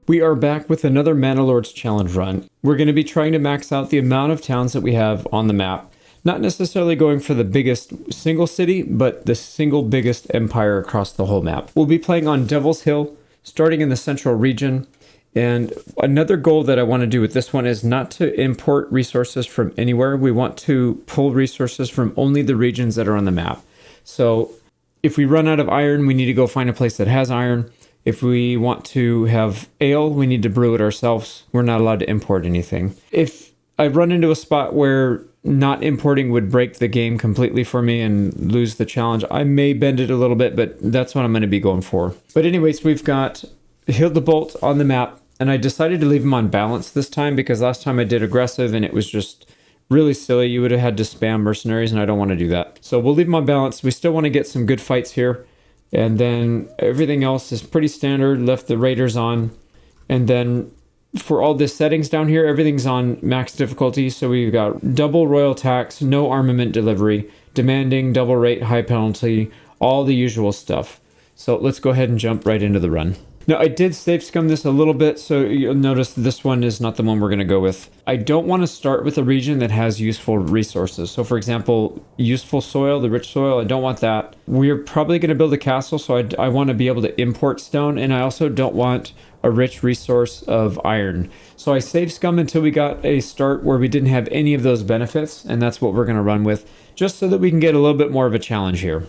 We are back with another Mana Lords Challenge run. We're going to be trying to max out the amount of towns that we have on the map. Not necessarily going for the biggest single city, but the single biggest empire across the whole map. We'll be playing on Devil's Hill, starting in the central region. And another goal that I want to do with this one is not to import resources from anywhere. We want to pull resources from only the regions that are on the map. So if we run out of iron, we need to go find a place that has iron. If we want to have ale, we need to brew it ourselves. We're not allowed to import anything. If I run into a spot where not importing would break the game completely for me and lose the challenge, I may bend it a little bit, but that's what I'm going to be going for. But anyways, we've got Hildebolt on the map, and I decided to leave him on balance this time because last time I did aggressive and it was just really silly. You would have had to spam mercenaries, and I don't want to do that. So we'll leave him on balance. We still want to get some good fights here. And then everything else is pretty standard. Left the raiders on. And then for all the settings down here, everything's on max difficulty. So we've got double royal tax, no armament delivery, demanding, double rate, high penalty, all the usual stuff. So let's go ahead and jump right into the run. Now, I did save scum this a little bit, so you'll notice this one is not the one we're going to go with. I don't want to start with a region that has useful resources. So, for example, useful soil, the rich soil, I don't want that. We're probably going to build a castle, so I want to be able to import stone, and I also don't want a rich resource of iron. So I saved scum until we got a start where we didn't have any of those benefits, and that's what we're going to run with, just so that we can get a little bit more of a challenge here.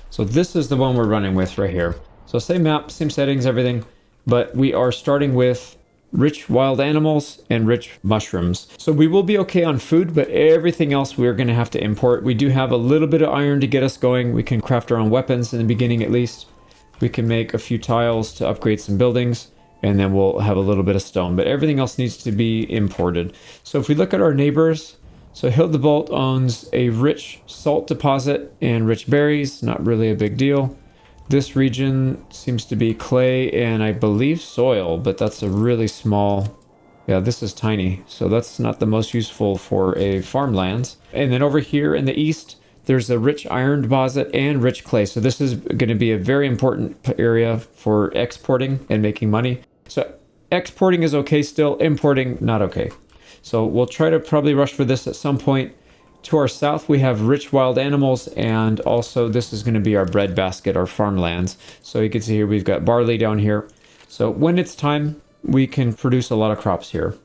So this is the one we're running with right here. So same map, same settings, everything, but we are starting with rich wild animals and rich mushrooms. So we will be okay on food, but everything else we're going to have to import. We do have a little bit of iron to get us going. We can craft our own weapons in the beginning at least. We can make a few tiles to upgrade some buildings, and then we'll have a little bit of stone, but everything else needs to be imported. So if we look at our neighbors, so Hildebolt owns a rich salt deposit and rich berries, not really a big deal. This region seems to be clay and I believe soil, but that's a really small, yeah, this is tiny. So that's not the most useful for a farmlands. And then over here in the east, there's a rich iron deposit and rich clay. So this is going to be a very important area for exporting and making money. So exporting is okay still, importing not okay. So we'll try to probably rush for this at some point. To our south, we have rich wild animals, and also this is going to be our bread basket, our farmlands. So you can see here we've got barley down here. So when it's time, we can produce a lot of crops here.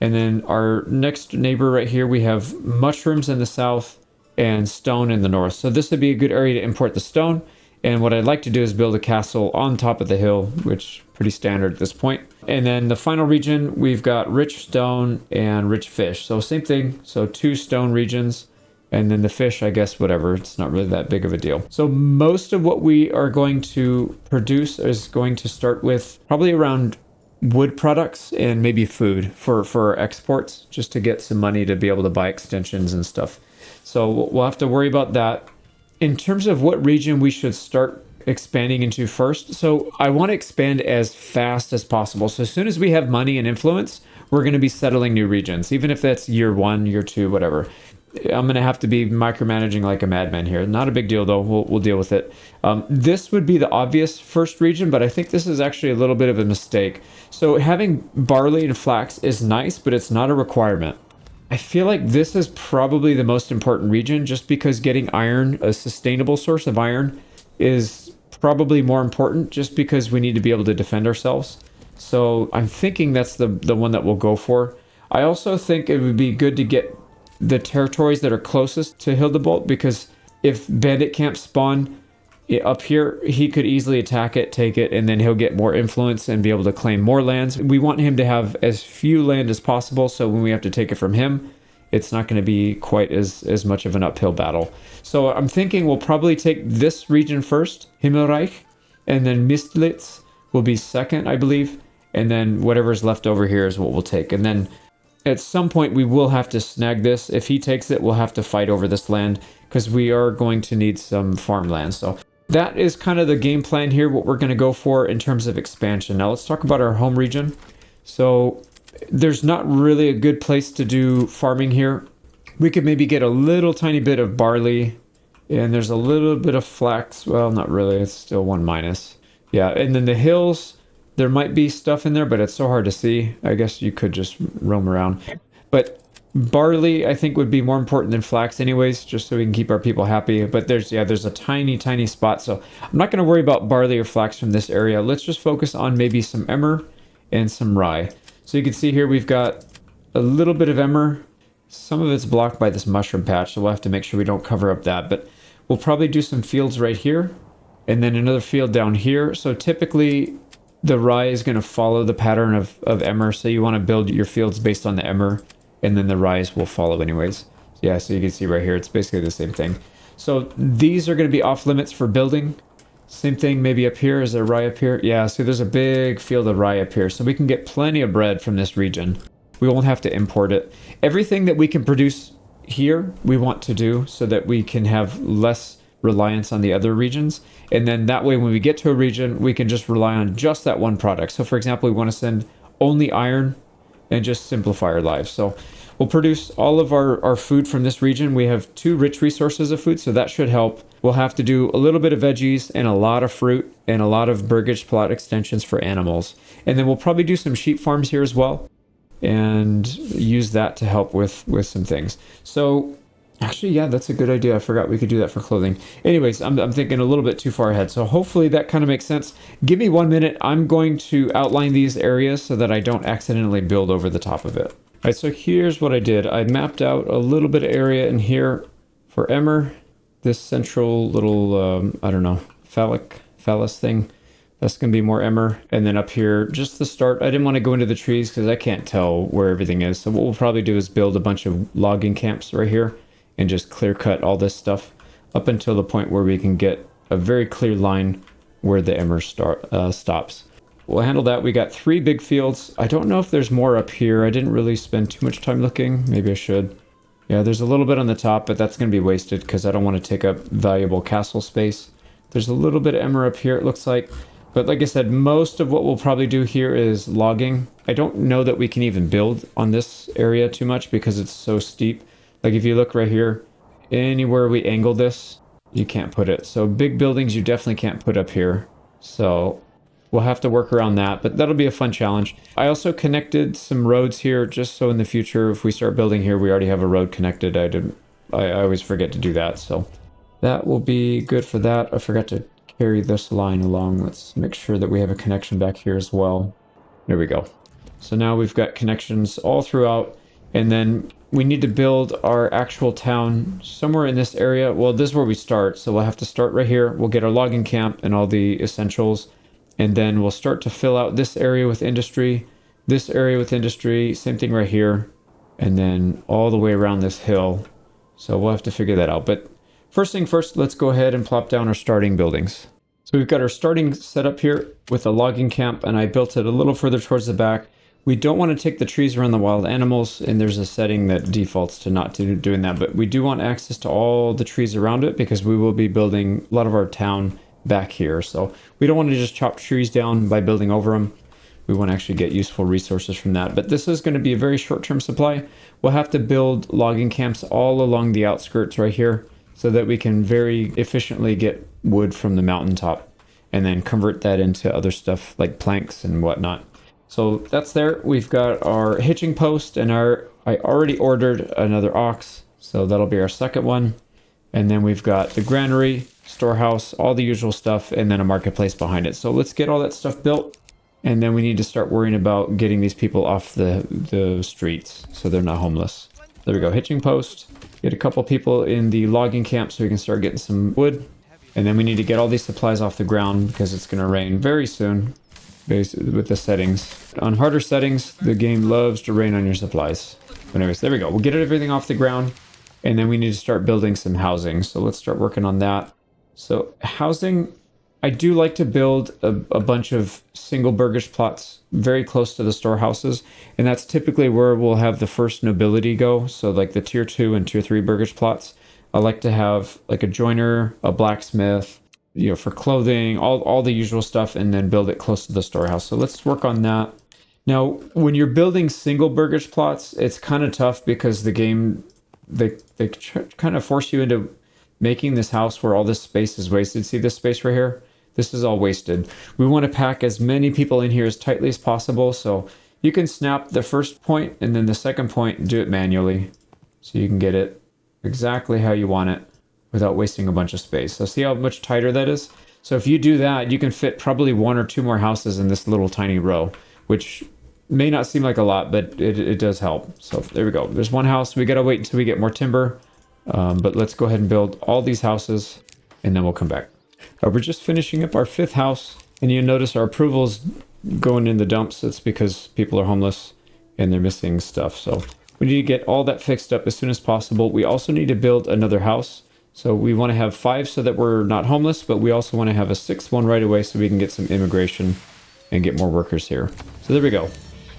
And then our next neighbor right here, we have mushrooms in the south and stone in the north. So this would be a good area to import the stone. And what I'd like to do is build a castle on top of the hill, which is pretty standard at this point. And then the final region, we've got rich stone and rich fish. So same thing. So 2 stone regions. And then the fish, I guess, whatever. It's not really that big of a deal. So most of what we are going to produce is going to start with probably around wood products and maybe food for our exports, just to get some money to be able to buy extensions and stuff. So we'll have to worry about that. In terms of what region we should start expanding into first, so I want to expand as fast as possible. So as soon as we have money and influence, we're going to be settling new regions, even if that's year 1, year 2, whatever. I'm going to have to be micromanaging like a madman here. Not a big deal, though. We'll deal with it. This would be the obvious first region, but I think this is actually a little bit of a mistake. So having barley and flax is nice, but it's not a requirement. I feel like this is probably the most important region, just because getting iron, a sustainable source of iron, is probably more important, just because we need to be able to defend ourselves. So I'm thinking that's the one that we'll go for. I also think it would be good to get the territories that are closest to Hildebolt, because if bandit camps spawn up here, he could easily attack it, take it, and then he'll get more influence and be able to claim more lands. We want him to have as few land as possible, so when we have to take it from him, it's not going to be quite as much of an uphill battle. So I'm thinking we'll probably take this region first, Himmelreich, and then Mistlitz will be second, I believe, and then whatever's left over here is what we'll take. And then at some point we will have to snag this. If he takes it, we'll have to fight over this land, because we are going to need some farmland. So that is kind of the game plan here, what we're going to go for in terms of expansion. Now let's talk about our home region. So there's not really a good place to do farming here. We could maybe get a little tiny bit of barley, and there's a little bit of flax. Well, not really. It's still 1 minus. Yeah, and then the hills, There might be stuff in there, but it's so hard to see. I guess you could just roam around. But barley, I think, would be more important than flax anyways, just so we can keep our people happy. But there's a tiny, tiny spot. So I'm not going to worry about barley or flax from this area. Let's just focus on maybe some emmer and some rye. So you can see here we've got a little bit of emmer. Some of it's blocked by this mushroom patch, so we'll have to make sure we don't cover up that. But we'll probably do some fields right here, and then another field down here. So typically the rye is going to follow the pattern of emmer. So you want to build your fields based on the emmer, and then the rye will follow anyways. Yeah, so you can see right here, it's basically the same thing. So these are going to be off limits for building. Same thing maybe up here. Is there rye up here? Yeah, so there's a big field of rye up here. So we can get plenty of bread from this region. We won't have to import it. Everything that we can produce here, we want to do so that we can have less reliance on the other regions. And then that way, when we get to a region, we can just rely on just that one product. So for example, we want to send only iron and just simplify our lives. So we'll produce all of our food from this region. We have 2 rich resources of food, so that should help. We'll have to do a little bit of veggies and a lot of fruit and a lot of burgage plot extensions for animals. And then we'll probably do some sheep farms here as well, and use that to help with some things. So actually, yeah, that's a good idea. I forgot we could do that for clothing. Anyways, I'm thinking a little bit too far ahead. So hopefully that kind of makes sense. Give me 1 minute. I'm going to outline these areas so that I don't accidentally build over the top of it. All right, so here's what I did. I mapped out a little bit of area in here for emmer, this central little, I don't know, phallus thing. That's going to be more emmer. And then up here, just the start. I didn't want to go into the trees because I can't tell where everything is. So what we'll probably do is build a bunch of logging camps right here and just clear cut all this stuff up until the point where we can get a very clear line where the emmer stops. We'll handle that. We got 3 big fields. I don't know if there's more up here. I didn't really spend too much time looking. Maybe I should. Yeah, there's a little bit on the top, but that's going to be wasted because I don't want to take up valuable castle space. There's a little bit of emmer up here, it looks like. But like I said, most of what we'll probably do here is logging. I don't know that we can even build on this area too much because it's so steep. Like if you look right here, anywhere we angle this, you can't put it. So big buildings you definitely can't put up here. So we'll have to work around that, but that'll be a fun challenge. I also connected some roads here just so in the future, if we start building here, we already have a road connected. I always forget to do that. So that will be good for that. I forgot to carry this line along. Let's make sure that we have a connection back here as well. There we go. So now we've got connections all throughout, and then we need to build our actual town somewhere in this area. Well, this is where we start, so we'll have to start right here. We'll get our logging camp and all the essentials, and then we'll start to fill out this area with industry, this area with industry, same thing right here, and then all the way around this hill. So we'll have to figure that out. But first thing first, let's go ahead and plop down our starting buildings. So we've got our starting set up here with a logging camp, and I built it a little further towards the back. We don't want to take the trees around the wild animals, and there's a setting that defaults to not doing that, but we do want access to all the trees around it because we will be building a lot of our town back here. So we don't want to just chop trees down by building over them. We want to actually get useful resources from that. But this is going to be a very short-term supply. We'll have to build logging camps all along the outskirts right here so that we can very efficiently get wood from the mountaintop and then convert that into other stuff like planks and whatnot. So that's there. We've got our hitching post, and I already ordered another ox, so that'll be our second one. And then we've got the granary, storehouse, all the usual stuff, and then a marketplace behind it. So let's get all that stuff built, and then we need to start worrying about getting these people off the streets so they're not homeless. There we go, hitching post. Get a couple people in the logging camp so we can start getting some wood. And then we need to get all these supplies off the ground because it's going to rain very soon with the settings. On harder settings, the game loves to rain on your supplies. But anyways, there we go. We'll get everything off the ground, and then we need to start building some housing. So let's start working on that. So housing, I do like to build a bunch of single burgish plots very close to the storehouses, and that's typically where we'll have the first nobility go. So like the tier 2 and tier 3 burgish plots. I like to have like a joiner, a blacksmith, for clothing, all the usual stuff, and then build it close to the storehouse. So let's work on that. Now, when you're building single burgish plots, it's kind of tough because the game, they kind of force you into making this house where all this space is wasted. See this space right here? This is all wasted. We want to pack as many people in here as tightly as possible. So you can snap the first point and then the second point, do it manually. So you can get it exactly how you want it without wasting a bunch of space. So see how much tighter that is? So if you do that, you can fit probably 1 or 2 more houses in this little tiny row, which may not seem like a lot, but it does help. So there we go. There's 1 house. We got to wait until we get more timber. But let's go ahead and build all these houses and then we'll come back. We're just finishing up our 5th house, and you notice our approvals going in the dumps. It's because people are homeless and they're missing stuff. So we need to get all that fixed up as soon as possible. We also need to build another house. So we want to have 5 so that we're not homeless, but we also want to have a 6th one right away so we can get some immigration and get more workers here. So there we go.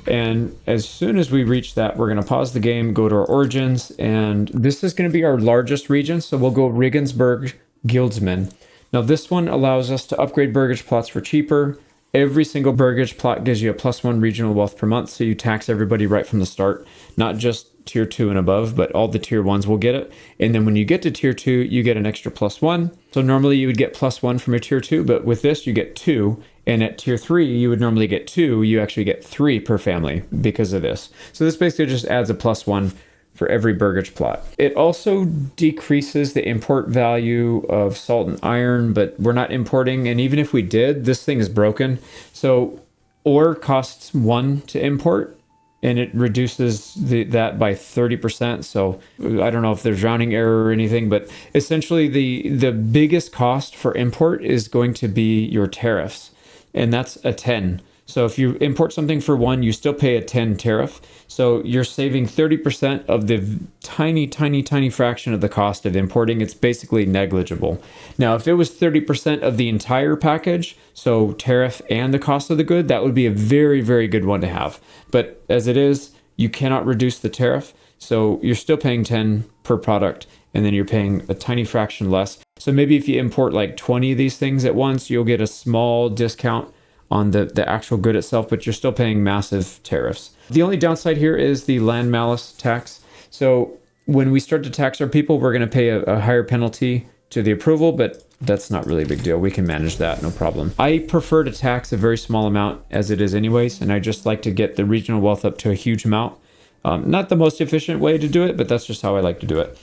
And as soon as we reach that, we're going to pause the game, go to our origins, and this is going to be our largest region. So we'll go Regensburg Guildsmen. Now this one allows us to upgrade burgage plots for cheaper. Every single burgage plot gives you a +1 regional wealth per month, so you tax everybody right from the start, not just tier 2 and above, but all the tier 1s will get it. And then when you get to tier 2, you get an extra +1. So normally you would get +1 from your tier 2, but with this you get 2. And at tier 3, you would normally get 2. You actually get 3 per family because of this. So this basically just adds a +1 for every burgage plot. It also decreases the import value of salt and iron, but we're not importing. And even if we did, this thing is broken. So ore costs 1 to import, and it reduces that by 30%. So I don't know if there's rounding error or anything, but essentially the biggest cost for import is going to be your tariffs, and that's a 10. So if you import something for 1, you still pay a 10 tariff. So you're saving 30% of the tiny, tiny, tiny fraction of the cost of importing. It's basically negligible. Now, if it was 30% of the entire package, so tariff and the cost of the good, that would be a very, very good one to have. But as it is, you cannot reduce the tariff. So you're still paying 10 per product, and then you're paying a tiny fraction less. So maybe if you import like 20 of these things at once, you'll get a small discount on the actual good itself, but you're still paying massive tariffs. The only downside here is the land malice tax. So when we start to tax our people, we're going to pay a higher penalty to the approval, but that's not really a big deal. We can manage that, no problem. I prefer to tax a very small amount as it is anyways, and I just like to get the regional wealth up to a huge amount. Not the most efficient way to do it, but that's just how I like to do it.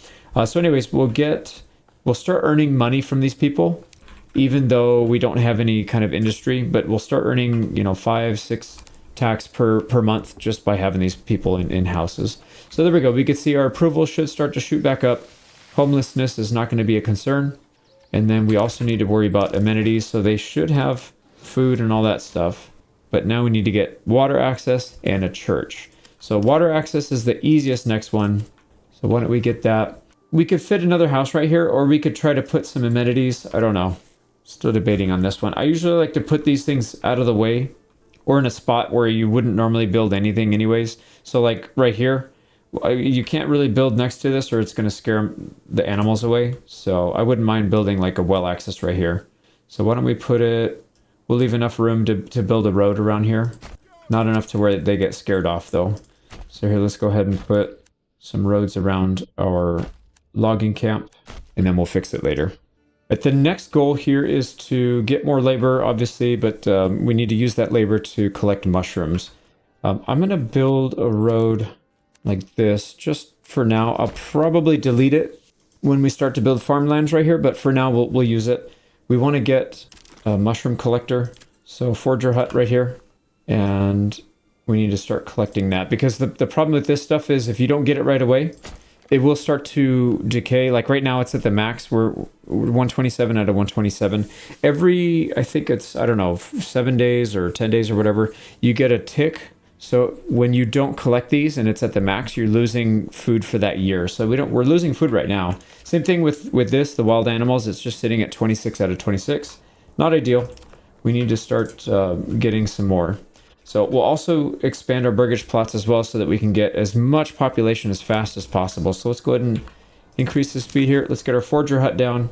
So anyways, we'll start earning money from these people, even though we don't have any kind of industry, but we'll start earning, 5-6 tax per month just by having these people in houses. So there we go. We can see our approval should start to shoot back up. Homelessness is not going to be a concern. And then we also need to worry about amenities. So they should have food and all that stuff. But now we need to get water access and a church. So water access is the easiest next one. So why don't we get that? We could fit another house right here, or we could try to put some amenities. I don't know. Still debating on this one. I usually like to put these things out of the way or in a spot where you wouldn't normally build anything anyways. So like right here, you can't really build next to this or it's going to scare the animals away. So I wouldn't mind building like a well access right here. So why don't we put it, we'll leave enough room to build a road around here. Not enough to where they get scared off though. So here, let's go ahead and put some roads around our logging camp and then we'll fix it later. But the next goal here is to get more labor, obviously, but we need to use that labor to collect mushrooms. I'm going to build a road like this just for now. I'll probably delete it when we start to build farmlands right here, but for now we'll use it. We want to get a mushroom collector, so forger hut right here, and we need to start collecting that because the problem with this stuff is if you don't get it right away, it will start to decay. Like right now it's at the max. We're 127 out of 127. Every, I think it's, 7 days or 10 days or whatever, you get a tick. So when you don't collect these and it's at the max, you're losing food for that year. So we're losing food right now. Same thing with this, the wild animals, it's just sitting at 26 out of 26. Not ideal. We need to start getting some more. So we'll also expand our burgage plots as well so that we can get as much population as fast as possible. So let's go ahead and increase the speed here. Let's get our forger hut down.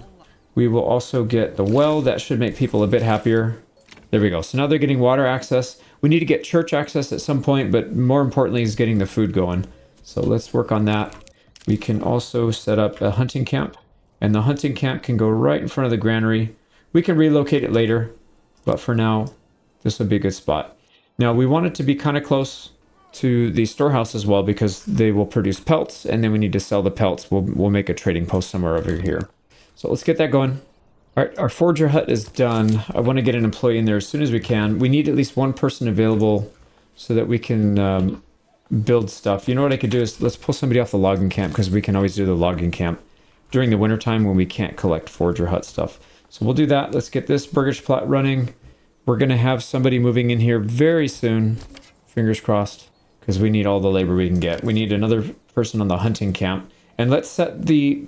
We will also get the well. That should make people a bit happier. There we go. So now they're getting water access. We need to get church access at some point, but more importantly is getting the food going. So let's work on that. We can also set up a hunting camp, and the hunting camp can go right in front of the granary. We can relocate it later, but for now, this would be a good spot. Now, we want it to be kind of close to the storehouse as well because they will produce pelts, and then we need to sell the pelts. We'll make a trading post somewhere over here. So let's get that going. All right, our forger hut is done. I want to get an employee in there as soon as we can. We need at least one person available so that we can build stuff. You know what I could do is let's pull somebody off the logging camp because we can always do the logging camp during the wintertime when we can't collect forger hut stuff. So we'll do that. Let's get this burgage plot running. We're going to have somebody moving in here very soon. Fingers crossed, because we need all the labor we can get. We need another person on the hunting camp. And let's set the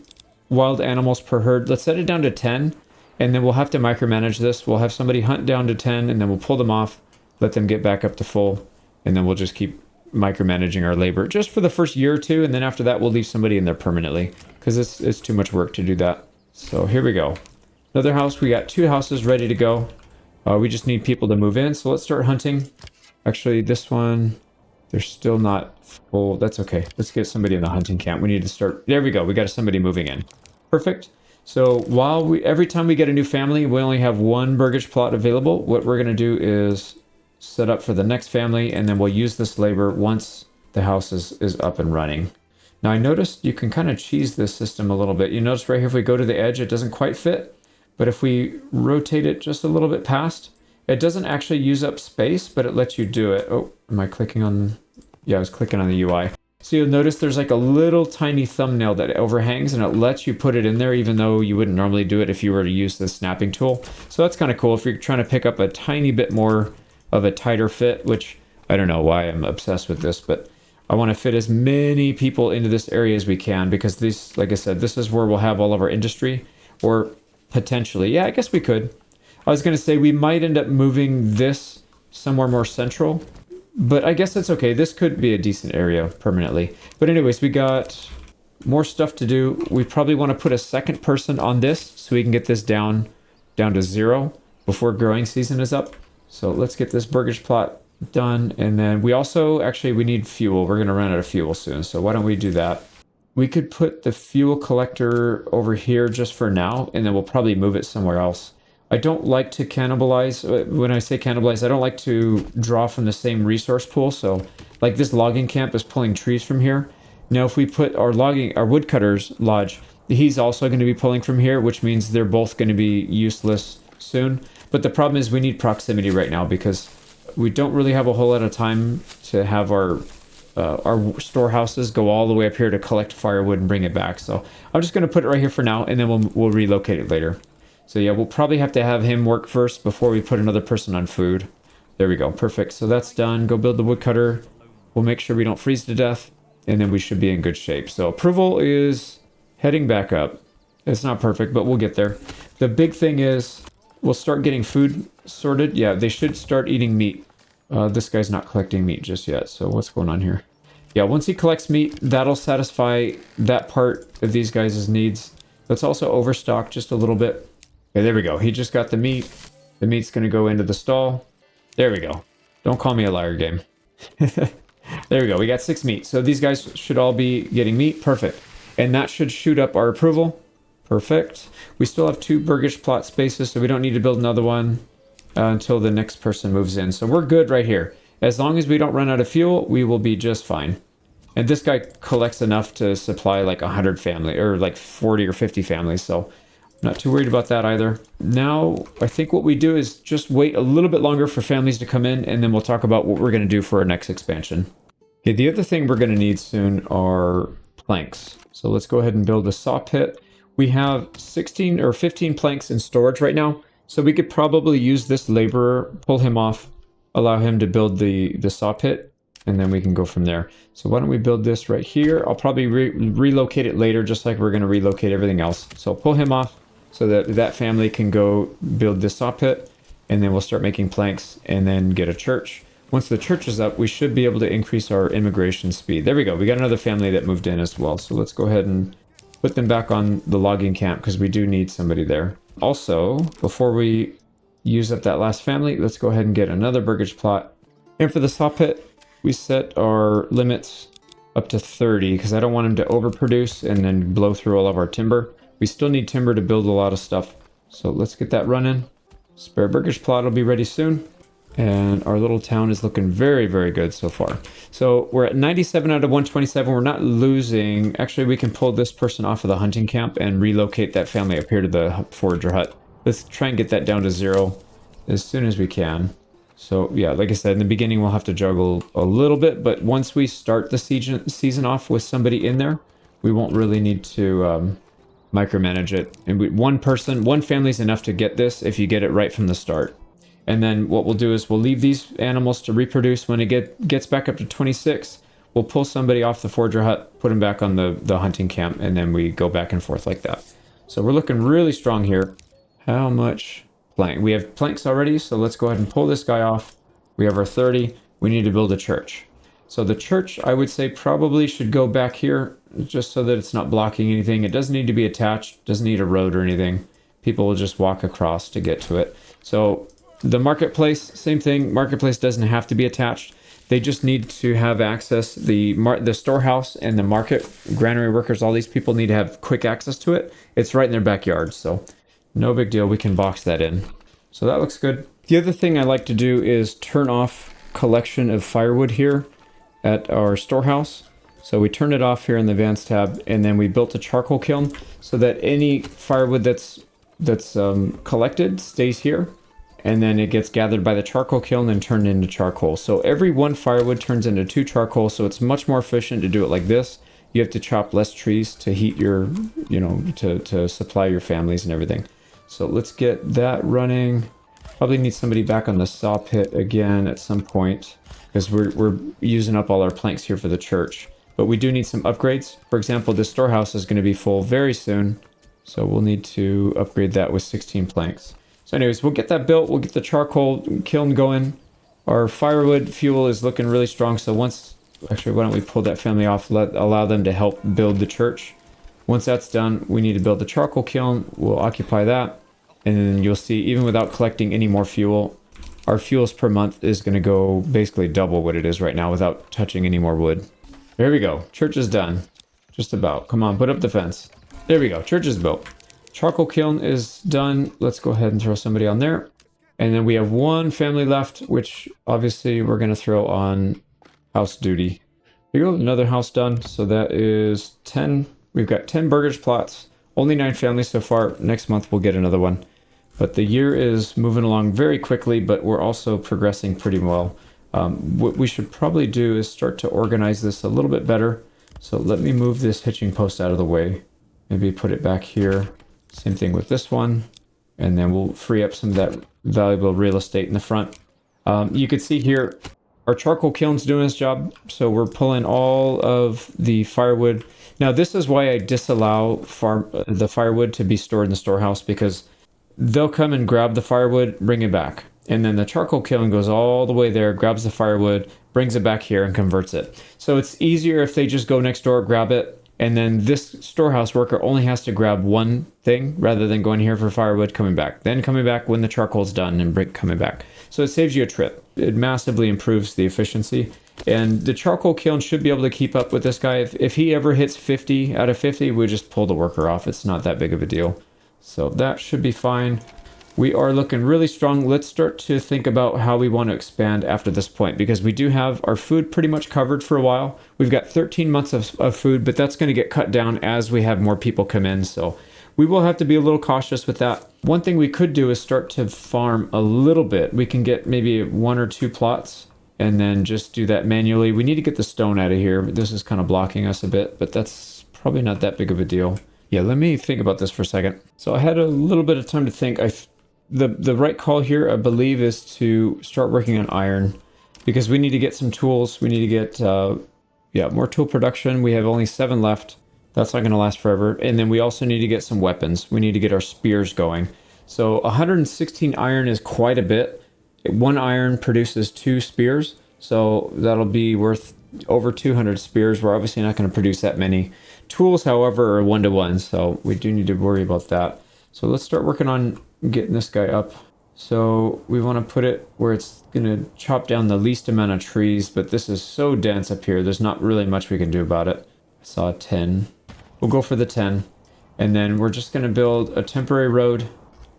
wild animals per herd. Let's set it down to 10, and then we'll have to micromanage this. We'll have somebody hunt down to 10, and then we'll pull them off, let them get back up to full, and then we'll just keep micromanaging our labor just for the first year or two, and then after that we'll leave somebody in there permanently because it's too much work to do that. So here we go. Another house. We got 2 houses ready to go. We just need people to move in, so let's start hunting. Actually, this one, they're still not full. That's okay. Let's get somebody in the hunting camp. We need to start. There we go. We got somebody moving in. Perfect. So every time we get a new family, we only have 1 burgage plot available. What we're going to do is set up for the next family, and then we'll use this labor once the house is up and running. Now, I noticed you can kind of cheese this system a little bit. You notice right here, if we go to the edge, it doesn't quite fit. But if we rotate it just a little bit past, it doesn't actually use up space, but it lets you do it. Oh, am I clicking on? Yeah, I was clicking on the UI. So you'll notice there's like a little tiny thumbnail that overhangs, and it lets you put it in there even though you wouldn't normally do it if you were to use the snapping tool. So that's kind of cool if you're trying to pick up a tiny bit more of a tighter fit, which I don't know why I'm obsessed with this, but I want to fit as many people into this area as we can because this, like I said, this is where we'll have all of our industry, or potentially, yeah, I guess we could. I was going to say we might end up moving this somewhere more central, but I guess it's okay. This could be a decent area permanently. But anyways, we got more stuff to do. We probably want to put a second person on this so we can get this down to 0 before growing season is up. So let's get this burgage plot done. And then we also, actually, we need fuel. We're going to run out of fuel soon. So why don't we do that? We could put the fuel collector over here just for now, and then we'll probably move it somewhere else. I don't like to cannibalize. When I say cannibalize, I don't like to draw from the same resource pool. So like this logging camp is pulling trees from here. Now, if we put our woodcutter's lodge, he's also going to be pulling from here, which means they're both going to be useless soon. But the problem is we need proximity right now because we don't really have a whole lot of time to have our storehouses go all the way up here to collect firewood and bring it back. So I'm just going to put it right here for now, and then we'll relocate it later. So yeah, we'll probably have to have him work first before we put another person on food. There we go. Perfect. So that's done. Go build the woodcutter. We'll make sure we don't freeze to death, and then we should be in good shape. So approval is heading back up. It's not perfect, but we'll get there. The big thing is we'll start getting food sorted. Yeah, they should start eating meat. This guy's not collecting meat just yet. So what's going on here? Yeah, once he collects meat, that'll satisfy that part of these guys' needs. Let's also overstock just a little bit. Okay, there we go. He just got the meat. The meat's going to go into the stall. There we go. Don't call me a liar, game. There we go. We got 6 meat. So these guys should all be getting meat. Perfect. And that should shoot up our approval. Perfect. We still have 2 burgage plot spaces, so we don't need to build another one until the next person moves in. So we're good right here. As long as we don't run out of fuel, we will be just fine. And this guy collects enough to supply like 100 family or like 40 or 50 families. So I'm not too worried about that either. Now, I think what we do is just wait a little bit longer for families to come in, and then we'll talk about what we're going to do for our next expansion. Okay, the other thing we're going to need soon are planks. So let's go ahead and build a saw pit. We have 16 or 15 planks in storage right now. So we could probably use this laborer, pull him off, allow him to build the saw pit, and then we can go from there. So why don't we build this right here? I'll probably relocate it later, just like we're going to relocate everything else. So I'll pull him off so that that family can go build this saw pit, and then we'll start making planks and then get a church. Once the church is up, we should be able to increase our immigration speed. There we go. We got another family that moved in as well. So let's go ahead and put them back on the logging camp because we do need somebody there. Also, before we use up that last family, let's go ahead and get another burgage plot. And for the saw pit, we set our limits up to 30 because I don't want them to overproduce and then blow through all of our timber. We still need timber to build a lot of stuff So let's get that running. Spare burgage plot will be ready soon. And our little town is looking very, very good so far. So we're at 97 out of 127. We're not losing. Actually, we can pull this person off of the hunting camp and relocate that family up here to the forager hut. Let's try and get that down to 0 as soon as we can. So yeah, like I said, in the beginning, we'll have to juggle a little bit. But once we start the season off with somebody in there, we won't really need to micromanage it. And one family is enough to get this if you get it right from the start. And then what we'll do is we'll leave these animals to reproduce. When it gets back up to 26, we'll pull somebody off the forager hut, put them back on the hunting camp, and then we go back and forth like that. So we're looking really strong here. How much plank? We have planks already, so let's go ahead and pull this guy off. We have our 30. We need to build a church. So the church, I would say, probably should go back here just so that it's not blocking anything. It doesn't need to be attached, doesn't need a road or anything. People will just walk across to get to it. So the marketplace, same thing. Marketplace doesn't have to be attached. They just need to have access. The storehouse and the market, granary workers, all these people need to have quick access to it. It's right in their backyard, so no big deal. We can box that in. So that looks good. The other thing I like to do is turn off collection of firewood here at our storehouse. So we turned it off here in the advanced tab, and then we built a charcoal kiln so that any firewood that's collected stays here. And then it gets gathered by the charcoal kiln and turned into charcoal. So every 1 firewood turns into 2 charcoal, so it's much more efficient to do it like this. You have to chop less trees to heat your, to supply your families and everything. So let's get that running. Probably need somebody back on the saw pit again at some point, because we're using up all our planks here for the church. But we do need some upgrades. For example, this storehouse is going to be full very soon, so we'll need to upgrade that with 16 planks. So anyways, we'll get that built. We'll get the charcoal kiln going. Our firewood fuel is looking really strong. So actually, why don't we pull that family off, allow them to help build the church. Once that's done, we need to build the charcoal kiln. We'll occupy that. And then you'll see, even without collecting any more fuel, our fuels per month is going to go basically double what it is right now without touching any more wood. There we go. Church is done. Just about. Come on, put up the fence. There we go. Church is built. Charcoal kiln is done. Let's go ahead and throw somebody on there. And then we have 1 family left, which obviously we're going to throw on house duty. Here you go, another house done. So that is 10. We've got 10 burgage plots. Only 9 families so far. Next month we'll get another one. But the year is moving along very quickly, but we're also progressing pretty well. What we should probably do is start to organize this a little bit better. So let me move this hitching post out of the way. Maybe put it back here. Same thing with this one. And then we'll free up some of that valuable real estate in the front. You can see here, our charcoal kiln's doing its job. So we're pulling all of the firewood. Now, this is why I disallow the firewood to be stored in the storehouse, because they'll come and grab the firewood, bring it back. And then the charcoal kiln goes all the way there, grabs the firewood, brings it back here and converts it. So it's easier if they just go next door, grab it, and then this storehouse worker only has to grab one thing rather than going here for firewood, coming back, then coming back when the charcoal's done and coming back. So it saves you a trip. It massively improves the efficiency. And the charcoal kiln should be able to keep up with this guy. If he ever hits 50 out of 50, we just pull the worker off. It's not that big of a deal. So that should be fine. We are looking really strong. Let's start to think about how we want to expand after this point, because we do have our food pretty much covered for a while. We've got 13 months of food, but that's going to get cut down as we have more people come in. So we will have to be a little cautious with that. One thing we could do is start to farm a little bit. We can get maybe 1 or 2 plots and then just do that manually. We need to get the stone out of here. This is kind of blocking us a bit, but that's probably not that big of a deal. Yeah, let me think about this for a second. So I had a little bit of time to think. The right call here, I believe, is to start working on iron, because we need to get some tools. We need to get more tool production. We have only 7 left. That's not going to last forever. And then we also need to get some weapons. We need to get our spears going. So 116 iron is quite a bit. 1 iron produces 2 spears. So that'll be worth over 200 spears. We're obviously not going to produce that many. Tools, however, are 1-to-1. So we do need to worry about that. So let's start working on getting this guy up. So we want to put it where it's going to chop down the least amount of trees, but this is so dense up here, there's not really much we can do about it. I saw 10. We'll go for the 10. And then we're just going to build a temporary road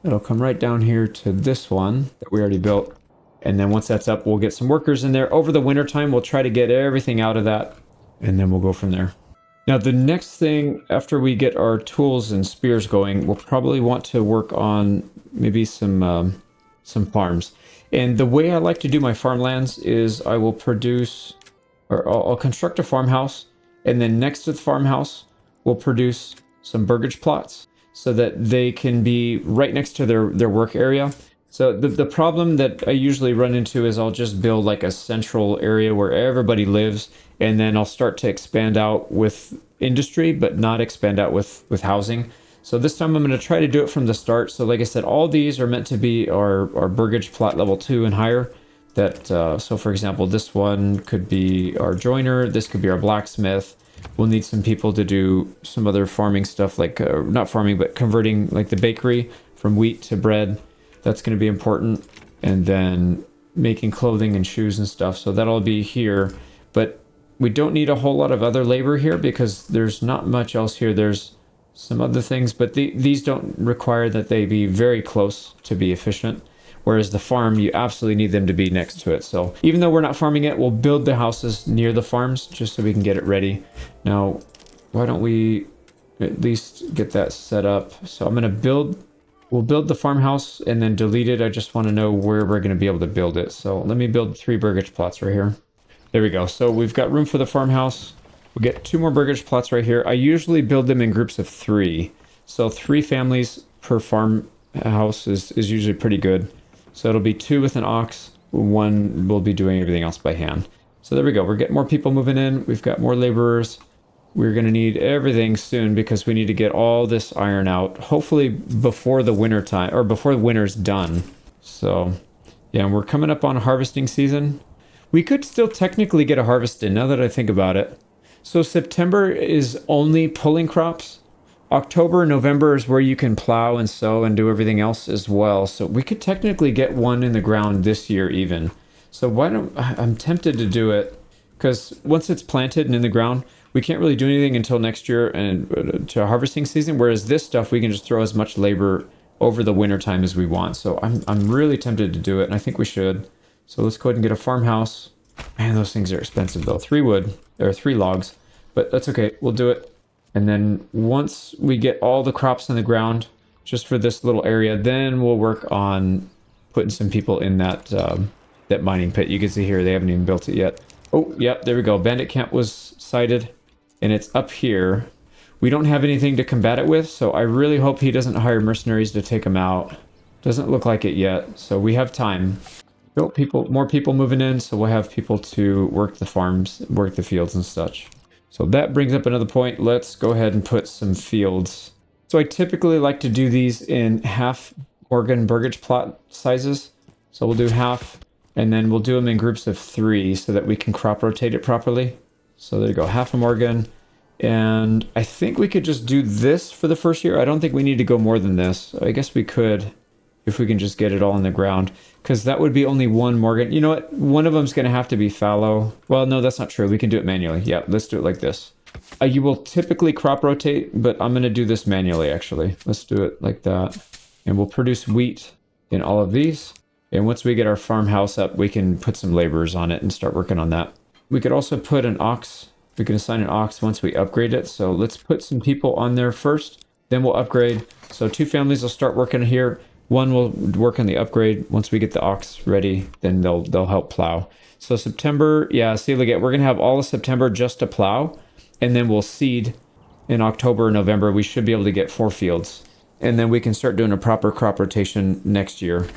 It'll come right down here to this one that we already built. And then once that's up, we'll get some workers in there. Over the winter time, we'll try to get everything out of that, and then we'll go from there. Now, the next thing after we get our tools and spears going, we'll probably want to work on maybe some farms. And the way I like to do my farmlands is I will produce, or I'll construct a farmhouse, and then next to the farmhouse, we'll produce some burgage plots so that they can be right next to their work area. So the problem that I usually run into is I'll just build like a central area where everybody lives, and then I'll start to expand out with industry, but not expand out with housing. So this time I'm going to try to do it from the start. So like I said, all these are meant to be our burgage plot level 2 and higher. That so for example, this one could be our joiner, this could be our blacksmith. We'll need some people to do some other farming stuff, like not farming, but converting like the bakery from wheat to bread. That's going to be important. And then making clothing and shoes and stuff. So that'll be here. But we don't need a whole lot of other labor here because there's not much else here. There's some other things, but these don't require that they be very close to be efficient. Whereas the farm, you absolutely need them to be next to it. So even though we're not farming it, we'll build the houses near the farms just so we can get it ready. Now, why don't we at least get that set up? So I'm going to we'll build the farmhouse and then delete it. I just want to know where we're going to be able to build it. So let me build 3 burgage plots right here. There we go. So we've got room for the farmhouse. We'll get 2 more burgage plots right here. I usually build them in groups of 3. So 3 families per farmhouse is usually pretty good. So it'll be 2 with an ox. 1 will be doing everything else by hand. So there we go. We're getting more people moving in. We've got more laborers. We're going to need everything soon because we need to get all this iron out. Hopefully before the winter time, or before the winter's done. So yeah, we're coming up on harvesting season. We could still technically get a harvest in now that I think about it. So September is only pulling crops. October, November is where you can plow and sow and do everything else as well. So we could technically get one in the ground this year even. So I'm tempted to do it because once it's planted and in the ground, we can't really do anything until next year and to harvesting season. Whereas this stuff, we can just throw as much labor over the winter time as we want. So I'm really tempted to do it, and I think we should. So let's go ahead and get a farmhouse. Man, those things are expensive though. 3 wood, or 3 logs, but that's okay. We'll do it. And then once we get all the crops in the ground, just for this little area, then we'll work on putting some people in that that mining pit. You can see here, they haven't even built it yet. Oh, yep, there we go. Bandit camp was sighted, and it's up here. We don't have anything to combat it with, so I really hope he doesn't hire mercenaries to take him out. Doesn't look like it yet, so we have time. More people moving in, so we'll have people to work the farms, work the fields and such. So that brings up another point. Let's go ahead and put some fields. So I typically like to do these in half Morgan burgage plot sizes. So we'll do half, and then we'll do them in groups of 3 so that we can crop rotate it properly. So there you go, half a Morgan. And I think we could just do this for the first year. I don't think we need to go more than this. I guess we could if we can just get it all in the ground, because that would be only 1 Morgan. You know what? One of them's going to have to be fallow. Well, no, that's not true. We can do it manually. Yeah, let's do it like this. You will typically crop rotate, but I'm going to do this manually, actually. Let's do it like that. And we'll produce wheat in all of these. And once we get our farmhouse up, we can put some laborers on it and start working on that. We could also put an ox. We can assign an ox once we upgrade it. So let's put some people on there first. Then we'll upgrade. So 2 families will start working here. 1 will work on the upgrade. Once we get the ox ready, then they'll help plow. So September, yeah, see, look at, we're going to have all of September just to plow, and then we'll seed in October and November. We should be able to get 4 fields, and then we can start doing a proper crop rotation next year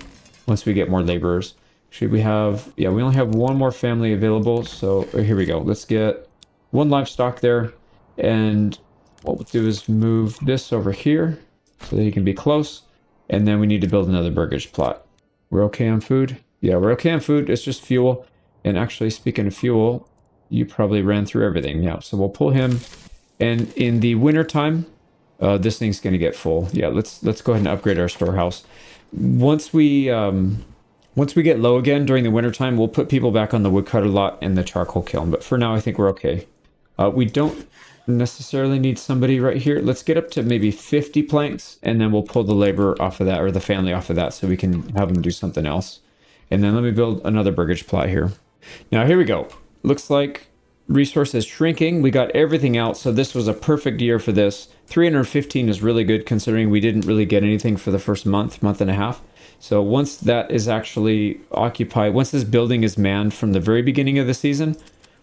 once we get more laborers. Should we have, yeah, we only have 1 more family available, so here we go. Let's get 1 livestock there, and what we'll do is move this over here so that he can be close. And then we need to build another burgage plot. We're okay on food? Yeah, we're okay on food. It's just fuel. And actually, speaking of fuel, you probably ran through everything. Yeah, so we'll pull him. And in the winter time, this thing's going to get full. Yeah, let's go ahead and upgrade our storehouse. Once we get low again during the winter time, we'll put people back on the woodcutter lot and the charcoal kiln. But for now, I think we're okay. We don't necessarily need somebody right here. Let's get up to maybe 50 planks, and then we'll pull the labor off of that, or the family off of that, so we can have them do something else. And then let me build another burgage plot here. Now here we go. Looks like resources shrinking. We got everything out, so this was a perfect year for this. 315 is really good considering we didn't really get anything for the first month and a half. So once that is actually occupied, once this building is manned from the very beginning of the season,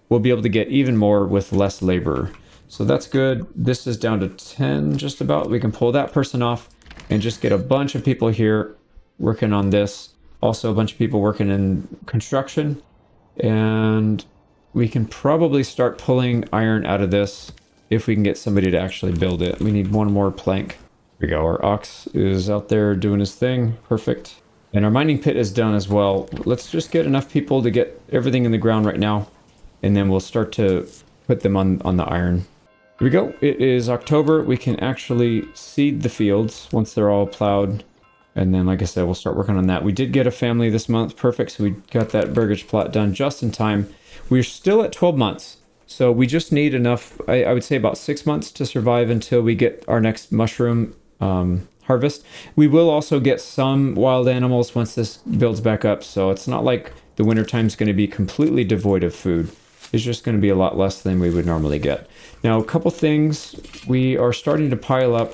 we'll be able to get even more with less labor. So that's good. This is down to 10 just about. We can pull that person off and just get a bunch of people here working on this. Also a bunch of people working in construction. And we can probably start pulling iron out of this if we can get somebody to actually build it. We need one more plank. Here we go. Our ox is out there doing his thing. Perfect. And our mining pit is done as well. Let's just get enough people to get everything in the ground right now. And then we'll start to put them on the iron. Here we go. It is October. We can actually seed the fields once they're all plowed. And then, like I said, we'll start working on that. We did get a family this month. Perfect. So we got that burgage plot done just in time. We're still at 12 months. So we just need enough, I would say about 6 months to survive until we get our next mushroom harvest. We will also get some wild animals once this builds back up. So it's not like the wintertime is going to be completely devoid of food. It's just going to be a lot less than we would normally get. Now, a couple things. We are starting to pile up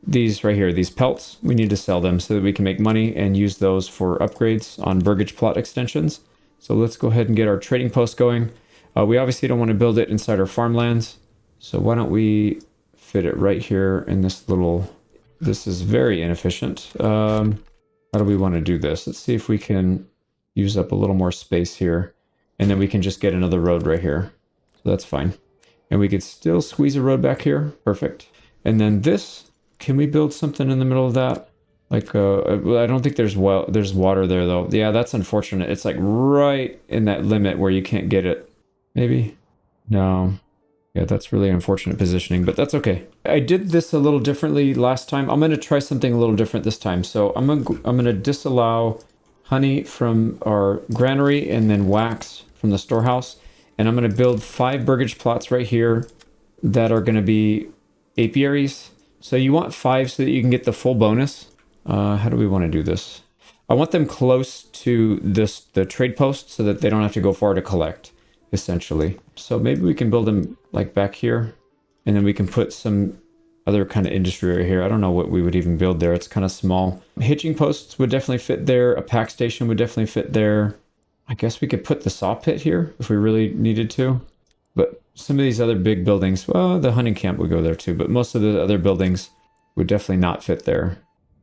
these right here, these pelts. We need to sell them so that we can make money and use those for upgrades on burgage plot extensions. So let's go ahead and get our trading post going. We obviously don't want to build it inside our farmlands. So why don't we fit it right here in this little... This is very inefficient. How do we want to do this? Let's see if we can use up a little more space here. And then we can just get another road right here. So that's fine. And we could still squeeze a road back here. Perfect. And then this, can we build something in the middle of that? Like, I don't think there's water there though. Yeah, that's unfortunate. It's like right in that limit where you can't get it. Maybe? No. Yeah, that's really unfortunate positioning, but that's okay. I did this a little differently last time. I'm going to try something a little different this time. So I'm going to disallow honey from our granary and then wax from the storehouse. And I'm going to build 5 burgage plots right here that are going to be apiaries. So you want 5 so that you can get the full bonus. How do we want to do this? I want them close to the trade post so that they don't have to go far to collect, essentially. So maybe we can build them like back here, and then we can put some other kind of industry right here. I don't know what we would even build there. It's kind of small. Hitching posts would definitely fit there. A pack station would definitely fit there. I guess we could put the saw pit here if we really needed to. But some of these other big buildings, well, the hunting camp would go there too, but most of the other buildings would definitely not fit there.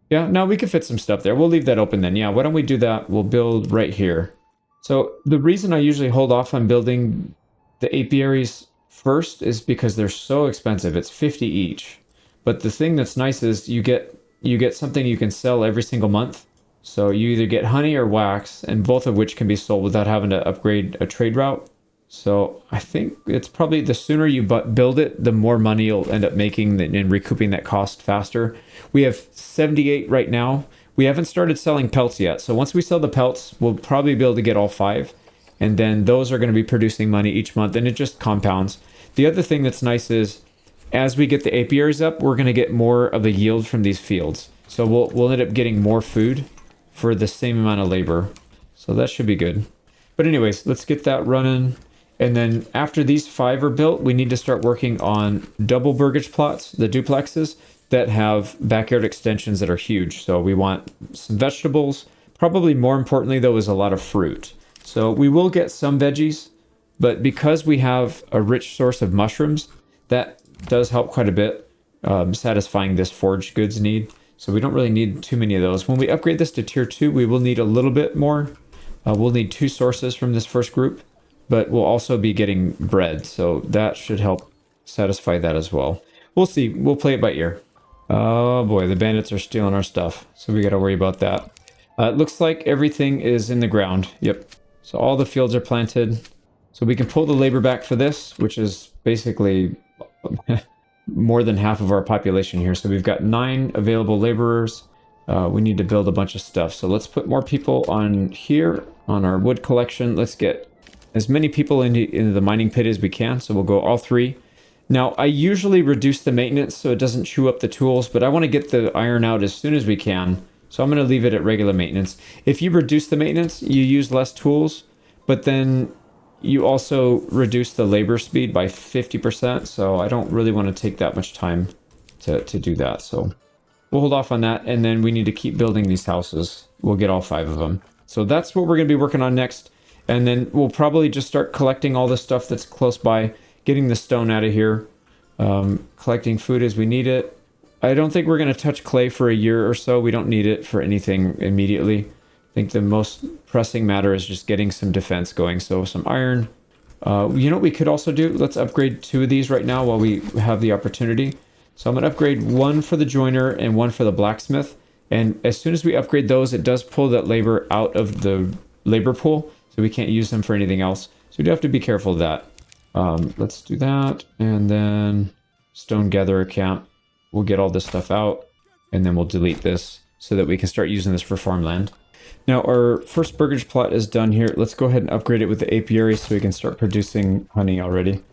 Yeah, no, we could fit some stuff there. We'll leave that open then. Yeah, why don't we do that? We'll build right here. So the reason I usually hold off on building the apiaries first is because they're so expensive. It's 50 each. But the thing that's nice is you get something you can sell every single month. So you either get honey or wax, and both of which can be sold without having to upgrade a trade route. So I think it's probably the sooner you build it, the more money you'll end up making and recouping that cost faster. We have 78 right now. We haven't started selling pelts yet. So once we sell the pelts, we'll probably be able to get all 5. And then those are going to be producing money each month, and it just compounds. The other thing that's nice is as we get the apiaries up, we're going to get more of a yield from these fields. So we'll end up getting more food for the same amount of labor. So that should be good. But anyways, let's get that running. And then after these 5 are built, we need to start working on double burgage plots, the duplexes that have backyard extensions that are huge. So we want some vegetables. Probably more importantly, though, is a lot of fruit. So we will get some veggies, but because we have a rich source of mushrooms, that does help quite a bit, satisfying this forage goods need. So we don't really need too many of those. When we upgrade this to tier 2, we will need a little bit more. We'll need 2 sources from this first group, but we'll also be getting bread. So that should help satisfy that as well. We'll see. We'll play it by ear. Oh boy, the bandits are stealing our stuff. So we got to worry about that. It looks like everything is in the ground. Yep. So all the fields are planted. So we can pull the labor back for this, which is basically more than half of our population here. So we've got 9 available laborers. We need to build a bunch of stuff. So let's put more people on here on our wood collection. Let's get as many people into the mining pit as we can. So we'll go all 3. Now, I usually reduce the maintenance so it doesn't chew up the tools, but I want to get the iron out as soon as we can. So I'm going to leave it at regular maintenance. If you reduce the maintenance, you use less tools, but then you also reduce the labor speed by 50%. So I don't really want to take that much time to do that. So we'll hold off on that. And then we need to keep building these houses. We'll get all 5 of them. So that's what we're going to be working on next. And then we'll probably just start collecting all the stuff that's close by, getting the stone out of here, collecting food as we need it. I don't think we're going to touch clay for a year or so. We don't need it for anything immediately. I think the most pressing matter is just getting some defense going. So some iron. You know what we could also do? Let's upgrade 2 of these right now while we have the opportunity. So I'm going to upgrade 1 for the joiner and 1 for the blacksmith. And as soon as we upgrade those, it does pull that labor out of the labor pool. So we can't use them for anything else. So we do have to be careful of that. Let's do that. And then stone gatherer camp. We'll get all this stuff out. And then we'll delete this so that we can start using this for farmland. Now our first burgage plot is done here. Let's go ahead and upgrade it with the apiary so we can start producing honey already.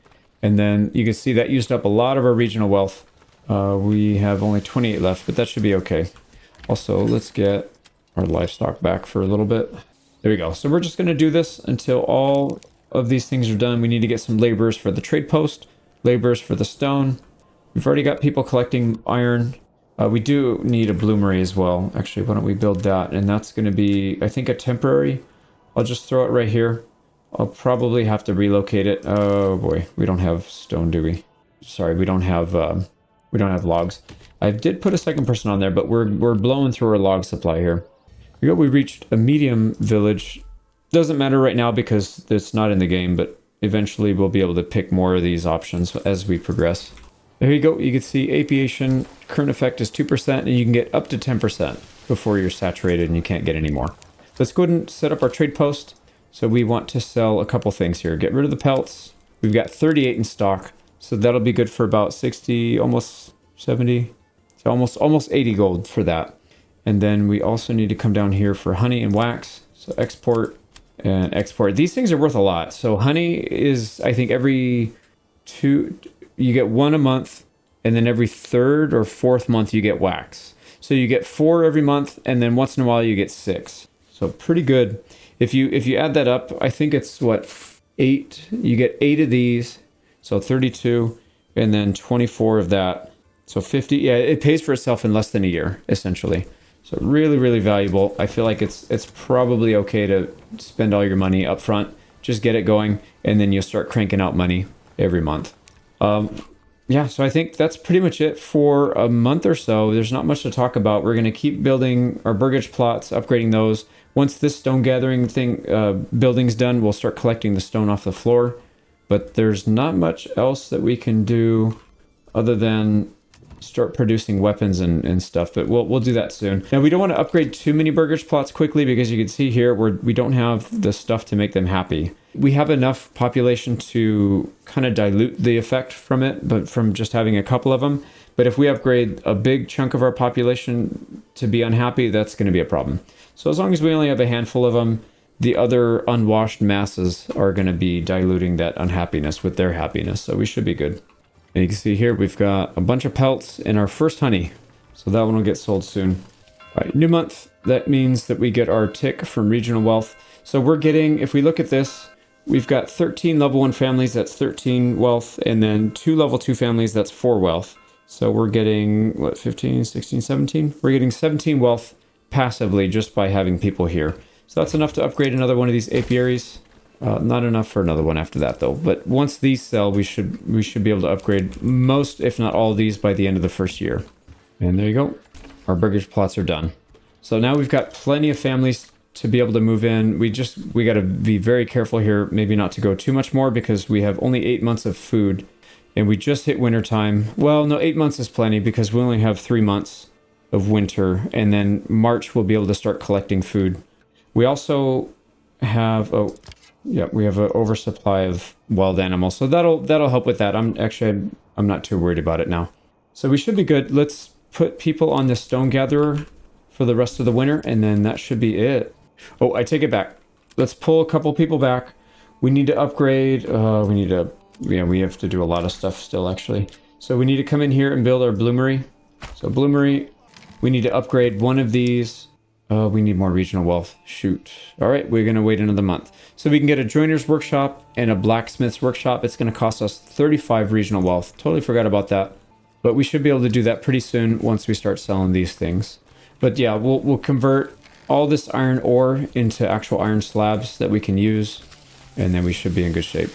And then you can see that used up a lot of our regional wealth. We have only 28 left, but that should be okay. Also, let's get our livestock back for a little bit. There we go. So we're just going to do this until all of these things are done. We need to get some laborers for the trade post, laborers for the stone. We've already got people collecting iron. We do need a bloomery as well. Actually, why don't we build that? And that's going to be, I think, a temporary. I'll just throw it right here. I'll probably have to relocate it. Oh boy, we don't have stone, do we? Sorry, we don't have logs. I did put a second person on there, but we're blowing through our log supply here. We reached a medium village. Doesn't matter right now because it's not in the game, but eventually we'll be able to pick more of these options as we progress. There you go. You can see apiation current effect is 2%, and you can get up to 10% before you're saturated and you can't get any more. Let's go ahead and set up our trade post. So we want to sell a couple things here. Get rid of the pelts. We've got 38 in stock, so that'll be good for about 60, almost 70, so almost 80 gold for that. And then we also need to come down here for honey and wax. So export and export. These things are worth a lot. So honey is, I think, every 2, you get 1 a month, and then every 3rd or 4th month you get wax. So you get 4 every month, and then once in a while you get 6. So pretty good. If you add that up, I think it's what, 8. You get 8 of these, so 32, and then 24 of that. So 50. Yeah, it pays for itself in less than a year, essentially. So really, really valuable. I feel like it's probably okay to spend all your money up front. Just get it going, and then you'll start cranking out money every month. Yeah, so I think that's pretty much it for a month or so. There's not much to talk about. We're going to keep building our burgage plots, upgrading those. Once this stone gathering thing building's done, we'll start collecting the stone off the floor. But there's not much else that we can do other than start producing weapons and stuff, but we'll do that soon. Now we don't want to upgrade too many burgage plots quickly because you can see here we don't have the stuff to make them happy. We have enough population to kind of dilute the effect from it, but from just having a couple of them. But if we upgrade a big chunk of our population to be unhappy, that's going to be a problem. So as long as we only have a handful of them, the other unwashed masses are going to be diluting that unhappiness with their happiness. So we should be good. And you can see here, we've got a bunch of pelts and our first honey. So that one will get sold soon. All right, new month. That means that we get our tick from regional wealth. So we're getting, if we look at this, we've got 13 level 1 families, that's 13 wealth, and then 2 level 2 families, that's 4 wealth. So we're getting, what, 15, 16, 17? We're getting 17 wealth passively just by having people here. So that's enough to upgrade another one of these apiaries. Not enough for another one after that, though. But once these sell, we should be able to upgrade most, if not all, of these by the end of the first year. And there you go. Our burgage plots are done. So now we've got plenty of families to be able to move in. We got to be very careful here, maybe not to go too much more because we have only 8 months of food, and we just hit winter time. Well, no, 8 months is plenty because we only have 3 months of winter, and then March we'll be able to start collecting food. We also have we have an oversupply of wild animals, so that'll help with that. I'm not too worried about it now. So we should be good. Let's put people on the stone gatherer for the rest of the winter, and then that should be it. Oh, I take it back. Let's pull a couple people back. We need to upgrade. We need to Yeah, we have to do a lot of stuff still, actually. So we need to come in here and build our bloomery. So bloomery, we need to upgrade one of these. We need more regional wealth. Shoot. All right, we're going to wait another month. So we can get a joiner's workshop and a blacksmith's workshop. It's going to cost us 35 regional wealth. Totally forgot about that. But we should be able to do that pretty soon once we start selling these things. But yeah, we'll convert all this iron ore into actual iron slabs that we can use. And then we should be in good shape.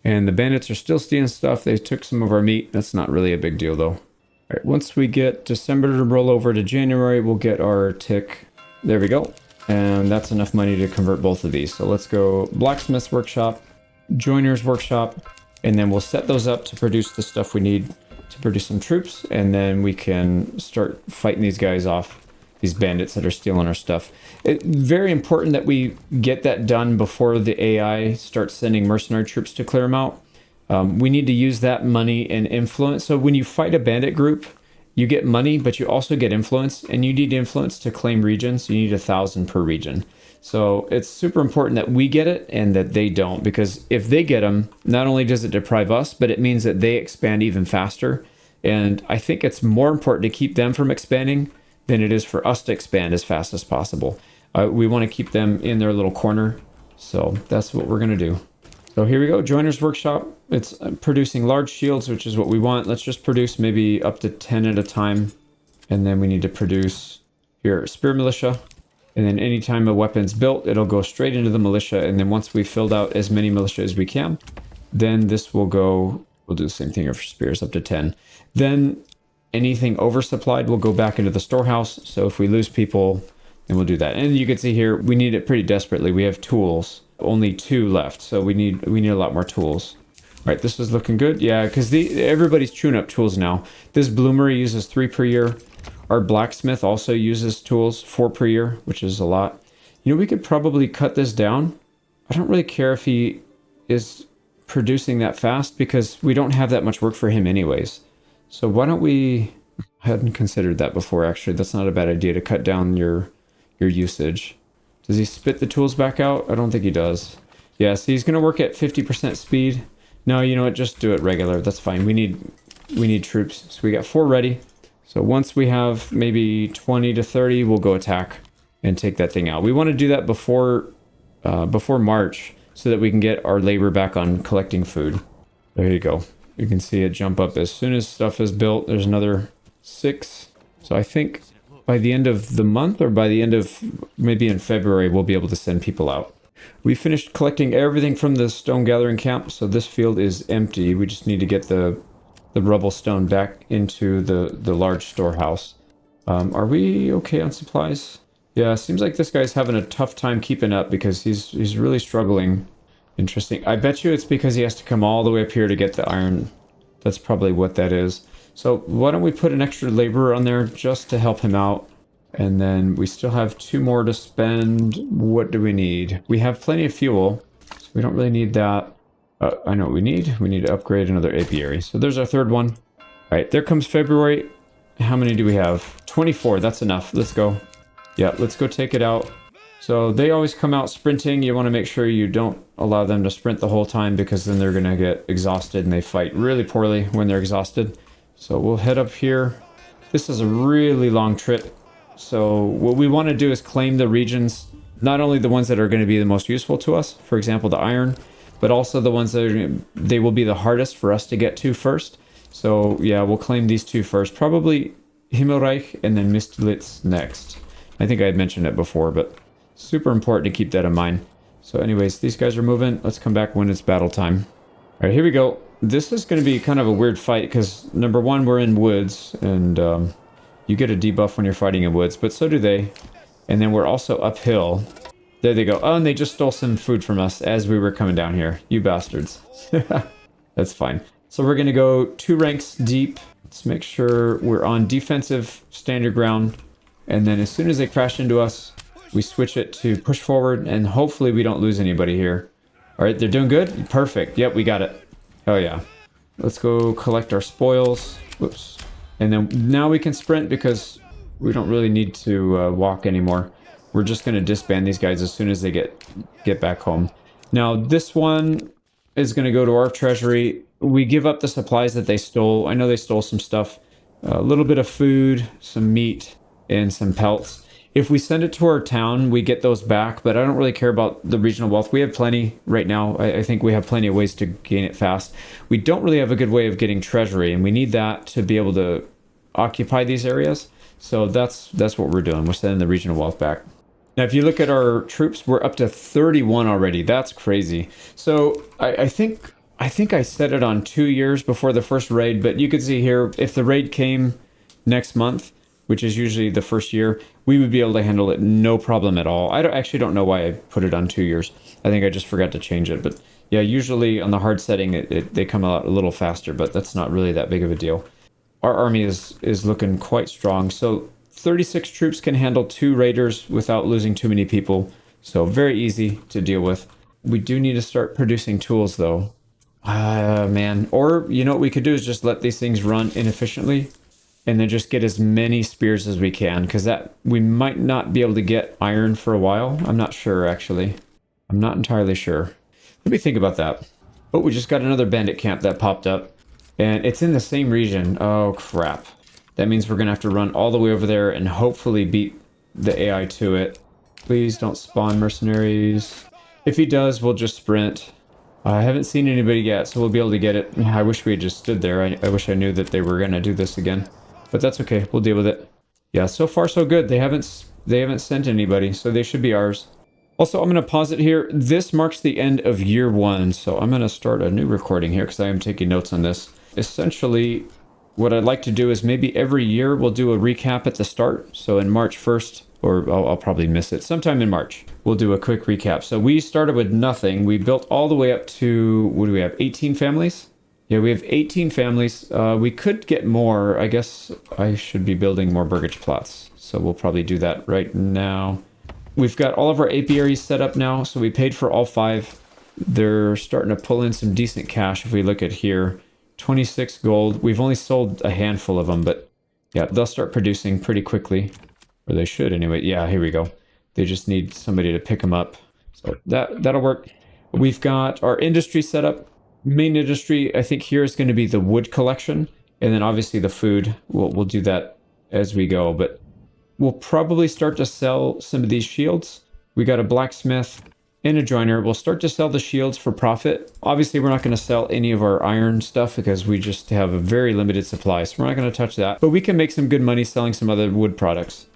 And the bandits are still stealing stuff. They took some of our meat. That's not really a big deal, though. All right, once we get December to roll over to January, we'll get our tick. There we go. And that's enough money to convert both of these. So let's go blacksmith's workshop, joiner's workshop, and then we'll set those up to produce the stuff we need to produce some troops. And then we can start fighting these guys off, these bandits that are stealing our stuff. It's very important that we get that done before the AI starts sending mercenary troops to clear them out. We need to use that money and influence. So when you fight a bandit group, you get money, but you also get influence, and you need influence to claim regions. You need 1,000 per region. So it's super important that we get it and that they don't, because if they get them, not only does it deprive us, but it means that they expand even faster. And I think it's more important to keep them from expanding than it is for us to expand as fast as possible. We want to keep them in their little corner. So that's what we're going to do. So here we go, Joiner's Workshop. It's producing large shields, which is what we want. Let's just produce maybe up to 10 at a time. And then we need to produce here, Spear Militia. And then anytime a weapon's built, it'll go straight into the militia. And then once we've filled out as many militia as we can, then this will go, we'll do the same thing for spears up to 10. Then anything oversupplied will go back into the storehouse. So if we lose people, then we'll do that. And you can see here, we need it pretty desperately. We have tools. Only 2 left, so we need a lot more tools. All right, this is looking good. Yeah, because everybody's chewing up tools now. This bloomery uses 3 per year. Our blacksmith also uses tools 4 per year, which is a lot. You know, we could probably cut this down. I don't really care if he is producing that fast because we don't have that much work for him anyways. So why don't we... I hadn't considered that before, actually. That's not a bad idea to cut down your usage. Does he spit the tools back out? I don't think he does. Yeah, so he's going to work at 50% speed. No, you know what? Just do it regular. That's fine. We need troops. So we got 4 ready. So once we have maybe 20 to 30, we'll go attack and take that thing out. We want to do that before March so that we can get our labor back on collecting food. There you go. You can see it jump up as soon as stuff is built. There's another 6. So I think by the end of the month or by the end of maybe in February, we'll be able to send people out. We finished collecting everything from the stone gathering camp, so this field is empty. We just need to get the rubble stone back into the large storehouse. Are we okay on supplies? Yeah, seems like this guy's having a tough time keeping up because he's really struggling. Interesting. I bet you it's because he has to come all the way up here to get the iron. That's probably what that is. So why don't we put an extra laborer on there just to help him out? And then we still have 2 more to spend. What do we need? We have plenty of fuel, so we don't really need that. I know what we need. We need to upgrade another apiary. So there's our 3rd one. All right, there comes February. How many do we have? 24. That's enough. Let's go. Yeah, let's go take it out. So they always come out sprinting. You want to make sure you don't allow them to sprint the whole time because then they're going to get exhausted and they fight really poorly when they're exhausted. So we'll head up here. This is a really long trip. So what we want to do is claim the regions, not only the ones that are going to be the most useful to us, for example, the iron, but also the ones that they will be the hardest for us to get to first. So yeah, we'll claim these 2 first. Probably Himmelreich and then Mistlitz next. I think I had mentioned it before, but super important to keep that in mind. So anyways, these guys are moving. Let's come back when it's battle time. All right, here we go. This is going to be kind of a weird fight because, number 1, we're in woods, and you get a debuff when you're fighting in woods, but so do they. And then we're also uphill. There they go. Oh, and they just stole some food from us as we were coming down here. You bastards. That's fine. So we're going to go 2 ranks deep. Let's make sure we're on defensive standard ground. And then as soon as they crash into us, we switch it to push forward, and hopefully we don't lose anybody here. All right, they're doing good? Perfect. Yep, we got it. Oh, yeah. Let's go collect our spoils. Whoops. And then now we can sprint because we don't really need to walk anymore. We're just going to disband these guys as soon as they get back home. Now, this one is going to go to our treasury. we give up the supplies that they stole. I know they stole some stuff, a little bit of food, some meat, and some pelts. If we send it to our town, we get those back, but I don't really care about the regional wealth. We have plenty right now. I think we have plenty of ways to gain it fast. We don't really have a good way of getting treasury, and we need that to be able to occupy these areas. So that's what we're doing. We're sending the regional wealth back. Now, if you look at our troops, we're up to 31 already. That's crazy. So I think I set it on 2 years before the first raid, but you can see here, if the raid came next month, which is usually the first year, we would be able to handle it no problem at all. Actually don't know why I put it on 2 years. I think I just forgot to change it. But yeah, usually on the hard setting, they come out a little faster, but that's not really that big of a deal. Our army is looking quite strong. So 36 troops can handle 2 raiders without losing too many people. So very easy to deal with. We do need to start producing tools though. Man. Or, you know what we could do is just let these things run inefficiently and then just get as many spears as we can, because that we might not be able to get iron for a while. I'm not sure, actually. I'm not entirely sure. Let me think about that. Oh, we just got another bandit camp that popped up, and it's in the same region. Oh, crap. That means we're going to have to run all the way over there and hopefully beat the AI to it. Please don't spawn mercenaries. If he does, we'll just sprint. I haven't seen anybody yet, so we'll be able to get it. I wish we had just stood there. I wish I knew that they were going to do this again. But that's okay. We'll deal with it. Yeah, so far so good. They haven't sent anybody, so they should be ours. Also, I'm going to pause it here. This marks the end of year 1, so I'm going to start a new recording here because I am taking notes on this. Essentially, what I'd like to do is maybe every year we'll do a recap at the start. So in March 1st, or I'll probably miss it, sometime in March, we'll do a quick recap. So we started with nothing. We built all the way up to, what do we have, 18 families? Yeah, we have 18 families. We could get more. I guess I should be building more burgage plots. So we'll probably do that right now. We've got all of our apiaries set up now. So we paid for all 5. They're starting to pull in some decent cash. If we look at here, 26 gold. We've only sold a handful of them, but yeah, they'll start producing pretty quickly. Or they should anyway. Yeah, here we go. They just need somebody to pick them up. So that'll work. We've got our industry set up. Main industry, I think here is going to be the wood collection, and then obviously the food. We'll do that as we go, but we'll probably start to sell some of these shields. We got a blacksmith and a joiner. We'll start to sell the shields for profit. Obviously, we're not going to sell any of our iron stuff because we just have a very limited supply, so we're not going to touch that. But we can make some good money selling some other wood products,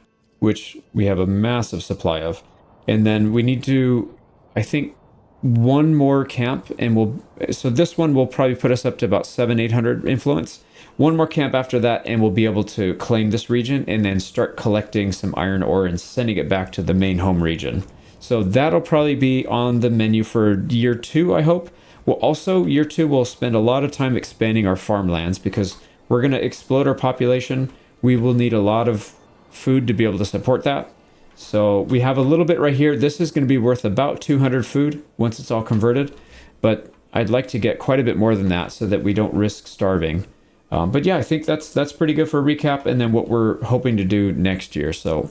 which we have a massive supply of. And then we need to, I think, one more camp, and so this one will probably put us up to about 700-800 influence. One more camp after that, and we'll be able to claim this region and then start collecting some iron ore and sending it back to the main home region. So that'll probably be on the menu for year 2, I hope. Well, also year 2, we'll spend a lot of time expanding our farmlands because we're going to explode our population. We will need a lot of food to be able to support that. So we have a little bit right here. This is going to be worth about 200 food once it's all converted. But I'd like to get quite a bit more than that so that we don't risk starving. But yeah, I think that's pretty good for a recap. And then what we're hoping to do next year. So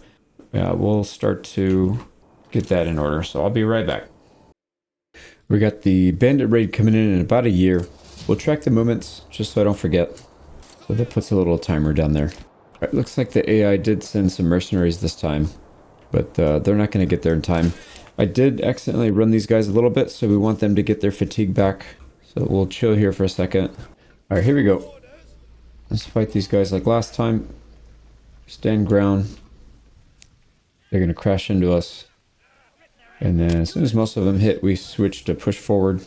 we'll start to get that in order. So I'll be right back. We got the bandit raid coming in about a year. We'll track the movements just so I don't forget. So that puts a little timer down there. All right, looks like the AI did send some mercenaries this time. But they're not going to get there in time. I did accidentally run these guys a little bit, so we want them to get their fatigue back. So we'll chill here for a second. All right, here we go. Let's fight these guys like last time. Stand ground. They're going to crash into us. And then as soon as most of them hit, we switch to push forward.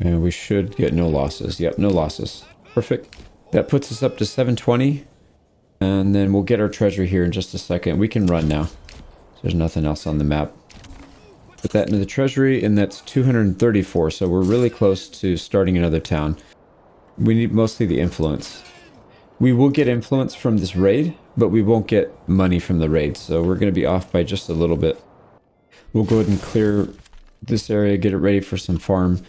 And we should get no losses. Yep, no losses. Perfect. That puts us up to 720. And then we'll get our treasure here in just a second. We can run now. There's nothing else on the map. Put that into the treasury, and that's 234, so we're really close to starting another town. We need mostly the influence. We will get influence from this raid, but we won't get money from the raid, so we're going to be off by just a little bit. We'll go ahead and clear this area, get it ready for some farm,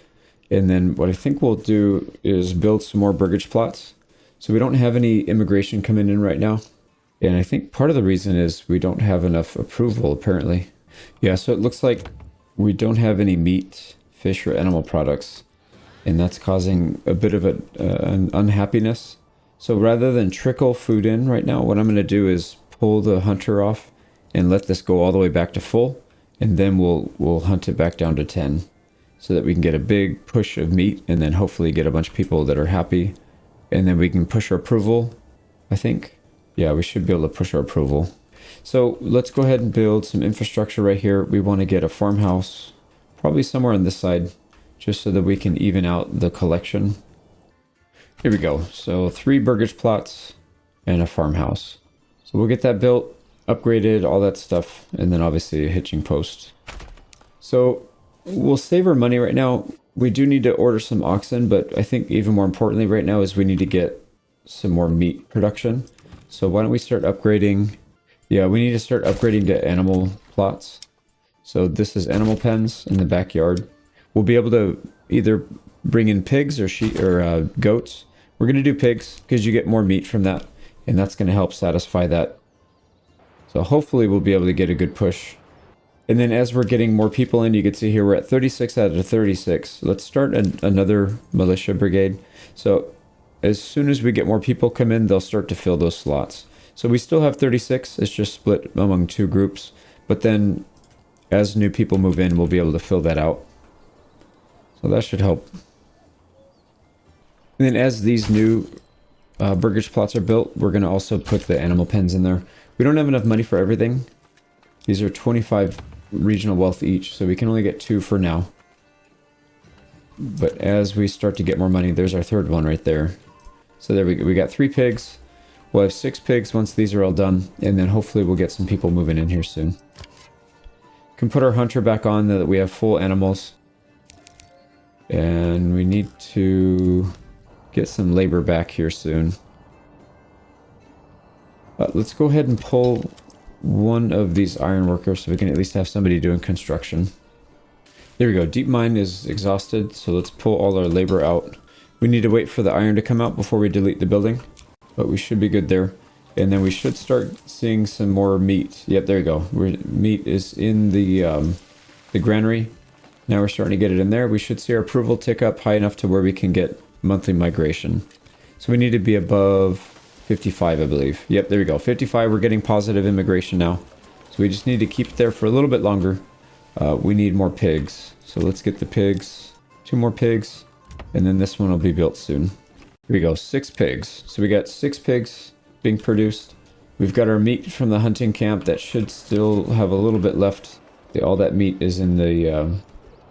and then what I think we'll do is build some more burgage plots. So we don't have any immigration coming in right now. And I think part of the reason is we don't have enough approval, apparently. Yeah, so it looks like we don't have any meat, fish, or animal products. and that's causing a bit of an unhappiness. So rather than trickle food in right now, what I'm going to do is pull the hunter off and let this go all the way back to full, and then we'll hunt it back down to 10 so that we can get a big push of meat and then hopefully get a bunch of people that are happy, and then we can push our approval, I think. Yeah, we should be able to push our approval. So let's go ahead and build some infrastructure right here. We want to get a farmhouse probably somewhere on this side just so that we can even out the collection. Here we go. So 3 burgage plots and a farmhouse. So we'll get that built, upgraded, all that stuff, and then obviously a hitching post. So we'll save our money right now. We do need to order some oxen, but I think even more importantly right now is we need to get some more meat production. So why don't we start upgrading? Yeah, we need to start upgrading to animal plots. So this is animal pens in the backyard. We'll be able to either bring in pigs or sheep or goats. We're going to do pigs because you get more meat from that, and that's going to help satisfy that. So hopefully we'll be able to get a good push. And then as we're getting more people in, you can see here we're at 36 out of 36. Let's start another militia brigade. So as soon as we get more people come in, they'll start to fill those slots. So we still have 36. It's just split among 2 groups. But then as new people move in, we'll be able to fill that out. So that should help. And then as these new burgage plots are built, we're going to also put the animal pens in there. We don't have enough money for everything. These are 25 regional wealth each, so we can only get 2 for now. But as we start to get more money, there's our 3rd one right there. So there we go. We got 3 pigs. We'll have 6 pigs once these are all done, and then hopefully we'll get some people moving in here soon. Can put our hunter back on now that we have full animals. And we need to get some labor back here soon. Let's go ahead and pull one of these iron workers so we can at least have somebody doing construction. There we go. Deep mine is exhausted, so let's pull all our labor out. We need to wait for the iron to come out before we delete the building, but we should be good there. And then we should start seeing some more meat. Yep, there you go. Meat is in the granary. Now we're starting to get it in there. We should see our approval tick up high enough to where we can get monthly migration. So we need to be above 55, I believe. Yep, there we go. 55, we're getting positive immigration now. So we just need to keep it there for a little bit longer. We need more pigs. So let's get the pigs. 2 more pigs. And then this one will be built soon. Here we go, 6 pigs. So we got 6 pigs being produced. We've got our meat from the hunting camp that should still have a little bit left. All that meat is in the...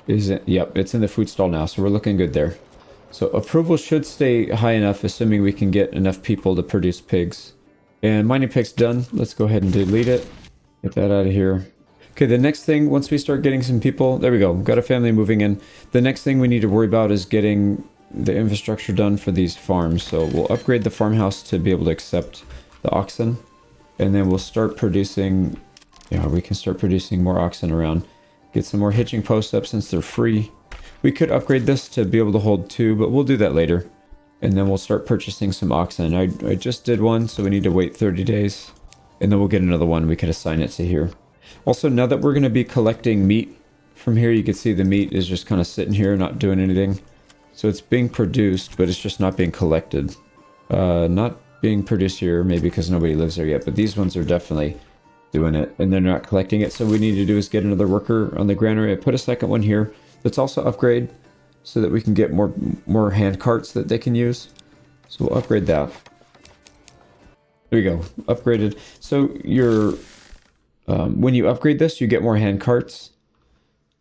yep, it's in the food stall now, so we're looking good there. So approval should stay high enough, assuming we can get enough people to produce pigs. And mining pigs done. Let's go ahead and delete it. Get that out of here. Okay, the next thing, once we start getting some people, there we go, got a family moving in. The next thing we need to worry about is getting the infrastructure done for these farms. So we'll upgrade the farmhouse to be able to accept the oxen. And then we'll start producing, yeah, we can start producing more oxen around. Get some more hitching posts up since they're free. We could upgrade this to be able to hold 2, but we'll do that later. And then we'll start purchasing some oxen. I just did one, so we need to wait 30 days. And then we'll get another one. We could assign it to here. Also, now that we're going to be collecting meat from here, you can see the meat is just kind of sitting here, not doing anything. So it's being produced, but it's just not being collected. Not being produced here, maybe because nobody lives there yet, but these ones are definitely doing it, and they're not collecting it. So what we need to do is get another worker on the granary. I put a second one here. Let's also upgrade so that we can get more hand carts that they can use. So we'll upgrade that. There you go, upgraded. So you're when you upgrade this, you get more hand carts,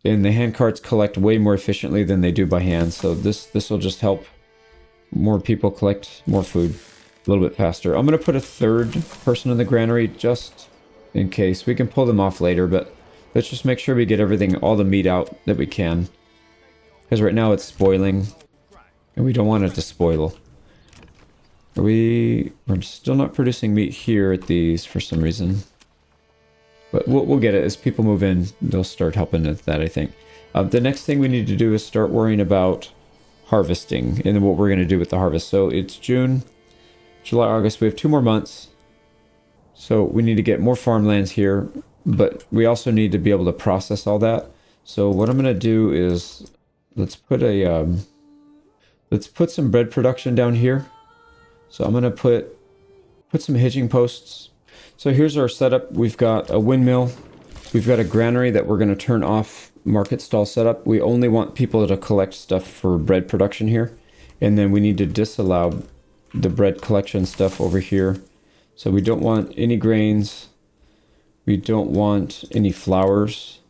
and the hand carts collect way more efficiently than they do by hand. So this will just help more people collect more food a little bit faster. I'm gonna put a 3rd person in the granary just in case. We can pull them off later, but let's just make sure we get everything, all the meat out that we can. Because right now it's spoiling, and we don't want it to spoil. We're still not producing meat here at these for some reason. But we'll get it. As people move in, they'll start helping with that, I think. The next thing we need to do is start worrying about harvesting, and then what we're going to do with the harvest. So it's June, July, August. We have 2 more months. So we need to get more farmlands here, but we also need to be able to process all that. So what I'm going to do is, let's put a Let's put some bread production down here. So I'm going to put some hitching posts. So here's our setup. We've got a windmill. We've got a granary that we're going to turn off market stall setup. We only want people to collect stuff for bread production here. And then we need to disallow the bread collection stuff over here. So we don't want any grains. We don't want any flours.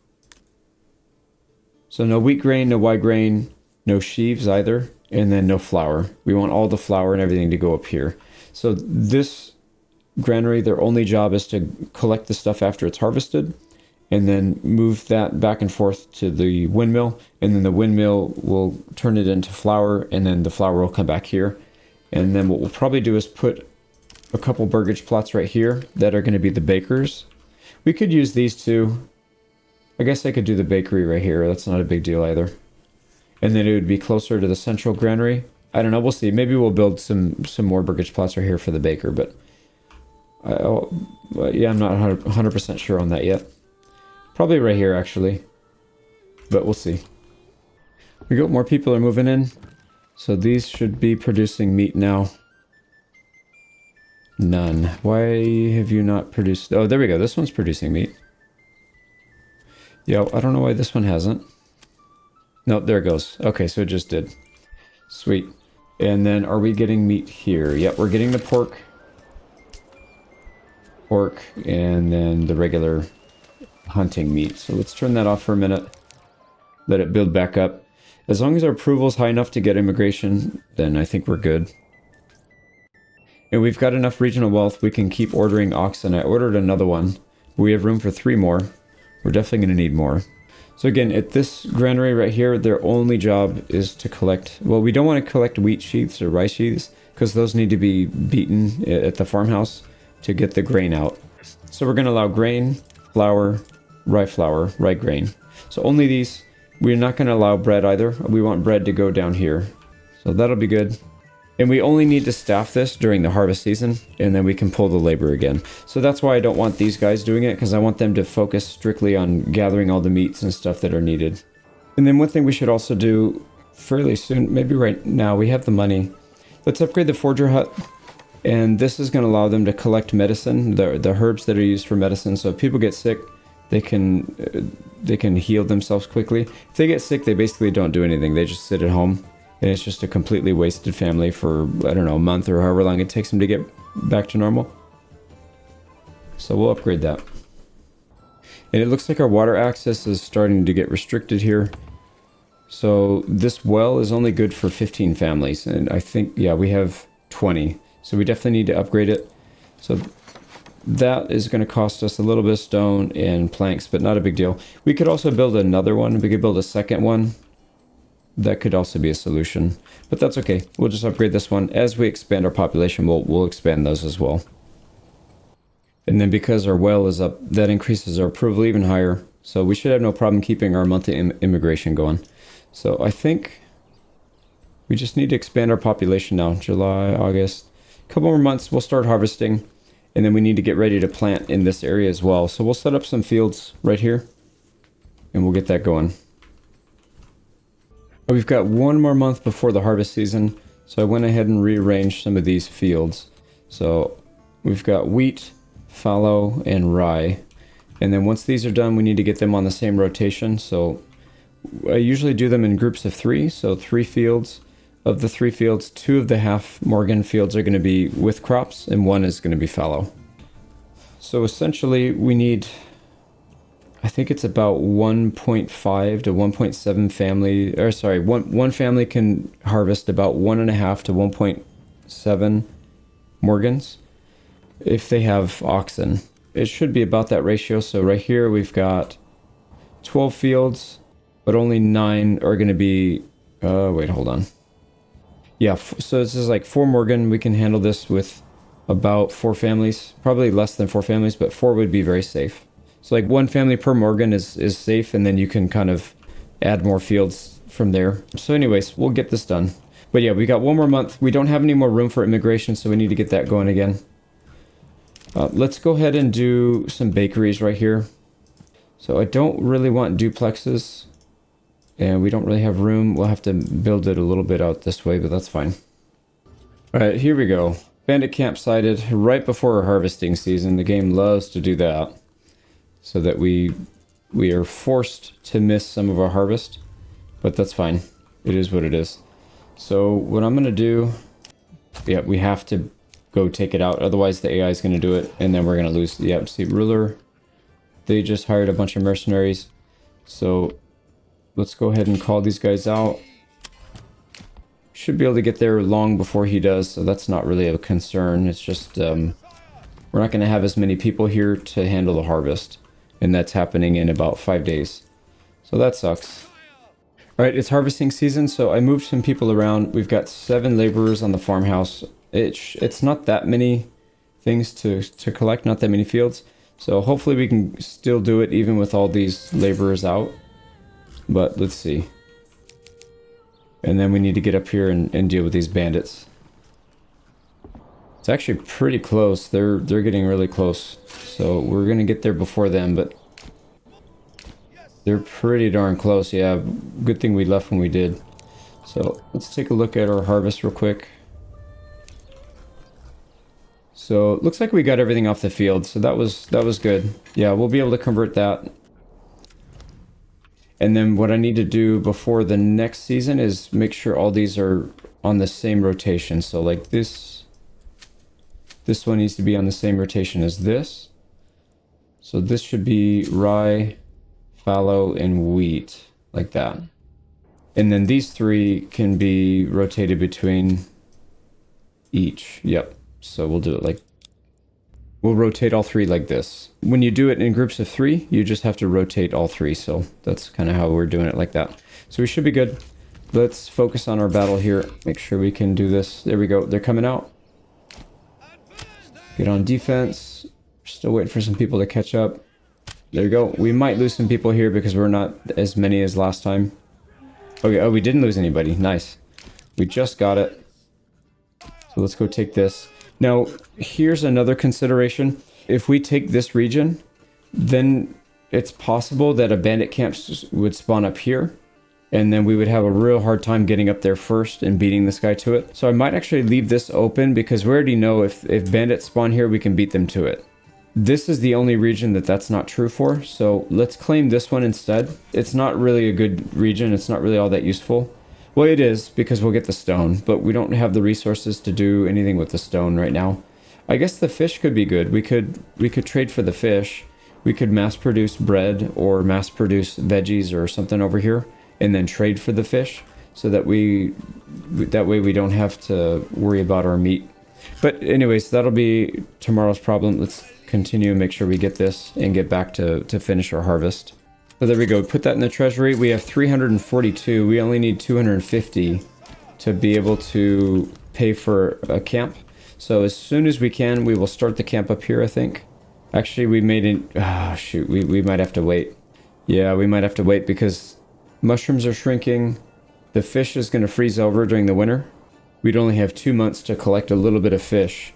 So no wheat grain, no rye grain, no sheaves either, and then no flour. We want all the flour and everything to go up here. So this granary, their only job is to collect the stuff after it's harvested and then move that back and forth to the windmill, and then the windmill will turn it into flour, and then the flour will come back here. And then what we'll probably do is put a couple burgage plots right here that are going to be the bakers. We could use these two. I guess I could do the bakery right here. That's not a big deal either. And then it would be closer to the central granary. I don't know. We'll see. Maybe we'll build some more burgage plots right here for the baker. But yeah, I'm not 100% sure on that yet. Probably right here, actually. But we'll see. We got more people are moving in. So these should be producing meat now. None. Why have you not produced... Oh, there we go. This one's producing meat. Yeah, I don't know why this one hasn't. Nope, there it goes. Okay, so it just did. Sweet. And then are we getting meat here? Yep, we're getting the pork. Pork, and then the regular hunting meat. So let's turn that off for a minute. Let it build back up. As long as our approval is high enough to get immigration, then I think we're good. And we've got enough regional wealth, we can keep ordering oxen. I ordered another one. We have room for 3 more. We're definitely going to need more. So again, at this granary right here, their only job is to collect... Well, we don't want to collect wheat sheaves or rice sheaves, because those need to be beaten at the farmhouse to get the grain out. So we're going to allow grain, flour, rye grain. So only these. We're not going to allow bread either. We want bread to go down here. So that'll be good. And we only need to staff this during the harvest season, and then we can pull the labor again. So that's why I don't want these guys doing it, because I want them to focus strictly on gathering all the meats and stuff that are needed. And then one thing we should also do fairly soon, maybe right now, we have the money. Let's upgrade the forger hut, and this is going to allow them to collect medicine, the herbs that are used for medicine. So if people get sick, they can heal themselves quickly. If they get sick, they basically don't do anything. They just sit at home. And it's just a completely wasted family for, I don't know, a month or however long it takes them to get back to normal. So we'll upgrade that. And it looks like our water access is starting to get restricted here. So this well is only good for 15 families. And I think, yeah, we have 20. So we definitely need to upgrade it. So that is going to cost us a little bit of stone and planks, but not a big deal. We could also build another one. We could build a second one. That could also be a solution, but that's okay. We'll just upgrade this one. As we expand our population, we'll expand those as well. And then because our well is up, that increases our approval even higher. So we should have no problem keeping our monthly immigration going. So I think we just need to expand our population now. July, August, a couple more months, we'll start harvesting. And then we need to get ready to plant in this area as well. So we'll set up some fields right here and we'll get that going. We've got 1 more month before the harvest season, so I went ahead and rearranged some of these fields. So we've got wheat, fallow, and rye. And then once these are done, we need to get them on the same rotation. So I usually do them in groups of 3, so 3 fields. Of the 3 fields, 2 of the half Morgan fields are going to be with crops, and 1 is going to be fallow. So essentially, we need... I think it's about 1.5 to 1.7 family, or sorry, one family can harvest about 1.5 to 1.7 Morgans if they have oxen. It should be about that ratio. So right here we've got 12 fields, but only 9 are going to be, wait, hold on. Yeah, so this is like 4 Morgan. We can handle this with about 4 families, probably less than 4 families, but 4 would be very safe. So like 1 family per Morgan is safe, and then you can kind of add more fields from there. So anyways, we'll get this done. But yeah, we got 1 more month. We don't have any more room for immigration, so we need to get that going again. Let's go ahead and do some bakeries right here. So I don't really want duplexes. And we don't really have room. We'll have to build it a little bit out this way, but that's fine. All right, here we go. Bandit camp sighted right before our harvesting season. The game loves to do that, so that we are forced to miss some of our harvest, but that's fine. It is what it is. So what I'm gonna do, yeah, we have to go take it out, otherwise the AI is gonna do it, and then we're gonna lose. Yep, see, ruler, they just hired a bunch of mercenaries, so let's go ahead and call these guys out. Should be able to get there long before he does, so that's not really a concern. It's just we're not going to have as many people here to handle the harvest, and that's happening in about 5 days, so that sucks. All right, it's harvesting season, so I moved some people around. We've got 7 laborers on the farmhouse. It's not that many things to collect, not that many fields, so hopefully we can still do it even with all these laborers out, but let's see. And then we need to get up here and deal with these bandits. It's actually pretty close. They're getting really close. So we're gonna get there before them, but they're pretty darn close. Yeah, good thing we left when we did. So let's take a look at our harvest real quick. So it looks like we got everything off the field, so that was good. Yeah, we'll be able to convert that. And then what I need to do before the next season is make sure all these are on the same rotation. So like this one needs to be on the same rotation as this. So this should be rye, fallow, and wheat, like that. And then these 3 can be rotated between each. Yep. So we'll do it like, we'll rotate all 3 like this. When you do it in groups of 3, you just have to rotate all 3. So that's kind of how we're doing it, like that. So we should be good. Let's focus on our battle here. Make sure we can do this. There we go. They're coming out. Get on defense. Still waiting for some people to catch up. There we go. We might lose some people here because we're not as many as last time. Okay. Oh, we didn't lose anybody. Nice. We just got it. So let's go take this. Now, here's another consideration. If we take this region, then it's possible that a bandit camp would spawn up here, and then we would have a real hard time getting up there first and beating this guy to it. So I might actually leave this open because we already know if bandits spawn here, we can beat them to it. This is the only region that's not true for, so let's claim this one instead. It's not really a good region. It's not really all that useful. Well, it is, because we'll get the stone, but we don't have the resources to do anything with the stone right now. I guess the fish could be good. We could trade for the fish. We could mass produce bread or mass produce veggies or something over here, and then trade for the fish, so that that way we don't have to worry about our meat. But anyways, that'll be tomorrow's problem. Let's continue and make sure we get this and get back to finish our harvest. So there we go. Put that in the treasury. We have 342. We only need 250 to be able to pay for a camp. So as soon as we can, we will start the camp up here, I think. Actually, we made it. Ah, shoot. We might have to wait. Yeah, we might have to wait because mushrooms are shrinking. The fish is going to freeze over during the winter. We'd only have 2 months to collect a little bit of fish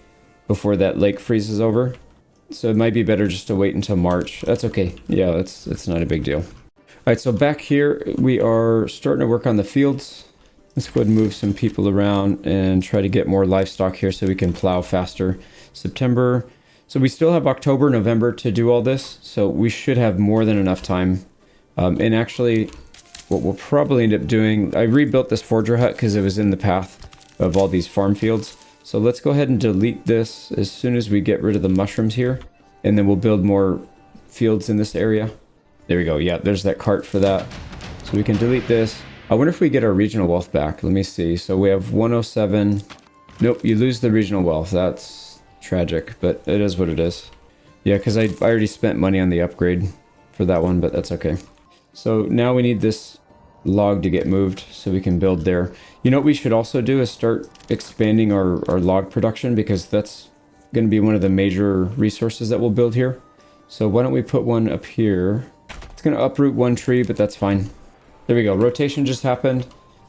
before that lake freezes over. So it might be better just to wait until March. That's okay. Yeah, that's not a big deal. All right, so back here, we are starting to work on the fields. Let's go ahead and move some people around and try to get more livestock here so we can plow faster. September. So we still have October, November to do all this. So we should have more than enough time. And actually, what we'll probably end up doing, I rebuilt this forger hut because it was in the path of all these farm fields. So let's go ahead and delete this as soon as we get rid of the mushrooms here. And then we'll build more fields in this area. There we go. Yeah, there's that cart for that. So we can delete this. I wonder if we get our regional wealth back. Let me see. So we have 107. Nope, you lose the regional wealth. That's tragic, but it is what it is. Yeah, because I already spent money on the upgrade for that one, but that's okay. So now we need this log to get moved so we can build there. You know what we should also do is start expanding our log production, because that's going to be one of the major resources that we'll build here. So why don't we put one up here? It's going to uproot one tree, but that's fine. There we go. Rotation just happened.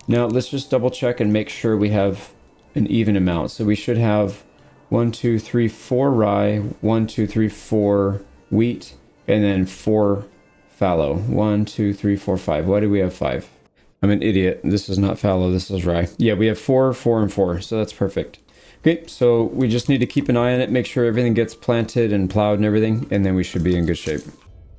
Now let's just double check and make sure we have an even amount. So we should have 1, 2, 3, 4 rye, 1, 2, 3, 4 wheat, and then 4 fallow. 1, 2, 3, 4, 5. Why do we have 5? I'm an idiot. This is not fallow, this is rye. Yeah, we have 4, 4, and 4, so that's perfect. Okay, so we just need to keep an eye on it, make sure everything gets planted and plowed and everything, and then we should be in good shape.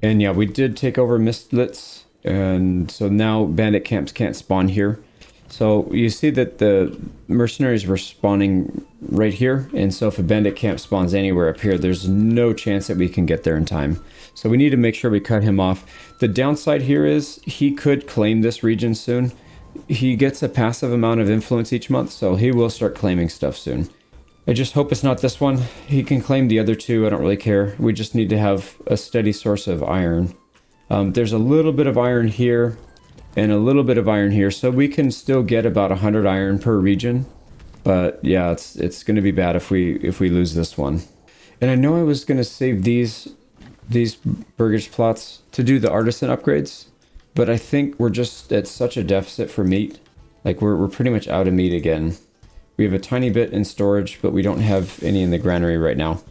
And yeah, we did take over Mistlets, and so now bandit camps can't spawn here. So you see that the mercenaries were spawning right here, and so if a bandit camp spawns anywhere up here, there's no chance that we can get there in time. So we need to make sure we cut him off. The downside here is he could claim this region soon. He gets a passive amount of influence each month, so he will start claiming stuff soon. I just hope it's not this one. He can claim the other two, I don't really care. We just need to have a steady source of iron. There's a little bit of iron here, and a little bit of iron here, so we can still get about 100 iron per region. But yeah, it's going to be bad if we lose this one. And I know I was going to save these burgage plots to do the artisan upgrades, but I think we're just at such a deficit for meat. Like we're pretty much out of meat again. We have a tiny bit in storage, but we don't have any in the granary right now.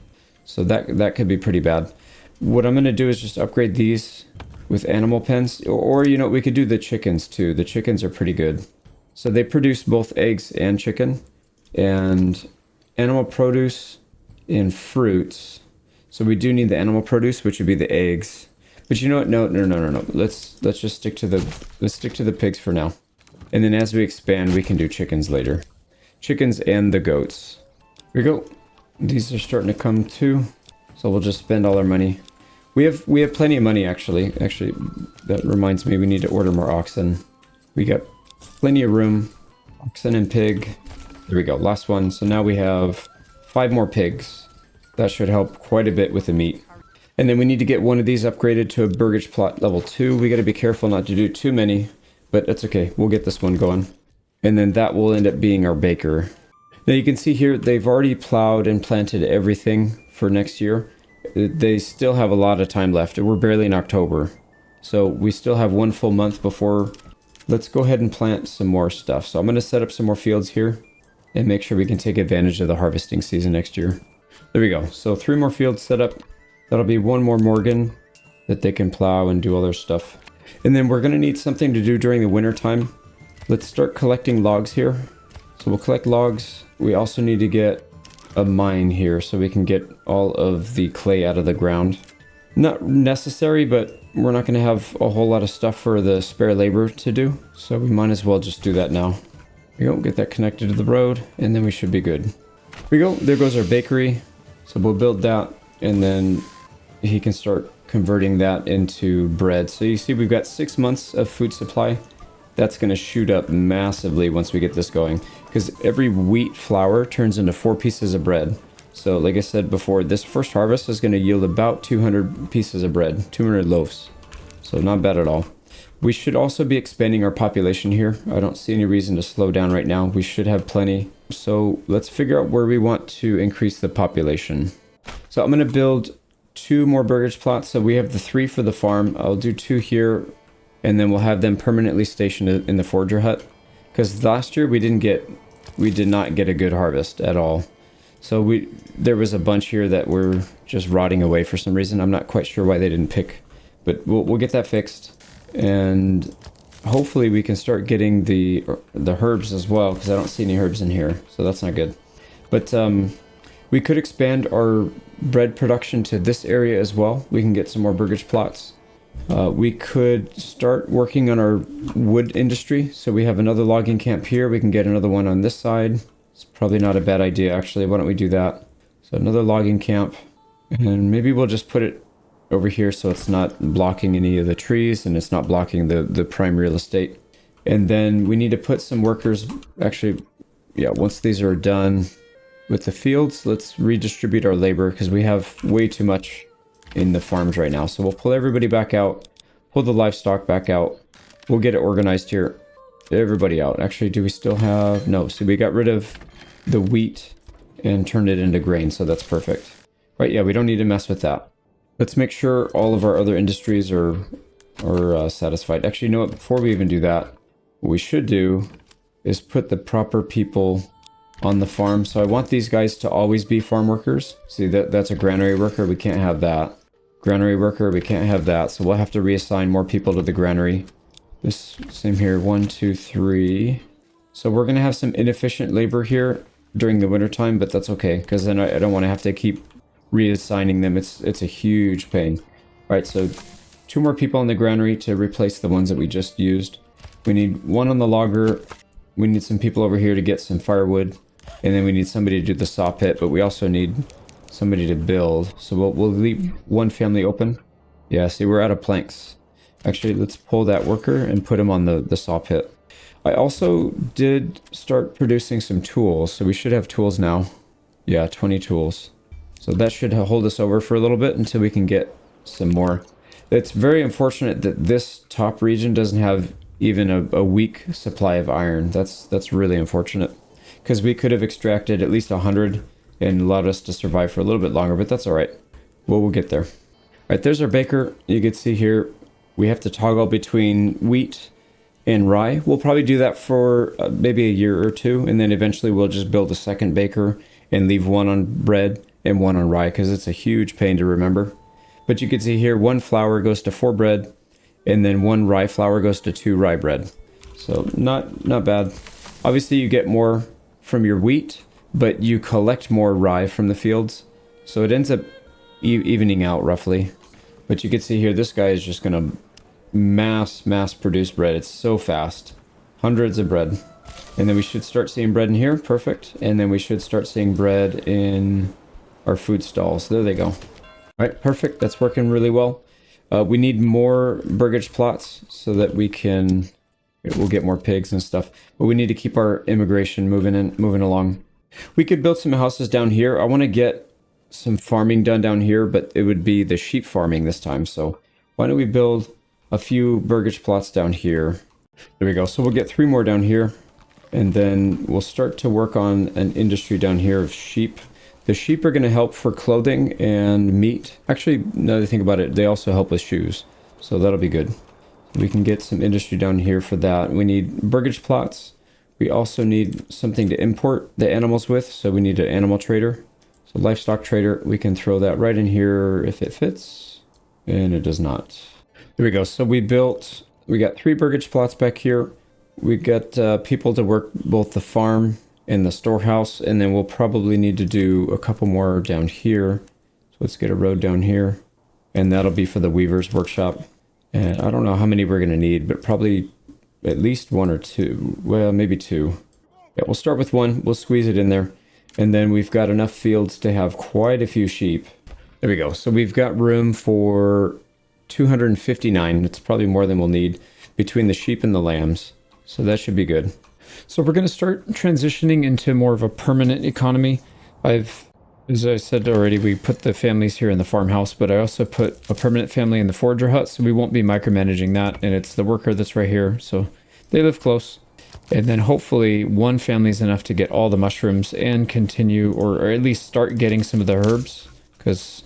So that could be pretty bad. What I'm going to do is just upgrade these with animal pens, or you know, we could do the chickens too. The chickens are pretty good. So they produce both eggs and chicken, and animal produce and fruits. So we do need the animal produce, which would be the eggs. But you know what? No. Let's just stick to the pigs for now. And then as we expand, we can do chickens later. Chickens and the goats. Here we go. These are starting to come too. So we'll just spend all our money. We have plenty of money actually. Actually, that reminds me we need to order more oxen. We got plenty of room. Oxen and pig. There we go. Last one. So now we have 5 more pigs. That should help quite a bit with the meat. And then we need to get one of these upgraded to a burgage plot level 2. We got to be careful not to do too many, but that's okay. We'll get this one going. And then that will end up being our baker. Now you can see here, they've already plowed and planted everything for next year. They still have a lot of time left. We're barely in October. So we still have 1 full month before. Let's go ahead and plant some more stuff. So I'm going to set up some more fields here and make sure we can take advantage of the harvesting season next year. There we go. So 3 more fields set up. That'll be 1 more Morgan that they can plow and do all their stuff. And then we're going to need something to do during the winter time. Let's start collecting logs here. So we'll collect logs. We also need to get a mine here so we can get all of the clay out of the ground. Not necessary, but we're not going to have a whole lot of stuff for the spare labor to do. So we might as well just do that now. There we go. Get that connected to the road and then we should be good. Here we go. There goes our bakery. So we'll build that and then he can start converting that into bread. So you see we've got 6 months of food supply. That's going to shoot up massively once we get this going, because every wheat flour turns into 4 pieces of bread. So like I said before, this first harvest is going to yield about 200 pieces of bread, 200 loaves. So not bad at all. We should also be expanding our population here. I don't see any reason to slow down right now. We should have plenty. So let's figure out where we want to increase the population. So I'm going to build 2 more burgage plots. So we have the 3 for the farm. I'll do 2 here, and then we'll have them permanently stationed in the forger hut. Because last year we did not get a good harvest at all. So there was a bunch here that were just rotting away for some reason. I'm not quite sure why they didn't pick, but we'll get that fixed. And hopefully we can start getting the herbs as well, because I don't see any herbs in here, so that's not good. But we could expand our bread production to this area as well. We can get some more burgage plots. We could start working on our wood industry. So we have another logging camp here. We can get another one on this side. It's probably not a bad idea, actually. Why don't we do that? So another logging camp. And maybe we'll just put it over here so it's not blocking any of the trees and it's not blocking the prime real estate. And then we need to put some workers, actually, yeah, once these are done with the fields, let's redistribute our labor because we have way too much in the farms right now. So we'll pull everybody back out, pull the livestock back out. We'll get it organized here. Everybody out. Actually, do we still have... No, so we got rid of the wheat and turned it into grain, so that's perfect. Right, yeah, we don't need to mess with that. Let's make sure all of our other industries are satisfied. Actually, you know what? Before we even do that, what we should do is put the proper people on the farm. So I want these guys to always be farm workers. See, that's a granary worker. We can't have that. Granary worker, we can't have that. So we'll have to reassign more people to the granary. This same here, 1, 2, 3. So we're gonna have some inefficient labor here during the wintertime, but that's okay, because then I don't want to have to keep reassigning them. It's a huge pain. All right, so 2 more people in the granary to replace the ones that we just used. We need 1 on the logger. We need some people over here to get some firewood, and then we need somebody to do the saw pit, but we also need somebody to build. So we'll leave 1 family open. Yeah, see, we're out of planks. Actually, let's pull that worker and put him on the saw pit. I also did start producing some tools, so we should have tools now. Yeah, 20 tools. So that should hold us over for a little bit until we can get some more. It's very unfortunate that this top region doesn't have even a weak supply of iron. That's really unfortunate, because we could have extracted at least 100 and allowed us to survive for a little bit longer, but that's all right. Well, we'll get there. All right, there's our baker. You can see here, we have to toggle between wheat and rye. We'll probably do that for maybe a year or 2, and then eventually we'll just build a second baker and leave 1 on bread and 1 on rye, because it's a huge pain to remember. But you can see here, 1 flour goes to 4 bread, and then 1 rye flour goes to 2 rye bread. So not bad. Obviously you get more from your wheat, but you collect more rye from the fields, so it ends up evening out roughly. But you can see here, this guy is just gonna mass produce bread. It's so fast. Hundreds of bread. And then we should start seeing bread in here. Perfect. And then we should start seeing bread in our food stalls. There they go. All right, perfect. That's working really well. We need more burgage plots so that we'll get more pigs and stuff. But we need to keep our immigration moving along. We could build some houses down here. I want to get some farming done down here, but it would be the sheep farming this time. So why don't we build a few burgage plots down here. There we go. So we'll get 3 more down here, and then we'll start to work on an industry down here of sheep. The sheep are going to help for clothing and meat. Actually, now that I think about it, they also help with shoes. So that'll be good. We can get some industry down here for that. We need burgage plots. We also need something to import the animals with. So we need an animal trader. So livestock trader, we can throw that right in here if it fits. And it does not. There we go. So we got 3 burgage plots back here. We got people to work both the farm and the storehouse, and then we'll probably need to do a couple more down here. So let's get a road down here, and that'll be for the weaver's workshop. And I don't know how many we're going to need, but probably at least 1 or 2. Well, maybe 2. Yeah, we'll start with 1. We'll squeeze it in there, and then we've got enough fields to have quite a few sheep. There we go. So we've got room for 259. It's probably more than we'll need between the sheep and the lambs. So that should be good. So we're going to start transitioning into more of a permanent economy. As I said already, we put the families here in the farmhouse, but I also put a permanent family in the forager hut, so we won't be micromanaging that. And it's the worker that's right here, so they live close. And then hopefully 1 family is enough to get all the mushrooms and continue, or at least start getting some of the herbs, because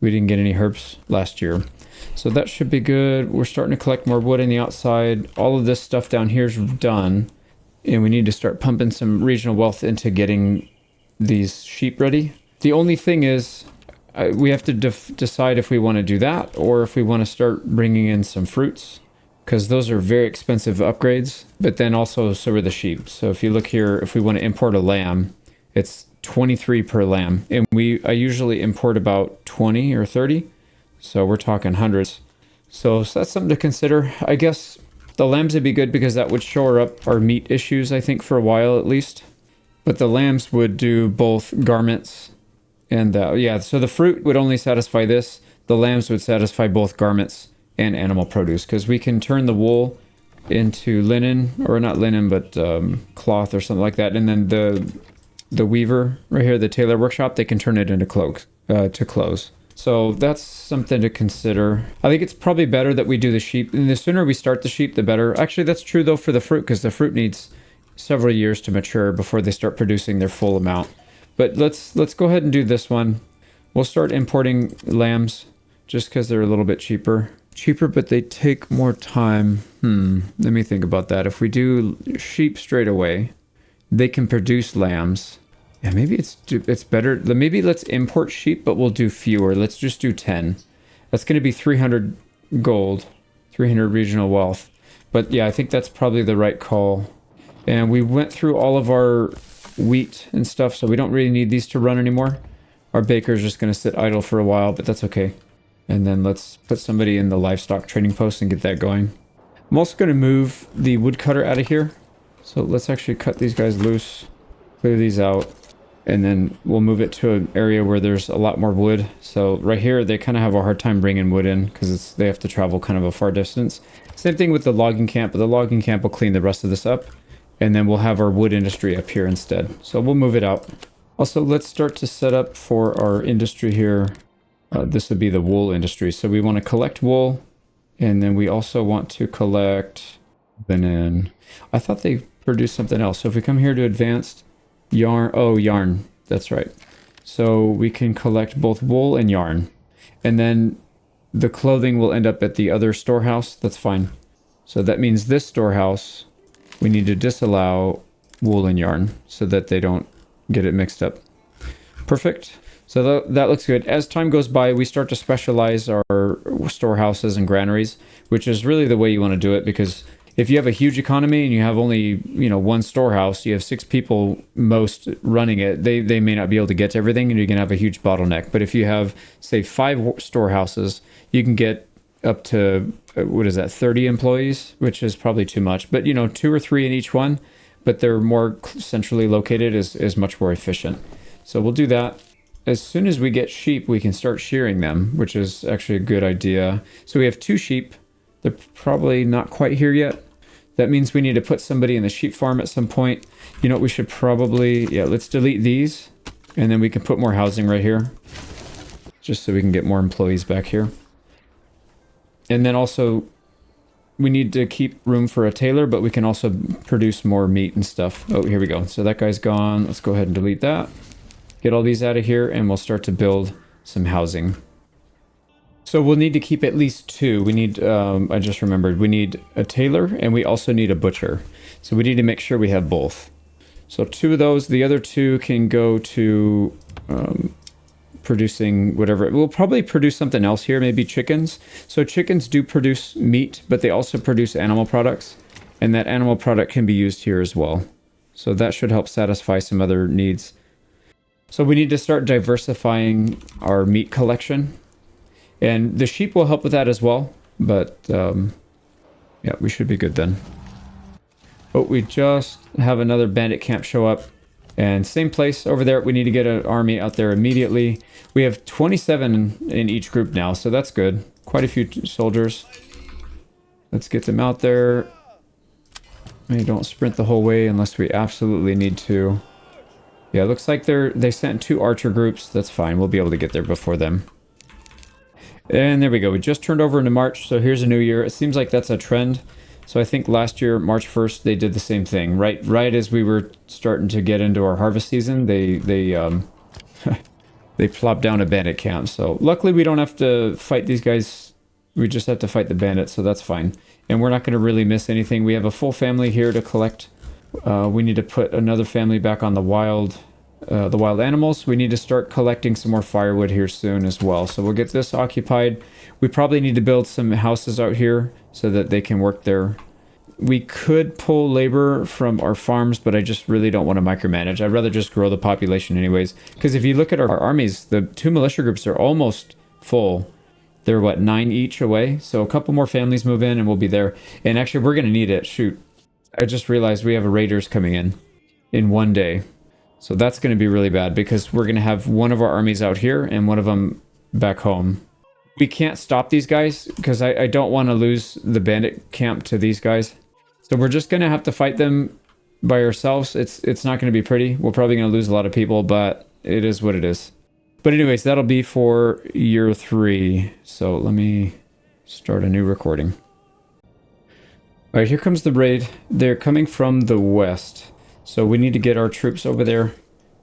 we didn't get any herbs last year. So that should be good. We're starting to collect more wood on the outside. All of this stuff down here is done. And we need to start pumping some regional wealth into getting these sheep ready. The only thing is, we have to decide if we want to do that or if we want to start bringing in some fruits, because those are very expensive upgrades, but then also so are the sheep. So if you look here, if we want to import a lamb, it's 23 per lamb. And I usually import about 20 or 30. So we're talking hundreds. So that's something to consider. I guess the lambs would be good because that would shore up our meat issues, I think, for a while at least. But the lambs would do both garments and, yeah, so the fruit would only satisfy this. The lambs would satisfy both garments and animal produce, because we can turn the wool into linen, or not linen, but cloth or something like that. And then the weaver right here, the tailor workshop, they can turn it into clothes. So that's something to consider. I think it's probably better that we do the sheep. And the sooner we start the sheep, the better. Actually, that's true, though, for the fruit, because the fruit needs several years to mature before they start producing their full amount. But let's go ahead and do this one. We'll start importing lambs just because they're a little bit cheaper. But they take more time. Let me think about that. If we do sheep straight away, they can produce lambs. Yeah, maybe it's better. Maybe let's import sheep, but we'll do fewer. Let's just do 10. That's going to be 300 gold, 300 regional wealth. But yeah, I think that's probably the right call. And we went through all of our wheat and stuff, so we don't really need these to run anymore. Our baker's just going to sit idle for a while, but that's okay. And then let's put somebody in the livestock training post and get that going. I'm also going to move the woodcutter out of here. So let's actually cut these guys loose, clear these out, and then we'll move it to an area where there's a lot more wood. So right here, they kind of have a hard time bringing wood in because they have to travel kind of a far distance. Same thing with the logging camp, but the logging camp will clean the rest of this up. And then we'll have our wood industry up here instead. So we'll move it out. Also, let's start to set up for our industry here. This would be the wool industry. So we want to collect wool. And then we also want to collect linen. I thought they produced something else. So if we come here to advanced yarn. Oh, yarn. That's right. So we can collect both wool and yarn. And then the clothing will end up at the other storehouse. That's fine. So that means this storehouse, we need to disallow wool and yarn so that they don't get it mixed up. Perfect. So that looks good. As time goes by, we start to specialize our storehouses and granaries, which is really the way you want to do it, because if you have a huge economy and you have only, one storehouse, you have 6 people most running it, they may not be able to get to everything and you're going to have a huge bottleneck. But if you have, say, 5 storehouses, you can get up to, 30 employees, which is probably too much. But, 2 or 3 in each one, but they're more centrally located is much more efficient. So we'll do that. As soon as we get sheep, we can start shearing them, which is actually a good idea. So we have 2 sheep. They're probably not quite here yet. That means we need to put somebody in the sheep farm at some point. You know what we should probably... Yeah, let's delete these. And then we can put more housing right here. Just so we can get more employees back here. And then also, we need to keep room for a tailor, but we can also produce more meat and stuff. Oh, here we go. So that guy's gone. Let's go ahead and delete that. Get all these out of here, and we'll start to build some housing. So we'll need to keep at least 2. We need, I just remembered, we need a tailor, and we also need a butcher. So we need to make sure we have both. So 2 of those. The other 2 can go to producing whatever. We'll probably produce something else here, maybe chickens. So chickens do produce meat, but they also produce animal products. And that animal product can be used here as well. So that should help satisfy some other needs. So we need to start diversifying our meat collection. And the sheep will help with that as well. But yeah, we should be good then. Oh, we just have another bandit camp show up. And same place over there. We need to get an army out there immediately. We have 27 in each group now, so that's good. Quite a few soldiers. Let's get them out there. Maybe don't sprint the whole way unless we absolutely need to. Yeah, it looks like they sent 2 archer groups. That's fine. We'll be able to get there before them. And there we go. We just turned over into March, so here's a new year. It seems like that's a trend. So I think last year, March 1st, they did the same thing. Right as we were starting to get into our harvest season, they plopped down a bandit camp. So luckily we don't have to fight these guys. We just have to fight the bandits, so that's fine. And we're not going to really miss anything. We have a full family here to collect. We need to put another family back on the wild animals. We need to start collecting some more firewood here soon as well. So we'll get this occupied. We probably need to build some houses out here so that they can work there. We could pull labor from our farms, but I just really don't want to micromanage. I'd rather just grow the population anyways. Because if you look at our armies, the 2 militia groups are almost full. They're, 9 each away? So a couple more families move in and we'll be there. And actually, we're going to need it. Shoot. I just realized we have raiders coming in one day. So that's going to be really bad because we're going to have one of our armies out here and one of them back home. We can't stop these guys because I don't want to lose the bandit camp to these guys. So we're just going to have to fight them by ourselves. It's not going to be pretty. We're probably going to lose a lot of people, but it is what it is. But anyways, that'll be for year 3. So let me start a new recording. All right, here comes the raid. They're coming from the west. So we need to get our troops over there.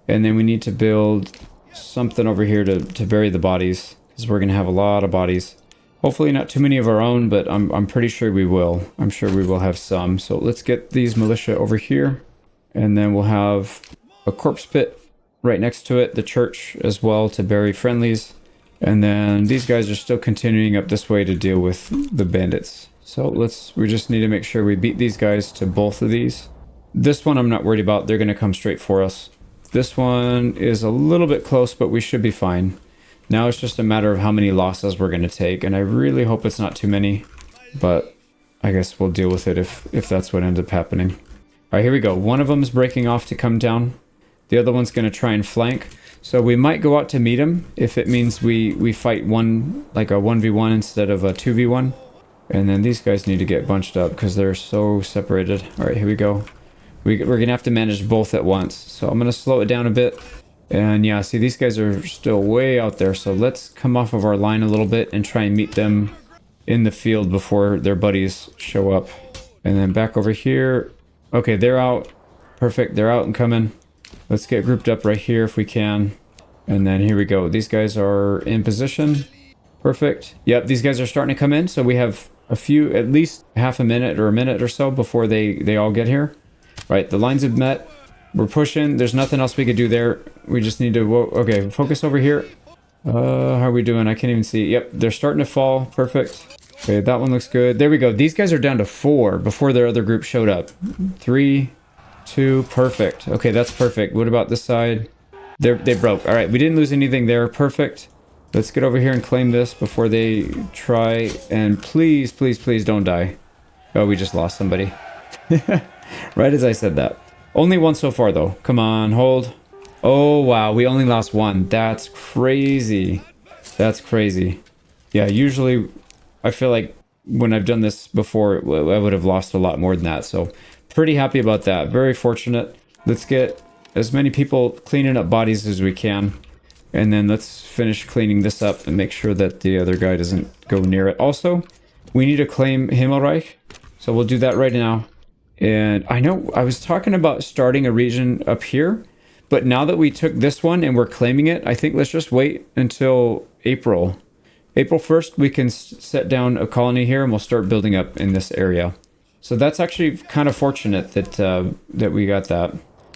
And then we need to build something over here to bury the bodies. Because we're going to have a lot of bodies. Hopefully not too many of our own, but I'm pretty sure we will. I'm sure we will have some. So let's get these militia over here. And then we'll have a corpse pit right next to it. The church as well to bury friendlies. And then these guys are still continuing up this way to deal with the bandits. So we just need to make sure we beat these guys to both of these. This one I'm not worried about. They're going to come straight for us. This one is a little bit close, but we should be fine. Now it's just a matter of how many losses we're going to take, and I really hope it's not too many, but I guess we'll deal with it if that's what ends up happening. All right, here we go. One of them is breaking off to come down. The other one's going to try and flank. So we might go out to meet him if it means we fight like a 1v1 instead of a 2v1. And then these guys need to get bunched up because they're so separated. All right, here we go. We're going to have to manage both at once. So I'm going to slow it down a bit. And yeah, see, these guys are still way out there. So let's come off of our line a little bit and try and meet them in the field before their buddies show up. And then back over here. Okay, they're out. Perfect. They're out and coming. Let's get grouped up right here if we can. And then here we go. These guys are in position. Perfect. Yep, these guys are starting to come in. So we have at least half a minute or a minute or so before they all get here. Right, the lines have met. We're pushing. There's nothing else we could do there. We just need to... Okay, focus over here. How are we doing? I can't even see. Yep, they're starting to fall. Perfect. Okay, that one looks good. There we go. These guys are down to 4 before their other group showed up. 3, 2, perfect. Okay, that's perfect. What about this side? They broke. All right, we didn't lose anything there. Perfect. Let's get over here and claim this before they try. And please, please, please don't die. Oh, we just lost somebody. Right as I said that. Only one so far, though. Come on, hold. Oh, wow. We only lost one. That's crazy. That's crazy. Yeah, usually I feel like when I've done this before, I would have lost a lot more than that. So pretty happy about that. Very fortunate. Let's get as many people cleaning up bodies as we can. And then let's finish cleaning this up and make sure that the other guy doesn't go near it. Also, we need to claim Himmelreich. So we'll do that right now. And I know I was talking about starting a region up here, but now that we took this one and we're claiming it, I think let's just wait until April. April 1st, we can set down a colony here and we'll start building up in this area. So that's actually kind of fortunate that we got that.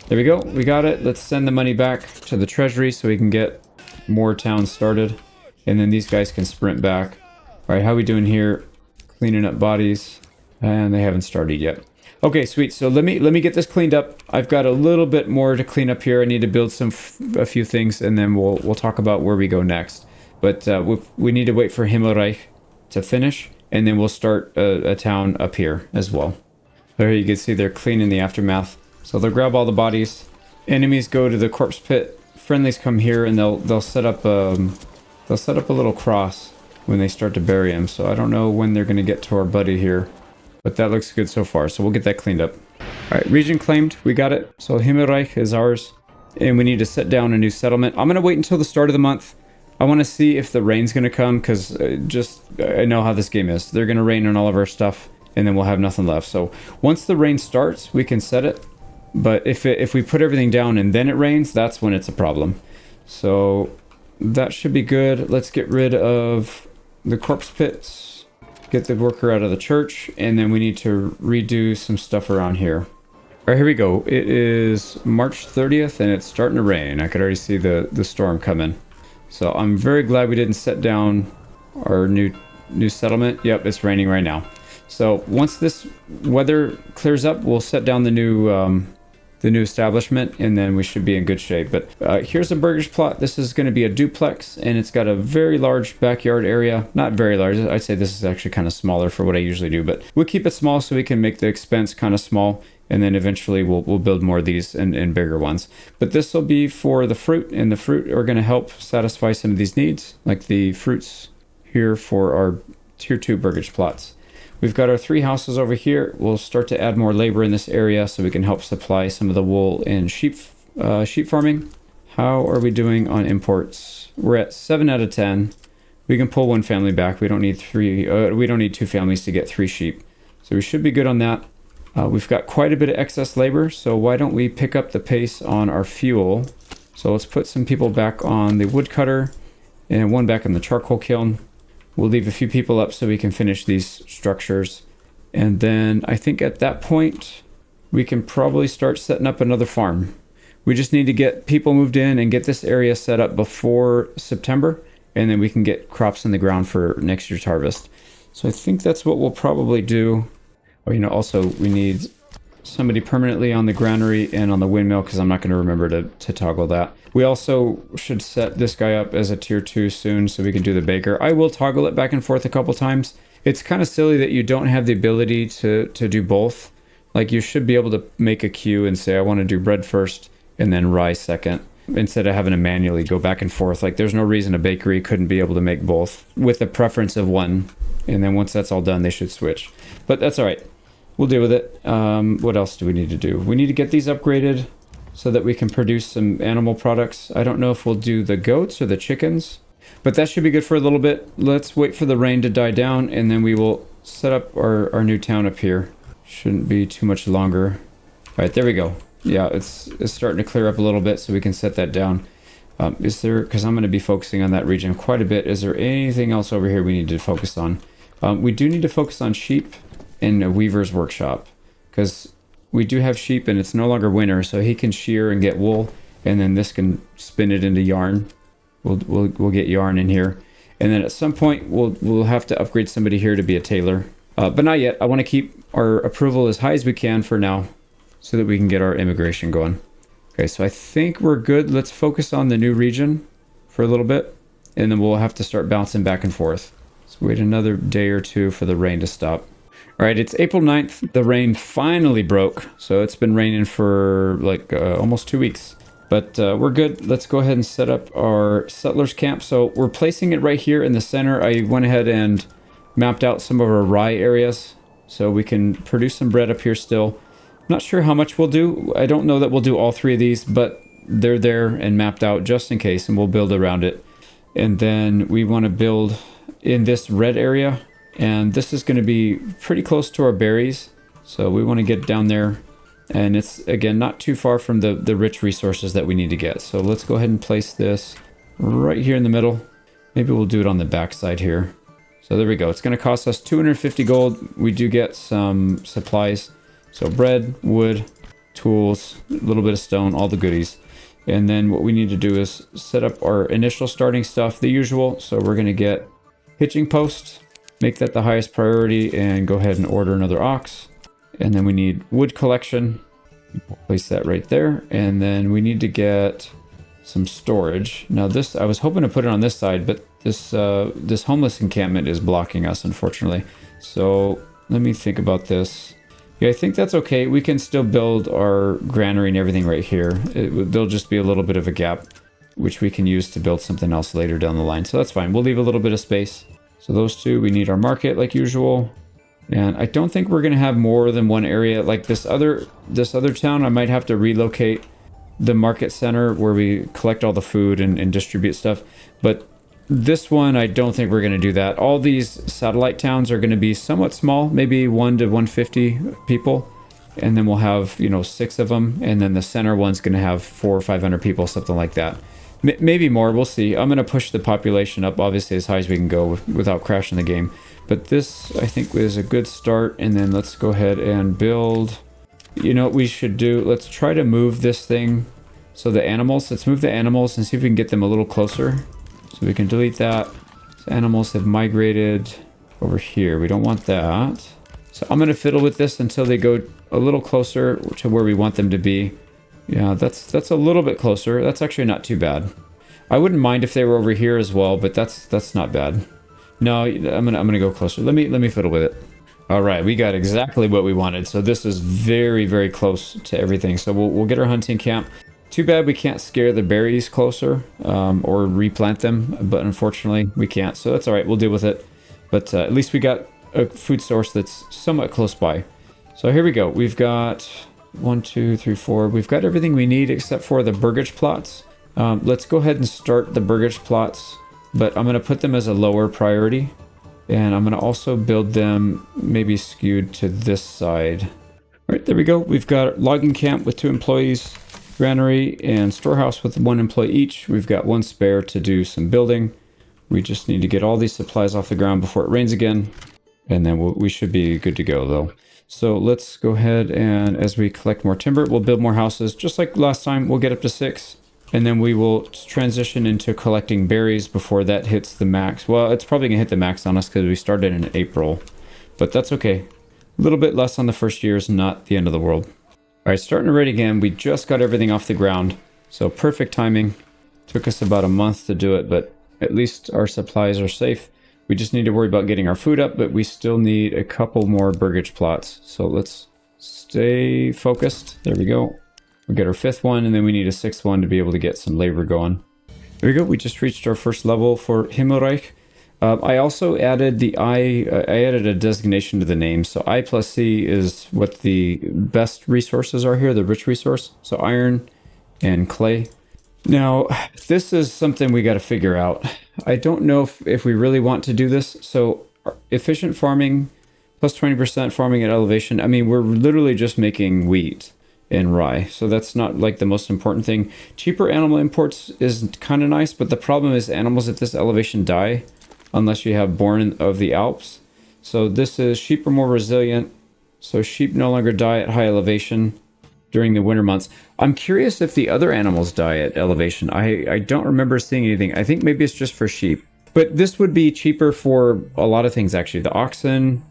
There we go. We got it. Let's send the money back to the treasury so we can get more towns started. And then these guys can sprint back. All right, how are we doing here? Cleaning up bodies. And they haven't started yet. Okay, sweet. So let me get this cleaned up. I've got a little bit more to clean up here. I need to build a few things, and then we'll talk about where we go next. But we need to wait for Himmelreich to finish, and then we'll start a town up here as well. There you can see they're cleaning the aftermath. So they'll grab all the bodies. Enemies go to the corpse pit. Friendlies come here, and they'll set up a little cross when they start to bury him. So I don't know when they're going to get to our buddy here. But that looks good so far, so we'll get that cleaned up. All right, region claimed. We got it. So Himmelreich is ours. And we need to set down a new settlement. I'm going to wait until the start of the month. I want to see if the rain's going to come, because I know how this game is. They're going to rain on all of our stuff, and then we'll have nothing left. So once the rain starts, we can set it. But if we put everything down and then it rains, that's when it's a problem. So that should be good. Let's get rid of the corpse pits. Get the worker out of the church, and then we need to redo some stuff around here. All right, here we go. It is March 30th, and it's starting to rain. I could already see the storm coming. So I'm very glad we didn't set down our new settlement. Yep, it's raining right now. So once this weather clears up, we'll set down the new establishment, and then we should be in good shape. But here's a burgers plot. This is going to be a duplex, and it's got a very large backyard area. Not very large. I'd say this is actually kind of smaller for what I usually do, but we'll keep it small so we can make the expense kind of small, and then eventually we'll build more of these and bigger ones. But this will be for the fruit, and the fruit are going to help satisfy some of these needs, like the fruits here for our tier 2 burgers plots. We've got our 3 houses over here. We'll start to add more labor in this area so we can help supply some of the wool and sheep farming. How are we doing on imports? We're at 7 out of 10. We can pull 1 family back. We don't need 3. We don't need 2 families to get 3 sheep. So we should be good on that. We've got quite a bit of excess labor, so why don't we pick up the pace on our fuel? So let's put some people back on the woodcutter and 1 back in the charcoal kiln. We'll leave a few people up so we can finish these structures. And then I think at that point, we can probably start setting up another farm. We just need to get people moved in and get this area set up before September, and then we can get crops in the ground for next year's harvest. So I think that's what we'll probably do. Oh, you know, also we need somebody permanently on the granary and on the windmill because I'm not going to remember to toggle that. We also should set this guy up as a tier 2 soon so we can do the baker. I will toggle it back and forth a couple times. It's kind of silly that you don't have the ability to do both. Like you should be able to make a queue and say I want to do bread first and then rye second, instead of having to manually go back and forth. Like there's no reason a bakery couldn't be able to make both with a preference of one. And then once that's all done, they should switch. But that's all right. We'll deal with it. What else do we need to do? We need to get these upgraded so that we can produce some animal products. I don't know if we'll do the goats or the chickens, but that should be good for a little bit. Let's wait for the rain to die down, and then we will set up our new town up here. Shouldn't be too much longer. All right, there we go. Yeah, it's starting to clear up a little bit, so we can set that down. Is there, because I'm going to be focusing on that region quite a bit, is there anything else over here we need to focus on? We do need to focus on sheep in a weaver's workshop, because we do have sheep and it's no longer winter, so he can shear and get wool, and then this can spin it into yarn. We'll get yarn in here, and then at some point we'll have to upgrade somebody here to be a tailor, but not yet. I want to keep our approval as high as we can for now so that we can get our immigration going. Okay, so I think we're good. Let's focus on the new region for a little bit, and then we'll have to start bouncing back and forth. So wait another day or two for the rain to stop. All right, it's April 9th. The rain finally broke. So it's been raining for like almost 2 weeks. But we're good. Let's go ahead and set up our settlers camp. So we're placing it right here in the center. I went ahead and mapped out some of our rye areas so we can produce some bread up here still. Not sure how much we'll do. I don't know that we'll do all 3 of these, but they're there and mapped out just in case, and we'll build around it. And then we want to build in this red area. And this is going to be pretty close to our berries. So we want to get down there. And it's, again, not too far from the rich resources that we need to get. So let's go ahead and place this right here in the middle. Maybe we'll do it on the back side here. So there we go. It's going to cost us 250 gold. We do get some supplies. So bread, wood, tools, a little bit of stone, all the goodies. And then what we need to do is set up our initial starting stuff, the usual. So we're going to get hitching post. Make that the highest priority and go ahead and order another ox. And then we need wood collection. Place that right there. And then we need to get some storage. Now this, I was hoping to put it on this side, but this homeless encampment is blocking us, unfortunately. So let me think about this. Yeah, I think that's okay. We can still build our granary and everything right here. There'll just be a little bit of a gap, which we can use to build something else later down the line. So that's fine. We'll leave a little bit of space. So those two, we need our market like usual. And I don't think we're going to have more than one area. Like this other town, I might have to relocate the market center where we collect all the food and distribute stuff. But this one, I don't think we're going to do that. All these satellite towns are going to be somewhat small, maybe 1 to 150 people. And then we'll have, 6 of them. And then the center one's going to have 400 or 500 people, something like that. Maybe more, we'll see. I'm going to push the population up, obviously, as high as we can go without crashing the game. But this, I think, is a good start. And then let's go ahead and build. You know what we should do? Let's try to move this thing. So the animals, let's move the animals and see if we can get them a little closer. So we can delete that. So animals have migrated over here. We don't want that. So I'm going to fiddle with this until they go a little closer to where we want them to be. Yeah, that's a little bit closer. That's actually not too bad. I wouldn't mind if they were over here as well, but that's not bad. No, I'm gonna go closer. Let me fiddle with it. All right, we got exactly what we wanted. So this is very, very close to everything. So we'll get our hunting camp. Too bad we can't scare the berries closer or replant them, but unfortunately we can't. So that's all right. We'll deal with it. But at least we got a food source that's somewhat close by. So here we go. We've got 1, 2, 3, 4. We've got everything we need except for the burgage plots. Let's go ahead and start the burgage plots, but I'm going to put them as a lower priority. And I'm going to also build them maybe skewed to this side. All right, there we go. We've got logging camp with 2 employees, granary and storehouse with 1 employee each. We've got 1 spare to do some building. We just need to get all these supplies off the ground before it rains again. And then we should be good to go though. So let's go ahead and as we collect more timber, we'll build more houses. Just like last time, we'll get up to 6. And then we will transition into collecting berries before that hits the max. Well, it's probably going to hit the max on us because we started in April. But that's okay. A little bit less on the first year is not the end of the world. All right, starting to raid again. We just got everything off the ground. So perfect timing. Took us about a month to do it, but at least our supplies are safe. We just need to worry about getting our food up, but we still need a couple more burgage plots. So let's stay focused. There we go. We'll get our 5th one, and then we need a 6th one to be able to get some labor going. There we go. We just reached our first level for Himmelreich. I also added I added a designation to the name. So I plus C is what the best resources are here, the rich resource. So iron and clay. Now, this is something we got to figure out. I don't know if we really want to do this. So efficient farming plus 20% farming at elevation. I mean, we're literally just making wheat and rye. So that's not like the most important thing. Cheaper animal imports is kind of nice, but the problem is animals at this elevation die unless you have born of the Alps. So this is sheep are more resilient. So sheep no longer die at high elevation during the winter months. I'm curious if the other animals die at elevation. I don't remember seeing anything. I think maybe it's just for sheep. But this would be cheaper for a lot of things actually. The oxen,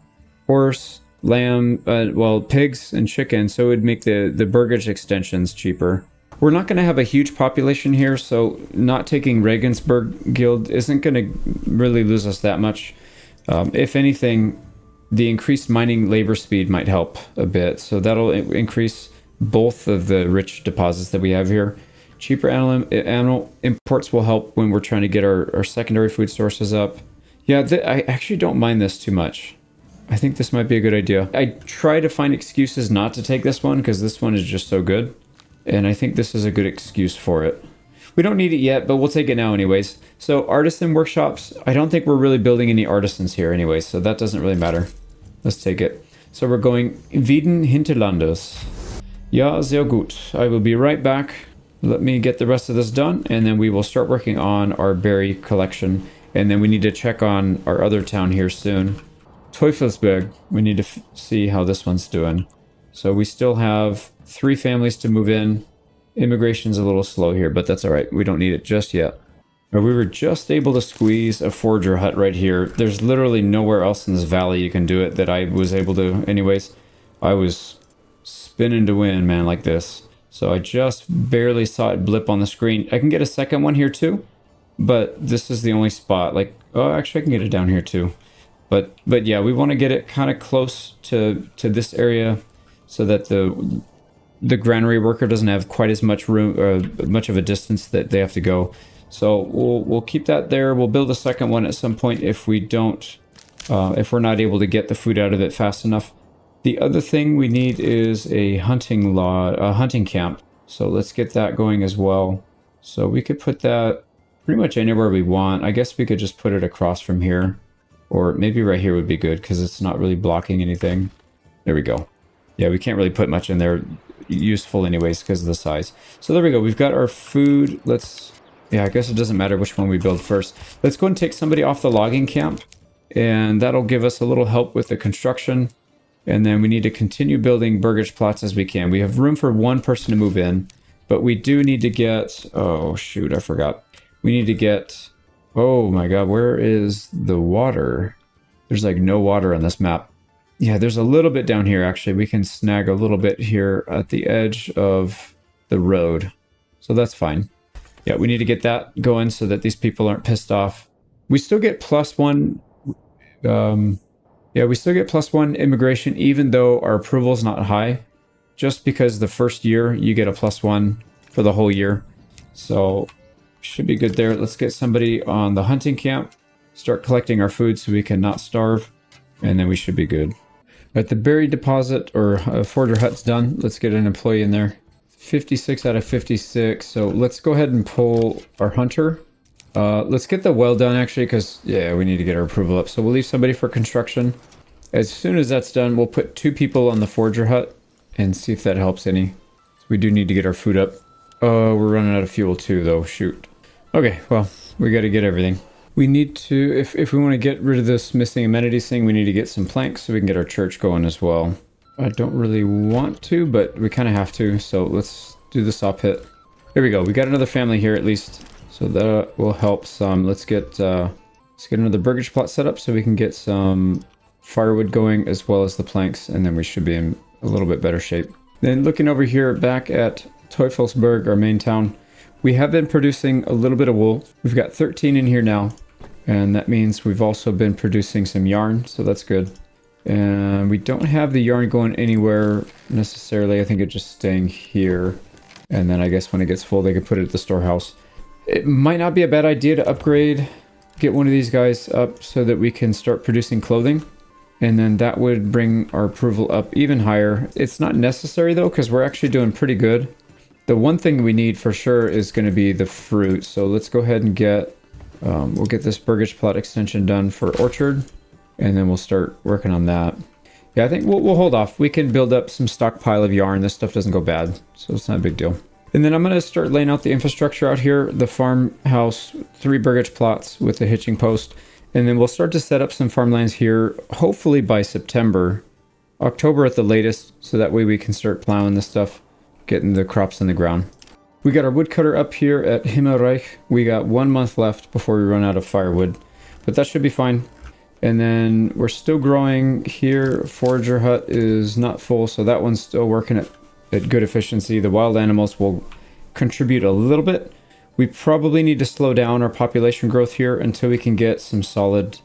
horse, lamb, well, pigs and chickens, so it would make the burgage extensions cheaper. We're not going to have a huge population here, so not taking Regensburg Guild isn't going to really lose us that much. If anything, the increased mining labor speed might help a bit, so that'll increase both of the rich deposits that we have here. Cheaper animal imports will help when we're trying to get our secondary food sources up. Yeah, I actually don't mind this too much. I think this might be a good idea. I try to find excuses not to take this one because this one is just so good. And I think this is a good excuse for it. We don't need it yet, but we'll take it now anyways. So artisan workshops, I don't think we're really building any artisans here anyways, so that doesn't really matter. Let's take it. So we're going Wieden Hinterlandes. Ja, sehr gut. I will be right back. Let me get the rest of this done, and then we will start working on our berry collection. And then we need to check on our other town here soon. Teufelsberg, we need to see how this one's doing. So we still have 3 families to move in. Immigration's a little slow here, but that's all right. We don't need it just yet. We were just able to squeeze a forger hut right here. There's literally nowhere else in this valley you can do it that I was able to anyways. I was spinning to win, man, like this. So I just barely saw it blip on the screen. I can get a second one here too, but this is the only spot. Like, oh, actually I can get it down here too. But yeah, we want to get it kind of close to this area so that the granary worker doesn't have quite as much room, much of a distance that they have to go. So we'll keep that there. We'll build a second one at some point if we don't, if we're not able to get the food out of it fast enough. The other thing we need is a hunting camp. So let's get that going as well. So we could put that pretty much anywhere we want. I guess we could just put it across from here. Or maybe right here would be good because it's not really blocking anything. There we go. Yeah, we can't really put much in there useful anyways because of the size. So there we go. We've got our food. Yeah, I guess it doesn't matter which one we build first. Let's go and take somebody off the logging camp. And that'll give us a little help with the construction. And then we need to continue building burgage plots as we can. We have room for 1 person to move in. But we do need to get... Oh, shoot, I forgot. We need to get... Oh my god, where is the water? There's like no water on this map. Yeah, there's a little bit down here actually. We can snag a little bit here at the edge of the road. So that's fine. Yeah, we need to get that going so that these people aren't pissed off. We still get +1... yeah, we still get +1 immigration even though our approval is not high. Just because the first year you get a +1 for the whole year. So... should be good there. Let's get somebody on the hunting camp. Start collecting our food so we can not starve. And then we should be good. At the berry deposit or forger hut's done. Let's get an employee in there. 56 out of 56. So let's go ahead and pull our hunter. Let's get the well done actually because, yeah, we need to get our approval up. So we'll leave somebody for construction. As soon as that's done, we'll put 2 people on the forger hut and see if that helps any. So we do need to get our food up. Oh, we're running out of fuel too, though. Shoot. Okay, well, we got to get everything. We need to, if we want to get rid of this missing amenities thing, we need to get some planks so we can get our church going as well. I don't really want to, but we kind of have to, so let's do the saw pit. There we go. We got another family here at least, so that will help some. Let's get another burgage plot set up so we can get some firewood going as well as the planks, and then we should be in a little bit better shape. Then looking over here back at Teufelsberg, our main town, we have been producing a little bit of wool. We've got 13 in here now, and that means we've also been producing some yarn, so that's good. And we don't have the yarn going anywhere necessarily. I think it's just staying here. And then I guess when it gets full, they can put it at the storehouse. It might not be a bad idea to upgrade, get one of these guys up so that we can start producing clothing. And then that would bring our approval up even higher. It's not necessary though, because we're actually doing pretty good. The one thing we need for sure is going to be the fruit. So let's go ahead and get, we'll get this burgage plot extension done for orchard. And then we'll start working on that. Yeah, I think we'll hold off. We can build up some stockpile of yarn. This stuff doesn't go bad, so it's not a big deal. And then I'm going to start laying out the infrastructure out here. The farmhouse, 3 burgage plots with a hitching post. And then we'll start to set up some farmlands here, hopefully by September. October at the latest, so that way we can start plowing this stuff, getting the crops in the ground. We got our woodcutter up here at Himmelreich. We got 1 month left before we run out of firewood. But that should be fine. And then we're still growing here. Forager hut is not full, so that one's still working at good efficiency. The wild animals will contribute a little bit. We probably need to slow down our population growth here until we can get some solid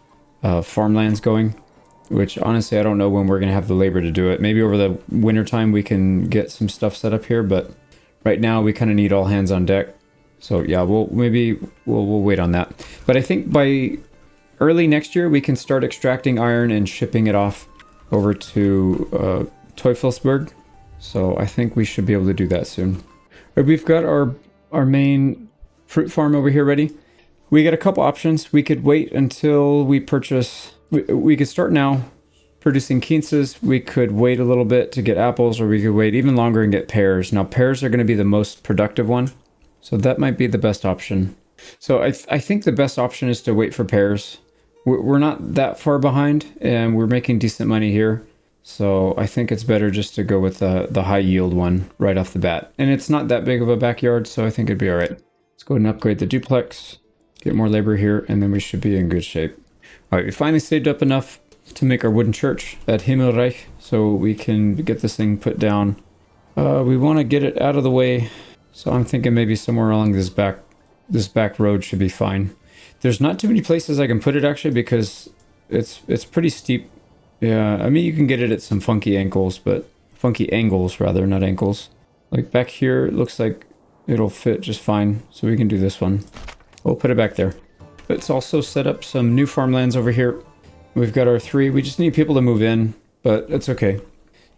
farmlands going, which honestly, I don't know when we're going to have the labor to do it. Maybe over the winter time we can get some stuff set up here, but right now we kind of need all hands on deck. So yeah, we'll wait on that. But I think by early next year, we can start extracting iron and shipping it off over to Teufelsberg. So I think we should be able to do that soon. Right, we've got our main fruit farm over here ready. We got a couple options. We could wait until we purchase. We could start now producing quinces. We could wait a little bit to get apples, or we could wait even longer and get pears. Now pears are going to be the most productive one, so that might be the best option. So I think the best option is to wait for pears. We're not that far behind, and we're making decent money here. So I think it's better just to go with the high yield one right off the bat. And it's not that big of a backyard, so I think it'd be all right. Let's go ahead and upgrade the duplex, get more labor here, and then we should be in good shape. All right, we finally saved up enough to make our wooden church at Himmelreich, so we can get this thing put down. We want to get it out of the way, so I'm thinking maybe somewhere along this back road should be fine. There's not too many places I can put it actually, because it's pretty steep. Yeah, I mean you can get it at some funky angles rather, not ankles. Like back here, it looks like it'll fit just fine, so we can do this one. We'll put it back there. Let's also set up some new farmlands over here. We've got our 3. We just need people to move in, but it's okay.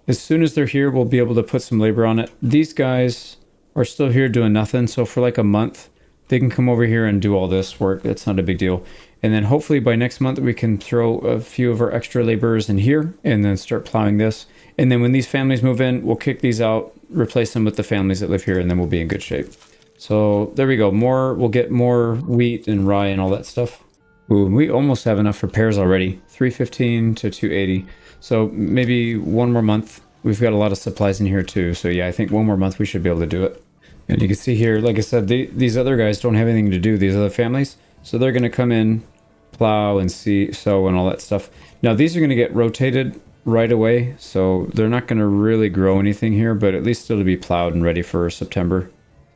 As soon as they're here, we'll be able to put some labor on it. These guys are still here doing nothing, so for like a month, they can come over here and do all this work. It's not a big deal. And then hopefully by next month, we can throw a few of our extra laborers in here and then start plowing this. And then when these families move in, we'll kick these out, replace them with the families that live here, and then we'll be in good shape. So there we go. We'll get more wheat and rye and all that stuff. Ooh, we almost have enough for pears already. 315 to 280. So maybe 1 more month. We've got a lot of supplies in here too. So yeah, I think 1 more month we should be able to do it. And you can see here, like I said, these other guys don't have anything to do, these other families. So they're going to come in, plow and sow and all that stuff. Now these are going to get rotated right away. So they're not going to really grow anything here, but at least it'll be plowed and ready for September.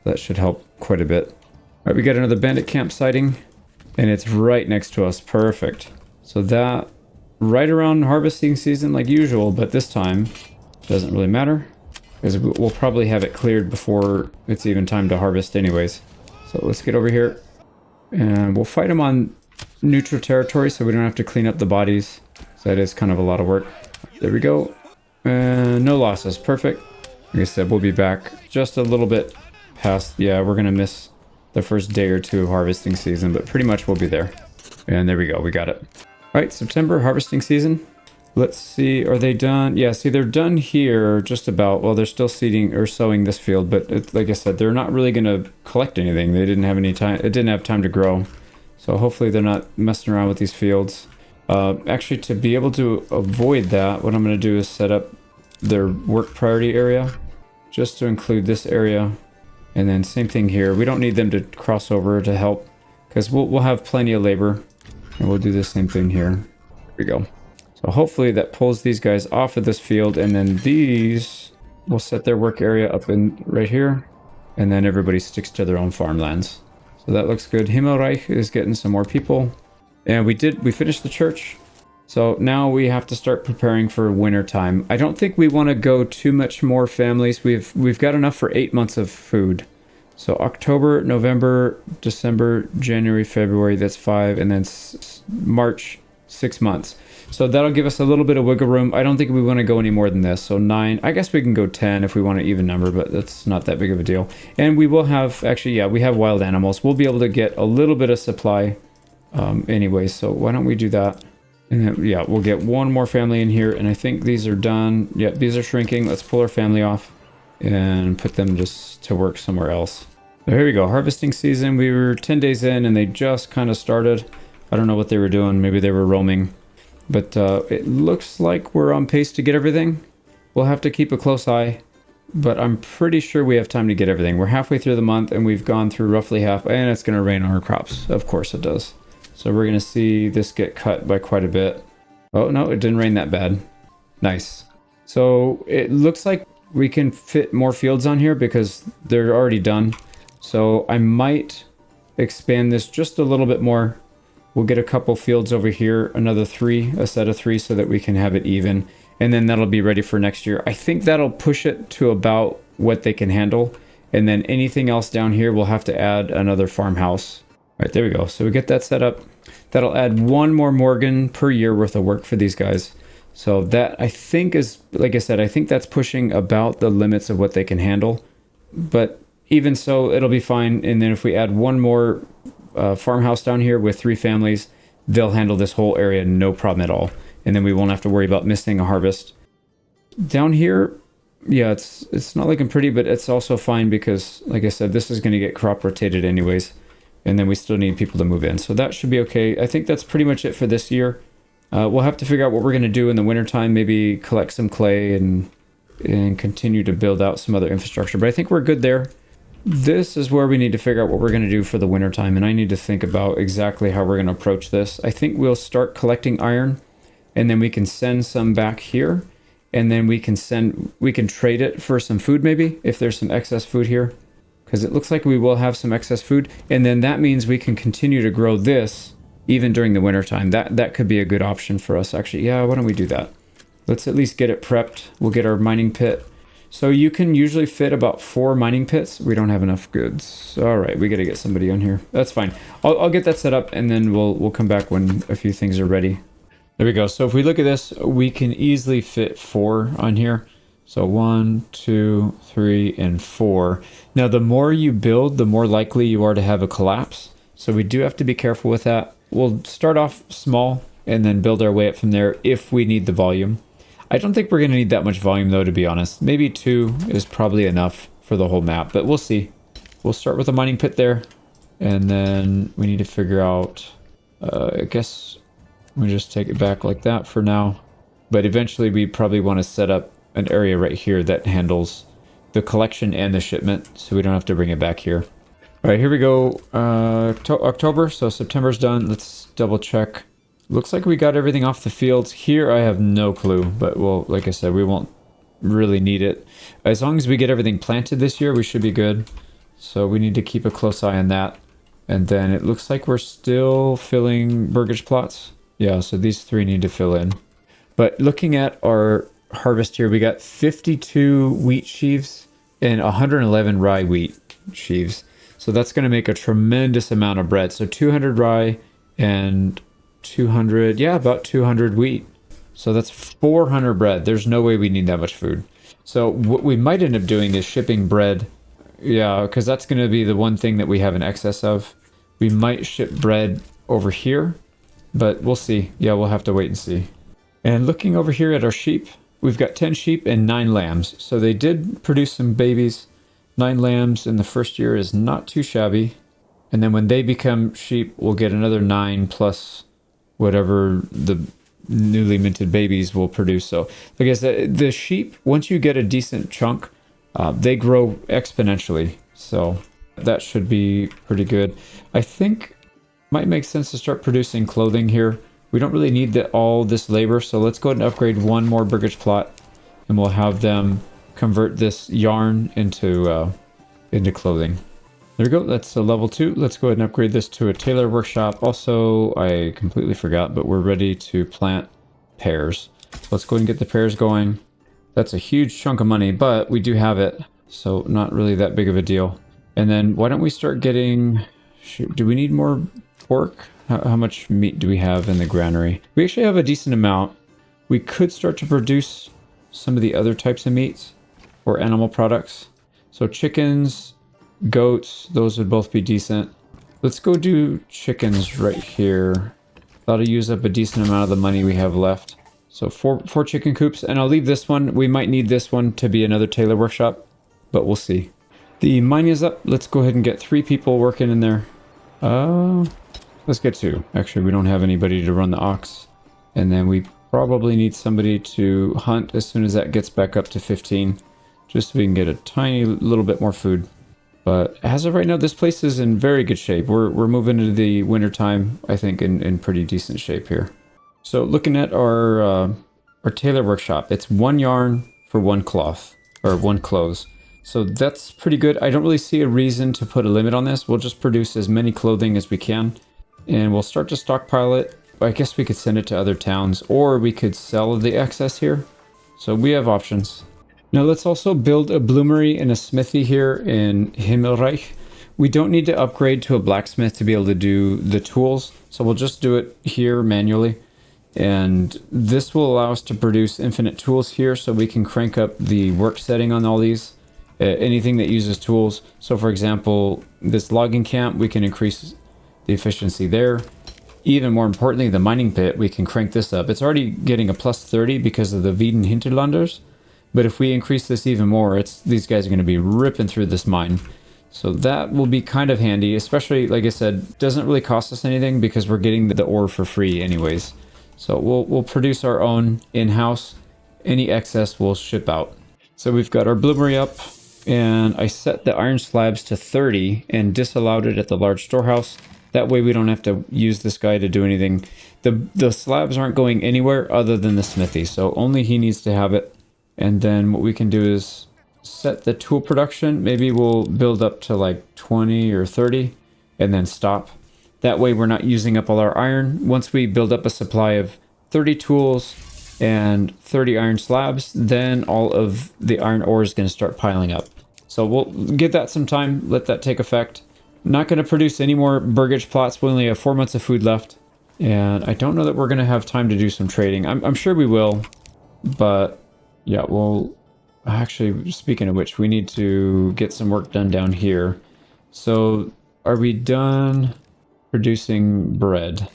That should help quite a bit. All right, we got another bandit camp sighting, and it's right next to us. Perfect. So that right around harvesting season like usual, but this time doesn't really matter, because we'll probably have it cleared before it's even time to harvest anyways. So let's get over here, and we'll fight them on neutral territory so we don't have to clean up the bodies. So that is kind of a lot of work. There we go. And no losses. Perfect. Like I said, we'll be back just a little bit past. Yeah, we're going to miss the first day or two of harvesting season, but pretty much we'll be there. And there we go. We got it. All right, September harvesting season. Let's see, are they done? Yeah, see, they're done here just about. Well, they're still seeding or sowing this field, but like I said, they're not really going to collect anything. They didn't have any time. It didn't have time to grow. So hopefully they're not messing around with these fields. Actually, to be able to avoid that, what I'm going to do is set up their work priority area just to include this area And then same thing here. We don't need them to cross over to help because we'll have plenty of labor. And we'll do the same thing here. There we go. So hopefully that pulls these guys off of this field, and then these will set their work area up in right here, and then everybody sticks to their own farmlands. So that looks good. Himmelreich is getting some more people. And we finished the church. So now we have to start preparing for winter time. I don't think we want to go too much more families. We've got enough for 8 months of food. So October, November, December, January, February, that's 5, and then March, 6 months. So that'll give us a little bit of wiggle room. I don't think we want to go any more than this. So 9, I guess we can go 10 if we want an even number, but that's not that big of a deal. And we will have, actually, yeah, we have wild animals. We'll be able to get a little bit of supply anyway. So why don't we do that? And then, yeah, we'll get one more family in here. And I think these are done. Yeah, these are shrinking. Let's pull our family off and put them just to work somewhere else. So here we go. Harvesting season. We were 10 days in and they just kind of started. I don't know what they were doing. Maybe they were roaming. But it looks like we're on pace to get everything. We'll have to keep a close eye. But I'm pretty sure we have time to get everything. We're halfway through the month and we've gone through roughly half. And it's going to rain on our crops. Of course it does. So we're going to see this get cut by quite a bit. Oh, no, it didn't rain that bad. Nice. So it looks like we can fit more fields on here because they're already done. So I might expand this just a little bit more. We'll get a couple fields over here, another 3, a set of 3 so that we can have it even. And then that'll be ready for next year. I think that'll push it to about what they can handle. And then anything else down here, we'll have to add another farmhouse. All right, there we go. So we get that set up. That'll add 1 more Morgan per year worth of work for these guys. So that I think is, like I said, I think that's pushing about the limits of what they can handle. But even so, it'll be fine. And then if we add 1 more farmhouse down here with 3 families, they'll handle this whole area no problem at all. And then we won't have to worry about missing a harvest. Down here, yeah, it's not looking pretty, but it's also fine because, like I said, this is going to get crop rotated anyways. And then we still need people to move in. So that should be okay. I think that's pretty much it for this year. We'll have to figure out what we're going to do in the wintertime, maybe collect some clay and continue to build out some other infrastructure. But I think we're good there. This is where we need to figure out what we're going to do for the wintertime. And I need to think about exactly how we're going to approach this. I think we'll start collecting iron and then we can send some back here. And then we can trade it for some food maybe if there's some excess food here. Because it looks like we will have some excess food. And then that means we can continue to grow this even during the wintertime. That could be a good option for us, actually. Yeah, why don't we do that? Let's at least get it prepped. We'll get our mining pit. So you can usually fit about 4 mining pits. We don't have enough goods. All right, we got to get somebody on here. That's fine. I'll get that set up, and then we'll come back when a few things are ready. There we go. So if we look at this, we can easily fit 4 on here. So 1, 2, 3, and 4. Now, the more you build, the more likely you are to have a collapse. So we do have to be careful with that. We'll start off small and then build our way up from there if we need the volume. I don't think we're going to need that much volume, though, to be honest. Maybe 2 is probably enough for the whole map, but we'll see. We'll start with a mining pit there, and then we need to figure out, I guess we just take it back like that for now. But eventually we probably want to set up an area right here that handles the collection and the shipment, so we don't have to bring it back here. All right, here we go. October, so September's done. Let's double check. Looks like we got everything off the fields. Here, I have no clue, but well, like I said, we won't really need it. As long as we get everything planted this year, we should be good. So we need to keep a close eye on that. And then it looks like we're still filling burgage plots. Yeah, so these 3 need to fill in. But looking at our harvest here, we got 52 wheat sheaves and 111 rye wheat sheaves. So that's going to make a tremendous amount of bread. So 200 rye and 200, yeah, about 200 wheat. So that's 400 bread. There's no way we need that much food. So what we might end up doing is shipping bread. Yeah, because that's going to be the one thing that we have an excess of. We might ship bread over here, but we'll see. Yeah, we'll have to wait and see. And looking over here at our sheep, we've got 10 sheep and 9 lambs. So they did produce some babies. 9 lambs in the first year is not too shabby. And then when they become sheep, we'll get another 9 plus whatever the newly minted babies will produce. So like I said, the sheep, once you get a decent chunk, they grow exponentially. So that should be pretty good. I think it might make sense to start producing clothing here. We don't really need all this labor, so let's go ahead and upgrade one more burgage plot, and we'll have them convert this yarn into clothing. There we go, that's a level 2. Let's go ahead and upgrade this to a tailor workshop. Also, I completely forgot, but we're ready to plant pears. Let's go ahead and get the pears going. That's a huge chunk of money, but we do have it, so not really that big of a deal. And then why don't we start getting... do we need more pork? How much meat do we have in the granary? We actually have a decent amount. We could start to produce some of the other types of meats or animal products. So chickens, goats, those would both be decent. Let's go do chickens right here. That'll use up a decent amount of the money we have left. So four chicken coops, and I'll leave this one. We might need this one to be another tailor workshop, but we'll see. The mine is up. Let's go ahead and get 3 people working in there. Let's get 2. Actually, we don't have anybody to run the ox. And then we probably need somebody to hunt as soon as that gets back up to 15. Just so we can get a tiny little bit more food. But as of right now, this place is in very good shape. We're moving into the winter time, I think, in pretty decent shape here. So looking at our tailor workshop, it's 1 yarn for 1 cloth, or 1 clothes. So that's pretty good. I don't really see a reason to put a limit on this. We'll just produce as many clothing as we can. And we'll start to stockpile it. I guess we could send it to other towns, or we could sell the excess here. So we have options. Now let's also build a bloomery and a smithy here in Himmelreich. We don't need to upgrade to a blacksmith to be able to do the tools. So we'll just do it here manually. And this will allow us to produce infinite tools here, so we can crank up the work setting on all these. Anything that uses tools. So for example, this logging camp, we can increase the efficiency there. Even more importantly, the mining pit, we can crank this up. It's already getting a plus 30 because of the Wieden Hinterlanders. But if we increase this even more, these guys are going to be ripping through this mine. So that will be kind of handy, especially, like I said, doesn't really cost us anything because we're getting the ore for free anyways. So we'll produce our own in-house. Any excess we'll ship out. So we've got our bloomery up, and I set the iron slabs to 30 and disallowed it at the large storehouse. That way we don't have to use this guy to do anything. The slabs aren't going anywhere other than the smithy, so only he needs to have it. And then what we can do is set the tool production. Maybe we'll build up to like 20 or 30 and then stop. That way we're not using up all our iron. Once we build up a supply of 30 tools and 30 iron slabs, then all of the iron ore is going to start piling up. So we'll give that some time, let that take effect. Not going to produce any more burgage plots. We only have 4 months of food left. And I don't know that we're going to have time to do some trading. I'm sure we will, but yeah, well, actually, speaking of which, we need to get some work done down here. So are we done producing bread?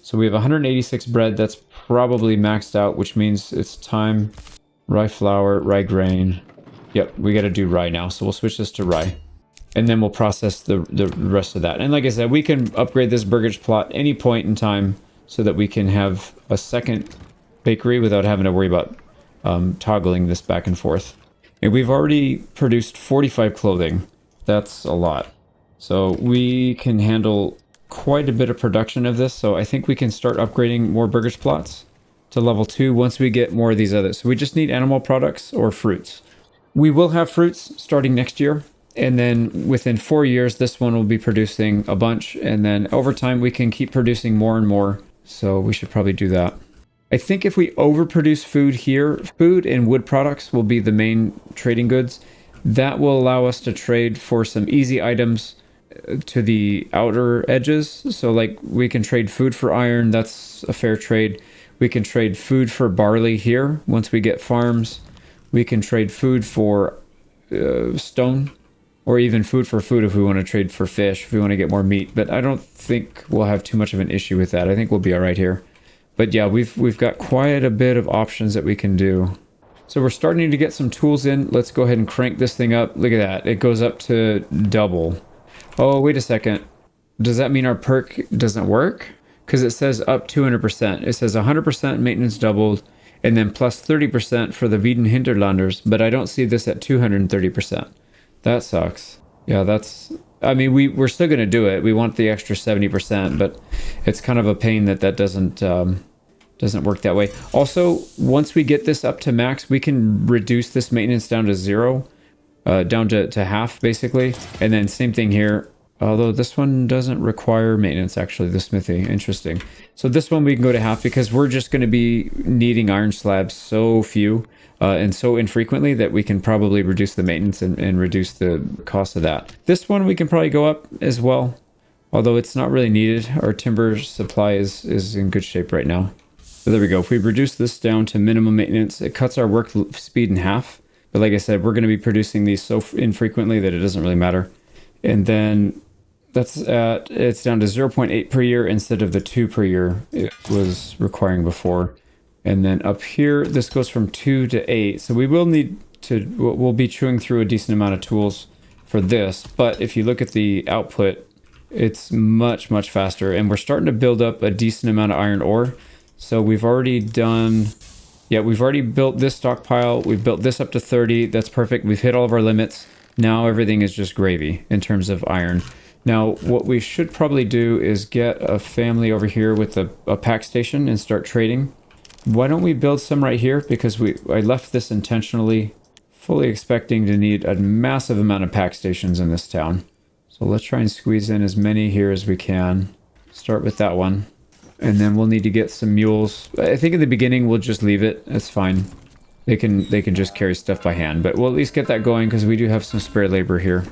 So we have 186 bread. That's probably maxed out, which means it's time. Rye flour, rye grain. Yep, we got to do rye now. So we'll switch this to rye. And then we'll process the rest of that. And like I said, we can upgrade this burgage plot any point in time so that we can have a second bakery without having to worry about toggling this back and forth. And we've already produced 45 clothing. That's a lot. So we can handle quite a bit of production of this. So I think we can start upgrading more burgage plots to level 2 once we get more of these others. So we just need animal products or fruits. We will have fruits starting next year. And then within 4 years, this one will be producing a bunch. And then over time, we can keep producing more and more. So we should probably do that. I think if we overproduce food here, food and wood products will be the main trading goods. That will allow us to trade for some easy items to the outer edges. So like we can trade food for iron. That's a fair trade. We can trade food for barley here. Once we get farms, we can trade food for stone. Or even food for food if we want to trade for fish, if we want to get more meat. But I don't think we'll have too much of an issue with that. I think we'll be all right here. But yeah, we've got quite a bit of options that we can do. So we're starting to get some tools in. Let's go ahead and crank this thing up. Look at that. It goes up to double. Oh, wait a second. Does that mean our perk doesn't work? Because it says up 200%. It says 100% maintenance doubled and then plus 30% for the Wieden Hinterlanders. But I don't see this at 230%. That sucks. Yeah, that's. I mean, we're still going to do it. We want the extra 70%, but it's kind of a pain that doesn't work that way. Also, once we get this up to max, we can reduce this maintenance down to zero, down to half basically, and then same thing here. Although this one doesn't require maintenance, actually, the smithy. Interesting. So this one we can go to half because we're just going to be needing iron slabs so few and so infrequently that we can probably reduce the maintenance and reduce the cost of that. This one we can probably go up as well, although it's not really needed. Our timber supply is in good shape right now. So there we go. If we reduce this down to minimum maintenance, it cuts our work speed in half. But like I said, we're going to be producing these so infrequently that it doesn't really matter. And then it's down to 0.8 per year instead of the 2 per year it was requiring before. And then up here, this goes from 2 to 8. So we will need to, we'll be chewing through a decent amount of tools for this. But if you look at the output, it's much, much faster. And we're starting to build up a decent amount of iron ore. So we've already done, yeah, we've already built this stockpile. We've built this up to 30. That's perfect. We've hit all of our limits. Now everything is just gravy in terms of iron. Now, what we should probably do is get a family over here with a pack station and start trading. Why don't we build some right here? Because I left this intentionally, fully expecting to need a massive amount of pack stations in this town. So let's try and squeeze in as many here as we can. Start with that one. And then we'll need to get some mules. I think in the beginning we'll just leave it. That's fine. They can just carry stuff by hand. But we'll at least get that going because we do have some spare labor here.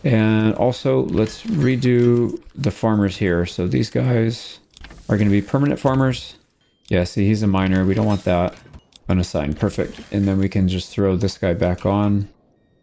And also, let's redo the farmers here. So these guys are going to be permanent farmers. Yeah, see, he's a miner. We don't want that. Unassigned. Perfect. And then we can just throw this guy back on.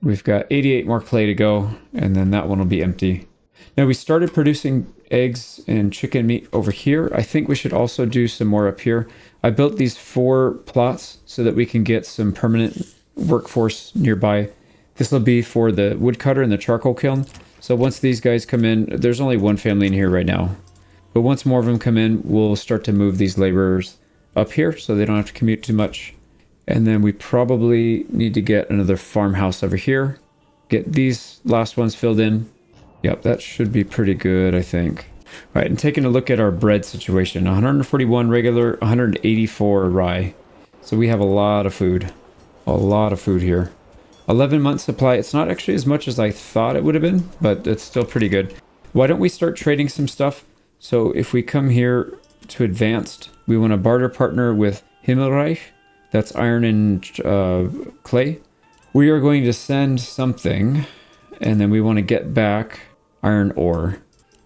We've got 88 more clay to go, and then that one will be empty. Now, we started producing eggs and chicken meat over here. I think we should also do some more up here. I built these 4 plots so that we can get some permanent workforce nearby. This will be for the woodcutter and the charcoal kiln. So once these guys come in, there's only one family in here right now. But once more of them come in, we'll start to move these laborers up here so they don't have to commute too much. And then we probably need to get another farmhouse over here. Get these last ones filled in. Yep, that should be pretty good, I think. All right, and taking a look at our bread situation. 141 regular, 184 rye. So we have a lot of food. A lot of food here. 11-month supply. It's not actually as much as I thought it would have been, but it's still pretty good. Why don't we start trading some stuff? So if we come here to advanced, we want to barter partner with Himmelreich. That's iron and clay. We are going to send something, and then we want to get back iron ore.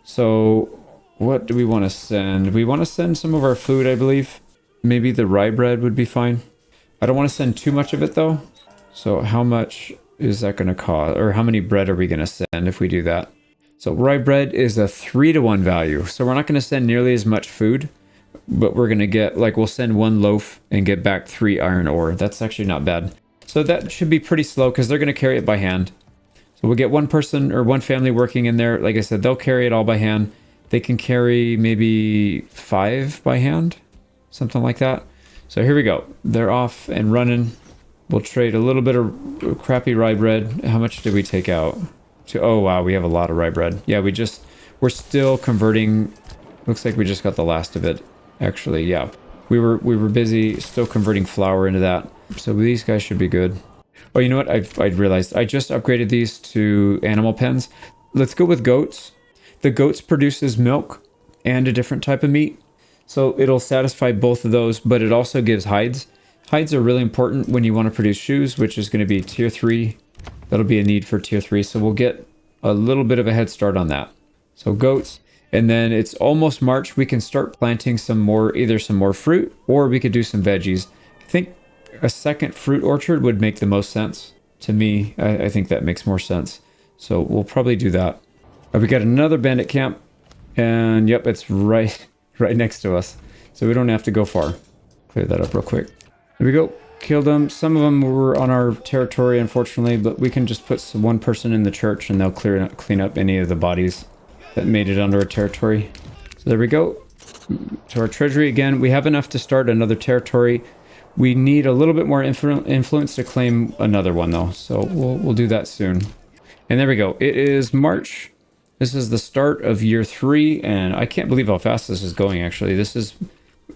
So what do we want to send? We want to send some of our food, I believe. Maybe the rye bread would be fine. I don't want to send too much of it, though. So how much is that going to cost? Or how many bread are we going to send if we do that? So rye bread is a 3-to-1 value. So we're not going to send nearly as much food, but we're going to get, like, we'll send 1 loaf and get back 3 iron ore. That's actually not bad. So that should be pretty slow because they're going to carry it by hand. So we'll get one person or one family working in there. Like I said, they'll carry it all by hand. They can carry maybe 5 by hand, something like that. So here we go. They're off and running. We'll trade a little bit of crappy rye bread. How much did we take out? Oh wow, we have a lot of rye bread. Yeah, we're still converting. Looks like we just got the last of it. Actually, yeah. We were busy still converting flour into that. So these guys should be good. Oh, you know what? I realized I just upgraded these to animal pens. Let's go with goats. The goats produces milk and a different type of meat. So it'll satisfy both of those, but it also gives hides. Hides are really important when you want to produce shoes, which is going to be tier 3. That'll be a need for tier 3. So we'll get a little bit of a head start on that. So goats. And then it's almost March. We can start planting either some more fruit, or we could do some veggies. I think a second fruit orchard would make the most sense to me. I think that makes more sense. So we'll probably do that. We got another bandit camp. And yep, it's right next to us. So we don't have to go far. Clear that up real quick. There we go. Killed them. Some of them were on our territory, unfortunately, but we can just put one person in the church and they'll clean up any of the bodies that made it under our territory. So there we go. To our treasury again. We have enough to start another territory. We need a little bit more influence to claim another one, though. So we'll do that soon. And there we go. It is March. This is the start of year 3, and I can't believe how fast this is going, actually. This is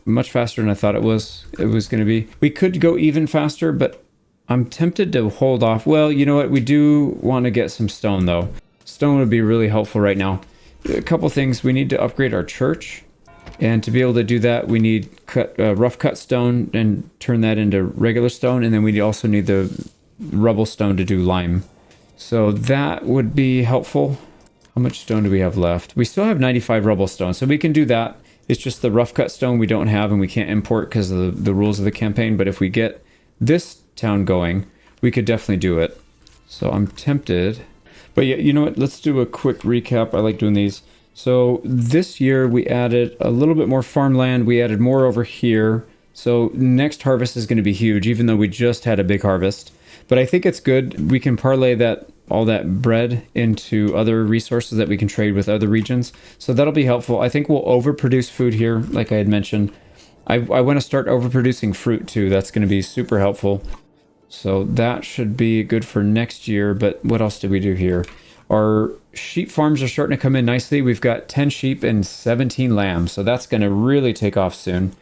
much faster than I thought it was going to be. We could go even faster, but I'm tempted to hold off. Well, you know what? We do want to get some stone, though. Stone would be really helpful right now. A couple things. We need to upgrade our church. And to be able to do that, we need rough cut stone and turn that into regular stone. And then we also need the rubble stone to do lime. So that would be helpful. How much stone do we have left? We still have 95 rubble stone, so we can do that. It's just the rough cut stone we don't have and we can't import because of the rules of the campaign. But if we get this town going, we could definitely do it. So I'm tempted. But yeah, you know what? Let's do a quick recap. I like doing these. So this year we added a little bit more farmland. We added more over here. So next harvest is going to be huge, even though we just had a big harvest. But I think it's good. We can parlay all that bread into other resources that we can trade with other regions. So that'll be helpful. I think we'll overproduce food here, like I had mentioned. I want to start overproducing fruit too. That's going to be super helpful. So that should be good for next year. But what else did we do here? Our sheep farms are starting to come in nicely. We've got 10 sheep and 17 lambs. So that's going to really take off soon.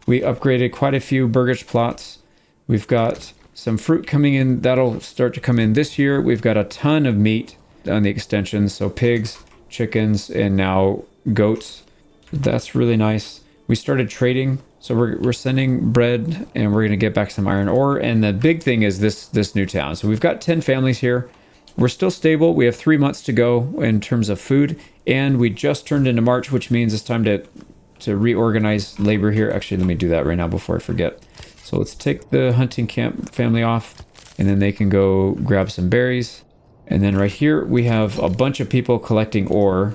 We upgraded quite a few burgage plots. We've got some fruit coming in. That'll start to come in this year. We've got a ton of meat on the extensions. So pigs, chickens, and now goats. That's really nice. We started trading. So we're sending bread and we're going to get back some iron ore. And the big thing is this new town. So we've got 10 families here. We're still stable. We have 3 months to go in terms of food. And we just turned into March, which means it's time to reorganize labor here. Actually, let me do that right now before I forget. So let's take the hunting camp family off, and then they can go grab some berries. And then right here, we have a bunch of people collecting ore.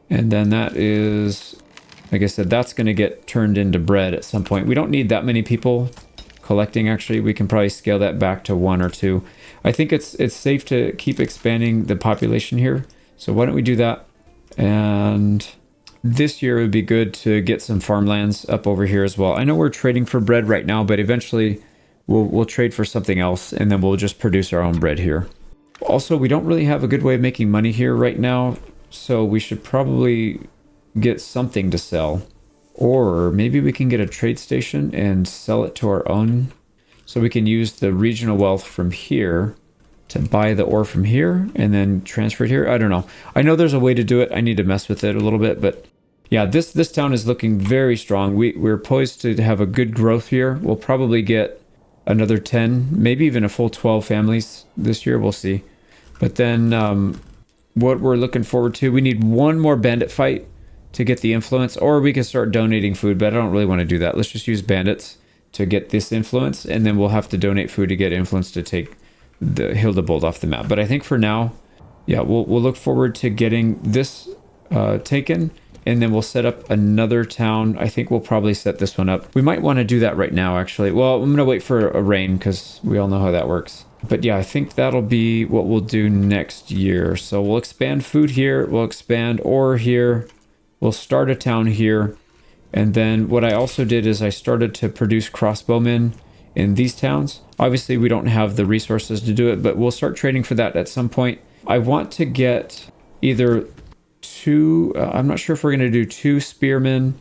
And then that is, like I said, that's going to get turned into bread at some point. We don't need that many people collecting, actually. We can probably scale that back to 1 or 2. I think it's safe to keep expanding the population here. So why don't we do that? And this year it would be good to get some farmlands up over here as well. I know we're trading for bread right now, but eventually we'll trade for something else, and then we'll just produce our own bread here. Also, we don't really have a good way of making money here right now, so we should probably get something to sell. Or maybe we can get a trade station and sell it to our own. So we can use the regional wealth from here to buy the ore from here and then transfer it here. I don't know. I know there's a way to do it. I need to mess with it a little bit, but yeah, this town is looking very strong. We're poised to have a good growth here. We'll probably get another 10, maybe even a full 12 families this year. We'll see. But then what we're looking forward to, we need one more bandit fight to get the influence, or we can start donating food, but I don't really want to do that. Let's just use bandits to get this influence, and then we'll have to donate food to get influence to take the Hildebold off the map. But I think for now, yeah, we'll look forward to getting this taken, and then we'll set up another town. I think we'll probably set this one up. We might want to do that right now, actually. Well, I'm going to wait for a rain because we all know how that works. But yeah, I think that'll be what we'll do next year. So we'll expand food here. We'll expand ore here. We'll start a town here. And then what I also did is I started to produce crossbowmen in these towns. Obviously, we don't have the resources to do it, but we'll start trading for that at some point. I want to get either 2, I'm not sure if we're going to do 2 spearmen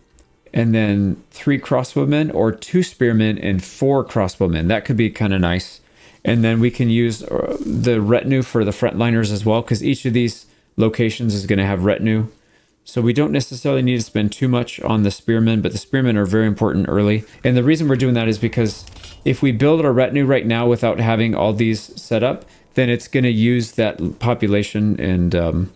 and then 3 crossbowmen, or 2 spearmen and 4 crossbowmen. That could be kind of nice. And then we can use the retinue for the frontliners as well, because each of these locations is going to have retinue. So we don't necessarily need to spend too much on the spearmen, but the spearmen are very important early. And the reason we're doing that is because if we build our retinue right now without having all these set up, then it's going to use that population, and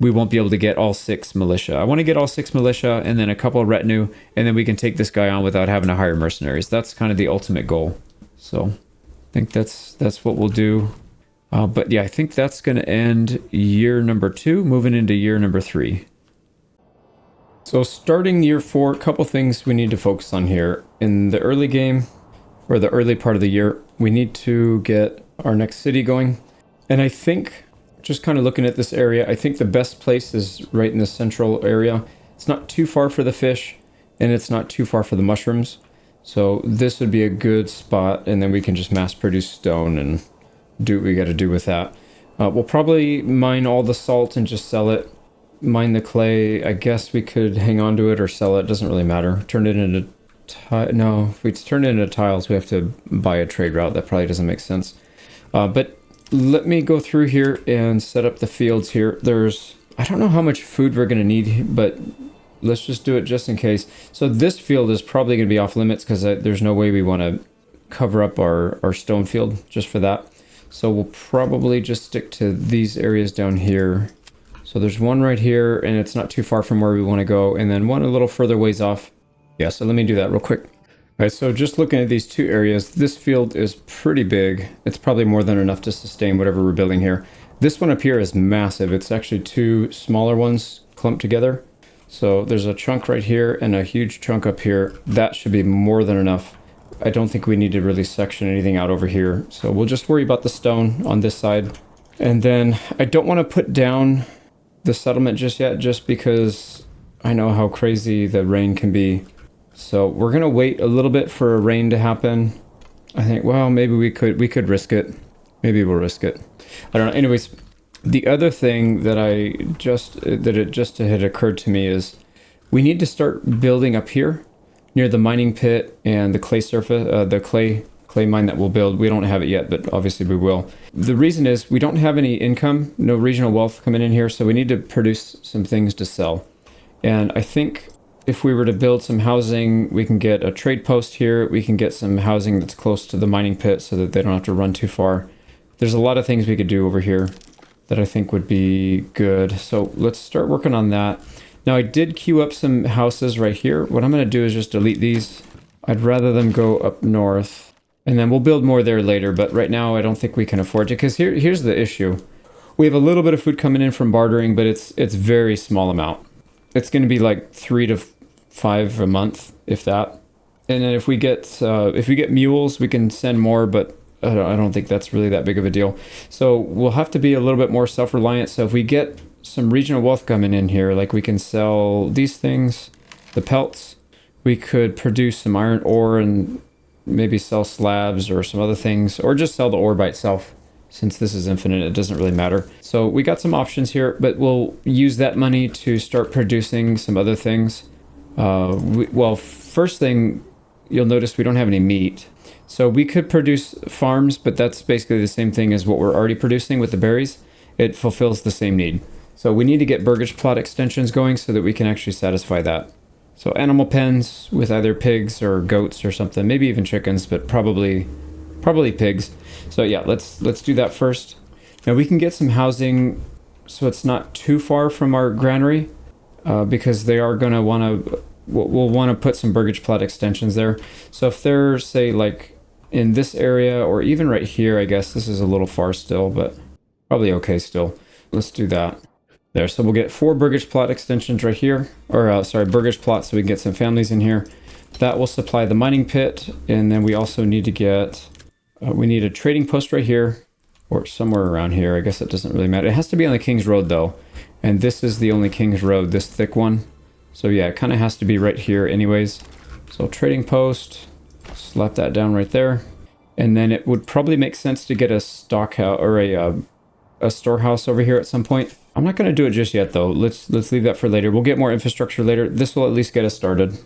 we won't be able to get all 6 militia. I want to get all 6 militia and then a couple of retinue, and then we can take this guy on without having to hire mercenaries. That's kind of the ultimate goal. So I think that's what we'll do. But yeah, I think that's going to end year number 2, moving into year number 3. So starting year 4, a couple things we need to focus on here. In the early game, or the early part of the year, we need to get our next city going. And I think, just kind of looking at this area, I think the best place is right in the central area. It's not too far for the fish, and it's not too far for the mushrooms. So this would be a good spot, and then we can just mass produce stone and do what we got to do with that. We'll probably mine all the salt and just sell it. Mine the clay. I guess we could hang on to it or sell it. Doesn't really matter. Turn it into no, if we turn it into tiles, we have to buy a trade route. That probably doesn't make sense. But let me go through here and set up the fields here. I don't know how much food we're going to need, but let's just do it just in case. So this field is probably going to be off limits because there's no way we want to cover up our stone field just for that. So we'll probably just stick to these areas down here. So there's one right here, and it's not too far from where we want to go, and then one a little further ways off. Yeah, so let me do that real quick. All right, so just looking at these two areas, this field is pretty big. It's probably more than enough to sustain whatever we're building here. This one up here is massive. It's actually two smaller ones clumped together. So there's a chunk right here and a huge chunk up here. That should be more than enough. I don't think we need to really section anything out over here. So we'll just worry about the stone on this side. And then I don't want to put down the settlement just yet, just because I know how crazy the rain can be. So we're going to wait a little bit for a rain to happen. I think, well, maybe we could risk it. Maybe we'll risk it. I don't know. Anyways, the other thing that it just had occurred to me is we need to start building up here near the mining pit and the clay surface, the clay mine that we'll build. We don't have it yet, but obviously we will. The reason is we don't have any income, no regional wealth coming in here, so we need to produce some things to sell. And I think if we were to build some housing, we can get a trade post here. We can get some housing that's close to the mining pit so that they don't have to run too far. There's a lot of things we could do over here that I think would be good. So let's start working on that. Now I did queue up some houses right here. What I'm going to do is just delete these. I'd rather them go up north, and then we'll build more there later. But right now I don't think we can afford to, because here's the issue. We have a little bit of food coming in from bartering, but it's very small amount. It's going to be like 3 to 5 a month, if that. And then if we get mules, we can send more, but I don't think that's really that big of a deal. So we'll have to be a little bit more self-reliant. So if we get some regional wealth coming in here, like we can sell these things, the pelts, we could produce some iron ore and maybe sell slabs or some other things, or just sell the ore by itself. Since this is infinite, it doesn't really matter. So we got some options here, but we'll use that money to start producing some other things. Well, first thing, you'll notice we don't have any meat. So we could produce farms, but that's basically the same thing as what we're already producing with the berries. It fulfills the same need. So we need to get burgage plot extensions going so that we can actually satisfy that. So animal pens with either pigs or goats or something, maybe even chickens, but probably pigs. So yeah, let's do that first. Now we can get some housing so it's not too far from our granary, because they are going to we'll want to put some burgage plot extensions there. So if they're, say, like in this area or even right here, I guess this is a little far still, but probably okay still. Let's do that. There, so we'll get 4 burgage plot extensions right here, or burgage plots, so we can get some families in here. That will supply the mining pit, and then we also need to get, we need a trading post right here, or somewhere around here. I guess it doesn't really matter. It has to be on the King's Road though, and this is the only King's Road, this thick one. So yeah, it kind of has to be right here anyways. So trading post, slap that down right there. And then it would probably make sense to get a stock house or a storehouse over here at some point. I'm not going to do it just yet though. Let's leave that for later. We'll get more infrastructure later. This will at least get us started.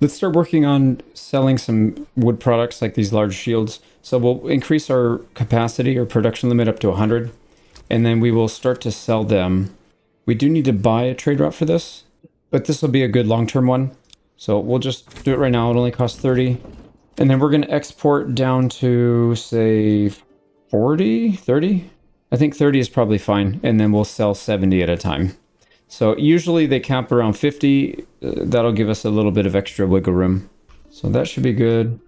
Let's start working on selling some wood products like these large shields. So we'll increase our capacity or production limit up to 100. And then we will start to sell them. We do need to buy a trade route for this, but this will be a good long-term one. So we'll just do it right now. It only costs 30. And then we're going to export down to, say, 40, 30? I think 30 is probably fine. And then we'll sell 70 at a time. So usually they cap around 50. That'll give us a little bit of extra wiggle room. So that should be good.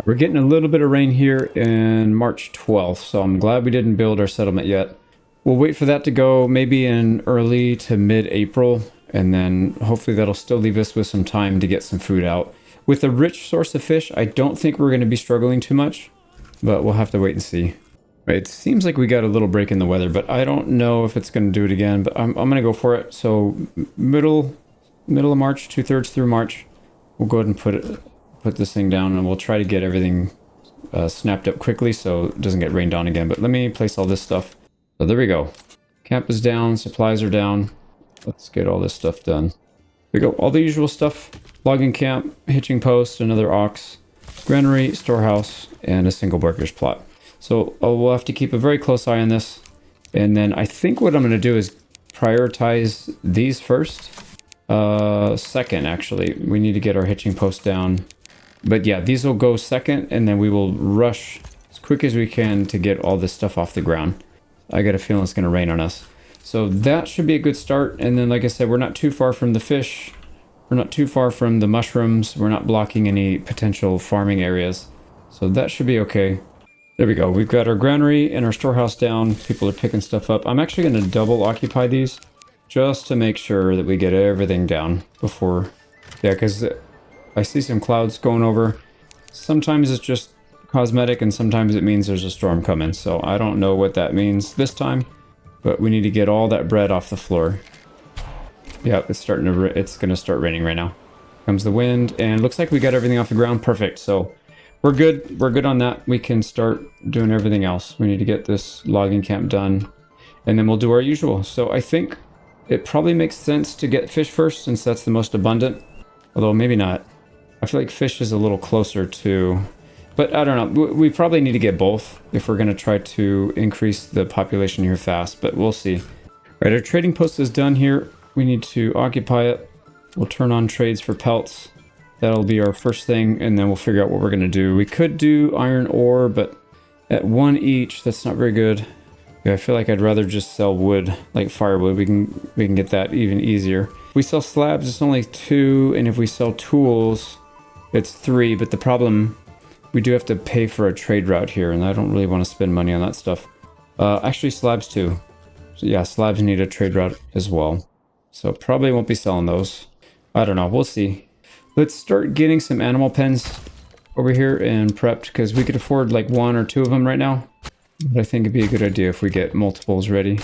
We're getting a little bit of rain here in March 12th. So I'm glad we didn't build our settlement yet. We'll wait for that to go maybe in early to mid-April. And then hopefully that'll still leave us with some time to get some food out. With a rich source of fish, I don't think we're going to be struggling too much, but we'll have to wait and see. It seems like we got a little break in the weather, but I don't know if it's going to do it again, but I'm going to go for it. So middle of March, 2/3 through March, we'll go ahead and put this thing down, and we'll try to get everything snapped up quickly so it doesn't get rained on again. But let me place all this stuff. So there we go. Camp is down, supplies are down. Let's get all this stuff done. We go, all the usual stuff. Logging camp, hitching post, another ox, granary, storehouse, and a single breaker's plot. So we'll have to keep a very close eye on this. And then I think what I'm going to do is prioritize these first. Second, actually. We need to get our hitching post down. But yeah, these will go second, and then we will rush as quick as we can to get all this stuff off the ground. I got a feeling it's going to rain on us. So that should be a good start. And then, like I said, we're not too far from the fish. We're not too far from the mushrooms. We're not blocking any potential farming areas. So that should be okay. There we go. We've got our granary and our storehouse down. People are picking stuff up. I'm actually going to double occupy these just to make sure that we get everything down before... Yeah, because I see some clouds going over. Sometimes it's just cosmetic and sometimes it means there's a storm coming. So I don't know what that means this time, but we need to get all that bread off the floor. Yeah, it's going to start raining right now. Comes the wind, and looks like we got everything off the ground. Perfect. So we're good. We're good on that. We can start doing everything else. We need to get this logging camp done, and then we'll do our usual. So I think it probably makes sense to get fish first, since that's the most abundant. Although maybe not. I feel like fish is a little closer to... But I don't know. We probably need to get both if we're going to try to increase the population here fast. But we'll see. All right, our trading post is done here. We need to occupy it. We'll turn on trades for pelts. That'll be our first thing, and then we'll figure out what we're going to do. We could do iron ore, but at 1 each, that's not very good. Yeah, I feel like I'd rather just sell wood, like firewood. We can get that even easier. If we sell slabs, it's only 2, and if we sell tools, it's 3. But the problem, we do have to pay for a trade route here, and I don't really want to spend money on that stuff. Actually, slabs too. So yeah, slabs need a trade route as well. So probably won't be selling those. I don't know. We'll see. Let's start getting some animal pens over here and prepped, because we could afford like 1 or 2 of them right now. But I think it'd be a good idea if we get multiples ready.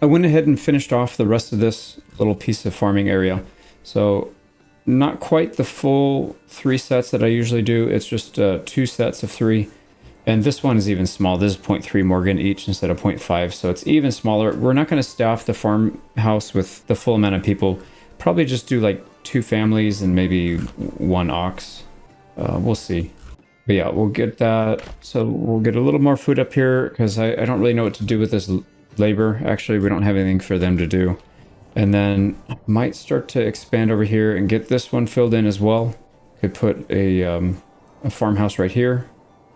I went ahead and finished off the rest of this little piece of farming area. So not quite the full 3 sets that I usually do. It's just 2 sets of 3. And this one is even small. This is 0.3 Morgan each instead of 0.5. So it's even smaller. We're not going to staff the farmhouse with the full amount of people. Probably just do like 2 families and maybe 1 ox. We'll see. But yeah, we'll get that. So we'll get a little more food up here, because I don't really know what to do with this labor. Actually, we don't have anything for them to do. And then might start to expand over here and get this one filled in as well. Could put a farmhouse right here.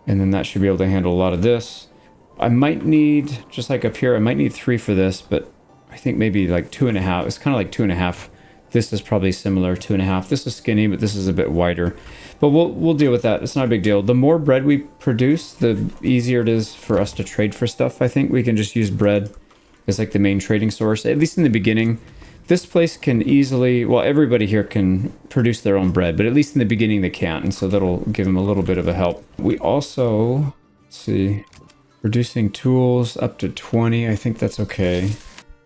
And then that should be able to handle a lot of this. I might need, just like up here, I might need 3 for this, but I think maybe like 2.5. It's kind of like 2.5. This is probably similar, 2.5. This is skinny, but this is a bit wider. But we'll deal with that. It's not a big deal. The more bread we produce, the easier it is for us to trade for stuff. I think we can just use bread as like the main trading source, at least in the beginning. This place can easily, well, everybody here can produce their own bread, but at least in the beginning they can't, and so that'll give them a little bit of a help. We also, let's see, reducing tools up to 20. I think that's okay.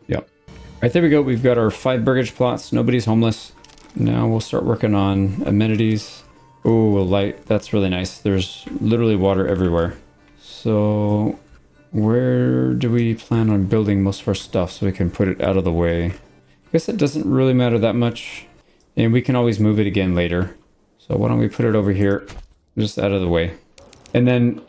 Yep. All right, there we go. We've got our 5 burgage plots. Nobody's homeless. Now we'll start working on amenities. Oh, a light. That's really nice. There's literally water everywhere. So where do we plan on building most of our stuff so we can put it out of the way? I guess it doesn't really matter that much, and we can always move it again later. So why don't we put it over here, just out of the way. And then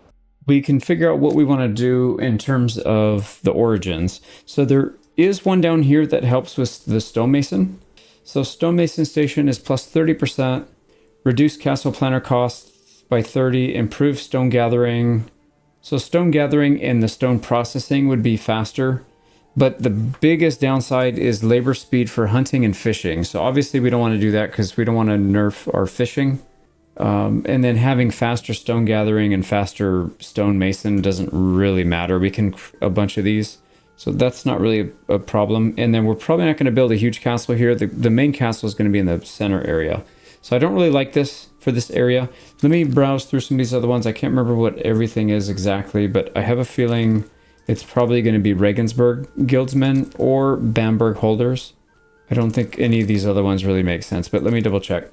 we can figure out what we want to do in terms of the origins. So there is one down here that helps with the stonemason. So stonemason station is plus 30%, reduce castle planner costs by 30, improve stone gathering. So stone gathering and the stone processing would be faster. But the biggest downside is labor speed for hunting and fishing. So obviously we don't want to do that because we don't want to nerf our fishing. And then having faster stone gathering and faster stone mason doesn't really matter. We can a bunch of these. So that's not really a problem. And then we're probably not going to build a huge castle here. The main castle is going to be in the center area. So I don't really like this for this area. Let me browse through some of these other ones. I can't remember what everything is exactly, but I have a feeling it's probably going to be Regensburg guildsmen or Bamberg holders. I don't think any of these other ones really make sense, but let me double check.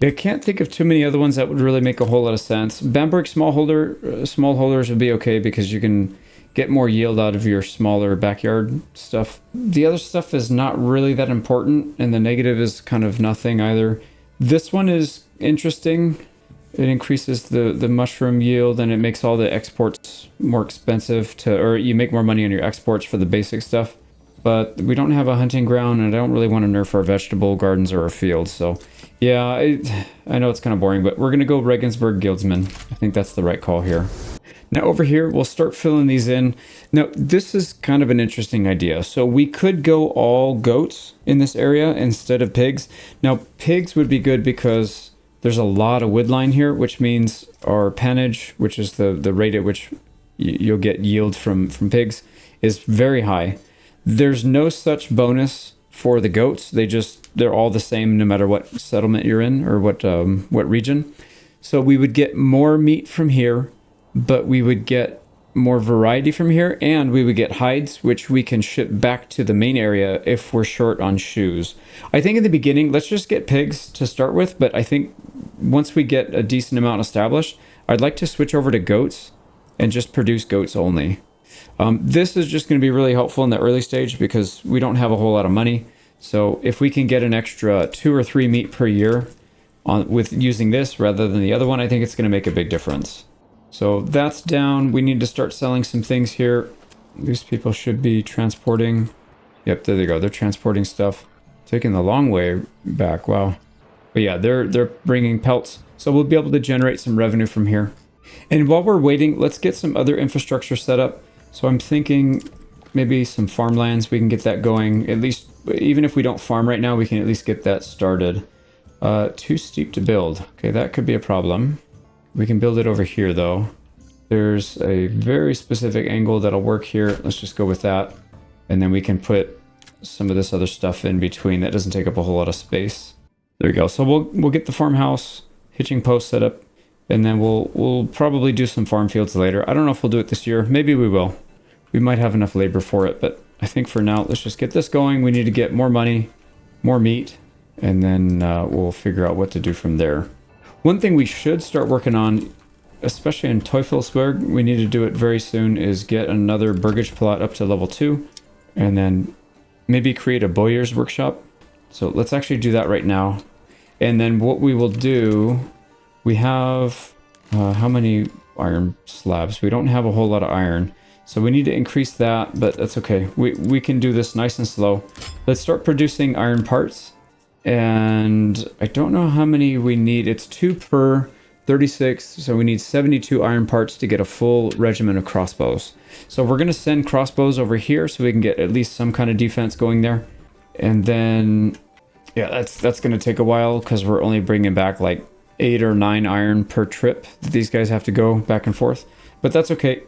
Yeah, I can't think of too many other ones that would really make a whole lot of sense. Bamberg smallholders would be okay because you can get more yield out of your smaller backyard stuff. The other stuff is not really that important, and the negative is kind of nothing either. This one is interesting. It increases the mushroom yield, and it makes all the exports more expensive or you make more money on your exports for the basic stuff. But we don't have a hunting ground, and I don't really want to nerf our vegetable gardens or our fields. So yeah, I know it's kind of boring, but we're going to go Regensburg Guildsman. I think that's the right call here. Now over here, we'll start filling these in. Now, this is kind of an interesting idea. So we could go all goats in this area instead of pigs. Now, pigs would be good because there's a lot of woodline here, which means our pannage, which is the rate at which you'll get yield from pigs, is very high. There's no such bonus for the goats. They're all the same no matter what settlement you're in or what region. So we would get more meat from here, but we would get more variety from here, and we would get hides, which we can ship back to the main area if we're short on shoes. I think in the beginning, let's just get pigs to start with, but I think once we get a decent amount established, I'd like to switch over to goats and just produce goats only. This is just going to be really helpful in the early stage because we don't have a whole lot of money. So if we can get an extra 2 or 3 meat per year with using this rather than the other one, I think it's going to make a big difference. So that's down. We need to start selling some things here. These people should be transporting. Yep, there they go. They're transporting stuff. Taking the long way back. Wow. But yeah, they're bringing pelts. So we'll be able to generate some revenue from here. And while we're waiting, let's get some other infrastructure set up. So I'm thinking maybe some farmlands. We can get that going. At least, even if we don't farm right now, we can at least get that started. Too steep to build. Okay, that could be a problem. We can build it over here though. There's a very specific angle that'll work here. Let's just go with that. And then we can put some of this other stuff in between that doesn't take up a whole lot of space. There we go. So we'll get the farmhouse, hitching post set up, and then we'll probably do some farm fields later. I don't know if we'll do it this year. Maybe we will. We might have enough labor for it, but I think for now, let's just get this going. We need to get more money, more meat, and then we'll figure out what to do from there. One thing we should start working on, especially in Teufelsberg, we need to do it very soon, is get another burgage plot up to level 2, and then maybe create a bowyer's workshop. So let's actually do that right now. And then what we will do, we have, how many iron slabs? We don't have a whole lot of iron. So we need to increase that, but that's okay. We can do this nice and slow. Let's start producing iron parts. And I don't know how many we need. It's 2 per 36, so we need 72 iron parts to get a full regiment of crossbows. So we're going to send crossbows over here so we can get at least some kind of defense going there. And then, yeah, that's going to take a while because we're only bringing back like 8 or 9 iron per trip that these guys have to go back and forth. But that's okay.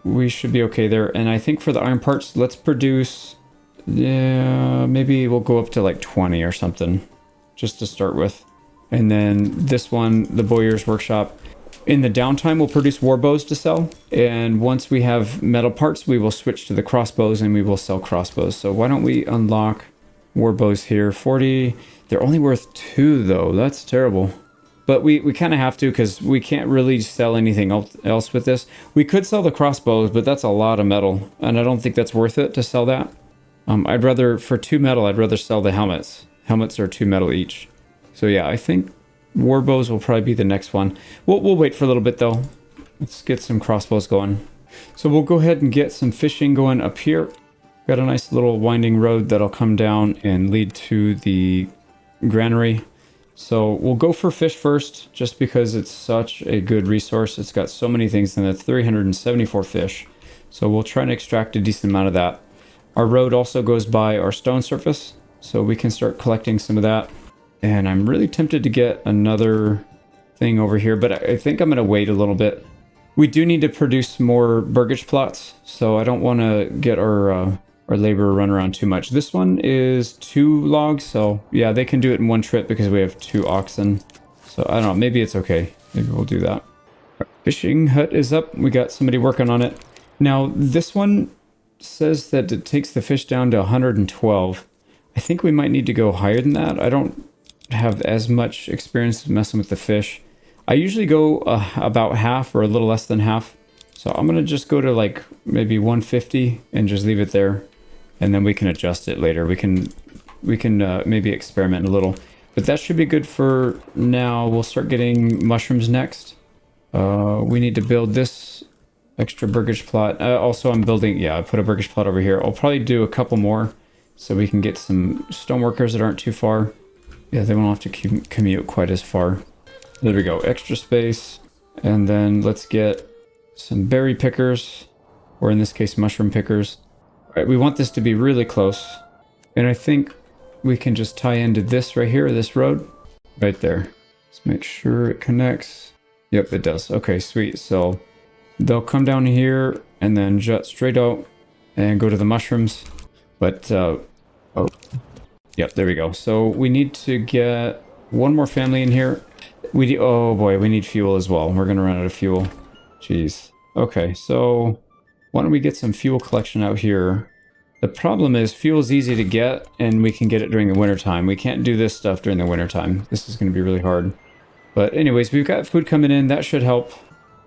We should be okay there. And I think for the iron parts, let's produce... yeah, maybe we'll go up to like 20 or something just to start with. And then this one, the bowyer's workshop. In the downtime, we'll produce war bows to sell. And once we have metal parts, we will switch to the crossbows and we will sell crossbows. So why don't we unlock war bows here? 40. They're only worth 2 though. That's terrible. But we kind of have to because we can't really sell anything else with this. We could sell the crossbows, but that's a lot of metal. And I don't think that's worth it to sell that. I'd rather, for 2 metal, I'd rather sell the helmets. Helmets are 2 metal each. So yeah, I think warbows will probably be the next one. We'll wait for a little bit though. Let's get some crossbows going. So we'll go ahead and get some fishing going up here. Got a nice little winding road that'll come down and lead to the granary. So we'll go for fish first, just because it's such a good resource. It's got so many things in it, 374 fish. So we'll try and extract a decent amount of that. Our road also goes by our stone surface, so we can start collecting some of that. And I'm really tempted to get another thing over here, but I think I'm going to wait a little bit. We do need to produce more burgage plots, so I don't want to get our labor run around too much. This one is 2 logs, so yeah, they can do it in 1 trip because we have 2 oxen. So I don't know, maybe it's okay. Maybe we'll do that. Our fishing hut is up. We got somebody working on it. Now, this one says that it takes the fish down to 112. I think we might need to go higher than that. I don't have as much experience messing with the fish. I usually go about half or a little less than half. So I'm going to just go to like maybe 150 and just leave it there. And then we can adjust it later. We can maybe experiment a little. But that should be good for now. We'll start getting mushrooms next. We need to build this extra burgage plot. Also, I'm building, yeah, I put a burgage plot over here. I'll probably do a couple more so we can get some stoneworkers that aren't too far. Yeah, they won't have to commute quite as far. There we go, extra space. And then let's get some berry pickers, or in this case, mushroom pickers. All right, we want this to be really close. And I think we can just tie into this right here, this road, right there. Let's make sure it connects. Yep, it does. Okay, sweet. So they'll come down here and then jut straight out and go to the mushrooms. But, oh, yep, there we go. So we need to get one more family in here. Oh boy, we need fuel as well. We're going to run out of fuel. Jeez. Okay, so why don't we get some fuel collection out here? The problem is fuel is easy to get and we can get it during the wintertime. We can't do this stuff during the wintertime. This is going to be really hard. But anyways, we've got food coming in. That should help.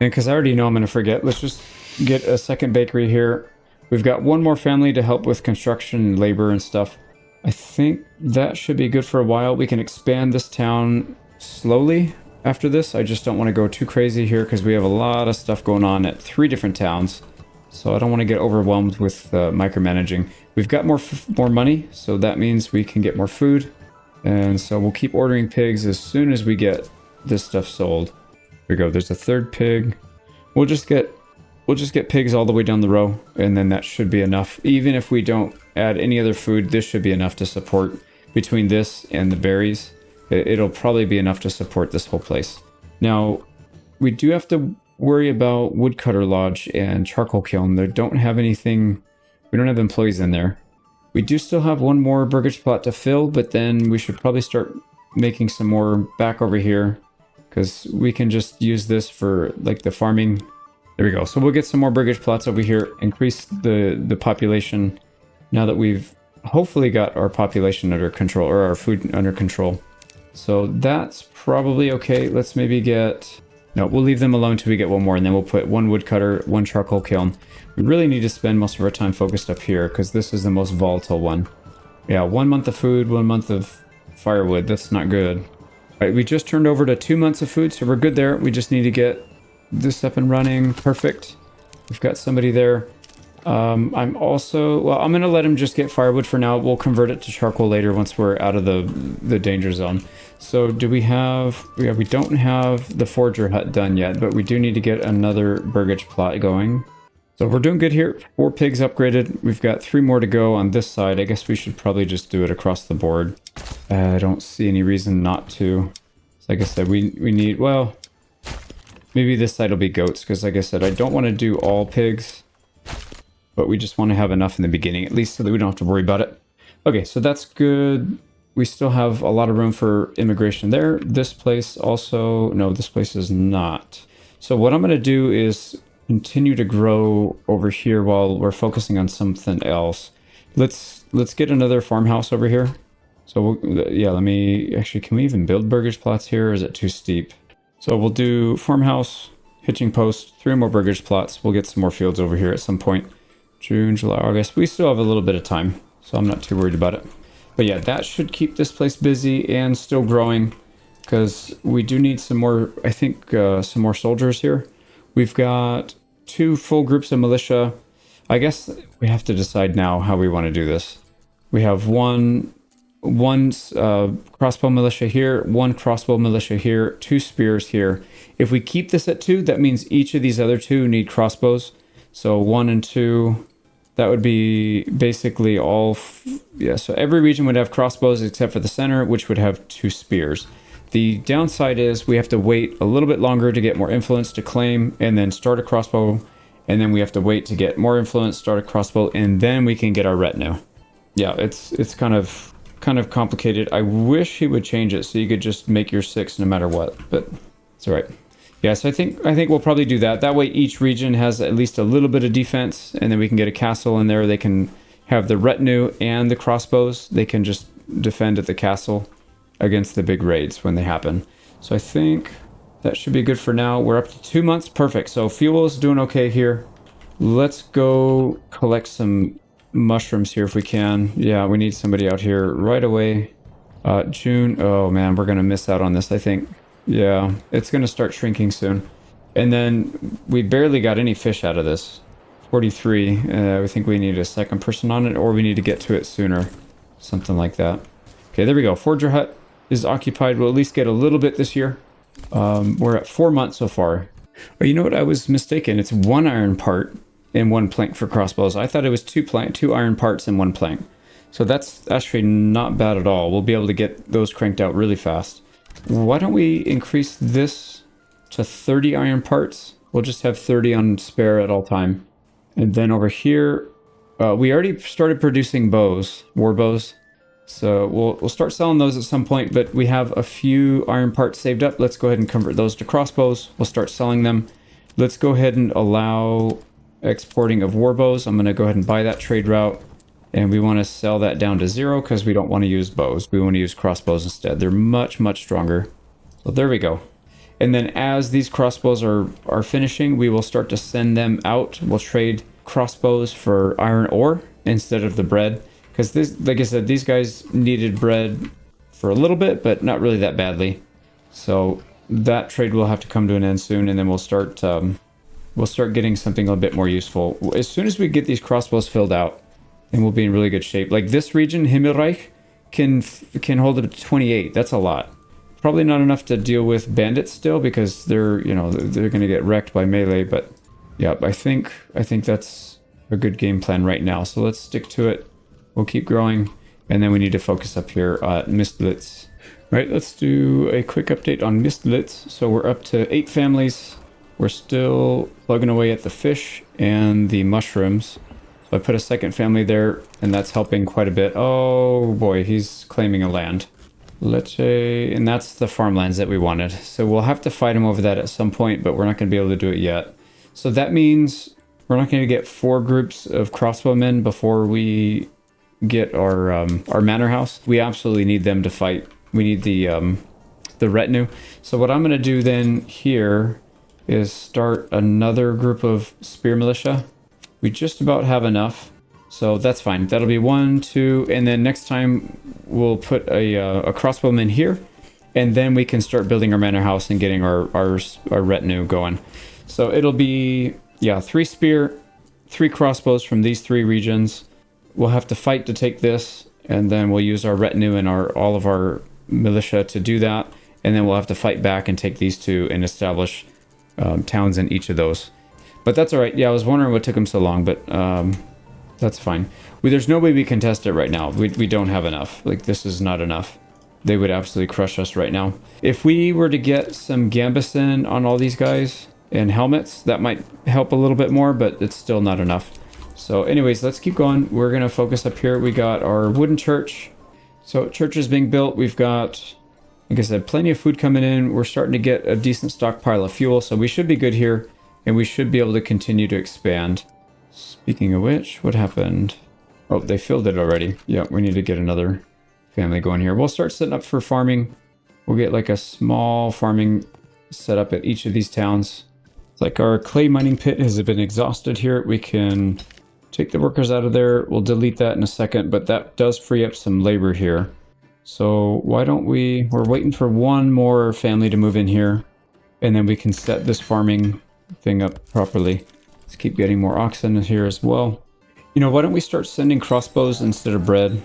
And because I already know I'm going to forget, let's just get a second bakery here. We've got one more family to help with construction and labor and stuff. I think that should be good for a while. We can expand this town slowly after this. I just don't want to go too crazy here because we have a lot of stuff going on at 3 different towns. So I don't want to get overwhelmed with micromanaging. We've got more money, so that means we can get more food. And so we'll keep ordering pigs as soon as we get this stuff sold. There we go. There's a third pig. We'll just get pigs all the way down the row, and then that should be enough. Even if we don't add any other food, this should be enough to support between this and the berries. It'll probably be enough to support this whole place. Now, we do have to worry about woodcutter lodge and charcoal kiln. They don't have anything. We don't have employees in there. We do still have one more burgage plot to fill, but then we should probably start making some more back over here because we can just use this for like the farming. There we go. So we'll get some more burgage plots over here, increase the population now that we've hopefully got our population under control, or our food under control. So that's probably okay. Let's maybe get... No, we'll leave them alone until we get one more, and then we'll put one woodcutter, one charcoal kiln. We really need to spend most of our time focused up here because this is the most volatile one. Yeah, 1 month of food, 1 month of firewood. That's not good. All right, we just turned over to 2 months of food, so we're good there. We just need to get this up and running. Perfect. We've got somebody there. I'm also... Well, I'm going to let him just get firewood for now. We'll convert it to charcoal later once we're out of the danger zone. So do we have... Yeah, we don't have the forager hut done yet, but we do need to get another burgage plot going. So we're doing good here. 4 pigs upgraded. We've got 3 more to go on this side. I guess we should probably just do it across the board. I don't see any reason not to. So like I said, we need... Well, maybe this side will be goats, because like I said, I don't want to do all pigs. But we just want to have enough in the beginning, at least so that we don't have to worry about it. Okay, so that's good. We still have a lot of room for immigration there. This place also... No, this place is not. So what I'm going to do is continue to grow over here while we're focusing on something else. Let's get another farmhouse over here. So yeah, let me... Actually, can we even build burgage plots here, or is it too steep? So we'll do farmhouse, hitching post, 3 more burgage plots. We'll get some more fields over here at some point. June, July, August. We still have a little bit of time, so I'm not too worried about it. But yeah, that should keep this place busy and still growing, because we do need some more, I think, some more soldiers here. We've got 2 full groups of militia. I guess we have to decide now how we want to do this. We have one crossbow militia here, 1 crossbow militia here, 2 spears here. If we keep this at 2, that means each of these other 2 need crossbows. So 1 and 2, that would be basically all... Yeah, so every region would have crossbows except for the center, which would have 2 spears. The downside is we have to wait a little bit longer to get more influence to claim, and then start a crossbow, and then we have to wait to get more influence, start a crossbow, and then we can get our retinue. Yeah, it's kind of complicated. I wish he would change it so you could just make your 6 no matter what, but it's all right. Yeah, so I think we'll probably do that. That way each region has at least a little bit of defense, and then we can get a castle in there. They can have the retinue and the crossbows. They can just defend at the castle against the big raids when they happen. So I think That should be good for now. We're up to 2 months. Perfect. So fuel is doing okay here. Let's go collect some mushrooms here if we can. Yeah, we need somebody out here right away. June. Oh man, we're going to miss out on this, I think. Yeah, it's going to start shrinking soon. And then we barely got any fish out of this. 43. I think we need a second person on it, or we need to get to it sooner. Something like that. Okay, there we go. Forger hut is occupied. We'll at least get a little bit this year. We're at 4 months so far. Oh, you know what? I was mistaken. It's 1 iron part and 1 plank for crossbows. I thought it was 2 iron parts and 1 plank. So that's actually not bad at all. We'll be able to get those cranked out really fast. Why don't we increase this to 30 iron parts? We'll just have 30 on spare at all time. And then over here, we already started producing bows, war bows. So we'll start selling those at some point, but we have a few iron parts saved up. Let's go ahead and convert those to crossbows. We'll start selling them. Let's go ahead and allow exporting of war bows. I'm going to go ahead and buy that trade route. And we want to sell that down to 0 because we don't want to use bows. We want to use crossbows instead. They're much, much stronger. So there we go. And then as these crossbows are finishing, we will start to send them out. We'll trade crossbows for iron ore instead of the bread. Because this, like I said, these guys needed bread for a little bit, but not really that badly. So that trade will have to come to an end soon, and then we'll start getting something a bit more useful. As soon as we get these crossbows filled out, and we'll be in really good shape. Like this region, Himmelreich, can hold up to 28. That's a lot. Probably not enough to deal with bandits still, because they're going to get wrecked by melee. But yeah, I think that's a good game plan right now. So let's stick to it. We'll keep growing, and then we need to focus up here at Mistlitz. Right, let's do a quick update on Mistlitz. So we're up to 8 families. We're still plugging away at the fish and the mushrooms. So I put a second family there, and that's helping quite a bit. Oh boy, he's claiming a land. And that's the farmlands that we wanted. So we'll have to fight him over that at some point, but we're not going to be able to do it yet. So that means we're not going to get 4 groups of crossbowmen before we get our manor house. We absolutely need them to fight. We need the retinue. So what I'm going to do then here is start another group of spear militia. We just about have enough, so that's fine. That'll be 1, 2, and then next time we'll put a crossbowman here, and then we can start building our manor house and getting our retinue going. So it'll be 3 spear, 3 crossbows from these 3 regions. We'll have to fight to take this, and then we'll use our retinue and all of our militia to do that, and then we'll have to fight back and take these 2 and establish towns in each of those. But that's all right. Yeah, I was wondering what took them so long, but that's fine. There's no way we can test it right now. We don't have enough. Like, this is not enough. They would absolutely crush us right now. If we were to get some gambeson on all these guys and helmets, that might help a little bit more, but it's still not enough. So anyways, let's keep going. We're going to focus up here. We got our wooden church. So church is being built. We've got, like I said, plenty of food coming in. We're starting to get a decent stockpile of fuel, so we should be good here. And we should be able to continue to expand. Speaking of which, what happened? Oh, they filled it already. Yeah, we need to get another family going here. We'll start setting up for farming. We'll get like a small farming set up at each of these towns. It's like our clay mining pit has been exhausted here. We can take the workers out of there. We'll delete that in a second, but that does free up some labor here. So why don't we're waiting for 1 more family to move in here, and then we can set this farming thing up properly. Let's keep getting more oxen here as well. Why don't we start sending crossbows instead of bread?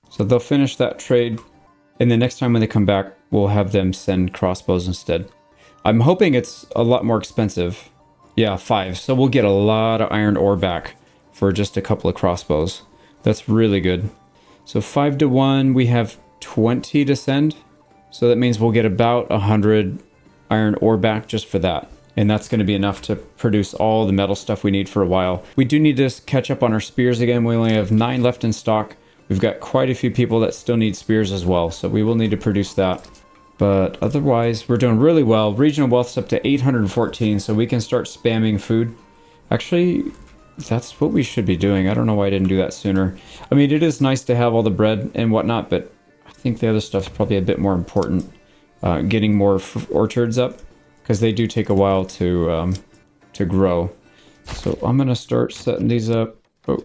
So they'll finish that trade, and the next time when they come back, we'll have them send crossbows instead. I'm hoping it's a lot more expensive. Yeah, 5. So we'll get a lot of iron ore back for just a couple of crossbows. That's really good. So 5 to 1, we have 20 to send. So that means we'll get about 100 iron ore back just for that. And that's going to be enough to produce all the metal stuff we need for a while. We do need to catch up on our spears again. We only have 9 left in stock. We've got quite a few people that still need spears as well, so we will need to produce that. But otherwise, we're doing really well. Regional wealth's up to 814, so we can start spamming food. Actually, that's what we should be doing. I don't know why I didn't do that sooner. I mean, it is nice to have all the bread and whatnot, but I think the other stuff's probably a bit more important. Getting more orchards up. because they do take a while to grow. So I'm gonna start setting these up. Oh,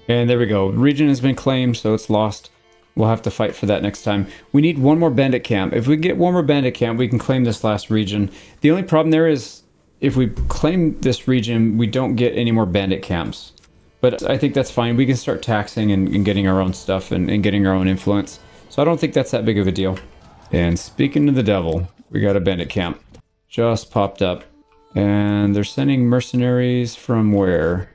and there we go. Region has been claimed, so it's lost. We'll have to fight for that next time. We need one more bandit camp. If we get one more bandit camp, we can claim this last region. The only problem there is if we claim this region, we don't get any more bandit camps. But I think that's fine. We can start taxing and getting our own stuff and getting our own influence. So I don't think that's that big of a deal. And speaking of the devil, we got a bandit camp. Just popped up. And they're sending mercenaries from where?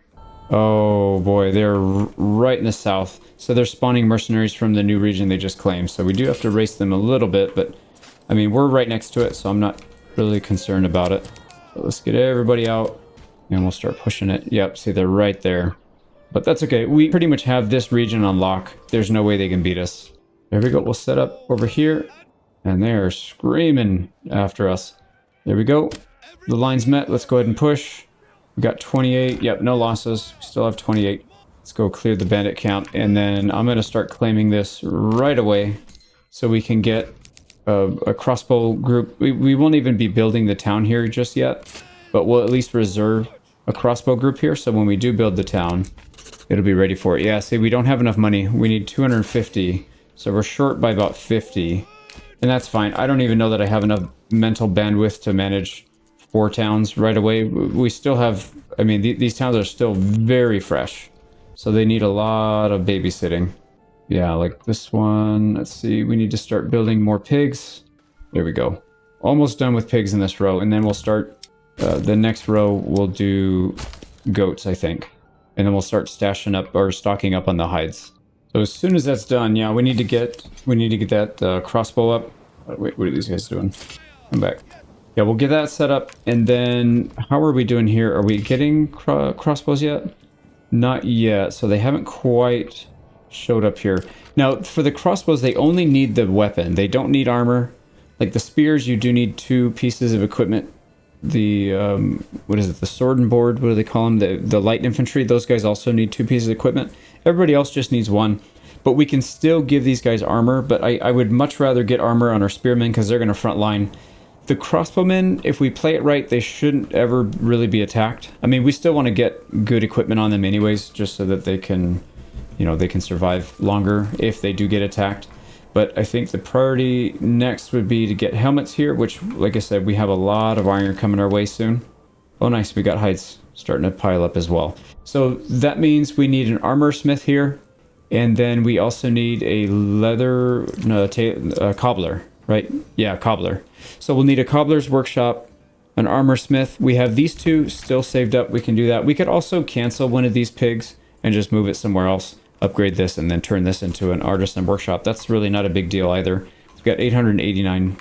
Oh boy, they're right in the south. So they're spawning mercenaries from the new region they just claimed. So we do have to race them a little bit, but I mean, we're right next to it, so I'm not really concerned about it. But let's get everybody out and we'll start pushing it. Yep, see, they're right there. But that's okay. We pretty much have this region on lock. There's no way they can beat us. There we go. We'll set up over here and they're screaming after us. There we go. The line's met. Let's go ahead and push. We got 28. Yep, no losses. We still have 28. Let's go clear the bandit camp. And then I'm going to start claiming this right away so we can get a crossbow group. We won't even be building the town here just yet, but we'll at least reserve a crossbow group here. So when we do build the town, it'll be ready for it. Yeah, see, we don't have enough money. We need 250. So we're short by about 50. And that's fine. I don't even know that I have enough mental bandwidth to manage 4 towns right away. We still have, I mean, these towns are still very fresh. So they need a lot of babysitting. Yeah, like this one. Let's see, we need to start building more pigs. There we go. Almost done with pigs in this row. And then we'll start, the next row we'll do goats, I think. And then we'll start stashing up or stocking up on the hides. So as soon as that's done, yeah, we need to get that crossbow up. Wait, what are these guys doing? Come back. Yeah, we'll get that set up. And then how are we doing here? Are we getting crossbows yet? Not yet. So they haven't quite showed up here. Now, for the crossbows, they only need the weapon. They don't need armor. Like the spears, you do need 2 pieces of equipment. The, what is it? The sword and board, what do they call them? The light infantry, those guys also need 2 pieces of equipment. Everybody else just needs 1. But we can still give these guys armor, but I would much rather get armor on our spearmen because they're going to front line. The crossbowmen, if we play it right, they shouldn't ever really be attacked. I mean, we still want to get good equipment on them anyways, just so that they can, you know, they can survive longer if they do get attacked. But I think the priority next would be to get helmets here, which, like I said, we have a lot of iron coming our way soon. Oh, nice. We got hides starting to pile up as well. So that means we need an armor smith here. And then we also need a leather cobbler, right? Yeah, cobbler. So we'll need a cobbler's workshop, an armor smith. We have these 2 still saved up. We can do that. We could also cancel one of these pigs and just move it somewhere else, upgrade this, and then turn this into an artisan workshop. That's really not a big deal either. We've got 889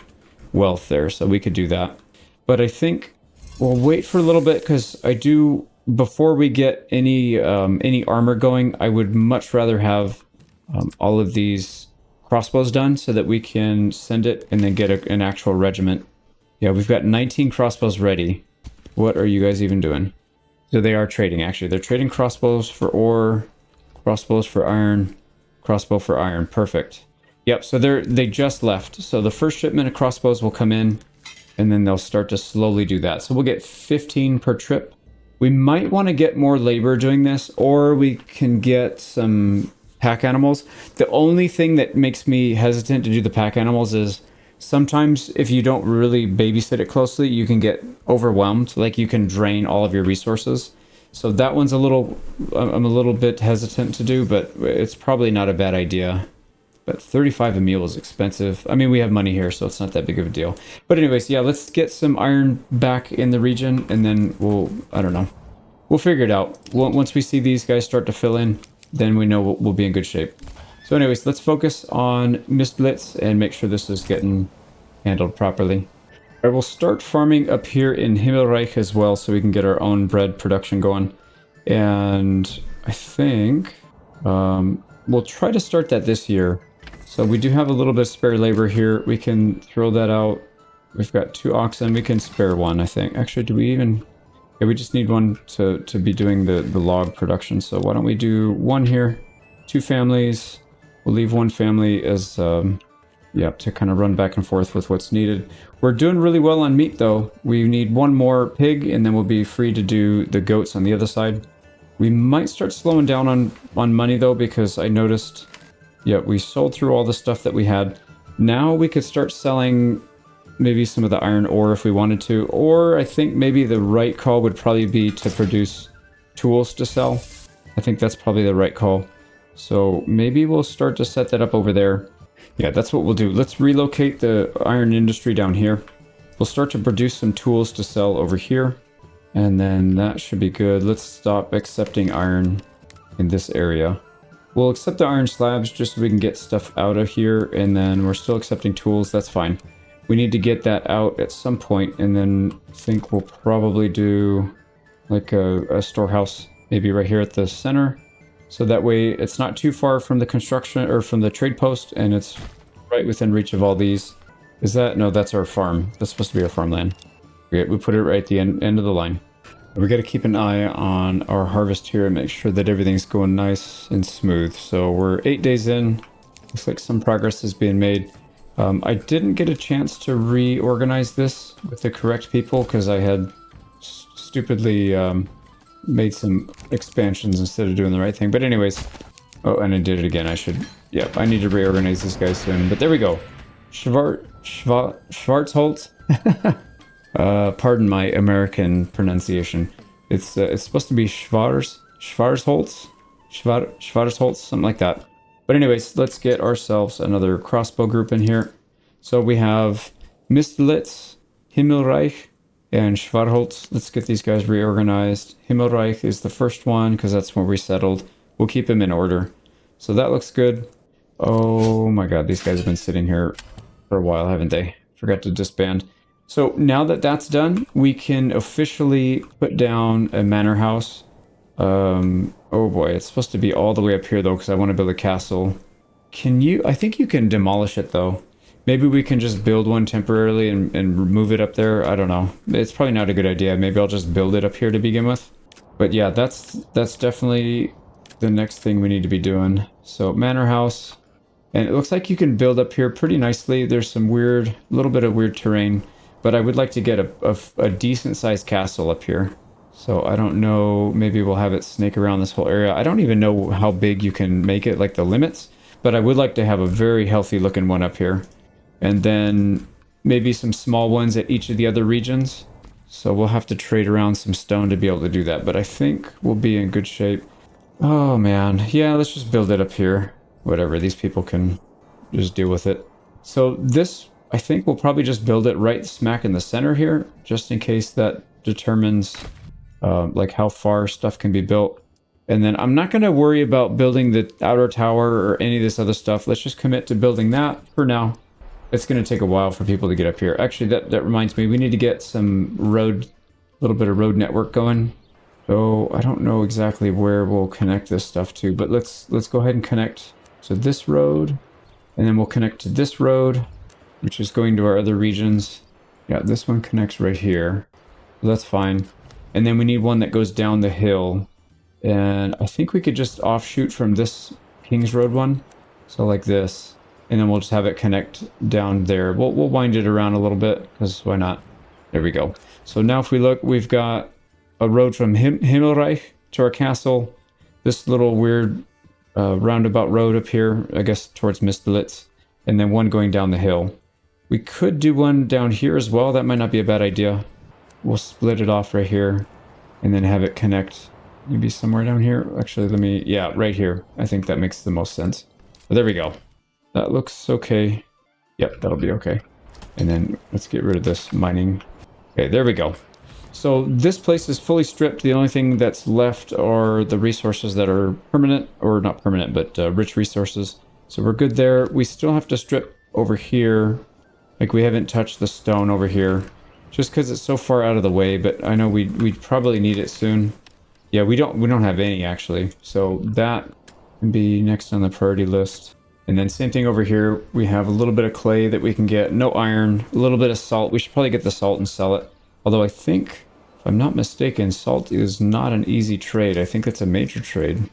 wealth there, so we could do that. But I think we'll wait for a little bit because I do... Before we get any armor going, I would much rather have all of these crossbows done so that we can send it and then get an actual regiment. Yeah, we've got 19 crossbows ready. What are you guys even doing? So they are trading, actually. They're trading crossbows for ore, crossbows for iron, crossbow for iron. Perfect. Yep, so they just left. So the first shipment of crossbows will come in, and then they'll start to slowly do that. So we'll get 15 per trip. We might want to get more labor doing this, or we can get some pack animals. The only thing that makes me hesitant to do the pack animals is sometimes if you don't really babysit it closely, you can get overwhelmed. Like you can drain all of your resources. So that one's I'm a little bit hesitant to do, but it's probably not a bad idea. But 35 a meal is expensive. I mean, we have money here, so it's not that big of a deal. But anyways, yeah, let's get some iron back in the region, and then I don't know. We'll figure it out. Once we see these guys start to fill in, then we know we'll be in good shape. So anyways, let's focus on Mistblitz and make sure this is getting handled properly. I will start farming up here in Himmelreich as well, so we can get our own bread production going. And I think we'll try to start that this year. So we do have a little bit of spare labor here. We can throw that out. We've got 2 oxen. We can spare 1, I think. Actually, do we even... Yeah, we just need 1 to be doing the log production. So why don't we do 1 here? 2 families. We'll leave 1 family as Yep, to kind of run back and forth with what's needed. We're doing really well on meat, though. We need one more pig, and then we'll be free to do the goats on the other side. We might start slowing down on money, though, because I noticed, yeah, we sold through all the stuff that we had. Now we could start selling maybe some of the iron ore if we wanted to, or I think maybe the right call would probably be to produce tools to sell. I think that's probably the right call. So maybe we'll start to set that up over there. Yeah, that's what we'll do. Let's relocate the iron industry down here. We'll start to produce some tools to sell over here. And then that should be good. Let's stop accepting iron in this area. We'll accept the iron slabs just so we can get stuff out of here. And then we're still accepting tools. That's fine. We need to get that out at some point. And then I think we'll probably do like a storehouse maybe right here at the center. So that way it's not too far from the construction or from the trade post, and it's right within reach of all these. Is that? No, that's our farm. That's supposed to be our farmland. We put it right at the end of the line. We got to keep an eye on our harvest here and make sure that everything's going nice and smooth. So we're 8 days in. Looks like some progress is being made. I didn't get a chance to reorganize this with the correct people because I had stupidly made some expansions instead of doing the right thing. But anyways, oh, and I did it again. Yep, I need to reorganize this guy soon. But there we go. Schwarzholz. Pardon my American pronunciation. It's supposed to be Schwarzholz, something like that. But anyways, let's get ourselves another crossbow group in here. So we have Mistlitz, Himmelreich, and Schwarzholz. Let's get these guys reorganized. Himmelreich is the first one because that's where we settled. We'll keep them in order. So that looks good. Oh my god, these guys have been sitting here for a while, haven't they? Forgot to disband. So now that that's done, we can officially put down a manor house. Oh boy, it's supposed to be all the way up here though, because I want to build a castle. Can you? I think you can demolish it though. Maybe we can just build one temporarily and move it up there. I don't know. It's probably not a good idea. Maybe I'll just build it up here to begin with. But yeah, that's definitely the next thing we need to be doing. So manor house. And it looks like you can build up here pretty nicely. There's some little bit of weird terrain. But I would like to get a decent sized castle up here. So I don't know, maybe we'll have it snake around this whole area. I don't even know how big you can make it, like the limits. But I would like to have a very healthy looking one up here. And then maybe some small ones at each of the other regions. So we'll have to trade around some stone to be able to do that. But I think we'll be in good shape. Oh man, yeah, let's just build it up here. Whatever, these people can just deal with it. So this, I think we'll probably just build it right smack in the center here, just in case that determines like how far stuff can be built. And then I'm not going to worry about building the outer tower or any of this other stuff. Let's just commit to building that for now. It's going to take a while for people to get up here. Actually, that reminds me, we need to get some road, a little bit of road network going. So I don't know exactly where we'll connect this stuff to, but let's go ahead and connect to this road, and then we'll connect to this road, which is going to our other regions. Yeah, this one connects right here. So that's fine. And then we need one that goes down the hill. And I think we could just offshoot from this King's Road one. So like this. And then we'll just have it connect down there. We'll wind it around a little bit, because why not? There we go. So now if we look, we've got a road from Himmelreich to our castle. This little weird roundabout road up here, I guess towards Mistlitz. And then one going down the hill. We could do one down here as well. That might not be a bad idea. We'll split it off right here and then have it connect maybe somewhere down here. Actually, yeah, right here. I think that makes the most sense. But there we go. That looks okay. Yep, that'll be okay. And then let's get rid of this mining. Okay, there we go. So this place is fully stripped. The only thing that's left are the resources that are permanent, or not permanent, but rich resources. So we're good there. We still have to strip over here. Like we haven't touched the stone over here. Just because it's so far out of the way, but I know we'd probably need it soon. Yeah, we don't have any actually. So that can be next on the priority list. And then same thing over here. We have a little bit of clay that we can get. No iron, a little bit of salt. We should probably get the salt and sell it. Although I think, if I'm not mistaken, salt is not an easy trade. I think it's a major trade.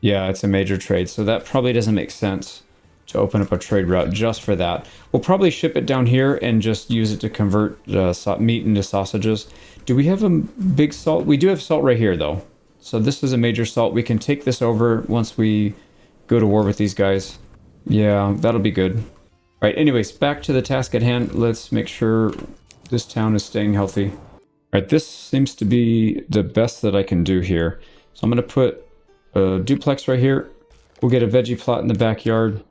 Yeah, it's a major trade. So that probably doesn't make sense to open up a trade route just for that. We'll probably ship it down here and just use it to convert meat into sausages. Do we have a big salt? We do have salt right here, though. So this is a major salt. We can take this over once we go to war with these guys. Yeah, that'll be good. All right, anyways, back to the task at hand. Let's make sure this town is staying healthy. All right, this seems to be the best that I can do here. So I'm going to put a duplex right here. We'll get a veggie plot in the backyard.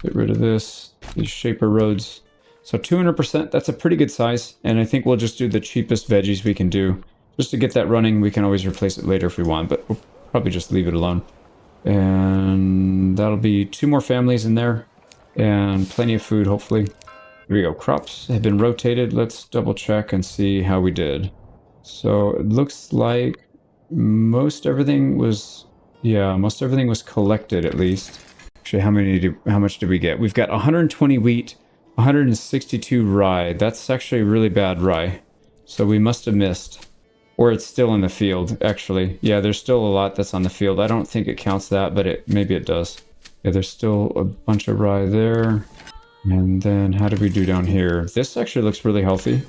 Get rid of this, these shaper roads. So 200%, that's a pretty good size. And I think we'll just do the cheapest veggies we can do. Just to get that running, we can always replace it later if we want, but we'll probably just leave it alone. And that'll be 2 more families in there. And plenty of food, hopefully. Here we go. Crops have been rotated. Let's double check and see how we did. So it looks like most everything was collected at least. Actually, how much did we get? We've got 120 wheat, 162 rye. That's actually really bad rye. So we must have missed. Or it's still in the field, actually. Yeah, there's still a lot that's on the field. I don't think it counts that, but maybe it does. Yeah, there's still a bunch of rye there. And then how did we do down here? This actually looks really healthy.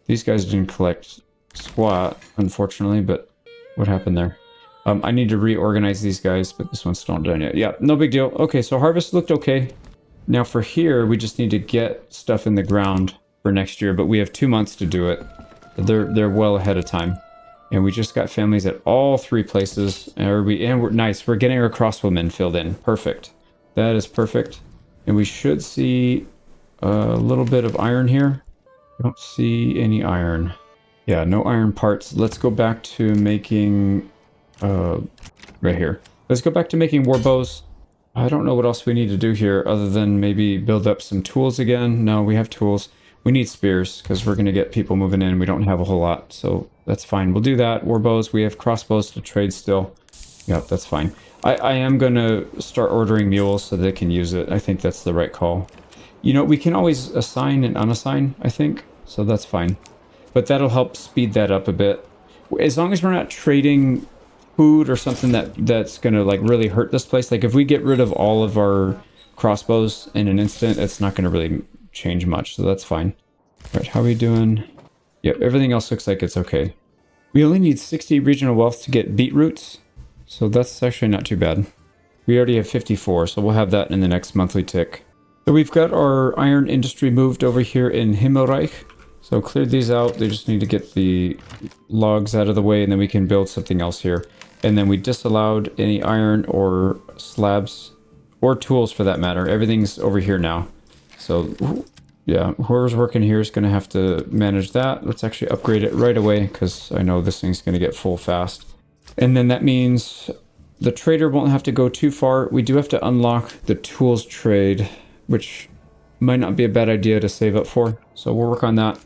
These guys didn't collect squat, unfortunately, but what happened there? I need to reorganize these guys, but this one's still not done yet. Yeah, no big deal. Okay, so harvest looked okay. Now for here, we just need to get stuff in the ground for next year, but we have 2 months to do it. They're well ahead of time. And we just got families at all 3 places. And we're nice. We're getting our crossbowmen filled in. Perfect. That is perfect. And we should see a little bit of iron here. I don't see any iron. Yeah, no iron parts. Let's go back to making... right here. Let's go back to making war bows. I don't know what else we need to do here other than maybe build up some tools again. No, we have tools. We need spears because we're going to get people moving in. We don't have a whole lot, so that's fine. We'll do that. War bows. We have crossbows to trade still. Yep, that's fine. I am going to start ordering mules so they can use it. I think that's the right call. You know, we can always assign and unassign, I think, so that's fine. But that'll help speed that up a bit. As long as we're not trading food or something that's going to like really hurt this place. Like if we get rid of all of our crossbows in an instant, it's not going to really change much, so that's fine. All right, how are we doing? Yep, everything else looks like it's okay. We only need 60 regional wealth to get beetroots, so that's actually not too bad. We already have 54, so we'll have that in the next monthly tick. So we've got our iron industry moved over here in Himmelreich. So cleared these out. They just need to get the logs out of the way, and then we can build something else here. And then we disallowed any iron or slabs or tools for that matter. Everything's over here now. So yeah, whoever's working here is going to have to manage that. Let's actually upgrade it right away because I know this thing's going to get full fast. And then that means the trader won't have to go too far. We do have to unlock the tools trade, which might not be a bad idea to save up for. So we'll work on that.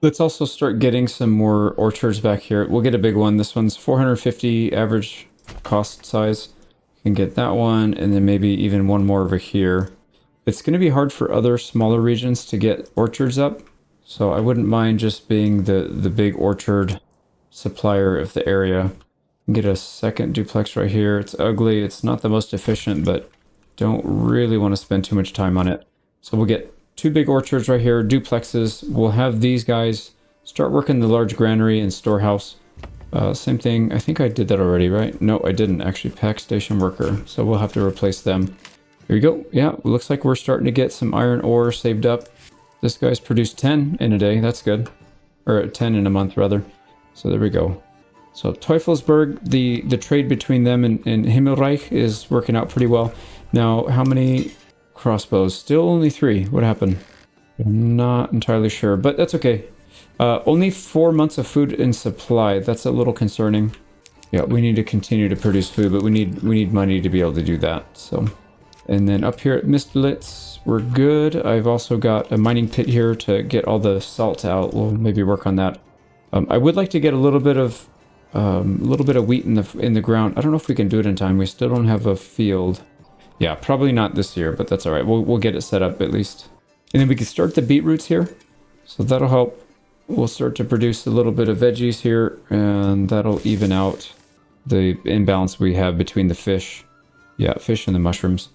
Let's also start getting some more orchards back here. We'll get a big one. This one's 450 average cost size. You can get that one, and then maybe even one more over here. It's going to be hard for other smaller regions to get orchards up, so I wouldn't mind just being the big orchard supplier of the area. Get a second duplex right here. It's ugly. It's not the most efficient, but don't really want to spend too much time on it. So we'll get 2 big orchards right here, duplexes. We'll have these guys start working the large granary and storehouse. Same thing. I think I did that already, right? No, I didn't actually. Pack station worker. So we'll have to replace them. Here we go. Yeah, looks like we're starting to get some iron ore saved up. This guy's produced 10 in a day. That's good. Or 10 in a month, rather. So there we go. So Teufelsberg, the trade between them and Himmelreich is working out pretty well. Now, how many crossbows? Still only 3. What happened? I'm not entirely sure, but that's okay. Only 4 months of food in supply. That's a little concerning. Yeah, we need to continue to produce food, but we need money to be able to do that. So, and then up here at Mistblitz, we're good. I've also got a mining pit here to get all the salt out. We'll maybe work on that. I would like to get a little bit of wheat in the ground. I don't know if we can do it in time. We still don't have a field. Yeah, probably not this year, but that's all right. We'll get it set up at least. And then we can start the beetroots here. So that'll help. We'll start to produce a little bit of veggies here, and that'll even out the imbalance we have between the fish. Yeah, fish and the mushrooms.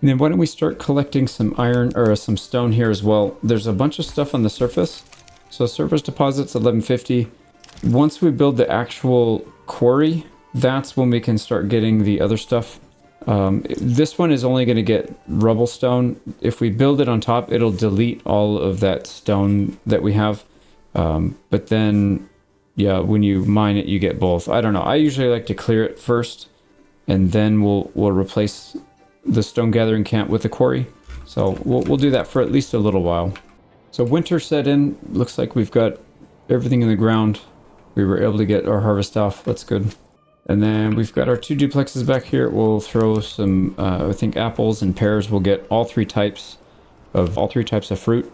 And then why don't we start collecting some iron or some stone here as well. There's a bunch of stuff on the surface. So surface deposits 1150. Once we build the actual quarry, that's when we can start getting the other stuff. This one is only going to get rubble stone. If we build it on top, it'll delete all of that stone that we have. But then, yeah, when you mine it, you get both. I don't know. I usually like to clear it first, and then we'll replace the stone gathering camp with the quarry. So we'll do that for at least a little while. So winter set in. Looks like we've got everything in the ground. We were able to get our harvest off. That's good. And then we've got our 2 duplexes back here. We'll throw some, I think apples and pears. We'll get all three types of fruit.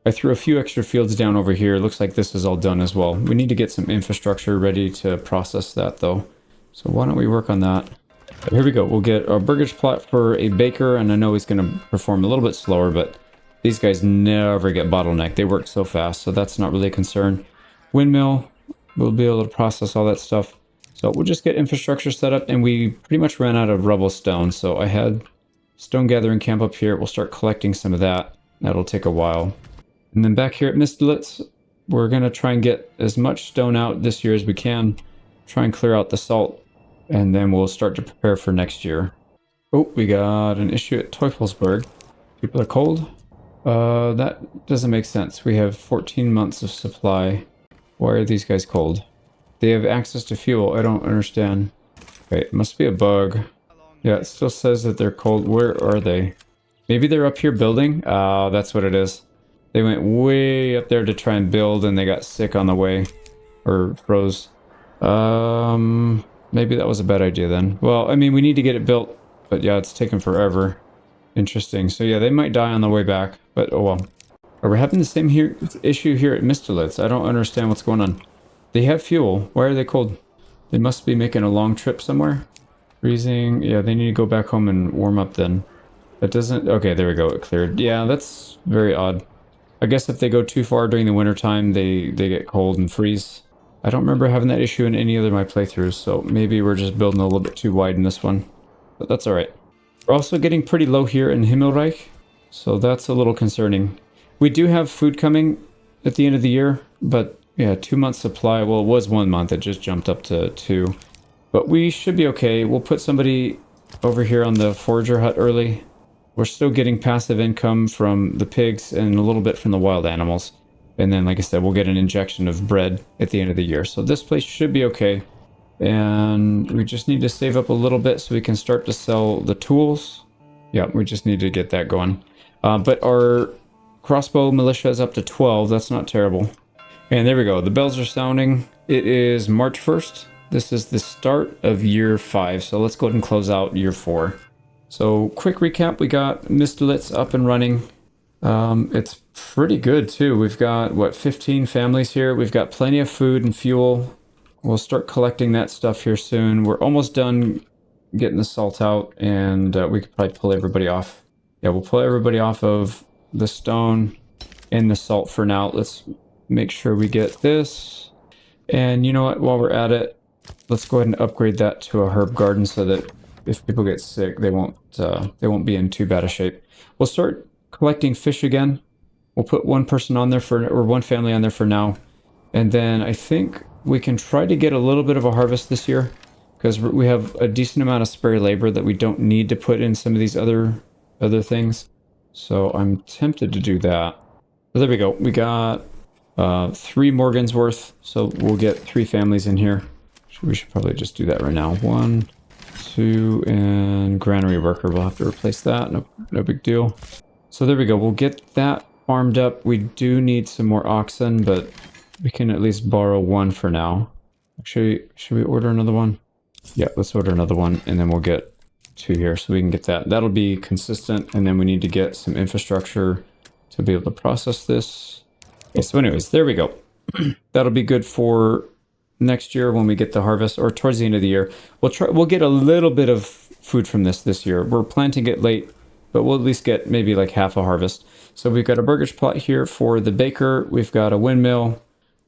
I threw a few extra fields down over here. Looks like this is all done as well. We need to get some infrastructure ready to process that though. So why don't we work on that? But here we go. We'll get our burgage plot for a baker, and I know he's going to perform a little bit slower, but these guys never get bottlenecked. They work so fast, so that's not really a concern. Windmill, we'll be able to process all that stuff. So we'll just get infrastructure set up, and we pretty much ran out of rubble stone. So I had stone gathering camp up here. We'll start collecting some of that. That'll take a while. And then back here at Mistlets, we're going to try and get as much stone out this year as we can. Try and clear out the salt, and then we'll start to prepare for next year. Oh, we got an issue at Teufelsberg. People are cold. That doesn't make sense. We have 14 months of supply. Why are these guys cold? They have access to fuel. I don't understand. Okay, it must be a bug. Yeah, it still says that they're cold. Where are they? Maybe they're up here building? That's what it is. They went way up there to try and build, and they got sick on the way. Or froze. Maybe that was a bad idea then. Well, I mean, we need to get it built, but yeah, it's taken forever. Interesting. So yeah, they might die on the way back, but oh well. Are we having the same issue here at Mistlets? I don't understand what's going on. They have fuel. Why are they cold? They must be making a long trip somewhere. Freezing. Yeah, they need to go back home and warm up then. That doesn't... Okay, there we go. It cleared. Yeah, that's very odd. I guess if they go too far during the wintertime, they get cold and freeze. I don't remember having that issue in any other of my playthroughs, so maybe we're just building a little bit too wide in this one. But that's alright. We're also getting pretty low here in Himmelreich, so that's a little concerning. We do have food coming at the end of the year, but yeah, 2 months supply. Well, it was 1 month. It just jumped up to 2. But we should be okay. We'll put somebody over here on the forager hut early. We're still getting passive income from the pigs and a little bit from the wild animals. And then, like I said, we'll get an injection of bread at the end of the year. So this place should be okay. And we just need to save up a little bit so we can start to sell the tools. Yeah, we just need to get that going. But our crossbow militia is up to 12. That's not terrible. And there we go. The bells are sounding. It is March 1st. This is the start of year 5. So let's go ahead and close out year 4. So quick recap. We got Mistlets up and running. It's pretty good too. We've got, what, 15 families here. We've got plenty of food and fuel. We'll start collecting that stuff here soon. We're almost done getting the salt out, and we could probably pull everybody off. Yeah, we'll pull everybody off of the stone and the salt for now. Let's make sure we get this. And you know what? While we're at it, let's go ahead and upgrade that to a herb garden so that if people get sick, they won't be in too bad a shape. We'll start collecting fish again. We'll put one person on there or one family on there for now. And then I think we can try to get a little bit of a harvest this year because we have a decent amount of spare labor that we don't need to put in some of these other things. So I'm tempted to do that. But there we go. We got 3 Morgans worth. So we'll get 3 families in here. We should probably just do that right now. 1, 2, and granary worker. We'll have to replace that. No big deal. So there we go. We'll get that farmed up. We do need some more oxen, but we can at least borrow 1 for now. Actually, should we order another one? Yeah, let's order another one, and then we'll get 2 here so we can get that. That'll be consistent, and then we need to get some infrastructure to be able to process this. Okay, so anyways, there we go. That'll be good for next year when we get the harvest, or towards the end of the year. We'll get a little bit of food from this year. We're planting it late, but we'll at least get maybe like half a harvest. So we've got a burgage plot here for the baker. We've got a windmill.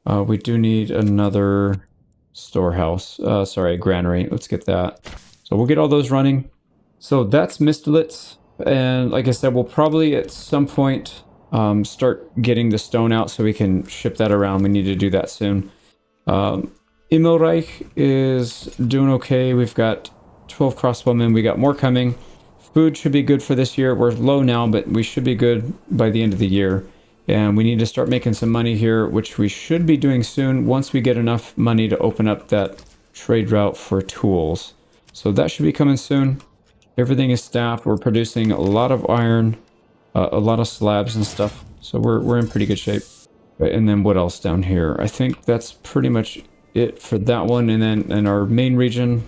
We do need another storehouse. Sorry, granary. Let's get that. So we'll get all those running. So that's Mistlets. And like I said, we'll probably at some point start getting the stone out so we can ship that around. We need to do that soon. Immelreich is doing okay. We've got 12 crossbowmen. We got more coming. Food should be good for this year. We're low now, but we should be good by the end of the year. And we need to start making some money here, which we should be doing soon once we get enough money to open up that trade route for tools. So that should be coming soon. Everything is staffed. We're producing a lot of iron, a lot of slabs and stuff. So we're in pretty good shape. And then what else down here? I think that's pretty much it for that one. And then in our main region,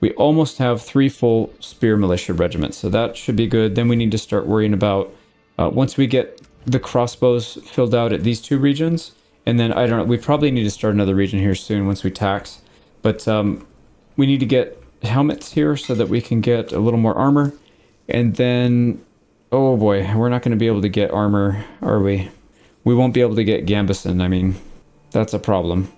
we almost have 3 full spear militia regiments. So that should be good. Then we need to start worrying about once we get the crossbows filled out at these 2 regions. And then I don't know, we probably need to start another region here soon once we tax. But we need to get helmets here so that we can get a little more armor. And then, oh boy, we're not going to be able to get armor, are we? We won't be able to get Gambison. I mean, that's a problem.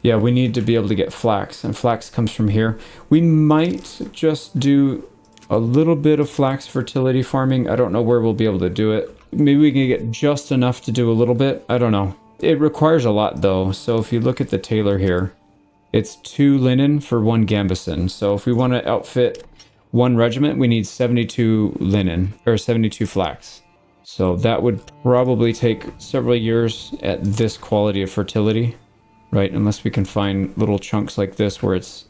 Yeah, we need to be able to get flax, and flax comes from here. We might just do a little bit of flax fertility farming. I don't know where we'll be able to do it. Maybe we can get just enough to do a little bit. I don't know. It requires a lot though. So if you look at the tailor here, it's 2 linen for 1 Gambison. So if we want to outfit 1 regiment, we need 72 linen, or 72 flax. So that would probably take several years at this quality of fertility, right? Unless we can find little chunks like this where it's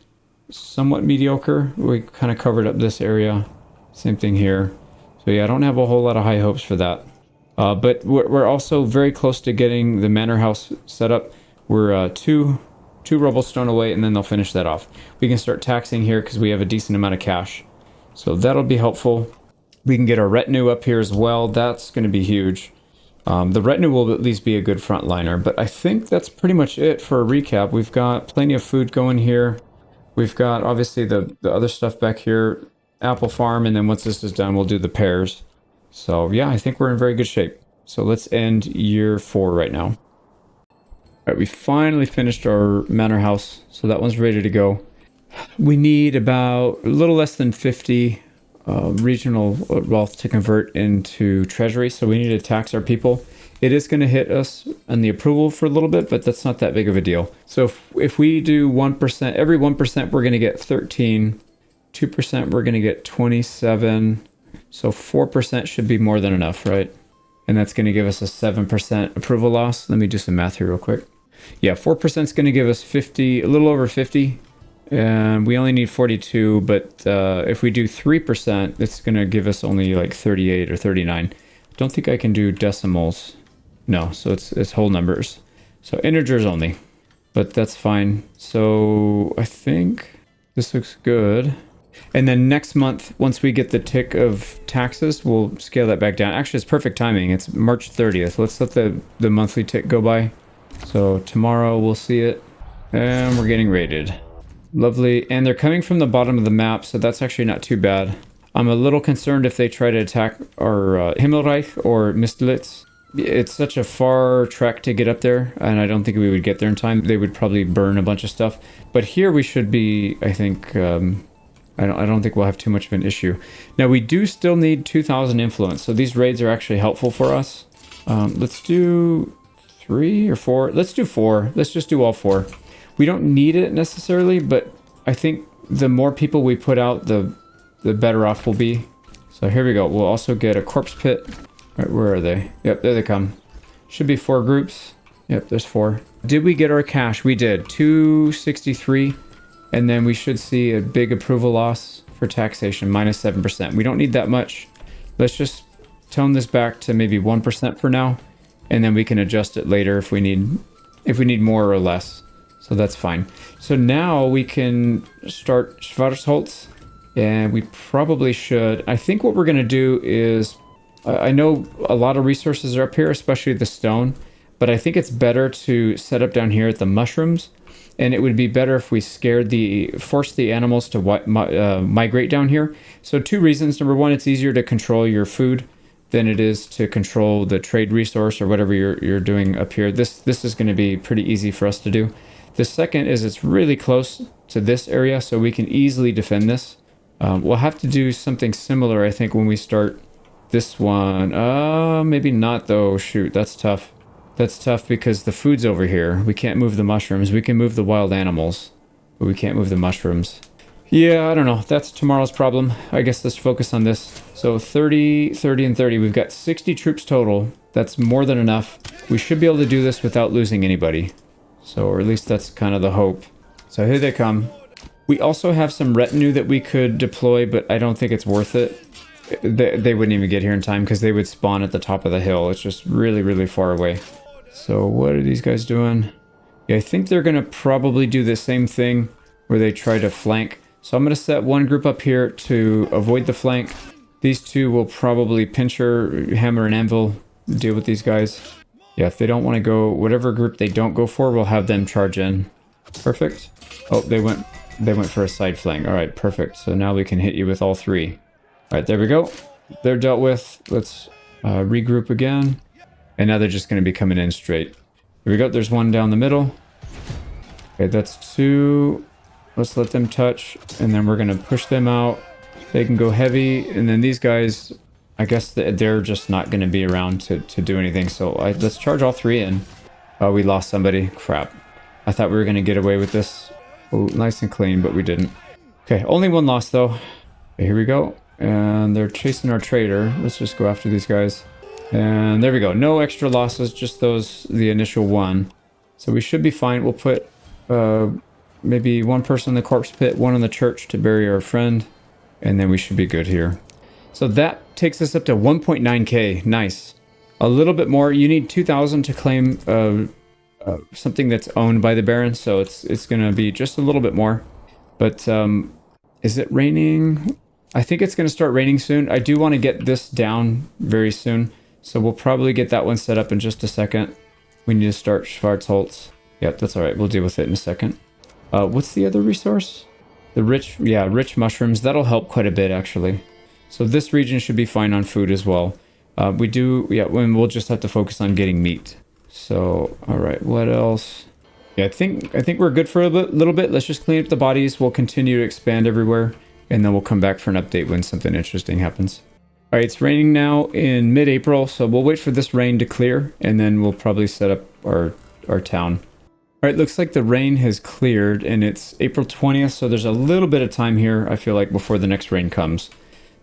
somewhat mediocre. We kind of covered up this area. Same thing here. So yeah, I don't have a whole lot of high hopes for that. But we're also very close to getting the manor house set up. We're two rubble stone away, and then they'll finish that off. We can start taxing here because we have a decent amount of cash. So that'll be helpful. We can get our retinue up here as well. That's going to be huge. The retinue will at least be a good frontliner. But I think that's pretty much it for a recap. We've got plenty of food going here. We've got obviously the other stuff back here, apple farm, and then once this is done, we'll do the pears. So yeah, I think we're in very good shape. So let's end year 4 right now. All right, we finally finished our manor house. So that one's ready to go. We need about a little less than 50 regional wealth to convert into treasury, so we need to tax our people. It is going to hit us on the approval for a little bit, but that's not that big of a deal. So if we do 1%, every 1% we're going to get 13, 2% we're going to get 27, so 4% should be more than enough, right? And that's going to give us a 7% approval loss. Let me do some math here real quick. Yeah, 4% is going to give us 50, a little over 50. And we only need 42, but if we do 3%, it's going to give us only like 38 or 39. Don't think I can do decimals. No, so it's whole numbers. So integers only, but that's fine. So I think this looks good. And then next month, once we get the tick of taxes, we'll scale that back down. Actually, it's perfect timing. It's March 30th. Let's let the monthly tick go by. So tomorrow we'll see it, and we're getting raided. Lovely. And they're coming from the bottom of the map, so that's actually not too bad. I'm a little concerned if they try to attack our Himmelreich or Mistelitz. It's such a far trek to get up there, and I don't think we would get there in time. They would probably burn a bunch of stuff. But here we should be, I think, I don't think we'll have too much of an issue. Now, we do still need 2,000 influence, so these raids are actually helpful for us. Let's do 3 or 4. Let's do 4. Let's just do all 4. We don't need it necessarily, but I think the more people we put out, the better off we'll be. So here we go. We'll also get a corpse pit. Right, where are they? Yep, there they come. Should be 4 groups. Yep, there's 4. Did we get our cash? We did. 263. And then we should see a big approval loss for taxation, minus 7%. We don't need that much. Let's just tone this back to maybe 1% for now. And then we can adjust it later if we need more or less. So that's fine. So now we can start Schwarzholz, and we probably should. I think what we're going to do is, I know a lot of resources are up here, especially the stone, but I think it's better to set up down here at the mushrooms, and it would be better if we forced the animals to migrate down here. So 2 reasons. Number 1, it's easier to control your food than it is to control the trade resource or whatever you're doing up here. This is going to be pretty easy for us to do. The second is it's really close to this area, so we can easily defend this. We'll have to do something similar, I think, when we start This one, maybe not though. Shoot, that's tough. That's tough because the food's over here. We can't move the mushrooms. We can move the wild animals, but we can't move the mushrooms. Yeah, I don't know. That's tomorrow's problem. I guess let's focus on this. So 30, 30, and 30. We've got 60 troops total. That's more than enough. We should be able to do this without losing anybody. So, or at least that's kind of the hope. So here they come. We also have some retinue that we could deploy, but I don't think it's worth it. They wouldn't even get here in time because they would spawn at the top of the hill. It's just really, really far away. So what are these guys doing? Yeah, I think they're going to probably do the same thing where they try to flank. So I'm going to set one group up here to avoid the flank. These two will probably pincher, hammer, and anvil, deal with these guys. Yeah, if they don't want to go, whatever group they don't go for, we'll have them charge in. Perfect. Oh, they went for a side flank. All right, perfect. So now we can hit you with all three. All right, there we go. They're dealt with. Let's regroup again. And now they're just going to be coming in straight. Here we go. There's one down the middle. Okay, that's two. Let's let them touch. And then we're going to push them out. They can go heavy. And then these guys, I guess they're just not going to be around to do anything. So let's charge all three in. Oh, we lost somebody. Crap. I thought we were going to get away with this. Oh, nice and clean, but we didn't. Okay, only one loss though. Okay, here we go. And they're chasing our trader. Let's just go after these guys. And there we go. No extra losses, just the initial one. So we should be fine. We'll put maybe one person in the corpse pit, one in the church to bury our friend. And then we should be good here. So that takes us up to 1.9k. Nice. A little bit more. You need 2,000 to claim something that's owned by the Baron. So it's going to be just a little bit more. But is it raining? I think it's going to start raining soon. I do want to get this down very soon. So we'll probably get that one set up in just a second. We need to start Schwarzholz. Yep, that's all right. We'll deal with it in a second. What's the other resource? The rich mushrooms. That'll help quite a bit, actually. So this region should be fine on food as well. We'll just have to focus on getting meat. So, all right, what else? Yeah, I think we're good for a little bit. Let's just clean up the bodies. We'll continue to expand everywhere. And then we'll come back for an update when something interesting happens. All right, it's raining now in mid-April, so we'll wait for this rain to clear, and then we'll probably set up our town. All right, looks like the rain has cleared, and it's April 20th, so there's a little bit of time here, I feel like, before the next rain comes.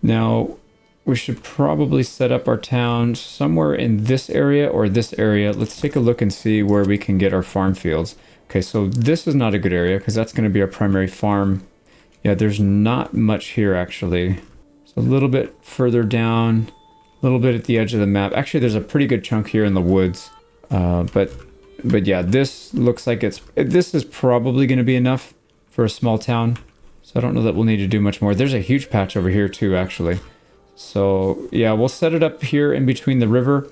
Now, we should probably set up our town somewhere in this area or this area. Let's take a look and see where we can get our farm fields. Okay, so this is not a good area, because that's going to be our primary farm. Yeah, there's not much here, actually. So a little bit further down, a little bit at the edge of the map. Actually, there's a pretty good chunk here in the woods. But yeah, this looks like this is probably going to be enough for a small town. So I don't know that we'll need to do much more. There's a huge patch over here too, actually. So yeah, we'll set it up here in between the river.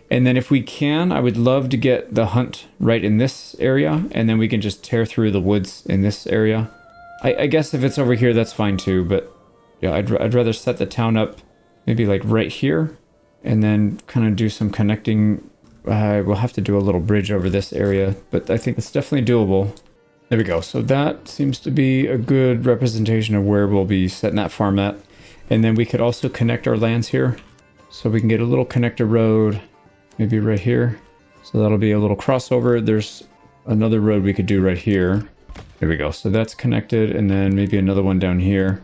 And then if we can, I would love to get the hunt right in this area. And then we can just tear through the woods in this area. I guess if it's over here, that's fine too, but yeah, I'd rather set the town up maybe like right here and then kind of do some connecting. We'll have to do a little bridge over this area, but I think it's definitely doable. There we go. So that seems to be a good representation of where we'll be setting that farm at. And then we could also connect our lands here. So we can get a little connector road, maybe right here. So that'll be a little crossover. There's another road we could do right here. There we go. So that's connected, and then maybe another one down here.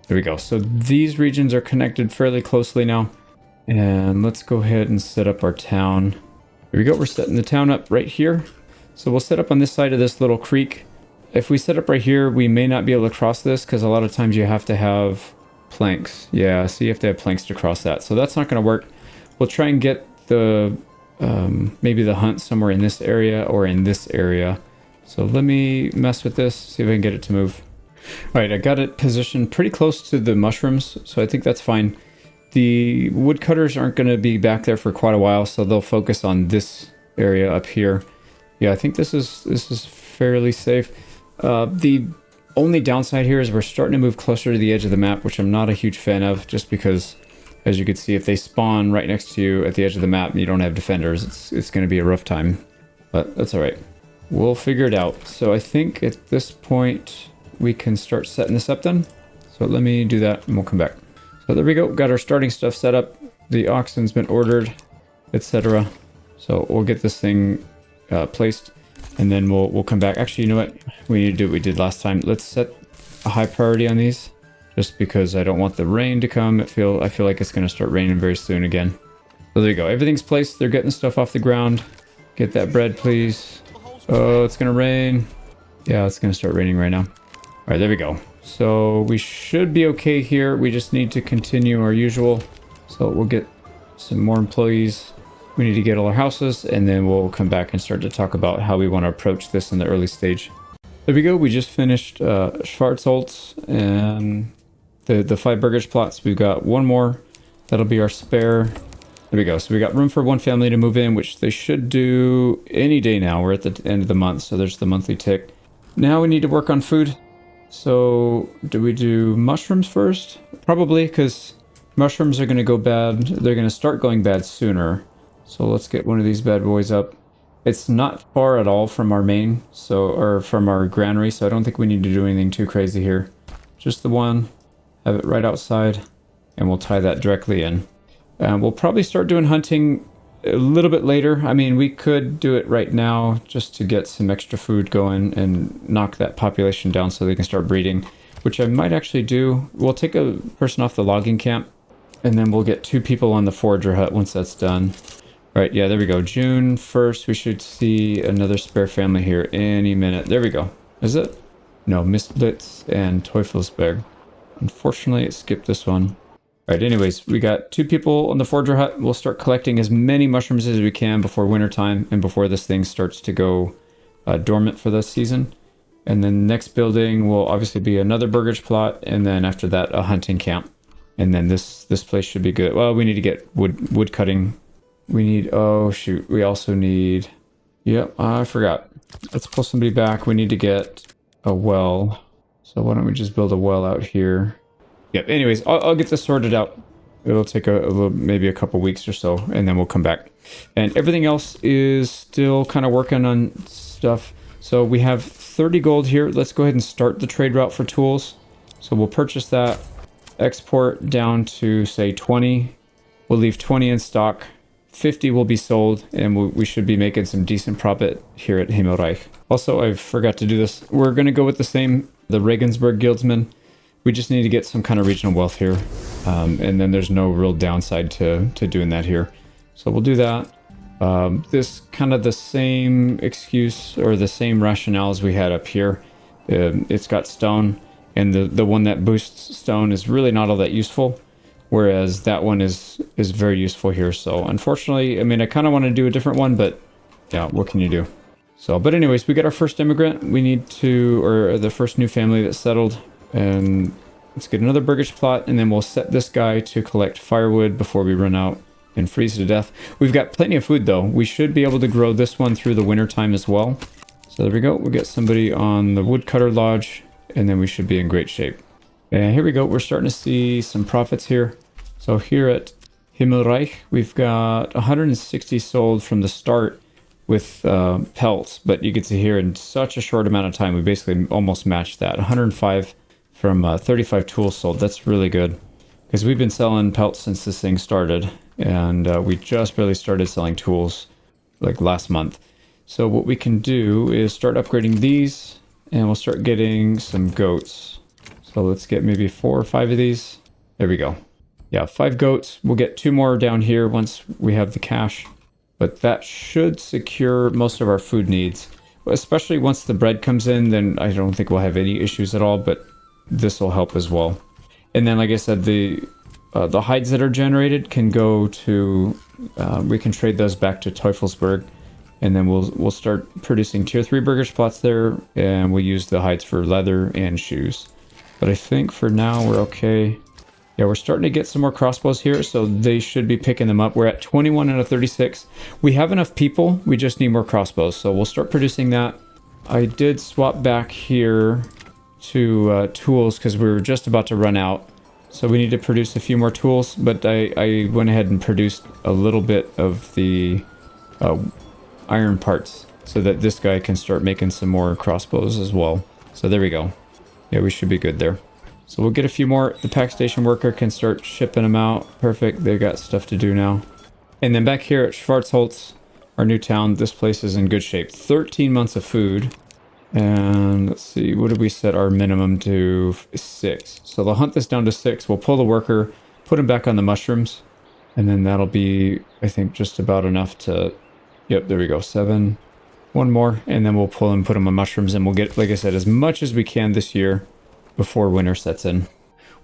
There we go. So these regions are connected fairly closely now. And let's go ahead and set up our town. There we go. We're setting the town up right here. So we'll set up on this side of this little creek. If we set up right here, we may not be able to cross this because a lot of times you have to have planks. Yeah, so you have to have planks to cross that. So that's not going to work. We'll try and get the maybe the hunt somewhere in this area or in this area. So let me mess with this, see if I can get it to move. All right, I got it positioned pretty close to the mushrooms, so I think that's fine. The woodcutters aren't going to be back there for quite a while, so they'll focus on this area up here. Yeah, I think this is fairly safe. The only downside here is we're starting to move closer to the edge of the map, which I'm not a huge fan of, just because, as you can see, if they spawn right next to you at the edge of the map and you don't have defenders, it's going to be a rough time. But that's all right. We'll figure it out. So I think at this point we can start setting this up then. So let me do that and we'll come back. So there we go. Got our starting stuff set up. the oxen's been ordered, etc. So we'll get this thing placed, and then we'll come back. Actually, you know what? We need to do what we did last time. Let's set a high priority on these, just because I don't want the rain to come. I feel like it's going to start raining very soon again. So there you go. Everything's placed. They're getting stuff off the ground. Get that bread, please. Oh, it's going to rain. Yeah, it's going to start raining right now. All right, there we go. So we should be okay here. We just need to continue our usual. So we'll get some more employees. We need to get all our houses, and then we'll come back and start to talk about how we want to approach this in the early stage. There we go. We just finished Schwarzholz and the 5 burgage plots. We've got one more. That'll be our spare. There we go. So we got room for one family to move in, which they should do any day now. We're at the end of the month, so there's the monthly tick. Now we need to work on food. So do we do mushrooms first? Probably, because mushrooms are going to go bad. They're going to start going bad sooner. So let's get one of these bad boys up. It's not far at all from our main, or from our granary, so I don't think we need to do anything too crazy here. Just the one, have it right outside, and we'll tie that directly in. We'll probably start doing hunting a little bit later. I mean, we could do it right now just to get some extra food going and knock that population down so they can start breeding, which I might actually do. We'll take a person off the logging camp, and then we'll get 2 people on the forager hut once that's done. Right, yeah, there we go. June 1st, we should see another spare family here any minute. There we go. Is it? No, Mistblitz and Teufelsberg. Unfortunately, it skipped this one. Right, anyways, we got 2 people on the forager hut. We'll start collecting as many mushrooms as we can before wintertime and before this thing starts to go dormant for this season. And then next building will obviously be another burgage plot, and then after that, a hunting camp. And then this place should be good. Well, we need to get wood cutting. We need, oh shoot, we also need, yep, I forgot. Let's pull somebody back. We need to get a well. So why don't we just build a well out here? Yep, anyways, I'll get this sorted out. It'll take maybe a couple weeks or so, and then we'll come back. And everything else is still kind of working on stuff. So we have 30 gold here. Let's go ahead and start the trade route for tools. So we'll purchase that, export down to say 20. We'll leave 20 in stock. 50 will be sold, and we should be making some decent profit here at Himmelreich. Also, I forgot to do this. We're going to go with the Regensburg Guildsmen. We just need to get some kind of regional wealth here. And then there's no real downside to doing that here. So we'll do that. This kind of the same excuse or the same rationale as we had up here. It's got stone, and the one that boosts stone is really not all that useful. Whereas that one is very useful here. So unfortunately, I mean, I kind of want to do a different one, but yeah, what can you do? So, but anyways, we got our first immigrant. We need to, or the first new family that settled. And let's get another burgage plot, and then we'll set this guy to collect firewood before we run out and freeze to death. We've got plenty of food though. We should be able to grow this one through the winter time as well. So there we go. We'll get somebody on the woodcutter lodge, and then we should be in great shape. And here we go. We're starting to see some profits here. So here at Himmelreich, we've got 160 sold from the start with pelts, but you can see here in such a short amount of time, we basically almost matched that. 105 from 35 tools sold. That's really good, because we've been selling pelts since this thing started, and we just barely started selling tools like last month. So what we can do is start upgrading these, and we'll start getting some goats. So let's get maybe 4 or 5 of these. There we go. Yeah, 5 goats. We'll get 2 more down here once we have the cash. But that should secure most of our food needs. Especially once the bread comes in, then I don't think we'll have any issues at all, but this will help as well. And then, like I said, the hides that are generated can go to, we can trade those back to Teufelsberg, and then we'll start producing tier 3 burgage plots there, and we'll use the hides for leather and shoes. But I think for now we're okay. Yeah, we're starting to get some more crossbows here, so they should be picking them up. We're at 21 out of 36. We have enough people, we just need more crossbows, so we'll start producing that. I did swap back here to tools because we were just about to run out. So we need to produce a few more tools, but I went ahead and produced a little bit of the iron parts so that this guy can start making some more crossbows as well. So there we go. Yeah, we should be good there. So we'll get a few more. The pack station worker can start shipping them out. Perfect. They got stuff to do now. And then back here at Schwarzholz, our new town, this place is in good shape. 13 months of food. And let's see, what did we set our minimum to? 6. So they'll hunt this down to 6. We'll pull the worker, put him back on the mushrooms. And then that'll be, I think, just about enough to... Yep, there we go. 7. One more. And then we'll pull him, put him on mushrooms. And we'll get, like I said, as much as we can this year before winter sets in.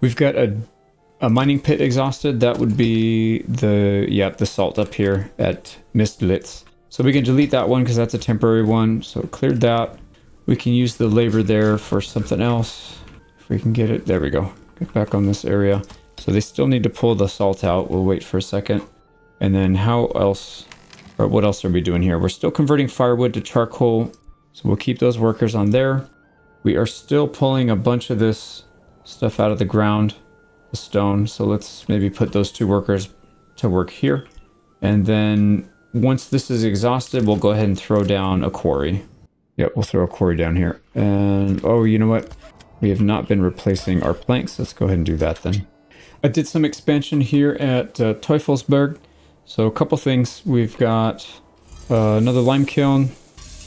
We've got a mining pit exhausted. That would be the salt up here at Mistlitz. So we can delete that one because that's a temporary one. So cleared that. We can use the labor there for something else. If we can get it. There we go. Get back on this area. So they still need to pull the salt out. We'll wait for a second. And then what else are we doing here? We're still converting firewood to charcoal. So we'll keep those workers on there. We are still pulling a bunch of this stuff out of the ground, the stone. So let's maybe put those 2 workers to work here. And then once this is exhausted, we'll go ahead and throw down a quarry. Yep, we'll throw a quarry down here. And, oh, you know what? We have not been replacing our planks. Let's go ahead and do that then. I did some expansion here at Teufelsberg. So a couple things. We've got another lime kiln.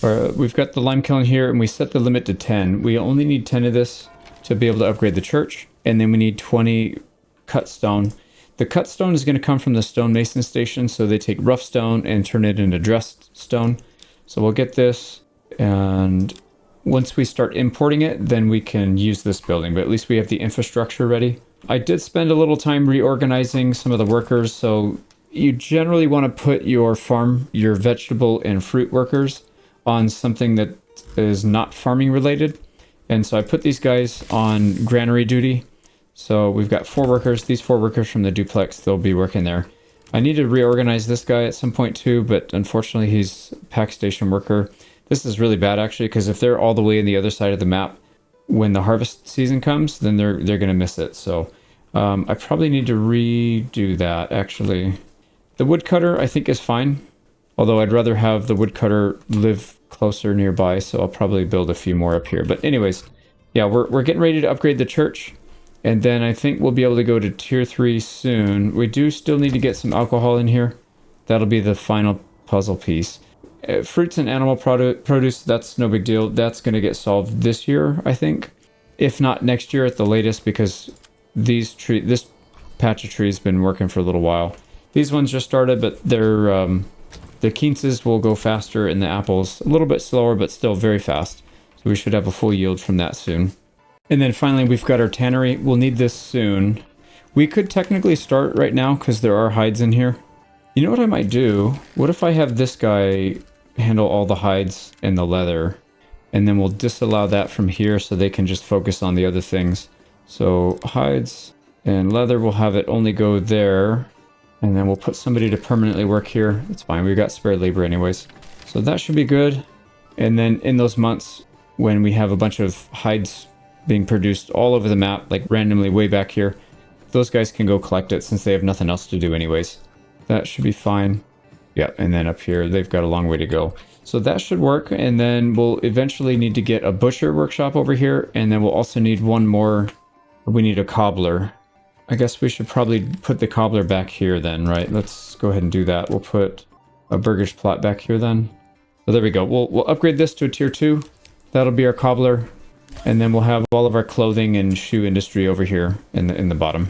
We've got the lime kiln here, and we set the limit to 10. We only need 10 of this to be able to upgrade the church. And then we need 20 cut stone. The cut stone is going to come from the stonemason station. So they take rough stone and turn it into dressed stone. So we'll get this. And once we start importing it, then we can use this building. But at least we have the infrastructure ready. I did spend a little time reorganizing some of the workers. So you generally want to put your vegetable and fruit workers on something that is not farming related. And so I put these guys on granary duty. So we've got 4 workers. These 4 workers from the duplex, they'll be working there. I need to reorganize this guy at some point too, but unfortunately he's a pack station worker. This is really bad actually, because if they're all the way on the other side of the map, when the harvest season comes, then they're going to miss it. So I probably need to redo that actually. The woodcutter I think is fine, although I'd rather have the woodcutter live closer nearby, so I'll probably build a few more up here. But anyways, yeah, we're getting ready to upgrade the church, and then I think we'll be able to go to tier 3 soon. We do still need to get some alcohol in here. That'll be the final puzzle piece. Fruits and animal produce, that's no big deal. That's going to get solved this year, I think. If not next year at the latest, because this patch of trees has been working for a little while. These ones just started, but the quinces will go faster and the apples a little bit slower, but still very fast. So we should have a full yield from that soon. And then finally, we've got our tannery. We'll need this soon. We could technically start right now because there are hides in here. You know what I might do? What if I have this guy handle all the hides and the leather, and then we'll disallow that from here so they can just focus on the other things. So hides and leather, we'll have it only go there, and then we'll put somebody to permanently work here. It's fine, we've got spare labor anyways. So that should be good. And then in those months when we have a bunch of hides being produced all over the map, like randomly way back here, those guys can go collect it since they have nothing else to do anyways. That should be fine. Yeah, and then up here, they've got a long way to go. So that should work, and then we'll eventually need to get a butcher workshop over here, and then we'll also need one more. We need a cobbler. I guess we should probably put the cobbler back here then, right? Let's go ahead and do that. We'll put a burger's plot back here then. So there we go. We'll upgrade this to a tier 2. That'll be our cobbler, and then we'll have all of our clothing and shoe industry over here in the bottom.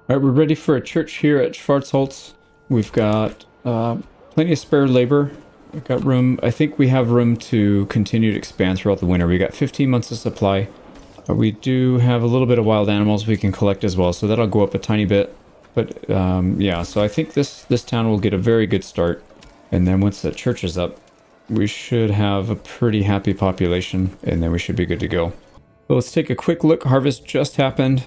All right, we're ready for a church here at Schwarzholz. We've got plenty of spare labor. We've got room. I think we have room to continue to expand throughout the winter. We got 15 months of supply. We do have a little bit of wild animals we can collect as well, so that'll go up a tiny bit. But yeah, so I think this town will get a very good start. And then once the church is up, we should have a pretty happy population, and then we should be good to go. So let's take a quick look. Harvest just happened.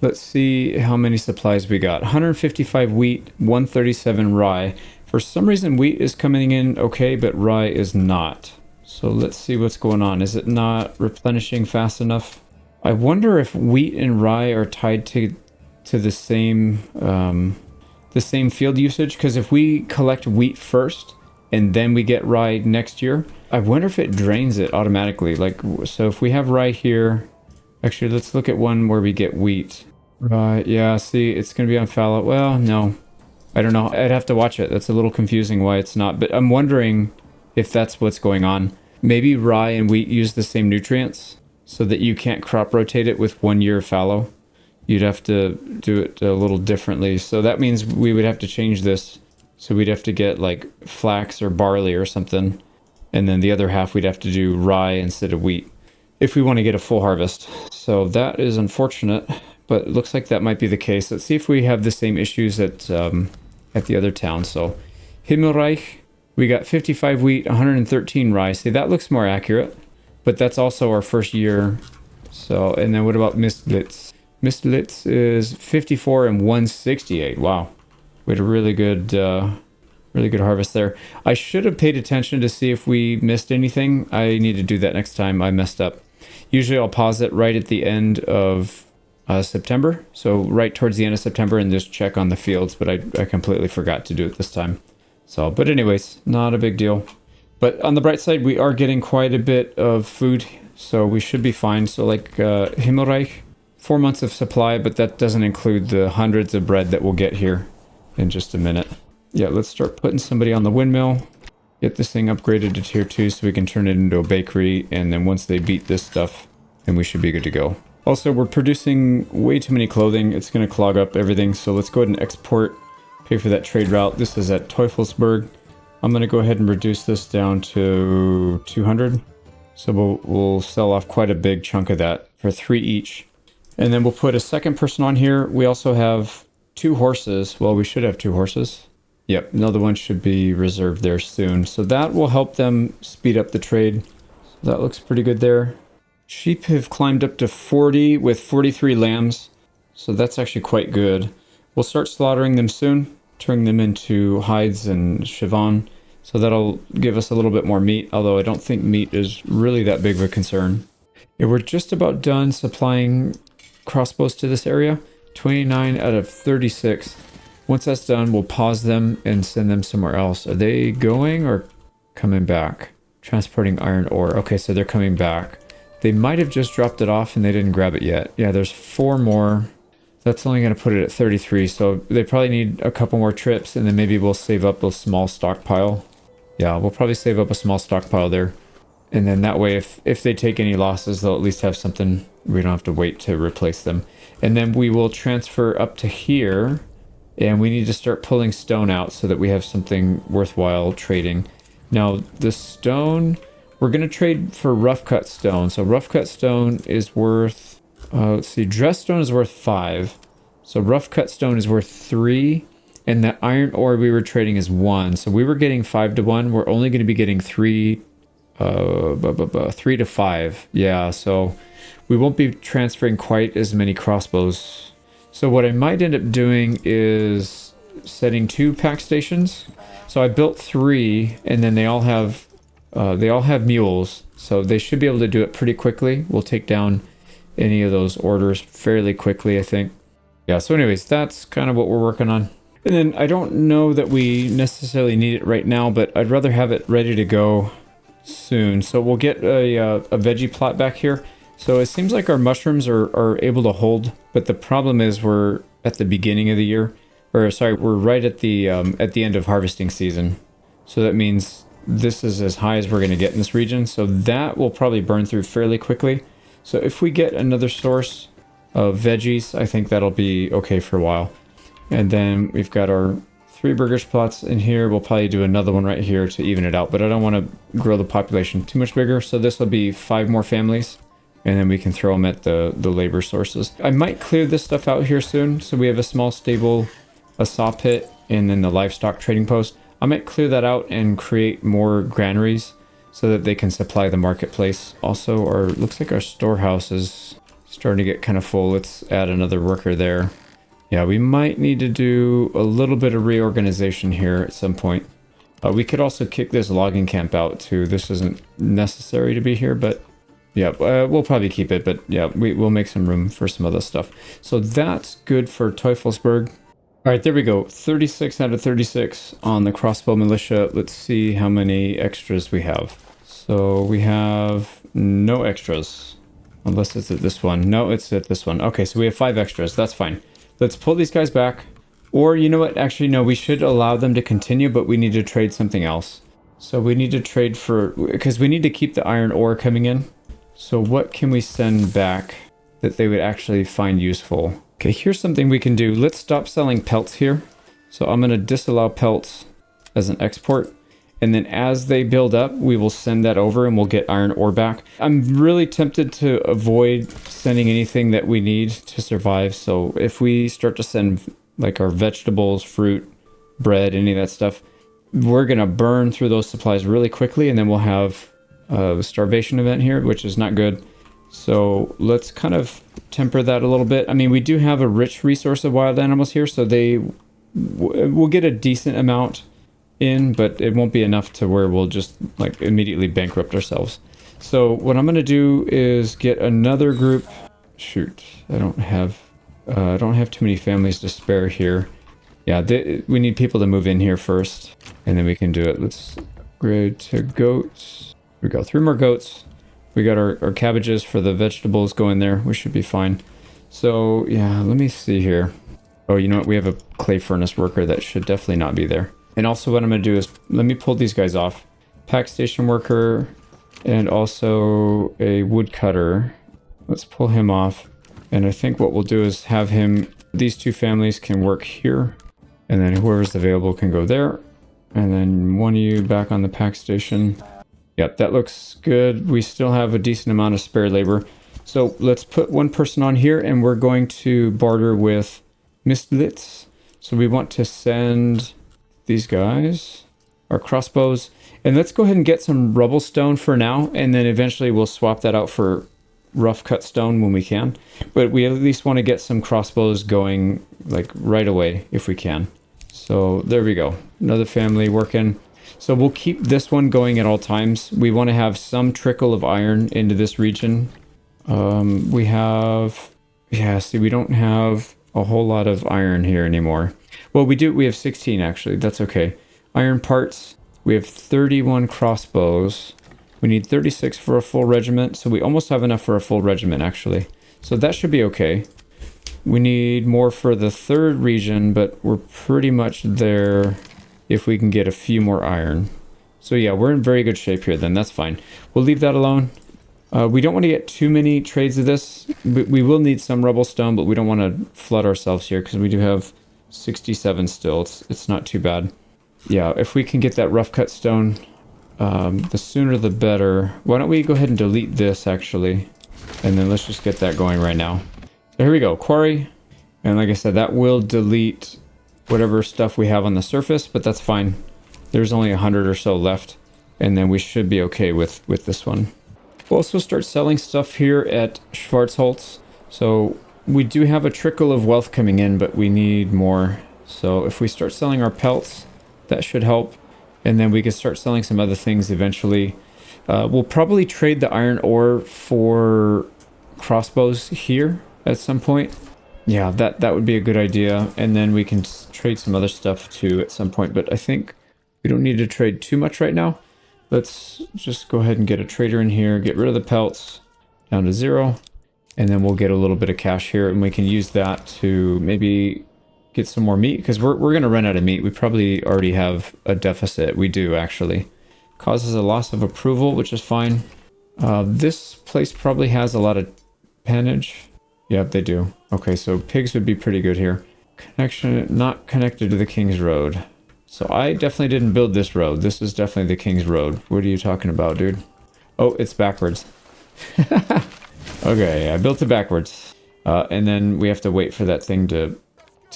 Let's see how many supplies we got. 155 wheat, 137 rye. For some reason, wheat is coming in okay, but rye is not. So let's see what's going on. Is it not replenishing fast enough? I wonder if wheat and rye are tied to the same field usage. Because if we collect wheat first and then we get rye next year, I wonder if it drains it automatically. Like, so if we have rye here, Actually, let's look at one where we get wheat. Right, yeah, see, it's going to be on fallow. Well, no. I don't know. I'd have to watch it. That's a little confusing why it's not. But I'm wondering if that's what's going on. Maybe rye and wheat use the same nutrients so that you can't crop rotate it with 1 year fallow. You'd have to do it a little differently. So that means we would have to change this. So we'd have to get like flax or barley or something. And then the other half we'd have to do rye instead of wheat if we want to get a full harvest. So that is unfortunate, but it looks like that might be the case. Let's see if we have the same issues at the other town. So Himmelreich, we got 55 wheat, 113 rye. See, that looks more accurate, but that's also our first year. So, and then what about Mistlitz? Mistlitz is 54 and 168. Wow. We had a really good harvest there. I should have paid attention to see if we missed anything. I need to do that next time. I messed up. Usually I'll pause it right at the end of September. So right towards the end of September and just check on the fields, but I completely forgot to do it this time. So, but anyways, not a big deal. But on the bright side, we are getting quite a bit of food, so we should be fine. So like Himmelreich, 4 months of supply, but that doesn't include the hundreds of bread that we'll get here in just a minute. Yeah, let's start putting somebody on the windmill. Get this thing upgraded to tier 2 so we can turn it into a bakery. And then once they beat this stuff, then we should be good to go. Also, we're producing way too many clothing. It's going to clog up everything. So let's go ahead and export, pay for that trade route. This is at Teufelsberg. I'm going to go ahead and reduce this down to 200. So we'll sell off quite a big chunk of that for 3 each. And then we'll put a second person on here. We also have 2 horses. Well, we should have 2 horses. Yep, another one should be reserved there soon. So that will help them speed up the trade. So that looks pretty good there. Sheep have climbed up to 40 with 43 lambs. So that's actually quite good. We'll start slaughtering them soon, turning them into hides and chiffon. So that'll give us a little bit more meat, although I don't think meat is really that big of a concern. Yeah, we're just about done supplying crossbows to this area. 29 out of 36. Once that's done, we'll pause them and send them somewhere else. Are they going or coming back? Transporting iron ore. Okay, so they're coming back. They might have just dropped it off and they didn't grab it yet. Yeah, there's 4 more. That's only going to put it at 33. So they probably need a couple more trips and then maybe we'll save up a small stockpile. Yeah, we'll probably save up a small stockpile there. And then that way, if they take any losses, they'll at least have something. We don't have to wait to replace them. And then we will transfer up to here. And we need to start pulling stone out so that we have something worthwhile trading. Now, the stone, we're going to trade for rough cut stone. So rough cut stone is worth, let's see, dress stone is worth 5. So rough cut stone is worth 3. And the iron ore we were trading is 1. So we were getting 5 to 1. We're only going to be getting 3 to 5. Yeah, so we won't be transferring quite as many crossbows. So what I might end up doing is setting 2 pack stations. So I built 3, and then they all have mules, so they should be able to do it pretty quickly. We'll take down any of those orders fairly quickly, I think. Yeah. So, anyways, that's kind of what we're working on. And then I don't know that we necessarily need it right now, but I'd rather have it ready to go soon. So we'll get a veggie plot back here. So it seems like our mushrooms are able to hold, but the problem is we're at the beginning of the year, or sorry, we're right at the end of harvesting season. So that means this is as high as we're going to get in this region. So that will probably burn through fairly quickly. So if we get another source of veggies, I think that'll be okay for a while. And then we've got our 3 burgers plots in here. We'll probably do another one right here to even it out, but I don't want to grow the population too much bigger. So this will be 5 more families. And then we can throw them at the labor sources. I might clear this stuff out here soon. So we have a small stable, a saw pit, and then the livestock trading post. I might clear that out and create more granaries so that they can supply the marketplace. Also, looks like our storehouse is starting to get kind of full. Let's add another worker there. Yeah, we might need to do a little bit of reorganization here at some point. We could also kick this logging camp out too. This isn't necessary to be here, but yeah, we'll probably keep it, but yeah, we'll make some room for some other stuff. So that's good for Teufelsberg. All right, there we go. 36 out of 36 on the crossbow militia. Let's see how many extras we have. So we have no extras. Unless it's at this one. No, it's at this one. Okay, so we have 5 extras. That's fine. Let's pull these guys back. Or, you know what? Actually, no, we should allow them to continue, but we need to trade something else. So we need to trade for... Because we need to keep the iron ore coming in. So what can we send back that they would actually find useful? Okay, here's something we can do. Let's stop selling pelts here. So I'm going to disallow pelts as an export. And then as they build up, we will send that over and we'll get iron ore back. I'm really tempted to avoid sending anything that we need to survive. So if we start to send like our vegetables, fruit, bread, any of that stuff, we're going to burn through those supplies really quickly. And then we'll have a starvation event here, which is not good. So let's kind of temper that a little bit. I mean, we do have a rich resource of wild animals here, so they will get a decent amount in, but it won't be enough to where we'll just like immediately bankrupt ourselves. So what I'm going to do is get another group. Shoot, I don't have too many families to spare here. Yeah, we need people to move in here first, and then we can do it. Let's upgrade to goats. We go 3 more goats. We got our cabbages for the vegetables going there. We should be fine. So yeah, let me see here. Oh, you know what? We have a clay furnace worker that should definitely not be there. And also what I'm going to do is, let me pull these guys off. Pack station worker and also a woodcutter. Let's pull him off. And I think what we'll do is have him, these 2 families can work here. And then whoever's available can go there. And then one of you back on the pack station. Yep, that looks good. We still have a decent amount of spare labor. So let's put one person on here and we're going to barter with Mistlitz. So we want to send these guys, our crossbows, and let's go ahead and get some rubble stone for now, and then eventually we'll swap that out for rough cut stone when we can. But we at least want to get some crossbows going like right away if we can. So there we go, another family working. So we'll keep this one going at all times. We want to have some trickle of iron into this region. We have, yeah, see, we don't have a whole lot of iron here anymore. Well, we do. We have 16 actually. That's okay. Iron parts. We have 31 crossbows. We need 36 for a full regiment. So we almost have enough for a full regiment actually. So that should be okay. We need more for the 3rd region, but we're pretty much there if we can get a few more iron. So yeah, we're in very good shape here then. That's fine. We'll leave that alone. We don't want to get too many trades of this. We will need some rubble stone, but we don't want to flood ourselves here because we do have 67 still. It's not too bad. Yeah, if we can get that rough cut stone, the sooner the better. Why don't we go ahead and delete this actually, and then let's just get that going right now. So here we go, quarry. And like I said, that will delete whatever stuff we have on the surface, but that's fine. There's only 100 or so left, and then we should be okay with this one. We'll also start selling stuff here at Schwarzholz. So we do have a trickle of wealth coming in, but we need more. So if we start selling our pelts, that should help. And then we can start selling some other things eventually. We'll probably trade the iron ore for crossbows here at some point. Yeah, that would be a good idea. And then we can trade some other stuff too at some point. But I think we don't need to trade too much right now. Let's just go ahead and get a trader in here, get rid of the pelts down to 0. And then we'll get a little bit of cash here and we can use that to maybe get some more meat because we're going to run out of meat. We probably already have a deficit. We do actually. Causes a loss of approval, which is fine. This place probably has a lot of pannage. Yep, they do. Okay, so pigs would be pretty good here. Connection not connected to the King's Road. So I definitely didn't build this road. This is definitely the King's Road. What are you talking about, dude? Oh, it's backwards. Okay, I built it backwards. And then we have to wait for that thing to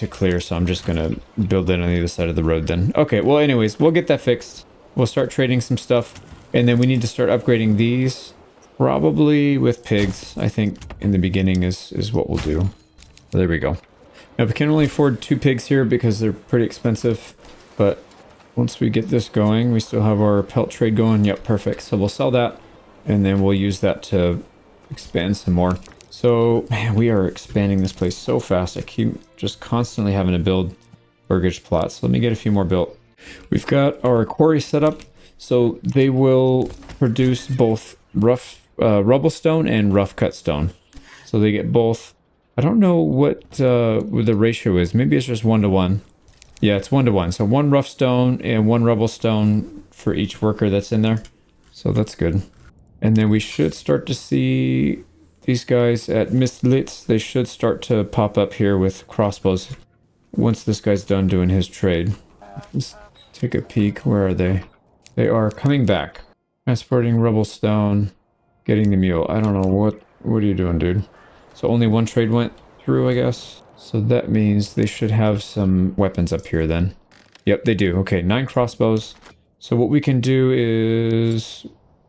clear, so I'm just gonna build it on the other side of the road then. Okay, well anyways, we'll get that fixed. We'll start trading some stuff, and then we need to start upgrading these. Probably with pigs, I think in the beginning is what we'll do. There we go. Now we can only afford 2 pigs here because they're pretty expensive. But once we get this going, we still have our pelt trade going. Yep, perfect. So we'll sell that, and then we'll use that to expand some more. So, man, we are expanding this place so fast. I keep just constantly having to build burgage plots. Let me get a few more built. We've got our quarry set up, so they will produce both rough rubble stone and rough cut stone. So they get both. I don't know what the ratio is. Maybe it's just 1-to-1. Yeah, it's 1-to-1. So 1 rough stone and 1 rubble stone for each worker that's in there. So that's good. And then we should start to see these guys at Mistlitz. They should start to pop up here with crossbows once this guy's done doing his trade. Let's take a peek. Where are they? They are coming back. Transporting rubble stone. Getting the mule. I don't know. What are you doing, dude? So only 1 trade went through, I guess. So that means they should have some weapons up here then. Yep, they do. Okay, 9 crossbows. So what we can do is...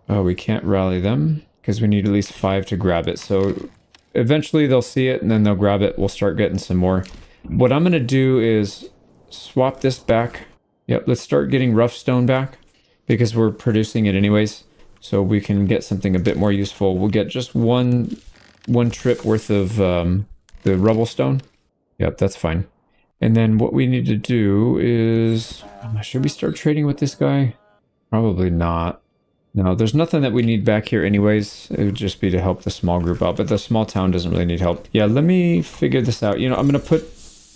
Oh, we can't rally them because we need at least 5 to grab it. So eventually they'll see it and then they'll grab it. We'll start getting some more. What I'm going to do is swap this back. Yep, let's start getting rough stone back because we're producing it anyways. So we can get something a bit more useful. We'll get just one trip worth of the rubble stone. Yep, that's fine. And then what we need to do is... Should we start trading with this guy? Probably not. No, there's nothing that we need back here anyways. It would just be to help the small group out, but the small town doesn't really need help. Yeah, let me figure this out. You know, I'm going to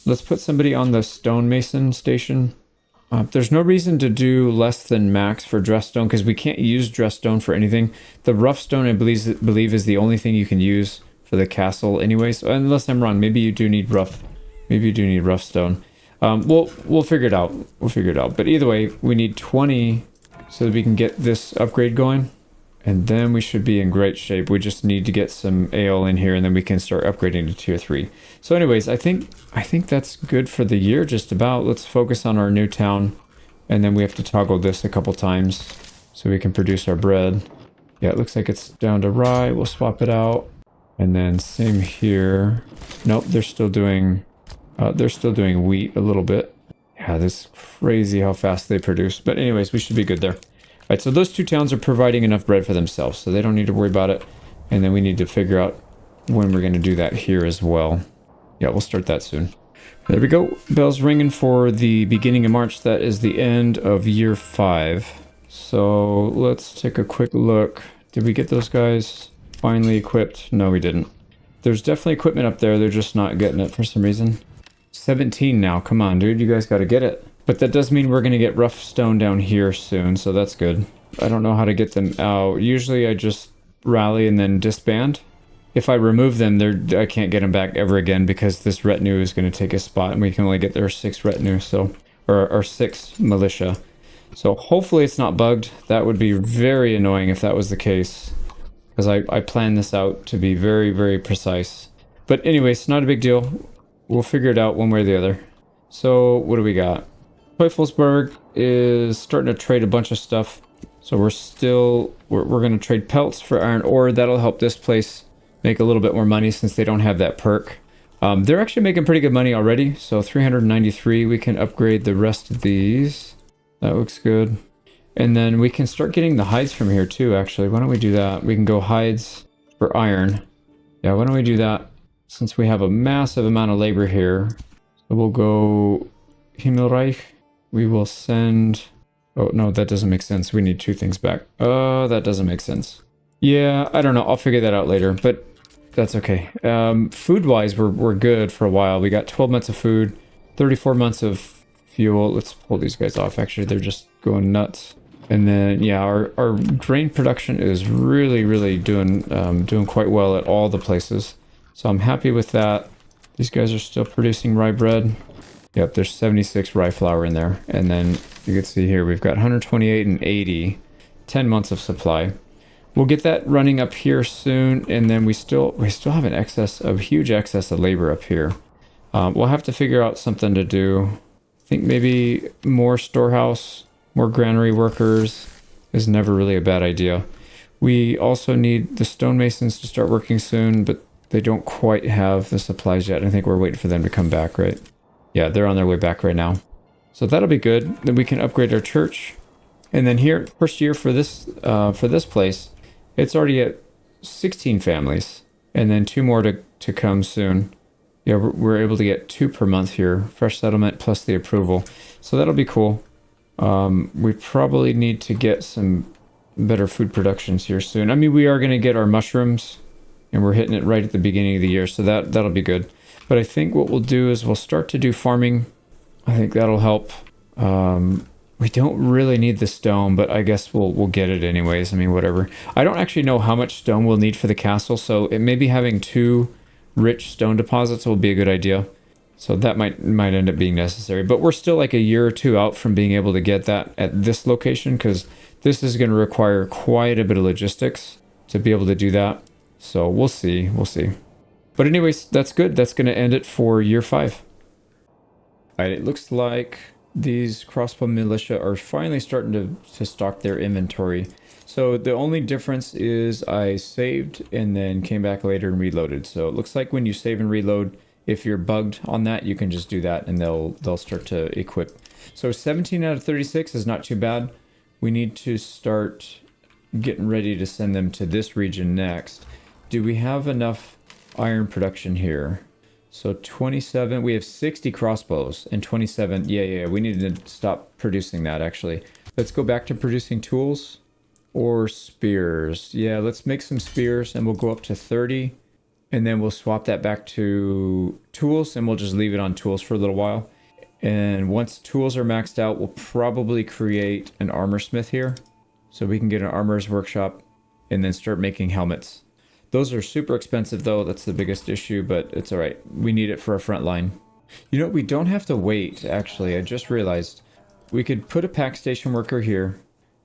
let's put somebody on the stonemason station. There's no reason to do less than max for dress stone because we can't use dress stone for anything. The rough stone, I believe is the only thing you can use for the castle anyways. Unless I'm wrong, maybe you do need rough. Maybe you do need rough stone. We'll figure it out. We'll figure it out. But either way, we need 20 so that we can get this upgrade going. And then we should be in great shape. We just need to get some ale in here and then we can start upgrading to tier 3. So anyways, I think that's good for the year just about. Let's focus on our new town. And then we have to toggle this a couple times so we can produce our bread. Yeah, it looks like it's down to rye. We'll swap it out. And then same here. Nope, they're still doing wheat a little bit. Yeah, this is crazy how fast they produce. But anyways, we should be good there. All right, so those 2 towns are providing enough bread for themselves, so they don't need to worry about it. And then we need to figure out when we're going to do that here as well. Yeah, we'll start that soon. There we go. Bells ringing for the beginning of March. That is the end of year 5. So let's take a quick look. Did we get those guys finally equipped? No, we didn't. There's definitely equipment up there. They're just not getting it for some reason. 17 now. Come on, dude. You guys got to get it. But that does mean we're going to get rough stone down here soon, so that's good. I don't know how to get them out. Usually I just rally and then disband. If I remove them, I can't get them back ever again because this retinue is going to take a spot and we can only get their 6 retinue, so or 6 militia. So hopefully it's not bugged. That would be very annoying if that was the case because I planned this out to be very, very precise. But anyways, not a big deal. We'll figure it out one way or the other. So what do we got? Teufelsberg is starting to trade a bunch of stuff. So we're going to trade pelts for iron ore. That'll help this place make a little bit more money since they don't have that perk. They're actually making pretty good money already. So 393, we can upgrade the rest of these. That looks good. And then we can start getting the hides from here too, actually. Why don't we do that? We can go hides for iron. Yeah, why don't we do that? Since we have a massive amount of labor here. So we'll go Himmelreich. We will send... Oh, no, that doesn't make sense. We need 2 things back. That doesn't make sense. Yeah, I don't know. I'll figure that out later, but that's okay. Food-wise, we're good for a while. We got 12 months of food, 34 months of fuel. Let's pull these guys off. Actually, they're just going nuts. And then, yeah, our grain production is really doing quite well at all the places. So I'm happy with that. These guys are still producing rye bread. Yep, there's 76 rye flour in there. And then you can see here, we've got 128 and 80, 10 months of supply. We'll get that running up here soon. And then we still have an huge excess of labor up here. We'll have to figure out something to do. I think maybe more storehouse, more granary workers is never really a bad idea. We also need the stonemasons to start working soon, but they don't quite have the supplies yet. I think we're waiting for them to come back, right? Yeah, they're on their way back right now. So that'll be good. Then we can upgrade our church. And then here, first year for this place, it's already at 16 families. And then 2 more to come soon. Yeah, we're able to get 2 per month here. Fresh settlement plus the approval. So that'll be cool. We probably need to get some better food productions here soon. I mean, we are going to get our mushrooms, and we're hitting it right at the beginning of the year, so that'll be good. But I think what we'll do is we'll start to do farming. I think that'll help. We don't really need the stone, but I guess we'll get it anyways. I mean, whatever. I don't actually know how much stone we'll need for the castle, so it maybe having 2 rich stone deposits will be a good idea. So that might end up being necessary. But we're still like a year or 2 out from being able to get that at this location, because this is going to require quite a bit of logistics to be able to do that. So we'll see. We'll see. But anyways, that's good. That's going to end it for year 5. All right, it looks like these crossbow militia are finally starting to stock their inventory. So the only difference is I saved and then came back later and reloaded. So it looks like when you save and reload, if you're bugged on that, you can just do that and they'll start to equip. So 17 out of 36 is not too bad. We need to start getting ready to send them to this region next. Do we have enough iron production here? So 27, we have 60 crossbows and 27. Yeah, we need to stop producing that actually. Let's go back to producing tools or spears. Yeah, let's make some spears and we'll go up to 30 and then we'll swap that back to tools and we'll just leave it on tools for a little while. And once tools are maxed out, we'll probably create an armor smith here so we can get an armorer's workshop and then start making helmets. Those are super expensive though, that's the biggest issue, but it's all right. We need it for our front line. You know, we don't have to wait, actually. I just realized we could put a pack station worker here,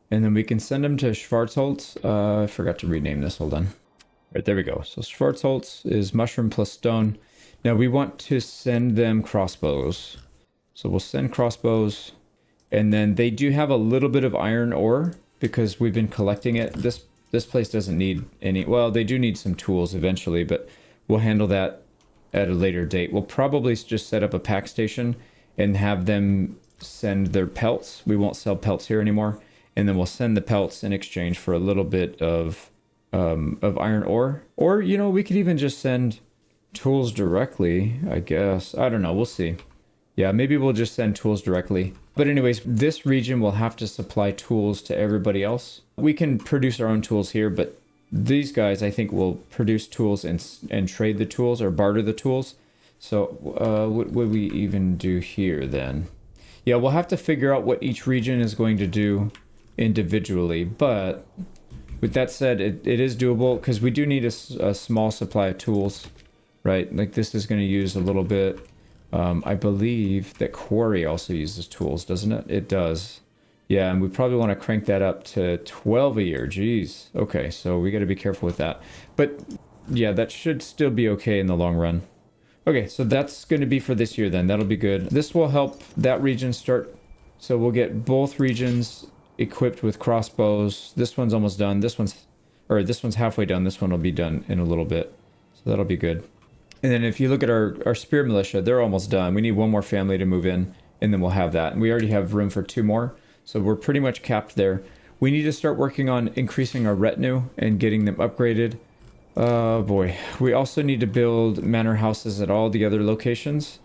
and then we can send them to Schwarzholz. I forgot to rename this, hold on. Right, there we go. So Schwarzholz is mushroom plus stone. Now we want to send them crossbows. So we'll send crossbows, and then they do have a little bit of iron ore because we've been collecting it. This place doesn't need any, well, they do need some tools eventually, but we'll handle that at a later date. We'll probably just set up a pack station and have them send their pelts. We won't sell pelts here anymore. And then we'll send the pelts in exchange for a little bit of iron ore. Or, you know, we could even just send tools directly, I guess. I don't know, we'll see. Yeah, maybe we'll just send tools directly. But anyways, this region will have to supply tools to everybody else. We can produce our own tools here, but these guys, I think, will produce tools and trade the tools or barter the tools. So what would we even do here then? Yeah, we'll have to figure out what each region is going to do individually. But with that said, it is doable because we do need a small supply of tools, right? Like this is going to use a little bit. I believe that Quarry also uses tools, doesn't it? It does. Yeah, and we probably want to crank that up to 12 a year. Jeez. Okay, so we got to be careful with that. But yeah, that should still be okay in the long run. Okay, so that's going to be for this year then. That'll be good. This will help that region start. So we'll get both regions equipped with crossbows. This one's almost done. This one's halfway done. This one will be done in a little bit. So that'll be good. And then if you look at our spear militia, they're almost done. We need one more family to move in, and then we'll have that. And we already have room for 2 more, so we're pretty much capped there. We need to start working on increasing our retinue and getting them upgraded. Boy. We also need to build manor houses at all the other locations,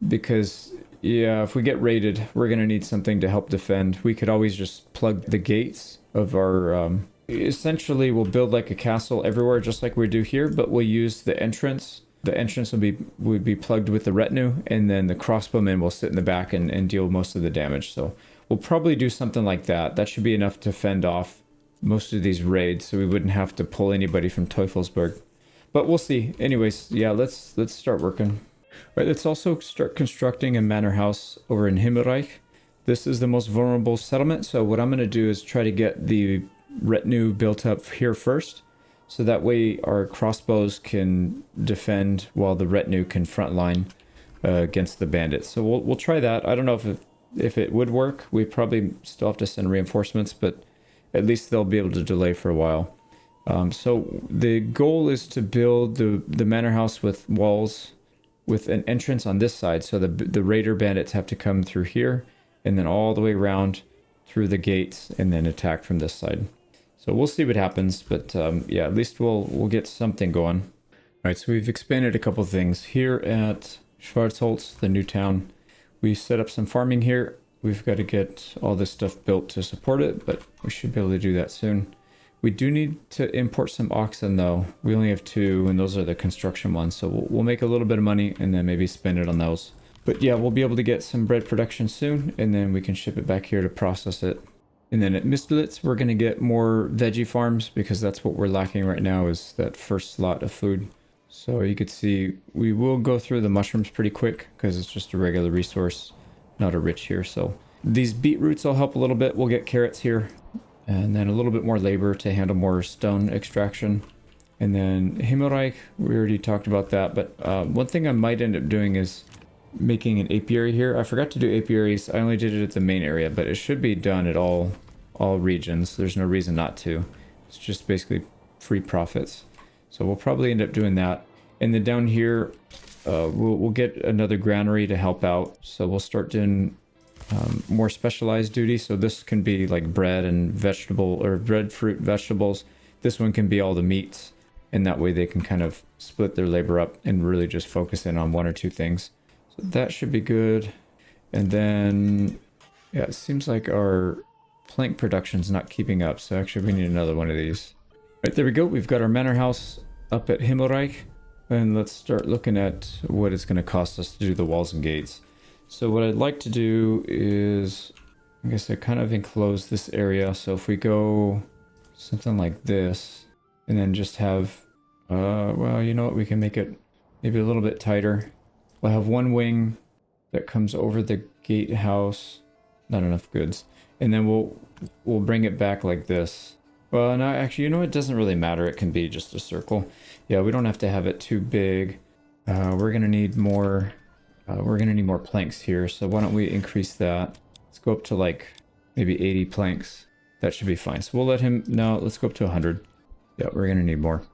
because, yeah, if we get raided, we're going to need something to help defend. We could always just plug the gates of our... essentially, we'll build like a castle everywhere, just like we do here, but we'll use the entrance. The entrance would be plugged with the retinue, and then the crossbowmen will sit in the back and deal most of the damage. So we'll probably do something like that. That should be enough to fend off most of these raids, so we wouldn't have to pull anybody from Teufelsberg. But we'll see. Anyways, yeah, let's start working. All right, let's also start constructing a manor house over in Himmelreich. This is the most vulnerable settlement, so what I'm going to do is try to get the retinue built up here first. So that way our crossbows can defend while the retinue can frontline against the bandits. So we'll try that. I don't know if it would work. We probably still have to send reinforcements, but at least they'll be able to delay for a while. So the goal is to build the manor house with walls with an entrance on this side. So the raider bandits have to come through here and then all the way around through the gates and then attack from this side. So we'll see what happens, but yeah, at least we'll get something going. All right, so we've expanded a couple things. Here at Schwarzholz, the new town, we set up some farming here. we've got to get all this stuff built to support it, but we should be able to do that soon. We do need to import some oxen though. We only have 2, and those are the construction ones, so we'll make a little bit of money and then maybe spend it on those. But yeah, we'll be able to get some bread production soon, and then we can ship it back here to process it. And then at Mistlitz, we're going to get more veggie farms, because that's what we're lacking right now, is that first slot of food. So you could see we will go through the mushrooms pretty quick, because it's just a regular resource, not a rich here. So these beetroots will help a little bit. We'll get carrots here, and then a little bit more labor to handle more stone extraction. And then Himmelreich, we already talked about that, but one thing I might end up doing is making an apiary here. I forgot to do apiaries. I only did it at the main area, but it should be done at all regions. There's no reason not to. It's just basically free profits. So we'll probably end up doing that. And then down here, we'll get another granary to help out. So we'll start doing more specialized duty. So this can be like bread and vegetable, or bread, fruit, vegetables. This one can be all the meats. And that way they can kind of split their labor up and really just focus in on 1 or 2 things. So that should be good. And then, yeah, it seems like our plank production's not keeping up. So actually we need another one of these. Right, there we go. We've got our manor house up at Himmelreich. And let's start looking at what it's going to cost us to do the walls and gates. So what I'd like to do is, I guess I kind of enclose this area. So if we go something like this, and then just have, well, you know what? We can make it maybe a little bit tighter. We'll have one wing that comes over the gatehouse. Not enough goods. And then we'll bring it back like this. Well, no, actually, you know, it doesn't really matter. It can be just a circle. Yeah, we don't have to have it too big. We're gonna need more. We're gonna need more planks here. So why don't we increase that? Let's go up to like maybe 80 planks. That should be fine. So we'll let him. No, let's go up to 100. Yeah, we're gonna need more.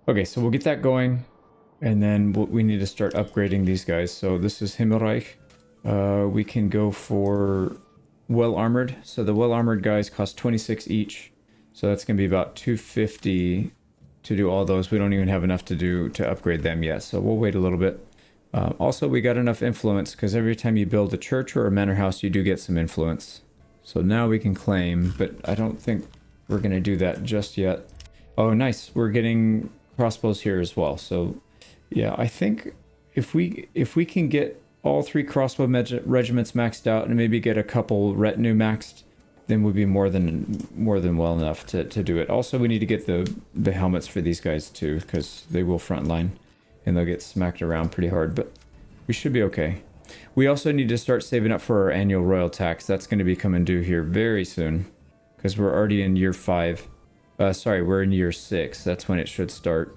Okay, so we'll get that going. And then we need to start upgrading these guys. So this is Himmelreich. We can go for well armored. So the well armored guys cost 26 each. So that's going to be about 250 to do all those. We don't even have enough to upgrade them yet. So we'll wait a little bit. Also, we got enough influence, because every time you build a church or a manor house, you do get some influence. So now we can claim, but I don't think we're going to do that just yet. Oh, nice. We're getting crossbows here as well. So yeah, I think if we can get all 3 crossbow regiments maxed out and maybe get a couple retinue maxed, then we'll be more than well enough to do it. Also, we need to get the helmets for these guys too, because they will frontline and they'll get smacked around pretty hard, but we should be okay. We also need to start saving up for our annual royal tax. That's going to be coming due here very soon, because we're already in year 5. Sorry, we're in year 6. That's when it should start.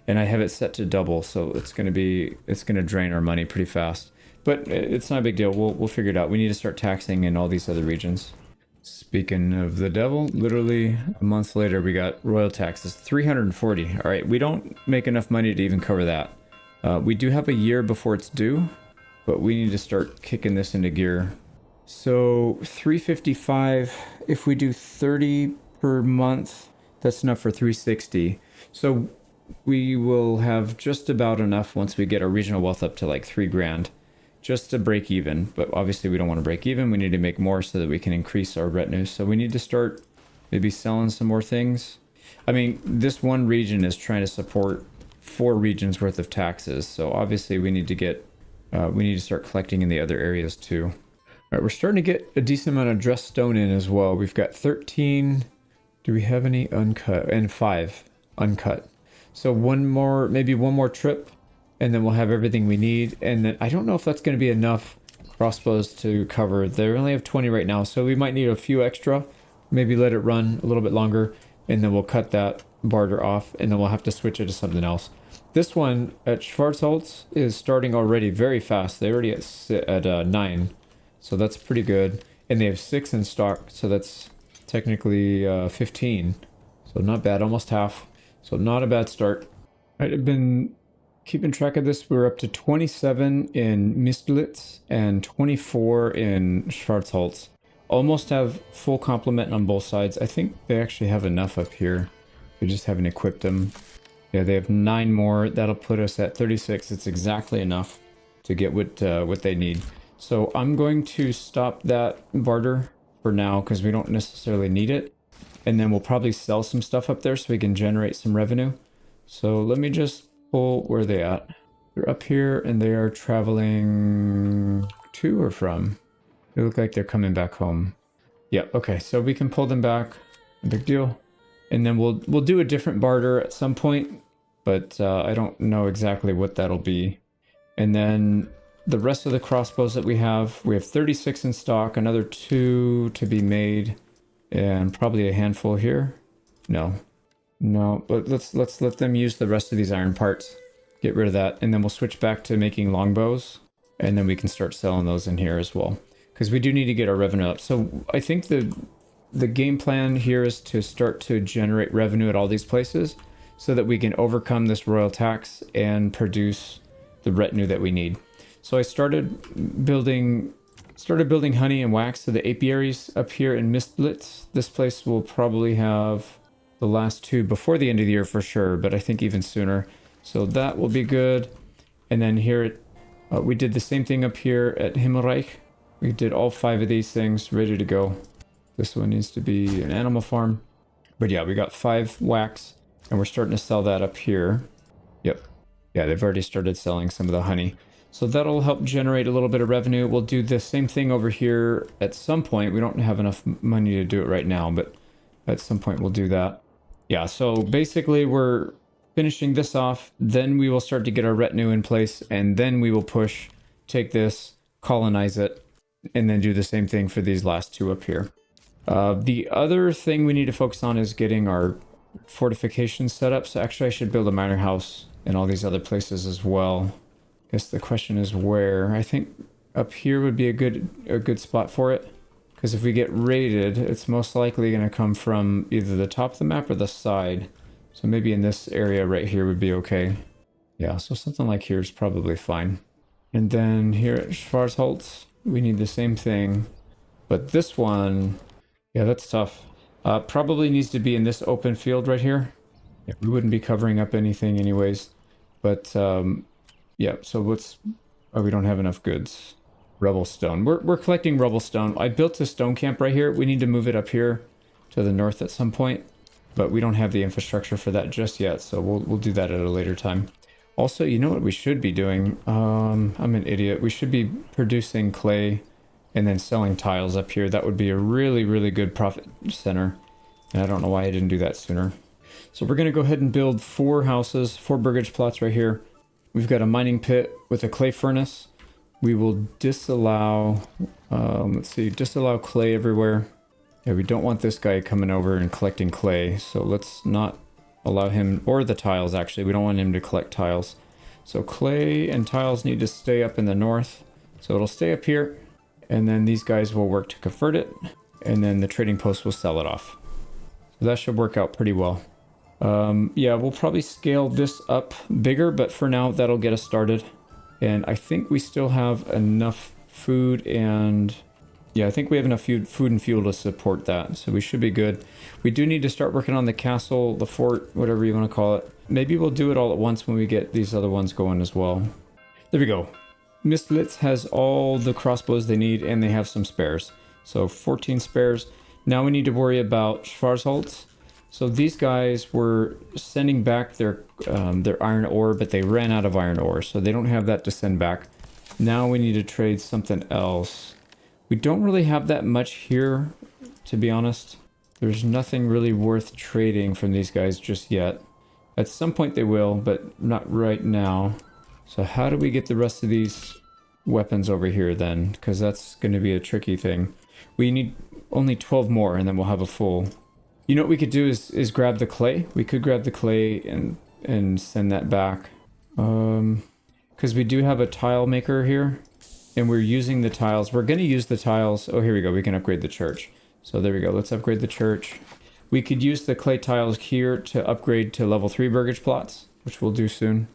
And I have it set to double, so it's going to drain our money pretty fast. But it's not a big deal. We'll figure it out. We need to start taxing in all these other regions. Speaking of the devil, literally a month later, we got royal taxes, 340. All right, we don't make enough money to even cover that. We do have a year before it's due, but we need to start kicking this into gear. So 355, if we do 30 per month, that's enough for 360. So we will have just about enough once we get our regional wealth up to like 3 grand. Just to break even, but obviously we don't want to break even. We need to make more so that we can increase our retinue. So we need to start maybe selling some more things. I mean, this one region is trying to support 4 regions worth of taxes. So obviously we need to start collecting in the other areas too. All right, we're starting to get a decent amount of dressed stone in as well. We've got 13. Do we have any uncut? And 5 uncut. So maybe one more trip. And then we'll have everything we need. And then I don't know if that's going to be enough crossbows to cover. They only have 20 right now, so we might need a few extra. Maybe let it run a little bit longer, and then we'll cut that barter off, and then we'll have to switch it to something else. This one at Schwarzholz is starting already very fast. They're already at 9, so that's pretty good. And they have 6 in stock, so that's technically 15. So not bad, almost half. So not a bad start. I've been keeping track of this. We're up to 27 in Mistlitz and 24 in Schwarzholz. Almost have full complement on both sides. I think they actually have enough up here. We just haven't equipped them. Yeah, they have 9 more. That'll put us at 36. It's exactly enough to get what they need. So I'm going to stop that barter for now because we don't necessarily need it. And then we'll probably sell some stuff up there so we can generate some revenue. So let me just pull, where are they at? They're up here and they are traveling to or from. They look like they're coming back home. Yep, okay, so we can pull them back. No big deal. And then we'll do a different barter at some point, but I don't know exactly what that'll be. And then the rest of the crossbows that we have 36 in stock, another 2 to be made, and probably a handful here. No, but let's let them use the rest of these iron parts. Get rid of that, and then we'll switch back to making longbows, and then we can start selling those in here as well, because we do need to get our revenue up. So I think the game plan here is to start to generate revenue at all these places so that we can overcome this royal tax and produce the retinue that we need. So I started building honey and wax to the apiaries up here in Mistblitz. This place will probably have the last 2 before the end of the year for sure, but I think even sooner. So that will be good. And then here, we did the same thing up here at Himmelreich. We did all 5 of these things ready to go. This one needs to be an animal farm. But yeah, we got 5 wax, and we're starting to sell that up here. Yep. Yeah, they've already started selling some of the honey. So that'll help generate a little bit of revenue. We'll do the same thing over here at some point. We don't have enough money to do it right now, but at some point we'll do that. Yeah, so basically we're finishing this off. Then we will start to get our retinue in place, and then we will push, take this, colonize it, and then do the same thing for these last 2 up here. The other thing we need to focus on is getting our fortifications set up. So actually I should build a minor house in all these other places as well. I guess the question is where. I think up here would be a good spot for it, because if we get raided, it's most likely going to come from either the top of the map or the side. So maybe in this area right here would be okay. Yeah, so something like here is probably fine. And then here at Schwarzholz, we need the same thing, but this one, yeah, that's tough. Probably needs to be in this open field right here. Yeah, we wouldn't be covering up anything anyways, but yeah, so let's... Oh, we don't have enough goods. Rubble stone. We're collecting rubble stone. I built a stone camp right here. We need to move it up here to the north at some point, but we don't have the infrastructure for that just yet, so we'll do that at a later time. Also, you know what we should be doing? I'm an idiot. We should be producing clay and then selling tiles up here. That would be a really, really good profit center, and I don't know why I didn't do that sooner. So we're going to go ahead and build 4 houses, 4 burgage plots right here. We've got a mining pit with a clay furnace. We will disallow, disallow clay everywhere. Yeah, we don't want this guy coming over and collecting clay, so let's not allow him, or the tiles actually. We don't want him to collect tiles. So clay and tiles need to stay up in the north. So it'll stay up here, and then these guys will work to convert it, and then the trading post will sell it off. So that should work out pretty well. Yeah, we'll probably scale this up bigger, but for now that'll get us started. And I think we still have enough food, and yeah, I think we have enough food and fuel to support that, so we should be good. We do need to start working on the castle, the fort, whatever you want to call it. Maybe we'll do it all at once when we get these other ones going as well. There we go. Mistlitz has all the crossbows they need, and they have some spares. So 14 spares. Now we need to worry about Schwarzholz. So these guys were sending back their iron ore, but they ran out of iron ore, so they don't have that to send back. Now we need to trade something else. We don't really have that much here, to be honest. There's nothing really worth trading from these guys just yet. At some point they will, but not right now. So how do we get the rest of these weapons over here then? Because that's going to be a tricky thing. We need only 12 more, and then we'll have a full... You know what we could do is grab the clay. We could grab the clay and send that back. Because we do have a tile maker here, and we're using the tiles. We're going to use the tiles. Oh, here we go. We can upgrade the church. So there we go. Let's upgrade the church. We could use the clay tiles here to upgrade to level 3 burgage plots, which we'll do soon.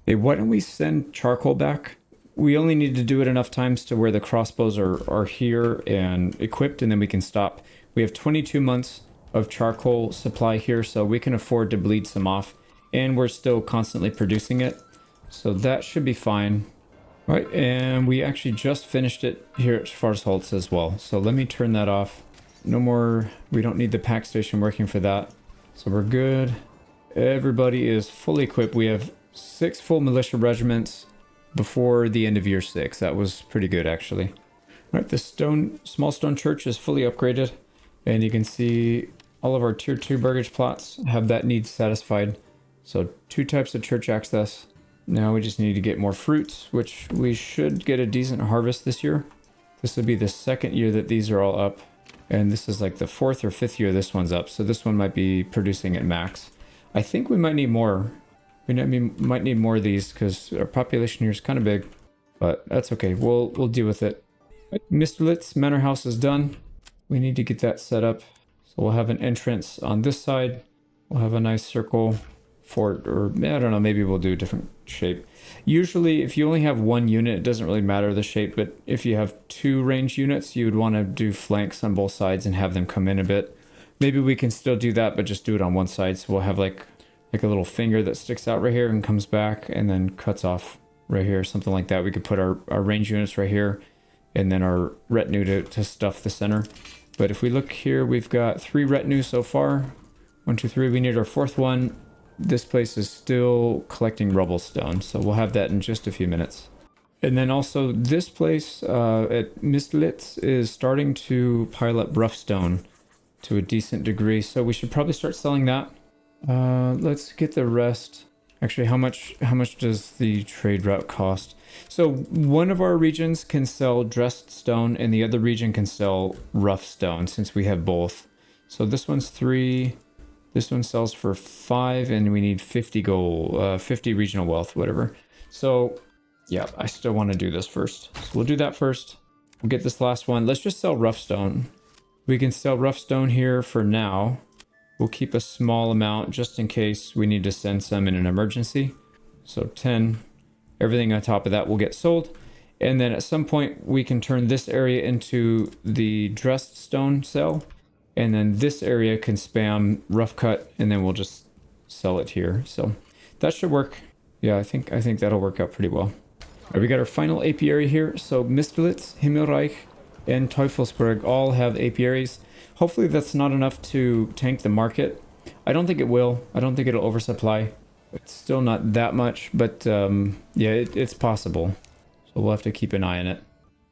Hey, why don't we send charcoal back? We only need to do it enough times to where the crossbows are here and equipped, and then we can stop. We have 22 months of charcoal supply here, so we can afford to bleed some off, and we're still constantly producing it, so that should be fine. All right, and we actually just finished it here at Schwarzholz as well. So let me turn that off. No more, we don't need the pack station working for that. So we're good. Everybody is fully equipped. We have 6 full militia regiments before the end of year 6. That was pretty good, actually. All right, the small stone church is fully upgraded. And you can see all of our tier 2 burgage plots have that need satisfied. So 2 types of church access. Now we just need to get more fruits, which we should get a decent harvest this year. This will be the 2nd year that these are all up. And this is like the 4th or 5th year this one's up. So this one might be producing at max. I think we might need more. Might need more of these because our population here is kind of big. But that's okay. We'll deal with it. Misterlitz Manor House is done. We need to get that set up. So we'll have an entrance on this side. We'll have a nice circle fort, or I don't know, maybe we'll do a different shape. Usually if you only have 1 unit, it doesn't really matter the shape, but if you have 2 range units, you would want to do flanks on both sides and have them come in a bit. Maybe we can still do that, but just do it on one side. So we'll have like a little finger that sticks out right here and comes back and then cuts off right here, something like that. We could put our range units right here and then our retinue to stuff the center. But if we look here, we've got 3 retinue so far. 1, 2, 3, we need our 4th one. This place is still collecting rubble stone, so we'll have that in just a few minutes. And then also this place at Mistlitz is starting to pile up rough stone to a decent degree, so we should probably start selling that. Let's get the rest. Actually, how much does the trade route cost? So one of our regions can sell dressed stone and the other region can sell rough stone since we have both. So this one's 3. This one sells for 5 and we need 50 gold, 50 regional wealth, whatever. So yeah, I still want to do this first. So we'll do that first. We'll get this last one. Let's just sell rough stone. We can sell rough stone here for now. We'll keep a small amount just in case we need to send some in an emergency. So 10. Everything on top of that will get sold. And then at some point we can turn this area into the dressed stone cell. And then this area can spam rough cut, and then we'll just sell it here. So that should work. Yeah, I think that'll work out pretty well. All right, we got our final apiary here. So Mistelitz, Himmelreich, and Teufelsberg all have apiaries. Hopefully that's not enough to tank the market. I don't think it will. I don't think it'll oversupply. It's still not that much, but yeah, it's possible. So we'll have to keep an eye on it.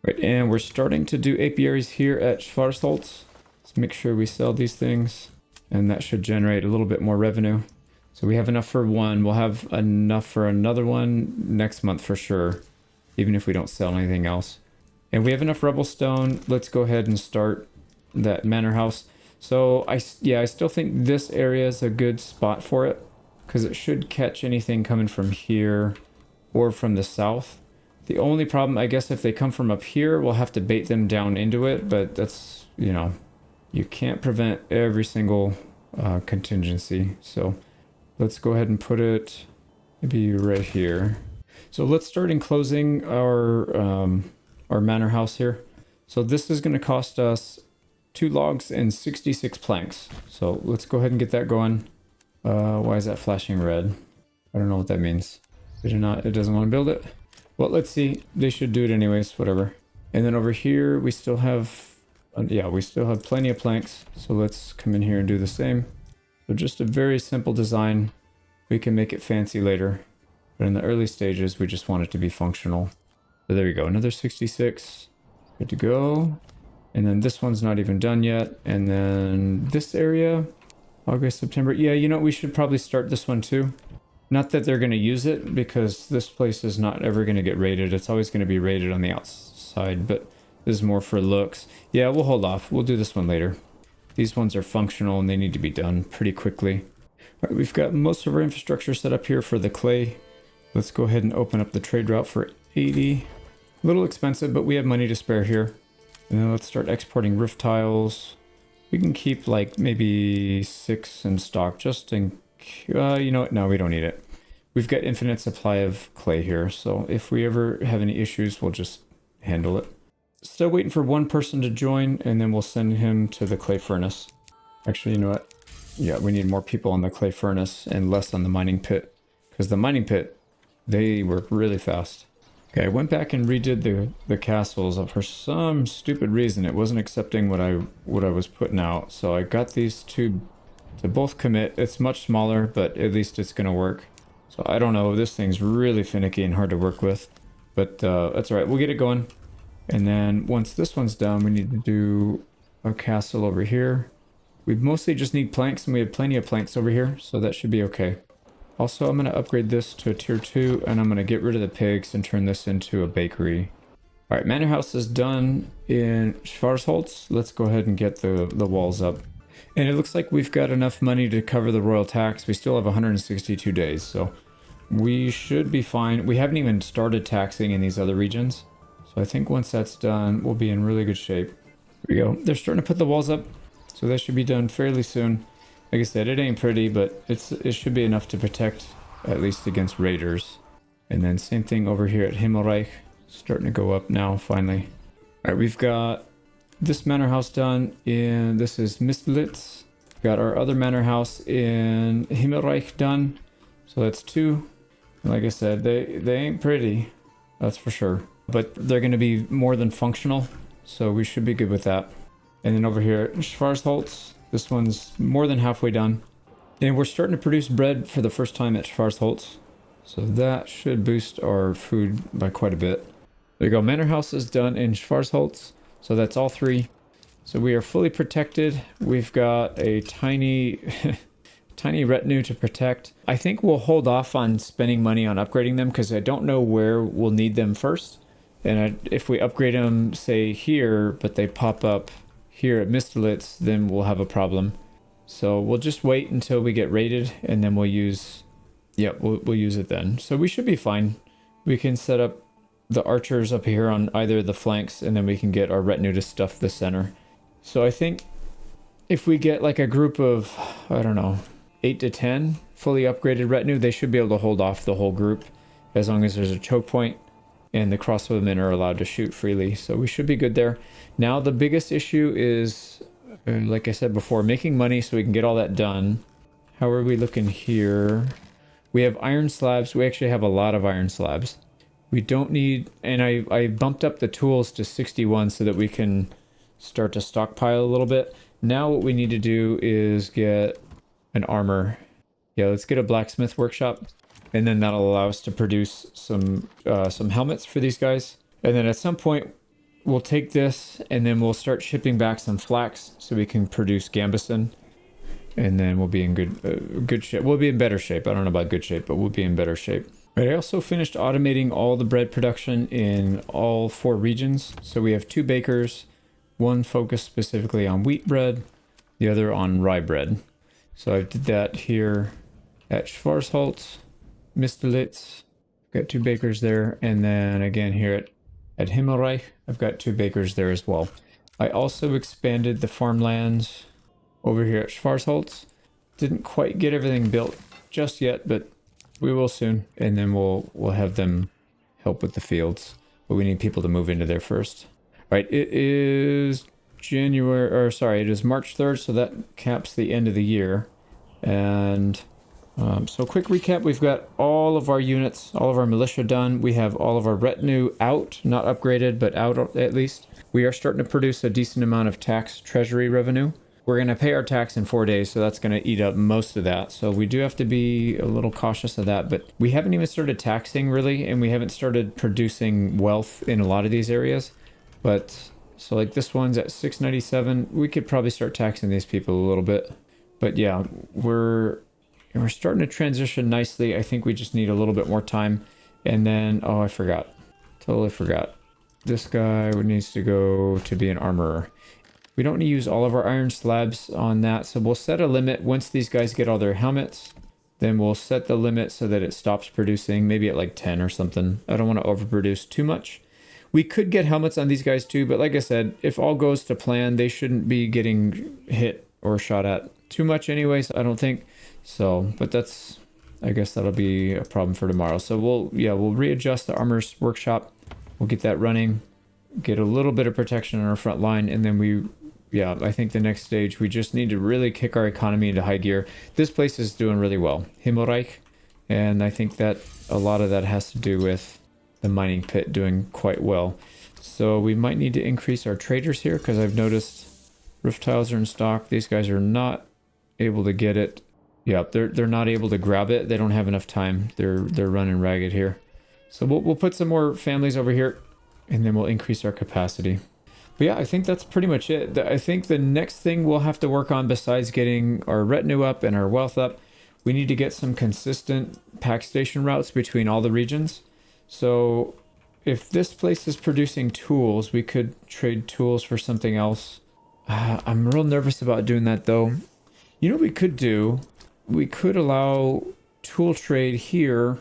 Right, and we're starting to do apiaries here at Schwarzholz. Let's make sure we sell these things, and that should generate a little bit more revenue. So we have enough for one. We'll have enough for another one next month for sure, even if we don't sell anything else. And we have enough rubble stone. Let's go ahead and start that manor house. So I still think this area is a good spot for it because it should catch anything coming from here or from the south. The only problem, I guess, if they come from up here, we'll have to bait them down into it, but that's, you know, you can't prevent every single contingency. So let's go ahead and put it maybe right here. So let's start enclosing our manor house here. So this is going to cost us 2 logs and 66 planks. So let's go ahead and get that going. Why is that flashing red? I don't know what that means. It doesn't want to build it. Well, let's see. They should do it anyways, whatever. And then over here, we still have plenty of planks. So let's come in here and do the same. So just a very simple design. We can make it fancy later. But in the early stages, we just want it to be functional. So there we go. Another 66. Good to go. And then this one's not even done yet. And then this area, August, September. Yeah, you know, we should probably start this one too. Not that they're going to use it, because this place is not ever going to get raided. It's always going to be raided on the outside, but this is more for looks. Yeah, we'll hold off. We'll do this one later. These ones are functional and they need to be done pretty quickly. All right, we've got most of our infrastructure set up here for the clay. Let's go ahead and open up the trade route for 80. A little expensive, but we have money to spare here. And then let's start exporting roof tiles. We can keep like maybe 6 in stock just in... you know what? No, we don't need it. We've got infinite supply of clay here, so if we ever have any issues, we'll just handle it. Still waiting for one person to join, and then we'll send him to the clay furnace. Actually, you know what? Yeah, we need more people on the clay furnace and less on the mining pit. Because the mining pit, they work really fast. Okay, I went back and redid the castles. For some stupid reason, it wasn't accepting what I was putting out. So I got these two to both commit. It's much smaller, but at least it's gonna work. So I don't know. This thing's really finicky and hard to work with, but that's all right. We'll get it going. And then once this one's done, we need to do a castle over here. We mostly just need planks, and we have plenty of planks over here, so that should be okay. Also, I'm going to upgrade this to a tier 2, and I'm going to get rid of the pigs and turn this into a bakery. Alright, Manor House is done in Schwarzholz. Let's go ahead and get the walls up. And it looks like we've got enough money to cover the royal tax. We still have 162 days, so we should be fine. We haven't even started taxing in these other regions. So I think once that's done, we'll be in really good shape. There we go. They're starting to put the walls up, so that should be done fairly soon. Like I said, it ain't pretty, but it should be enough to protect, at least against raiders. And then same thing over here at Himmelreich. Starting to go up now, finally. Alright, we've got this manor house done in... This is Mistlitz. Got our other manor house in Himmelreich done. So that's 2. And like I said, they ain't pretty. That's for sure. But they're going to be more than functional. So we should be good with that. And then over here at Schwarzholz. This one's more than halfway done. And we're starting to produce bread for the first time at Schwarzholz. So that should boost our food by quite a bit. There you go. Manor House is done in Schwarzholz. So that's all 3. So we are fully protected. We've got a tiny, tiny retinue to protect. I think we'll hold off on spending money on upgrading them because I don't know where we'll need them first. And if we upgrade them, say here, but they pop up here at Mistlitz, then we'll have a problem. So we'll just wait until we get raided, and then we'll use... Yep, we'll use it then. So we should be fine. We can set up the archers up here on either of the flanks, and then we can get our retinue to stuff the center. So I think if we get like a group of, I don't know, 8 to 10 fully upgraded retinue, they should be able to hold off the whole group as long as there's a choke point and the crossbowmen are allowed to shoot freely. So we should be good there. Now the biggest issue is, like I said before, making money so we can get all that done. How are we looking here? We have iron slabs. We actually have a lot of iron slabs. We don't need... And I bumped up the tools to 61 so that we can start to stockpile a little bit. Now what we need to do is get an armor. Yeah, let's get a blacksmith workshop. And then that'll allow us to produce some helmets for these guys. And then at some point, we'll take this and then we'll start shipping back some flax so we can produce gambeson. And then we'll be in good shape. We'll be in better shape. I don't know about good shape, but we'll be in better shape. Right, I also finished automating all the bread production in all 4 regions. So we have 2 bakers, one focused specifically on wheat bread, the other on rye bread. So I did that here at Schwarzholz, Mistlitz. Got 2 bakers there, and then again here at Himmelreich, I've got 2 bakers there as well. I also expanded the farmlands over here at Schwarzholz. Didn't quite get everything built just yet, but we will soon. And then we'll have them help with the fields. But we need people to move into there first. All right, it is it is March 3rd, so that caps the end of the year. And so quick recap, we've got all of our units, all of our militia done. We have all of our retinue out, not upgraded, but out at least. We are starting to produce a decent amount of tax treasury revenue. We're going to pay our tax in 4 days, so that's going to eat up most of that. So we do have to be a little cautious of that, but we haven't even started taxing really, and we haven't started producing wealth in a lot of these areas. But so like this one's at 697, we could probably start taxing these people a little bit. But yeah, we're starting to transition nicely. I think we just need a little bit more time. And then, oh, I forgot. Totally forgot. This guy needs to go to be an armorer. We don't need to use all of our iron slabs on that, so we'll set a limit. Once these guys get all their helmets, then we'll set the limit so that it stops producing, maybe at like 10 or something. I don't want to overproduce too much. We could get helmets on these guys too, but like I said, if all goes to plan, they shouldn't be getting hit or shot at too much anyways, I don't think. So, but that's, I guess that'll be a problem for tomorrow. So we'll readjust the armor's workshop. We'll get that running, get a little bit of protection on our front line, and then I think the next stage, we just need to really kick our economy into high gear. This place is doing really well, Himmelreich, and I think that a lot of that has to do with the mining pit doing quite well. So we might need to increase our traders here because I've noticed roof tiles are in stock. These guys are not able to get it. Yeah, they're not able to grab it. They don't have enough time. They're running ragged here. So we'll put some more families over here, and then we'll increase our capacity. But yeah, I think that's pretty much it. I think the next thing we'll have to work on, besides getting our retinue up and our wealth up, we need to get some consistent pack station routes between all the regions. So if this place is producing tools, we could trade tools for something else. I'm real nervous about doing that though. You know what we could do? We could allow tool trade here,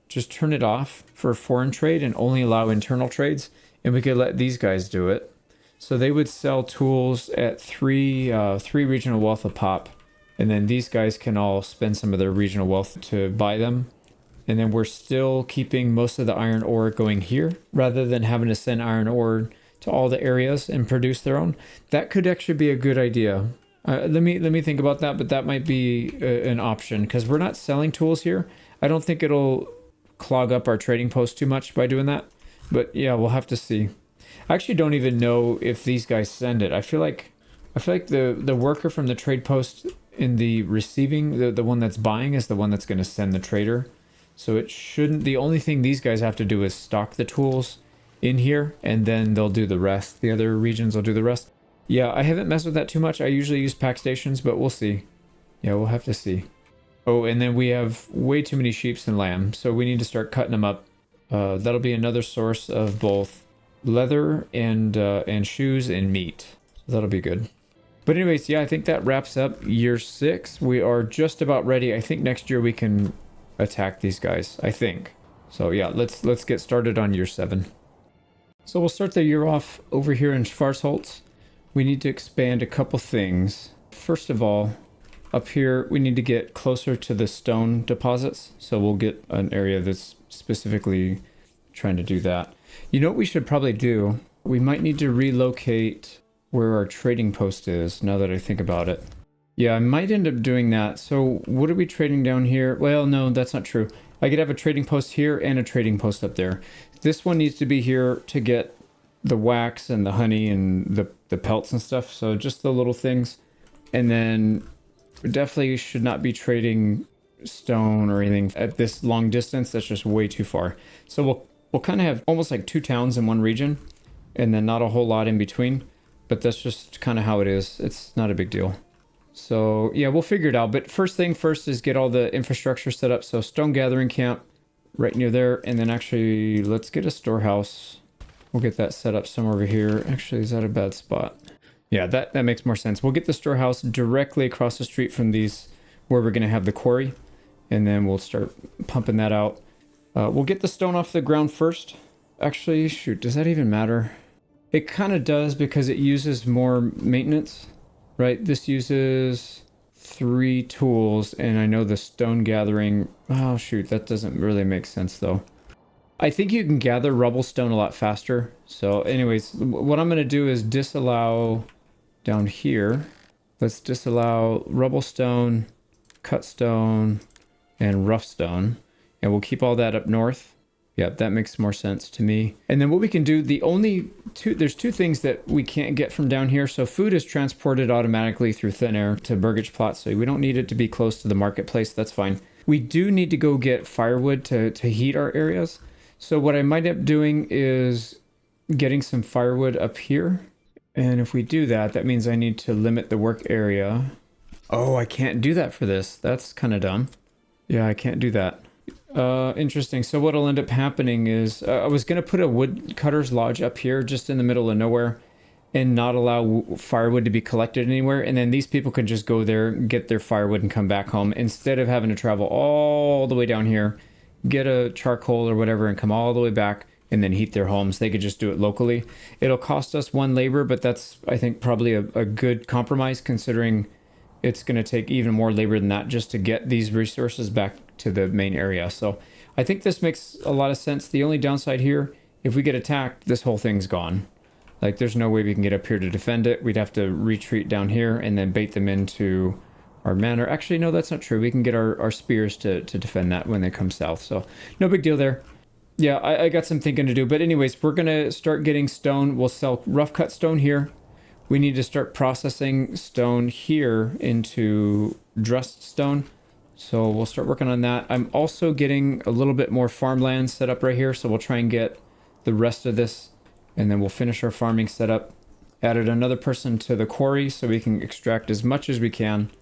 just turn it off for foreign trade and only allow internal trades, and we could let these guys do it. So they would sell tools at three regional wealth a pop, and then these guys can all spend some of their regional wealth to buy them. And then we're still keeping most of the iron ore going here, rather than having to send iron ore to all the areas and produce their own. That could actually be a good idea. Let me think about that, but that might be an option because we're not selling tools here. I don't think it'll clog up our trading post too much by doing that. But yeah, we'll have to see. I actually don't even know if these guys send it. I feel like the worker from the trade post in the receiving, the one that's buying is the one that's going to send the trader. So it shouldn't, the only thing these guys have to do is stock the tools in here, and then they'll do the rest. The other regions will do the rest. Yeah, I haven't messed with that too much. I usually use pack stations, but we'll see. Yeah, we'll have to see. Oh, and then we have way too many sheep and lamb, so we need to start cutting them up. That'll be another source of both leather and shoes and meat. So that'll be good. But anyways, yeah, I think that wraps up year 6. We are just about ready. I think next year we can attack these guys, I think. So yeah, let's get started on year 7. So we'll start the year off over here in Schwarzholz. We need to expand a couple things. First of all, up here we need to get closer to the stone deposits. So we'll get an area that's specifically trying to do that. You know what we should probably do? We might need to relocate where our trading post is, now that I think about it. Yeah, I might end up doing that. So what are we trading down here? Well, no, that's not true. I could have a trading post here and a trading post up there. This one needs to be here to get the wax and the honey and the pelts and stuff. So just the little things. And then we definitely should not be trading stone or anything at this long distance. That's just way too far. So we'll kind of have almost like 2 towns in one region and then not a whole lot in between. But that's just kind of how it is. It's not a big deal. So yeah, we'll figure it out. But first thing first is get all the infrastructure set up. So stone gathering camp right near there. And then actually let's get a storehouse. We'll get that set up somewhere over here. Actually, is that a bad spot? Yeah, that makes more sense. We'll get the storehouse directly across the street from these where we're going to have the quarry. And then we'll start pumping that out. We'll get the stone off the ground first. Actually, shoot, does that even matter? It kind of does because it uses more maintenance, right? This uses 3 tools, and I know the stone gathering... Oh, shoot, that doesn't really make sense, though. I think you can gather rubble stone a lot faster. So anyways, what I'm going to do is disallow down here. Let's disallow rubble stone, cut stone, and rough stone. And we'll keep all that up north. Yeah, that makes more sense to me. And then what we can do, there's 2 things that we can't get from down here. So food is transported automatically through thin air to Burgage so we don't need it to be close to the marketplace. That's fine. We do need to go get firewood to heat our areas. So what I might end up doing is getting some firewood up here. And if we do that, that means I need to limit the work area. Oh, I can't do that for this. That's kind of dumb. Yeah, I can't do that. Interesting. So what'll end up happening is I was going to put a woodcutter's lodge up here just in the middle of nowhere and not allow firewood to be collected anywhere. And then these people can just go there, get their firewood and come back home instead of having to travel all the way down here, get a charcoal or whatever and come all the way back and then heat their homes. They could just do it locally. It'll cost us 1 labor, but that's, I think, probably a good compromise considering it's going to take even more labor than that just to get these resources back to the main area. So I think this makes a lot of sense. The only downside here, if we get attacked, this whole thing's gone. Like there's no way we can get up here to defend it. We'd have to retreat down here and then bait them into our manor. Actually, no, that's not true. We can get our spears to defend that when they come south. So no big deal there. Yeah, I got some thinking to do. But anyways, we're going to start getting stone. We'll sell rough cut stone here. We need to start processing stone here into dressed stone. So we'll start working on that. I'm also getting a little bit more farmland set up right here. So we'll try and get the rest of this, and then we'll finish our farming setup. Added another person to the quarry so we can extract as much as we can.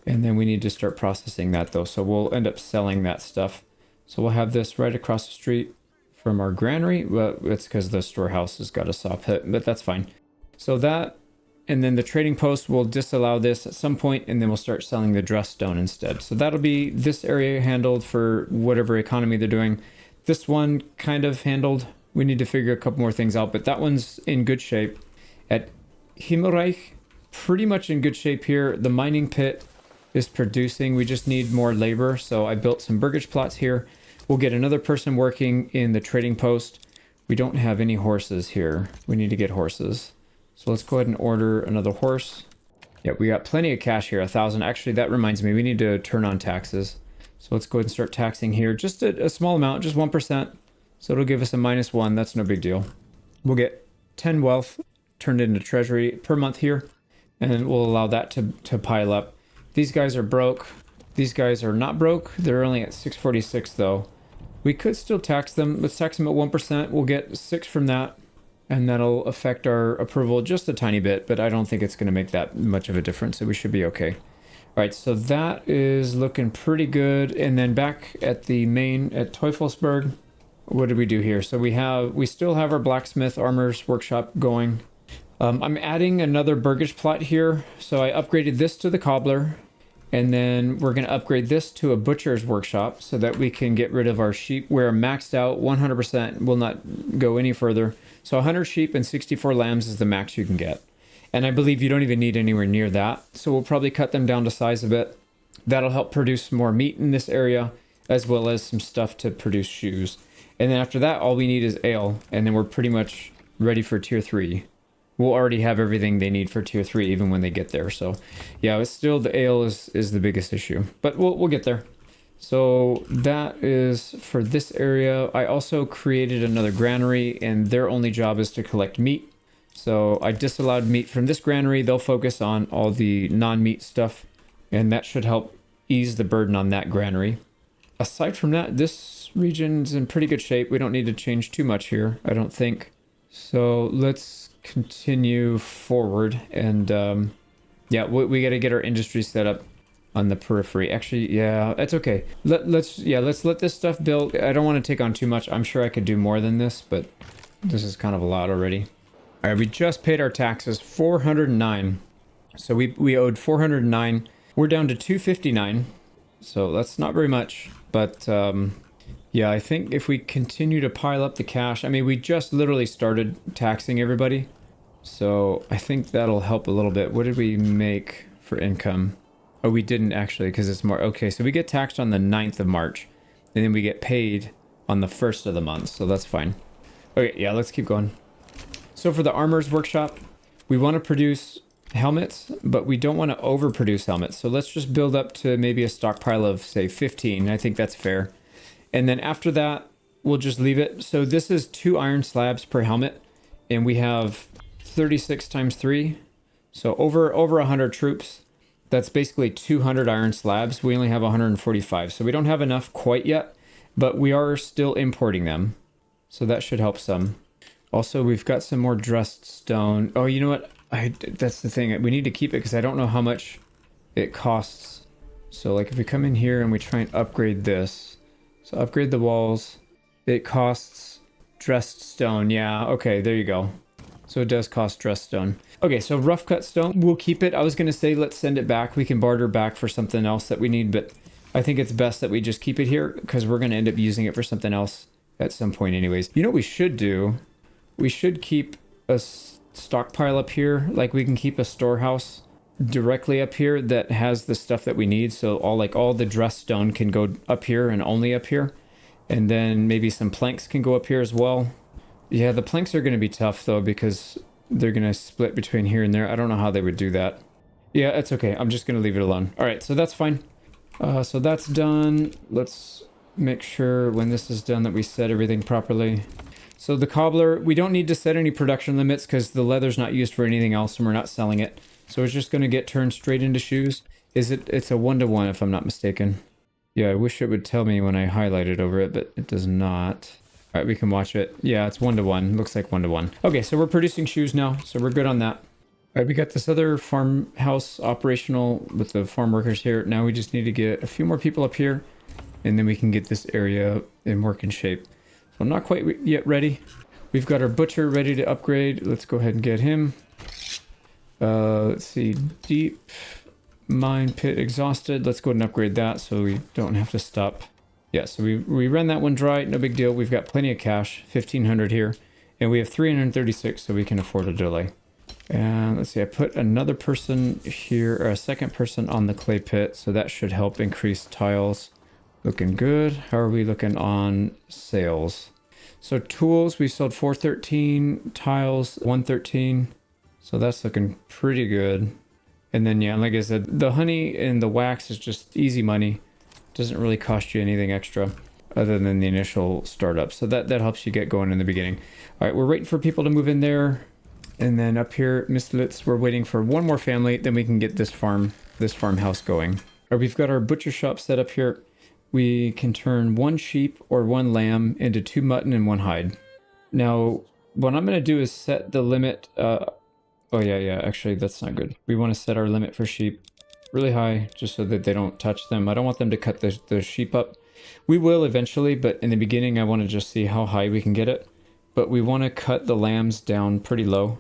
And then we need to start processing that though. So we'll end up selling that stuff. So we'll have this right across the street from our granary. Well, it's because the storehouse has got a saw pit, but that's fine. So that, and then the trading post will disallow this at some point, and then we'll start selling the dress stone instead. So that'll be this area handled for whatever economy they're doing. This one kind of handled. We need to figure a couple more things out, but that one's in good shape. At Himmelreich, pretty much in good shape here. The mining pit is producing. We just need more labor. So I built some burgage plots here. We'll get another person working in the trading post. We don't have any horses here. We need to get horses. So let's go ahead and order another horse. Yeah, we got plenty of cash here, 1,000. Actually, that reminds me, we need to turn on taxes. So let's go ahead and start taxing here. Just a small amount, just 1%. So it'll give us a -1. That's no big deal. We'll get 10 wealth turned into treasury per month here, and we'll allow that to pile up. These guys are broke. These guys are not broke. They're only at 646 though. We could still tax them. Let's tax them at 1%. We'll get 6 from that, and that'll affect our approval just a tiny bit, but I don't think it's going to make that much of a difference, so we should be okay. All right, so that is looking pretty good. And then back at the main at Teufelsberg, what did we do here? So we still have our blacksmith armor's workshop going. I'm adding another burgage plot here. So I upgraded this to the cobbler, and then we're going to upgrade this to a butcher's workshop so that we can get rid of our sheep. We're maxed out 100%, will not go any further. So 100 sheep and 64 lambs is the max you can get. And I believe you don't even need anywhere near that. So we'll probably cut them down to size a bit. That'll help produce more meat in this area, as well as some stuff to produce shoes. And then after that, all we need is ale. And then we're pretty much ready for tier 3. We'll already have everything they need for tier 3 even when they get there. So yeah, it's still the ale is the biggest issue, but we'll get there. So that is for this area. I also created another granary, and their only job is to collect meat. So I disallowed meat from this granary. They'll focus on all the non-meat stuff, and that should help ease the burden on that granary. Aside from that, this region's in pretty good shape. We don't need to change too much here, I don't think. So let's continue forward, and yeah, we got to get our industry set up on the periphery. Actually, yeah, that's okay. Let's let this stuff build. I don't want to take on too much. I'm sure I could do more than this, but this is kind of a lot already. All right, we just paid our taxes, 409. So we owed 409. We're down to 259. So that's not very much, but yeah, I think if we continue to pile up the cash, I mean, we just literally started taxing everybody. So I think that'll help a little bit. What did we make for income? Oh, we didn't actually, because it's more. Okay, so we get taxed on the 9th of March, and then we get paid on the 1st of the month. So that's fine. Okay, yeah, let's keep going. So for the armor's workshop, we want to produce helmets, but we don't want to overproduce helmets. So let's just build up to maybe a stockpile of, say, 15. I think that's fair. And then after that, we'll just leave it. So this is 2 iron slabs per helmet, and we have 36 times 3. So over 100 troops. That's basically 200 iron slabs. We only have 145. So we don't have enough quite yet, but we are still importing them. So that should help some. Also, we've got some more dressed stone. Oh, you know what? That's the thing. We need to keep it because I don't know how much it costs. So like if we come in here and we try and upgrade this. So upgrade the walls. It costs dressed stone. Yeah, okay, there you go. So it does cost dressed stone. Okay, so rough cut stone, we'll keep it. I was going to say let's send it back. We can barter back for something else that we need, but I think it's best that we just keep it here because we're going to end up using it for something else at some point anyways. You know what we should do? We should keep a stockpile up here. Like we can keep a storehouse directly up here that has the stuff that we need. So all the dressed stone can go up here and only up here. And then maybe some planks can go up here as well. Yeah, the planks are going to be tough though because they're going to split between here and there. I don't know how they would do that. Yeah, it's okay. I'm just going to leave it alone. All right, so that's fine. So that's done. Let's make sure when this is done that we set everything properly. So the cobbler, we don't need to set any production limits because the leather's not used for anything else and we're not selling it. So it's just going to get turned straight into shoes. It's a 1-to-1 if I'm not mistaken. Yeah, I wish it would tell me when I highlighted over it, but it does not. All right, we can watch it. Yeah, it's 1-to-1. Looks like 1-to-1. Okay, so we're producing shoes now, so we're good on that. All right, we got this other farmhouse operational with the farm workers here. Now we just need to get a few more people up here, and then we can get this area in working shape. So I'm not quite yet ready. We've got our butcher ready to upgrade. Let's go ahead and get him. Let's see, deep mine pit exhausted. Let's go ahead and upgrade that so we don't have to stop. Yeah, so we ran that one dry, no big deal. We've got plenty of cash, 1,500 here, and we have 336, so we can afford a delay. And let's see, I put another person here, or a second person on the clay pit, so that should help increase tiles. Looking good. How are we looking on sales? So tools, we sold 413, tiles 113, so that's looking pretty good. And then, yeah, like I said, the honey and the wax is just easy money. Doesn't really cost you anything extra other than the initial startup. So that helps you get going in the beginning. All right, we're waiting for people to move in there. And then up here, Mistlets, we're waiting for one more family. Then we can get this farmhouse going. All right, we've got our butcher shop set up here. We can turn 1 sheep or 1 lamb into 2 mutton and 1 hide. Now, what I'm going to do is set the limit. Oh, yeah, actually, that's not good. We want to set our limit for sheep really high just so that they don't touch them. I don't want them to cut the sheep up. We will eventually, but in the beginning, I want to just see how high we can get it. But we want to cut the lambs down pretty low.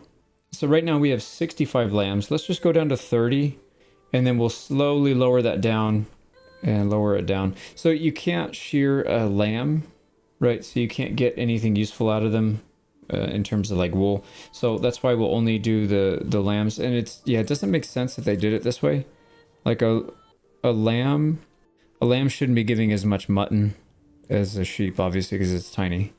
So right now we have 65 lambs. Let's just go down to 30, and then we'll slowly lower that down and lower it down. So you can't shear a lamb, right? So you can't get anything useful out of them in terms of like wool. So that's why we'll only do the lambs. And it doesn't make sense that they did it this way. Like a lamb shouldn't be giving as much mutton as a sheep, obviously, because it's tiny.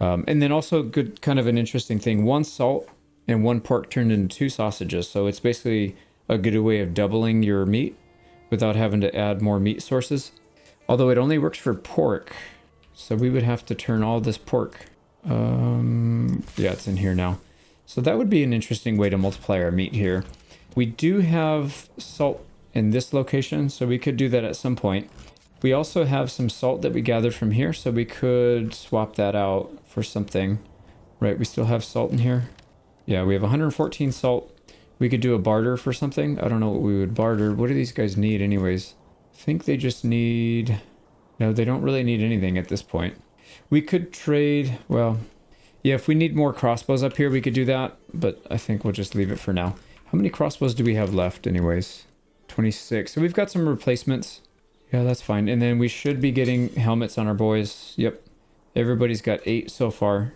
And then also good, kind of an interesting thing, 1 salt and 1 pork turned into 2 sausages. So it's basically a good way of doubling your meat without having to add more meat sources. Although it only works for pork. So we would have to turn all this pork. Yeah, it's in here now. So that would be an interesting way to multiply our meat here. We do have salt in this location, so we could do that at some point. We also have some salt that we gathered from here, so we could swap that out for something. Right, we still have salt in here. Yeah, we have 114 salt. We could do a barter for something. I don't know what we would barter. What do these guys need anyways? I think they just need... No, they don't really need anything at this point. We could trade... Well, yeah, if we need more crossbows up here, we could do that. But I think we'll just leave it for now. How many crossbows do we have left anyways? 26. So we've got some replacements. Yeah, that's fine. And then we should be getting helmets on our boys. Yep. Everybody's got 8 so far.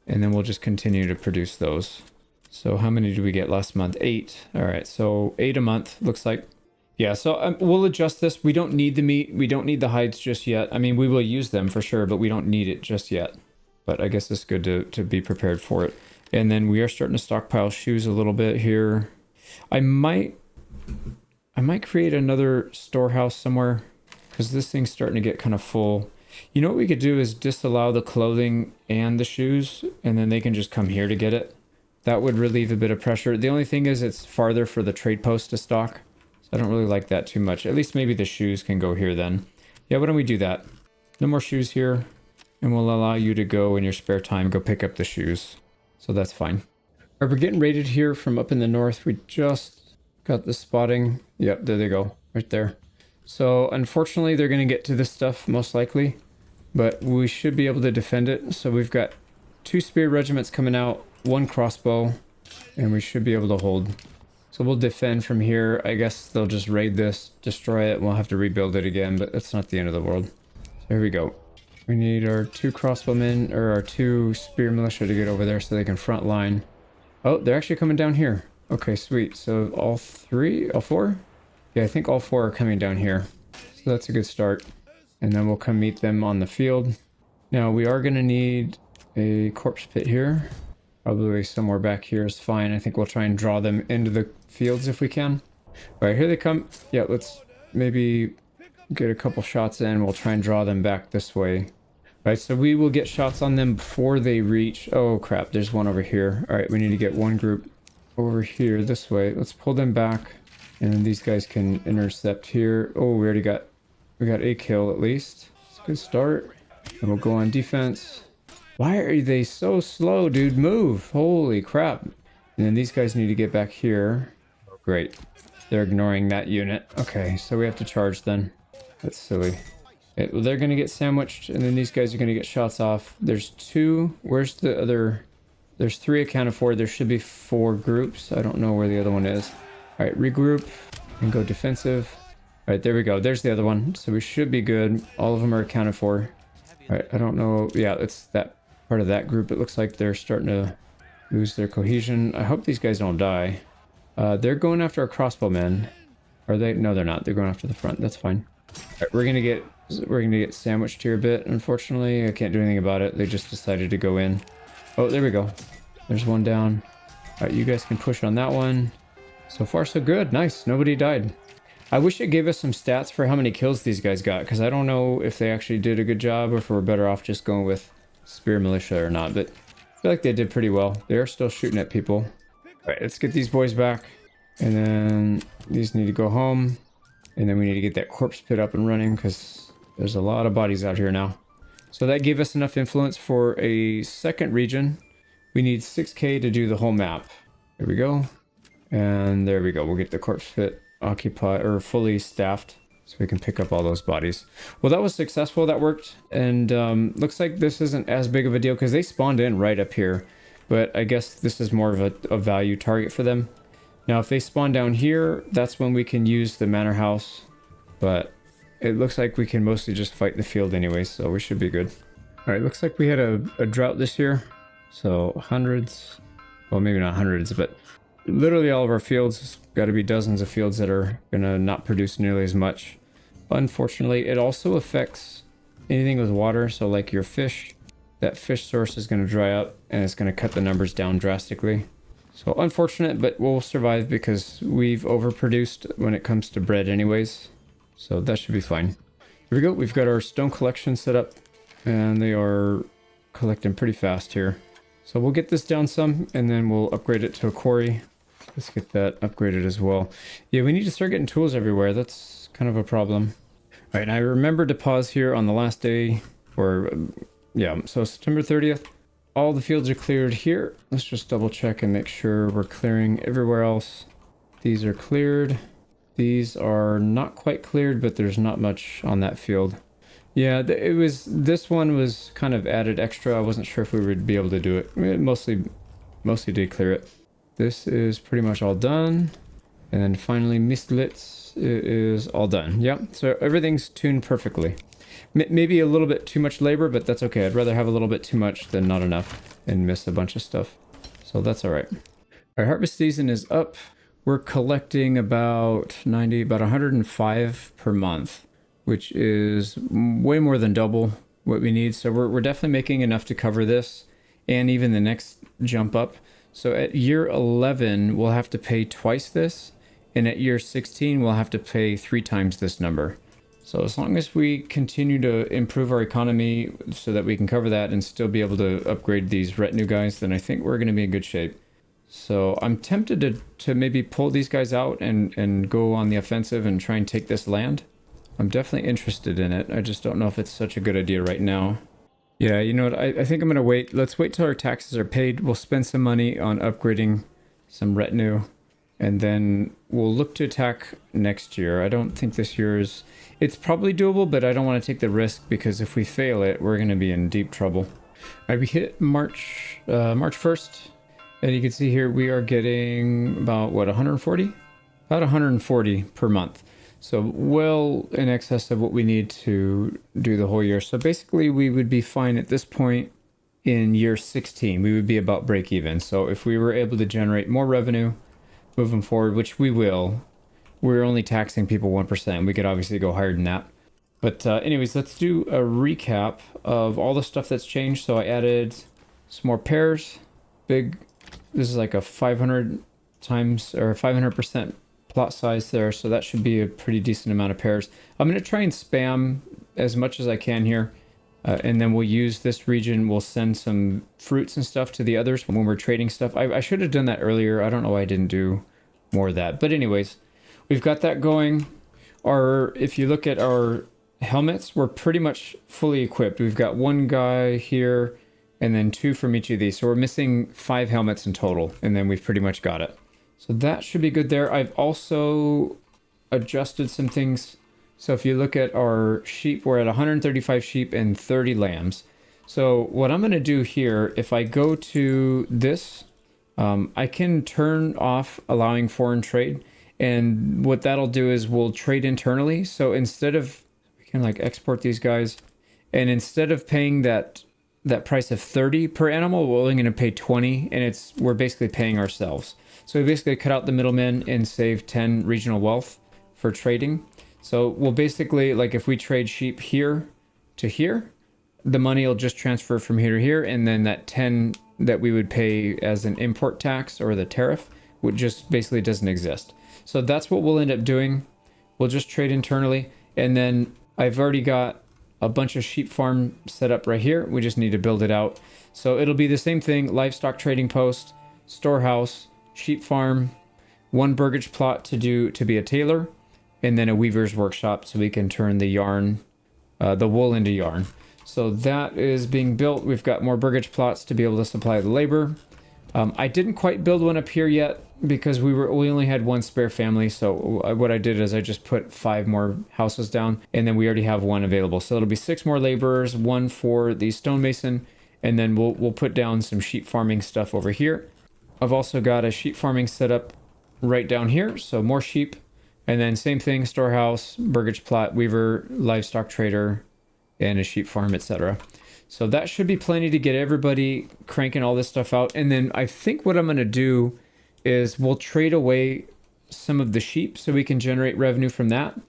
And then we'll just continue to produce those. So how many did we get last month? 8. All right, so 8 a month, looks like. Yeah, so we'll adjust this. We don't need the meat. We don't need the hides just yet. I mean, we will use them for sure, but we don't need it just yet. But I guess it's good to be prepared for it. And then we are starting to stockpile shoes a little bit here. I might create another storehouse somewhere because this thing's starting to get kind of full. You know what we could do is disallow the clothing and the shoes, and then they can just come here to get it. That would relieve a bit of pressure. The only thing is it's farther for the trade post to stock. So I don't really like that too much. At least maybe the shoes can go here then. Yeah, why don't we do that? No more shoes here. And we'll allow you to go in your spare time, go pick up the shoes. So that's fine. All right, we're getting raided here from up in the north. We just got the spotting. Yep, there they go. Right there. So unfortunately, they're going to get to this stuff most likely. But we should be able to defend it. So we've got 2 spear regiments coming out, 1 crossbow, and we should be able to hold. So we'll defend from here. I guess they'll just raid this, destroy it, and we'll have to rebuild it again, but that's not the end of the world. So here we go. We need our 2 crossbowmen, or our 2 spear militia to get over there so they can front line. Oh, they're actually coming down here. Okay, sweet. So all 4? Yeah, I think all 4 are coming down here. So that's a good start. And then we'll come meet them on the field. Now we are going to need a corpse pit here. Probably somewhere back here is fine. I think we'll try and draw them into the fields if we can. All right, here they come. Yeah, let's maybe get a couple shots in. We'll try and draw them back this way. Right, so we will get shots on them before they reach... Oh, crap, there's one over here. All right, we need to get one group over here this way. Let's pull them back, and then these guys can intercept here. Oh, we already got... We got a kill, at least. It's a good start. And we'll go on defense. Why are they so slow, dude? Move! Holy crap. And then these guys need to get back here. Great. They're ignoring that unit. Okay, so we have to charge then. That's silly. Okay, well, they're going to get sandwiched, and then these guys are going to get shots off. There's two. Where's the other? There's three accounted for. There should be four groups. I don't know where the other one is. All right, regroup and go defensive. All right, there we go. There's the other one. So we should be good. All of them are accounted for. All right, I don't know. Yeah, it's that part of that group. It looks like they're starting to lose their cohesion. I hope these guys don't die. They're going after our crossbowmen. Are they? No, they're not. They're going after the front. That's fine. All right, we're gonna get sandwiched here a bit. Unfortunately, I can't do anything about it. They just decided to go in. Oh, there we go. There's one down. All right, you guys can push on that one. So far, so good. Nice. Nobody died. I wish it gave us some stats for how many kills these guys got, because I don't know if they actually did a good job or if we're better off just going with spear militia or not, but I feel like they did pretty well. They are still shooting at people. All right, let's get these boys back, and then these need to go home, and then we need to get that corpse pit up and running, because there's a lot of bodies out here now. So that gave us enough influence for a second region. We need 6k to do the whole map. There we go. And there we go. We'll get the corpse pit occupied or fully staffed so we can pick up all those bodies. Well, that was successful. That worked. And looks like this isn't as big of a deal because they spawned in right up here. But I guess this is more of a value target for them. Now, if they spawn down here, that's when we can use the manor house. But it looks like we can mostly just fight in the field anyway, so we should be good. All right, looks like we had a drought this year. So hundreds, well, maybe not hundreds, but literally all of our fields, got to be dozens of fields that are gonna not produce nearly as much. Unfortunately, it also affects anything with water. So like your fish, that fish source is gonna dry up and it's gonna cut the numbers down drastically. So unfortunate, but we'll survive because we've overproduced when it comes to bread anyways. So that should be fine. Here we go. We've got our stone collection set up and they are collecting pretty fast here. So we'll get this down some and then we'll upgrade it to a quarry. Let's get that upgraded as well. Yeah, we need to start getting tools everywhere. That's kind of a problem. All right, I remembered to pause here on the last day, or yeah, so September 30th. All the fields are cleared here. Let's just double check and make sure we're clearing everywhere else. These are cleared. These are not quite cleared, but there's not much on that field. Yeah, this one was kind of added extra. I wasn't sure if we would be able to do it. Mostly did clear it. This is pretty much all done. And then finally, Mistlitz is all done. Yep, so everything's tuned perfectly. Maybe a little bit too much labor, but that's okay. I'd rather have a little bit too much than not enough and miss a bunch of stuff. So that's all right. Our harvest season is up. We're collecting about 105 per month, which is way more than double what we need. So we're definitely making enough to cover this and even the next jump up. So at year 11, we'll have to pay twice this. And at year 16, we'll have to pay 3 times this number. So as long as we continue to improve our economy so that we can cover that and still be able to upgrade these retinue guys, then I think we're going to be in good shape. So I'm tempted to maybe pull these guys out and go on the offensive and try and take this land. I'm definitely interested in it. I just don't know if it's such a good idea right now. Yeah, you know what? I think I'm going to wait. Let's wait till our taxes are paid. We'll spend some money on upgrading some retinue. And then we'll look to attack next year. I don't think this year is... It's probably doable, but I don't want to take the risk because if we fail it, we're going to be in deep trouble. All right, we hit March 1st. And you can see here we are getting about, what, 140? About 140 per month. So well in excess of what we need to do the whole year. So basically we would be fine at this point in year 16. We would be about break even. So if we were able to generate more revenue moving forward, which we will, we're only taxing people 1%. We could obviously go higher than that. But anyways, let's do a recap of all the stuff that's changed. So I added some more pairs. This is like a 500 times or 500% plot size there, so that should be a pretty decent amount of pairs. I'm going to try and spam as much as I can here, and then we'll use this region. We'll send some fruits and stuff to the others when we're trading stuff. I should have done that earlier. I don't know why I didn't do more of that. But anyways, we've got that going. If you look at our helmets, we're pretty much fully equipped. We've got one guy here and then 2 from each of these. So we're missing 5 helmets in total, and then we've pretty much got it. So that should be good there. I've also adjusted some things. So if you look at our sheep, we're at 135 sheep and 30 lambs. So what I'm going to do here, if I go to this, I can turn off allowing foreign trade. And what that'll do is we'll trade internally. So instead of, we can like export these guys, and instead of paying that price of 30 per animal, we're only going to pay 20, and we're basically paying ourselves. So we basically cut out the middlemen and save 10 regional wealth for trading. So we'll basically, like if we trade sheep here to here, the money will just transfer from here to here, and then that 10 that we would pay as an import tax or the tariff would just basically doesn't exist. So that's what we'll end up doing. We'll just trade internally, and then I've already got a bunch of sheep farm set up right here. We just need to build it out. So it'll be the same thing: livestock trading post, storehouse, sheep farm, 1 burgage plot to be a tailor, and then a weaver's workshop so we can turn the yarn, the wool into yarn. So that is being built. We've got more burgage plots to be able to supply the labor. I didn't quite build one up here yet because we only had 1 spare family. So what I did is I just put 5 more houses down, and then we already have 1 available. So it'll be 6 more laborers, 1 for the stonemason, and then we'll put down some sheep farming stuff over here. I've also got a sheep farming set up right down here, so more sheep, and then same thing: storehouse, burgage plot, weaver, livestock trader, and a sheep farm, etc. So that should be plenty to get everybody cranking all this stuff out. And then I think what I'm going to do is we'll trade away some of the sheep so we can generate revenue from that.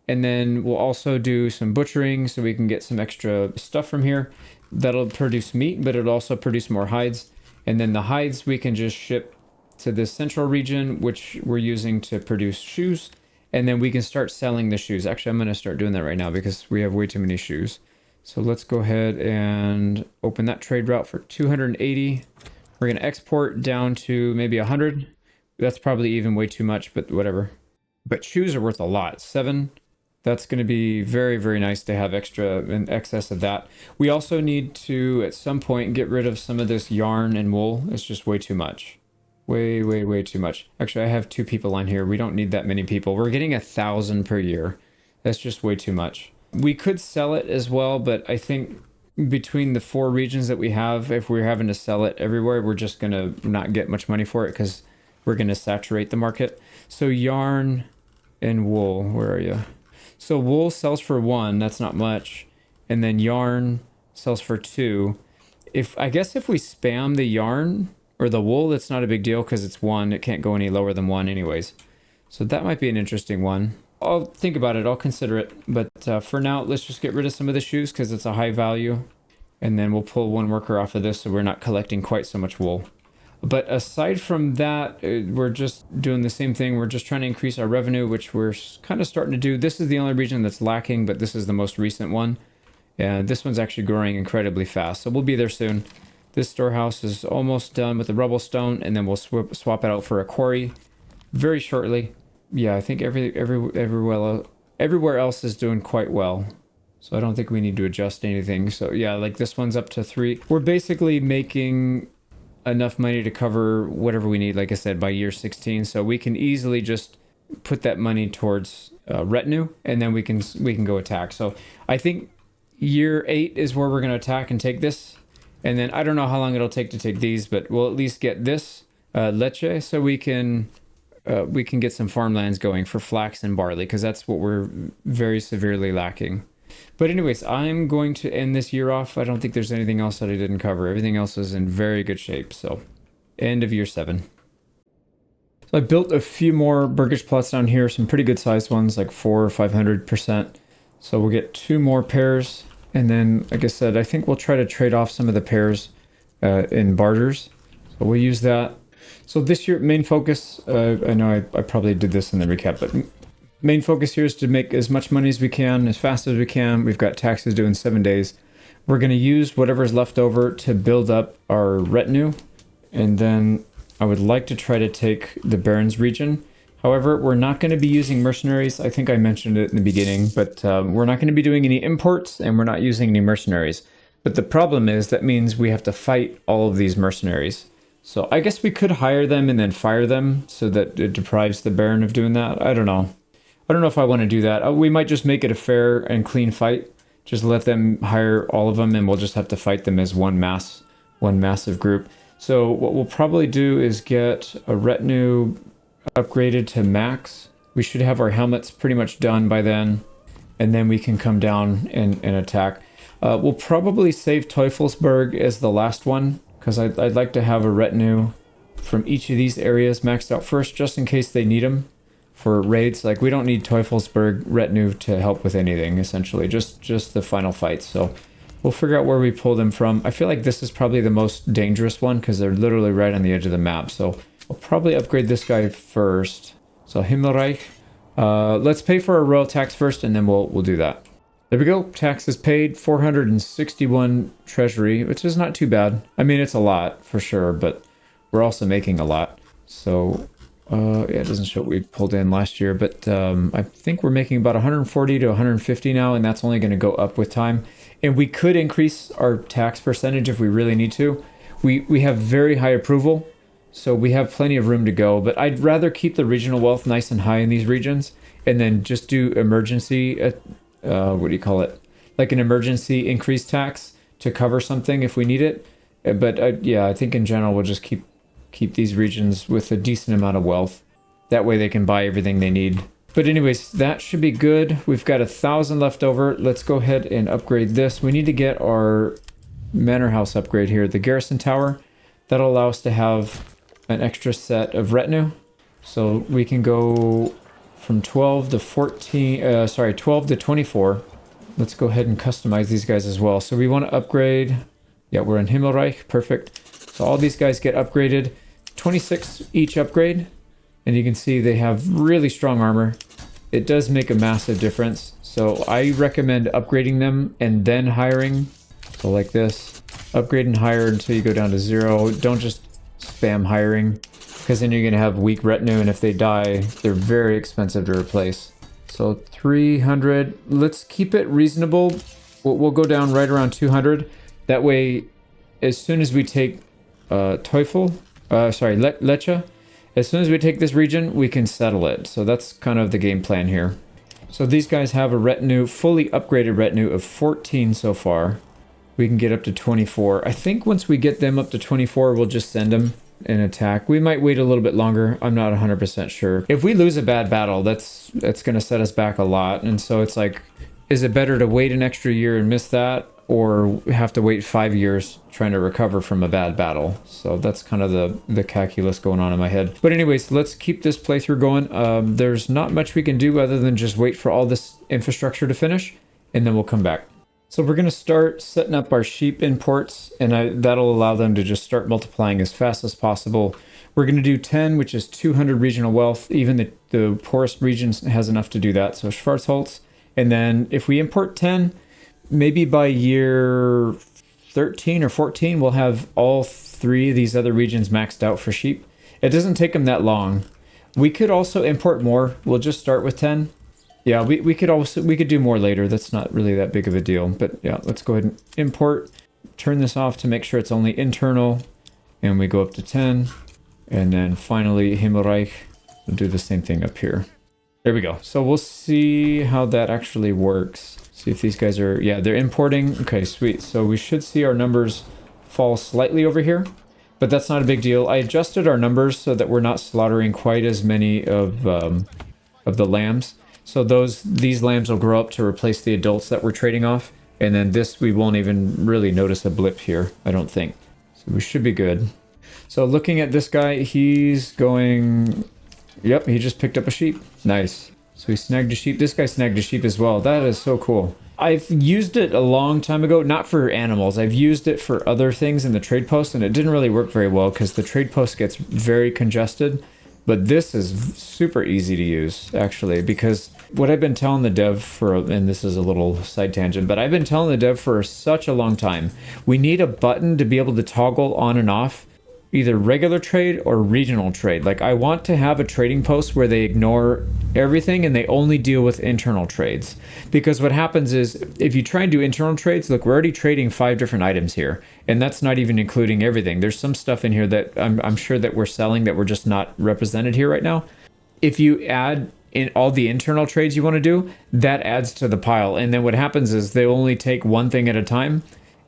And then we'll also do some butchering so we can get some extra stuff from here. That'll produce meat, but it'll also produce more hides. And then the hides we can just ship to this central region, which we're using to produce shoes. And then we can start selling the shoes. Actually, I'm going to start doing that right now because we have way too many shoes. So let's go ahead and open that trade route for 280. We're going to export down to maybe 100. That's probably even way too much, but whatever. But shoes are worth a lot. 7. That's going to be very, very nice to have extra in excess of that. We also need to, at some point, get rid of some of this yarn and wool. It's just way too much. Way, way, way too much. Actually, I have 2 people on here. We don't need that many people. We're getting 1,000 per year. That's just way too much. We could sell it as well, but I think between the 4 regions that we have, if we're having to sell it everywhere, we're just going to not get much money for it because we're going to saturate the market. So yarn and wool, where are you? So wool sells for 1, that's not much. And then yarn sells for 2. I guess if we spam the yarn or the wool, it's not a big deal because it's 1. It can't go any lower than 1 anyways. So that might be an interesting one. I'll think about it. I'll consider it. But for now, let's just get rid of some of the shoes because it's a high value. And then we'll pull 1 worker off of this so we're not collecting quite so much wool. But aside from that, we're just doing the same thing. We're just trying to increase our revenue, which we're kind of starting to do. This is the only region that's lacking, but this is the most recent one. And this one's actually growing incredibly fast. So we'll be there soon. This storehouse is almost done with the rubble stone, and then we'll swap it out for a quarry very shortly. Yeah, I think everywhere else is doing quite well. So I don't think we need to adjust anything. So yeah, like this one's up to 3. We're basically making enough money to cover whatever we need, like I said, by year 16. So we can easily just put that money towards retinue, and then we can go attack. So I think year 8 is where we're going to attack and take this. And then I don't know how long it'll take to take these, but we'll at least get this leche so we can get some farmlands going for flax and barley, because that's what we're very severely lacking. But anyways, I'm going to end this year off. I don't think there's anything else that I didn't cover. Everything else is in very good shape. So end of year 7. So I built a few more burgage plots down here, some pretty good sized ones, like 400 or 500%. So we'll get 2 more pairs. And then, like I said, I think we'll try to trade off some of the pairs in barters. So we'll use that. So this year, main focus, I know I probably did this in the recap, but main focus here is to make as much money as we can, as fast as we can. We've got taxes due in 7 days. We're going to use whatever's left over to build up our retinue. And then I would like to try to take the Barons region. However, we're not going to be using mercenaries. I think I mentioned it in the beginning, but we're not going to be doing any imports and we're not using any mercenaries. But the problem is that means we have to fight all of these mercenaries. So I guess we could hire them and then fire them so that it deprives the Baron of doing that. I don't know. I don't know if I want to do that. We might just make it a fair and clean fight. Just let them hire all of them and we'll just have to fight them as one massive group. So what we'll probably do is get a retinue upgraded to max. We should have our helmets pretty much done by then. And then we can come down and attack. We'll probably save Teufelsberg as the last one, because I'd like to have a retinue from each of these areas maxed out first, just in case they need them for raids. Like, we don't need Teufelsberg retinue to help with anything, essentially, just the final fight. So we'll figure out where we pull them from. I feel like this is probably the most dangerous one, because they're literally right on the edge of the map. So we'll probably upgrade this guy first. So Himmelreich. Let's pay for our royal tax first, and then we'll do that. There we go. Taxes paid, 461 treasury, which is not too bad. I mean, it's a lot for sure, but we're also making a lot. So, yeah, it doesn't show what we pulled in last year, but I think we're making about 140 to 150 now, and that's only going to go up with time. And we could increase our tax percentage if we really need to. We have very high approval, so we have plenty of room to go, but I'd rather keep the regional wealth nice and high in these regions, and then just do emergency what do you call it? Like an emergency increased tax to cover something if we need it. But yeah, I think in general we'll just keep these regions with a decent amount of wealth. That way they can buy everything they need. But anyways, that should be good. We've got 1,000 left over. Let's go ahead and upgrade this. We need to get our manor house upgrade here, the garrison tower. That'll allow us to have an extra set of retinue. So we can go from 12 to 14, 12 to 24. Let's go ahead and customize these guys as well. So we want to upgrade. Yeah, we're in Himmelreich. Perfect. So all these guys get upgraded. 26 each upgrade. And you can see they have really strong armor. It does make a massive difference. So I recommend upgrading them and then hiring. So like this. Upgrade and hire until you go down to 0. Don't just spam hiring, because then you're going to have weak retinue, and if they die, they're very expensive to replace. So 300. Let's keep it reasonable. We'll go down right around 200. That way, as soon as we take Lecha, as soon as we take this region, we can settle it. So that's kind of the game plan here. So these guys have a retinue, fully upgraded retinue of 14 so far. We can get up to 24. I think once we get them up to 24, we'll just send them an attack. We might wait a little bit longer. I'm not 100% sure. If we lose a bad battle, that's going to set us back a lot. And so it's like, is it better to wait an extra year and miss that, or have to wait 5 years trying to recover from a bad battle? So that's kind of the calculus going on in my head. But anyways, let's keep this playthrough going. There's not much we can do other than just wait for all this infrastructure to finish, and then we'll come back. So we're going to start setting up our sheep imports, and that'll allow them to just start multiplying as fast as possible. We're going to do 10, which is 200 regional wealth. Even the poorest region has enough to do that. So Schwarzholz. And then if we import 10, maybe by year 13 or 14, we'll have all 3 of these other regions maxed out for sheep. It doesn't take them that long. We could also import more. We'll just start with 10. Yeah, we could do more later. That's not really that big of a deal. But yeah, let's go ahead and import. Turn this off to make sure it's only internal. And we go up to 10. And then finally, Himmelreich. We'll do the same thing up here. There we go. So we'll see how that actually works. See if these guys are... Yeah, they're importing. Okay, sweet. So we should see our numbers fall slightly over here. But that's not a big deal. I adjusted our numbers so that we're not slaughtering quite as many of the lambs. So these lambs will grow up to replace the adults that we're trading off. And then this, we won't even really notice a blip here, I don't think. So we should be good. So looking at this guy, he's going... Yep, he just picked up a sheep. Nice. So he snagged a sheep. This guy snagged a sheep as well. That is so cool. I've used it a long time ago, not for animals. I've used it for other things in the trade post, and it didn't really work very well because the trade post gets very congested. But this is super easy to use, actually, because what I've been telling the dev for, and this is a little side tangent, but I've been telling the dev for such a long time, we need a button to be able to toggle on and off either regular trade or regional trade. Like, I want to have a trading post where they ignore everything and they only deal with internal trades. Because what happens is, if you try and do internal trades, look, we're already trading 5 different items here, and that's not even including everything. There's some stuff in here that I'm sure that we're selling that we're just not represented here right now. If you add in all the internal trades you want to do, that adds to the pile. And then what happens is they only take one thing at a time,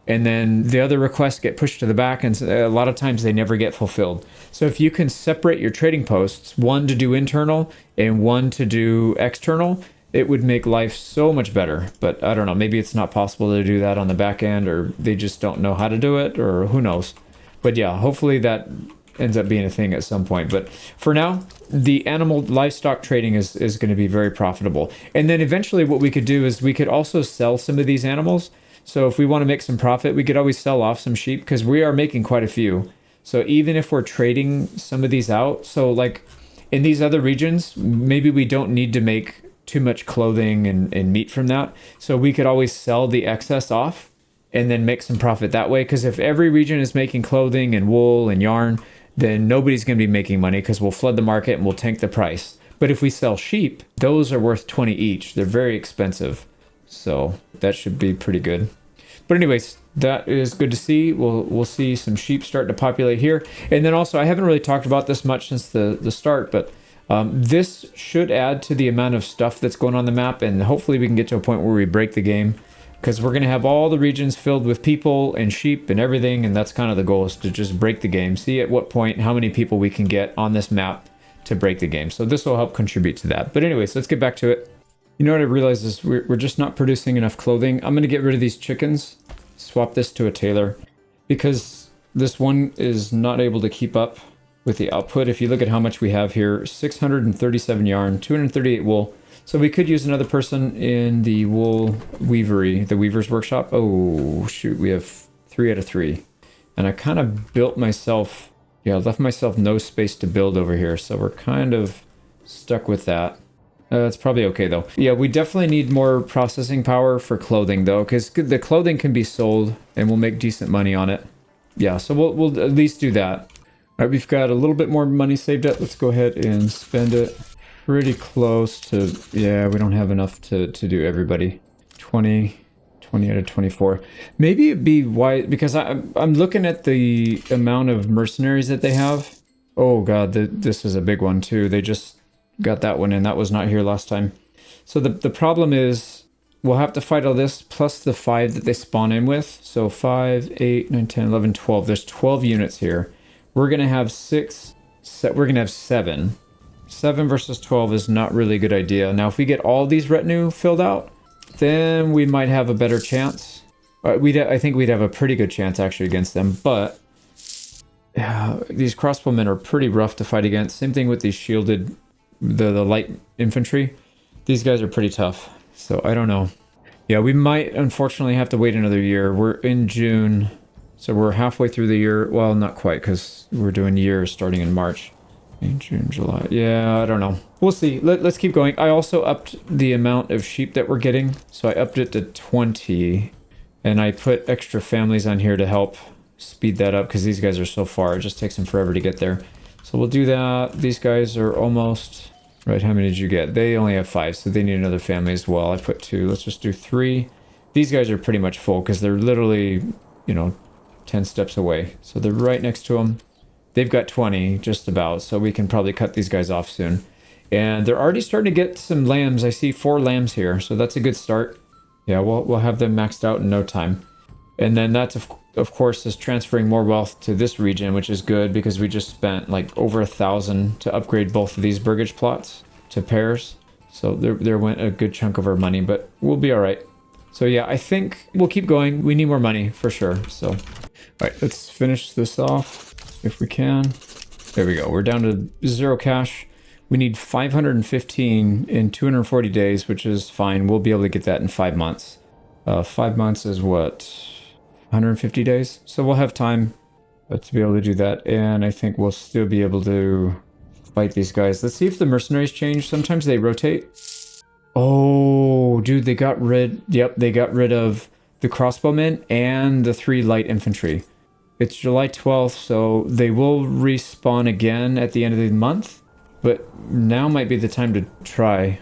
and then the other requests get pushed to the back, and a lot of times they never get fulfilled. So if you can separate your trading posts, one to do internal and one to do external, it would make life so much better. But I don't know, maybe it's not possible to do that on the back end, or they just don't know how to do it, or who knows. But yeah, hopefully that ends up being a thing at some point. But for now, the animal livestock trading is going to be very profitable. And then eventually what we could do is we could also sell some of these animals. So if we want to make some profit, we could always sell off some sheep, because we are making quite a few. So even if we're trading some of these out, so like in these other regions, maybe we don't need to make too much clothing and meat from that. So we could always sell the excess off and then make some profit that way. Because if every region is making clothing and wool and yarn, then nobody's going to be making money, because we'll flood the market and we'll tank the price. But if we sell sheep, those are worth 20 each. They're very expensive. So that should be pretty good. But anyways, that is good to see. We'll see some sheep start to populate here. And then also, I haven't really talked about this much since the start, but this should add to the amount of stuff that's going on the map. And hopefully we can get to a point where we break the game, because we're going to have all the regions filled with people and sheep and everything. And that's kind of the goal, is to just break the game. See at what point, how many people we can get on this map to break the game. So this will help contribute to that. But anyways, let's get back to it. You know what I realized is we're just not producing enough clothing. I'm going to get rid of these chickens, swap this to a tailor, because this one is not able to keep up with the output. If you look at how much we have here, 637 yarn, 238 wool. So we could use another person in the wool weavery, the weaver's workshop. Oh, shoot, we have 3 out of 3. And I kind of built myself, yeah, left myself no space to build over here. So we're kind of stuck with that. It's probably okay though. Yeah, we definitely need more processing power for clothing though, because the clothing can be sold and we'll make decent money on it. Yeah, so we'll at least do that. All right, we've got a little bit more money saved up. Let's go ahead and spend it. Pretty close to, yeah, we don't have enough to do everybody. 20 out of 24. Maybe it'd be wise, because I'm looking at the amount of mercenaries that they have. Oh god, this is a big one too. They just got that one in. That was not here last time. So the problem is we'll have to fight all this plus the 5 that they spawn in with. So 5, 8, 9, 10, 11, 12. There's 12 units here. We're going to have 6. We're going to have 7. 7 versus 12 is not really a good idea. Now, if we get all these retinue filled out, then we might have a better chance. I think we'd have a pretty good chance actually against them. But these crossbowmen are pretty rough to fight against. Same thing with these shielded, the light infantry. These guys are pretty tough. So I don't know. Yeah, we might unfortunately have to wait another year. We're in June, so we're halfway through the year. Well, not quite, because we're doing years starting in March. In June, July. Yeah, I don't know. We'll see. Let's keep going. I also upped the amount of sheep that we're getting. So I upped it to 20. And I put extra families on here to help speed that up, because these guys are so far. It just takes them forever to get there. So we'll do that. These guys are almost... Right, how many did you get? They only have 5, so they need another family as well. I put 2. Let's just do 3. These guys are pretty much full, because they're literally, 10 steps away. So they're right next to them. They've got 20, just about, so we can probably cut these guys off soon. And they're already starting to get some lambs. I see 4 lambs here, so that's a good start. Yeah, we'll have them maxed out in no time. And then that's, of course, is transferring more wealth to this region, which is good, because we just spent like over 1,000 to upgrade both of these burgage plots to pairs. So there went a good chunk of our money, but we'll be all right. So yeah, I think we'll keep going. We need more money for sure. So, all right, let's finish this off if we can. There we go. We're down to 0 cash. We need 515 in 240 days, which is fine. We'll be able to get that in 5 months. 5 months is what? 150 days? So we'll have time to be able to do that. And I think we'll still be able to fight these guys. Let's see if the mercenaries change. Sometimes they rotate. Oh, dude, they got rid... Yep, they got rid of the crossbowmen and the 3 light infantry. It's July 12th, so they will respawn again at the end of the month. But now might be the time to try.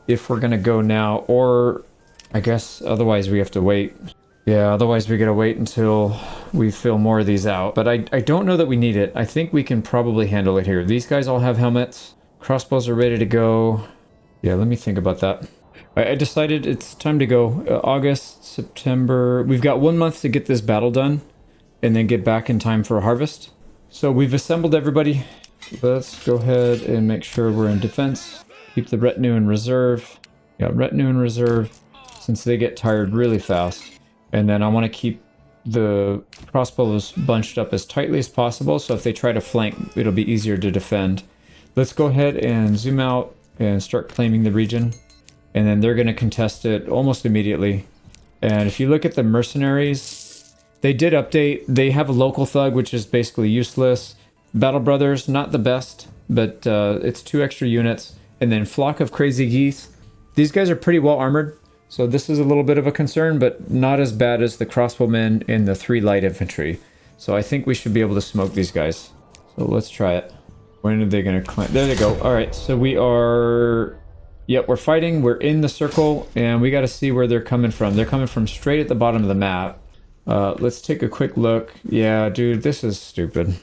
If we're going to go now, or I guess otherwise we have to wait. Yeah, otherwise we gotta wait until we fill more of these out. But I don't know that we need it. I think we can probably handle it here. These guys all have helmets. Crossbows are ready to go. Yeah, let me think about that. I decided it's time to go. August, September. We've got 1 month to get this battle done and then get back in time for a harvest. So we've assembled everybody. Let's go ahead and make sure we're in defense. Keep the retinue in reserve. Yeah, retinue in reserve since they get tired really fast. And then I want to keep the crossbows bunched up as tightly as possible, so if they try to flank, it'll be easier to defend. Let's go ahead and zoom out and start claiming the region. And then they're going to contest it almost immediately. And if you look at the mercenaries, they did update. They have a local thug, which is basically useless. Battle Brothers, not the best, but it's 2 extra units. And then Flock of Crazy Geese. These guys are pretty well armored. So this is a little bit of a concern, but not as bad as the crossbowmen and the 3 light infantry. So I think we should be able to smoke these guys. So let's try it. When are they going to climb? There they go. All right, so we are... Yep, we're fighting. We're in the circle, and we got to see where they're coming from. They're coming from straight at the bottom of the map. Let's take a quick look. Yeah, dude, this is stupid.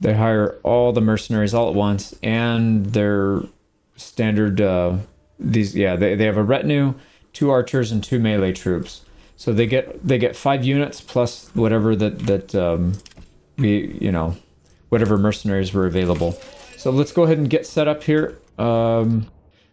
They hire all the mercenaries all at once, and their standard... they have a retinue, 2 archers, and 2 melee troops. So they get 5 units plus whatever whatever mercenaries were available. So let's go ahead and get set up here.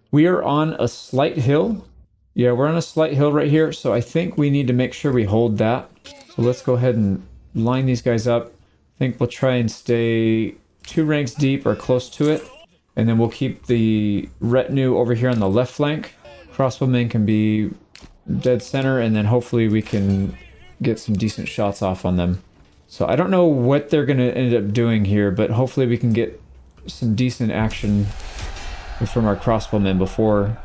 We are on a slight hill. Yeah, we're on a slight hill right here. So I think we need to make sure we hold that. So let's go ahead and line these guys up. I think we'll try and stay 2 ranks deep or close to it. And then we'll keep the retinue over here on the left flank. Crossbowmen can be dead center, and then hopefully we can get some decent shots off on them. So I don't know what they're going to end up doing here, but hopefully we can get some decent action from our crossbowmen before...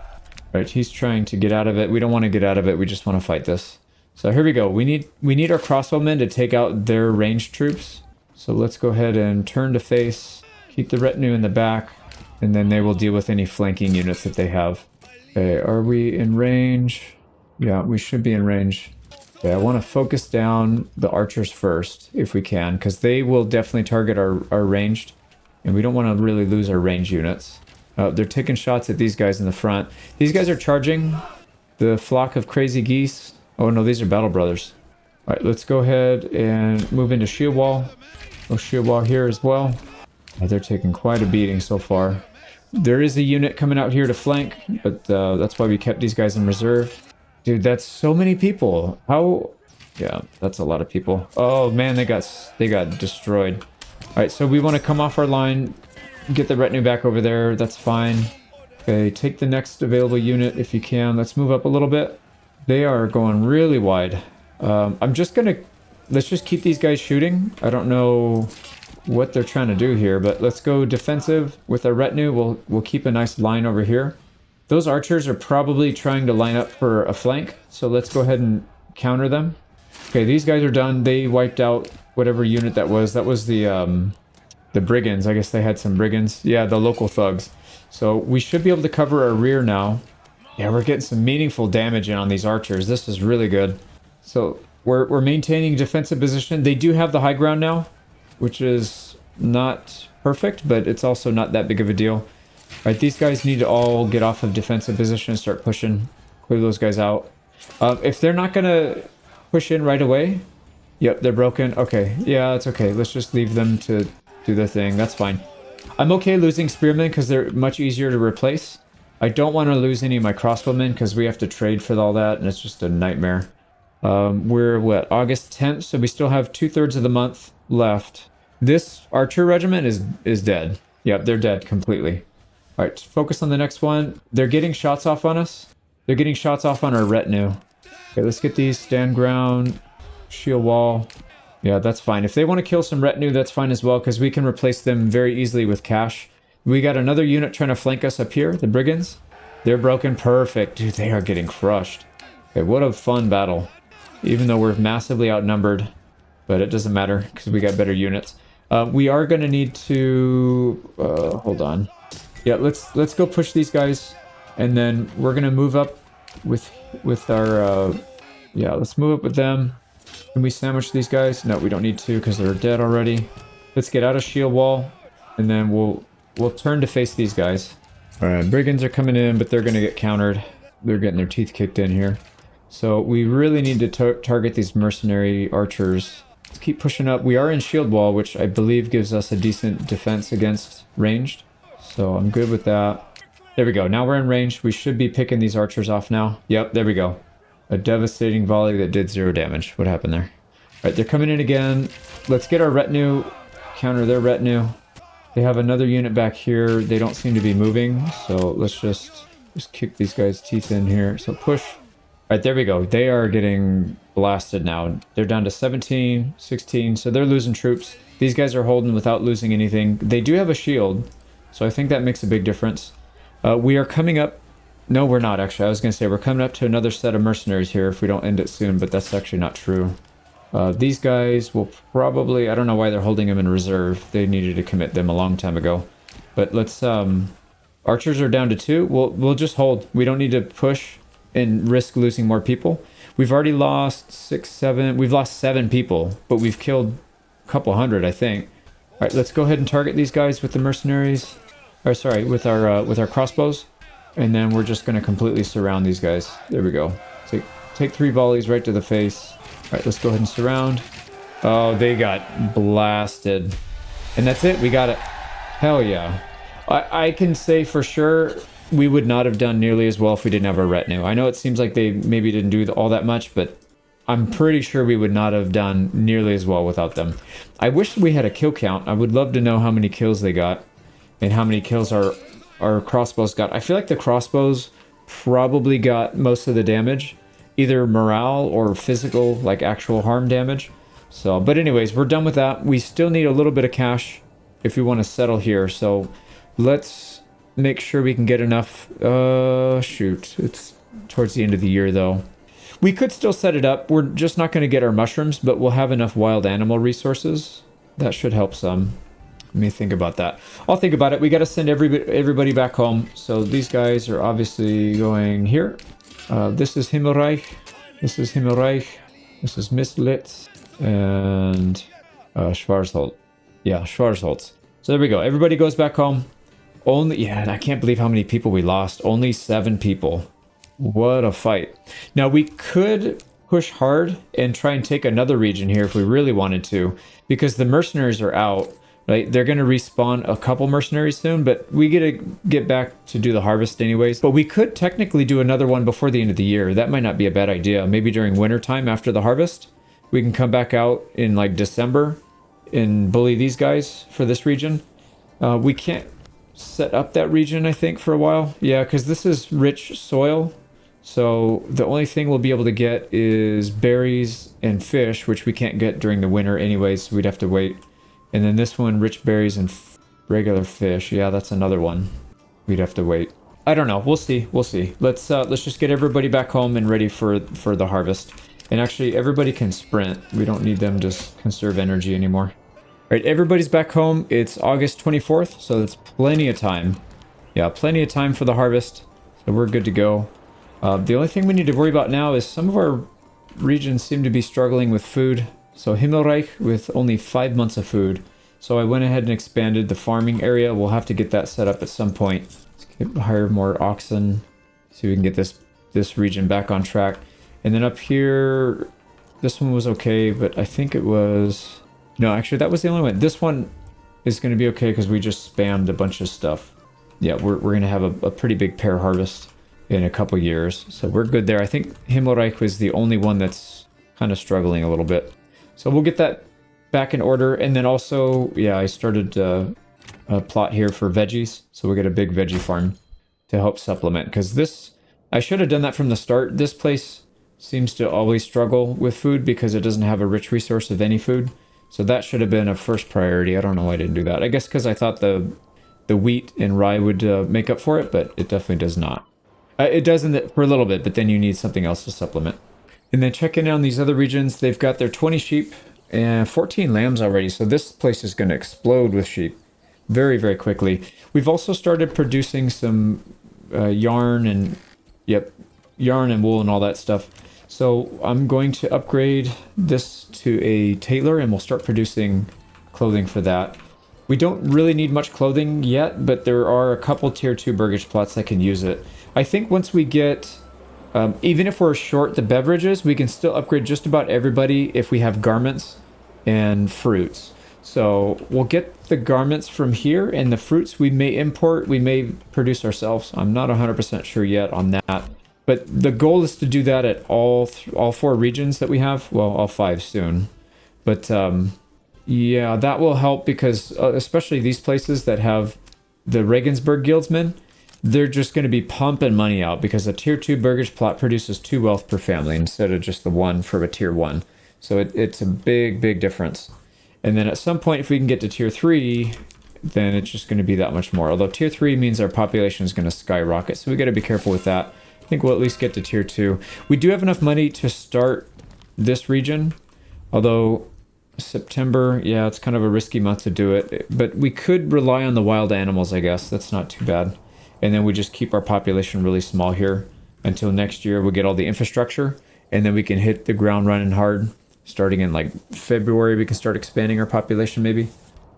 Right, he's trying to get out of it. We don't want to get out of it. We just want to fight this. So here we go. We need our crossbowmen to take out their ranged troops. So let's go ahead and turn to face. Keep the retinue in the back, and then they will deal with any flanking units that they have. Okay, are we in range? Yeah, we should be in range. Okay, I want to focus down the archers first, if we can, because they will definitely target our ranged, and we don't want to really lose our ranged units. They're taking shots at these guys in the front. These guys are charging the Flock of Crazy Geese. Oh no, these are Battle Brothers. All right, let's go ahead and move into shield wall. Oh, shield wall here as well. They're taking quite a beating so far. There is a unit coming out here to flank, but that's why we kept these guys in reserve. Dude, that's so many people. How? Yeah, that's a lot of people. Oh man, they got destroyed. All right, so we want to come off our line, get the retinue back over there. That's fine. Okay, take the next available unit if you can. Let's move up a little bit. They are going really wide. Let's just keep these guys shooting. I don't know what they're trying to do here, but let's go defensive with our retinue. We'll keep a nice line over here. Those archers are probably trying to line up for a flank, so let's go ahead and counter them. Okay, these guys are done. They wiped out whatever unit that was. That was the brigands. I guess they had some brigands. Yeah, the local thugs. So we should be able to cover our rear now. Yeah, we're getting some meaningful damage in on these archers. This is really good. So we're maintaining defensive position. They do have the high ground now, which is not perfect, but it's also not that big of a deal. All right, these guys need to all get off of defensive position and start pushing. Clear those guys out. If they're not going to push in right away... Yep, they're broken. Okay, yeah, it's okay. Let's just leave them to do their thing. That's fine. I'm okay losing spearmen because they're much easier to replace. I don't want to lose any of my crossbowmen because we have to trade for all that, and it's just a nightmare. We're, what, August 10th? So we still have 2/3 of the month left. This archer regiment is dead. Yep, they're dead completely. All right, focus on the next one. They're getting shots off on us. They're getting shots off on our retinue. Okay, let's get these. Stand ground, shield wall. Yeah, that's fine. If they want to kill some retinue, that's fine as well, because we can replace them very easily with cash. We got another unit trying to flank us up here, the brigands. They're broken. Perfect. Dude, they are getting crushed. Okay, what a fun battle. Even though we're massively outnumbered, but it doesn't matter because we got better units. We are going to need to... hold on. Yeah, let's go push these guys, and then we're going to move up with our... yeah, let's move up with them. Can we sandwich these guys? No, we don't need to because they're dead already. Let's get out of shield wall, and then we'll turn to face these guys. Alright, brigands are coming in, but they're going to get countered. They're getting their teeth kicked in here. So we really need to target these mercenary archers. Let's keep pushing up. We are in shield wall, which I believe gives us a decent defense against ranged. So I'm good with that. There we go. Now we're in range. We should be picking these archers off now. Yep, there we go. A devastating volley that did 0 damage. What happened there? Alright, they're coming in again. Let's get our retinue. Counter their retinue. They have another unit back here. They don't seem to be moving. So let's just kick these guys' teeth in here. So push. Alright, there we go. They are getting blasted now. They're down to 17, 16. So they're losing troops. These guys are holding without losing anything. They do have a shield. So I think that makes a big difference. We are coming up. No, we're not, actually. I was going to say we're coming up to another set of mercenaries here if we don't end it soon, but that's actually not true. These guys will probably... I don't know why they're holding them in reserve. They needed to commit them a long time ago. But let's... archers are down to 2. We'll just hold. We don't need to push and risk losing more people. We've already lost 6, 7... We've lost 7 people, but we've killed a couple hundred, I think. Alright, let's go ahead and target these guys with the mercenaries. Or sorry, with our crossbows. And then we're just going to completely surround these guys. There we go. Take 3 volleys right to the face. Alright, let's go ahead and surround. Oh, they got blasted. And that's it. We got it. Hell yeah. I can say for sure we would not have done nearly as well if we didn't have our retinue. I know it seems like they maybe didn't do all that much, but I'm pretty sure we would not have done nearly as well without them. I wish we had a kill count. I would love to know how many kills they got and how many kills our crossbows got. I feel like the crossbows probably got most of the damage, either morale or physical, like actual harm damage. So, but anyways, we're done with that. We still need a little bit of cash if we want to settle here. So let's make sure we can get enough. Shoot, it's towards the end of the year though. We could still set it up. We're just not going to get our mushrooms, but we'll have enough wild animal resources. That should help some. Let me think about that. I'll think about it. We got to send everybody back home. So these guys are obviously going here. This is Himmelreich. This is Himmelreich. This is Mistlitz. And Schwarzholz. Yeah, Schwarzholz. So there we go. Everybody goes back home. Yeah, I can't believe how many people we lost. Only 7 people. What a fight. Now we could push hard and try and take another region here if we really wanted to, because the mercenaries are out. Right, they're going to respawn a couple mercenaries soon, but we get to get back to do the harvest anyways. But we could technically do another one before the end of the year. That might not be a bad idea. Maybe during winter time after the harvest, we can come back out in like December and bully these guys for this region. We can't set up that region, I think, for a while. Yeah, because this is rich soil. So the only thing we'll be able to get is berries and fish, which we can't get during the winter anyways. So we'd have to wait. And then this one, rich berries and regular fish. Yeah, that's another one. We'd have to wait. I don't know. We'll see. We'll see. Let's just get everybody back home and ready for the harvest. And actually, everybody can sprint. We don't need them to conserve energy anymore. All right, everybody's back home. It's August 24th, so that's plenty of time. Yeah, plenty of time for the harvest. So we're good to go. The only thing we need to worry about now is some of our regions seem to be struggling with food. So Himmelreich with only 5 months of food. So I went ahead and expanded the farming area. We'll have to get that set up at some point. Let's hire more oxen so we can get this region back on track. And then up here, this one was okay, but I think it was... No, actually that was the only one. This one is going to be okay because we just spammed a bunch of stuff. Yeah, we're going to have a pretty big pear harvest in a couple years. So we're good there. I think Himmelreich was the only one that's kind of struggling a little bit. So we'll get that back in order. And then also, yeah, I started a plot here for veggies. So we'll get a big veggie farm to help supplement. Because this, I should have done that from the start. This place seems to always struggle with food because it doesn't have a rich resource of any food. So that should have been a first priority. I don't know why I didn't do that. I guess because I thought the wheat and rye would make up for it, but it definitely does not. It does for a little bit, but then you need something else to supplement. And then checking on these other regions, they've got their 20 sheep and 14 lambs already. So this place is going to explode with sheep very, very quickly. We've also started producing some yarn and wool and all that stuff. So I'm going to upgrade this to a tailor and we'll start producing clothing for that. We don't really need much clothing yet, but there are a couple tier 2 burgage plots that can use it. I think once we get, even if we're short the beverages, we can still upgrade just about everybody if we have garments and fruits. So we'll get the garments from here, and the fruits we may import, we may produce ourselves. I'm not 100% sure yet on that. But the goal is to do that at all 4 regions that we have. Well, all 5 soon. But yeah, that will help because especially these places that have the Regensburg guildsmen, they're just going to be pumping money out because a tier 2 burgage plot produces 2 wealth per family instead of just the 1 for a tier 1. So it's a big, big difference. And then at some point, if we can get to tier 3, then it's just going to be that much more. Although tier 3 means our population is going to skyrocket. So we got to be careful with that. I think we'll at least get to tier 2. We do have enough money to start this region. Although September, yeah, it's kind of a risky month to do it. But we could rely on the wild animals, I guess. That's not too bad. And then we just keep our population really small here until next year. We'll get all the infrastructure. And then we can hit the ground running hard. Starting in like February, we can start expanding our population maybe.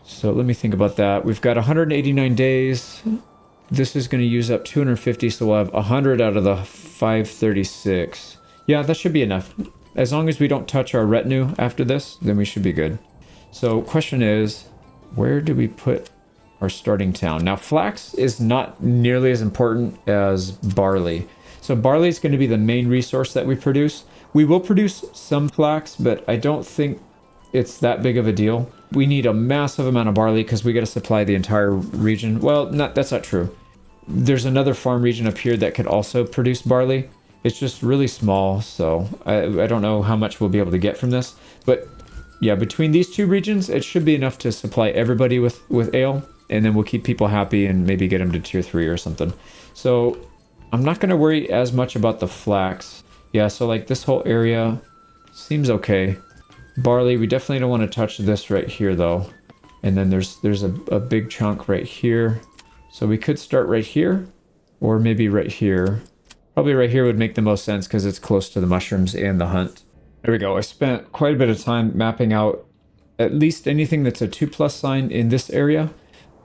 So let me think about that. We've got 189 days. This is going to use up 250, so we'll have 100 out of the 536. Yeah, that should be enough. As long as we don't touch our retinue after this, then we should be good. So question is, where do we put our starting town? Now, flax is not nearly as important as barley. So barley is going to be the main resource that we produce. We will produce some flax, but I don't think it's that big of a deal. We need a massive amount of barley because we got to supply the entire region. Well, that's not true. There's another farm region up here that could also produce barley. It's just really small, so I don't know how much we'll be able to get from this. But yeah, between these 2 regions, it should be enough to supply everybody with ale, and then we'll keep people happy and maybe get them to tier 3 or something. So I'm not going to worry as much about the flax. Yeah, so like this whole area seems okay. Barley, we definitely don't want to touch this right here though. And then there's a big chunk right here. So we could start right here or maybe right here. Probably right here would make the most sense because it's close to the mushrooms and the hunt. There we go. I spent quite a bit of time mapping out at least anything that's a 2+ sign in this area.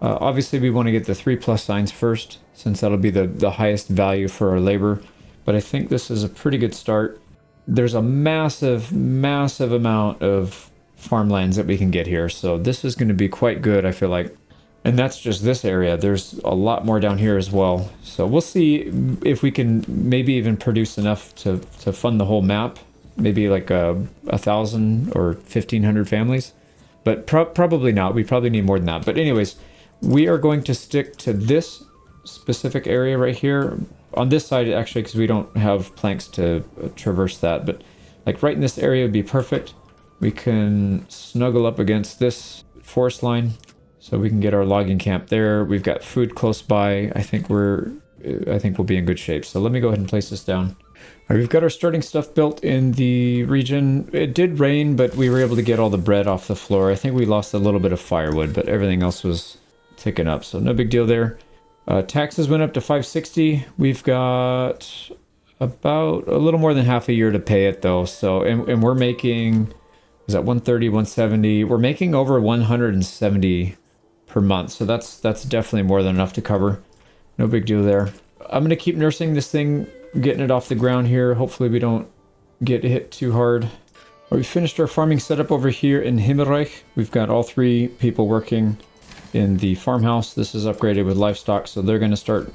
Obviously we want to get the 3+ signs first since that'll be the highest value for our labor. But I think this is a pretty good start. There's a massive, massive amount of farmlands that we can get here. So this is going to be quite good, I feel like. And that's just this area. There's a lot more down here as well. So we'll see if we can maybe even produce enough to fund the whole map. Maybe like 1,000 or 1,500 families. But probably not. We probably need more than that. But anyways, we are going to stick to this specific area right here. On this side, actually, because we don't have planks to traverse that, but like right in this area would be perfect. We can snuggle up against this forest line so we can get our logging camp there. We've got food close by. I think we'll be in good shape. So let me go ahead and place this down. All right, we've got our starting stuff built in the region. It did rain, but we were able to get all the bread off the floor. I think we lost a little bit of firewood, but everything else was ticking up, so no big deal there. Taxes went up to 560. We've got about a little more than half a year to pay it though. So, and we're making, is that 130, 170? We're making over 170 per month. So that's definitely more than enough to cover. No big deal there. I'm going to keep nursing this thing, getting it off the ground here. Hopefully we don't get hit too hard. We finished our farming setup over here in Himmelreich. We've got all 3 people working in the farmhouse. This is upgraded with livestock, so they're going to start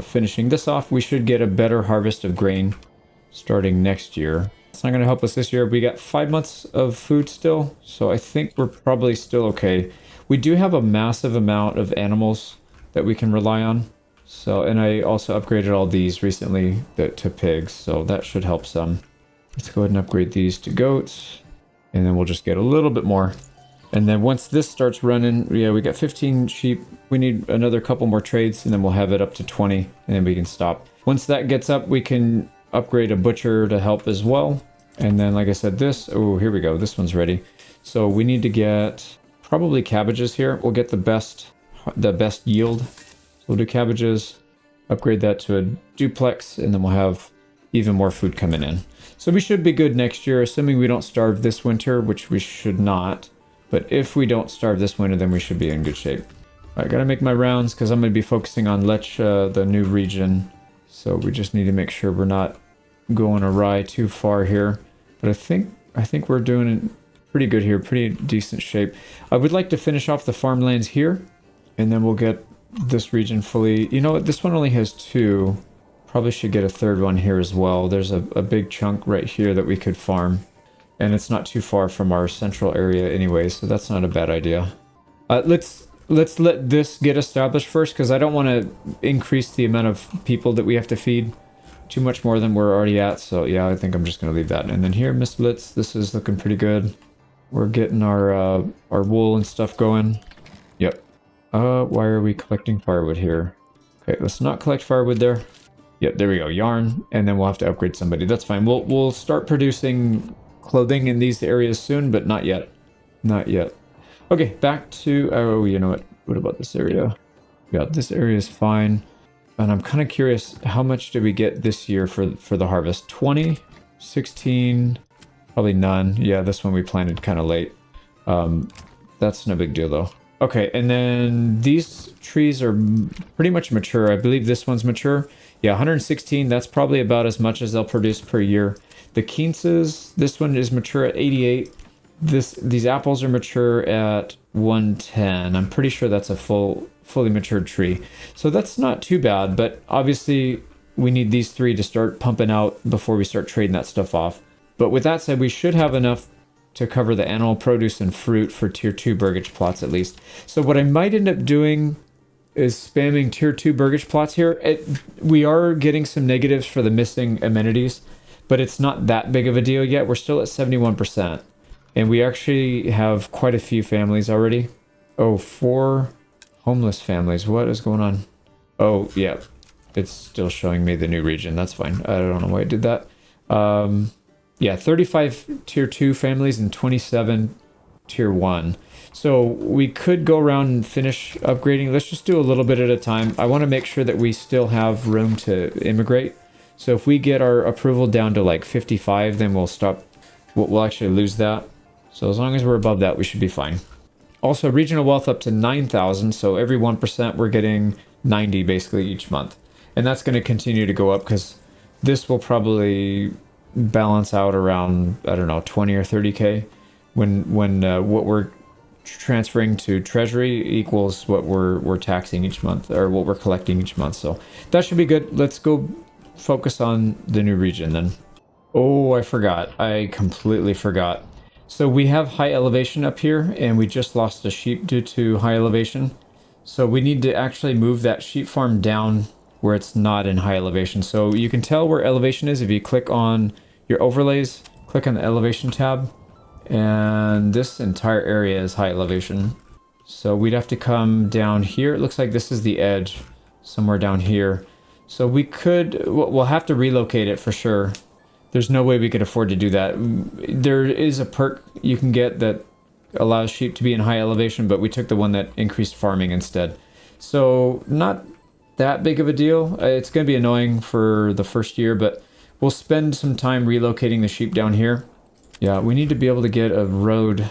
finishing this off. We should get a better harvest of grain starting next year. It's not going to help us this year. We got 5 months of food still, so I think we're probably still okay. We do have a massive amount of animals that we can rely on. So, and I also upgraded all these recently to pigs, so that should help some. Let's go ahead and upgrade these to goats. And then we'll just get a little bit more. And then once this starts running, yeah, we got 15 sheep. We need another couple more trades, and then we'll have it up to 20, and then we can stop. Once that gets up, we can upgrade a butcher to help as well. And then, like I said, oh, here we go. This one's ready. So we need to get probably cabbages here. We'll get the best yield. So we'll do cabbages, upgrade that to a duplex, and then we'll have even more food coming in. So we should be good next year, assuming we don't starve this winter, which we should not. But if we don't starve this winter, then we should be in good shape. I gotta make my rounds because I'm going to be focusing on Lech, the new region. So we just need to make sure we're not going awry too far here. But I think we're doing it pretty good here, pretty decent shape. I would like to finish off the farmlands here, and then we'll get this region fully. You know what? This one only has 2. Probably should get a 3rd one here as well. There's a big chunk right here that we could farm. And it's not too far from our central area anyway, so that's not a bad idea. Let's let this get established first, because I don't want to increase the amount of people that we have to feed too much more than we're already at. So yeah, I think I'm just going to leave that. And then here, Miss Blitz, this is looking pretty good. We're getting our wool and stuff going. Yep. Why are we collecting firewood here? Okay, let's not collect firewood there. Yep, there we go. Yarn, and then we'll have to upgrade somebody. That's fine. We'll start producing clothing in these areas soon, but not yet. Not yet. Okay, back to... Oh, you know what? What about this area? Yeah, this area is fine. And I'm kind of curious, how much did we get this year for the harvest? 20? 16? Probably none. Yeah, this one we planted kind of late. That's no big deal, though. Okay, and then these trees are pretty much mature. I believe this one's mature. Yeah, 116. That's probably about as much as they'll produce per year. The quinces, this one is mature at 88. These apples are mature at 110. I'm pretty sure that's a fully matured tree. So that's not too bad, but obviously we need these 3 to start pumping out before we start trading that stuff off. But with that said, we should have enough to cover the animal produce and fruit for tier 2 burgage plots at least. So what I might end up doing is spamming tier 2 burgage plots here. We are getting some negatives for the missing amenities, but it's not that big of a deal yet. We're still at 71%. And we actually have quite a few families already. Oh, 4 homeless families. What is going on? Oh, yeah. It's still showing me the new region. That's fine. I don't know why it did that. Yeah, 35 tier 2 families and 27 tier 1. So we could go around and finish upgrading. Let's just do a little bit at a time. I want to make sure that we still have room to immigrate. So if we get our approval down to like 55, then we'll stop. We'll actually lose that. So as long as we're above that, we should be fine. Also, regional wealth up to 9,000. So every 1%, we're getting 90 basically each month. And that's going to continue to go up because this will probably balance out around, I don't know, 20 or 30K when what we're transferring to treasury equals what we're taxing each month, or what we're collecting each month. So that should be good. Let's go focus on the new region then. Oh, I forgot. I completely forgot. So we have high elevation up here, and we just lost a sheep due to high elevation. So we need to actually move that sheep farm down where it's not in high elevation. So you can tell where elevation is if you click on your overlays, click on the elevation tab, and this entire area is high elevation. So we'd have to come down here. It looks like this is the edge, somewhere down here. So we'll have to relocate it for sure. There's no way we could afford to do that. There is a perk you can get that allows sheep to be in high elevation, but we took the one that increased farming instead. So not that big of a deal. It's going to be annoying for the first year, but we'll spend some time relocating the sheep down here. Yeah, we need to be able to get a road.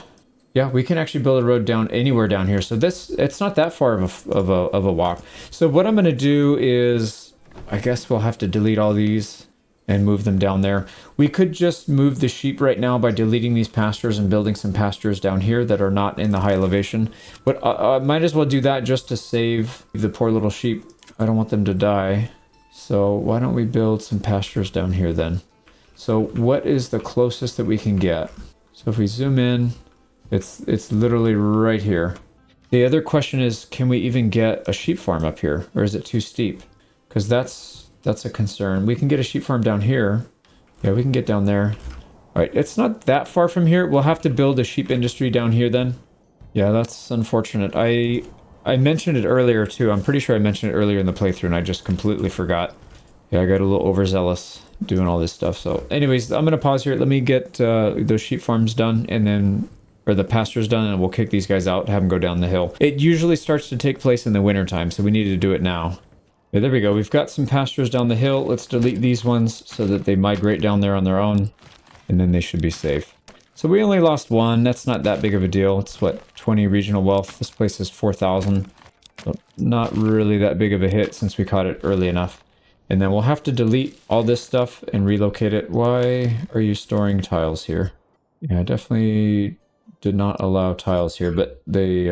Yeah, we can actually build a road down anywhere down here. So it's not that far of a walk. So what I'm going to do is, I guess we'll have to delete all these and move them down there. We could just move the sheep right now by deleting these pastures and building some pastures down here that are not in the high elevation. But I might as well do that just to save the poor little sheep. I don't want them to die. So why don't we build some pastures down here then? So what is the closest that we can get? So if we zoom in, it's literally right here. The other question is, can we even get a sheep farm up here, or is it too steep? Because that's a concern. We can get a sheep farm down here, Yeah, we can get down there. All right, it's not that far from here. We'll have to build a sheep industry down here then. Yeah, that's unfortunate. I mentioned it earlier too. I'm pretty sure I mentioned it earlier in the playthrough and I just completely forgot. Yeah, I got a little overzealous doing all this stuff. So anyways, I'm going to pause here. Let me get those sheep farms done and then, or the pastures done, and we'll kick these guys out, have them go down the hill. It usually starts to take place in the wintertime, so we need to do it now. Yeah, there we go. We've got some pastures down the hill. Let's delete these ones so that they migrate down there on their own, and then they should be safe. So we only lost one. That's not that big of a deal. It's what, 20 regional wealth. This place is 4,000. So not really that big of a hit since we caught it early enough. And then we'll have to delete all this stuff and relocate it. Why are you storing tiles here? Yeah, I definitely did not allow tiles here, but they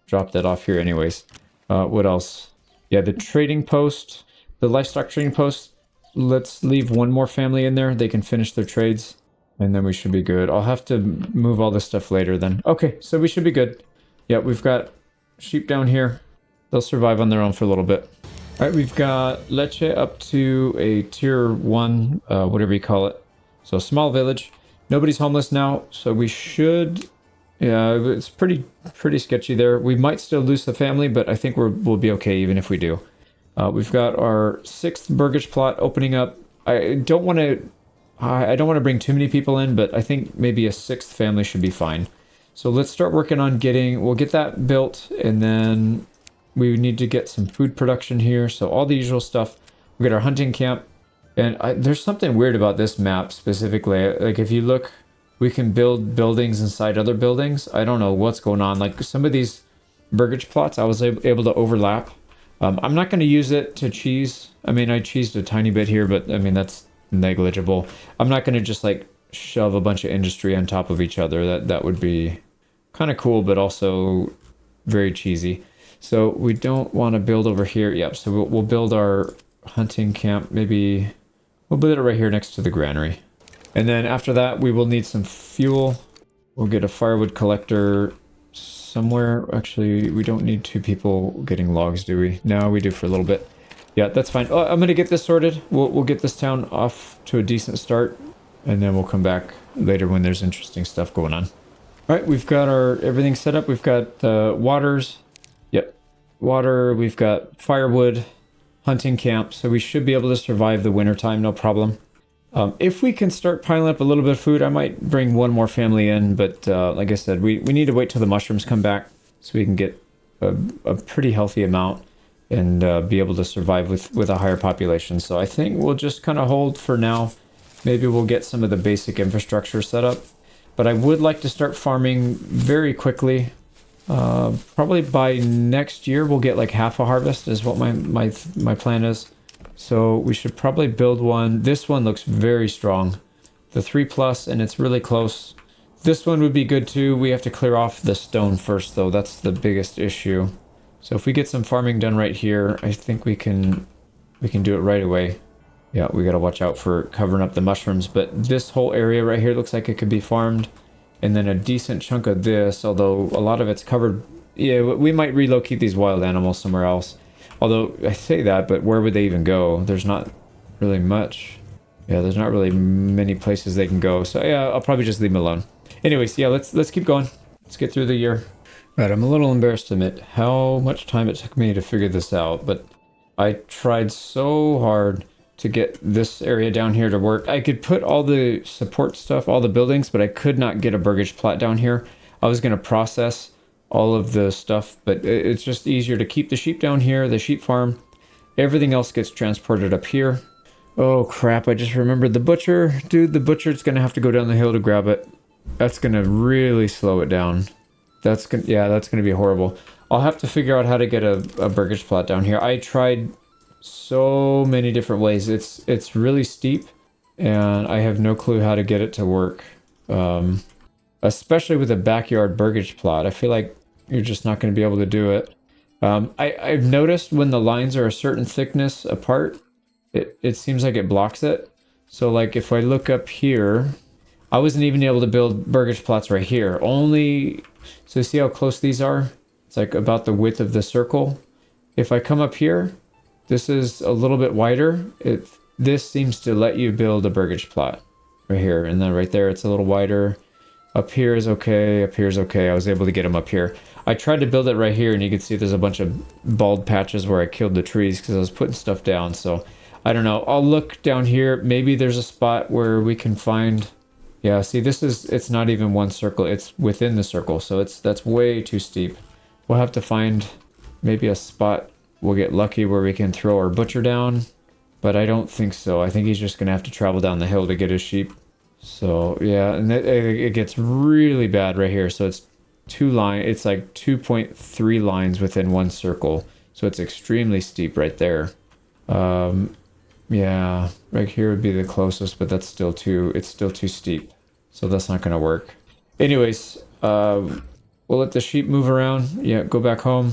dropped that off here anyways. What else? Yeah, the trading post, the livestock trading post. Let's leave one more family in there. They can finish their trades. And then we should be good. I'll have to move all this stuff later then. Okay, so we should be good. Yeah, we've got sheep down here. They'll survive on their own for a little bit. All right, we've got Leche up to a tier 1, whatever you call it. So small village. Nobody's homeless now, so we should... Yeah, it's pretty sketchy there. We might still lose the family, but I think we'll be okay even if we do. We've got our 6th burgage plot opening up. I don't want to bring too many people in, but I think maybe a 6th family should be fine. So let's start working on we'll get that built, and then we need to get some food production here. So all the usual stuff. We got our hunting camp, and there's something weird about this map specifically. Like if you look, we can build buildings inside other buildings. I don't know what's going on. Like some of these burgage plots, I was able to overlap. I'm not going to use it to cheese. I mean, I cheesed a tiny bit here, but I mean, that's negligible. I'm not going to just like shove a bunch of industry on top of each other. That would be kind of cool, but also very cheesy. So we don't want to build over here. Yep. So we'll build our hunting camp. Maybe we'll build it right here next to the granary. And then after that, we will need some fuel. We'll get a firewood collector somewhere. Actually, we don't need 2 people getting logs, do we? No, we do for a little bit. Yeah, that's fine. Oh, I'm going to get this sorted. We'll get this town off to a decent start, and then we'll come back later when there's interesting stuff going on. All right, we've got our everything set up. We've got waters. Yep, water. We've got firewood, hunting camp, so we should be able to survive the wintertime, no problem. If we can start piling up a little bit of food, I might bring one more family in, but like I said, we need to wait till the mushrooms come back so we can get a pretty healthy amount and be able to survive with a higher population. So I think we'll just kind of hold for now. Maybe we'll get some of the basic infrastructure set up, but I would like to start farming very quickly. Probably by next year, we'll get like half a harvest is what my plan is. So we should probably build one. This one looks very strong. The 3+, and it's really close. This one would be good too. We have to clear off the stone first though. That's the biggest issue. So if we get some farming done right here, I think we can do it right away. Yeah, we got to watch out for covering up the mushrooms, but this whole area right here looks like it could be farmed. And then a decent chunk of this, although a lot of it's covered. Yeah, we might relocate these wild animals somewhere else. Although I say that, but where would they even go? There's not really much. Yeah, there's not really many places they can go. So yeah, I'll probably just leave them alone. Anyways, yeah, let's keep going. Let's get through the year. Right, I'm a little embarrassed to admit how much time it took me to figure this out, but I tried so hard to get this area down here to work. I could put all the support stuff, all the buildings, but I could not get a burgage plot down here. I was going to process all of the stuff, but it's just easier to keep the sheep down here, the sheep farm. Everything else gets transported up here. Oh crap, I just remembered the butcher. Dude, the butcher's gonna have to go down the hill to grab it. That's gonna really slow it down. That's gonna be horrible. I'll have to figure out how to get a burgage plot down here. I tried so many different ways. It's really steep, and I have no clue how to get it to work. Especially with a backyard burgage plot. I feel like you're just not going to be able to do it. I've noticed when the lines are a certain thickness apart, it seems like it blocks it. So like if I look up here, I wasn't even able to build burgage plots right here. So see how close these are? It's like about the width of the circle. If I come up here, this is a little bit wider. this seems to let you build a burgage plot right here. And then right there, it's a little wider. Up here is okay. Up here is okay. I was able to get them up here. I tried to build it right here, and you can see there's a bunch of bald patches where I killed the trees because I was putting stuff down. So I don't know. I'll look down here. Maybe there's a spot where we can find... Yeah, see, it's not even one circle. It's within the circle, so that's way too steep. We'll have to find maybe a spot. We'll get lucky where we can throw our butcher down, but I don't think so. I think he's just going to have to travel down the hill to get his sheep. So, yeah, and it gets really bad right here. So it's it's like 2.3 lines within one circle. So it's extremely steep right there. Yeah, right here would be the closest, but it's still too steep. So that's not going to work. Anyways, we'll let the sheep move around. Yeah, go back home.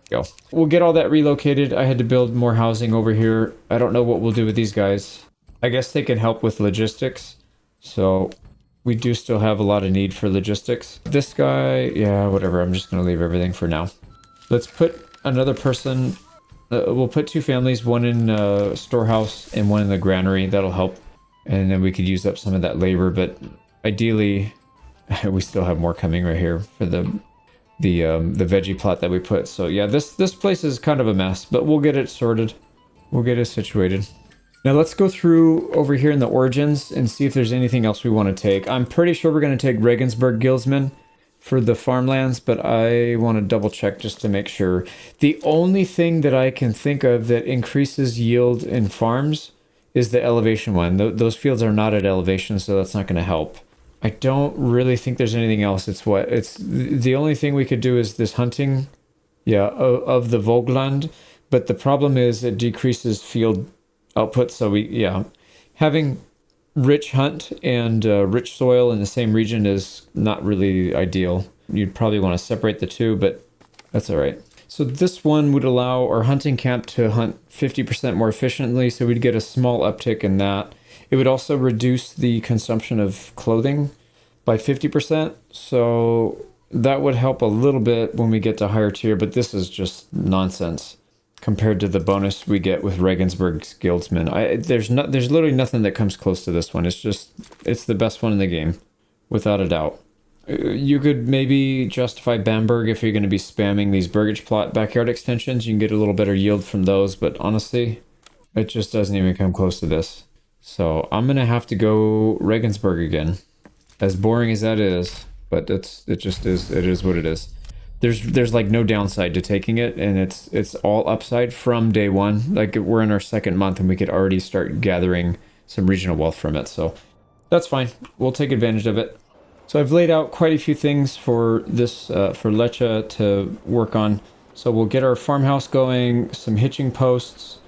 Go. We'll get all that relocated. I had to build more housing over here. I don't know what we'll do with these guys. I guess they can help with logistics. So we do still have a lot of need for logistics. This guy, yeah, whatever. I'm just going to leave everything for now. Let's put another person... we'll put 2 families, one in storehouse and one in the granary. That'll help. And then we could use up some of that labor, but ideally we still have more coming right here for the veggie plot that we put. So yeah, this place is kind of a mess, but we'll get it sorted. We'll get it situated. Now let's go through over here in the origins and see if there's anything else we want to take. I'm pretty sure we're going to take Regensburg Guildsmen for the farmlands, but I want to double check just to make sure. The only thing that I can think of that increases yield in farms is the elevation one. Those fields are not at elevation, so that's not going to help. I don't really think there's anything else. It's the only thing we could do is this hunting, yeah, of the Vogtland, but the problem is it decreases field output, so having rich hunt and rich soil in the same region is not really ideal. You'd probably want to separate the two, but that's all right. So this one would allow our hunting camp to hunt 50% more efficiently, so we'd get a small uptick in that. It would also reduce the consumption of clothing by 50%, so that would help a little bit when we get to higher tier, but this is just nonsense compared to the bonus we get with Regensburg's Guildsmen. There's literally nothing that comes close to this one. It's the best one in the game, without a doubt. You could maybe justify Bamberg if you're going to be spamming these burgage plot backyard extensions. You can get a little better yield from those, but honestly, it just doesn't even come close to this. So I'm going to have to go Regensburg again. As boring as that is, but it is what it is. There's like no downside to taking it, and it's all upside from day one. Like we're in our 2nd month and we could already start gathering some regional wealth from it. So that's fine. We'll take advantage of it. So I've laid out quite a few things for this, for Lecce to work on. So we'll get our farmhouse going, some hitching posts.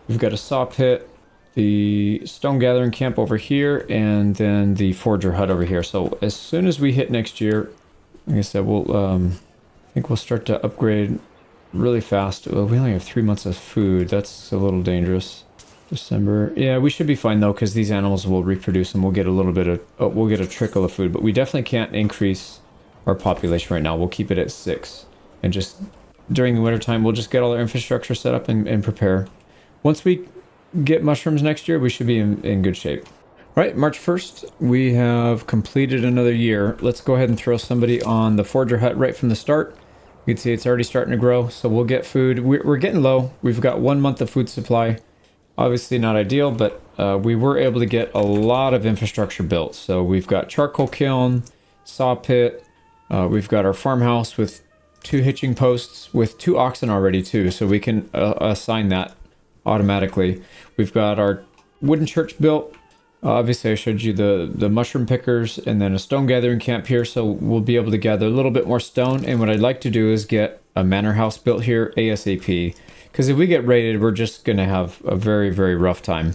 We've got a saw pit, the stone gathering camp over here, and then the forger hut over here. So as soon as we hit next year, like I said, I think we'll start to upgrade really fast. Well, we only have 3 months of food. That's a little dangerous. December. Yeah, we should be fine though, because these animals will reproduce and we'll get a little bit of, we'll get a trickle of food, but we definitely can't increase our population right now. We'll keep it at 6. And just during the winter time, we'll just get all our infrastructure set up and prepare. Once we get mushrooms next year, we should be in good shape. Right, March 1st, we have completed another year. Let's go ahead and throw somebody on the forger hut right from the start. You can see it's already starting to grow, so we'll get food. We're getting low. We've got 1 month of food supply. Obviously not ideal, but we were able to get a lot of infrastructure built. So we've got charcoal kiln, saw pit. We've got our farmhouse with 2 hitching posts with 2 oxen already too, so we can assign that automatically. We've got our wooden church built. Obviously I showed you the mushroom pickers and then a stone gathering camp here, so we'll be able to gather a little bit more stone. And what I'd like to do is get a manor house built here ASAP, because if we get raided, we're just going to have a very, very rough time.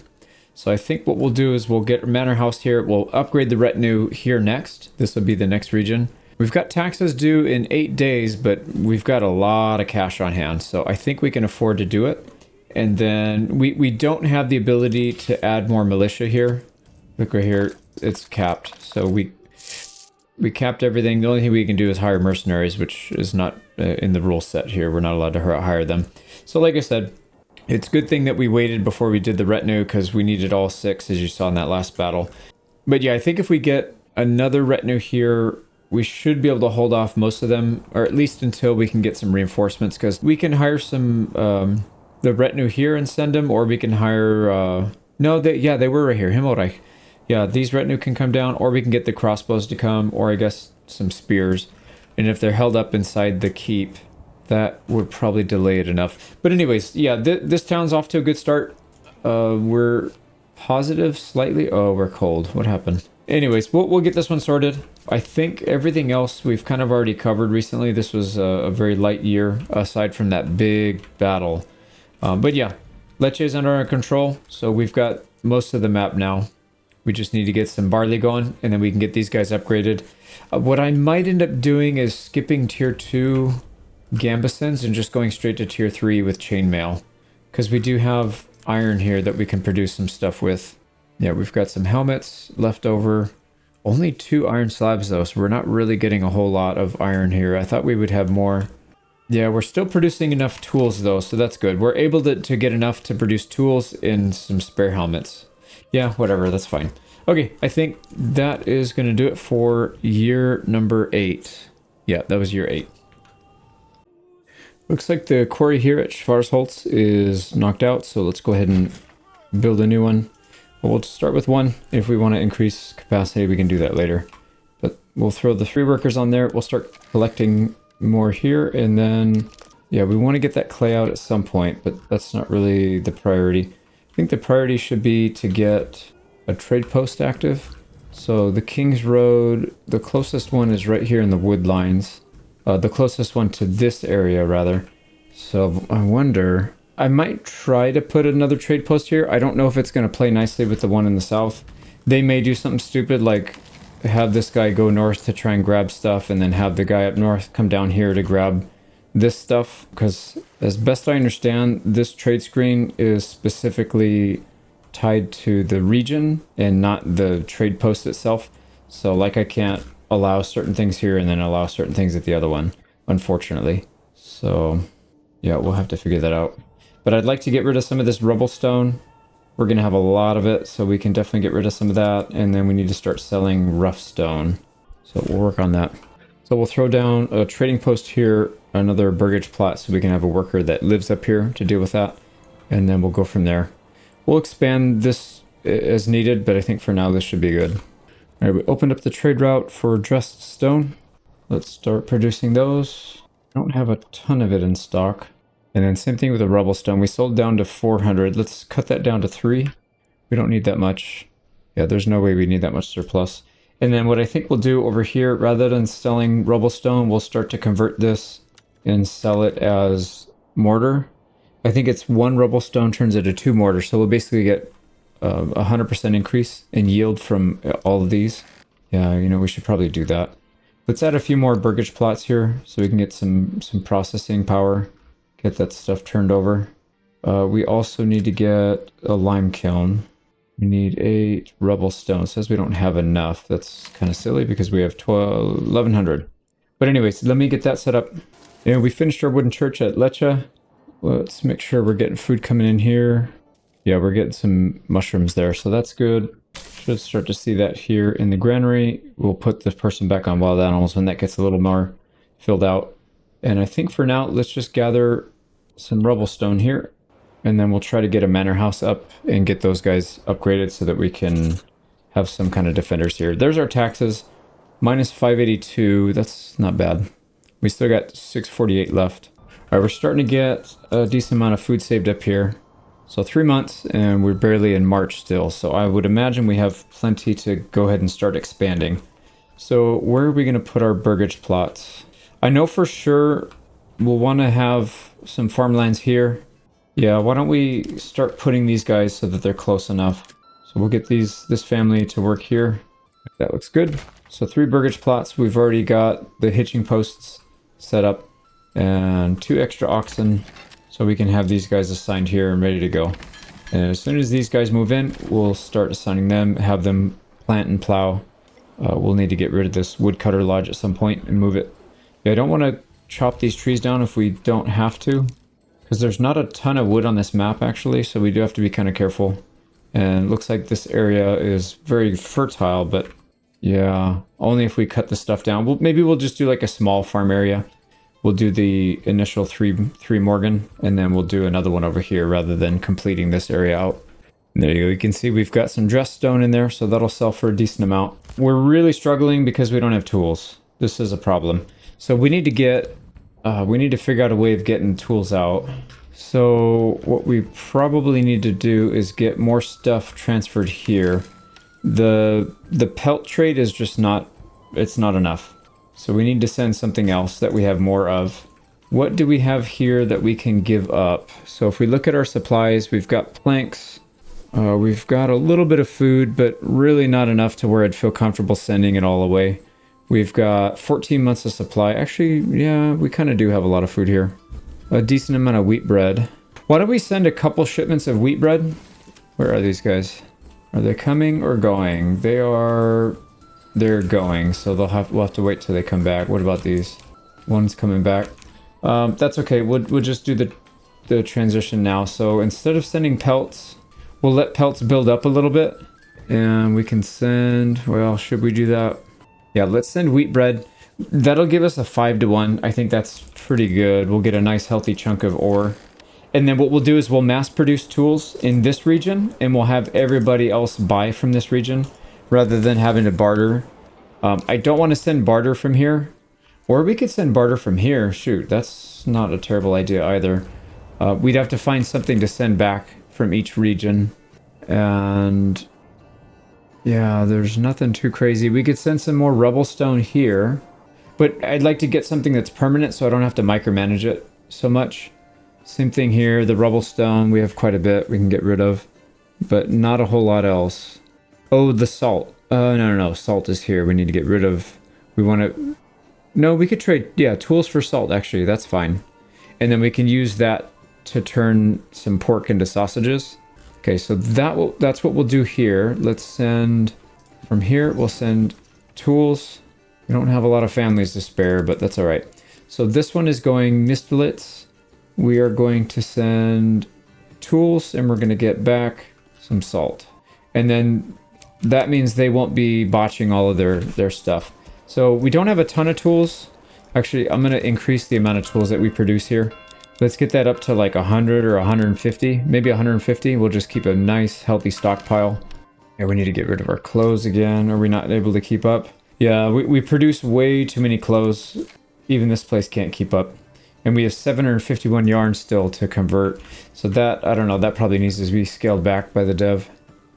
So I think what we'll do is we'll get a manor house here. We'll upgrade the retinue here next. This will be the next region. We've got taxes due in 8 days, but we've got a lot of cash on hand, so I think we can afford to do it. And then we don't have the ability to add more militia here. Look right here, it's capped. So we capped everything. The only thing we can do is hire mercenaries, which is not in the rule set here. We're not allowed to hire them. So like I said, It's a good thing that we waited before we did the retinue because we needed all 6, as you saw in that last battle. But yeah, I think if we get another retinue here, we should be able to hold off most of them, or at least until we can get some reinforcements, because we can hire some, the retinue here and send them, or we can hire, no, they were right here, Himmelreich. Yeah, these retinue can come down, or we can get the crossbows to come, or I guess some spears. And if they're held up inside the keep, that would probably delay it enough. But anyways, yeah, this town's off to a good start. We're positive slightly. Oh, we're cold. What happened? Anyways, we'll get this one sorted. I think everything else we've kind of already covered recently. This was a very light year, aside from that big battle. But yeah, Lecce is under our control, so we've got most of the map now. We just need to get some barley going, and then we can get these guys upgraded. What I might end up doing is skipping tier 2 gambesons and just going straight to tier 3 with chainmail, because we do have iron here that we can produce some stuff with. Yeah, we've got some helmets left over. Only 2 iron slabs though, so we're not really getting a whole lot of iron here. I thought we would have more. Yeah, we're still producing enough tools though, so that's good. We're able to get enough to produce tools and some spare helmets. Yeah, whatever, that's fine. Okay, I think that is going to do it for year number 8. Yeah, that was year 8. Looks like the quarry here at Schwarzholz is knocked out, so let's go ahead and build a new one. We'll just start with 1. If we want to increase capacity, we can do that later. But we'll throw the 3 workers on there. We'll start collecting more here, and then, yeah, we want to get that clay out at some point, but that's not really the priority. I think the priority should be to get a trade post active. So the King's Road, the closest one is right here in the wood lines. The closest one to this area, rather. So I wonder, I might try to put another trade post here. I don't know if it's going to play nicely with the one in the south. They may do something stupid like have this guy go north to try and grab stuff, and then have the guy up north come down here to grab this stuff, because as best I understand, this trade screen is specifically tied to the region and not the trade post itself. So like I can't allow certain things here and then allow certain things at the other one, unfortunately. So yeah, we'll have to figure that out. But I'd like to get rid of some of this rubble stone. We're going to have a lot of it, so we can definitely get rid of some of that. And then we need to start selling rough stone. So we'll work on that. So we'll throw down a trading post here, another burgage plot, so we can have a worker that lives up here to deal with that. And then we'll go from there. We'll expand this as needed, but I think for now this should be good. All right, we opened up the trade route for dressed stone. Let's start producing those. I don't have a ton of it in stock. And then same thing with the rubble stone. We sold down to 400. Let's cut that down to 3. We don't need that much. Yeah, there's no way we need that much surplus. And then what I think we'll do over here, rather than selling rubble stone, we'll start to convert this and sell it as mortar. I think it's 1 rubble stone turns into 2 mortar, so we'll basically get 100% increase in yield from all of these. Yeah, you know, we should probably do that. Let's add a few more burgage plots here so we can get some processing power, get that stuff turned over. We also need to get a lime kiln. We need 8 rubble stone. It says we don't have enough. That's kind of silly because we have 1,100. But anyways, let me get that set up. And we finished our wooden church at Lecce. Let's make sure we're getting food coming in here. Yeah, we're getting some mushrooms there, so that's good. Should start to see that here in the granary. We'll put the person back on wild animals when that gets a little more filled out. And I think for now, let's just gather some rubble stone here. And then we'll try to get a manor house up and get those guys upgraded so that we can have some kind of defenders here. There's our taxes. Minus 582. That's not bad. We still got 648 left. All right, we're starting to get a decent amount of food saved up here. So 3 months, and we're barely in March still. So I would imagine we have plenty to go ahead and start expanding. So where are we going to put our burgage plots? I know for sure we'll want to have some farmlands here. Yeah, why don't we start putting these guys so that they're close enough. So we'll get this family to work here. That looks good. So 3 burgage plots. We've already got the hitching posts set up and 2 extra oxen. So we can have these guys assigned here and ready to go. And as soon as these guys move in, we'll start assigning them, have them plant and plow. We'll need to get rid of this woodcutter lodge at some point and move it. Yeah, I don't want to chop these trees down if we don't have to. Because there's not a ton of wood on this map, actually, so we do have to be kind of careful. And it looks like this area is very fertile, but yeah, only if we cut the stuff down. Maybe we'll just do like a small farm area. We'll do the initial three Morgan, and then we'll do another one over here rather than completing this area out. And there you go. You can see we've got some dressed stone in there, so that'll sell for a decent amount. We're really struggling because we don't have tools. This is a problem. So we need to get, we need to figure out a way of getting tools out. So what we probably need to do is get more stuff transferred here. The pelt trade is just not, it's not enough. So we need to send something else that we have more of. What do we have here that we can give up? So if we look at our supplies, we've got planks. We've got a little bit of food, but really not enough to where I'd feel comfortable sending it all away. We've got 14 months of supply. Actually, yeah, we kind of do have a lot of food here. A decent amount of wheat bread. Why don't we send a couple shipments of wheat bread? Where are these guys? Are they coming or going? They're going, so we'll have to wait till they come back. What about these? One's coming back. That's okay. We'll just do the transition now. So instead of sending pelts, we'll let pelts build up a little bit, and we can send. Well, should we do that? Yeah, let's send wheat bread. That'll give us a 5-to-1. I think that's pretty good. We'll get a nice healthy chunk of ore. And then what we'll do is we'll mass produce tools in this region, and we'll have everybody else buy from this region rather than having to barter. I don't want to send barter from here, or we could send barter from here. Shoot, that's not a terrible idea either. We'd have to find something to send back from each region. And yeah, there's nothing too crazy. We could send some more rubble stone here, but I'd like to get something that's permanent so I don't have to micromanage it so much. Same thing here, the rubble stone, we have quite a bit we can get rid of, but not a whole lot else. Oh, the salt. No, salt is here. We need to get rid of, we want to, no, we could trade, yeah, tools for salt, actually, that's fine. And then we can use that to turn some pork into sausages. Okay, so that's what we'll do here. Let's send, from here, we'll send tools. We don't have a lot of families to spare, but that's all right. So this one is going mistolets. We are going to send tools, and we're going to get back some salt. And then that means they won't be botching all of their stuff. So we don't have a ton of tools. Actually, I'm going to increase the amount of tools that we produce here. Let's get that up to like 100 or 150, maybe 150. We'll just keep a nice, healthy stockpile. Yeah, we need to get rid of our clothes again. Are we not able to keep up? Yeah, we produce way too many clothes. Even this place can't keep up. And we have 751 yarn still to convert. So that, I don't know, that probably needs to be scaled back by the dev.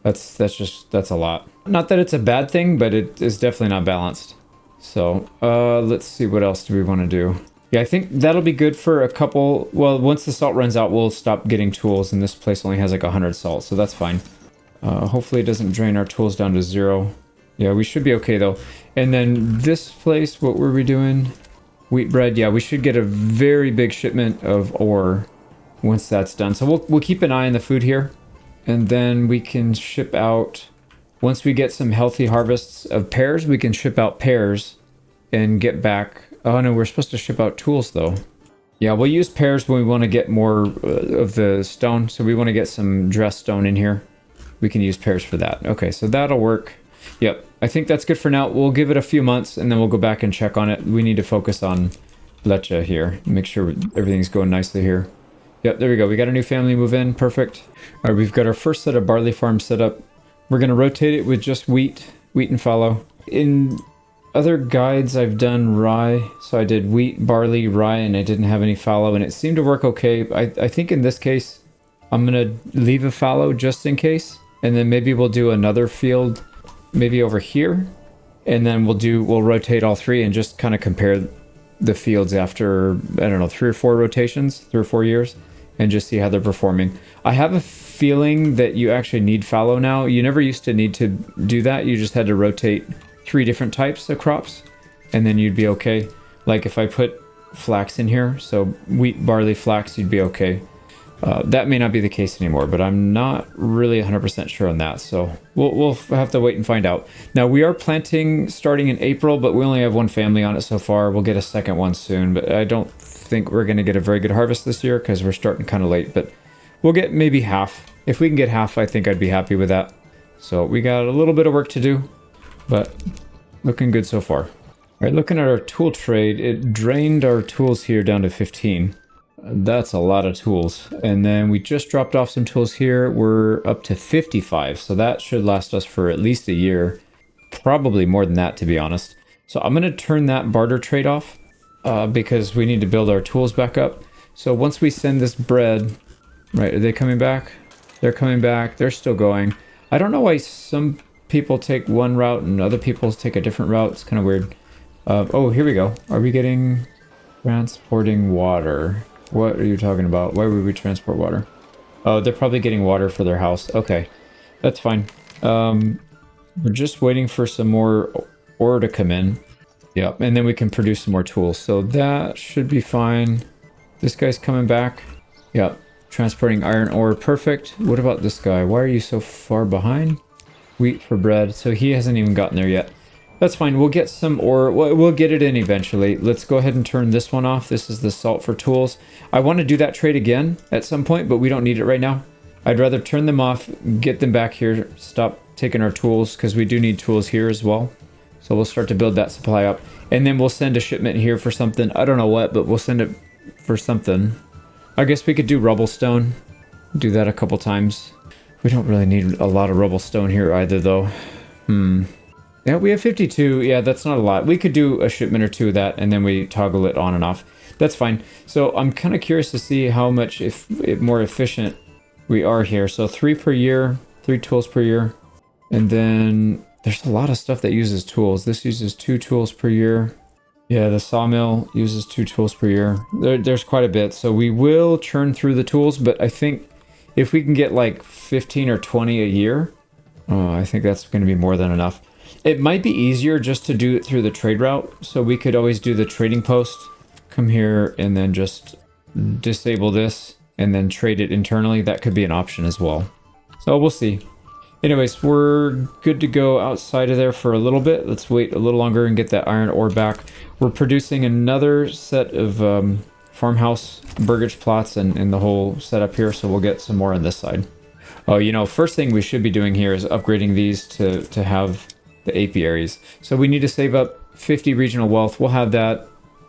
That's a lot. Not that it's a bad thing, but it is definitely not balanced. So let's see, what else do we want to do? Yeah, I think that'll be good for a couple. Well, once the salt runs out, we'll stop getting tools, and this place only has like 100 salt, so that's fine. Hopefully it doesn't drain our tools down to 0. Yeah, we should be okay though. And then this place, what were we doing? Wheat bread, yeah, we should get a very big shipment of ore once that's done. So we'll keep an eye on the food here, and then we can ship out, once we get some healthy harvests of pears, we can ship out pears and get back. Oh no, we're supposed to ship out tools though. Yeah, we'll use pears when we want to get more of the stone. So we want to get some dressed stone in here. We can use pears for that. Okay, so that'll work. Yep, I think that's good for now. We'll give it a few months, and then we'll go back and check on it. We need to focus on Lecha here. Make sure everything's going nicely here. Yep, there we go. We got a new family move in. Perfect. All right, we've got our first set of barley farms set up. We're going to rotate it with just wheat and fallow. In other guides, I've done rye. So I did wheat, barley, rye, and I didn't have any fallow, and it seemed to work okay. I think in this case, I'm going to leave a fallow just in case, and then maybe we'll do another field maybe over here, and then we'll rotate all three and just kind of compare the fields after, I don't know, 3 or 4 rotations, 3 or 4 years, and just see how they're performing. I have a feeling that you actually need fallow now. You never used to need to do that. You just had to rotate 3 different types of crops, and then you'd be okay. Like if I put flax in here, so wheat, barley, flax, you'd be okay. That may not be the case anymore, but I'm not really 100% sure on that. So we'll have to wait and find out. Now, we are planting starting in April, but we only have one family on it so far. We'll get a second one soon, but I don't think we're going to get a very good harvest this year because we're starting kind of late. But we'll get maybe half. If we can get half, I think I'd be happy with that. So we got a little bit of work to do, but looking good so far. All right, looking at our tool trade, it drained our tools here down to 15. That's a lot of tools. And then we just dropped off some tools here. We're up to 55. So that should last us for at least a year. Probably more than that, to be honest. So I'm going to turn that barter trade off because we need to build our tools back up. So once we send this bread, right, are they coming back? They're coming back. They're still going. I don't know why some people take one route and other people take a different route. It's kind of weird. Oh, here we go. Are we getting transporting water? What are you talking about? Why would we transport water? Oh, they're probably getting water for their house. Okay, that's fine. We're just waiting for some more ore to come in. Yep, and then we can produce some more tools. So that should be fine. This guy's coming back. Yep, transporting iron ore. Perfect. What about this guy? Why are you so far behind? Wheat for bread. So he hasn't even gotten there yet. That's fine. We'll get some ore. We'll get it in eventually. Let's go ahead and turn this one off. This is the salt for tools. I want to do that trade again at some point, but we don't need it right now. I'd rather turn them off, get them back here, stop taking our tools, because we do need tools here as well. So we'll start to build that supply up. And then we'll send a shipment here for something. I don't know what, but we'll send it for something. I guess we could do rubble stone. Do that a couple times. We don't really need a lot of rubble stone here either, though. Yeah, we have 52. Yeah, that's not a lot. We could do a shipment or two of that, and then we toggle it on and off. That's fine. So I'm kind of curious to see how much more efficient we are here. So 3 per year, 3 tools per year. And then there's a lot of stuff that uses tools. This uses 2 tools per year. Yeah, the sawmill uses 2 tools per year. There's quite a bit. So we will churn through the tools, but I think if we can get like 15 or 20 a year, I think that's going to be more than enough. It might be easier just to do it through the trade route. So we could always do the trading post, come here and then just disable this and then trade it internally. That could be an option as well. So we'll see. Anyways, we're good to go outside of there for a little bit. Let's wait a little longer and get that iron ore back. We're producing another set of farmhouse burgage plots and the whole setup here. So we'll get some more on this side. Oh, you know, first thing we should be doing here is upgrading these to have the apiaries. So we need to save up 50 regional wealth. We'll have that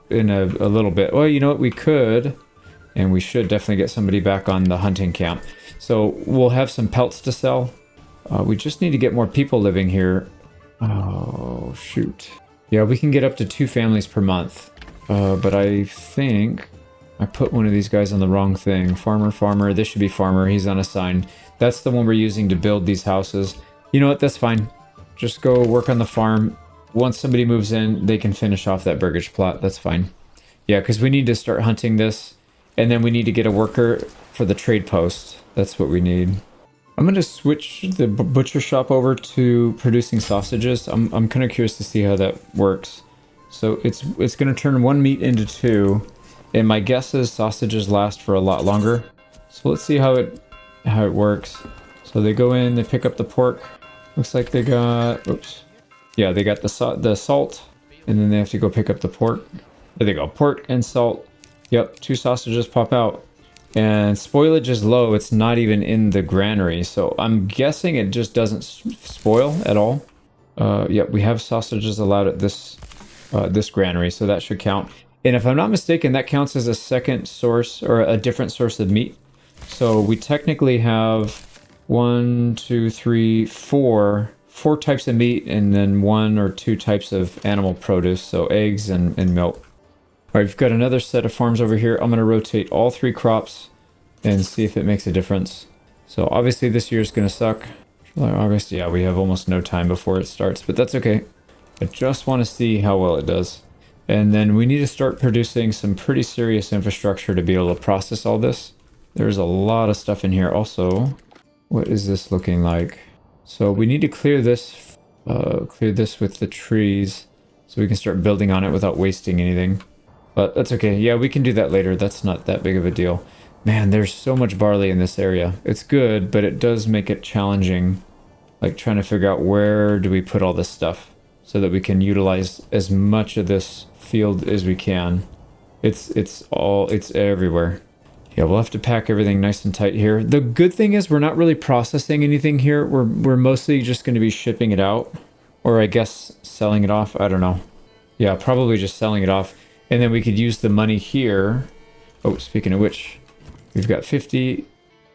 in a little bit. Well, you know what? We could, and we should definitely get somebody back on the hunting camp. So we'll have some pelts to sell. We just need to get more people living here. Oh, shoot. Yeah, we can get up to 2 families per month. But I think I put one of these guys on the wrong thing. Farmer. This should be farmer. He's unassigned. That's the one we're using to build these houses. You know what? That's fine. Just go work on the farm. Once somebody moves in, they can finish off that burgage plot. That's fine. Yeah, because we need to start hunting this. And then we need to get a worker for the trade post. That's what we need. I'm going to switch the butcher shop over to producing sausages. I'm kind of curious to see how that works. So it's going to turn 1 meat into 2. And my guess is sausages last for a lot longer. So let's see how it works. So they go in, they pick up the pork. Looks like they got, oops. Yeah, they got the salt, and then they have to go pick up the pork. There they go, pork and salt. Yep, 2 sausages pop out. And spoilage is low, it's not even in the granary. So I'm guessing it just doesn't spoil at all. Yep, we have sausages allowed at this granary, so that should count. And if I'm not mistaken, that counts as a second source or a different source of meat. So we technically have 1, 2, 3, 4 types of meat, and then 1 or 2 types of animal produce, so eggs and milk. All right, we've got another set of farms over here. I'm going to rotate all 3 crops and see if it makes a difference. So obviously this year is going to suck. July, August, yeah, we have almost no time before it starts, but that's okay. I just want to see how well it does. And then we need to start producing some pretty serious infrastructure to be able to process all this. There's a lot of stuff in here. Also, what is this looking like? So we need to clear this with the trees so we can start building on it without wasting anything. But that's okay. Yeah, we can do that later. That's not that big of a deal. Man, there's so much barley in this area. It's good, but it does make it challenging. Like trying to figure out where do we put all this stuff so that we can utilize as much of this field as we can. It's everywhere. Yeah, we'll have to pack everything nice and tight here. The good thing is we're not really processing anything here. We're mostly just going to be shipping it out, or I guess selling it off. I don't know. Yeah, probably just selling it off, and then we could use the money here. Oh, speaking of which, we've got 50.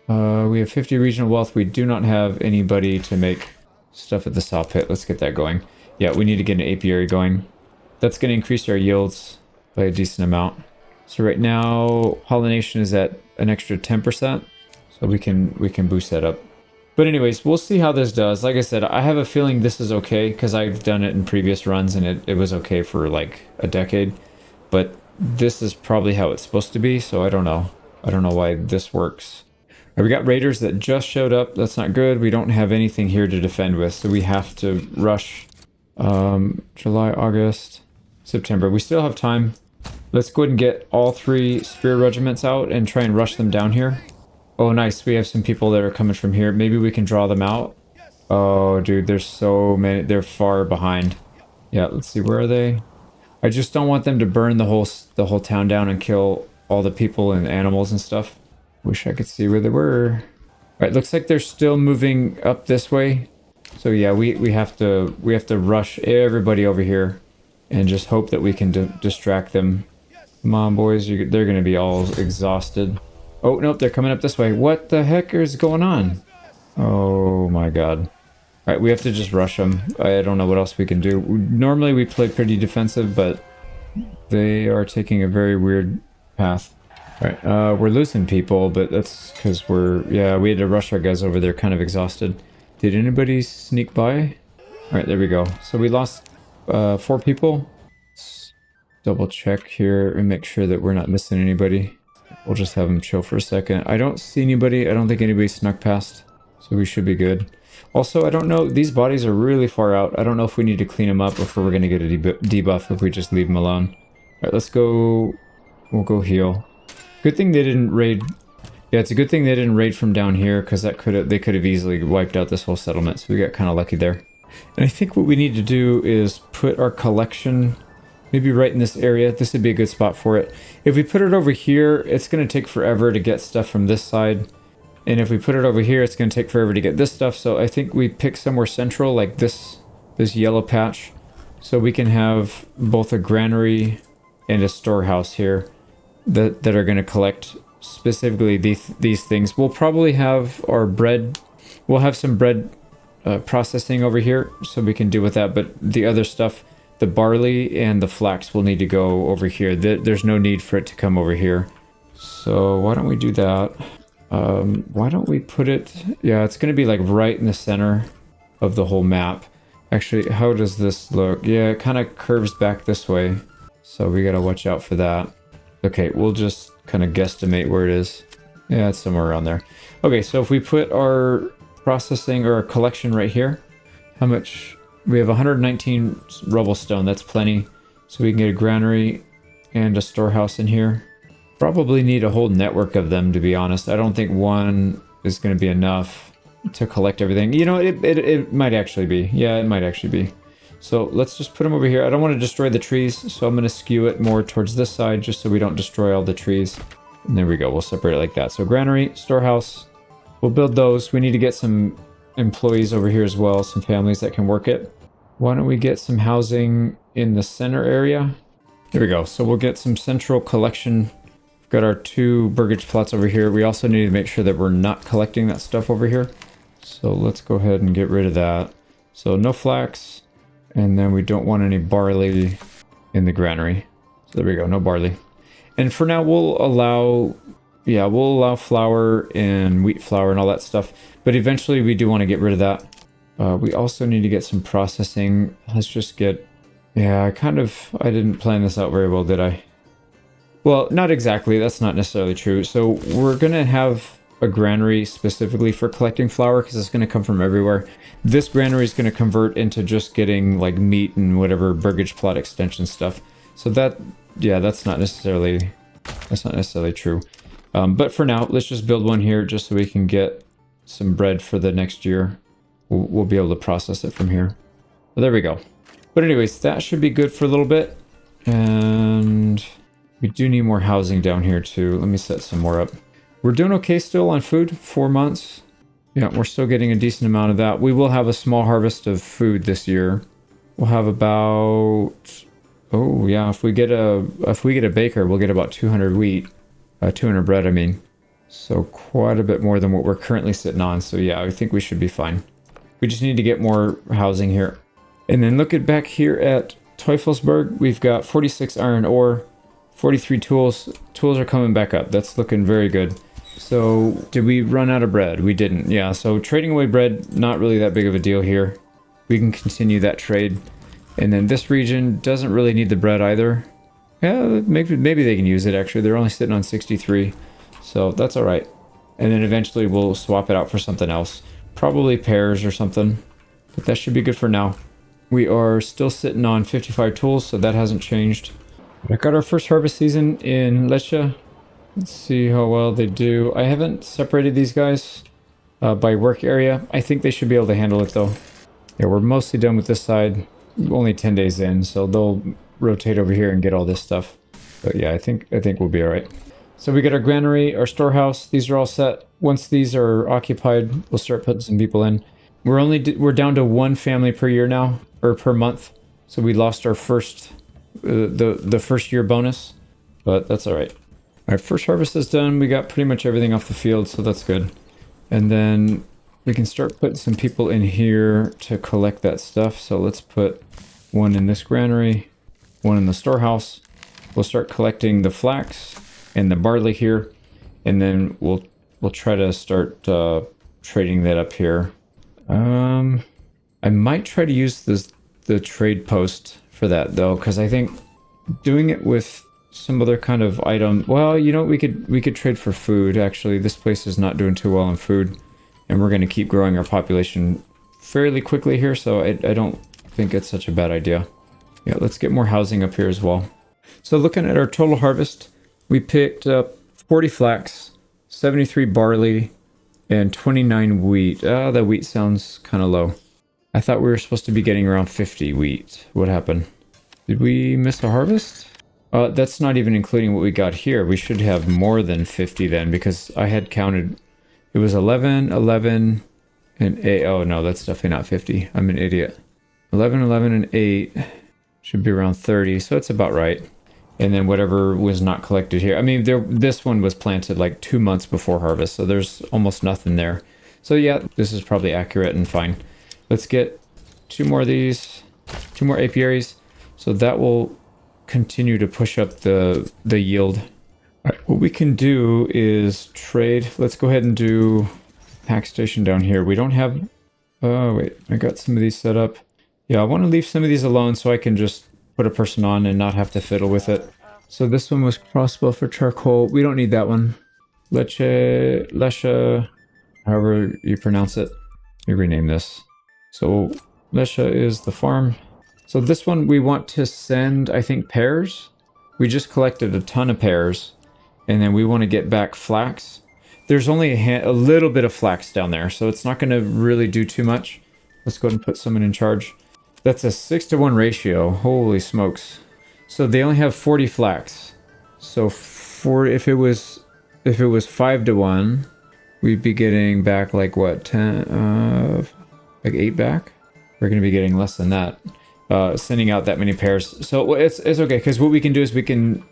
We have 50 regional wealth. We do not have anybody to make stuff at the saw pit. Let's get that going. Yeah, we need to get an apiary going. That's going to increase our yields by a decent amount. So right now, pollination is at an extra 10%. So we can boost that up. But anyways, we'll see how this does. Like I said, I have a feeling this is okay because I've done it in previous runs and it was okay for like a decade. But this is probably how it's supposed to be. So I don't know. I don't know why this works. We got raiders that just showed up. That's not good. We don't have anything here to defend with, so we have to rush. July, August, September. We still have time. Let's go ahead and get all 3 spear regiments out and try and rush them down here. Oh, nice. We have some people that are coming from here. Maybe we can draw them out. Oh, dude, there's so many. They're far behind. Yeah, let's see. Where are they? I just don't want them to burn the whole town down and kill all the people and animals and stuff. Wish I could see where they were. All right, looks like they're still moving up this way. So yeah, we have to rush everybody over here and just hope that we can distract them. Come on, boys, they're going to be all exhausted. Oh, nope, they're coming up this way. What the heck is going on? Oh my god. All right, we have to just rush them. I don't know what else we can do. Normally we play pretty defensive, but they are taking a very weird path. Alright, we're losing people, but that's because we had to rush our guys over. They're kind of exhausted. Did anybody sneak by? Alright, there we go. So we lost 4 people. Let's double check here and make sure that we're not missing anybody. We'll just have them chill for a second. I don't see anybody. I don't think anybody snuck past, so we should be good. Also, I don't know. These bodies are really far out. I don't know if we need to clean them up or if we're going to get a debuff if we just leave them alone. Alright, let's go. We'll go heal. Good thing they didn't raid. Yeah, it's a good thing they didn't raid from down here because they could have easily wiped out this whole settlement. So we got kind of lucky there. And I think what we need to do is put our collection maybe right in this area. This would be a good spot for it. If we put it over here, it's going to take forever to get stuff from this side. And if we put it over here, it's going to take forever to get this stuff. So I think we pick somewhere central like this yellow patch. So we can have both a granary and a storehouse here that are going to collect specifically these things. We'll probably have our bread. We'll have some bread processing over here so we can deal with that. But the other stuff, the barley and the flax will need to go over here. There's no need for it to come over here. So why don't we do that? Why don't we put it... Yeah, it's going to be like right in the center of the whole map. Actually, how does this look? Yeah, it kind of curves back this way. So we got to watch out for that. Okay, we'll just kind of guesstimate where it is. Yeah, it's somewhere around there. Okay, so if we put our processing or our collection right here, how much... We have 119 rubble stone. That's plenty. So we can get a granary and a storehouse in here. Probably need a whole network of them, to be honest. I don't think one is going to be enough to collect everything. You know, it might actually be. Yeah, it might actually be. So let's just put them over here. I don't want to destroy the trees, so I'm going to skew it more towards this side just so we don't destroy all the trees. And there we go. We'll separate it like that. So granary, storehouse. We'll build those. We need to get some employees over here as well, some families that can work it. Why don't we get some housing in the center area? There we go. So we'll get some central collection. We've got our 2 burgage plots over here. We also need to make sure that we're not collecting that stuff over here. So let's go ahead and get rid of that. So no flax. And then we don't want any barley in the granary. So there we go. No barley. And for now, we'll allow flour and wheat flour and all that stuff. But eventually we do want to get rid of that. We also need to get some processing. Let's just get... Yeah, I didn't plan this out very well, did I? Well, not exactly. That's not necessarily true. So we're going to have a granary specifically for collecting flour because it's going to come from everywhere. This granary is going to convert into just getting like meat and whatever burgage plot extension stuff. So that's not necessarily true. But for now, let's just build one here just so we can get some bread for the next year. We'll be able to process it from here. Well, there we go. But anyways, that should be good for a little bit. And we do need more housing down here too. Let me set some more up. We're doing okay still on food, 4 months. Yeah, we're still getting a decent amount of that. We will have a small harvest of food this year. We'll have about, oh yeah, if we get a baker, we'll get about 200 wheat, 200 bread, I mean. So quite a bit more than what we're currently sitting on. So yeah, I think we should be fine. We just need to get more housing here. And then look at back here at Teufelsberg, we've got 46 iron ore, 43 tools. Tools are coming back up. That's looking very good. So did we run out of bread? We didn't. Yeah, so trading away bread, not really that big of a deal here. We can continue that trade. And then this region doesn't really need the bread either. Yeah, maybe they can use it actually. They're only sitting on 63. So that's all right. And then eventually we'll swap it out for something else. Probably pears or something. But that should be good for now. We are still sitting on 55 tools, so that hasn't changed. I got our first harvest season in Lecce. Let's see how well they do. I haven't separated these guys by work area. I think they should be able to handle it though. Yeah, we're mostly done with this side. Only 10 days in, so they'll rotate over here and get all this stuff. But yeah, I think we'll be all right. So we got our granary, our storehouse. These are all set. Once these are occupied, we'll start putting some people in. We're down to 1 family per year now, or per month. So we lost our first the first year bonus, but that's all right. Our first harvest is done. We got pretty much everything off the field, so that's good. And then we can start putting some people in here to collect that stuff. So let's put 1 in this granary, 1 in the storehouse. We'll start collecting the flax and the barley here, and then we'll try to start trading that up here. I might try to use the trade post for that though, because I think doing it with some other kind of item. Well, you know, we could trade for food. Actually, this place is not doing too well on food, and we're going to keep growing our population fairly quickly here. So I don't think it's such a bad idea. Yeah, let's get more housing up here as well. So looking at our total harvest, we picked up 40 flax, 73 barley, and 29 wheat. The wheat sounds kind of low. I thought we were supposed to be getting around 50 wheat. What happened? Did we miss a harvest? That's not even including what we got here. We should have more than 50 then, because I had counted. It was 11, 11, and 8. Oh no, that's definitely not 50. I'm an idiot. 11, 11, and 8 should be around 30, so it's about right. And then whatever was not collected here. I mean, this one was planted like 2 months before harvest, so there's almost nothing there. So yeah, this is probably accurate and fine. Let's get 2 more of these, 2 more apiaries. So that will continue to push up the yield. All right, what we can do is trade. Let's go ahead and do pack station down here. We don't have, oh wait, I got some of these set up. Yeah, I want to leave some of these alone so I can just put a person on and not have to fiddle with it. So this one was crossbow for charcoal. We don't need that one. Lecce, however you pronounce it. Let me rename this. So Lecce is the farm. So this one we want to send, I think, pears. We just collected a ton of pears, and then we want to get back flax. There's only a little bit of flax down there, so it's not going to really do too much. Let's go ahead and put someone in charge. That's a 6-to-1 ratio. Holy smokes! So they only have 40 flax. So if it was 5-to-1, we'd be getting back like what, 10, like 8 back. We're going to be getting less than that. Sending out that many pairs. So it's okay, because what we can do is we can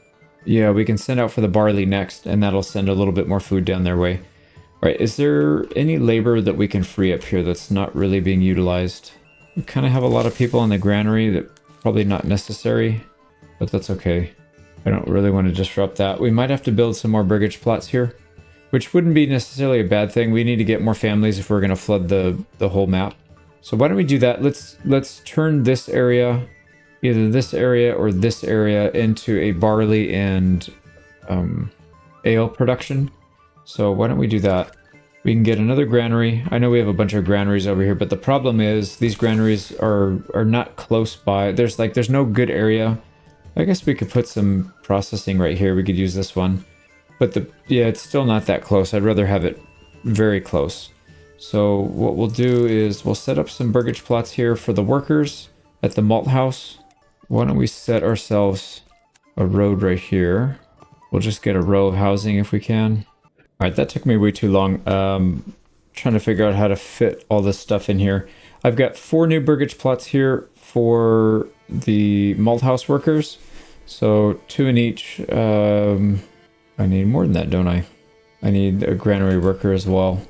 send out for the barley next, and that'll send a little bit more food down their way. All right, is there any labor that we can free up here that's not really being utilized? We kind of have a lot of people in the granary that probably not necessary, but that's okay. I don't really want to disrupt that. We might have to build some more brigage plots here, which wouldn't be necessarily a bad thing. We need to get more families if we're going to flood the whole map. So why don't we do that? Let's turn this area, either this area or this area, into a barley and ale production. So why don't we do that? We can get another granary. I know we have a bunch of granaries over here, but the problem is these granaries are not close by. There's no good area. I guess we could put some processing right here. We could use this one. But yeah, it's still not that close. I'd rather have it very close. So what we'll do is we'll set up some burgage plots here for the workers at the malt house. Why don't we set ourselves a road right here? We'll just get a row of housing if we can. All right, that took me way too long. Trying to figure out how to fit all this stuff in here. I've got 4 new burgage plots here for the malt house workers. So 2 in each. I need more than that, don't I? I need a granary worker as well.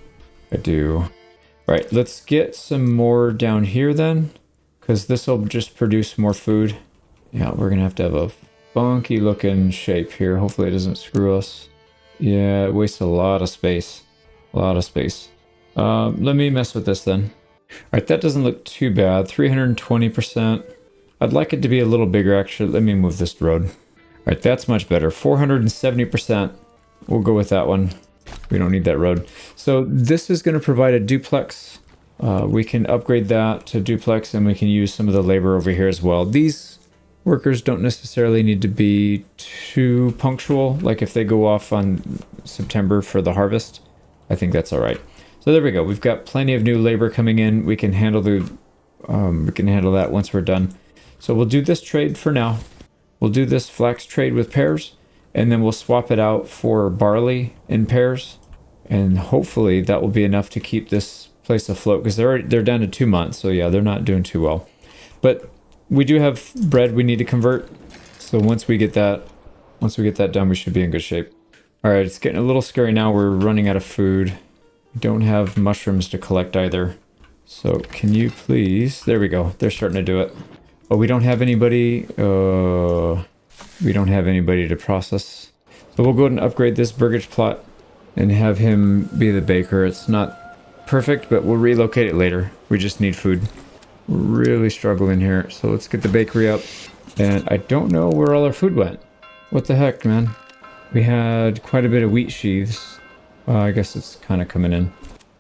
I do. All right, let's get some more down here then, because this will just produce more food. Yeah, we're gonna have to have a funky looking shape here. Hopefully it doesn't screw us. Yeah, it wastes a lot of space. A lot of space. Let me mess with this then. All right, that doesn't look too bad. 320%. I'd like it to be a little bigger, actually. Let me move this road. All right, that's much better. 470%. We'll go with that one. We don't need that road. So this is going to provide a duplex. We can upgrade that to duplex, and we can use some of the labor over here as well. These workers don't necessarily need to be too punctual. Like if they go off on September for the harvest, I think that's all right. So there we go. We've got plenty of new labor coming in. We can handle that once we're done. So we'll do this trade for now. We'll do this flax trade with pears, and then we'll swap it out for barley in pairs. And hopefully that will be enough to keep this place afloat, because they're down to 2 months. So yeah, they're not doing too well. But we do have bread we need to convert. So once we get that done, we should be in good shape. All right, it's getting a little scary now. We're running out of food. We don't have mushrooms to collect either. So can you please, there we go. They're starting to do it. Oh, we don't have anybody. We don't have anybody to process. So we'll go ahead and upgrade this burgage plot and have him be the baker. It's not perfect, but we'll relocate it later. We just need food. We're really struggling here. So let's get the bakery up. And I don't know where all our food went. What the heck, man? We had quite a bit of wheat sheaves. I guess it's kind of coming in.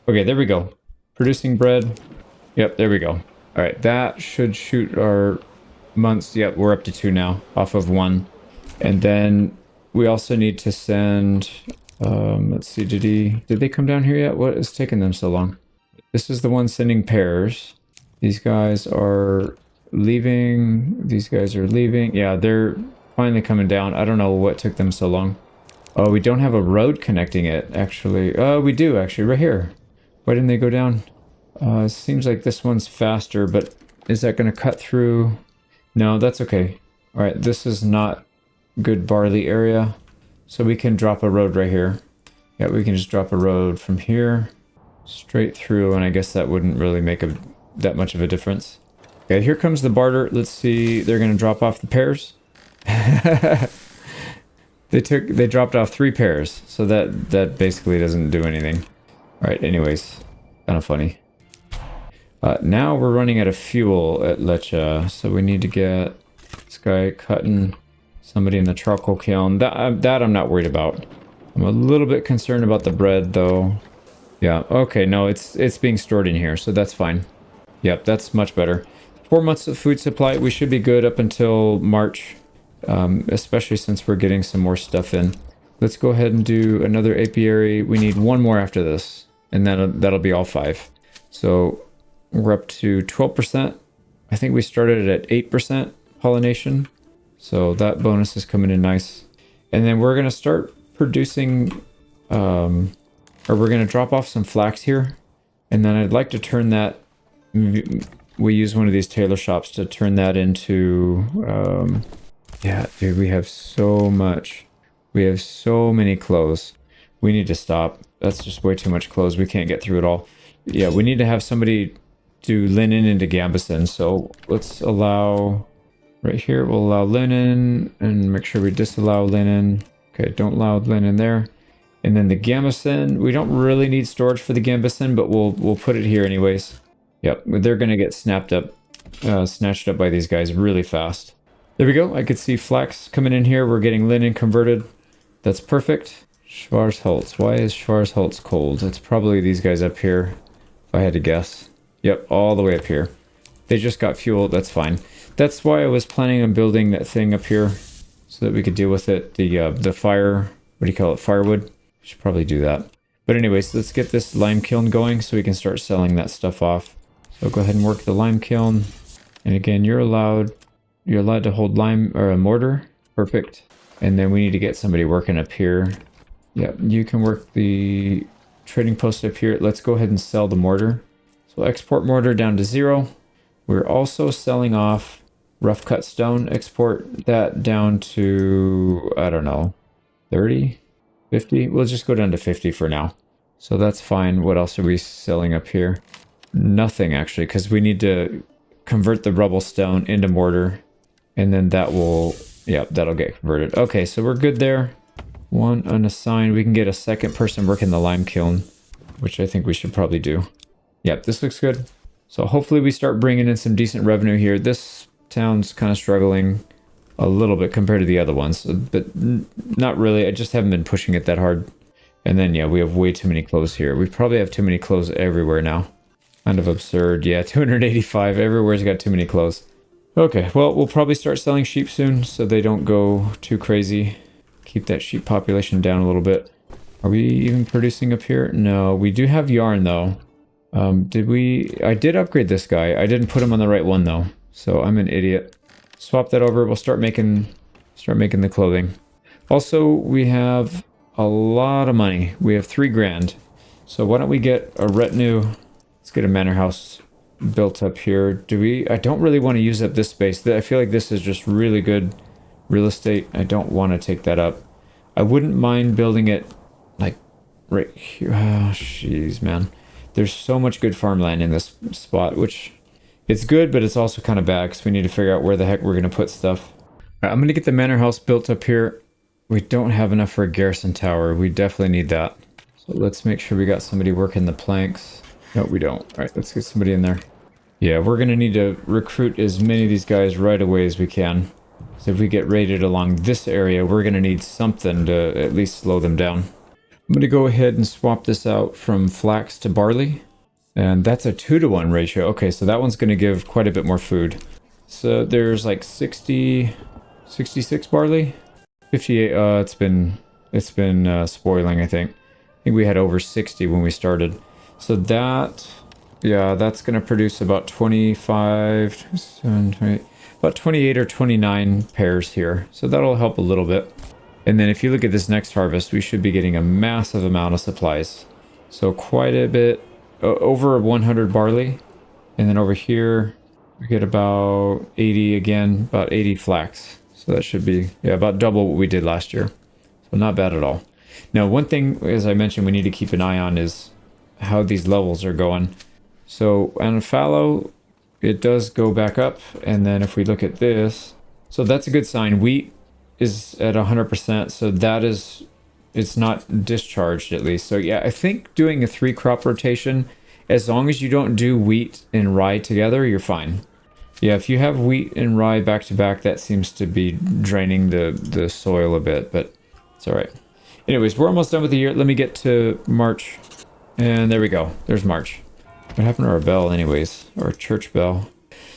Okay, there we go. Producing bread. Yep, there we go. All right, that should shoot our months. Yep, we're up to 2 now, off of 1. And then we also need to send... let's see, did they come down here yet? What is taking them so long? This is the one sending pears. These guys are leaving. These guys are leaving. Yeah, they're finally coming down. I don't know what took them so long. Oh, we don't have a road connecting it, actually. We do, actually, right here. Why didn't they go down? Seems like this one's faster, but is that going to cut through? No, that's okay. All right, this is not good barley area. So we can drop a road right here. Yeah, we can just drop a road from here straight through, and I guess that wouldn't really make that much of a difference. Okay, here comes the barter. Let's see, they're going to drop off the pears. They dropped off 3 pears, so that basically doesn't do anything. All right, anyways, kind of funny. Now we're running out of fuel at Lecha, so we need to get this guy cutting somebody in the charcoal kiln. That I'm not worried about. I'm a little bit concerned about the bread, though. Yeah, okay, no, it's being stored in here, so that's fine. Yep, that's much better. 4 months of food supply. We should be good up until March. Especially since we're getting some more stuff in. Let's go ahead and do another apiary. We need 1 more after this, and that'll be all 5. So we're up to 12%. I think we started at 8% pollination, so that bonus is coming in nice. And then we're gonna start producing, or we're gonna drop off some flax here, and then I'd like to turn that. We use one of these tailor shops to turn that into. Yeah, dude, we have so much. We have so many clothes. We need to stop. That's just way too much clothes. We can't get through it all. Yeah, we need to have somebody do linen into gambeson. So let's allow... Right here, we'll allow linen and make sure we disallow linen. Okay, don't allow linen there. And then the gambeson, we don't really need storage for the gambeson, but we'll put it here anyways. Yep, they're going to get snatched up by these guys really fast. There we go. I could see flax coming in here. We're getting linen converted. That's perfect. Schwarzholz. Why is Schwarzholz cold? It's probably these guys up here, if I had to guess. Yep, all the way up here. They just got fuel. That's fine. That's why I was planning on building that thing up here so that we could deal with it. The fire what do you call it, firewood. Should probably do that. But anyways, let's get this lime kiln going so we can start selling that stuff off. So go ahead and work the lime kiln. And again, you're allowed to hold lime or a mortar. Perfect. And then we need to get somebody working up here. Yeah, you can work the trading post up here. Let's go ahead and sell the mortar. So export mortar down to 0. We're also selling off rough cut stone. Export that down to, I don't know, 30, 50. We'll just go down to 50 for now. So that's fine. What else are we selling up here? Nothing actually, because we need to convert the rubble stone into mortar. And then that will, yeah, that'll get converted. Okay, so we're good there. One unassigned. We can get a second person working the lime kiln, which I think we should probably do. Yep, this looks good. So hopefully we start bringing in some decent revenue here. This town's kind of struggling a little bit compared to the other ones, but not really. I just haven't been pushing it that hard. And then, yeah, we have way too many clothes here. We probably have too many clothes everywhere now. Kind of absurd. Yeah, 285. Everywhere's got too many clothes. Okay, well, we'll probably start selling sheep soon so they don't go too crazy. Keep that sheep population down a little bit. Are we even producing up here? No, we do have yarn though. I did upgrade this guy. I didn't put him on the right one though. So I'm an idiot. Swap that over. We'll start making the clothing. Also, we have a lot of money. We have 3 grand. So why don't we get a retinue? Let's get a manor house built up here. I don't really want to use up this space. I feel like this is just really good real estate. I don't want to take that up. I wouldn't mind building it like right here. Oh, jeez, man. There's so much good farmland in this spot, which it's good, but it's also kind of bad because we need to figure out where the heck we're going to put stuff. All right, I'm going to get the manor house built up here. We don't have enough for a garrison tower. We definitely need that. So let's make sure we got somebody working the planks. No, we don't. All right, let's get somebody in there. Yeah, we're going to need to recruit as many of these guys right away as we can. So if we get raided along this area, we're going to need something to at least slow them down. I'm going to go ahead and swap this out from flax to barley. And that's a 2-to-1 ratio. Okay, so that one's going to give quite a bit more food. So there's like 66 barley. 58, it's been spoiling, I think. I think we had over 60 when we started. So that, yeah, that's going to produce about 25, 27, 28, about 28 or 29 pairs here. So that'll help a little bit. And then if you look at this next harvest, we should be getting a massive amount of supplies. So quite a bit, over 100 barley. And then over here, we get about 80 again, about 80 flax. So that should be, yeah, about double what we did last year. So not bad at all. Now, one thing, as I mentioned, we need to keep an eye on is how these levels are going. So on fallow, it does go back up. And then if we look at this, so that's a good sign. Wheat is at 100%. So that is, it's not discharged at least. So yeah, I think doing a 3-crop rotation, as long as you don't do wheat and rye together, you're fine. Yeah, if you have wheat and rye back to back, that seems to be draining the soil a bit, but it's all right. Anyways, we're almost done with the year. Let me get to March. And there we go. There's March. What happened to our bell anyways? Our church bell.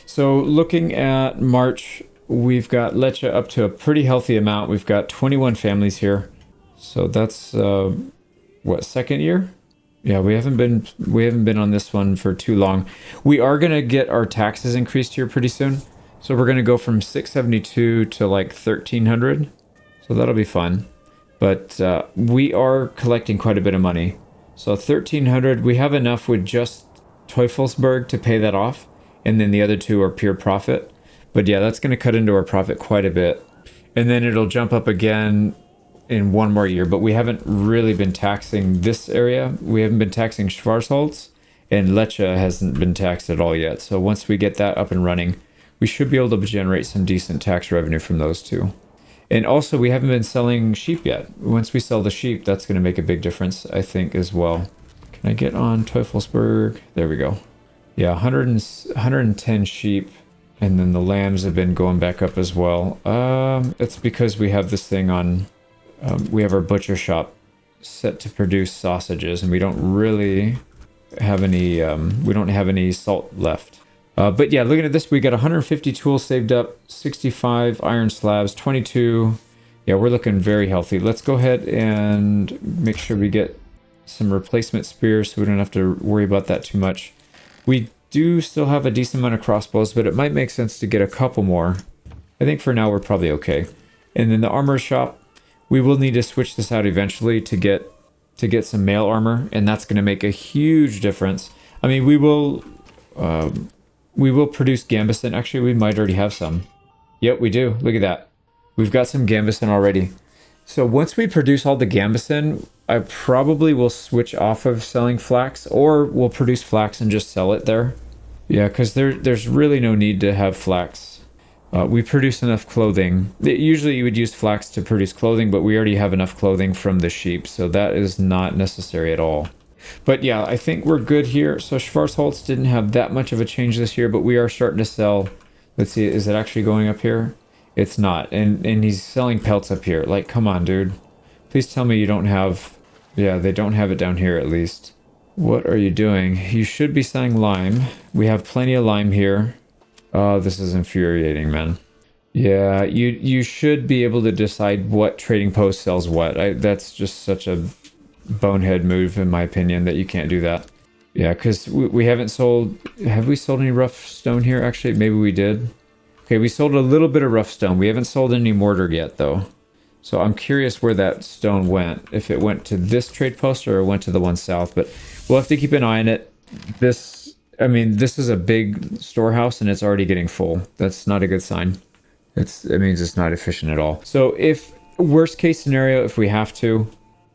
So looking at March, we've got Leche up to a pretty healthy amount. We've got 21 families here. So that's, what, second year? Yeah, we haven't been on this one for too long. We are going to get our taxes increased here pretty soon. So we're going to go from 672 to like 1300. So that'll be fun. But we are collecting quite a bit of money. So 1300, we have enough with just Teufelsberg to pay that off. And then the other 2 are pure profit. But yeah, that's going to cut into our profit quite a bit. And then it'll jump up again in 1 more year, but we haven't really been taxing this area. We haven't been taxing Schwarzholz, and Leche hasn't been taxed at all yet. So once we get that up and running, we should be able to generate some decent tax revenue from those 2. And also, we haven't been selling sheep yet. Once we sell the sheep, that's going to make a big difference, I think, as well. Can I get on Teufelsberg? There we go. Yeah, 110 sheep, and then the lambs have been going back up as well. It's because we have this thing on... we have our butcher shop set to produce sausages, and we don't really have any salt left. But yeah, looking at this, we got 150 tools saved up, 65 iron slabs, 22 Yeah, we're looking very healthy. Let's go ahead and make sure we get some replacement spears so we don't have to worry about that too much. We do still have a decent amount of crossbows, but it might make sense to get a couple more. I think for now we're probably okay. And then the armor shop, we will need to switch this out eventually to get some mail armor, and that's going to make a huge difference. I mean, we will produce Gambison. Actually, we might already have some. Yep, we do. Look at that. We've got some Gambison already. So once we produce all the Gambison, I probably will switch off of selling flax, or we'll produce flax and just sell it there. Yeah, because there's really no need to have flax. We produce enough clothing. Usually you would use flax to produce clothing, but we already have enough clothing from the sheep, so that is not necessary at all. But yeah, I think we're good here. So Schwarzholz didn't have that much of a change this year, but we are starting to sell. Let's see, is it actually going up here? It's not. And he's selling pelts up here. Like, come on, dude. Please tell me you don't have... Yeah, they don't have it down here at least. What are you doing? You should be selling lime. We have plenty of lime here. Oh, this is infuriating, man. Yeah, you should be able to decide what trading post sells what. That's just such a bonehead move, in my opinion, that you can't do that. Yeah, because we haven't sold... Have we sold any rough stone here? Actually, maybe we did. Okay, we sold a little bit of rough stone. We haven't sold any mortar yet, though. So I'm curious where that stone went. If it went to this trade post or it went to the one south. But we'll have to keep an eye on it. I mean, this is a big storehouse and it's already getting full. That's not a good sign. It means it's not efficient at all. So if, worst case scenario, if we have to,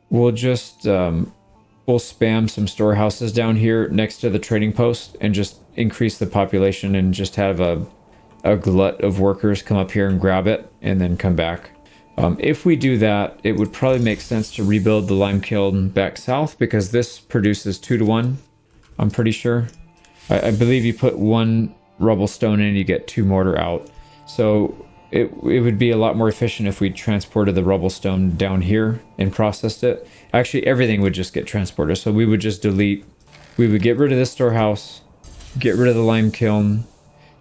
we'll just, we'll spam some storehouses down here next to the trading post and just increase the population and just have a glut of workers come up here and grab it and then come back. If we do that, it would probably make sense to rebuild the lime kiln back south because this produces 2 to 1, I'm pretty sure. I believe you put 1 rubble stone in, you get 2 mortar out. So it would be a lot more efficient if we transported the rubble stone down here and processed it. Actually, everything would just get transported. So we would just we would get rid of this storehouse, get rid of the lime kiln,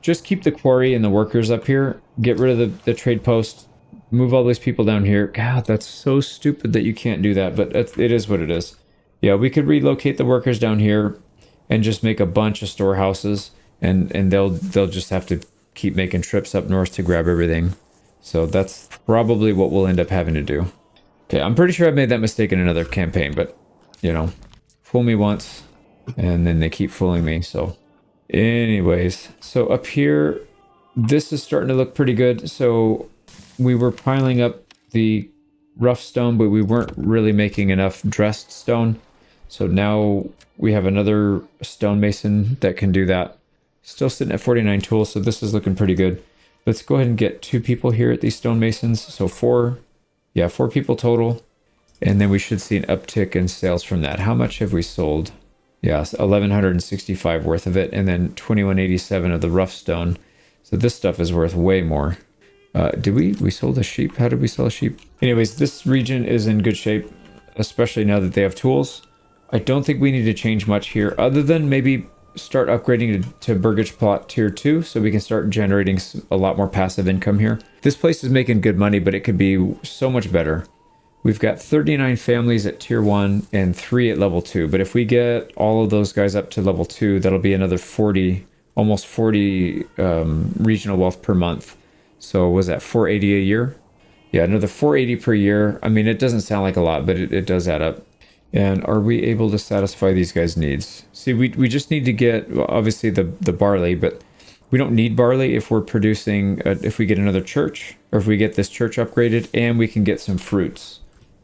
just keep the quarry and the workers up here, get rid of the trade post, move all these people down here. God, that's so stupid that you can't do that, but it is what it is. Yeah, we could relocate the workers down here and just make a bunch of storehouses, and they'll just have to keep making trips up north to grab everything. So that's probably what we'll end up having to do. Okay, I'm pretty sure I've made that mistake in another campaign, but, you know, fool me once, and then they keep fooling me, so... Anyways, so up here, this is starting to look pretty good. So we were piling up the rough stone, but we weren't really making enough dressed stone. So now we have another stonemason that can do that. Still sitting at 49 tools, so this is looking pretty good. Let's go ahead and get 2 people here at these stonemasons. So 4 people total. And then we should see an uptick in sales from that. How much have we sold? Yes, 1,165 worth of it, and then 2,187 of the rough stone. So this stuff is worth way more. Did we sold a sheep? How did we sell a sheep? Anyways, this region is in good shape, especially now that they have tools. I don't think we need to change much here, other than maybe start upgrading to Burgage Plot Tier 2, so we can start generating a lot more passive income here. This place is making good money, but it could be so much better. We've got 39 families at Tier 1 and 3 at Level 2. But if we get all of those guys up to Level 2, that'll be another 40, almost 40 regional wealth per month. So was that 480 a year? Yeah, another 480 per year. I mean, it doesn't sound like a lot, but it does add up. And are we able to satisfy these guys' needs? See, we just need to get, well, obviously, the barley, but we don't need barley if we're producing, if we get another church, or if we get this church upgraded, and we can get some fruits.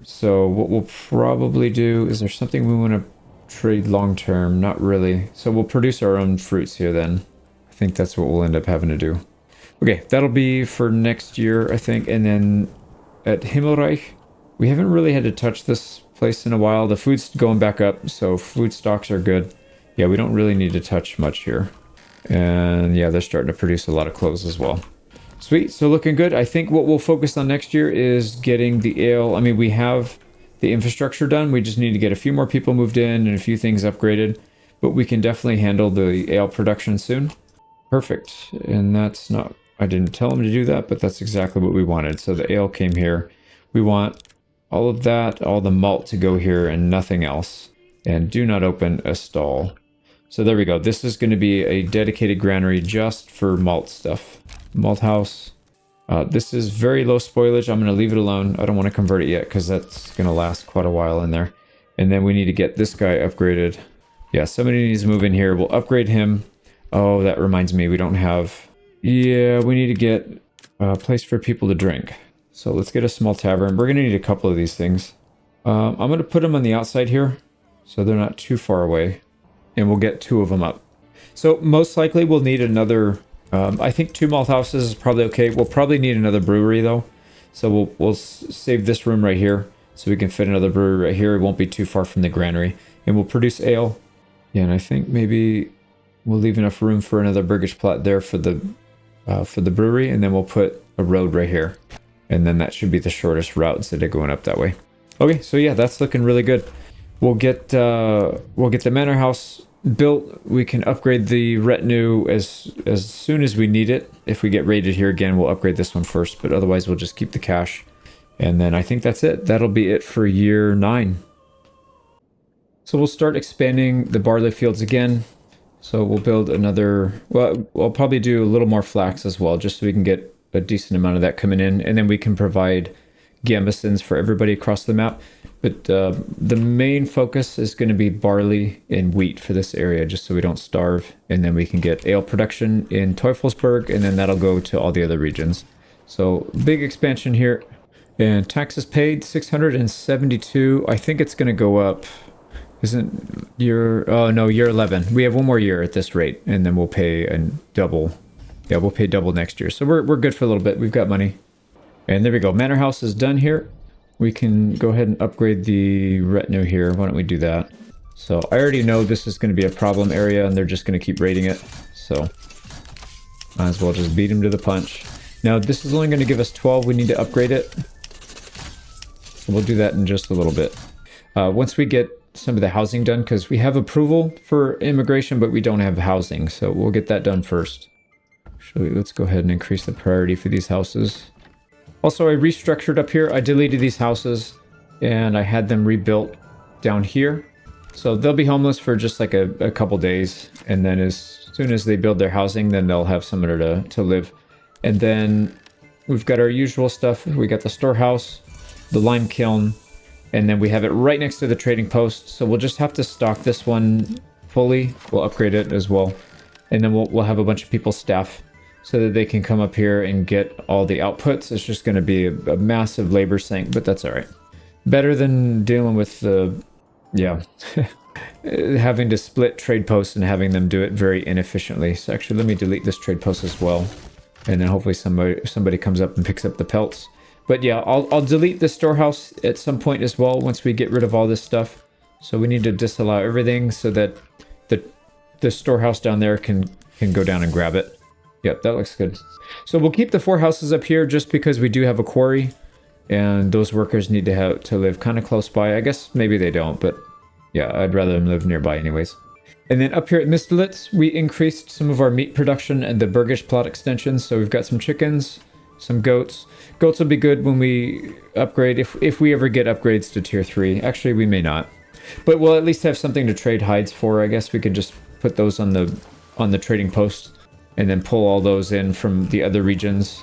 So what we'll probably do, is there something we want to trade long term? Not really. So we'll produce our own fruits here then. I think that's what we'll end up having to do. Okay, that'll be for next year, I think. And then at Himmelreich, we haven't really had to touch this place in a while. The food's going back up, so food stocks are good. Yeah, we don't really need to touch much here. And yeah, they're starting to produce a lot of clothes as well. Sweet, so looking good. I think what we'll focus on next year is getting the ale. I mean, we have the infrastructure done. We just need to get a few more people moved in and a few things upgraded. But we can definitely handle the ale production soon. Perfect. And that's not... I didn't tell them to do that, but that's exactly what we wanted. So the ale came here. We want all of that, all the malt to go here and nothing else. And do not open a stall. So there we go. This is going to be a dedicated granary just for malt stuff. Malt house. This is very low spoilage. I'm going to leave it alone. I don't want to convert it yet because that's going to last quite a while in there. And then we need to get this guy upgraded. Yeah, somebody needs to move in here. We'll upgrade him. Oh, that reminds me. We don't have... Yeah, we need to get a place for people to drink. So let's get a small tavern. We're going to need a couple of these things. I'm going to put them on the outside here so they're not too far away. And we'll get 2 of them up. So most likely we'll need another... I think 2 malt houses is probably okay. We'll probably need another brewery though. So we'll save this room right here so we can fit another brewery right here. It won't be too far from the granary. And we'll produce ale. Yeah, and I think maybe we'll leave enough room for another burgage plot there for the brewery, and then we'll put a road right here. And then that should be the shortest route instead of going up that way. Okay, so yeah, that's looking really good. We'll get the manor house built. We can upgrade the retinue as soon as we need it. If we get raided here again, we'll upgrade this one first, but otherwise we'll just keep the cash. And then I think that's it. That'll be it for year 9. So we'll start expanding the barley fields again. So we'll build another, well, I'll probably do a little more flax as well, just so we can get a decent amount of that coming in. And then we can provide gambesons for everybody across the map. But the main focus is going to be barley and wheat for this area, just so we don't starve. And then we can get ale production in Teufelsberg, and then that'll go to all the other regions. So big expansion here. And taxes paid, 672. I think it's going to go up. Isn't year... Oh, no, year 11. We have 1 more year at this rate, and then we'll pay double. Yeah, we'll pay double next year. So we're good for a little bit. We've got money. And there we go. Manor house is done here. We can go ahead and upgrade the retinue here. Why don't we do that? So I already know this is going to be a problem area, and they're just going to keep raiding it. So might as well just beat them to the punch. Now, this is only going to give us 12. We need to upgrade it. So we'll do that in just a little bit. Once we get some of the housing done, because we have approval for immigration, but we don't have housing. So we'll get that done first. Let's go ahead and increase the priority for these houses. Also, I restructured up here. I deleted these houses and I had them rebuilt down here. So they'll be homeless for just like a couple days. And then as soon as they build their housing, then they'll have somewhere to live. And then we've got our usual stuff. We got the storehouse, the lime kiln, and then we have it right next to the trading post. So we'll just have to stock this one fully. We'll upgrade it as well. And then we'll have a bunch of people staff so that they can come up here and get all the outputs. It's just going to be a massive labor sink, but that's all right. Better than dealing with the, having to split trade posts and having them do it very inefficiently. So actually, let me delete this trade post as well. And then hopefully somebody comes up and picks up the pelts. But yeah, I'll delete the storehouse at some point as well once we get rid of all this stuff. So we need to disallow everything so that the storehouse down there can go down and grab it. Yep, that looks good. So we'll keep the 4 houses up here just because we do have a quarry. And those workers need to live kind of close by. I guess maybe they don't, but yeah, I'd rather them live nearby anyways. And then up here at Mistelitz, we increased some of our meat production and the Burgish plot extensions. So we've got some chickens, some goats. Goats will be good when we upgrade, if we ever get upgrades to tier 3. Actually, we may not. But we'll at least have something to trade hides for. I guess we could just put those on the trading post and then pull all those in from the other regions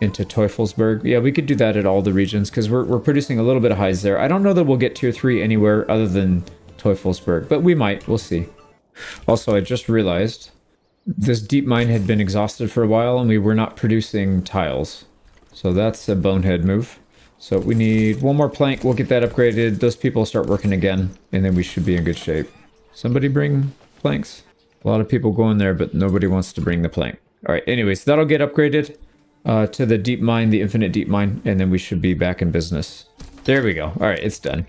into Teufelsberg. Yeah, we could do that at all the regions because we're producing a little bit of hides there. I don't know that we'll get tier 3 anywhere other than Teufelsberg, but we might. We'll see. Also, I just realized this deep mine had been exhausted for a while and we were not producing tiles. So that's a bonehead move. So we need 1 more plank. We'll get that upgraded. Those people start working again and then we should be in good shape. Somebody bring planks. A lot of people go in there, but nobody wants to bring the plank. All right, anyways, that'll get upgraded to the deep mine, the infinite deep mine, and then we should be back in business. There we go. All right, it's done.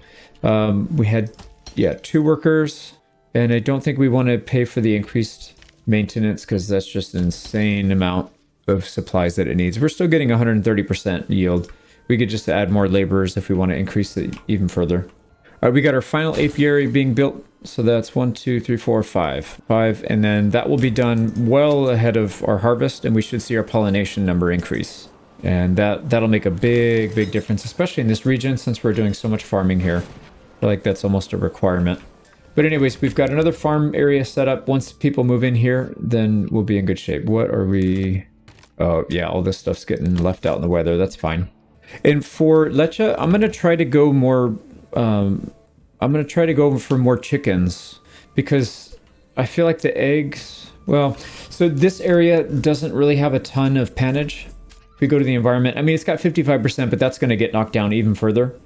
We had, 2 workers, and I don't think we want to pay for the increased maintenance because that's just an insane amount of supplies that it needs. We're still getting 130% yield. We could just add more laborers if we want to increase it even further. All right, we got our final apiary being built. So that's 1, 2, 3, 4, 5. 5, and then that will be done well ahead of our harvest, and we should see our pollination number increase. And that'll make a big difference, especially in this region since we're doing so much farming here. I feel like that's almost a requirement. But anyways, we've got another farm area set up. Once people move in here, then we'll be in good shape. What are we... Oh, yeah, all this stuff's getting left out in the weather. That's fine. And for leche, I'm going to try to go more... I'm going to try to go for more chickens. Because I feel like the eggs... Well, so this area doesn't really have a ton of pannage. If we go to the environment, I mean, it's got 55%, but that's going to get knocked down even further.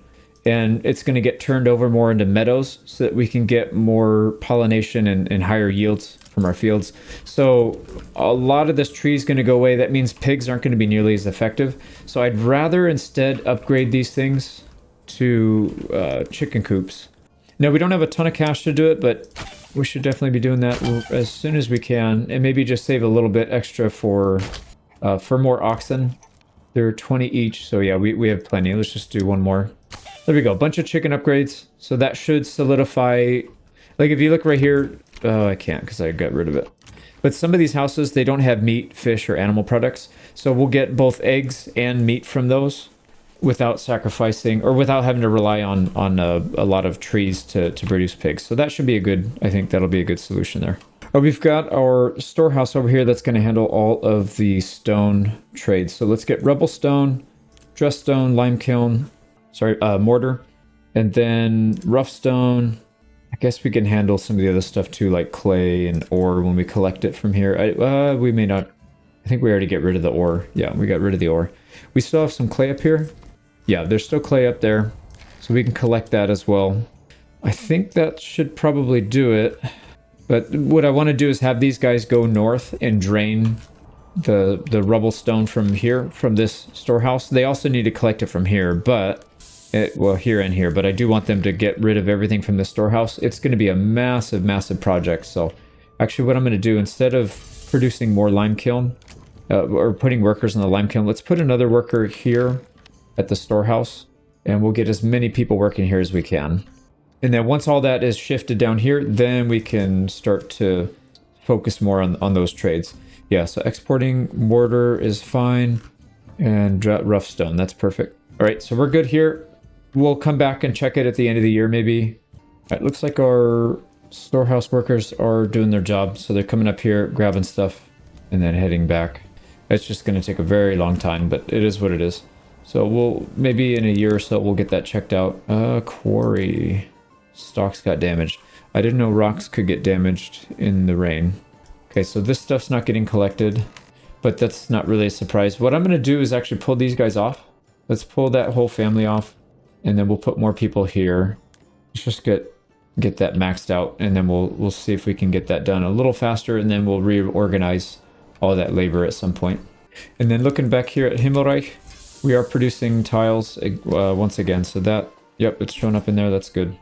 And it's going to get turned over more into meadows so that we can get more pollination and higher yields from our fields. So a lot of this tree is going to go away. That means pigs aren't going to be nearly as effective. So I'd rather instead upgrade these things to chicken coops. Now, we don't have a ton of cash to do it, but we should definitely be doing that as soon as we can. And maybe just save a little bit extra for more oxen. They're 20 each. So yeah, we have plenty. Let's just do one more. There we go, bunch of chicken upgrades. So that should solidify, like if you look right here, I can't because I got rid of it. But some of these houses, they don't have meat, fish, or animal products. So we'll get both eggs and meat from those without sacrificing, or without having to rely on a lot of trees to produce pigs. So that should be a good, I think that'll be a good solution there. We've got our storehouse over here that's going to handle all of the stone trades. So let's get rubble stone, dress stone, lime kiln, mortar, and then rough stone. I guess we can handle some of the other stuff too, like clay and ore when we collect it from here. We may not. I think we already get rid of the ore. Yeah, we got rid of the ore. We still have some clay up here. Yeah, there's still clay up there, so we can collect that as well. I think that should probably do it. But what I want to do is have these guys go north and drain the rubble stone from here, from this storehouse. They also need to collect it from here, but here and here. But I do want them to get rid of everything from the storehouse. It's going to be a massive project. So actually what I'm going to do, instead of producing more lime kiln, or putting workers in the lime kiln, let's put another worker here at the storehouse, and we'll get as many people working here as we can. And then once all that is shifted down here, then we can start to focus more on those trades. Yeah, so exporting mortar is fine, and rough stone, that's perfect. All right, so we're good here. We'll come back and check it at the end of the year, maybe. All right, looks like our storehouse workers are doing their job. So they're coming up here, grabbing stuff, and then heading back. It's just going to take a very long time, but it is what it is. So we'll, maybe in a year or so, we'll get that checked out. Quarry. Stocks got damaged. I didn't know rocks could get damaged in the rain. Okay, so this stuff's not getting collected, but that's not really a surprise. What I'm going to do is actually pull these guys off. Let's pull that whole family off, and then we'll put more people here. Let's just get that maxed out, and then we'll see if we can get that done a little faster, and then we'll reorganize all that labor at some point. And then looking back here at Himmelreich, we are producing tiles once again. So that, yep, it's showing up in there. That's good.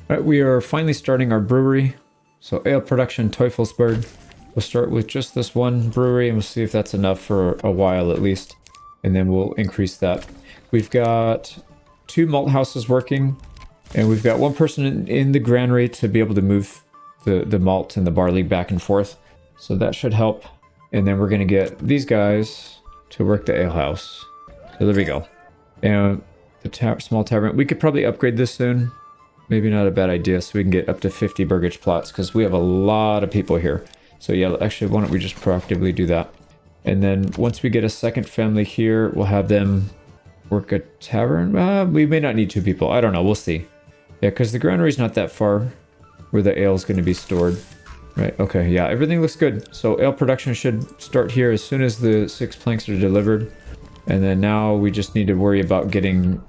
All right, we are finally starting our brewery. So ale production, Teufelsberg. We'll start with just this one brewery, and we'll see if that's enough for a while at least. And then we'll increase that. We've got 2 malt houses working, and we've got 1 person in the granary to be able to move the malt and the barley back and forth. So that should help. And then we're going to get these guys to work the ale house. So there we go. And the small tavern. We could probably upgrade this soon. Maybe not a bad idea, so we can get up to 50 burgage plots, because we have a lot of people here. So yeah, actually, why don't we just proactively do that? And then once we get a second family here, we'll have them work a tavern. We may not need 2 people. I don't know. We'll see. Yeah, because the granary's not that far where the ale is going to be stored. Right, okay, yeah, everything looks good. So ale production should start here as soon as the 6 planks are delivered. And then now we just need to worry about getting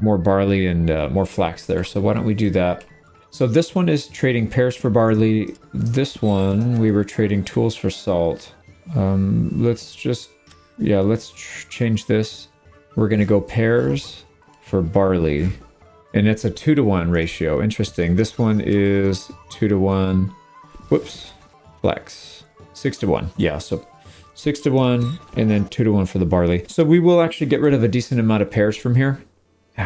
more barley and more flax there. So why don't we do that? So this one is trading pears for barley. This one, we were trading tools for salt. Let's just, yeah, let's change this. We're going to go pears for barley. And it's a 2-to-1 ratio. Interesting. This one is 2-to-1. Whoops. Flax. 6-to-1. Yeah, so 6-to-1 and then 2-to-1 for the barley. So we will actually get rid of a decent amount of pears from here.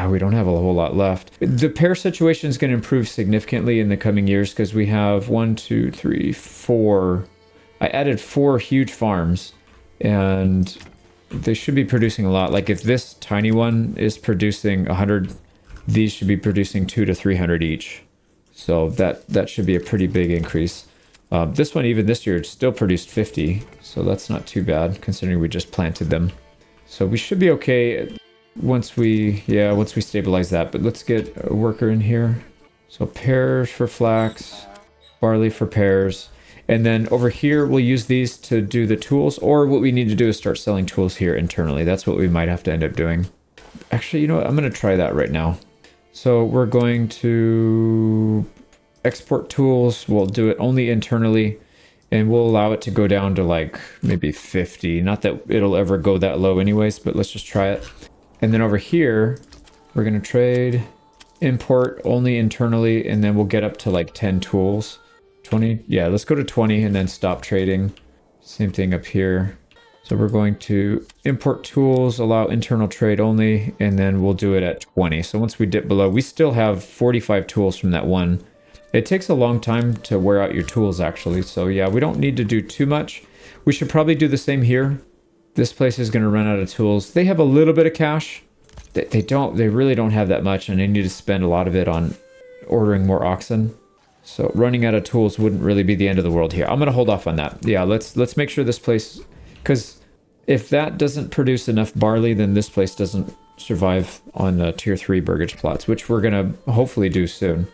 We don't have a whole lot left. The pear situation is going to improve significantly in the coming years because we have 1, 2, 3, 4. I added 4 huge farms, and they should be producing a lot. Like if this tiny one is producing 100, these should be producing 200 to 300 each. So that should be a pretty big increase. This one, even this year, still produced 50. So that's not too bad considering we just planted them. So we should be okay once we stabilize that. But let's get a worker in here. So pears for flax, barley for pears. And then over here, we'll use these to do the tools, or what we need to do is start selling tools here internally. That's what we might have to end up doing. Actually, you know what? I'm going to try that right now. So we're going to export tools. We'll do it only internally, and we'll allow it to go down to like maybe 50. Not that it'll ever go that low anyways, but let's just try it. And then over here, we're going to trade, import only internally, and then we'll get up to like 10 tools. 20, yeah, let's go to 20 and then stop trading. Same thing up here. So we're going to import tools, allow internal trade only, and then we'll do it at 20. So once we dip below, we still have 45 tools from that one. It takes a long time to wear out your tools actually. So yeah, we don't need to do too much. We should probably do the same here. This place is going to run out of tools. They have a little bit of cash. They really don't have that much, and they need to spend a lot of it on ordering more oxen. So running out of tools wouldn't really be the end of the world here. I'm going to hold off on that. Yeah, let's make sure this place, because if that doesn't produce enough barley, then this place doesn't survive on tier 3 burgage plots, which we're going to hopefully do soon.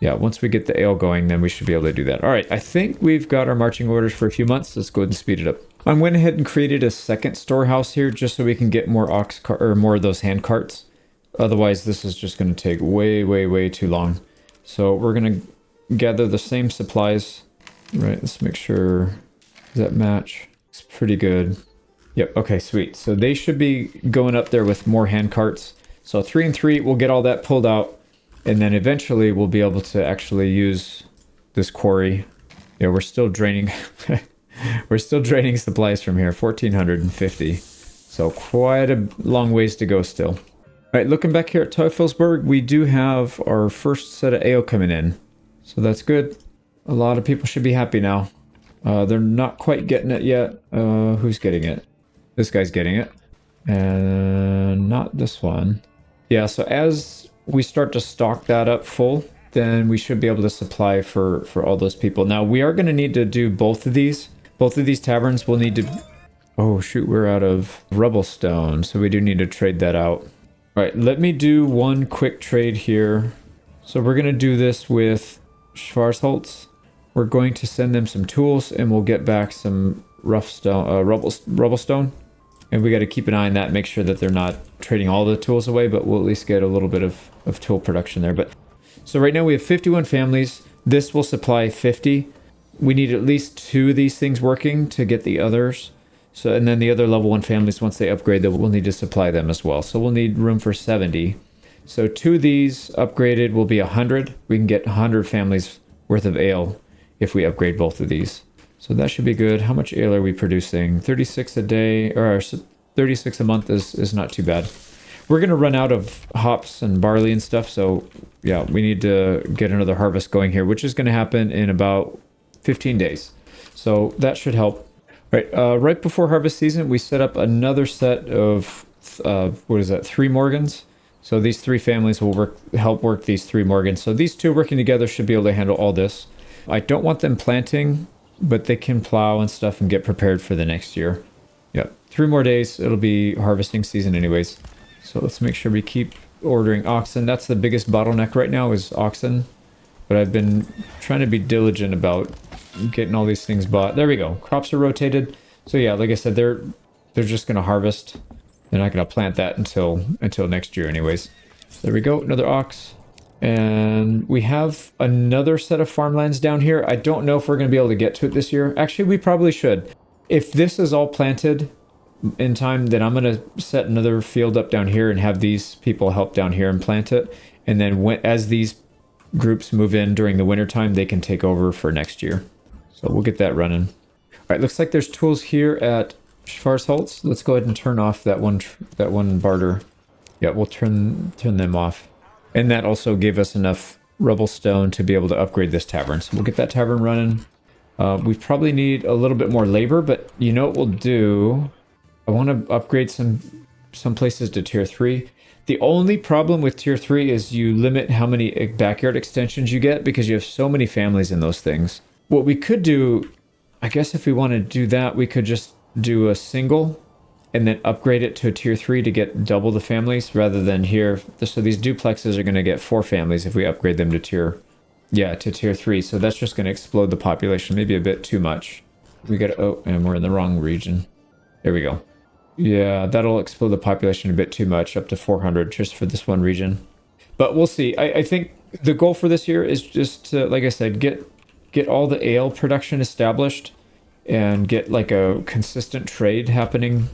Yeah, once we get the ale going, then we should be able to do that. All right, I think we've got our marching orders for a few months. Let's go ahead and speed it up. I went ahead and created a second storehouse here just so we can get more more of those hand carts. Otherwise, this is just going to take way too long. So we're going to gather the same supplies. Right, let's make sure that match. It's pretty good. Yep, okay, sweet. So they should be going up there with more hand carts. So 3 and 3, we'll get all that pulled out. And then eventually we'll be able to actually use this quarry. Yeah, we're still draining. We're still draining supplies from here. 1,450. So quite a long ways to go still. All right, looking back here at Teufelsberg, we do have our first set of ale coming in. So that's good. A lot of people should be happy now. They're not quite getting it yet. Who's getting it? This guy's getting it. And not this one. Yeah, so as we start to stock that up full, then we should be able to supply for all those people. Now, we are going to need to do both of these. Both of these taverns will need to... Oh, shoot, we're out of rubble stone, so we do need to trade that out. All right, let me do one quick trade here. So we're going to do this with Schwarzholz. We're going to send them some tools, and we'll get back some rubble stone. And we got to keep an eye on that, make sure that they're not trading all the tools away, but we'll at least get a little bit of tool production there. But so right now we have 51 families. This will supply 50. We need at least 2 of these things working to get the others. So, and then the other level 1 families, once they upgrade, we'll need to supply them as well. So we'll need room for 70. So 2 of these upgraded will be 100. We can get 100 families worth of ale if we upgrade both of these. So that should be good. How much ale are we producing? 36 a day, or 36 a month is not too bad. We're going to run out of hops and barley and stuff. So yeah, we need to get another harvest going here, which is going to happen in about 15 days. So that should help. Right before harvest season, we set up another set of, 3 Morgans. So these 3 families will help work these 3 Morgans. So these 2 working together should be able to handle all this. I don't want them planting, but they can plow and stuff and get prepared for the next year. Yep, 3 more days, it'll be harvesting season anyways. So let's make sure we keep ordering oxen. That's the biggest bottleneck right now is oxen. But I've been trying to be diligent about getting all these things bought. There we go. Crops are rotated. So yeah, like I said, they're just going to harvest. They're not going to plant that until next year anyways. There we go. Another ox. And we have another set of farmlands down here. I don't know if we're going to be able to get to it this year. Actually, we probably should. If this is all planted in time, then I'm going to set another field up down here and have these people help down here and plant it. And then as these groups move in during the winter time, they can take over for next year. So we'll get that running. All right, looks like there's tools here at Schwarzholz. Let's go ahead and turn off that one barter. Yeah, we'll turn them off. And that also gave us enough rubble stone to be able to upgrade this tavern. So we'll get that tavern running. We probably need a little bit more labor, but you know what we'll do? I want to upgrade some places to tier 3. The only problem with tier 3 is you limit how many backyard extensions you get because you have so many families in those things. What we could do, I guess if we want to do that, we could just do a single and then upgrade it to a tier 3 to get double the families rather than here. So these duplexes are going to get 4 families if we upgrade them to tier 3. So that's just going to explode the population, maybe a bit too much. We got, oh, and we're in the wrong region. There we go. Yeah, that'll explode the population a bit too much, up to 400 just for this one region. But we'll see. I think the goal for this year is just to, like I said, get all the ale production established and get like a consistent trade happening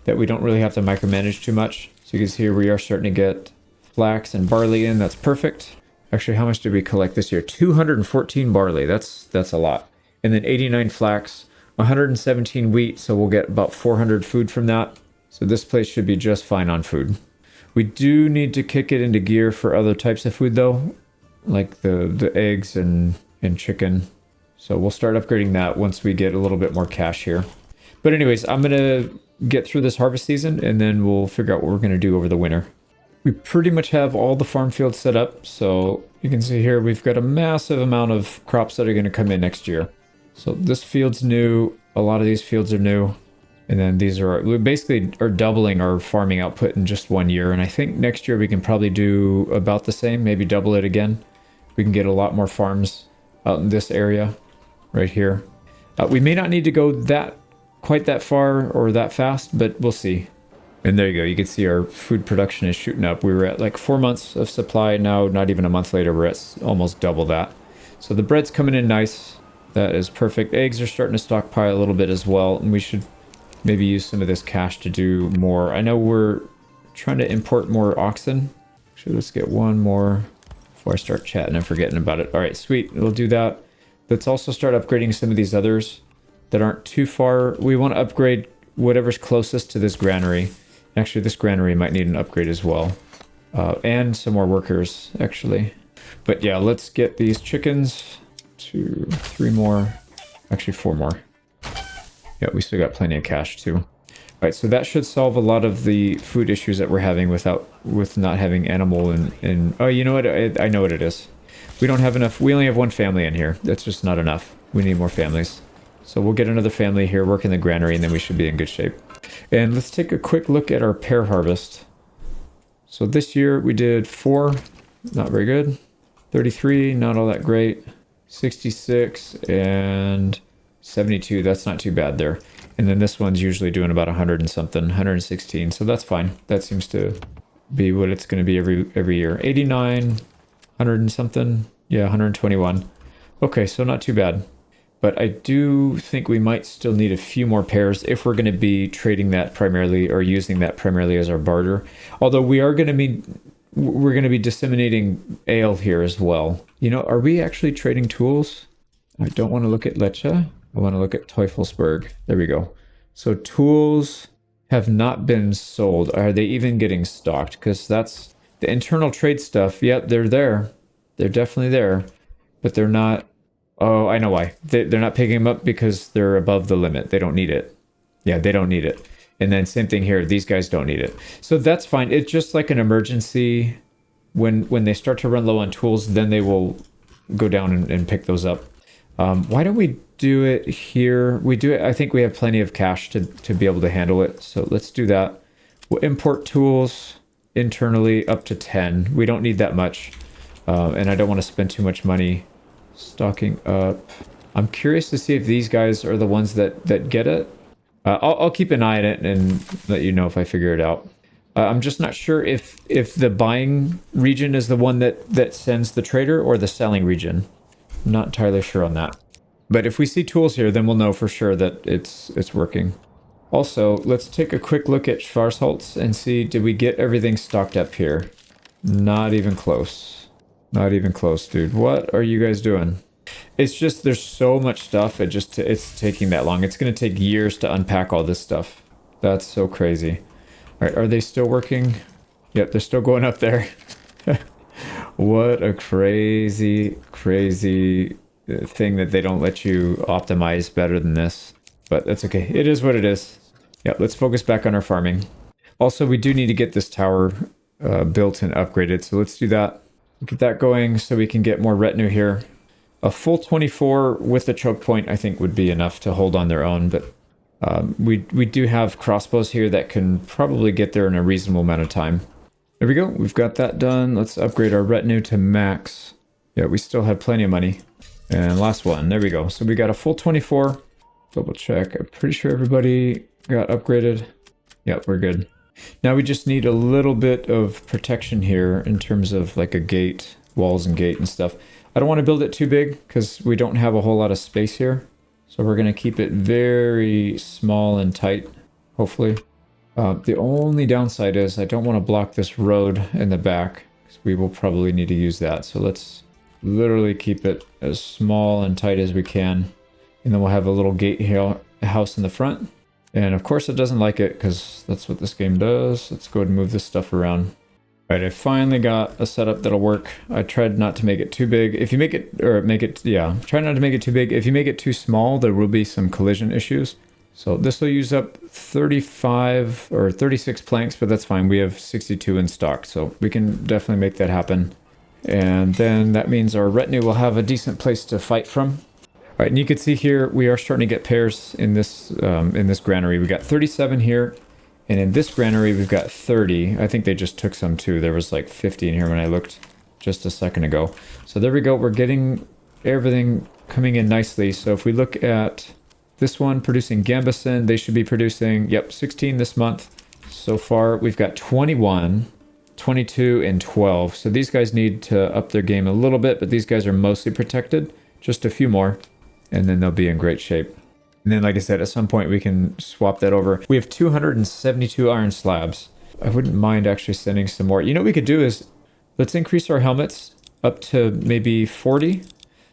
that we don't really have to micromanage too much. So you can see here we are starting to get flax and barley in. That's perfect. Actually, how much did we collect this year? 214 barley. That's a lot. And then 89 flax, 117 wheat. So we'll get about 400 food from that. So this place should be just fine on food. We do need to kick it into gear for other types of food though, like the eggs and chicken. So we'll start upgrading that once we get a little bit more cash here. But anyways, I'm going to get through this harvest season and then we'll figure out what we're going to do over the winter. We pretty much have all the farm fields set up. So you can see here, we've got a massive amount of crops that are going to come in next year. So this field's new. A lot of these fields are new. And then these are, we basically are doubling our farming output in just 1 year. And I think next year we can probably do about the same, maybe double it again. We can get a lot more farms out in this area right here. We may not need to go quite that far or that fast, but we'll see. And there you go. You can see our food production is shooting up. We were at like 4 months of supply. Now, not even a month later, we're at almost double that. So the bread's coming in nice. That is perfect. Eggs are starting to stockpile a little bit as well. And we should maybe use some of this cash to do more. I know we're trying to import more oxen. Actually, let's get one more before I start chatting and forgetting about it. All right, sweet. We'll do that. Let's also start upgrading some of these others that aren't too far. We want to upgrade whatever's closest to this granary. Actually, this granary might need an upgrade as well. And some more workers, actually. But yeah, let's get these chickens. 2, 3 more. Actually, 4 more. Yeah, we still got plenty of cash too. All right, so that should solve a lot of the food issues that we're having with not having animal and oh, you know what? I know what it is. We don't have enough. We only have 1 family in here. That's just not enough. We need more families. So we'll get another family here, work in the granary, and then we should be in good shape. And let's take a quick look at our pear harvest. So this year we did 4, not very good. 33, not all that great. 66 and 72, that's not too bad there. And then this one's usually doing about 100 and something, 116, so that's fine. That seems to be what it's going to be every year. 89, 100 and something, yeah, 121. Okay, so not too bad. But I do think we might still need a few more pairs if we're going to be trading that primarily or using that primarily as our barter. Although we're going to be disseminating ale here as well. You know, are we actually trading tools? I don't want to look at Lecce. I want to look at Teufelsberg. There we go. So tools have not been sold. Are they even getting stocked? Because that's the internal trade stuff. Yep, they're there. They're definitely there. But they're not. Oh, I know why. They're not picking them up because they're above the limit. They don't need it. Yeah, they don't need it. And then same thing here. These guys don't need it. So that's fine. It's just like an emergency. When they start to run low on tools, then they will go down and pick those up. Why don't we do it here? We do it. I think we have plenty of cash to be able to handle it. So let's do that. We'll import tools internally up to 10. We don't need that much. And I don't want to spend too much money stocking up. I'm curious to see if these guys are the ones that get it. I'll keep an eye on it and let you know if I figure it out. I'm just not sure if the buying region is the one that sends the trader or the selling region. I'm not entirely sure on that. But if we see tools here, then we'll know for sure that it's working. Also, let's take a quick look at Schwarzholz and see, did we get everything stocked up here? Not even close. Not even close, dude. What are you guys doing? It's just, there's so much stuff. It's taking that long. It's going to take years to unpack all this stuff. That's so crazy. All right, are they still working? Yep, they're still going up there. What a crazy, crazy thing that they don't let you optimize better than this. But that's okay. It is what it is. Yeah, let's focus back on our farming. Also, we do need to get this tower built and upgraded, so let's do that. Get that going so we can get more retinue here. A full 24 with a choke point, I think, would be enough to hold on their own, but we do have crossbows here that can probably get there in a reasonable amount of time. There we go. We've got that done. Let's upgrade our retinue to max. Yeah, we still have plenty of money. And last one. There we go. So we got a full 24. Double check. I'm pretty sure everybody got upgraded. Yeah, we're good. Now we just need a little bit of protection here in terms of like a gate, walls and gate and stuff. I don't want to build it too big because we don't have a whole lot of space here. So we're going to keep it very small and tight, hopefully. The only downside is I don't want to block this road in the back because we will probably need to use that. So let's literally keep it as small and tight as we can. And then we'll have a little gate here, house in the front. And of course it doesn't like it because that's what this game does. Let's go ahead and move this stuff around. All right, I finally got a setup that'll work. I tried not to make it too big. If you make it, try not to make it too big. If you make it too small, there will be some collision issues. So this will use up 35 or 36 planks, but that's fine. We have 62 in stock, so we can definitely make that happen. And then that means our retinue will have a decent place to fight from. All right, and you can see here, we are starting to get pairs in this granary. We got 37 here. And in this granary, we've got 30. I think they just took some too. There was like 50 in here when I looked just a second ago. So there we go. We're getting everything coming in nicely. So if we look at this one producing Gambison, they should be producing, 16 this month. So far, we've got 21, 22, and 12. So these guys need to up their game a little bit, but these guys are mostly protected. Just a few more, and then they'll be in great shape. And then, like I said, at some point we can swap that over. We have 272 iron slabs. I wouldn't mind actually sending some more. You know what we could do is, let's increase our helmets up to maybe 40.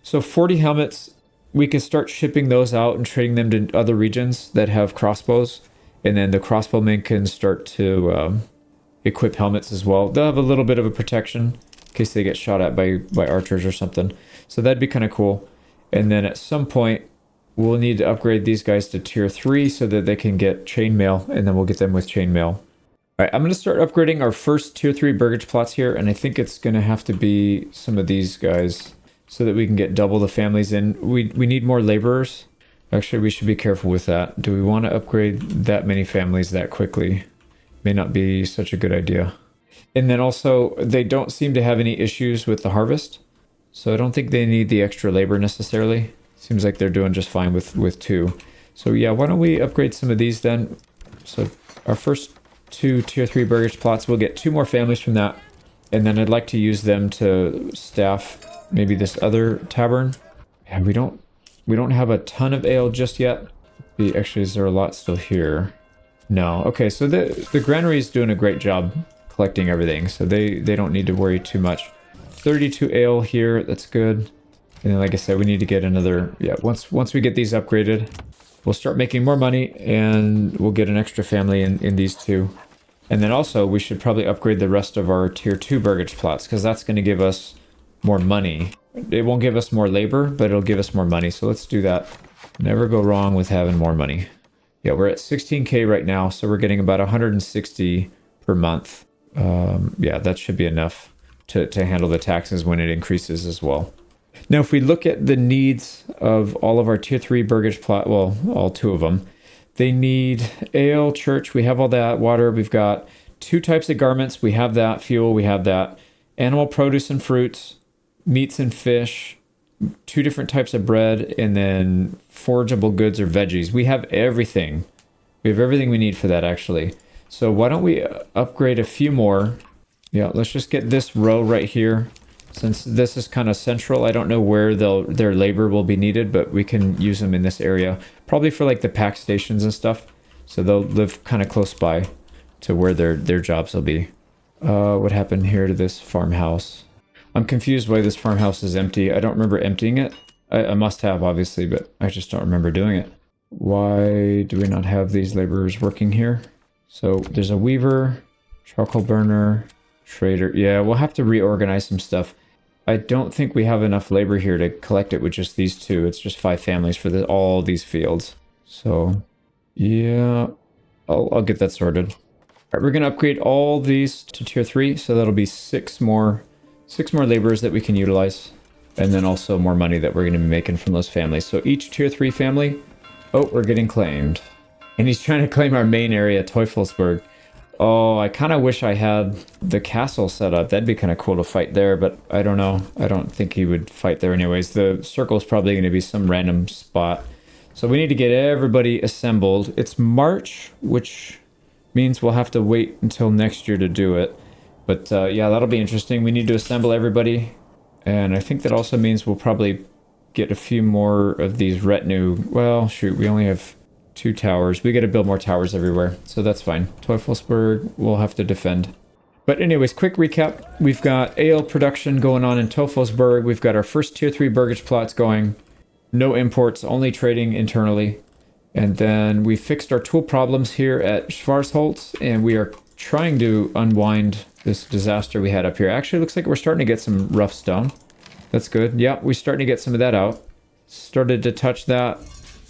So 40 helmets, we can start shipping those out and trading them to other regions that have crossbows. And then the crossbowmen can start to equip helmets as well. They'll have a little bit of a protection in case they get shot at by archers or something. So that'd be kind of cool. And then at some point, we'll need to upgrade these guys to tier 3 so that they can get chainmail, and then we'll get them with chainmail. All right, I'm going to start upgrading our first tier 3 burgage plots here, and I think it's going to have to be some of these guys so that we can get double the families in. We need more laborers. Actually, we should be careful with that. Do we want to upgrade that many families that quickly? May not be such a good idea. And then also, they don't seem to have any issues with the harvest, so I don't think they need the extra labor necessarily. Seems like they're doing just fine with 2. So yeah, why don't we upgrade some of these then? So our first 2 tier 3 burgage plots, we'll get 2 more families from that. And then I'd like to use them to staff maybe this other tavern. Yeah, we don't have a ton of ale just yet. Actually, is there a lot still here? No. Okay, so the granary is doing a great job collecting everything, so they don't need to worry too much. 32 ale here, that's good. And then, like I said, we need to get another, once we get these upgraded, we'll start making more money and we'll get an extra family in these 2. And then also, we should probably upgrade the rest of our tier 2 burgage plots because that's going to give us more money. It won't give us more labor, but it'll give us more money. So let's do that. Never go wrong with having more money. Yeah, we're at 16K right now, so we're getting about 160 per month. Yeah, that should be enough to handle the taxes when it increases as well. Now, if we look at the needs of all of our tier 3 burgage plot, well, all 2 of them, they need ale, church, we have all that, water, we've got 2 types of garments, we have that, fuel, we have that, animal produce and fruits, meats and fish, 2 different types of bread, and then forageable goods or veggies. We have everything. We have everything we need for that, actually. So why don't we upgrade a few more? Yeah, let's just get this row right here. Since this is kind of central, I don't know where their labor will be needed, but we can use them in this area. Probably for like the pack stations and stuff. So they'll live kind of close by to where their jobs will be. What happened here to this farmhouse? I'm confused why this farmhouse is empty. I don't remember emptying it. I must have, obviously, but I just don't remember doing it. Why do we not have these laborers working here? So there's a weaver, charcoal burner, trader. Yeah, we'll have to reorganize some stuff. I don't think we have enough labor here to collect it with just these 2. It's just 5 families for all these fields. So, yeah, I'll get that sorted. All right, we're gonna upgrade all these to tier 3, so that'll be six more laborers that we can utilize, and then also more money that we're gonna be making from those families. So each tier 3 family, oh, we're getting claimed, and he's trying to claim our main area, Teufelsberg. Oh, I kind of wish I had the castle set up. That'd be kind of cool to fight there, but I don't know. I don't think he would fight there anyways. The circle's probably going to be some random spot. So we need to get everybody assembled. It's March, which means we'll have to wait until next year to do it. But yeah, that'll be interesting. We need to assemble everybody. And I think that also means we'll probably get a few more of these retinue. Well, shoot, we only have 2 towers. We got to build more towers everywhere, so that's fine. Teufelsberg, we'll have to defend. But anyways, quick recap. We've got ale production going on in Teufelsberg. We've got our first tier 3 burgage plots going. No imports, only trading internally. And then we fixed our tool problems here at Schwarzholz, and we are trying to unwind this disaster we had up here. Actually, looks like we're starting to get some rough stone. That's good. Yeah, we're starting to get some of that out. Started to touch that.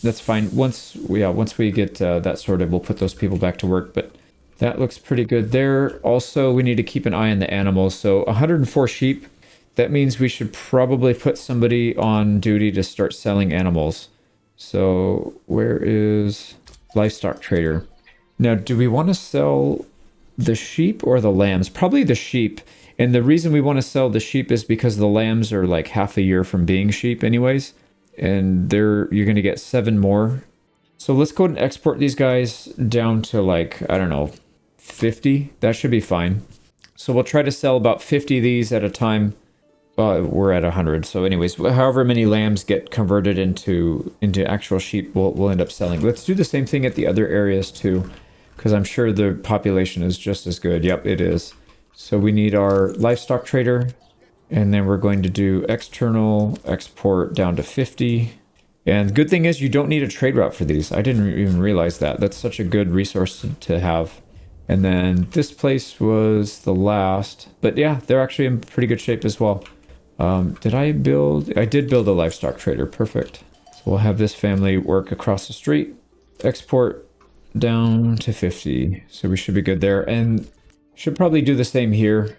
That's fine. Once we get that sorted, we'll put those people back to work. But that looks pretty good there. Also, we need to keep an eye on the animals. So 104 sheep. That means we should probably put somebody on duty to start selling animals. So where is livestock trader? Now, do we want to sell the sheep or the lambs? Probably the sheep. And the reason we want to sell the sheep is because the lambs are like half a year from being sheep anyways. And you're going to get 7 more. So let's go ahead and export these guys down to like, I don't know, 50. That should be fine. So we'll try to sell about 50 of these at a time. We're at 100. So anyways, however many lambs get converted into actual sheep, we'll end up selling. Let's do the same thing at the other areas too, because I'm sure the population is just as good. Yep, it is. So we need our livestock trader. And then we're going to do external export down to 50. And the good thing is you don't need a trade route for these. I didn't even realize that. That's such a good resource to have. And then this place was the last. But yeah, they're actually in pretty good shape as well. Did I build? I did build a livestock trader. Perfect. So we'll have this family work across the street. Export down to 50. So we should be good there. And should probably do the same here.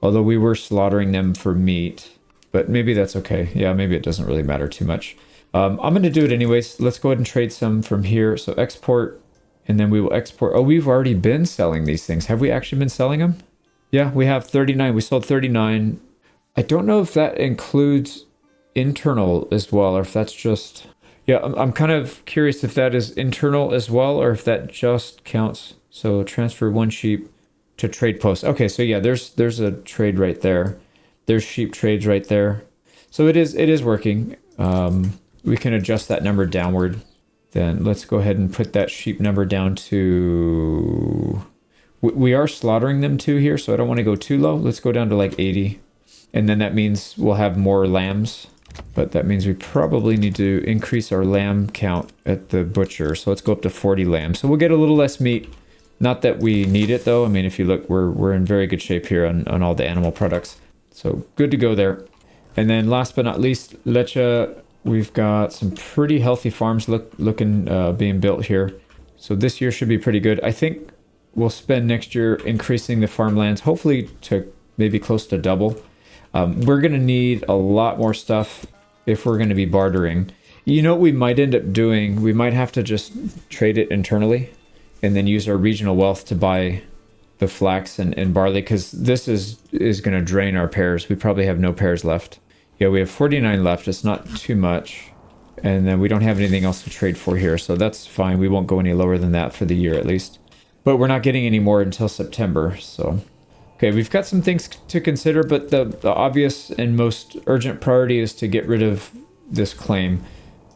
Although we were slaughtering them for meat, but maybe that's okay. Yeah, maybe it doesn't really matter too much. I'm going to do it anyways. Let's go ahead and trade some from here. So export, and then we will export. Oh, we've already been selling these things. Have we actually been selling them? Yeah, we have 39. We sold 39. I don't know if that includes internal as well, or if that's just... Yeah, I'm kind of curious if that is internal as well, or if that just counts. So transfer 1 sheep to trade post. Okay, so yeah, there's a trade right there. There's sheep trades right there. So it is working. We can adjust that number downward. Then let's go ahead and put that sheep number down to... We are slaughtering them too here, so I don't want to go too low. Let's go down to like 80. And then that means we'll have more lambs. But that means we probably need to increase our lamb count at the butcher. So let's go up to 40 lambs. So we'll get a little less meat. Not that we need it though. I mean, if you look, we're in very good shape here on all the animal products. So good to go there. And then last but not least, Leche. We've got some pretty healthy farms looking being built here. So this year should be pretty good. I think we'll spend next year increasing the farmlands, hopefully to maybe close to double. We're going to need a lot more stuff if we're going to be bartering. You know what we might end up doing? We might have to just trade it internally and then use our regional wealth to buy the flax and barley, because this is going to drain our pears. We probably have no pears left. Yeah, we have 49 left. It's not too much. And then we don't have anything else to trade for here, so that's fine. We won't go any lower than that for the year at least. But we're not getting any more until September, so... Okay, we've got some things to consider, but the obvious and most urgent priority is to get rid of this claim.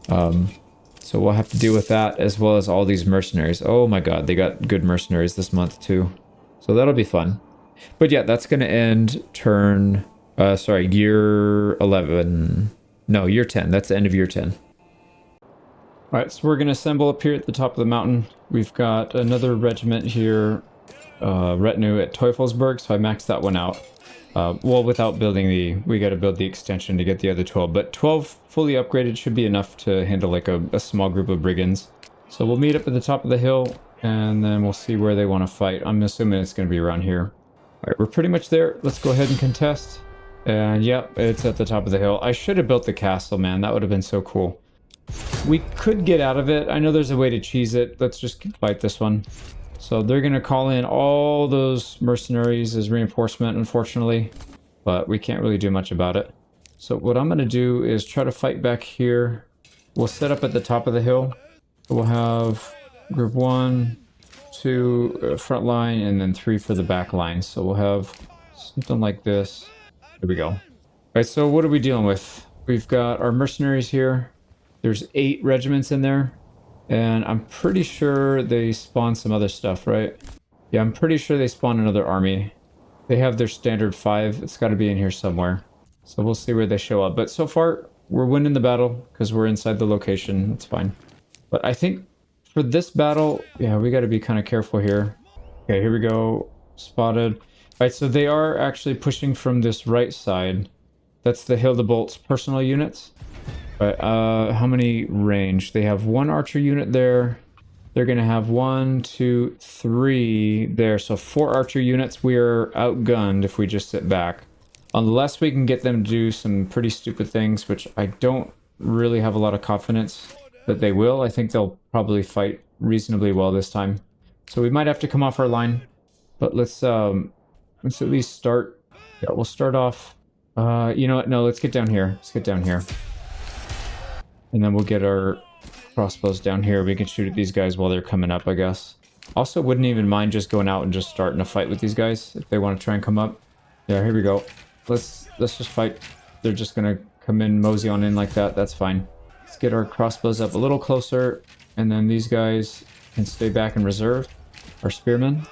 So we'll have to deal with that, as well as all these mercenaries. Oh my god, they got good mercenaries this month too. So that'll be fun. But yeah, that's going to end year 11. No, year 10. That's the end of year 10. Alright, so we're going to assemble up here at the top of the mountain. We've got another regiment here, retinue at Teufelsberg, so I maxed that one out. Well, without building we got to build the extension to get the other 12, but 12 fully upgraded should be enough to handle like a small group of brigands. So we'll meet up at the top of the hill, And then we'll see where they want to fight. I'm assuming it's going to be around here. All right, we're pretty much there. Let's go ahead and contest. And yep, it's at the top of the hill. I should have built the castle, man. That would have been so cool. We could get out of it. I know there's a way to cheese it. Let's just fight this one. So they're going to call in all those mercenaries as reinforcement, unfortunately. But we can't really do much about it. So what I'm going to do is try to fight back here. We'll set up at the top of the hill. We'll have group 1, 2 front line, and then 3 for the back line. So we'll have something like this. There we go. All right, so what are we dealing with? We've got our mercenaries here. There's 8 regiments in there. And I'm pretty sure they spawn some other stuff, right? Yeah, I'm pretty sure they spawn another army. They have their standard 5. It's got to be in here somewhere. So we'll see where they show up. But so far, we're winning the battle because we're inside the location. That's fine. But I think for this battle, yeah, we got to be kind of careful here. Okay, here we go. Spotted. All right, so they are actually pushing from this right side. That's the Hildebolt's personal units. But how many range? They have 1 archer unit there. They're going to have 1, 2, 3 there. So 4 archer units. We are outgunned if we just sit back. Unless we can get them to do some pretty stupid things, which I don't really have a lot of confidence that they will. I think they'll probably fight reasonably well this time. So we might have to come off our line. But let's at least start. Yeah, we'll start off. You know what? No, let's get down here. Let's get down here. And then we'll get our crossbows down here. We can shoot at these guys while they're coming up, I guess. Also, wouldn't even mind just going out and just starting a fight with these guys if they want to try and come up. Yeah, here we go. Let's just fight. They're just gonna come in, mosey on in like that. That's fine. Let's get our crossbows up a little closer, and then these guys can stay back in reserve. Our spearmen. All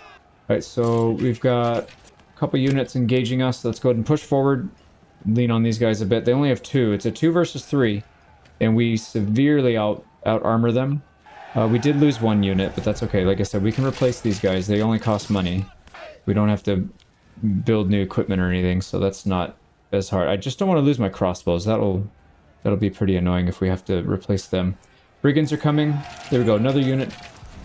right, so we've got a couple units engaging us. Let's go ahead and push forward. Lean on these guys a bit. They only have 2. It's a 2 versus 3, and we severely out armor them. We did lose 1 unit, but that's okay. Like I said, we can replace these guys. They only cost money. We don't have to build new equipment or anything, so that's not as hard. I just don't want to lose my crossbows. That'll be pretty annoying if we have to replace them. Brigands are coming. There we go. Another unit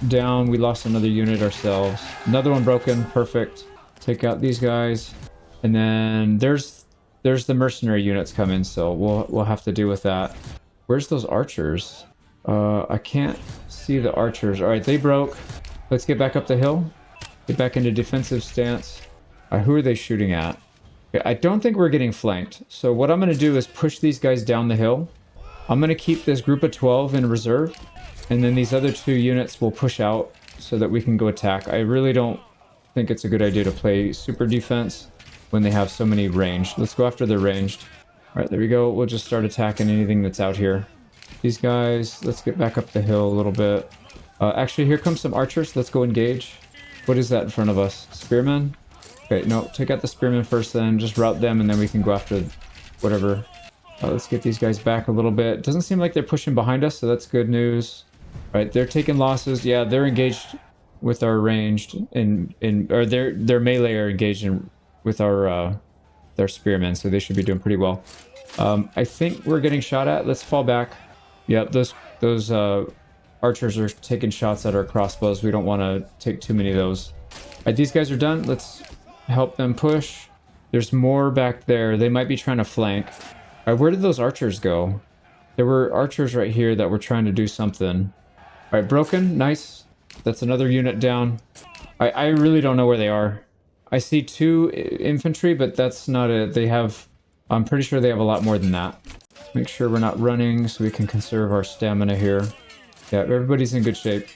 down. We lost another unit ourselves. Another one broken. Perfect. Take out these guys, and then there's the mercenary units coming. So we'll have to deal with that. Where's those archers? I can't see the archers. All right, they broke. Let's get back up the hill. Get back into defensive stance. Who are they shooting at? Okay, I don't think we're getting flanked. So what I'm going to do is push these guys down the hill. I'm going to keep this group of 12 in reserve. And then these other 2 units will push out so that we can go attack. I really don't think it's a good idea to play super defense when they have so many ranged. Let's go after their ranged. All right, there we go. We'll just start attacking anything that's out here. These guys, let's get back up the hill a little bit. Actually, here comes some archers. Let's go engage. What is that in front of us? Spearmen? Okay, no, take out the spearmen first then. Just route them and then we can go after whatever. Let's get these guys back a little bit. Doesn't seem like they're pushing behind us, so that's good news. All right, they're taking losses. Yeah, they're engaged with our ranged or their melee are engaged with our their spearmen, so they should be doing pretty well. I think we're getting shot at. Let's fall back. Yep, those archers are taking shots at our crossbows. We don't want to take too many of those. All right, these guys are done. Let's help them push. There's more back there. They might be trying to flank. All right, where did those archers go? There were archers right here that were trying to do something. All right, broken. Nice. That's another unit down. I really don't know where they are. I see 2 infantry, but that's not it. They have... I'm pretty sure they have a lot more than that. Make sure we're not running so we can conserve our stamina here. Yeah, everybody's in good shape.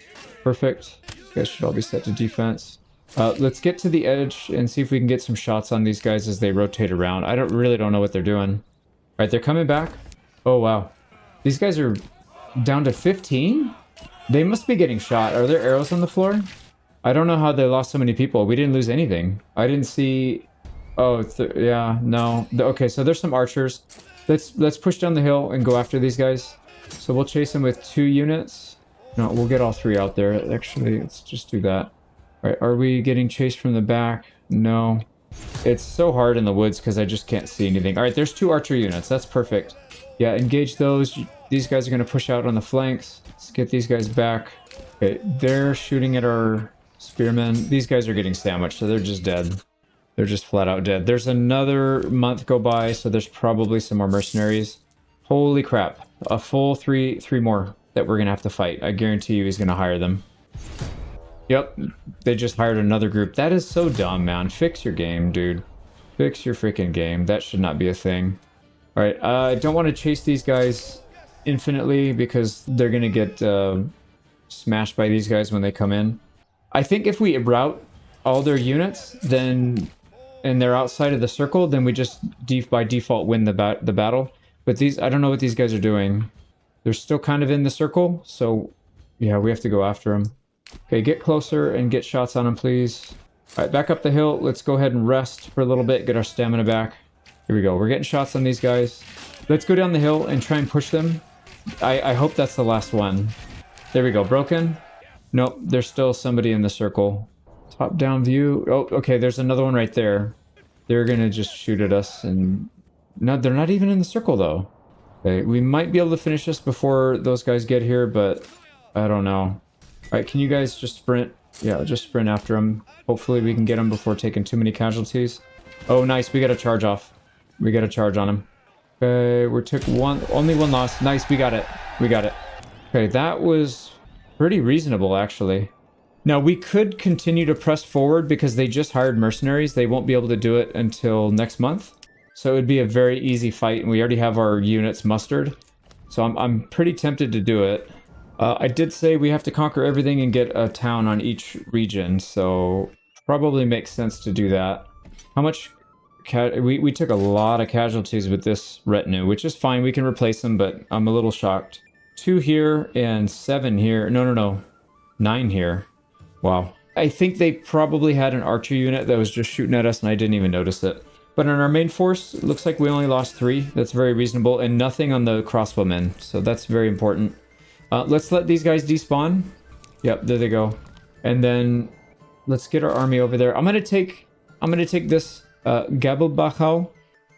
Perfect. You guys should all be set to defense. Let's get to the edge and see if we can get some shots on these guys as they rotate around. I really don't know what they're doing. All right, they're coming back. Oh, wow. These guys are down to 15? They must be getting shot. Are there arrows on the floor? I don't know how they lost so many people. We didn't lose anything. I didn't see... Oh, yeah, no. Okay, so there's some archers. Let's push down the hill and go after these guys. So we'll chase them with 2 units. No, we'll get all 3 out there. Actually, let's just do that. All right, are we getting chased from the back? No. It's so hard in the woods because I just can't see anything. All right, there's 2 archer units. That's perfect. Yeah, engage those. These guys are going to push out on the flanks. Let's get these guys back. Okay, they're shooting at our spearmen. These guys are getting sandwiched, so they're just dead. They're just flat out dead. There's another month go by, so there's probably some more mercenaries. Holy crap. A full three more that we're going to have to fight. I guarantee you he's going to hire them. Yep, they just hired another group. That is so dumb, man. Fix your game, dude. Fix your freaking game. That should not be a thing. Alright, I don't want to chase these guys infinitely because they're going to get smashed by these guys when they come in. I think if we route all their units, then and they're outside of the circle, then we just by default win the battle. But these, I don't know what these guys are doing. They're still kind of in the circle, so yeah, we have to go after them. Okay, get closer and get shots on them, please. All right, back up the hill. Let's go ahead and rest for a little bit, get our stamina back. Here we go. We're getting shots on these guys. Let's go down the hill and try and push them. I hope that's the last one. There we go. Broken. Nope, there's still somebody in the circle. Top down view. Oh, okay, there's another one right there. They're gonna just shoot at us, and no, they're not even in the circle though. Okay, we might be able to finish this before those guys get here, but I don't know. All right, can you guys just sprint? Yeah, just sprint after them. Hopefully we can get them before taking too many casualties. Oh, nice. We got a charge off. We got a charge on him. Okay, we took only one loss. Nice, we got it. We got it. Okay, that was pretty reasonable, actually. Now, we could continue to press forward because they just hired mercenaries. They won't be able to do it until next month. So it would be a very easy fight, and we already have our units mustered. So I'm pretty tempted to do it. I did say we have to conquer everything and get a town on each region, so probably makes sense to do that. How much... We took a lot of casualties with this retinue, which is fine. We can replace them, but I'm a little shocked. 2 here and 7 here. No. 9 here. Wow. I think they probably had an archer unit that was just shooting at us and I didn't even notice it. But on our main force, it looks like we only lost 3. That's very reasonable. And nothing on the crossbowmen. So that's very important. Let's let these guys despawn. Yep, there they go. And then let's get our army over there. I'm gonna take this Gabelbachau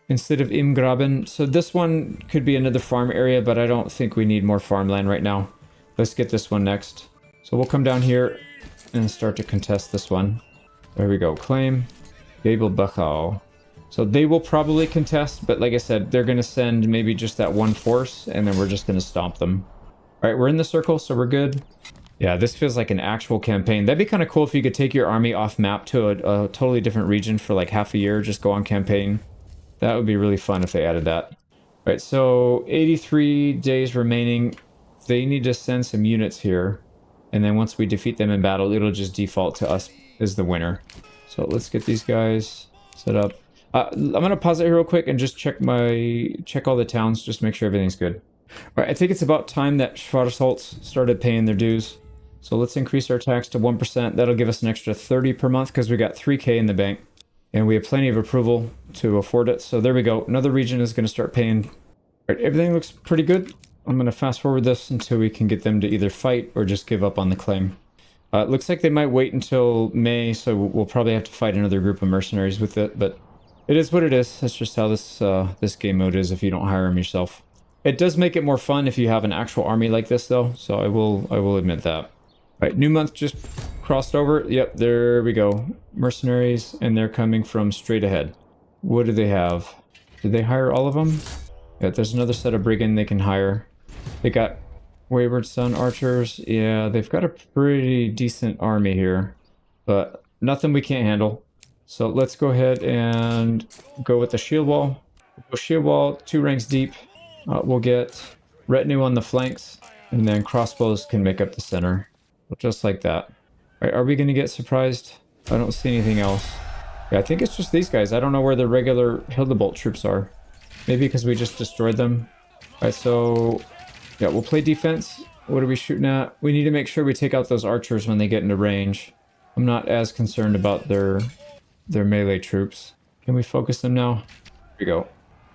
instead of Imgraben. So this one could be another farm area, but I don't think we need more farmland right now. Let's get this one next. So we'll come down here and start to contest this one. There we go. Claim Gabelbachau. So they will probably contest, but like I said, they're going to send maybe just that one force, and then we're just going to stomp them. All right, we're in the circle, so we're good. Yeah, this feels like an actual campaign. That'd be kind of cool if you could take your army off map to a totally different region for like half a year, just go on campaign. That would be really fun if they added that. All right, so 83 days remaining. They need to send some units here. And then once we defeat them in battle, it'll just default to us as the winner. So let's get these guys set up. I'm going to pause it here real quick and just check all the towns, just make sure everything's good. All right, I think it's about time that Schwarzholz started paying their dues. So let's increase our tax to 1%. That'll give us an extra 30 per month because we got 3K in the bank. And we have plenty of approval to afford it. So there we go. Another region is going to start paying. All right, everything looks pretty good. I'm going to fast forward this until we can get them to either fight or just give up on the claim. It looks like they might wait until May, so we'll probably have to fight another group of mercenaries with it. But it is what it is. That's just how this game mode is if you don't hire them yourself. It does make it more fun if you have an actual army like this, though. So I will admit that. All right, new month just crossed over. Yep, there we go. Mercenaries, and they're coming from straight ahead. What do they have? Did they hire all of them? Yeah, there's another set of brigand they can hire. They got Wayward Sun archers. Yeah, they've got a pretty decent army here, but nothing we can't handle. So let's go ahead and go with the shield wall. We'll shield wall 2 ranks deep. We'll get retinue on the flanks, and then crossbows can make up the center. Just like that. All right, are we going to get surprised? I don't see anything else. Yeah, I think it's just these guys. I don't know where the regular Hildebolt troops are. Maybe because we just destroyed them. All right, so yeah, we'll play defense. What are we shooting at? We need to make sure we take out those archers when they get into range. I'm not as concerned about their melee troops. Can we focus them now? Here we go.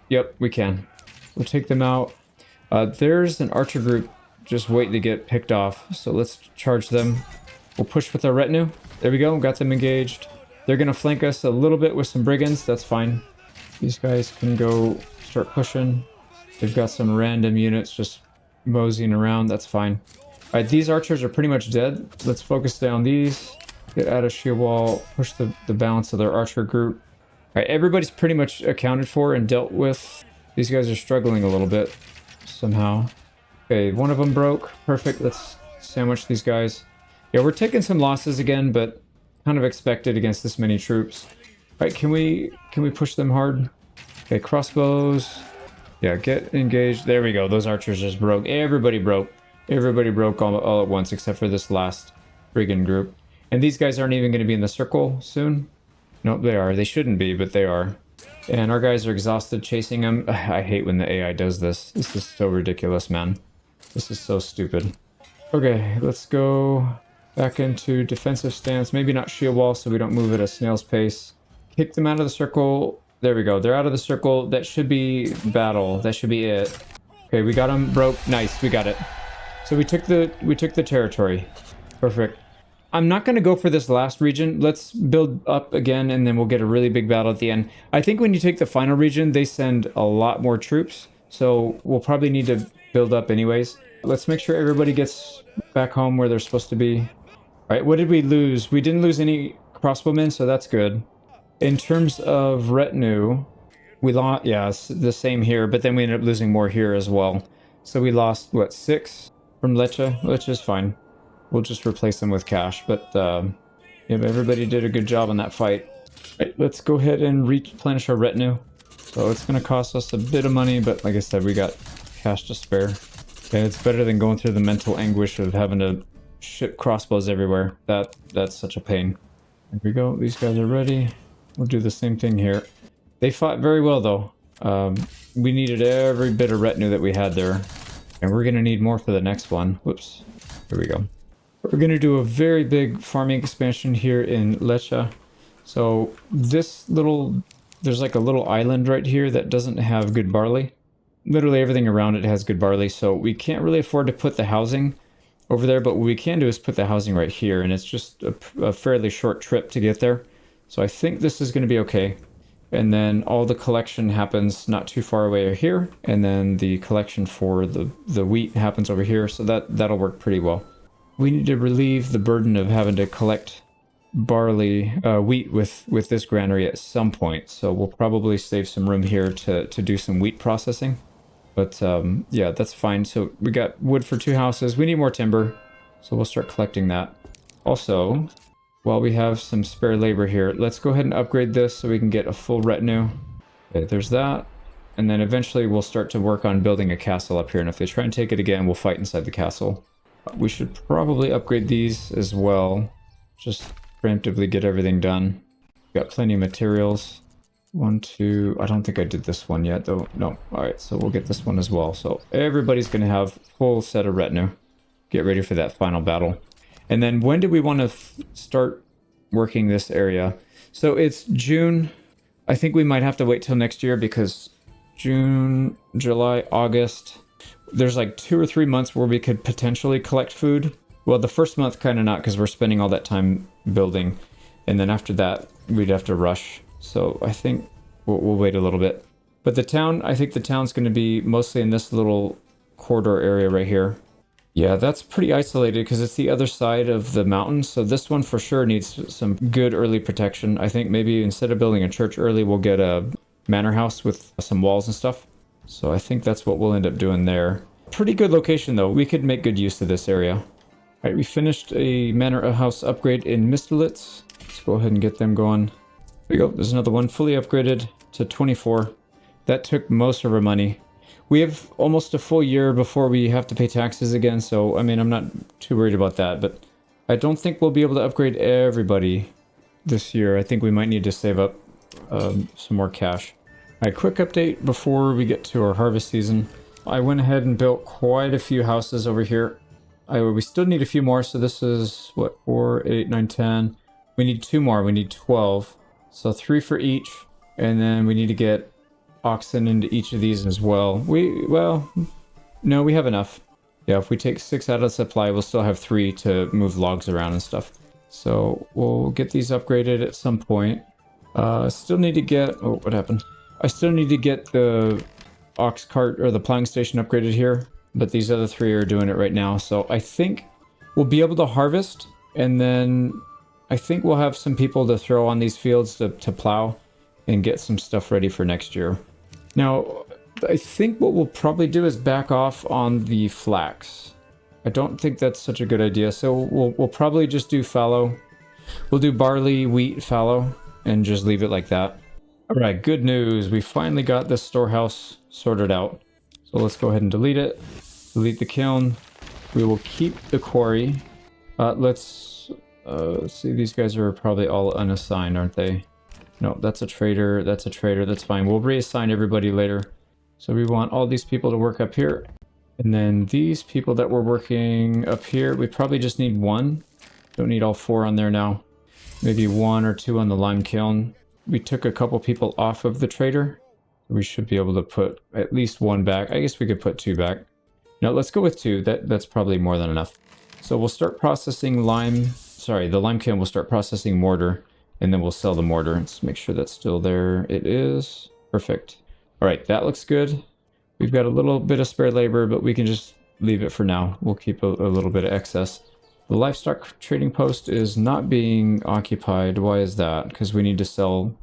Yep, we can. We'll take them out. There's an archer group just waiting to get picked off. So let's charge them. We'll push with our retinue. There we go. Got them engaged. They're going to flank us a little bit with some brigands. That's fine. These guys can go start pushing. They've got some random units just moseying around. That's fine. All right, these archers are pretty much dead. Let's focus down these. Get out of shield wall. Push the balance of their archer group. All right, everybody's pretty much accounted for and dealt with. These guys are struggling a little bit somehow. Okay, one of them broke. Perfect. Let's sandwich these guys. Yeah, we're taking some losses again, but kind of expected against this many troops. All right, can we push them hard? Okay, crossbows. Yeah, get engaged. There we go. Those archers just broke. Everybody broke. Everybody broke all at once except for this last brigand group. And these guys aren't even going to be in the circle soon. Nope, they are. They shouldn't be, but they are. And our guys are exhausted chasing them. I hate when the AI does this. This is so ridiculous, man. This is so stupid. Okay, let's go back into defensive stance. Maybe not shield wall so we don't move at a snail's pace. Kick them out of the circle. There we go. They're out of the circle. That should be battle. That should be it. Okay, we got them. Broke. Nice. We got it. So we took the territory. Perfect. I'm not going to go for this last region. Let's build up again, and then we'll get a really big battle at the end. I think when you take the final region, they send a lot more troops. So we'll probably need to build up anyways. Let's make sure everybody gets back home where they're supposed to be. All right, what did we lose? We didn't lose any crossbowmen, so that's good. In terms of retinue, we lost, yeah, it's the same here, but then we ended up losing more here as well. So we lost, what, 6 from Lecha? Lecha's fine. We'll just replace them with cash, but yeah, everybody did a good job on that fight. All right, let's go ahead and replenish our retinue. So it's going to cost us a bit of money, but like I said, we got cash to spare. Okay, it's better than going through the mental anguish of having to ship crossbows everywhere. That's such a pain. There we go. These guys are ready. We'll do the same thing here. They fought very well, though. We needed every bit of retinue that we had there. And we're going to need more for the next one. Whoops. Here we go. We're going to do a very big farming expansion here in Lecha. So this little... There's like a little island right here that doesn't have good barley. Literally everything around it has good barley, so we can't really afford to put the housing over there, but what we can do is put the housing right here, and it's just a fairly short trip to get there. So I think this is going to be okay. And then all the collection happens not too far away here, and then the collection for the wheat happens over here, so that'll work pretty well. We need to relieve the burden of having to collect wheat with this granary at some point, so we'll probably save some room here to do some wheat processing. But yeah, that's fine. So we got wood for 2 houses. We need more timber, so we'll start collecting that. Also, while we have some spare labor here, let's go ahead and upgrade this so we can get a full retinue. Okay, there's that. And then eventually we'll start to work on building a castle up here, and if they try and take it again, we'll fight inside the castle. We should probably upgrade these as well. Just preemptively get everything done. Got plenty of materials. 1, 2, I don't think I did this one yet though. No. Alright, so we'll get this one as well. So everybody's going to have full set of retinue. Get ready for that final battle. And then when do we want to start working this area? So it's June. I think we might have to wait till next year because June, July, August, there's like 2 or 3 months where we could potentially collect food. Well, the first month kind of not because we're spending all that time building. And then after that, we'd have to rush. So I think we'll wait a little bit. But the town, I think the town's going to be mostly in this little corridor area right here. Yeah, that's pretty isolated because it's the other side of the mountain. So this one for sure needs some good early protection. I think maybe instead of building a church early, we'll get a manor house with some walls and stuff. So I think that's what we'll end up doing there. Pretty good location though. We could make good use of this area. All right, we finished a manor house upgrade in Mistelitz. Let's go ahead and get them going. There we go. There's another one fully upgraded to 24. That took most of our money. We have almost a full year before we have to pay taxes again, so I mean, I'm not too worried about that, but I don't think we'll be able to upgrade everybody this year. I think we might need to save up some more cash. All right, quick update before we get to our harvest season. I went ahead and built quite a few houses over here. We still need a few more, so this is, what, 4, 8, 9, 10. We need 2 more. We need 12. So 3 for each, and then we need to get oxen into each of these as well. No, we have enough. Yeah, if we take 6 out of the supply, we'll still have 3 to move logs around and stuff. So we'll get these upgraded at some point. Still need to get... Oh, what happened? I still need to get the ox cart or the plowing station upgraded here. but these other 3 are doing it right now. So I think we'll be able to harvest, and then I think we'll have some people to throw on these fields to plow and get some stuff ready for next year. Now, I think what we'll probably do is back off on the flax. I don't think that's such a good idea, so we'll probably just do fallow. We'll do barley, wheat, fallow, and just leave it like that. All right, good news. We finally got this storehouse sorted out. So let's go ahead and delete it. Delete the kiln. We will keep the quarry. Let's see. These guys are probably all unassigned, aren't they? No, that's a trader. That's a trader. That's fine. We'll reassign everybody later. So we want all these people to work up here. And then these people that were working up here, we probably just need 1. Don't need all 4 on there now. Maybe 1 or 2 on the lime kiln. We took a couple people off of the trader. We should be able to put at least 1 back. I guess we could put 2 back. No, let's go with 2. That's probably more than enough. So we'll start processing lime. Sorry, the lime kiln will start processing mortar, and then we'll sell the mortar. Let's make sure that's still there. It is. Perfect. All right, that looks good. We've got a little bit of spare labor, but we can just leave it for now. We'll keep a little bit of excess. The livestock trading post is not being occupied. Why is that? Because we need to sell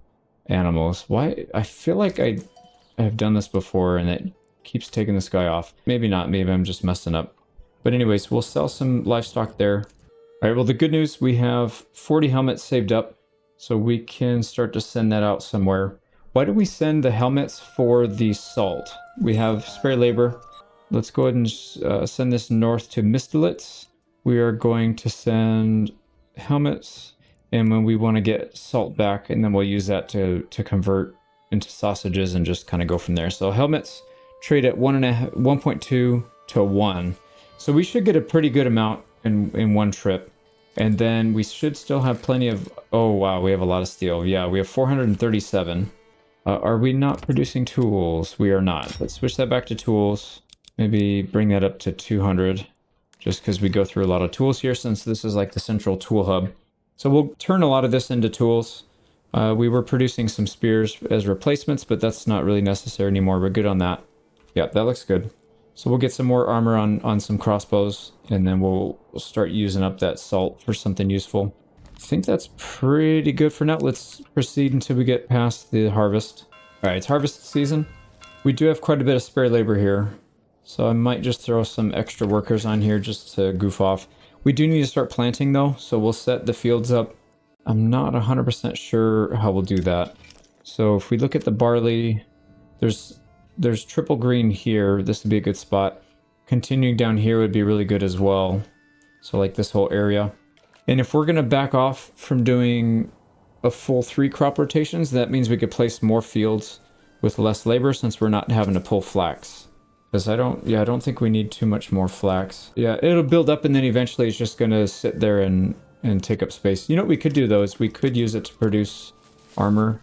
animals. Why? I feel like I have done this before and it keeps taking this guy off. Maybe not. Maybe I'm just messing up. But anyways, we'll sell some livestock there. All right, well, the good news, we have 40 helmets saved up, so we can start to send that out somewhere. Why don't we send the helmets for the salt? We have spare labor. Let's go ahead and send this north to Mistelitz. We are going to send helmets, and when we want to get salt back, and then we'll use that to convert into sausages and just kind of go from there. So helmets trade at 1.2 to 1. So we should get a pretty good amount in one trip. And then we should still have plenty of... Oh, wow, we have a lot of steel. Yeah, we have 437. Are we not producing tools? We are not. Let's switch that back to tools. Maybe bring that up to 200. Just because we go through a lot of tools here, since this is like the central tool hub. So we'll turn a lot of this into tools. We were producing some spears as replacements, but that's not really necessary anymore. We're good on that. Yeah, that looks good. So we'll get some more armor on some crossbows, and then we'll start using up that salt for something useful. I think that's pretty good for now. Let's proceed until we get past the harvest. All right, it's harvest season. We do have quite a bit of spare labor here, so I might just throw some extra workers on here just to goof off. We do need to start planting though, so we'll set the fields up. I'm not 100% sure how we'll do that. So if we look at the barley, there's triple green here. This would be a good spot. Continuing down here would be really good as well. So like this whole area. And if we're going to back off from doing a full 3 crop rotations, that means we could place more fields with less labor, since we're not having to pull flax. Because I don't think we need too much more flax. Yeah, it'll build up, and then eventually it's just going to sit there and take up space. You know what we could do though is we could use it to produce armor.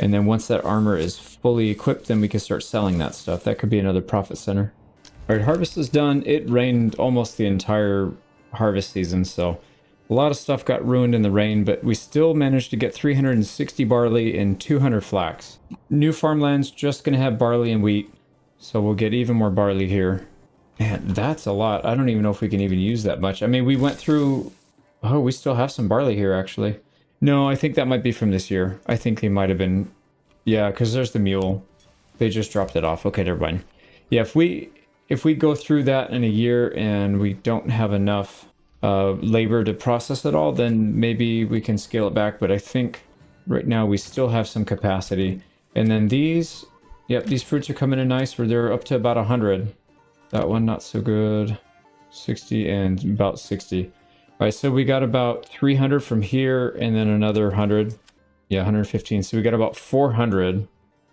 And then once that armor is fully equipped, then we can start selling that stuff. That could be another profit center. All right, harvest is done. It rained almost the entire harvest season, so a lot of stuff got ruined in the rain, but we still managed to get 360 barley and 200 flax. New farmland's just going to have barley and wheat, so we'll get even more barley here. Man, that's a lot. I don't even know if we can even use that much. I mean, we went through... Oh, we still have some barley here, actually. No, I think that might be from this year. I think they might have been... Yeah, because there's the mule. They just dropped it off. Okay, never mind. Yeah, if we go through that in a year and we don't have enough labor to process it all, then maybe we can scale it back. But I think right now we still have some capacity. And then these... Yep, these fruits are coming in nice, where they're up to about 100. That one, not so good. 60 and about 60. All right, so we got about 300 from here, and then another 100. Yeah, 115. So we got about 400.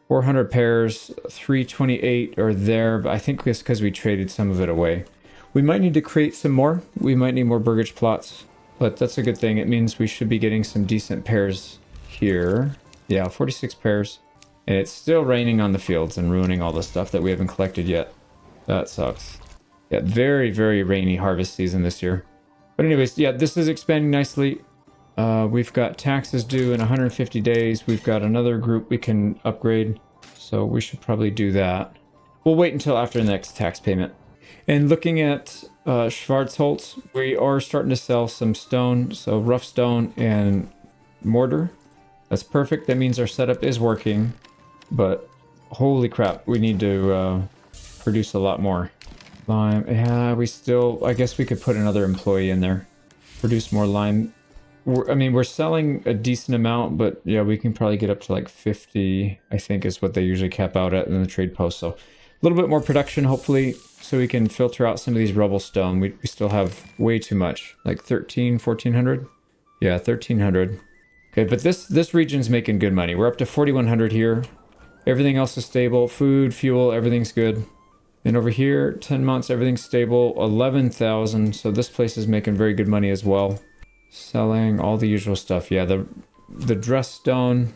400 pairs, 328 are there, but I think it's because we traded some of it away. We might need to create some more. We might need more burgage plots, but that's a good thing. It means we should be getting some decent pairs here. Yeah, 46 pairs. And it's still raining on the fields and ruining all the stuff that we haven't collected yet. That sucks. Yeah, very, very rainy harvest season this year. But anyways, yeah, this is expanding nicely. We've got taxes due in 150 days. We've got another group we can upgrade. So we should probably do that. We'll wait until after the next tax payment. And looking at Schwarzholz, we are starting to sell some stone, so rough stone and mortar. That's perfect. That means our setup is working, but holy crap, we need to produce a lot more. Lime, yeah, we still, I guess we could put another employee in there. Produce more lime. I mean, we're selling a decent amount, but yeah, we can probably get up to like 50, I think is what they usually cap out at in the trade post. So a little bit more production, hopefully, so we can filter out some of these rubble stone. We still have way too much, like 1400. Yeah, 1300. Okay, but this region's making good money. We're up to 4100 here. Everything else is stable. Food, fuel, everything's good. And over here, 10 months, everything's stable. 11,000. So this place is making very good money as well. Selling all the usual stuff. Yeah, the dress stone.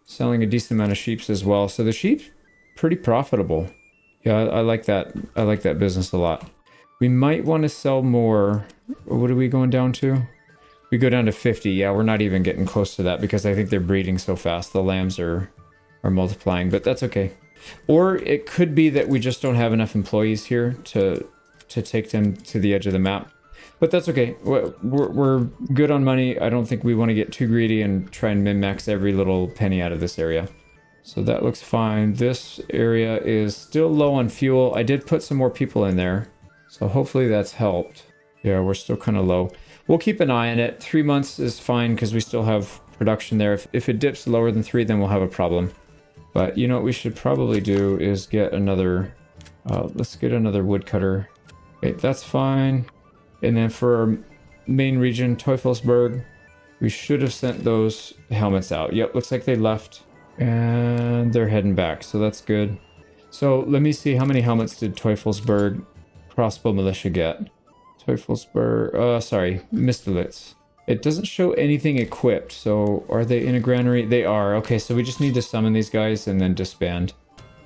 Selling a decent amount of sheeps as well. So the sheep, pretty profitable. Yeah, I like that. I like that business a lot. We might want to sell more. What are we going down to? We go down to 50. Yeah, we're not even getting close to that because I think they're breeding so fast. The lambs are multiplying, but that's okay. Or it could be that we just don't have enough employees here to take them to the edge of the map. But that's okay. We're good on money. I don't think we want to get too greedy and try and min-max every little penny out of this area. So that looks fine. This area is still low on fuel. I did put some more people in there, so hopefully that's helped. Yeah, we're still kind of low. We'll keep an eye on it. 3 months is fine because we still have production there. If it dips lower than 3, then we'll have a problem. But you know what we should probably do is get another... let's get another woodcutter. Okay, that's fine. And then for our main region, Teufelsberg, we should have sent those helmets out. Yep, looks like they left. And they're heading back, so that's good. So let me see, how many helmets did Teufelsberg crossbow militia get? Teufelsberg, sorry, Mistelitz. It doesn't show anything equipped, so are they in a granary? They are. Okay, so we just need to summon these guys and then disband.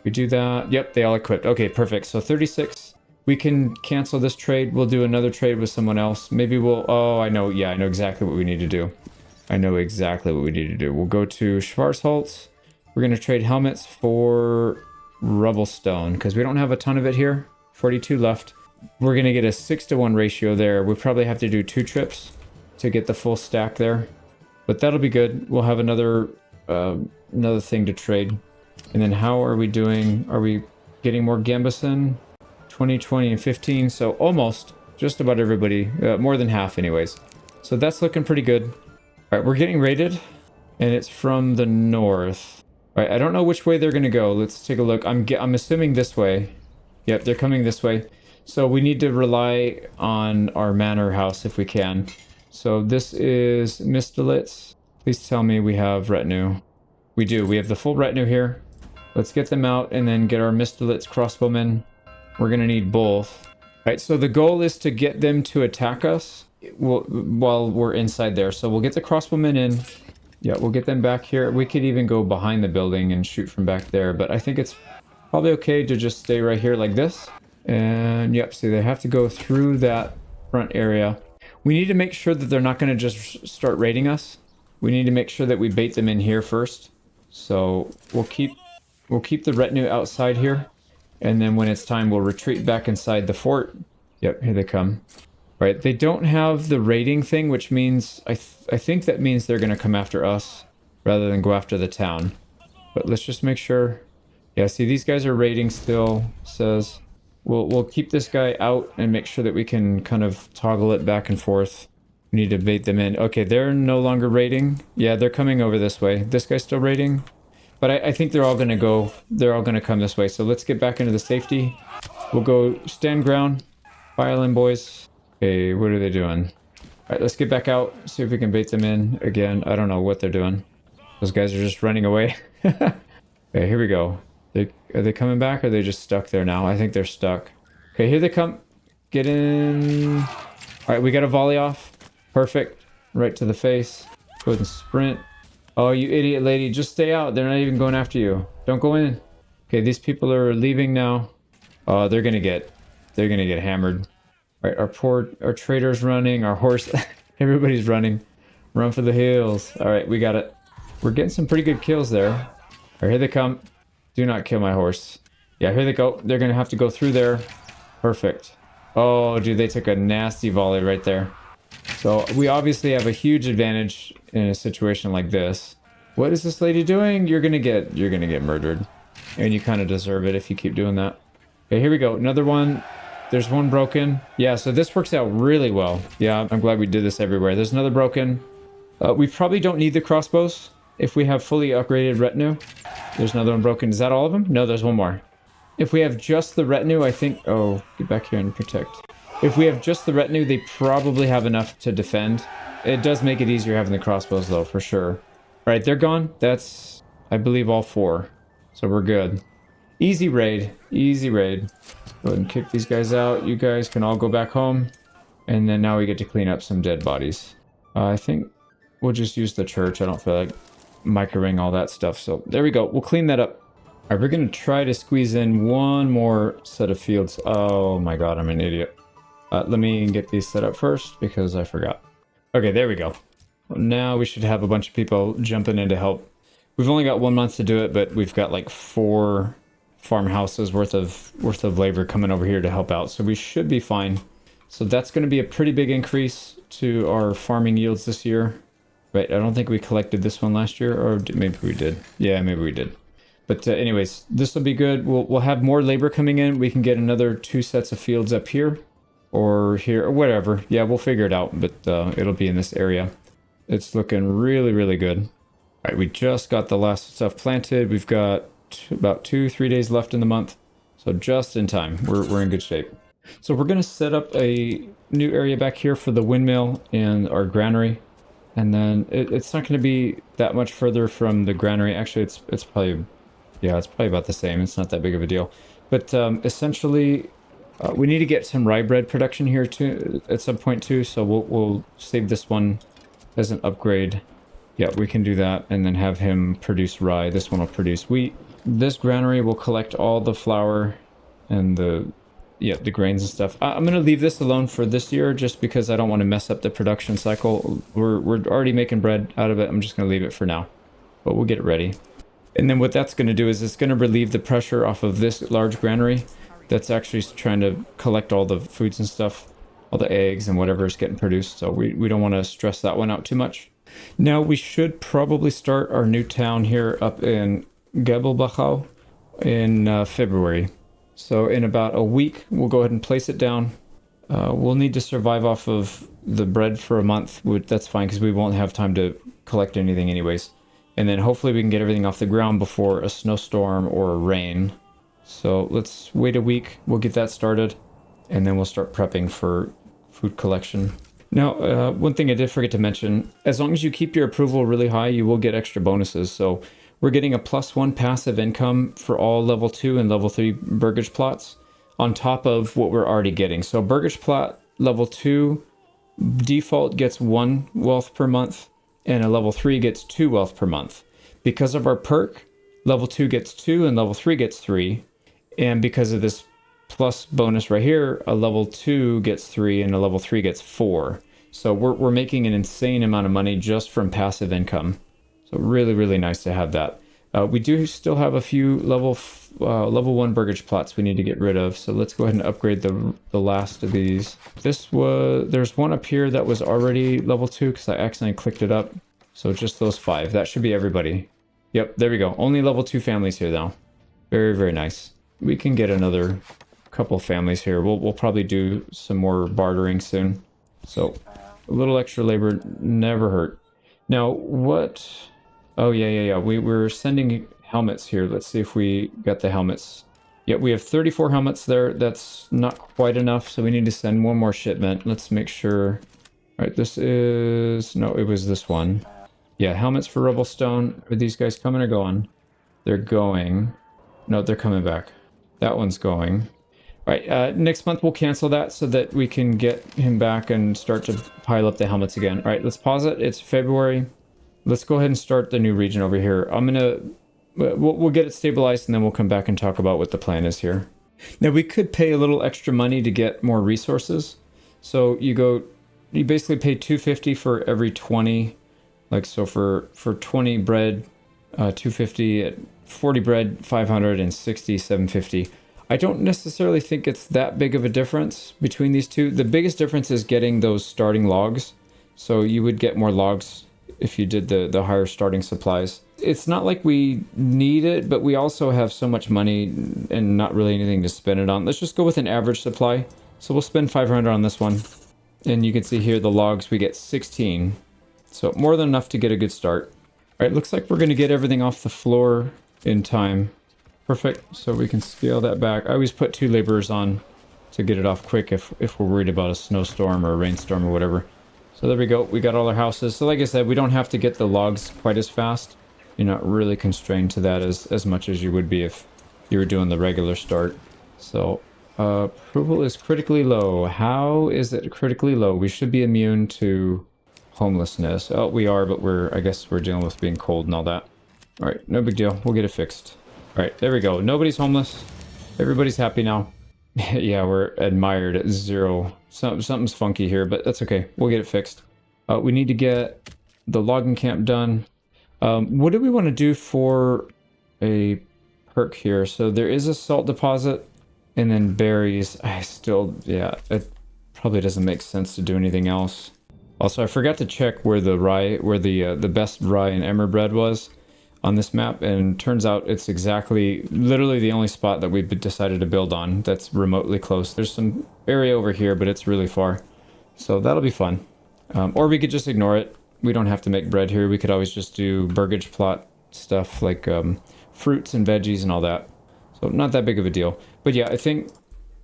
We do that. Yep, they all equipped. Okay, perfect. So 36. We can cancel this trade. We'll do another trade with someone else. Maybe we'll... Oh, I know. Yeah, I know exactly what we need to do. I know exactly what we need to do. We'll go to Schwarzholz. We're going to trade helmets for rubble stone because we don't have a ton of it here. 42 left. We're going to get a 6-to-1 ratio there. We probably have to do 2 trips to get the full stack there. But that'll be good. We'll have another thing to trade. And then how are we doing? Are we getting more Gambison? 20, 20, and 15. So almost just about everybody. More than half anyways. So that's looking pretty good. All right, we're getting raided. And it's from the north. All right, I don't know which way they're going to go. Let's take a look. I'm assuming this way. Yep, they're coming this way. So we need to rely on our manor house if we can. So this is Mistelitz. Please tell me we have retinue. We do. We have the full retinue here. Let's get them out and then get our Mistelitz crossbowmen. We're going to need both. All right, so the goal is to get them to attack us while we're inside there. So we'll get the crossbowmen in. Yeah, we'll get them back here. We could even go behind the building and shoot from back there. But I think it's probably okay to just stay right here like this. And yep, see, they have to go through that front area. We need to make sure that they're not going to just start raiding us. We need to make sure that we bait them in here first. So we'll keep the retinue outside here. And then when it's time, we'll retreat back inside the fort. Yep, here they come. All right, they don't have the raiding thing, which means I think that means they're going to come after us rather than go after the town. But let's just make sure. Yeah, see, these guys are raiding still, says. We'll keep this guy out and make sure that we can kind of toggle it back and forth. We need to bait them in. Okay, they're no longer raiding. Yeah, they're coming over this way. This guy's still raiding. But I think they're all going to go. They're all going to come this way. So let's get back into the safety. We'll go stand ground. File in, boys. Okay, what are they doing? All right, let's get back out. See if we can bait them in. Again, I don't know what they're doing. Those guys are just running away. Okay, here we go. Are they coming back or are they just stuck there now? I think they're stuck. Okay, here they come. Get in. All right, we got a volley off. Perfect. Right to the face. Go ahead and sprint. Oh, you idiot lady. Just stay out. They're not even going after you. Don't go in. Okay, these people are leaving now. Oh, they're gonna get hammered. All right, our trader's running. Our horse. Everybody's running. Run for the hills. All right, we got it. We're getting some pretty good kills there. All right, here they come. Do not kill my horse. Yeah, here they go. They're going to have to go through there. Perfect. Oh, dude, they took a nasty volley right there. So we obviously have a huge advantage in a situation like this. What is this lady doing? You're gonna get murdered. And you kind of deserve it if you keep doing that. Okay, here we go. Another one. There's one broken. Yeah, so this works out really well. Yeah, I'm glad we did this everywhere. There's another broken. We probably don't need the crossbows if we have fully upgraded retinue. There's another one broken. Is that all of them? No, there's one more. If we have just the retinue, I think... Oh, get back here and protect. If we have just the retinue, they probably have enough to defend. It does make it easier having the crossbows, though, for sure. All right, they're gone. That's, I believe, all 4. So we're good. Easy raid. Easy raid. Go ahead and kick these guys out. You guys can all go back home. And then now we get to clean up some dead bodies. I think we'll just use the church. I don't feel like microing all that stuff. So there we go. We'll clean that up. All right, we're going to try to squeeze in one more set of fields. Oh my god, I'm an idiot. Let me get these set up first because I forgot. Okay, there we go. Well, now we should have a bunch of people jumping in to help. We've only got 1 month to do it, but we've got like 4 farmhouses worth of labor coming over here to help out. So we should be fine. So that's going to be a pretty big increase to our farming yields this year. Right, I don't think we collected this one last year, or maybe we did. Yeah, maybe we did. But anyways, this will be good. We'll have more labor coming in. We can get another 2 sets of fields up here or here or whatever. Yeah, we'll figure it out, but it'll be in this area. It's looking really, really good. All right, we just got the last stuff planted. We've got about 2-3 days left in the month. So just in time. We're in good shape. So we're going to set up a new area back here for the windmill and our granary. And then it's not going to be that much further from the granary. Actually, it's probably... Yeah, it's probably about the same. It's not that big of a deal. But essentially, we need to get some rye bread production here too at some point too. So we'll save this one as an upgrade. Yeah, we can do that and then have him produce rye. This one will produce wheat. This granary will collect all the flour and the grains and stuff. I'm going to leave this alone for this year just because I don't want to mess up the production cycle. We're already making bread out of it. I'm just going to leave it for now. But we'll get it ready. And then what that's going to do is it's going to relieve the pressure off of this large granary that's actually trying to collect all the foods and stuff, all the eggs and whatever is getting produced. So we don't want to stress that one out too much. Now we should probably start our new town here up in Gebelbachau in February. So in about a week, we'll go ahead and place it down. We'll need to survive off of the bread for a month. That's fine because we won't have time to collect anything anyways. And then hopefully we can get everything off the ground before a snowstorm or a rain. So let's wait a week. We'll get that started. And then we'll start prepping for food collection. Now, one thing I did forget to mention, as long as you keep your approval really high, you will get extra bonuses. So we're getting a +1 passive income for all level 2 and level 3 burgage plots on top of what we're already getting. So burgage plot level 2 default gets 1 wealth per month. And a level 3 gets 2 wealth per month. Because of our perk, level 2 gets 2 and level 3 gets 3. And because of this plus bonus right here, a level 2 gets 3 and a level 3 gets 4. So we're making an insane amount of money just from passive income. So really, really nice to have that. We do still have a few level 1 burgage plots we need to get rid of. So let's go ahead and upgrade the last of these. There's one up here that was already level 2 because I accidentally clicked it up. So just those 5. That should be everybody. Yep, there we go. Only level 2 families here though. Very, very nice. We can get another couple families here. We'll probably do some more bartering soon. So a little extra labor never hurt. Now what... Oh, yeah. We're sending helmets here. Let's see if we got the helmets. Yeah, we have 34 helmets there. That's not quite enough, so we need to send one more shipment. Let's make sure. All right, this is... No, it was this one. Yeah, helmets for Rebelstone. Are these guys coming or going? They're going. No, they're coming back. That one's going. All right, next month we'll cancel that so that we can get him back and start to pile up the helmets again. All right, let's pause it. It's February. Let's go ahead and start the new region over here. We'll get it stabilized and then we'll come back and talk about what the plan is here. Now we could pay a little extra money to get more resources. So you basically pay 250 for every 20. Like so for 20 bread, 250, 40 bread, 500, and 60, 750. I don't necessarily think it's that big of a difference between these two. The biggest difference is getting those starting logs. So you would get more logs if you did the higher starting supplies. It's not like we need it, but we also have so much money and not really anything to spend it on. Let's just go with an average supply. So we'll spend 500 on this one. And you can see here the logs, we get 16. So more than enough to get a good start. All right, looks like we're going to get everything off the floor in time. Perfect. So we can scale that back. I always put 2 laborers on to get it off quick if we're worried about a snowstorm or a rainstorm or whatever. So there we go. We got all our houses. So like I said, we don't have to get the logs quite as fast. You're not really constrained to that as much as you would be if you were doing the regular start. So approval is critically low. How is it critically low? We should be immune to homelessness. Oh, we are, but I guess we're dealing with being cold and all that. All right, no big deal. We'll get it fixed. All right, there we go. Nobody's homeless. Everybody's happy now. Yeah, we're admired at 0. Something's funky here, but that's okay. We'll get it fixed. We need to get the logging camp done. What do we want to do for a perk here? So there is a salt deposit and then berries. Yeah, it probably doesn't make sense to do anything else. Also, I forgot to check where the best rye and emmer bread was on this map, and turns out it's literally the only spot that we've decided to build on that's remotely close. There's some area over here, but it's really far. So that'll be fun. Or we could just ignore it. We don't have to make bread here. We could always just do burgage plot stuff like fruits and veggies and all that. So not that big of a deal. But yeah, I think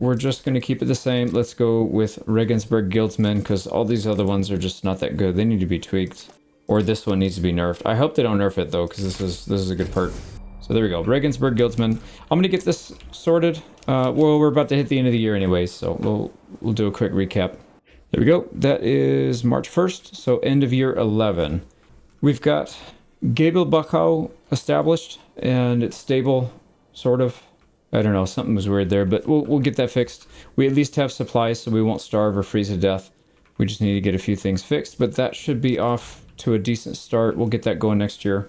we're just going to keep it the same. Let's go with Regensburg Guildsmen because all these other ones are just not that good. They need to be tweaked. Or this one needs to be nerfed. I hope they don't nerf it though, because this is a good perk. So there we go. Regensburg Guildsmen. I'm gonna get this sorted. Well, we're about to hit the end of the year anyways, so we'll do a quick recap. There we go. That is March 1st, so end of year 11. We've got Gebelbachau established, and it's stable, sort of. I don't know, something was weird there, but we'll get that fixed. We at least have supplies, so we won't starve or freeze to death. We just need to get a few things fixed, but that should be off to a decent start. We'll get that going next year.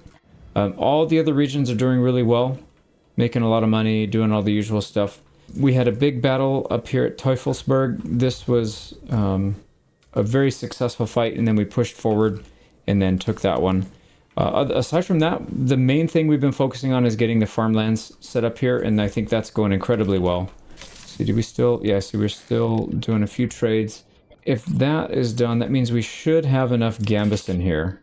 All the other regions are doing really well, making a lot of money, doing all the usual stuff. We had a big battle up here at Teufelsberg. This was a very successful fight, and then we pushed forward and then took that one. Aside from that, the main thing we've been focusing on is getting the farmlands set up here, and I think that's going incredibly well. See, did we still? Yeah, see, we're still doing a few trades. If that is done, that means we should have enough gambus in here.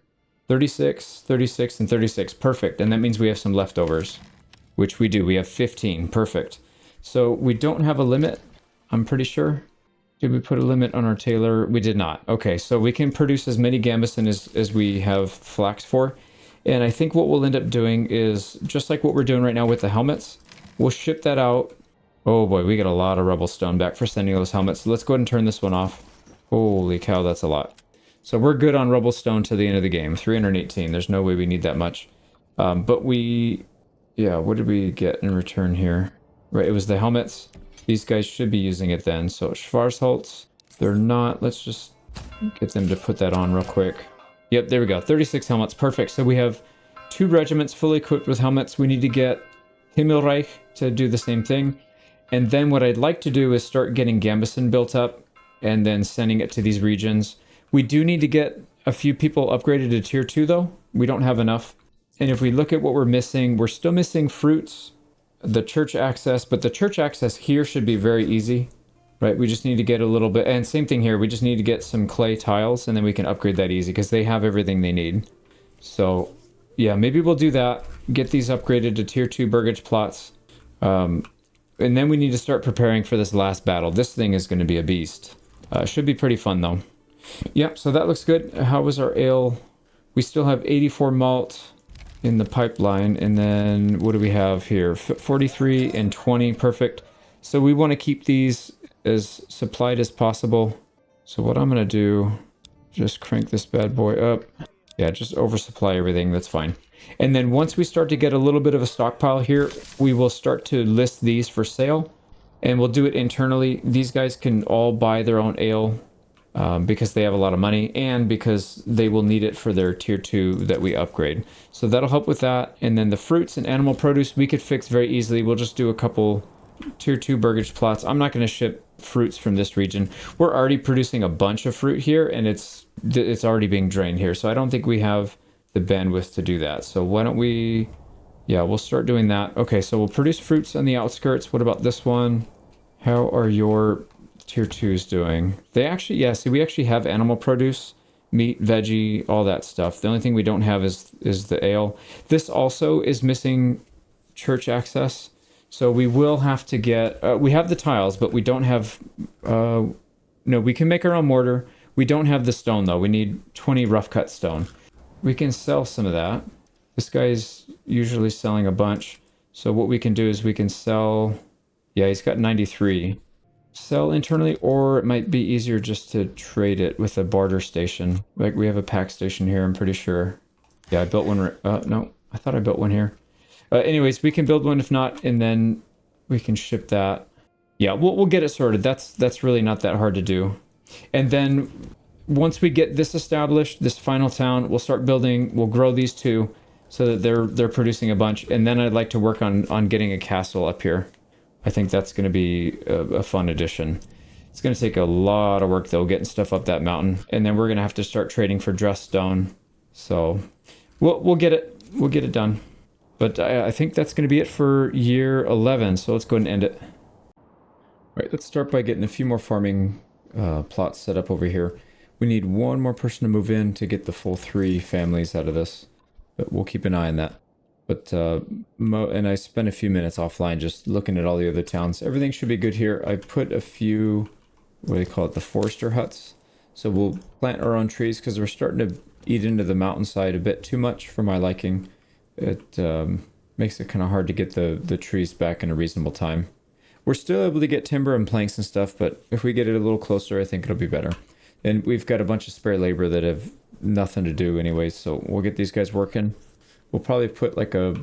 36, 36, and 36. Perfect. And that means we have some leftovers, which we do. We have 15. Perfect. So we don't have a limit, I'm pretty sure. Did we put a limit on our tailor? We did not. Okay, so we can produce as many gambusin as we have flax for. And I think what we'll end up doing is, just like what we're doing right now with the helmets, we'll ship that out. Oh boy, we got a lot of rubble stone back for sending those helmets. So let's go ahead and turn this one off. Holy cow, that's a lot. So we're good on rubble stone to the end of the game. 318. There's no way we need that much. But yeah, what did we get in return here? Right, it was the helmets. These guys should be using it then. So Schwarzholz, they're not. Let's just get them to put that on real quick. Yep, there we go. 36 helmets. Perfect. So we have 2 regiments fully equipped with helmets. We need to get Himmelreich to do the same thing. And then what I'd like to do is start getting Gambeson built up and then sending it to these regions. We do need to get a few people upgraded to tier 2 though. We don't have enough. And if we look at what we're missing, we're still missing fruits, the church access, but the church access here should be very easy, right? We just need to get a little bit, and same thing here, we just need to get some clay tiles and then we can upgrade that easy because they have everything they need. So yeah, maybe we'll do that, get these upgraded to tier 2 burgage plots. And then we need to start preparing for this last battle. This thing is going to be a beast. Should be pretty fun though. Yep, so that looks good. How was our ale? We still have 84 malt in the pipeline, and then what do we have here? 43 and 20, perfect. So we want to keep these as supplied as possible. So what I'm going to do, just crank this bad boy up. Yeah, just oversupply everything, that's fine. And then once we start to get a little bit of a stockpile here, we will start to list these for sale, and we'll do it internally. These guys can all buy their own ale because they have a lot of money and because they will need it for their tier 2 that we upgrade. So that'll help with that. And then the fruits and animal produce we could fix very easily. We'll just do a couple tier 2 burgage plots. I'm not going to ship fruits from this region. We're already producing a bunch of fruit here, and it's already being drained here. So I don't think we have the bandwidth to do that. So why don't we... Yeah, we'll start doing that. Okay, so we'll produce fruits on the outskirts. What about this one? How are your tier 2s doing? They actually, yeah, see, we actually have animal produce, meat, veggie, all that stuff. The only thing we don't have is the ale. This also is missing church access. So we will have to get, we have the tiles, but we don't have, no, we can make our own mortar. We don't have the stone though. We need 20 rough cut stone. We can sell some of that. This guy's usually selling a bunch. So what we can do is we can sell, yeah, he's got 93. Sell internally, or it might be easier just to trade it with a barter station. Like we have a pack station here, I'm pretty sure. Yeah, I built one, no, I thought I built one here. Anyways, we can build one if not, and then we can ship that. Yeah, we'll get it sorted. That's really not that hard to do. And then once we get this established, this final town, we'll start building, we'll grow these two so that they're producing a bunch. And then I'd like to work on getting a castle up here. I think that's going to be a fun addition. It's going to take a lot of work though, getting stuff up that mountain. And then we're going to have to start trading for dressed stone. So we'll get it done. But I think that's going to be it for year 11. So let's go ahead and end it. All right, let's start by getting a few more farming plots set up over here. We need one more person to move in to get the full 3 families out of this. But we'll keep an eye on that. But, and I spent a few minutes offline just looking at all the other towns. Everything should be good here. I put a few, what do they call it, the forester huts. So we'll plant our own trees because we're starting to eat into the mountainside a bit too much for my liking. It makes it kind of hard to get the trees back in a reasonable time. We're still able to get timber and planks and stuff, but if we get it a little closer, I think it'll be better. And we've got a bunch of spare labor that have nothing to do anyways, so we'll get these guys working. We'll probably put like a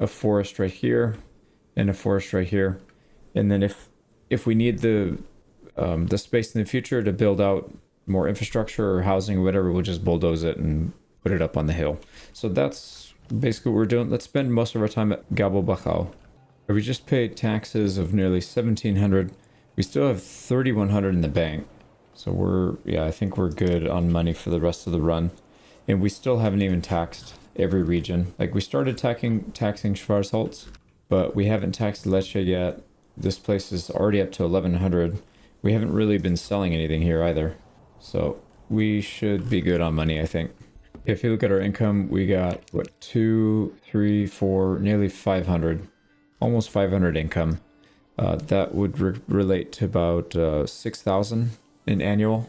forest right here and a forest right here. And then if we need the space in the future to build out more infrastructure or housing or whatever, we'll just bulldoze it and put it up on the hill. So that's basically what we're doing. Let's spend most of our time at Gabo Bakau. We just paid taxes of nearly 1,700. We still have 3,100 in the bank. So I think we're good on money for the rest of the run. And we still haven't even taxed every region. Like we started taxing Schwarzholz, but we haven't taxed Lecce yet. This place is already up to 1,100. We haven't really been selling anything here either. So we should be good on money, I think. If you look at our income, we got, what, 2, 3, 4, nearly 500. Almost 500 income. That would relate to about 6,000 in annual,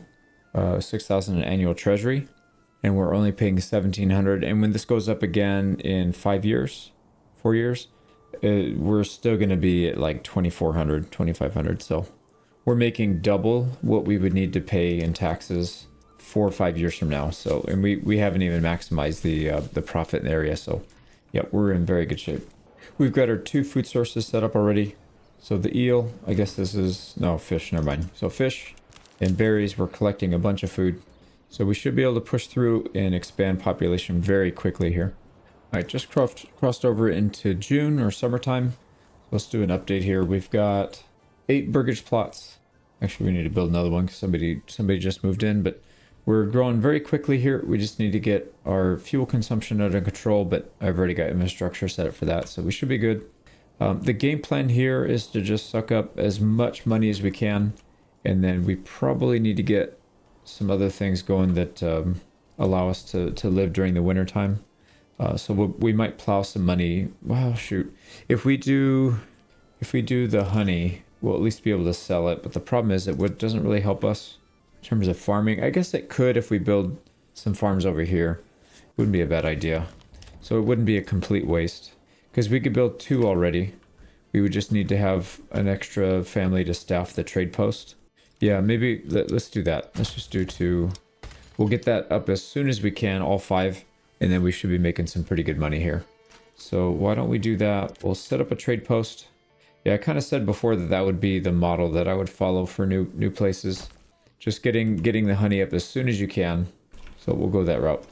6,000 in annual treasury. And we're only paying 1,700. And when this goes up again in 4 years, we're still going to be at like 2,400, 2,500. So we're making double what we would need to pay in taxes 4 or 5 years from now. So, and we haven't even maximized the profit in the area. So yeah, we're in very good shape. We've got our 2 food sources set up already. So the eel, I guess this is, no, fish, never mind. So fish and berries, we're collecting a bunch of food. So we should be able to push through and expand population very quickly here. All right, just crossed over into June or summertime. Let's do an update here. We've got 8 burgage plots. Actually, we need to build another one because somebody just moved in, but we're growing very quickly here. We just need to get our fuel consumption under control, but I've already got infrastructure set up for that, so we should be good. The game plan here is to just suck up as much money as we can, and then we probably need to get some other things going that allow us to live during the winter time. So we might plow some money. Wow, shoot. If we do the honey, we'll at least be able to sell it, but the problem is it doesn't really help us in terms of farming. I guess it could if we build some farms over here. Wouldn't be a bad idea. So it wouldn't be a complete waste. Because we could build 2 already. We would just need to have an extra family to staff the trade post. Yeah, maybe let's do that. Let's just do 2. We'll get that up as soon as we can, all 5. And then we should be making some pretty good money here. So why don't we do that? We'll set up a trade post. Yeah, I kind of said before that would be the model that I would follow for new places. Just getting the honey up as soon as you can. So we'll go that route.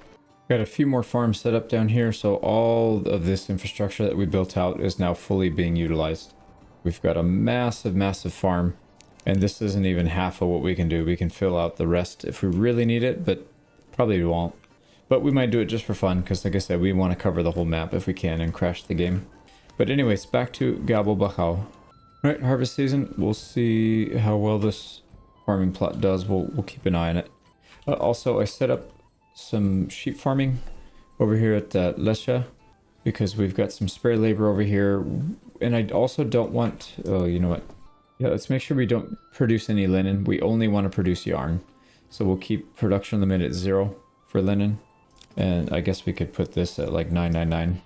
Got a few more farms set up down here, so all of this infrastructure that we built out is now fully being utilized. We've got a massive, massive farm. And this isn't even half of what we can do. We can fill out the rest if we really need it, but probably we won't. But we might do it just for fun, because like I said, we want to cover the whole map if we can and crash the game. But anyways, back to Gabo Bacau. Alright, harvest season. We'll see how well this farming plot does. We'll keep an eye on it. Also, I set up some sheep farming over here at Lesha, because we've got some spare labor over here. And I also don't want... Oh, you know what? Yeah, let's make sure we don't produce any linen. We only want to produce yarn. So we'll keep production limit at 0 for linen. And I guess we could put this at like 999.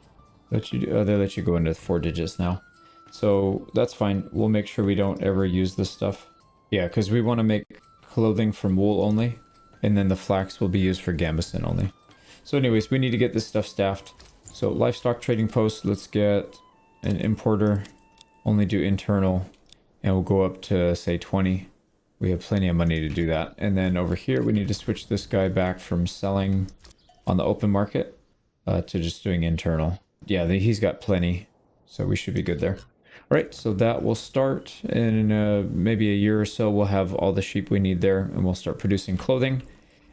They let you go into 4 digits now. So that's fine. We'll make sure we don't ever use this stuff. Yeah, because we want to make clothing from wool only. And then the flax will be used for gambeson only. So anyways, we need to get this stuff staffed. So livestock trading post, let's get an importer. Only do internal. And we'll go up to, say, 20. We have plenty of money to do that. And then over here, we need to switch this guy back from selling on the open market to just doing internal. Yeah, he's got plenty. So we should be good there. All right, so that will start in maybe a year or so. We'll have all the sheep we need there, and we'll start producing clothing.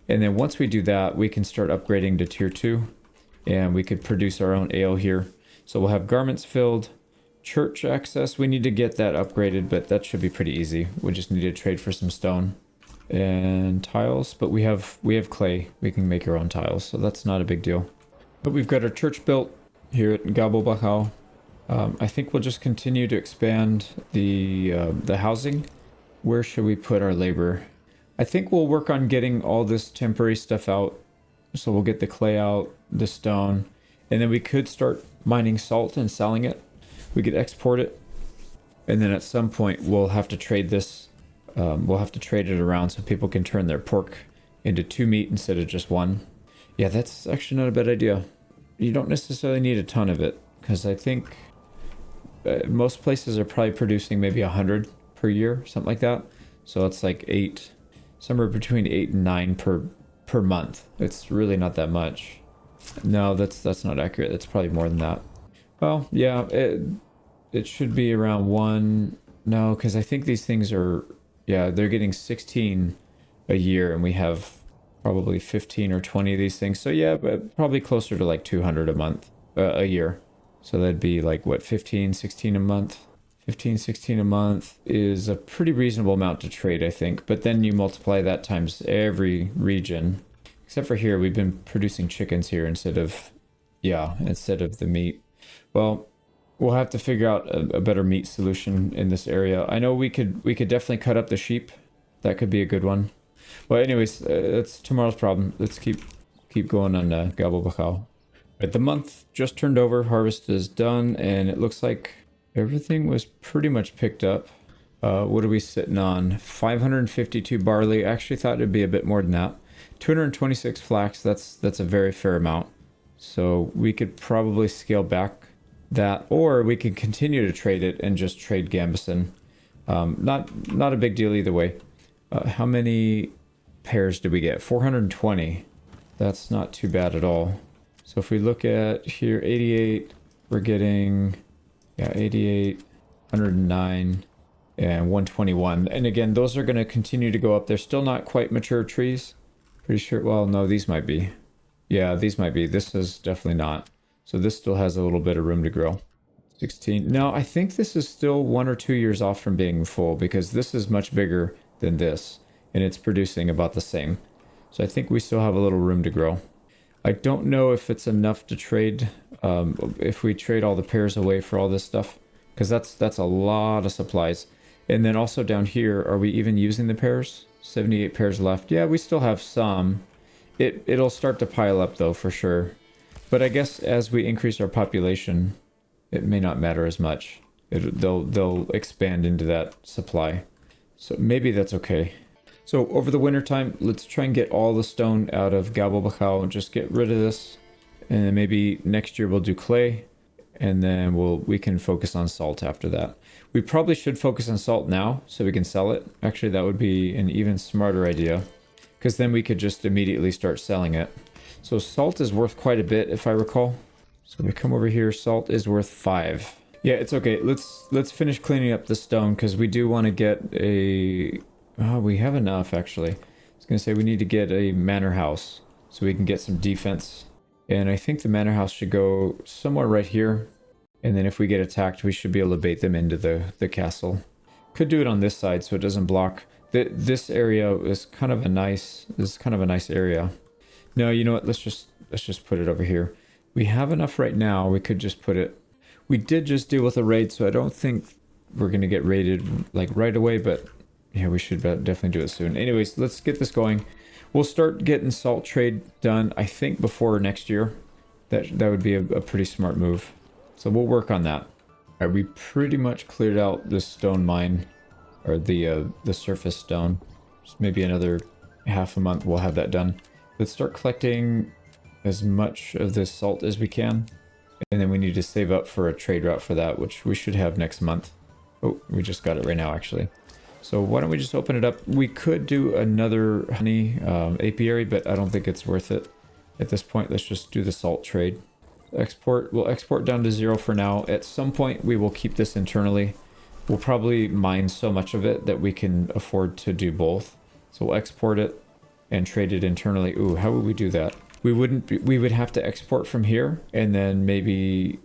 And then once we do that, we can start upgrading to tier 2. And we could produce our own ale here. So we'll have garments filled. Church access, we need to get that upgraded, but that should be pretty easy. We just need to trade for some stone and tiles, but we have clay. We can make our own tiles, so that's not a big deal. But we've got our church built here at Gabo Bacau. I think we'll just continue to expand the housing. Where should we put our labor? I think we'll work on getting all this temporary stuff out. So we'll get the clay out, the stone, and then we could start mining salt and selling it. We could export it, and then at some point we'll have to trade this. We'll have to trade it around so people can turn their pork into 2 meat instead of just 1. Yeah, that's actually not a bad idea. You don't necessarily need a ton of it, because I think most places are probably producing maybe 100 per year, something like that. So it's like 8, somewhere between 8 and 9 per month. It's really not that much. No, that's not accurate. It's probably more than that. Well, yeah, it should be around 1. No, because I think these things are, yeah, they're getting 16 a year, and we have probably 15 or 20 of these things. So yeah, but probably closer to like 200 a month, a year. So that'd be like, what, 15, 16 a month? 15, 16 a month is a pretty reasonable amount to trade, I think. But then you multiply that times every region. Except for here, we've been producing chickens here instead of the meat. Well, we'll have to figure out a better meat solution in this area. I know we could definitely cut up the sheep. That could be a good one. Well, anyways, that's tomorrow's problem. Let's keep going on Gabo Bacau. Right, the month just turned over. Harvest is done, and it looks like everything was pretty much picked up. What are we sitting on? 552 barley. I actually thought it'd be a bit more than that. 226 flax. That's a very fair amount. So we could probably scale back that, or we could continue to trade it and just trade gambeson. Not a big deal either way. How many pairs did we get? 420. That's not too bad at all. So if we look at here, 88, we're getting, 88, 109, and 121. And again, those are going to continue to go up. They're still not quite mature trees. Pretty sure, well, no, these might be. Yeah, these might be. This is definitely not. So this still has a little bit of room to grow. 16. Now, I think this is still 1 or 2 years off from being full, because this is much bigger than this, and it's producing about the same. So I think we still have a little room to grow. I don't know if it's enough to trade, if we trade all the pairs away for all this stuff, because that's a lot of supplies. And then also down here, are we even using the pairs? 78 pairs left. Yeah, we still have some. It'll start to pile up though, for sure. But I guess as we increase our population, it may not matter as much. They'll expand into that supply. So maybe that's okay. So over the winter time, let's try and get all the stone out of Gabo Bacau and just get rid of this. And then maybe next year we'll do clay, and then we can focus on salt after that. We probably should focus on salt now so we can sell it. Actually, that would be an even smarter idea, because then we could just immediately start selling it. So salt is worth quite a bit, if I recall. So we come over here, salt is worth 5. Yeah, it's okay. Let's finish cleaning up the stone because we do want to get a. Oh, we have enough actually. I was gonna say we need to get a manor house so we can get some defense. And I think the manor house should go somewhere right here. And then if we get attacked, we should be able to bait them into the castle. Could do it on this side so it doesn't block. This area is kind of a nice. This is kind of a nice area. No, you know what? Let's just put it over here. We have enough right now. We could just put it. We did just deal with a raid, so I don't think we're gonna get raided like right away. But yeah, we should definitely do it soon. Anyways, let's get this going. We'll start getting salt trade done. I think before next year. That would be a pretty smart move. So we'll work on that. All right, we pretty much cleared out the stone mine, or the surface stone. Just maybe another half a month we'll have that done. Let's start collecting as much of this salt as we can. And then we need to save up for a trade route for that, which we should have next month. Oh, we just got it right now, actually. So why don't we just open it up? We could do another honey apiary, but I don't think it's worth it at this point. Let's just do the salt trade. Export. We'll export down to 0 for now. At some point, we will keep this internally. We'll probably mine so much of it that we can afford to do both. So we'll export it and trade it internally. Ooh, how would we do that? We would have to export from here, and then maybe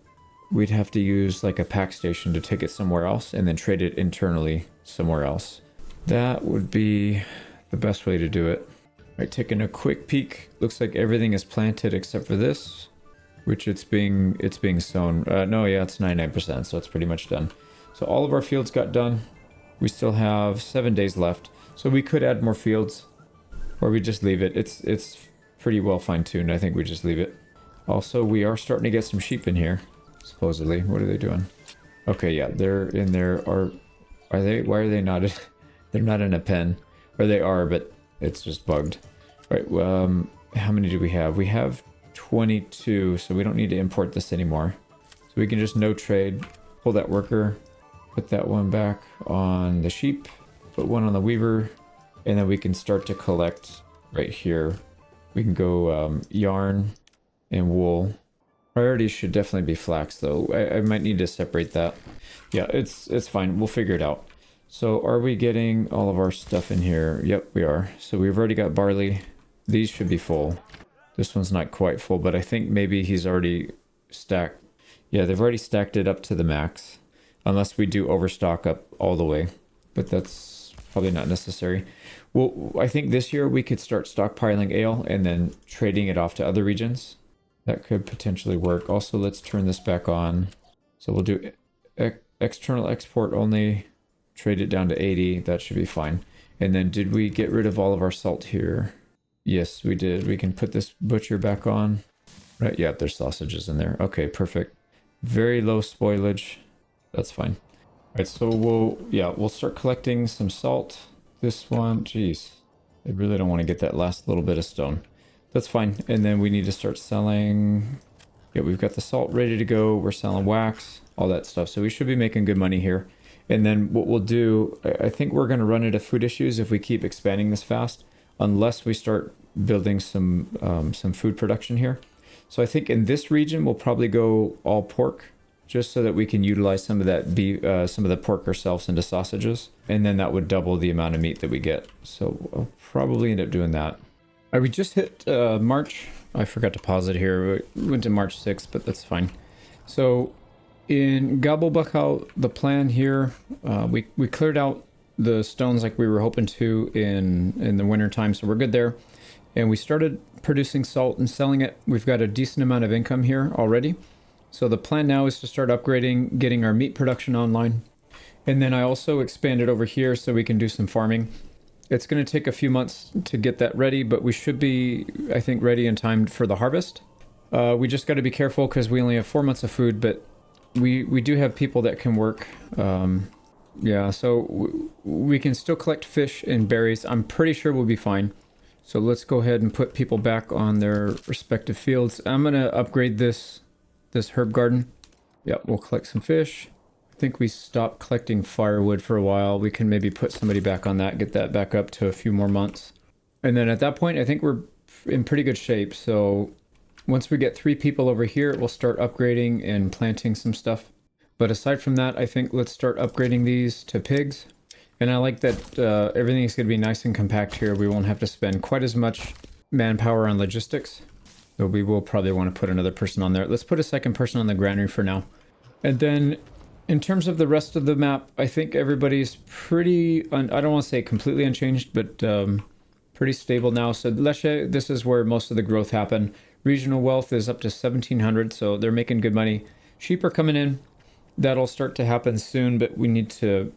we'd have to use like a pack station to take it somewhere else and then trade it internally somewhere else. That would be the best way to do it. All right, taking a quick peek. Looks like everything is planted except for this, which it's being sown. No, yeah, it's 99%, so it's pretty much done. So all of our fields got done. We still have 7 days left, so we could add more fields, or we just leave it. It's pretty well fine-tuned. I think we just leave it. Also, we are starting to get some sheep in here, supposedly. What are they doing? Okay, yeah, they're in there. Are they? Why are they not? They're not in a pen. Or they are, but it's just bugged. Right, how many do we have? We have 22, so we don't need to import this anymore. So we can just no trade, pull that worker, put that one back on the sheep, put one on the weaver, and then we can start to collect right here. We can go yarn and wool. Priority should definitely be flax, though. I might need to separate that. Yeah, it's fine. We'll figure it out. So are we getting all of our stuff in here? Yep, we are. So we've already got barley. These should be full. This one's not quite full, but I think maybe he's already stacked. Yeah, they've already stacked it up to the max. Unless we do overstock up all the way. But that's probably not necessary. Well, I think this year we could start stockpiling ale and then trading it off to other regions. That could potentially work. Also, let's turn this back on. So we'll do external export only. Trade it down to 80. That should be fine. And then did we get rid of all of our salt here? Yes, we did. We can put this butcher back on. Right, yeah, there's sausages in there. Okay, perfect. Very low spoilage. That's fine. All right, so we'll start collecting some salt. This one, geez, I really don't want to get that last little bit of stone. That's fine. And then we need to start selling. Yeah, we've got the salt ready to go. We're selling wax, all that stuff. So we should be making good money here. And then what we'll do, I think we're going to run into food issues if we keep expanding this fast, unless we start building some food production here. So I think in this region, we'll probably go all pork, just so that we can utilize some of that beef, some of the pork ourselves into sausages. And then that would double the amount of meat that we get. So I'll probably end up doing that. All right, we just hit March. I forgot to pause it here. We went to March 6th, but that's fine. So in Gabelbachau, the plan here, we cleared out the stones like we were hoping to in the winter time, so we're good there. And we started producing salt and selling it. We've got a decent amount of income here already. So the plan now is to start upgrading, getting our meat production online. And then I also expanded over here so we can do some farming. It's going to take a few months to get that ready, but we should be, I think, ready in time for the harvest. We just got to be careful because we only have 4 months of food, but we do have people that can work. Yeah, so we can still collect fish and berries. I'm pretty sure we'll be fine. So let's go ahead and put people back on their respective fields. I'm going to upgrade this herb garden. Yep, we'll collect some fish. I think we stopped collecting firewood for a while. We can maybe put somebody back on that, get that back up to a few more months. And then at that point, I think we're in pretty good shape. So once we get 3 people over here, we'll start upgrading and planting some stuff. But aside from that, I think let's start upgrading these to pigs. And I like that everything is going to be nice and compact here. We won't have to spend quite as much manpower on logistics. Though we will probably want to put another person on there. Let's put a second person on the granary for now. And then in terms of the rest of the map, I think everybody's pretty, I don't want to say completely unchanged, but pretty stable now. So Lesche, this is where most of the growth happened. Regional wealth is up to 1,700, so they're making good money. Sheep are coming in. That'll start to happen soon, but we need to,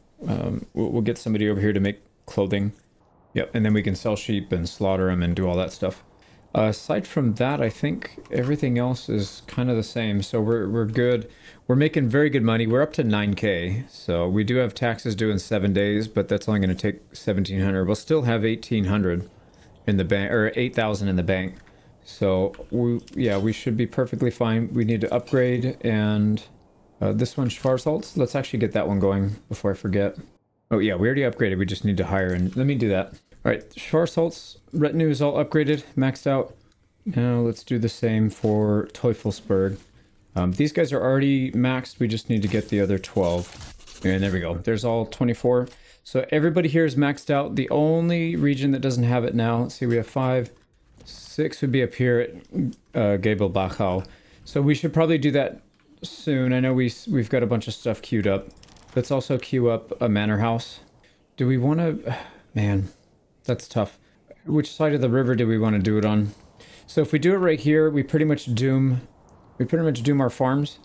we'll get somebody over here to make clothing. Yep, and then we can sell sheep and slaughter them and do all that stuff. Aside from that, I think everything else is kind of the same. So we're good. We're making very good money. We're up to 9K. So we do have taxes due in 7 days, but that's only going to take 1,700. We'll still have 1,800 in the bank, or 8,000 in the bank. So we should be perfectly fine. We need to upgrade, and this one, Schwarzholz. Let's actually get that one going before I forget. Oh yeah, we already upgraded. We just need to hire, and let me do that. All right, Schwarzholz retinue is all upgraded, maxed out. Now let's do the same for Teufelsberg. These guys are already maxed. We just need to get the other 12. And there we go. There's all 24. So everybody here is maxed out. The only region that doesn't have it now, let's see, we have 5. 6 would be up here at Gebelbachau. So we should probably do that soon. I know we've got a bunch of stuff queued up. Let's also queue up a manor house. Do we want to... Man... That's tough. Which side of the river do we want to do it on? So if we do it right here, we pretty much doom our farms,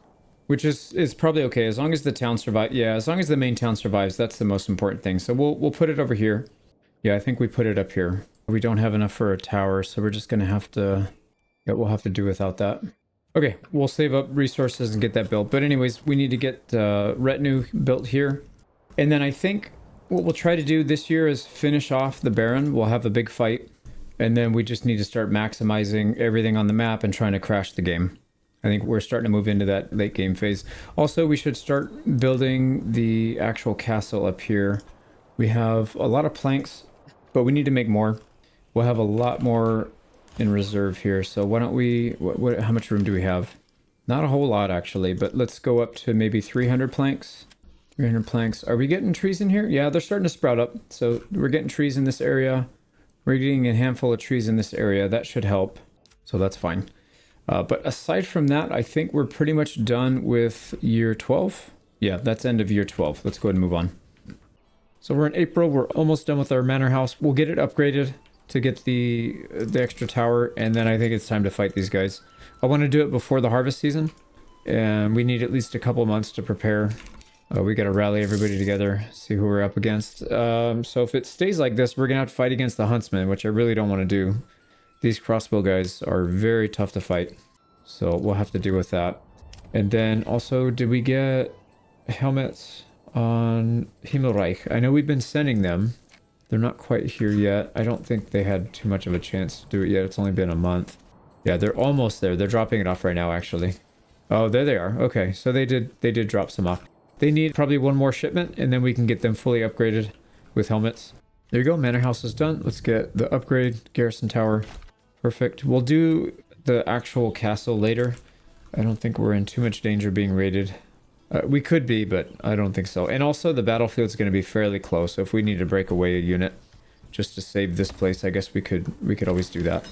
which is probably okay as long as the town survives. Yeah, as long as the main town survives, that's the most important thing. So we'll put it over here. Yeah, I think we put it up here. We don't have enough for a tower, so we're just gonna have to. Yeah, we'll have to do without that. Okay, we'll save up resources and get that built. But anyways, we need to get retinue built here, and then I think. What we'll try to do this year is finish off the Baron. We'll have a big fight. And then we just need to start maximizing everything on the map and trying to crash the game. I think we're starting to move into that late game phase. Also, we should start building the actual castle up here. We have a lot of planks, but we need to make more. We'll have a lot more in reserve here. So why don't we... how much room do we have? Not a whole lot, actually. But let's go up to maybe 300 planks. 300 planks. Are we getting trees in here? Yeah, they're starting to sprout up. So we're getting trees in this area. We're getting a handful of trees in this area. That should help. So that's fine. But aside from that, I think we're pretty much done with year 12. Yeah, that's end of year 12. Let's go ahead and move on. So we're in April. We're almost done with our manor house. We'll get it upgraded to get the extra tower. And then I think it's time to fight these guys. I want to do it before the harvest season. And we need at least a couple months to prepare. We got to rally everybody together, see who we're up against. So if it stays like this, we're going to have to fight against the huntsmen, which I really don't want to do. These crossbow guys are very tough to fight. So we'll have to deal with that. And then also, did we get helmets on Himmelreich? I know we've been sending them. They're not quite here yet. I don't think they had too much of a chance to do it yet. It's only been a month. Yeah, they're almost there. They're dropping it off right now, actually. Oh, there they are. Okay, so they did drop some off. They need probably one more shipment, and then we can get them fully upgraded with helmets. There you go, manor house is done. Let's get the upgrade, garrison tower. Perfect. We'll do the actual castle later. I don't think we're in too much danger being raided. We could be, but I don't think so. And also, the battlefield's going to be fairly close, so if we need to break away a unit just to save this place, I guess we could always do that.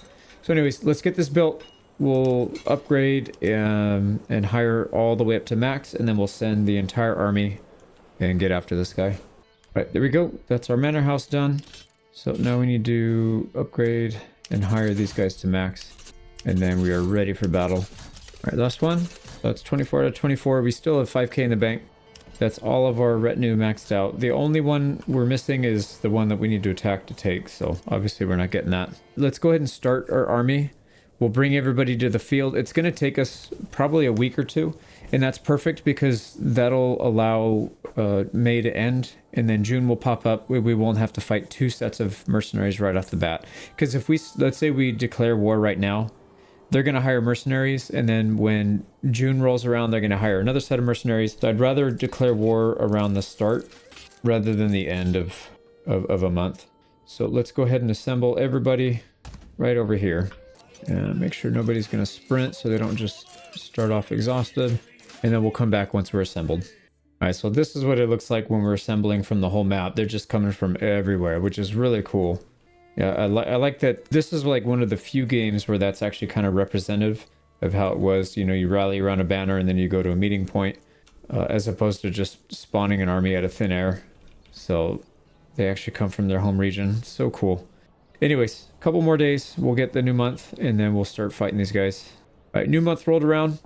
So anyways, let's get this built. We'll upgrade and hire all the way up to max, and then we'll send the entire army and get after this guy. All right, there we go. That's our manor house done. So now we need to upgrade and hire these guys to max, and then we are ready for battle. All right, last one. So that's 24 out of 24. We still have 5k in the bank. That's all of our retinue maxed out. The only one we're missing is the one that we need to attack to take, so obviously we're not getting that. Let's go ahead and start our army. We'll bring everybody to the field. It's going to take us probably a week or two, and that's perfect because that'll allow May to end, and then June will pop up. We won't have to fight 2 sets of mercenaries right off the bat. Because if let's say we declare war right now, they're going to hire mercenaries, and then when June rolls around, they're going to hire another set of mercenaries. So I'd rather declare war around the start rather than the end of a month. So let's go ahead and assemble everybody right over here. And make sure nobody's going to sprint so they don't just start off exhausted. and then we'll come back once we're assembled. All right, so this is what it looks like when we're assembling from the whole map. They're just coming from everywhere, which is really cool. Yeah, I like that. This is like one of the few games where that's actually kind of representative of how it was. You know, you rally around a banner and then you go to a meeting point, as opposed to just spawning an army out of thin air. So they actually come from their home region. So cool. Anyways, a couple more days, we'll get the new month, and then we'll start fighting these guys. All right, new month rolled around.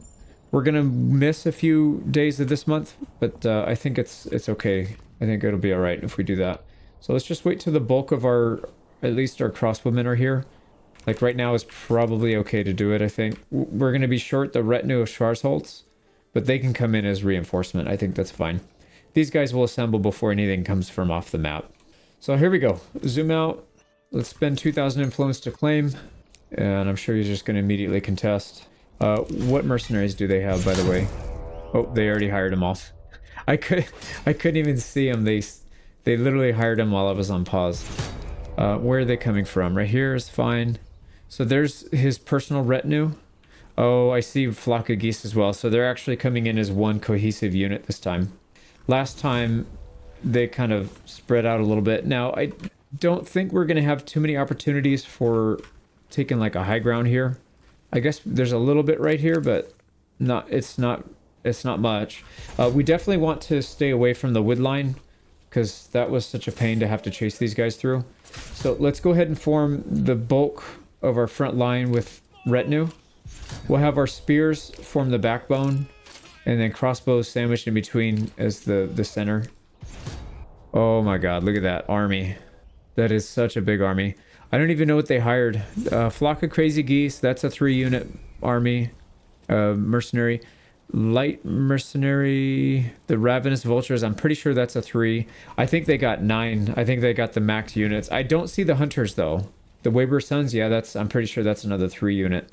We're gonna miss a few days of this month, but I think it's okay. I think it'll be all right if we do that. So let's just wait till the bulk of at least our crossbowmen are here. Like right now is probably okay to do it, I think. We're gonna be short the retinue of Schwarzholz, but they can come in as reinforcement. I think that's fine. These guys will assemble before anything comes from off the map. So here we go. Zoom out. Let's spend 2,000 influence to claim, and I'm sure he's just gonna immediately contest. What mercenaries do they have, by the way? Oh, they already hired him off. I couldn't even see him. They literally hired him while I was on pause. Where are they coming from? Right here is fine. So there's his personal retinue. Oh, I see flock of geese as well. So they're actually coming in as one cohesive unit this time. Last time, they kind of spread out a little bit. Now, I don't think we're going to have too many opportunities for taking like a high ground here. I guess there's a little bit right here, but it's not much. We definitely want to stay away from the wood line because that was such a pain to have to chase these guys through. So let's go ahead and form the bulk of our front line with retinue. We'll have our spears form the backbone, and then crossbows sandwiched in between as the center. Oh my god, look at that army. That is such a big army. I don't even know what they hired. Flock of crazy geese, that's a 3-unit army. Mercenary. Light mercenary. The ravenous vultures, I'm pretty sure that's a 3. I think they got 9. I think they got the max units. I don't see the hunters though. The Weber Sons, yeah, I'm pretty sure that's another 3-unit.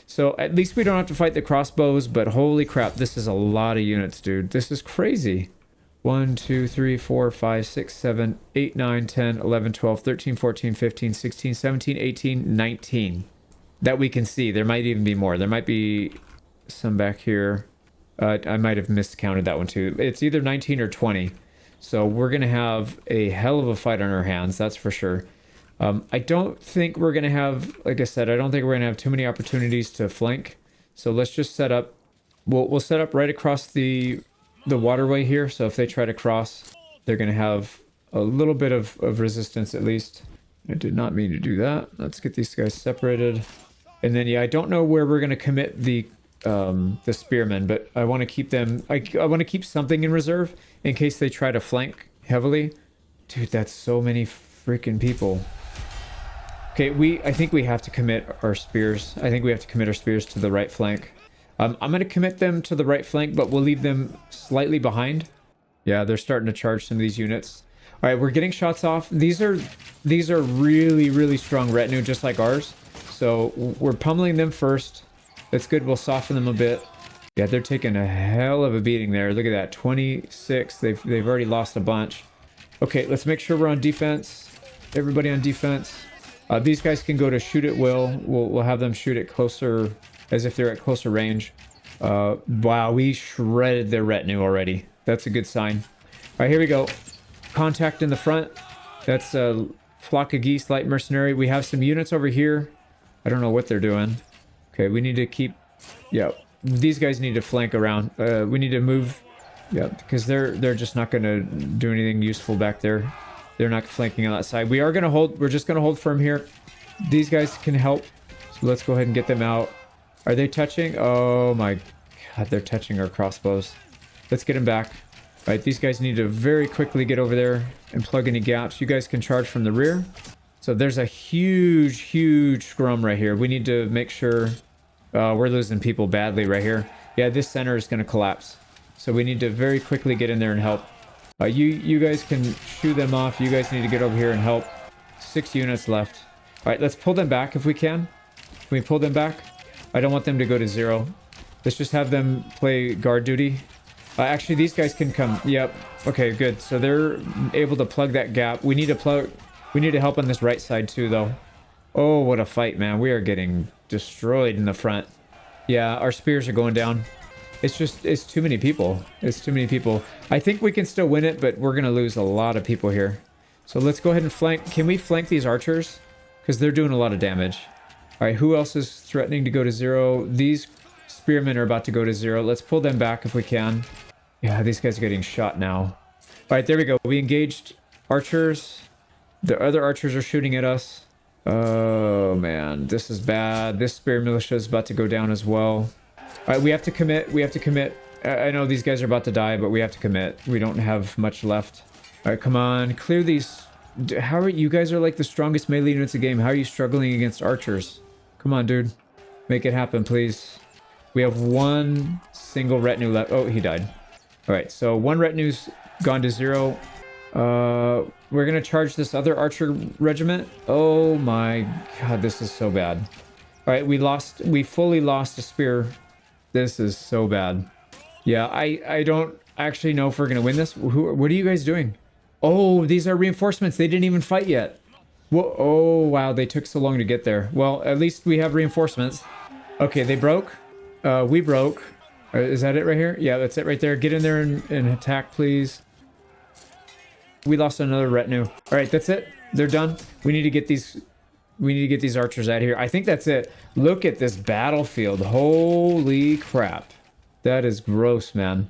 So at least we don't have to fight the crossbows, but holy crap, this is a lot of units, dude. This is crazy. 1, 2, 3, 4, 5, 6, 7, 8, 9, 10, 11, 12, 13, 14, 15, 16, 17, 18, 19. That we can see. There might even be more. There might be some back here. I might have miscounted that one too. It's either 19 or 20. So we're going to have a hell of a fight on our hands, that's for sure. I don't think we're going to have, like I said, I don't think we're going to have too many opportunities to flank. So let's just set up. We'll set up right across the waterway here, so if they try to cross, they're going to have a little bit of resistance at least. I did not mean to do that. Let's get these guys separated. And then, yeah, I don't know where we're going to commit the spearmen, but I want to keep them... I want to keep something in reserve in case they try to flank heavily. Dude, that's so many freaking people. Okay, I think we have to commit our spears. I think we have to commit our spears to the right flank. I'm going to commit them to the right flank, but we'll leave them slightly behind. Yeah, they're starting to charge some of these units. All right, we're getting shots off. These are really, really strong retinue, just like ours. So we're pummeling them first. That's good. We'll soften them a bit. Yeah, they're taking a hell of a beating there. Look at that, 26. They've already lost a bunch. Okay, let's make sure we're on defense. Everybody on defense. These guys can go to shoot at will. We'll have them shoot it closer, as if they're at closer range. Wow, we shredded their retinue already. That's a good sign. All right, here we go. Contact in the front. That's a flock of geese, light mercenary. We have some units over here. I don't know what they're doing. Okay, we need to keep... Yeah, these guys need to flank around. We need to move... Yeah, because they're just not going to do anything useful back there. They're not flanking on that side. We are going to hold... We're just going to hold firm here. These guys can help. So let's go ahead and get them out. Are they touching? Oh my god, they're touching our crossbows. Let's get them back. All right, these guys need to very quickly get over there and plug any gaps. You guys can charge from the rear. So there's a huge, huge scrum right here. We need to make sure we're losing people badly right here. Yeah, this center is going to collapse. So we need to very quickly get in there and help. You guys can shoo them off. You guys need to get over here and help. 6 units left. All right, let's pull them back if we can. Can we pull them back? I don't want them to go to 0. Let's just have them play guard duty. Actually, these guys can come. Yep. Okay, good. So they're able to plug that gap. We need to help on this right side too, though. Oh, what a fight, man. We are getting destroyed in the front. Yeah, our spears are going down. It's too many people. It's too many people. I think we can still win it, but we're going to lose a lot of people here. So let's go ahead and flank. Can we flank these archers? Because they're doing a lot of damage. All right, who else is threatening to go to 0? These spearmen are about to go to 0. Let's pull them back if we can. Yeah, these guys are getting shot now. All right, there we go. We engaged archers. The other archers are shooting at us. Oh, man. This is bad. This spear militia is about to go down as well. All right, we have to commit. We have to commit. I know these guys are about to die, but we have to commit. We don't have much left. All right, come on. Clear these. How are you guys are like the strongest melee units in the game? How are you struggling against archers? Come on, dude. Make it happen, please. We have one single retinue left. Oh, he died. All right, so one retinue's gone to 0. We're going to charge this other archer regiment. Oh my god, this is so bad. All right, we fully lost a spear. This is so bad. Yeah, I don't actually know if we're going to win this. What are you guys doing? Oh, these are reinforcements. They didn't even fight yet. Whoa, oh, wow, they took so long to get there. Well, at least we have reinforcements. Okay, they broke. We broke. Is that it right here? Yeah, that's it right there. Get in there and attack, please. We lost another retinue. All right, that's it. They're done. We need to get these archers out of here. I think that's it. Look at this battlefield. Holy crap. That is gross, man.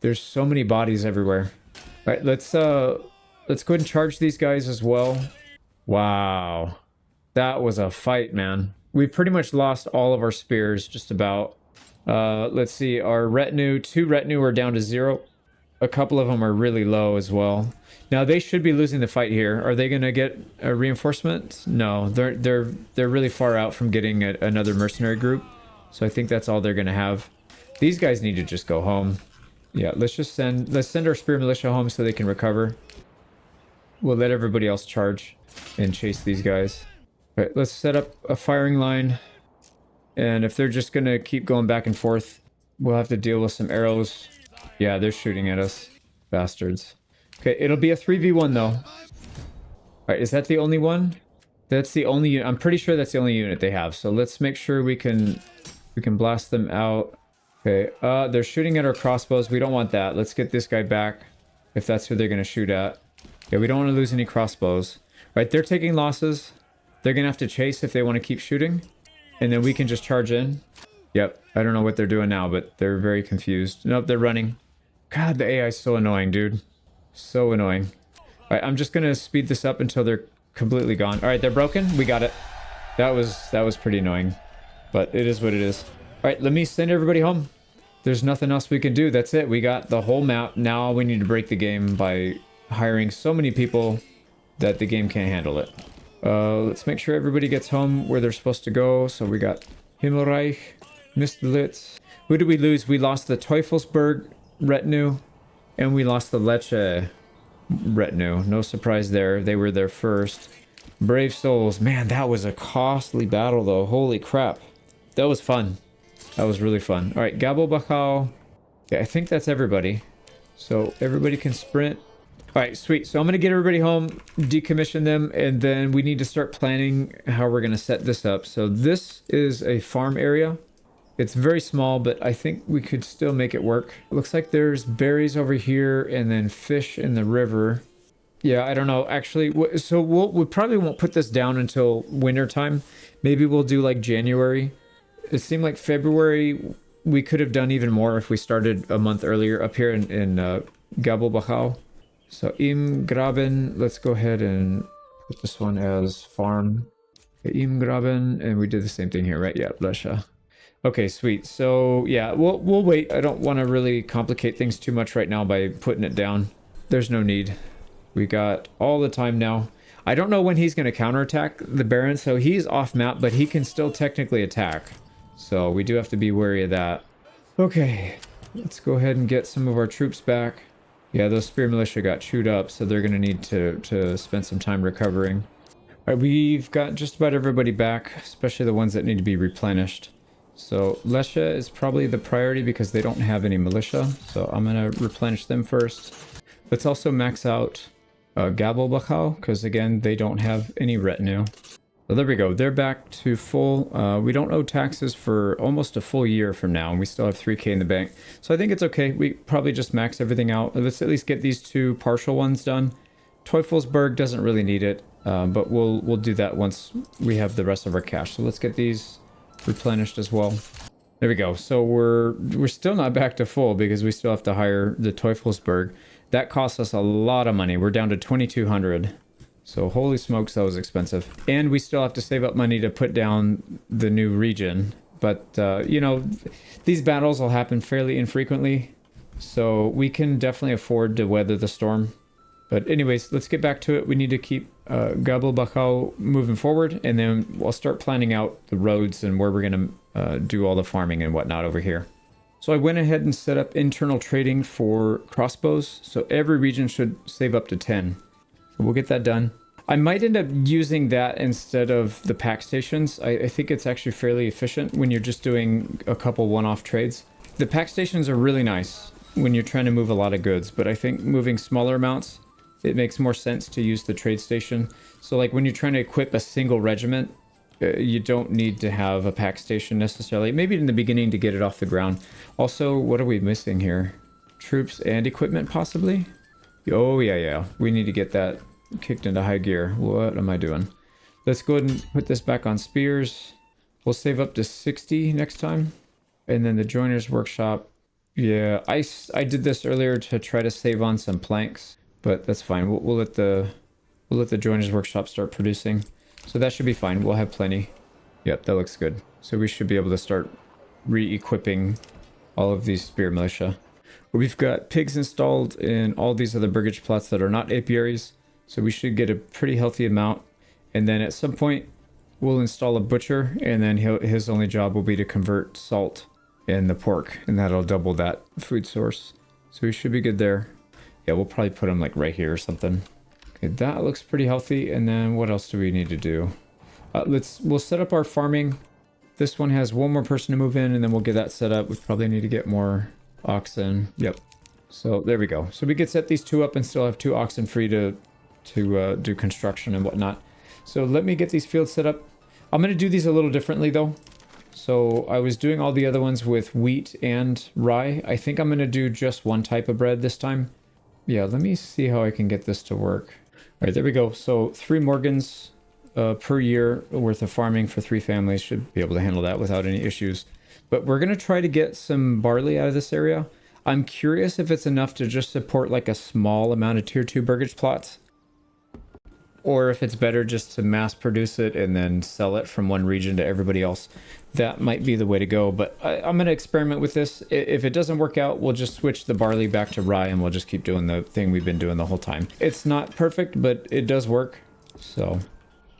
There's so many bodies everywhere. All right, let's go ahead and charge these guys as well. Wow. That was a fight, man. We pretty much lost all of our spears, just about. Let's see, our retinue, 2 retinue are down to 0. A couple of them are really low as well. Now they should be losing the fight here. Are they going to get a reinforcement? No, they're really far out from getting another mercenary group. So I think that's all they're going to have. These guys need to just go home. Yeah, let's send our spear militia home so they can recover. We'll let everybody else charge and chase these guys. All right, let's set up a firing line. And if they're just going to keep going back and forth, we'll have to deal with some arrows. Yeah, they're shooting at us. Bastards. Okay, it'll be a 3v1 though. Alright, is that the only one? That's the only unit. I'm pretty sure that's the only unit they have. So let's make sure we can blast them out. Okay, they're shooting at our crossbows. We don't want that. Let's get this guy back if that's who they're going to shoot at. Yeah, we don't want to lose any crossbows. Alright, they're taking losses. They're going to have to chase if they want to keep shooting. And then we can just charge in. Yep, I don't know what they're doing now, but they're very confused. Nope, they're running. God, the AI is so annoying, dude. So annoying. Alright, I'm just gonna speed this up until they're completely gone. Alright, they're broken. We got it. That was pretty annoying. But it is what it is. Alright, let me send everybody home. There's nothing else we can do. That's it. We got the whole map. Now we need to break the game by hiring so many people that the game can't handle it. Let's make sure everybody gets home where they're supposed to go. So we got Himmelreich, Mistblitz. Who did we lose? We lost the Teufelsberg retinue, and we lost the Lecce retinue. No surprise there. They were there first. Brave souls. Man, that was a costly battle, though. Holy crap. That was fun. That was really fun. All right, Gabo Bachau. Yeah, I think that's everybody. So everybody can sprint. All right, sweet. So I'm going to get everybody home, decommission them, and then we need to start planning how we're going to set this up. So this is a farm area. It's very small, but I think we could still make it work. It looks like there's berries over here and then fish in the river. Yeah, I don't know. Actually, so we probably won't put this down until winter time. Maybe we'll do like January. It seemed like February we could have done even more if we started a month earlier up here in Gabo Bachau. So Im Graben, let's go ahead and put this one as farm. Okay, Im Graben, and we did the same thing here, right? Yeah, Blesha. Okay, sweet. So yeah, we'll wait. I don't want to really complicate things too much right now by putting it down. There's no need. We got all the time now. I don't know when he's going to counterattack the Baron, so he's off map, but he can still technically attack. So we do have to be wary of that. Okay, let's go ahead and get some of our troops back. Yeah, those spear militia got chewed up, so they're going to need to spend some time recovering. All right, we've got just about everybody back, especially the ones that need to be replenished. So Lesha is probably the priority because they don't have any militia, so I'm going to replenish them first. Let's also max out Gabo Bachau, because again, they don't have any retinue. So there we go. They're back to full. We don't owe taxes for almost a full year from now, and we still have 3K in the bank. So I think it's okay. We probably just max everything out. Let's at least get these 2 partial ones done. Teufelsberg doesn't really need it, but we'll do that once we have the rest of our cash. So let's get these replenished as well. There we go. So we're still not back to full because we still have to hire the Teufelsberg. That costs us a lot of money. We're down to 2,200. So holy smokes, that was expensive. And we still have to save up money to put down the new region. But, you know, these battles will happen fairly infrequently. So we can definitely afford to weather the storm. But anyways, let's get back to it. We need to keep Gabelbachau moving forward. And then we'll start planning out the roads and where we're going to do all the farming and whatnot over here. So I went ahead and set up internal trading for crossbows. So every region should save up to 10. So we'll get that done. I might end up using that instead of the pack stations. I think it's actually fairly efficient when you're just doing a couple one-off trades. The pack stations are really nice when you're trying to move a lot of goods, but I think moving smaller amounts, it makes more sense to use the trade station. So like when you're trying to equip a single regiment, you don't need to have a pack station necessarily. Maybe in the beginning to get it off the ground. Also, what are we missing here? Troops and equipment possibly? Oh yeah. We need to get that kicked into high gear. What am I doing? Let's go ahead and put this back on spears. We'll save up to 60 next time. And then the joiner's workshop. Yeah, I did this earlier to try to save on some planks, but that's fine. We'll let the joiner's workshop start producing. So that should be fine. We'll have plenty. Yep, that looks good. So we should be able to start re-equipping all of these spear militia. We've got pigs installed in all these other burgage plots that are not apiaries. So we should get a pretty healthy amount. And then at some point, we'll install a butcher. And then his only job will be to convert salt and the pork. And that'll double that food source. So we should be good there. Yeah, we'll probably put him like right here or something. Okay, that looks pretty healthy. And then what else do we need to do? We'll set up our farming. This one has one more person to move in. And then we'll get that set up. We probably need to get more oxen. Yep. So there we go. So we could set these 2 up and still have 2 oxen free to do construction and whatnot. So let me get these fields set up. I'm going to do these a little differently though. So I was doing all the other ones with wheat and rye. I think I'm going to do just one type of bread this time. Yeah, let me see how I can get this to work. All right, there we go. So 3 Morgans per year worth of farming for 3 families should be able to handle that without any issues. But we're going to try to get some barley out of this area. I'm curious if it's enough to just support like a small amount of tier 2 burgage plots. Or if it's better just to mass produce it and then sell it from one region to everybody else. That might be the way to go, but I'm going to experiment with this. If it doesn't work out, we'll just switch the barley back to rye and we'll just keep doing the thing we've been doing the whole time. It's not perfect, but it does work, so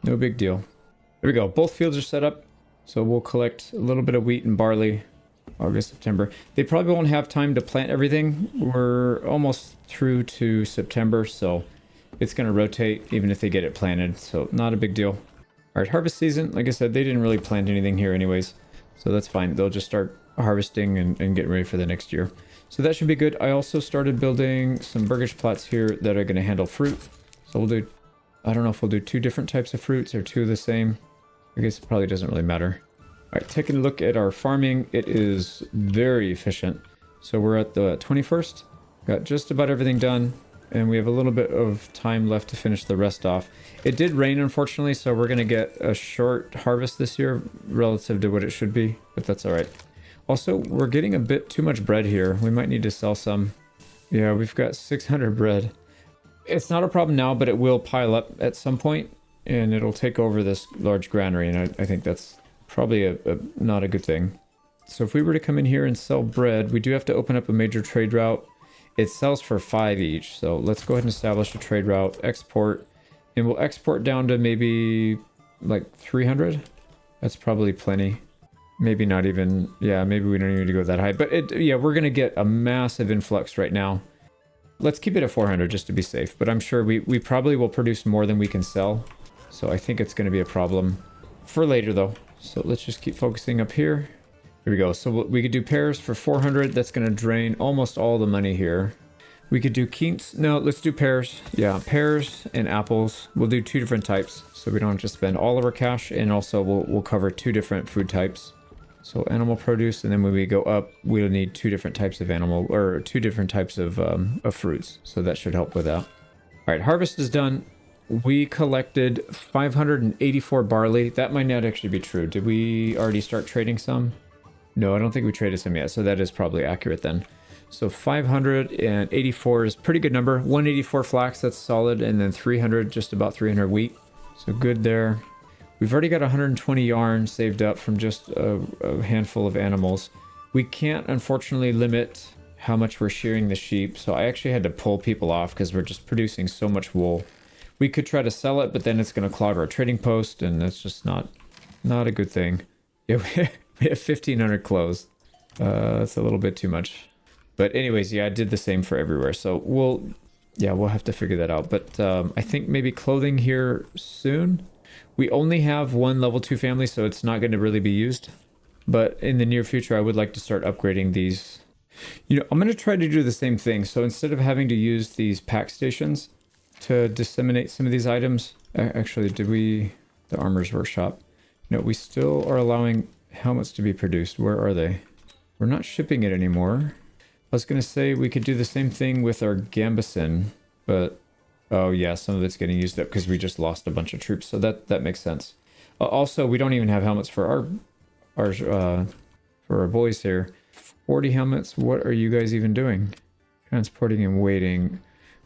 no big deal. There we go. Both fields are set up, so we'll collect a little bit of wheat and barley August, September. They probably won't have time to plant everything. We're almost through to September, so it's going to rotate even if they get it planted, so not a big deal. All right, harvest season. Like I said, they didn't really plant anything here anyways, so that's fine. They'll just start harvesting and getting ready for the next year. So that should be good. I also started building some burgage plots here that are going to handle fruit. So we'll do, I don't know if we'll do 2 different types of fruits or 2 the same. I guess it probably doesn't really matter. All right, taking a look at our farming, it is very efficient. So we're at the 21st. Got just about everything done. And we have a little bit of time left to finish the rest off. It did rain, unfortunately, so we're going to get a short harvest this year relative to what it should be, but that's all right. Also, we're getting a bit too much bread here. We might need to sell some. Yeah, we've got 600 bread. It's not a problem now, but it will pile up at some point, and it'll take over this large granary, and I think that's probably not a good thing. So if we were to come in here and sell bread, we do have to open up a major trade route. It sells for 5 each, so let's go ahead and establish a trade route, export, and we'll export down to maybe like 300. That's probably plenty. Maybe not even, yeah, maybe we don't even need to go that high, but yeah, we're going to get a massive influx right now. Let's keep it at 400 just to be safe, but I'm sure we probably will produce more than we can sell, so I think it's going to be a problem for later though. So let's just keep focusing up here. Here we go. So we could do pears for 400. That's going to drain almost all the money here. We could do quince. No, let's do pears. Yeah, pears and apples. We'll do 2 different types, so we don't have to spend all of our cash, and also we'll cover 2 different food types. So animal produce, and then when we go up, we'll need 2 different types of animal, or 2 different types of fruits. So that should help with that. All right, harvest is done. We collected 584 barley. That might not actually be true. Did we already start trading some? No, I don't think we traded some yet, so that is probably accurate then. So 584 is a pretty good number. 184 flax, that's solid, and then 300, just about 300 wheat. So good there. We've already got 120 yarn saved up from just a handful of animals. We can't, unfortunately, limit how much we're shearing the sheep, so I actually had to pull people off because we're just producing so much wool. We could try to sell it, but then it's going to clog our trading post, and that's just not a good thing. Yeah, we have 1,500 clothes. That's a little bit too much. But anyways, yeah, I did the same for everywhere. So we'll have to figure that out. But I think maybe clothing here soon. We only have 1 level 2 family, so it's not going to really be used. But in the near future, I would like to start upgrading these. I'm going to try to do the same thing. So instead of having to use these pack stations to disseminate some of these items, actually, the armor's workshop? No, we still are allowing helmets to be produced. Where are they? We're not shipping it anymore. I was going to say we could do the same thing with our Gambison, but oh yeah, some of it's getting used up because we just lost a bunch of troops, so that makes sense. Also, we don't even have helmets for our boys here. 40 helmets. What are you guys even doing? Transporting and waiting.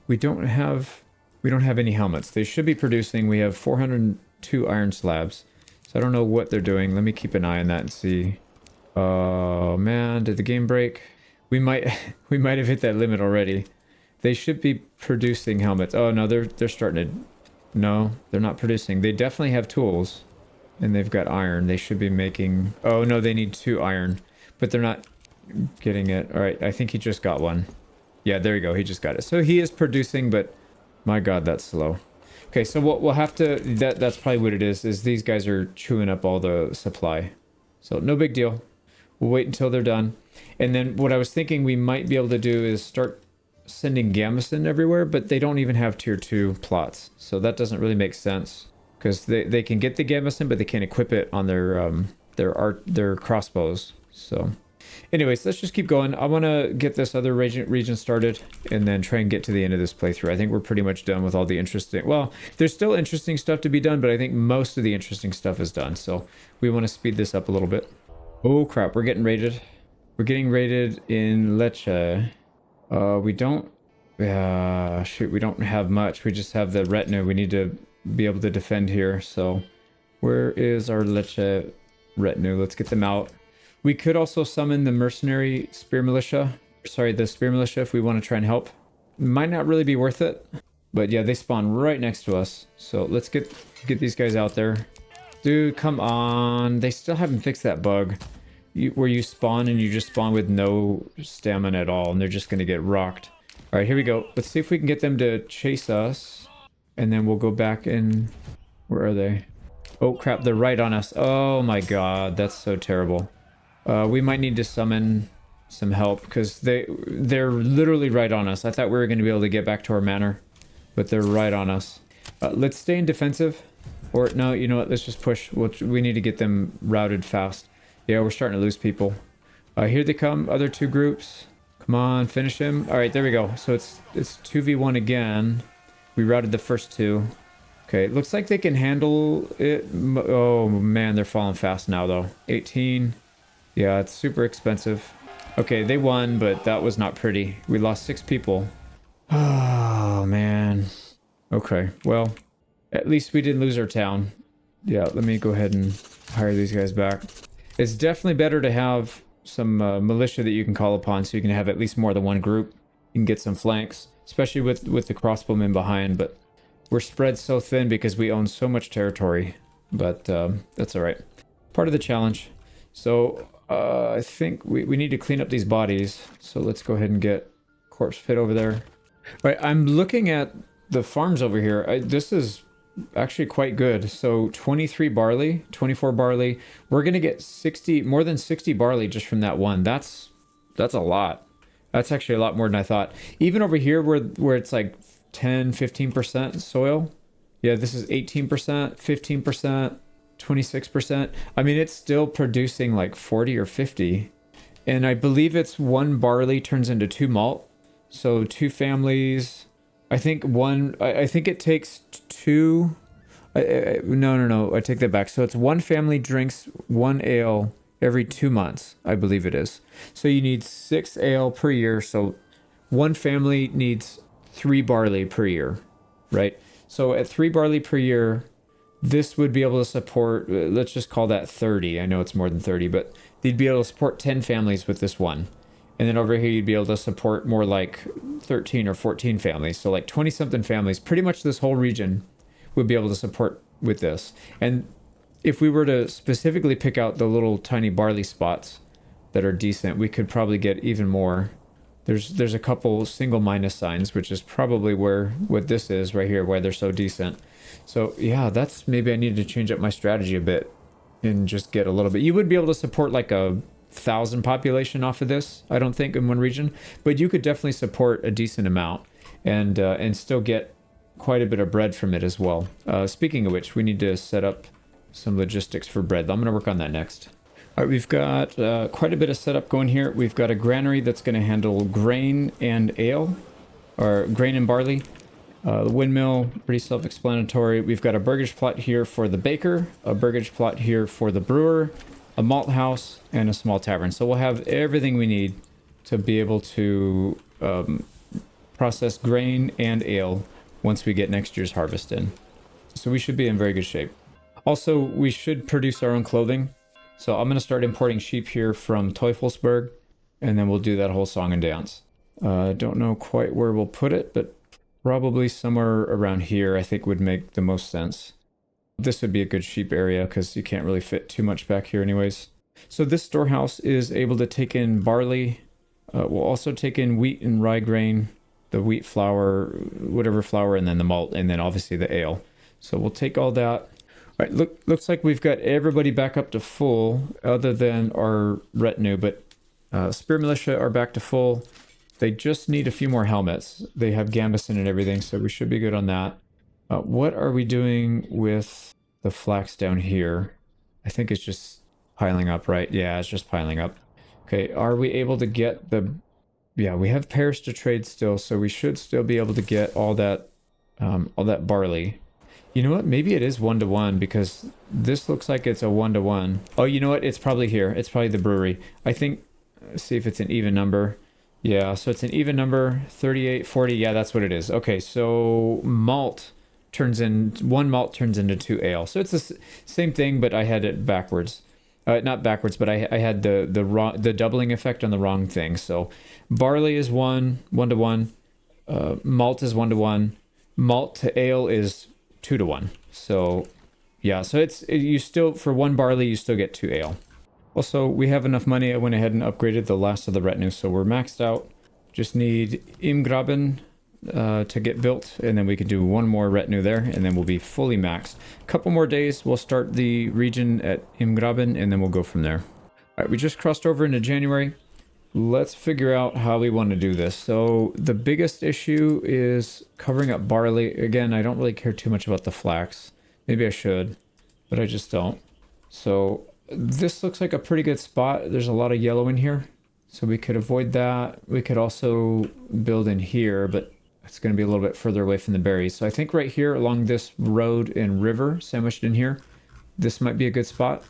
We don't have any helmets. They should be producing. We have 402 iron slabs. So I don't know what they're doing. Let me keep an eye on that and see. Oh man, did the game break? We might have hit that limit already. They should be producing helmets. Oh no, they're starting to. No, they're not producing. They definitely have tools, and they've got iron. They should be making. Oh no, they need 2 iron, but they're not getting it. All right, I think he just got one. Yeah, there you go. He just got it. So he is producing, but my God, that's slow. Okay, so we'll have to. That's probably what it is. Is these guys are chewing up all the supply. So no big deal. We'll wait until they're done. And then what I was thinking we might be able to do is start sending Gamison everywhere, but they don't even have tier 2 plots. So that doesn't really make sense because they can get the Gamison, but they can't equip it on their crossbows. So anyways, let's just keep going. I want to get this other region started and then try and get to the end of this playthrough. I think we're pretty much done with all the interesting... Well, there's still interesting stuff to be done, but I think most of the interesting stuff is done. So we want to speed this up a little bit. Oh crap, we're getting raided. We're getting raided in Lecce. We don't... shoot, we don't have much. We just have the retinue. We need to be able to defend here. So where is our Lecce retinue? Let's get them out. We could also summon the mercenary spear militia. Sorry, the spear militia if we want to try and help. Might not really be worth it. But yeah, they spawn right next to us. So let's get these guys out there. Dude, come on. They still haven't fixed that bug. Where you spawn and you just spawn with no stamina at all. And they're just going to get rocked. All right, here we go. Let's see if we can get them to chase us. And then we'll go back and... Where are they? Oh crap, they're right on us. Oh my God, that's so terrible. We might need to summon some help because they're literally right on us. I thought we were going to be able to get back to our manor, but they're right on us. Let's stay in defensive. Or no, you know what? Let's just push. We need to get them routed fast. Yeah, we're starting to lose people. Here they come. Other 2 groups. Come on, finish him. All right, there we go. So it's 2v1 again. We routed the first 2. Okay, it looks like they can handle it. Oh man, they're falling fast now though. 18. Yeah, it's super expensive. Okay, they won, but that was not pretty. We lost 6 people. Oh man. Okay, well, at least we didn't lose our town. Yeah, let me go ahead and hire these guys back. It's definitely better to have some militia that you can call upon so you can have at least more than 1 group. You can get some flanks, especially with the crossbowmen behind, but we're spread so thin because we own so much territory. But that's all right. Part of the challenge. So I think we need to clean up these bodies. So let's go ahead and get corpse pit over there. All right, I'm looking at the farms over here. This is actually quite good. So 23 barley, 24 barley. We're gonna get more than 60 barley just from that one. That's a lot. That's actually a lot more than I thought. Even over here where it's like 10, 15% soil. Yeah, this is 18%, 15%, 26%. I mean, it's still producing like 40 or 50. And I believe it's one barley turns into two malt. So two families. I think I think it takes two. No. I take that back. So it's one family drinks one ale every 2 months, I believe it is. So you need 6 ale per year. So one family needs 3 barley per year, right? So at 3 barley per year, this would be able to support, let's just call that 30. I know it's more than 30, but they'd be able to support 10 families with this one. And then over here, you'd be able to support more like 13 or 14 families. So like 20 something families, pretty much this whole region would be able to support with this. And if we were to specifically pick out the little tiny barley spots that are decent, we could probably get even more. There's a couple single minus signs, which is probably what this is right here, why they're so decent. So yeah, that's maybe I need to change up my strategy a bit and just get a little bit. You would be able to support like 1,000 population off of this, I don't think, in one region, but you could definitely support a decent amount and still get quite a bit of bread from it as well. Speaking of which, we need to set up some logistics for bread. I'm going to work on that next. All right, we've got quite a bit of setup going here. We've got a granary that's going to handle grain and ale, or grain and barley. The windmill, pretty self-explanatory. We've got a burgage plot here for the baker, a burgage plot here for the brewer, a malt house, and a small tavern. So we'll have everything we need to be able to process grain and ale once we get next year's harvest in. So we should be in very good shape. Also, we should produce our own clothing. So I'm going to start importing sheep here from Teufelsberg, and then we'll do that whole song and dance. Don't know quite where we'll put it, but probably somewhere around here I think would make the most sense. This would be a good sheep area because you can't really fit too much back here anyways. So this storehouse is able to take in barley. We'll also take in wheat and rye grain, the wheat flour, whatever flour, and then the malt, and then obviously the ale. So we'll take all that. All right, looks like we've got everybody back up to full other than our retinue, but Spear Militia are back to full. They just need a few more helmets. They have gambeson and everything, so we should be good on that. What are we doing with the flax down here? I think it's just piling up, right? Yeah, it's just piling up. Okay, are we able to get the... Yeah, we have pairs to trade still, so we should still be able to get all that barley. You know what? Maybe it is 1-to-1 because this looks like it's a 1-to-1. Oh, you know what? It's probably here. It's probably the brewery. I think, let's see if it's an even number. Yeah, so it's an even number, 38, 40. Yeah, that's what it is. Okay, so one malt turns into 2 ale. So it's the same thing, but I had it backwards. Not backwards, but I had the doubling effect on the wrong thing. So barley is 1-to-1. Malt is 1-to-1. Malt to ale is 2-to-1. So yeah, so you still, for 1 barley, you still get 2 ale. Also, we have enough money. I went ahead and upgraded the last of the retinue, so we're maxed out. Just need Imgraben to get built, and then we can do 1 more retinue there, and then we'll be fully maxed. A couple more days, we'll start the region at Imgraben, and then we'll go from there. All right, we just crossed over into January. Let's figure out how we want to do this. So the biggest issue is covering up barley. Again, I don't really care too much about the flax. Maybe I should, but I just don't. So this looks like a pretty good spot. There's a lot of yellow in here, so we could avoid that. We could also build in here, but it's going to be a little bit further away from the berries. So I think right here along this road and river sandwiched in here, this might be a good spot.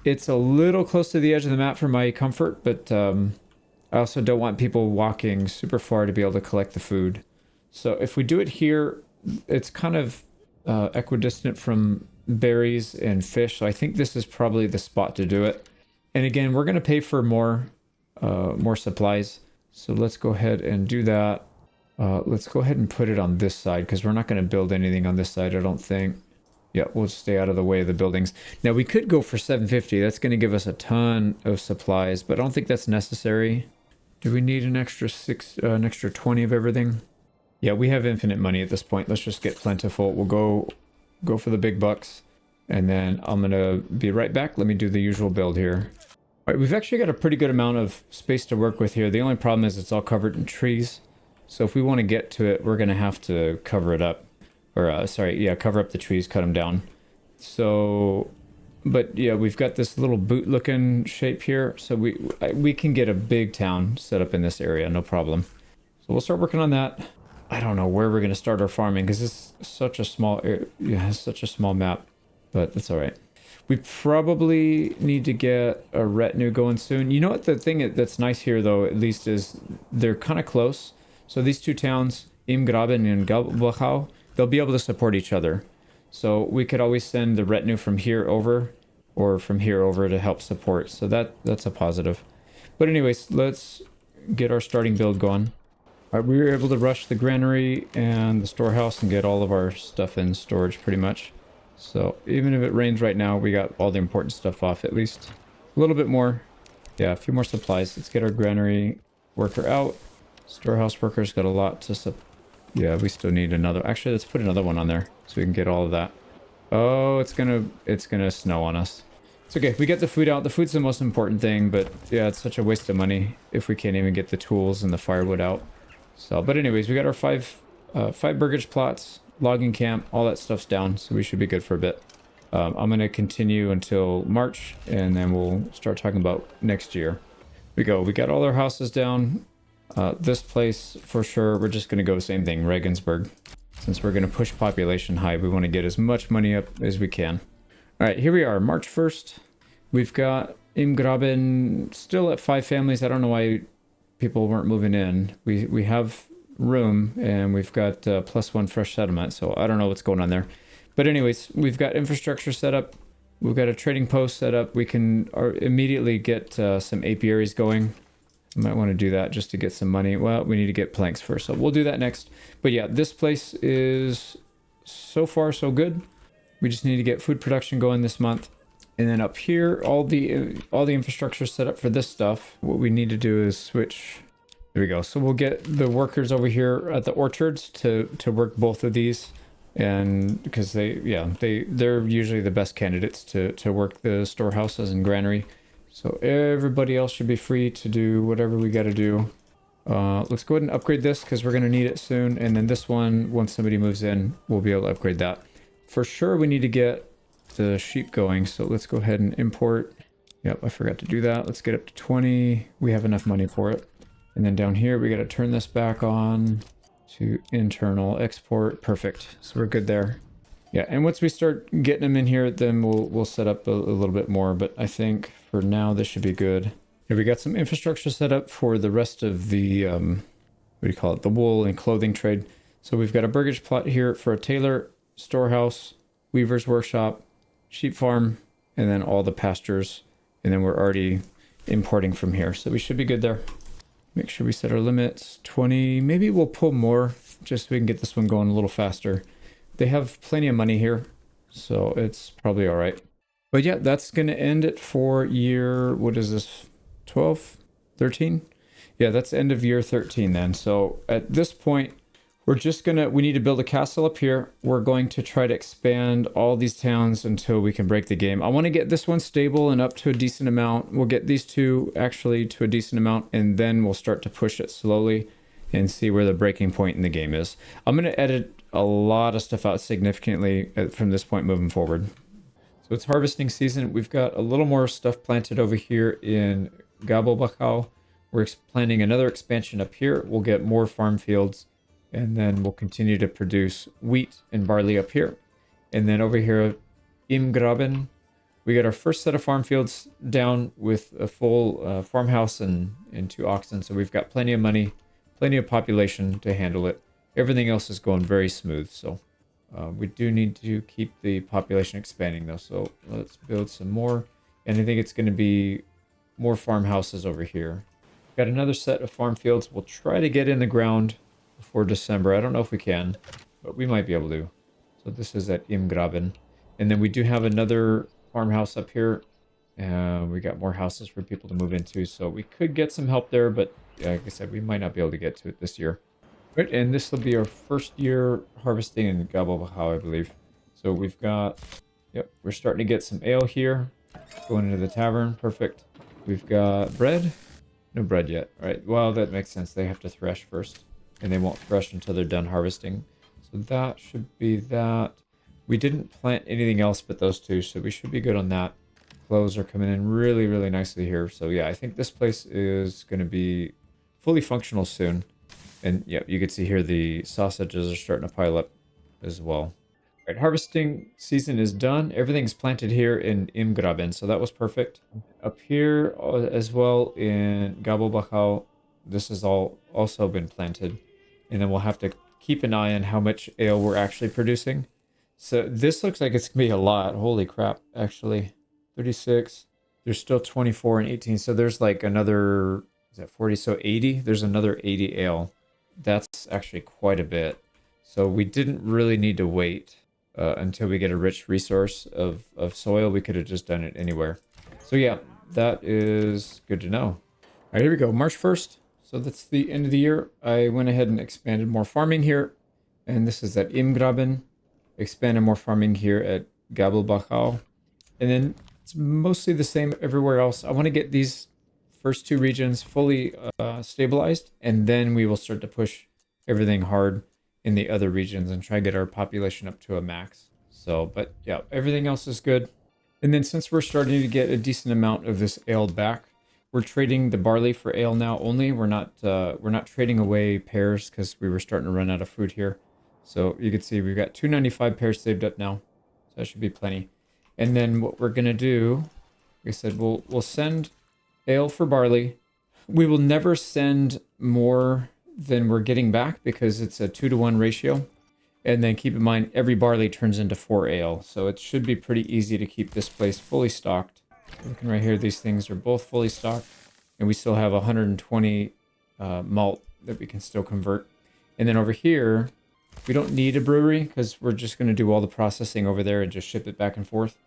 It's a little close to the edge of the map for my comfort, but I also don't want people walking super far to be able to collect the food. So if we do it here, it's kind of equidistant from berries and fish. So I think this is probably the spot to do it. And again, we're going to pay for more supplies. So let's go ahead and do that. Let's go ahead and put it on this side because we're not going to build anything on this side, I don't think. Yeah, we'll stay out of the way of the buildings. Now we could go for 750. That's going to give us a ton of supplies, but I don't think that's necessary. Do we need an extra 20 of everything? Yeah, we have infinite money at this point. Let's just get plentiful. We'll go for the big bucks, and then I'm gonna be right back. Let me do the usual build here. All right, we've actually got a pretty good amount of space to work with here. The only problem is it's all covered in trees. So if we want to get to it, we're going to have to cover it up. Or, sorry, yeah, cover up the trees, cut them down. So, but yeah, we've got this little boot-looking shape here. So we can get a big town set up in this area, no problem. So we'll start working on that. I don't know where we're going to start our farming because it's such a small area. Yeah, it's such a small map, but that's all right. We probably need to get a retinue going soon. You know what the thing that's nice here, though, at least, is they're kind of close. So these two towns, Imgraben and Galbachau, they'll be able to support each other. So we could always send the retinue from here over or from here over to help support. So that's a positive. But anyways, let's get our starting build going. All right, we were able to rush the granary and the storehouse and get all of our stuff in storage pretty much. So even if it rains right now, we got all the important stuff off at least. A little bit more. Yeah, a few more supplies. Let's get our granary worker out. Storehouse worker's got a lot to yeah, we still need another. Actually, let's put another one on there so we can get all of that. Oh, it's gonna snow on us. It's okay. We get the food out. The food's the most important thing, but yeah, it's such a waste of money if we can't even get the tools and the firewood out. So, but anyways, we got our five burgage plots. Logging camp, all that stuff's down, so we should be good for a bit. I'm going to continue until March, and then we'll start talking about next year. We got all our houses down. This place, for sure, we're just going to go same thing, Regensburg. Since we're going to push population high, we want to get as much money up as we can. All right, here we are, March 1st. We've got Imgraben still at 5 families. I don't know why people weren't moving in. We have room and we've got +1 fresh settlement, so I don't know what's going on there. But anyways, we've got infrastructure set up. We've got a trading post set up. We can immediately get some apiaries going. We might want to do that just to get some money. Well, we need to get planks first, so we'll do that next. But yeah, this place is so far so good. We just need to get food production going this month. And then up here, all the infrastructure set up for this stuff. What we need to do is switch. There we go. So we'll get the workers over here at the orchards to work both of these, and because they're usually the best candidates to work the storehouses and granary. So everybody else should be free to do whatever we got to do. Let's go ahead and upgrade this because we're going to need it soon. And then this one, once somebody moves in, we'll be able to upgrade that. For sure, we need to get the sheep going. So let's go ahead and import. Yep, I forgot to do that. Let's get up to 20. We have enough money for it. And then down here, we got to turn this back on to internal export. Perfect. So we're good there. Yeah, and once we start getting them in here, then we'll set up a little bit more. But I think for now, this should be good. Here we got some infrastructure set up for the rest of the, what do you call it? The wool and clothing trade. So we've got a burgage plot here for a tailor, storehouse, weaver's workshop, sheep farm, and then all the pastures. And then we're already importing from here. So we should be good there. Make sure we set our limits, 20. Maybe we'll pull more just so we can get this one going a little faster. They have plenty of money here, so it's probably all right. But yeah, that's going to end it for year, what is this, 12, 13? Yeah, that's end of year 13 then. So at this point, we need to build a castle up here. We're going to try to expand all these towns until we can break the game. I want to get this one stable and up to a decent amount. We'll get these two actually to a decent amount, and then we'll start to push it slowly and see where the breaking point in the game is. I'm going to edit a lot of stuff out significantly from this point moving forward. So it's harvesting season. We've got a little more stuff planted over here in Gabelbachau. We're planning another expansion up here. We'll get more farm fields. And then we'll continue to produce wheat and barley up here. And then over here, Imgraben, we got our first set of farm fields down with a full farmhouse and 2 oxen. So we've got plenty of money, plenty of population to handle it. Everything else is going very smooth. So we do need to keep the population expanding though. So let's build some more. And I think it's going to be more farmhouses over here. Got another set of farm fields. We'll try to get in the ground before December. I don't know if we can, but we might be able to. So this is at Imgraben. And then we do have another farmhouse up here. We got more houses for people to move into. So we could get some help there, but like I said, we might not be able to get to it this year. Right, and this will be our first year harvesting in Gabelbachau, I believe. So we've got, yep, we're starting to get some ale here. Going into the tavern, perfect. We've got bread. No bread yet. All right. Well, that makes sense. They have to thresh first, and they won't thresh until they're done harvesting. So that should be that. We didn't plant anything else but those two, so we should be good on that. Clothes are coming in really, really nicely here. So yeah, I think this place is going to be fully functional soon. And yeah, you can see here the sausages are starting to pile up as well. All right, harvesting season is done. Everything's planted here in Imgraben, so that was perfect. Up here as well in Gabelbachau, this has all also been planted. And then we'll have to keep an eye on how much ale we're actually producing. So this looks like it's gonna be a lot. Holy crap, actually. 36. There's still 24 and 18. So there's like another, is that 40? So 80. There's another 80 ale. That's actually quite a bit. So we didn't really need to wait until we get a rich resource of soil. We could have just done it anywhere. So yeah, that is good to know. All right, here we go. March 1st. So that's the end of the year. I went ahead and expanded more farming here. And this is at Imgraben. Expanded more farming here at Gabelbachau. And then it's mostly the same everywhere else. I want to get these first two regions fully stabilized, and then we will start to push everything hard in the other regions and try to get our population up to a max. So, but yeah, everything else is good. And then since we're starting to get a decent amount of this ale back, we're trading the barley for ale now only. We're not trading away pears because we were starting to run out of food here. So you can see we've got 295 pears saved up now. So that should be plenty. And then what we're gonna do, like I said, we'll send ale for barley. We will never send more than we're getting back because it's a 2-to-1 ratio. And then keep in mind, every barley turns into 4 ale. So it should be pretty easy to keep this place fully stocked. Looking right here, these things are both fully stocked. And we still have 120 malt that we can still convert. And then over here, we don't need a brewery because we're just going to do all the processing over there and just ship it back and forth.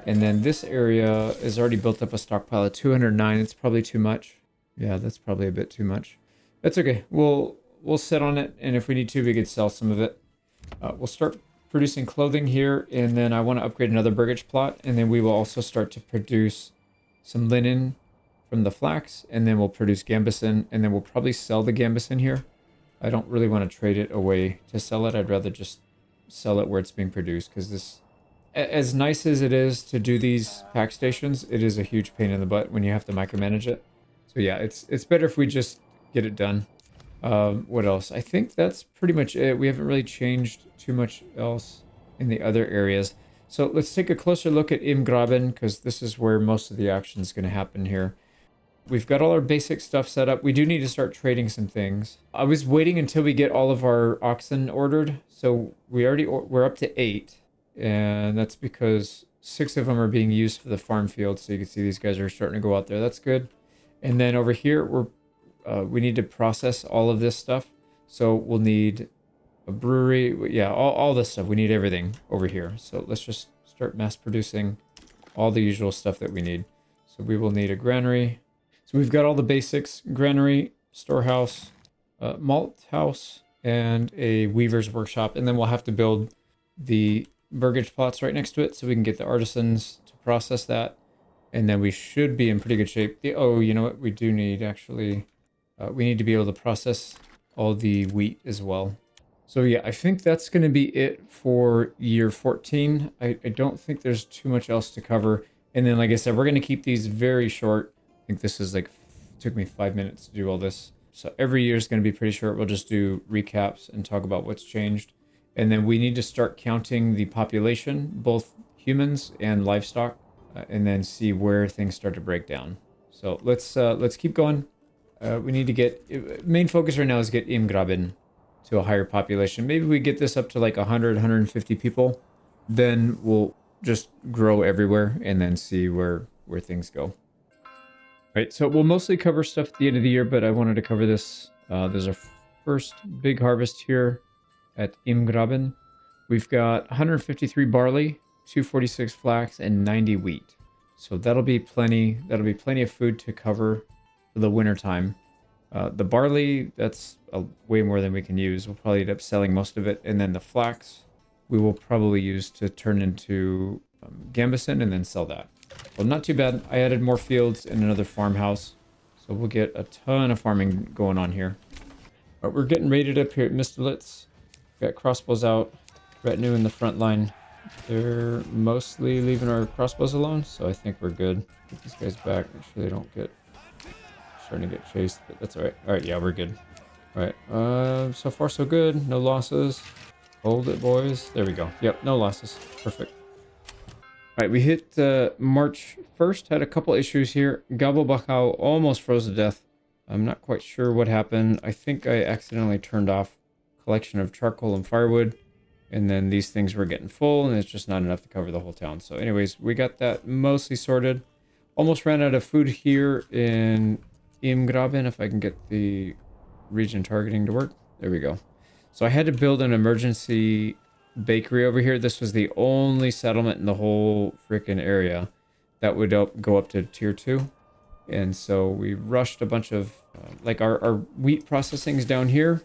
And then this area is already built up a stockpile of 209. It's probably too much. Yeah, that's probably a bit too much. That's okay. We'll sit on it, and if we need to, we could sell some of it. We'll start producing clothing here, and then I want to upgrade another burgage plot, and then we will also start to produce some linen from the flax, and then we'll produce gambeson, and then we'll probably sell the gambeson here. I don't really want to trade it away to sell it. I'd rather just sell it where it's being produced, because this, as nice as it is to do these pack stations, it is a huge pain in the butt when you have to micromanage it. So yeah, it's better if we just get it done. What else? I think that's pretty much it. We haven't really changed too much else in the other areas. So let's take a closer look at Imgraben, because this is where most of the action is going to happen here. We've got all our basic stuff set up. We do need to start trading some things. I was waiting until we get all of our oxen ordered. So we're up to 8. And that's because 6 of them are being used for the farm field. So you can see these guys are starting to go out there. That's good. And then over here, we need to process all of this stuff. So we'll need a brewery. Yeah, all this stuff. We need everything over here. So let's just start mass producing all the usual stuff that we need. So we will need a granary. So we've got all the basics: granary, storehouse, malt house, and a weaver's workshop. And then we'll have to build the burgage plots right next to it so we can get the artisans to process that. And then we should be in pretty good shape. Oh, you know what? We do need actually, we need to be able to process all the wheat as well. So yeah, I think that's going to be it for year 14. I don't think there's too much else to cover. And then, like I said, we're going to keep these very short. I think this is took me 5 minutes to do all this. So every year is going to be pretty short. We'll just do recaps and talk about what's changed. And then we need to start counting the population, both humans and livestock, and then see where things start to break down. So let's keep going. We need to get, main focus right now is get Imgraben to a higher population. Maybe we get this up to like 100, 150 people. Then we'll just grow everywhere and then see where things go. Right, so we'll mostly cover stuff at the end of the year, but I wanted to cover this. There's our first big harvest here at Imgraben. We've got 153 barley, 246 flax, and 90 wheat. So that'll be plenty. That'll be plenty of food to cover for the winter time. The barley, that's way more than we can use. We'll probably end up selling most of it. And then the flax, we will probably use to turn into gambeson and then sell that. Well, not too bad. I added more fields and another farmhouse. So we'll get a ton of farming going on here. But we're getting raided up here at Mistolitz. Got crossbows out. Retinue in the front line. They're mostly leaving our crossbows alone, so I think we're good. Get these guys back. Make sure they don't get starting to get chased, but that's alright. Alright, yeah, we're good. Alright, so far so good. No losses. Hold it, boys. There we go. Yep, no losses. Perfect. Alright, we hit March 1st. Had a couple issues here. Gabo Bakao almost froze to death. I'm not quite sure what happened. I think I accidentally turned off collection of charcoal and firewood. And then these things were getting full, and it's just not enough to cover the whole town. So anyways, we got that mostly sorted. Almost ran out of food here in Imgraben, if I can get the region targeting to work. There we go. So I had to build an emergency bakery over here. This was the only settlement in the whole freaking area that would go up to tier 2. And so we rushed a bunch of, like our wheat processing's down here,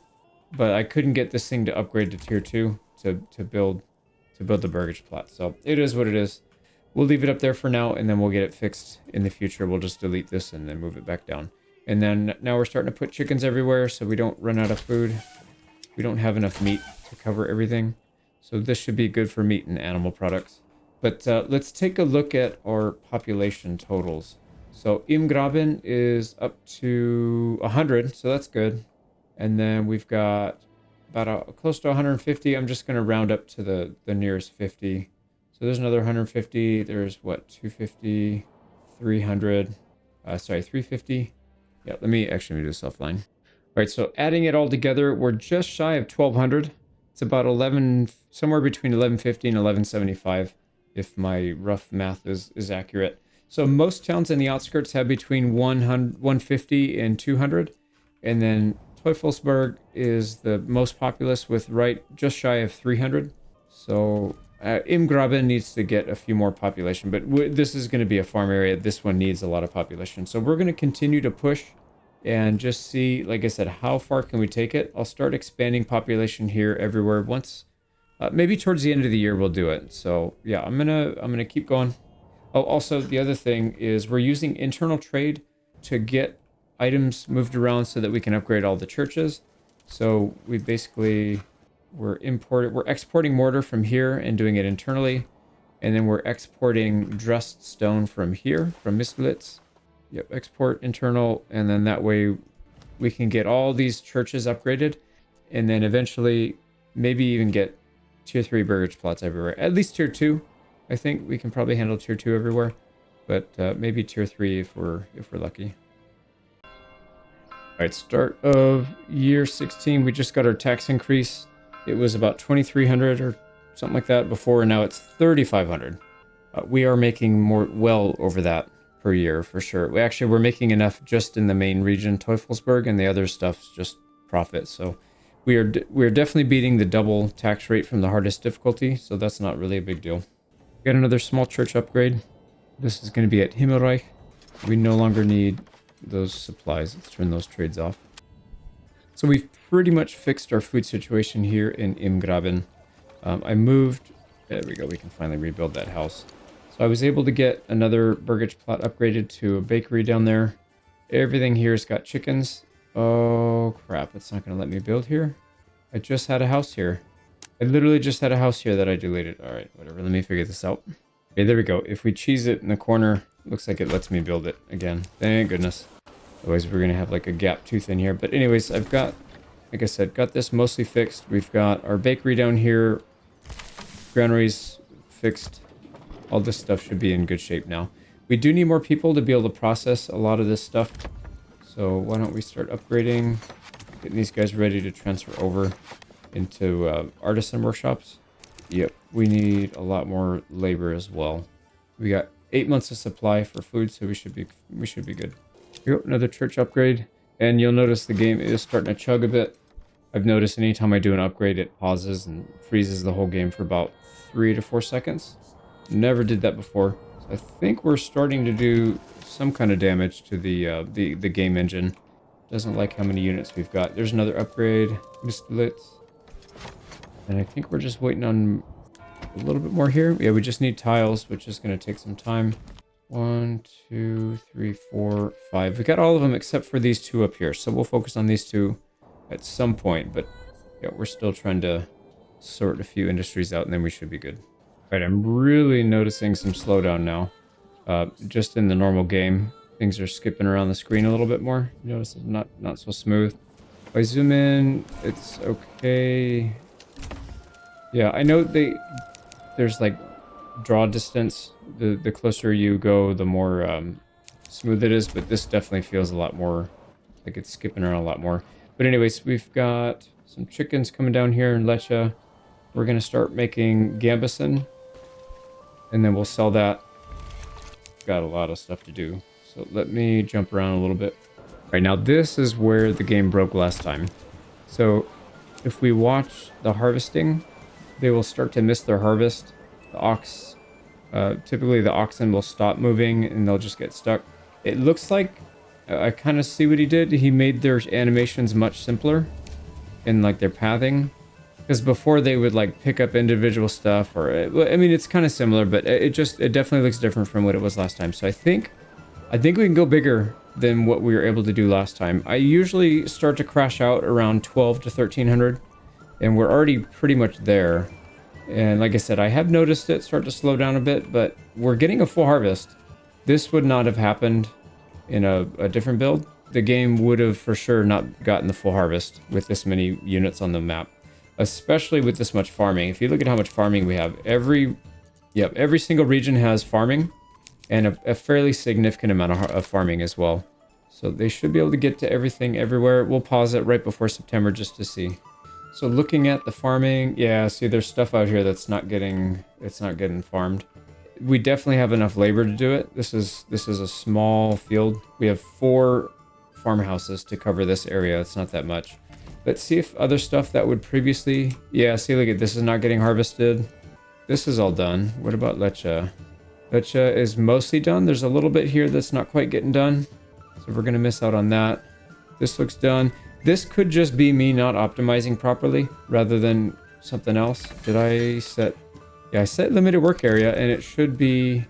but I couldn't get this thing to upgrade to tier 2 to build the burgage plot. So it is what it is. We'll leave it up there for now, and then we'll get it fixed in the future. We'll just delete this and then move it back down. And then now we're starting to put chickens everywhere so we don't run out of food. We don't have enough meat to cover everything. So this should be good for meat and animal products. But let's take a look at our population totals. So Imgraben is up to 100, so that's good. And then we've got about close to 150. I'm just going to round up to the nearest 50. So there's another 150. There's what, 250, 300. Sorry, 350. Yeah, let me do this offline. All right, so adding it all together, we're just shy of 1,200. It's about 11, somewhere between 1150 and 1175, if my rough math is accurate. So most towns in the outskirts have between 150 and 200, and then Teufelsberg is the most populous with just shy of 300. So Imgraben needs to get a few more population, but this is going to be a farm area. This one needs a lot of population. So we're going to continue to push and just see, like I said, how far can we take it. I'll start expanding population here everywhere once. Maybe towards the end of the year we'll do it. So yeah, I'm gonna keep going. Oh, also the other thing is we're using internal trade to get items moved around so that we can upgrade all the churches. So we basically we're exporting mortar from here and doing it internally, and then we're exporting dressed stone from here from Mistlitz. Yep, export internal, and then that way we can get all these churches upgraded, and then eventually maybe even get tier 3 burgage plots everywhere. At least tier 2. I think we can probably handle tier 2 everywhere, but maybe tier 3 if we're lucky. All right, start of year 16, we just got our tax increase. It was about 2,300 or something like that before, and now it's 3,500. We are making well over that per year for sure. We're making enough just in the main region, Teufelsberg, and the other stuff's just profit. So we are definitely beating the double tax rate from the hardest difficulty, so that's not really a big deal. Got another small church upgrade. This is going to be at Himmelreich. We no longer need those supplies. Let's turn those trades off. So we've pretty much fixed our food situation here in Imgraben. I moved. There we go. We can finally rebuild that house. So I was able to get another burgage plot upgraded to a bakery down there. Everything here's got chickens. Oh crap, it's not going to let me build here. I just had a house here. I literally just had a house here that I deleted. All right, whatever. Let me figure this out. Okay, there we go. If we cheese it in the corner, looks like it lets me build it again. Thank goodness. Otherwise, we're going to have like a gap tooth in here. But anyways, I've got, like I said, got this mostly fixed. We've got our bakery down here. Granaries fixed. All this stuff should be in good shape now. We do need more people to be able to process a lot of this stuff. So why don't we start upgrading, getting these guys ready to transfer over into artisan workshops. Yep, we need a lot more labor as well. We got 8 months of supply for food, so we should be good. Yep, another church upgrade, and you'll notice the game is starting to chug a bit. I've noticed anytime I do an upgrade, it pauses and freezes the whole game for about 3 to 4 seconds. Never did that before. So I think we're starting to do some kind of damage to the game engine. Doesn't like how many units we've got. There's another upgrade, Mistlitz. And I think we're just waiting on a little bit more here. Yeah, we just need tiles, which is going to take some time. 1, 2, 3, 4, 5. We got all of them except for these two up here. So we'll focus on these two at some point. But yeah, we're still trying to sort a few industries out, and then we should be good. All right, I'm really noticing some slowdown now. Just in the normal game, things are skipping around the screen a little bit more. You notice it's not so smooth. If I zoom in, it's okay. Yeah, I know there's like draw distance. The closer you go, the more smooth it is, but this definitely feels a lot more like it's skipping around a lot more. But anyways, we've got some chickens coming down here in Lecha. We're gonna start making gambison, and then we'll sell that. Got a lot of stuff to do, so let me jump around a little bit. All right, now this is where the game broke last time. So if we watch the harvesting, they will start to miss their harvest. Typically the oxen will stop moving and they'll just get stuck. It looks like I kind of see what he did. He made their animations much simpler in like their pathing, because before they would like pick up individual stuff, or I mean it's kind of similar, but it definitely looks different from what it was last time. So I think we can go bigger than what we were able to do last time. I usually start to crash out around 12 to 1300, and we're already pretty much there. And like I said, I have noticed it start to slow down a bit, but we're getting a full harvest. This would not have happened in a different build. The game would have for sure not gotten the full harvest with this many units on the map, especially with this much farming. If you look at how much farming we have, every single region has farming, and a fairly significant amount of farming as well. So they should be able to get to everything everywhere. We'll pause it right before September just to see. So looking at the farming, yeah, see there's stuff out here that's not getting farmed. We definitely have enough labor to do it. This is a small field. We have 4 farmhouses to cover this area. It's not that much. Let's see if other stuff that would previously, yeah, see, look at this is not getting harvested. This is all done. What about Lecha? Lecha is mostly done. There's a little bit here that's not quite getting done, so we're gonna miss out on that. This looks done. This could just be me not optimizing properly rather than something else. Did I set... Yeah, I set limited work area, and it should be...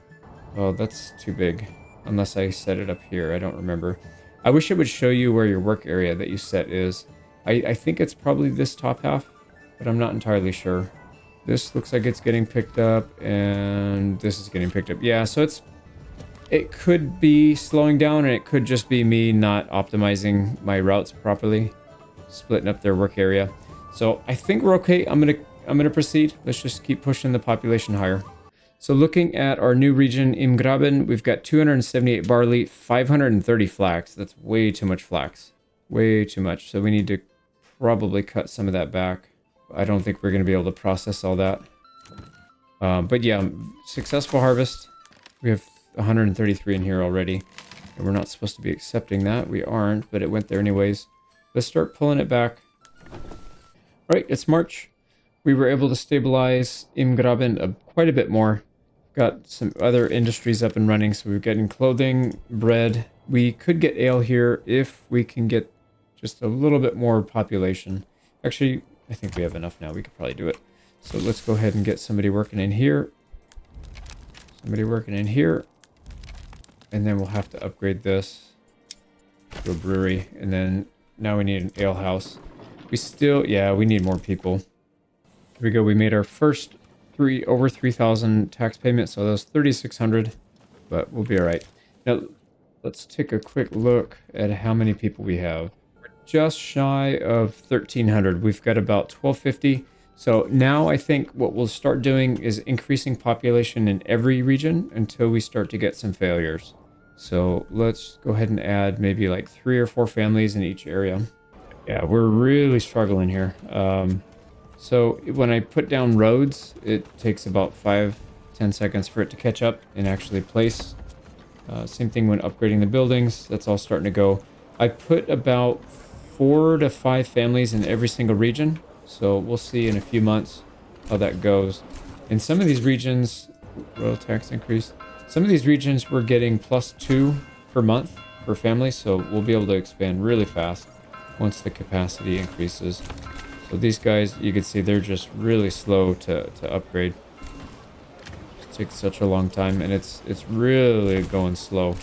Oh, that's too big. Unless I set it up here. I don't remember. I wish it would show you where your work area that you set is. I think it's probably this top half, but I'm not entirely sure. This looks like it's getting picked up, and this is getting picked up. Yeah, so it could be slowing down, and it could just be me not optimizing my routes properly, splitting up their work area. So I think we're okay. I'm gonna proceed. Let's just keep pushing the population higher. So looking at our new region, Imgraben, we've got 278 barley, 530 flax. That's way too much flax. Way too much. So we need to probably cut some of that back. I don't think we're going to be able to process all that. But yeah, successful harvest. We have 133 in here already. And we're not supposed to be accepting that. We aren't, but it went there anyways. Let's start pulling it back. All right, it's March. We were able to stabilize Imgraben quite a bit more. Got some other industries up and running, so we're getting clothing, bread. We could get ale here if we can get just a little bit more population. Actually, I think we have enough now. We could probably do it. So let's go ahead and get somebody working in here. Somebody working in here. And then we'll have to upgrade this to a brewery. And then now we need an ale house. We need more people. Here we go. We made our first over 3,000 tax payments. So that was 3,600, but we'll be all right. Now, let's take a quick look at how many people we have. We're just shy of 1,300. We've got about 1,250. So now I think what we'll start doing is increasing population in every region until we start to get some failures. So let's go ahead and add maybe like 3 or 4 families in each area. Yeah, we're really struggling here. So when I put down roads, it takes about 5-10 seconds for it to catch up and actually place. Same thing when upgrading the buildings. That's all starting to go. I put about 4 to 5 families in every single region. So we'll see in a few months how that goes. In some of these regions, royal tax increase. Some of these regions we're getting +2 per month per family. So we'll be able to expand really fast once the capacity increases. So these guys, you can see they're just really slow to upgrade. takes such a long time, and it's really going slow.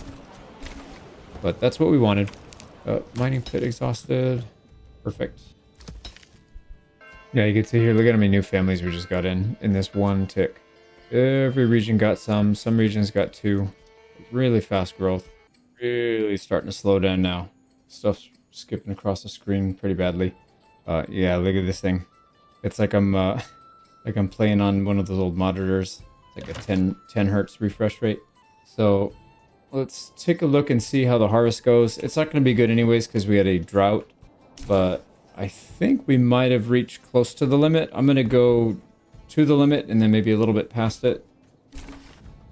But that's what we wanted. Mining pit exhausted. Perfect. Yeah, you can see here, look at how many new families we just got in this one tick. Every region got some regions got 2. Really fast growth. Really starting to slow down now. Stuff's skipping across the screen pretty badly. Yeah, look at this thing. It's like I'm playing on one of those old monitors. It's like a 10 hertz refresh rate. So let's take a look and see how the harvest goes. It's not going to be good anyways because we had a drought, but I think we might have reached close to the limit. I'm going to go to the limit and then maybe a little bit past it.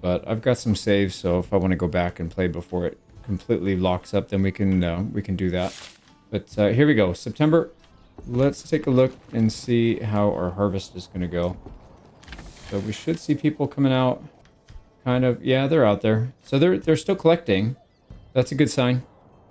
But I've got some saves, so if I want to go back and play before it completely locks up, then we can do that. But here we go, September. Let's take a look and see how our harvest is going to go. So we should see people coming out. Kind of, yeah, they're out there. So they're still collecting. That's a good sign.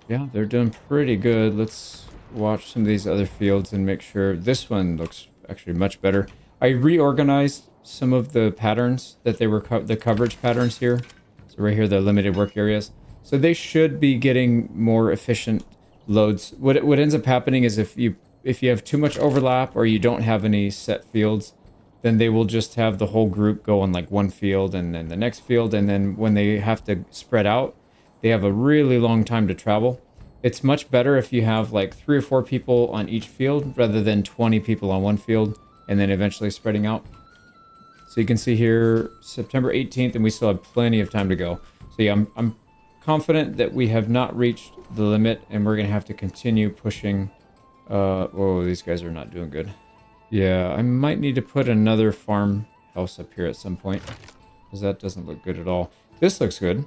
Yeah, they're doing pretty good. Let's watch some of these other fields and make sure. This one looks actually much better. I reorganized some of the patterns that they were the coverage patterns here. So right here, the limited work areas. So they should be getting more efficient loads. What ends up happening is if you have too much overlap or you don't have any set fields, then they will just have the whole group go on like one field and then the next field. And then when they have to spread out, they have a really long time to travel. It's much better if you have like 3 or 4 people on each field rather than 20 people on one field and then eventually spreading out. So you can see here, September 18th, and we still have plenty of time to go. So yeah, I'm confident that we have not reached the limit, and we're going to have to continue pushing. Whoa, these guys are not doing good. Yeah, I might need to put another farmhouse up here at some point, because that doesn't look good at all. This looks good.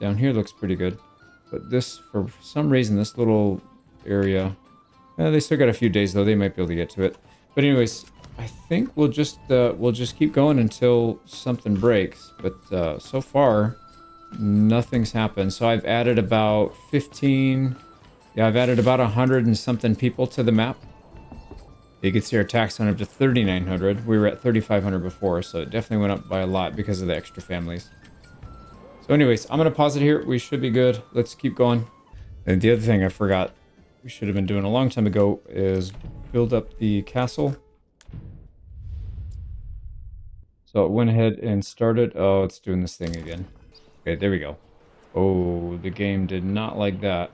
Down here looks pretty good. But this, for some reason, this little area... they still got a few days, though. They might be able to get to it. But anyways... I think we'll just keep going until something breaks, but so far nothing's happened. So I've added about 15, yeah, I've added about 100 and something people to the map. You can see our tax went up to 3,900. We were at 3,500 before, so it definitely went up by a lot because of the extra families. So anyways, I'm gonna pause it here. We should be good. Let's keep going. And the other thing I forgot we should have been doing a long time ago is build up the castle. So it went ahead and started. Oh, it's doing this thing again. Okay, there we go. Oh, the game did not like that.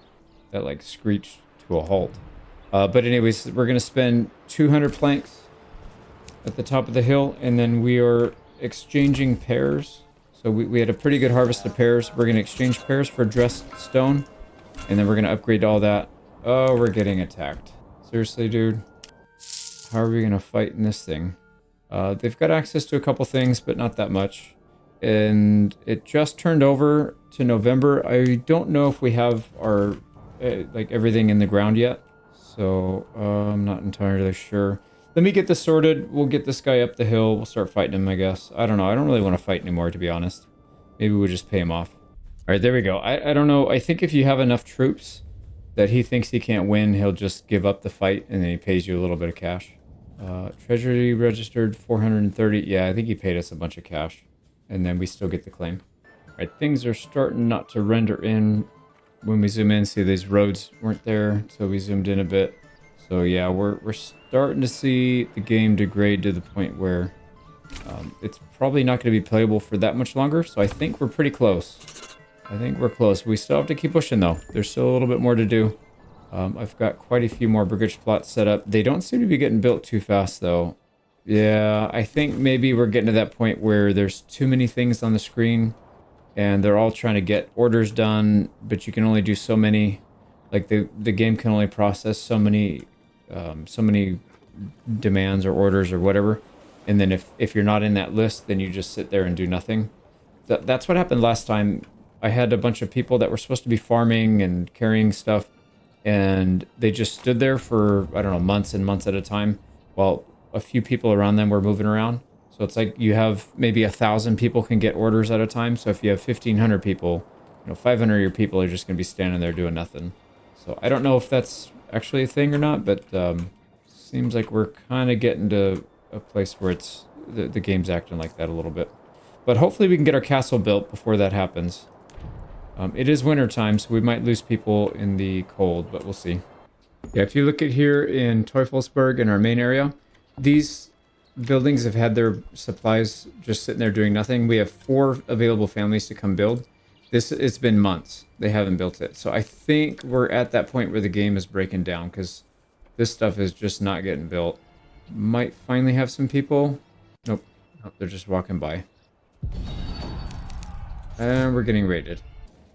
That like screeched to a halt. But anyways, we're going to spend 200 planks at the top of the hill, and then we are exchanging pears. So we had a pretty good harvest of pears. We're going to exchange pears for dressed stone, and then we're going to upgrade all that. Oh, we're getting attacked. Seriously, dude? How are we going to fight in this thing? They've got access to a couple things, but not that much. And it just turned over to November. I don't know if we have our like everything in the ground yet. So I'm not entirely sure. Let me get this sorted. We'll get this guy up the hill. We'll start fighting him, I guess. I don't know. I don't really want to fight anymore, to be honest. Maybe we'll just pay him off. All right, there we go. I don't know. I think if you have enough troops that he thinks he can't win, he'll just give up the fight, and then he pays you a little bit of cash. Treasury registered 430. Yeah, I think he paid us a bunch of cash. And then we still get the claim. Alright, things are starting not to render in when we zoom in. See, these roads weren't there, so we zoomed in a bit. So yeah, we're starting to see the game degrade to the point where it's probably not going to be playable for that much longer. So I think we're pretty close. I think we're close. We still have to keep pushing, though. There's still a little bit more to do. I've got quite a few more brigade plots set up. They don't seem to be getting built too fast, though. Yeah, I think maybe we're getting to that point where there's too many things on the screen, and they're all trying to get orders done, but you can only do so many. Like, the game can only process so many demands or orders or whatever. And then if you're not in that list, then you just sit there and do nothing. That's what happened last time. I had a bunch of people that were supposed to be farming and carrying stuff, and they just stood there for, I don't know, months and months at a time while a few people around them were moving around. So it's like you have maybe 1,000 people can get orders at a time. So if you have 1,500 people, 500 of your people are just going to be standing there doing nothing. So I don't know if that's actually a thing or not, but seems like we're kind of getting to a place where it's the game's acting like that a little bit. But hopefully we can get our castle built before that happens. It is winter time, so we might lose people in the cold, but we'll see. Yeah, if you look at here in Teufelsberg in our main area, these buildings have had their supplies just sitting there doing nothing. We have 4 available families to come build. It's been months. They haven't built it. So I think we're at that point where the game is breaking down because this stuff is just not getting built. Might finally have some people. Nope. Nope, they're just walking by. And we're getting raided.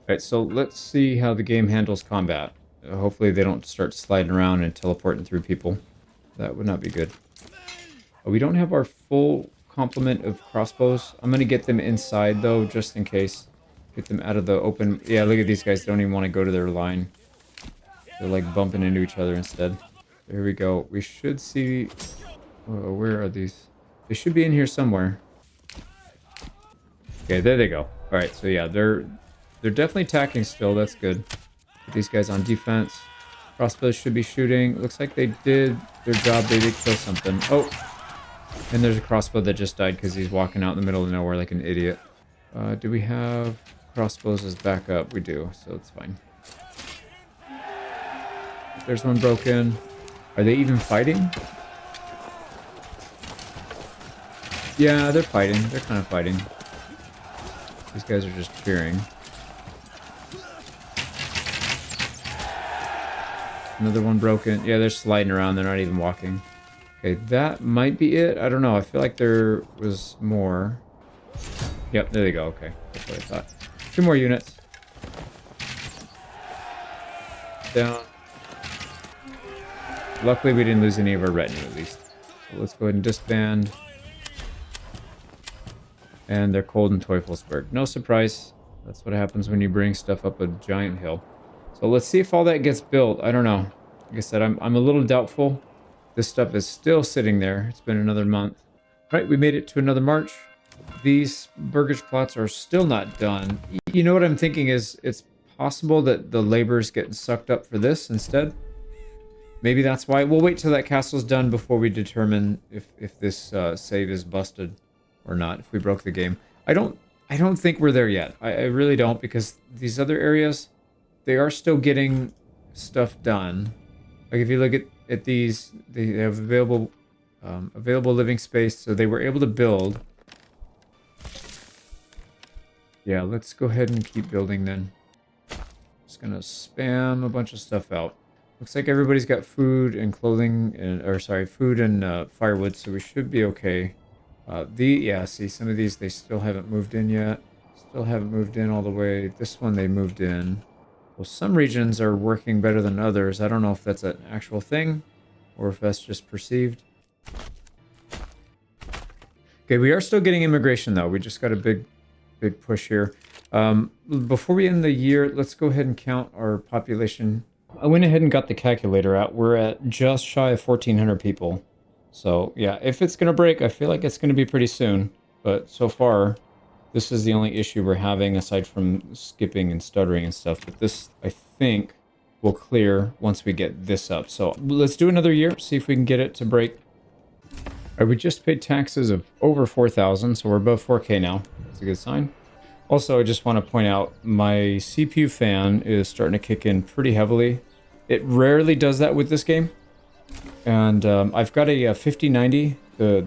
Alright, so let's see how the game handles combat. Hopefully they don't start sliding around and teleporting through people. That would not be good. We don't have our full complement of crossbows. I'm going to get them inside, though, just in case. Get them out of the open. Yeah, look at these guys. They don't even want to go to their line. They're, like, bumping into each other instead. There we go. We should see... Oh, where are these? They should be in here somewhere. Okay, there they go. Alright, so yeah, they're definitely attacking still. That's good. Put these guys on defense. Crossbows should be shooting. Looks like they did their job. They did kill something. Oh! And there's a crossbow that just died because he's walking out in the middle of nowhere like an idiot. Do we have crossbows as backup? We do, so it's fine. There's one broken. Are they even fighting? Yeah, they're fighting. They're kind of fighting. These guys are just cheering. Another one broken. Yeah, they're sliding around. They're not even walking. Okay, that might be it. I don't know. I feel like there was more. Yep, there they go. Okay, that's what I thought. 2 more units. Down. Luckily, we didn't lose any of our retinue, at least. So let's go ahead and disband. And they're cold in Teufelsberg. No surprise. That's what happens when you bring stuff up a giant hill. So let's see if all that gets built. I don't know. Like I said, I'm a little doubtful. This stuff is still sitting there. It's been another month. Right, we made it to another march. These burgage plots are still not done. You know what I'm thinking is it's possible that the labor's getting sucked up for this instead. Maybe that's why. We'll wait till that castle's done before we determine if this save is busted or not, if we broke the game. I don't think we're there yet. I really don't, because these other areas, they are still getting stuff done. Like if you look at these, they have available living space, so they were able to build. Yeah, let's go ahead and keep building then. Just gonna spam a bunch of stuff out. Looks like everybody's got food and clothing, food and firewood, so we should be okay. See, some of these they still haven't moved in yet. Still haven't moved in all the way. This one they moved in. Well, some regions are working better than others. I don't know if that's an actual thing or if that's just perceived. Okay, we are still getting immigration though. We just got a big push here. Before we end the year, let's go ahead and count our population. I went ahead and got the calculator out. We're at just shy of 1,400 people. So yeah, if it's going to break, I feel like it's going to be pretty soon. But so far, this is the only issue we're having aside from skipping and stuttering and stuff. But this, I think, will clear once we get this up. So let's do another year, see if we can get it to break. All right, we just paid taxes of over 4,000, so we're above 4K now. That's a good sign. Also, I just want to point out my CPU fan is starting to kick in pretty heavily. It rarely does that with this game. And I've got a 5090, the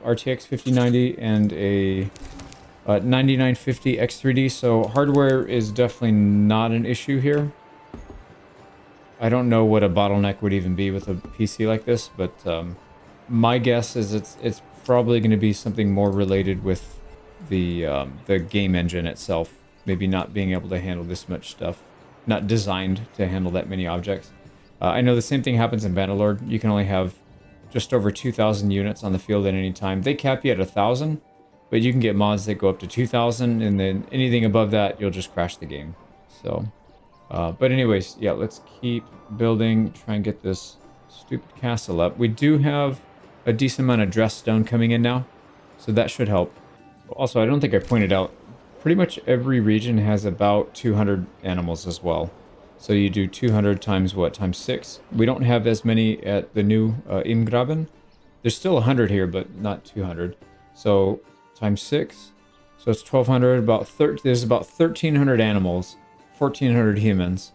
RTX 5090, and a 9950 X3D, so hardware is definitely not an issue here. I don't know what a bottleneck would even be with a PC like this, but my guess is it's probably going to be something more related with the game engine itself. Maybe not being able to handle this much stuff. Not designed to handle that many objects. I know the same thing happens in Manor. You can only have just over 2,000 units on the field at any time. They cap you at 1,000, but you can get mods that go up to 2,000, and then anything above that, you'll just crash the game. So, but anyways, yeah, let's keep building, try and get this stupid castle up. We do have a decent amount of dress stone coming in now, so that should help. Also, I don't think I pointed out, pretty much every region has about 200 animals as well. So you do 200 times what? Times 6. We don't have as many at the new Imgraben. There's still 100 here, but not 200. So times 6. So it's 1,200, there's about 1,300 animals, 1,400 humans,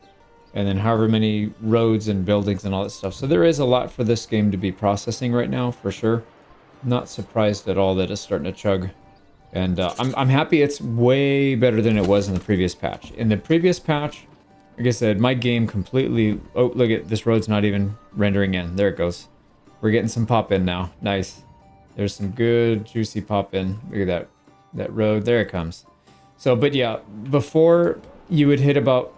and then however many roads and buildings and all that stuff. So there is a lot for this game to be processing right now, for sure. Not surprised at all that it's starting to chug. And I'm happy it's way better than it was in the previous patch. In the previous patch, like I said, my game completely... Oh, look at this road's not even rendering in. There it goes. We're getting some pop in now. Nice. There's some good juicy pop in. Look at that road. There it comes. So, but yeah, before you would hit about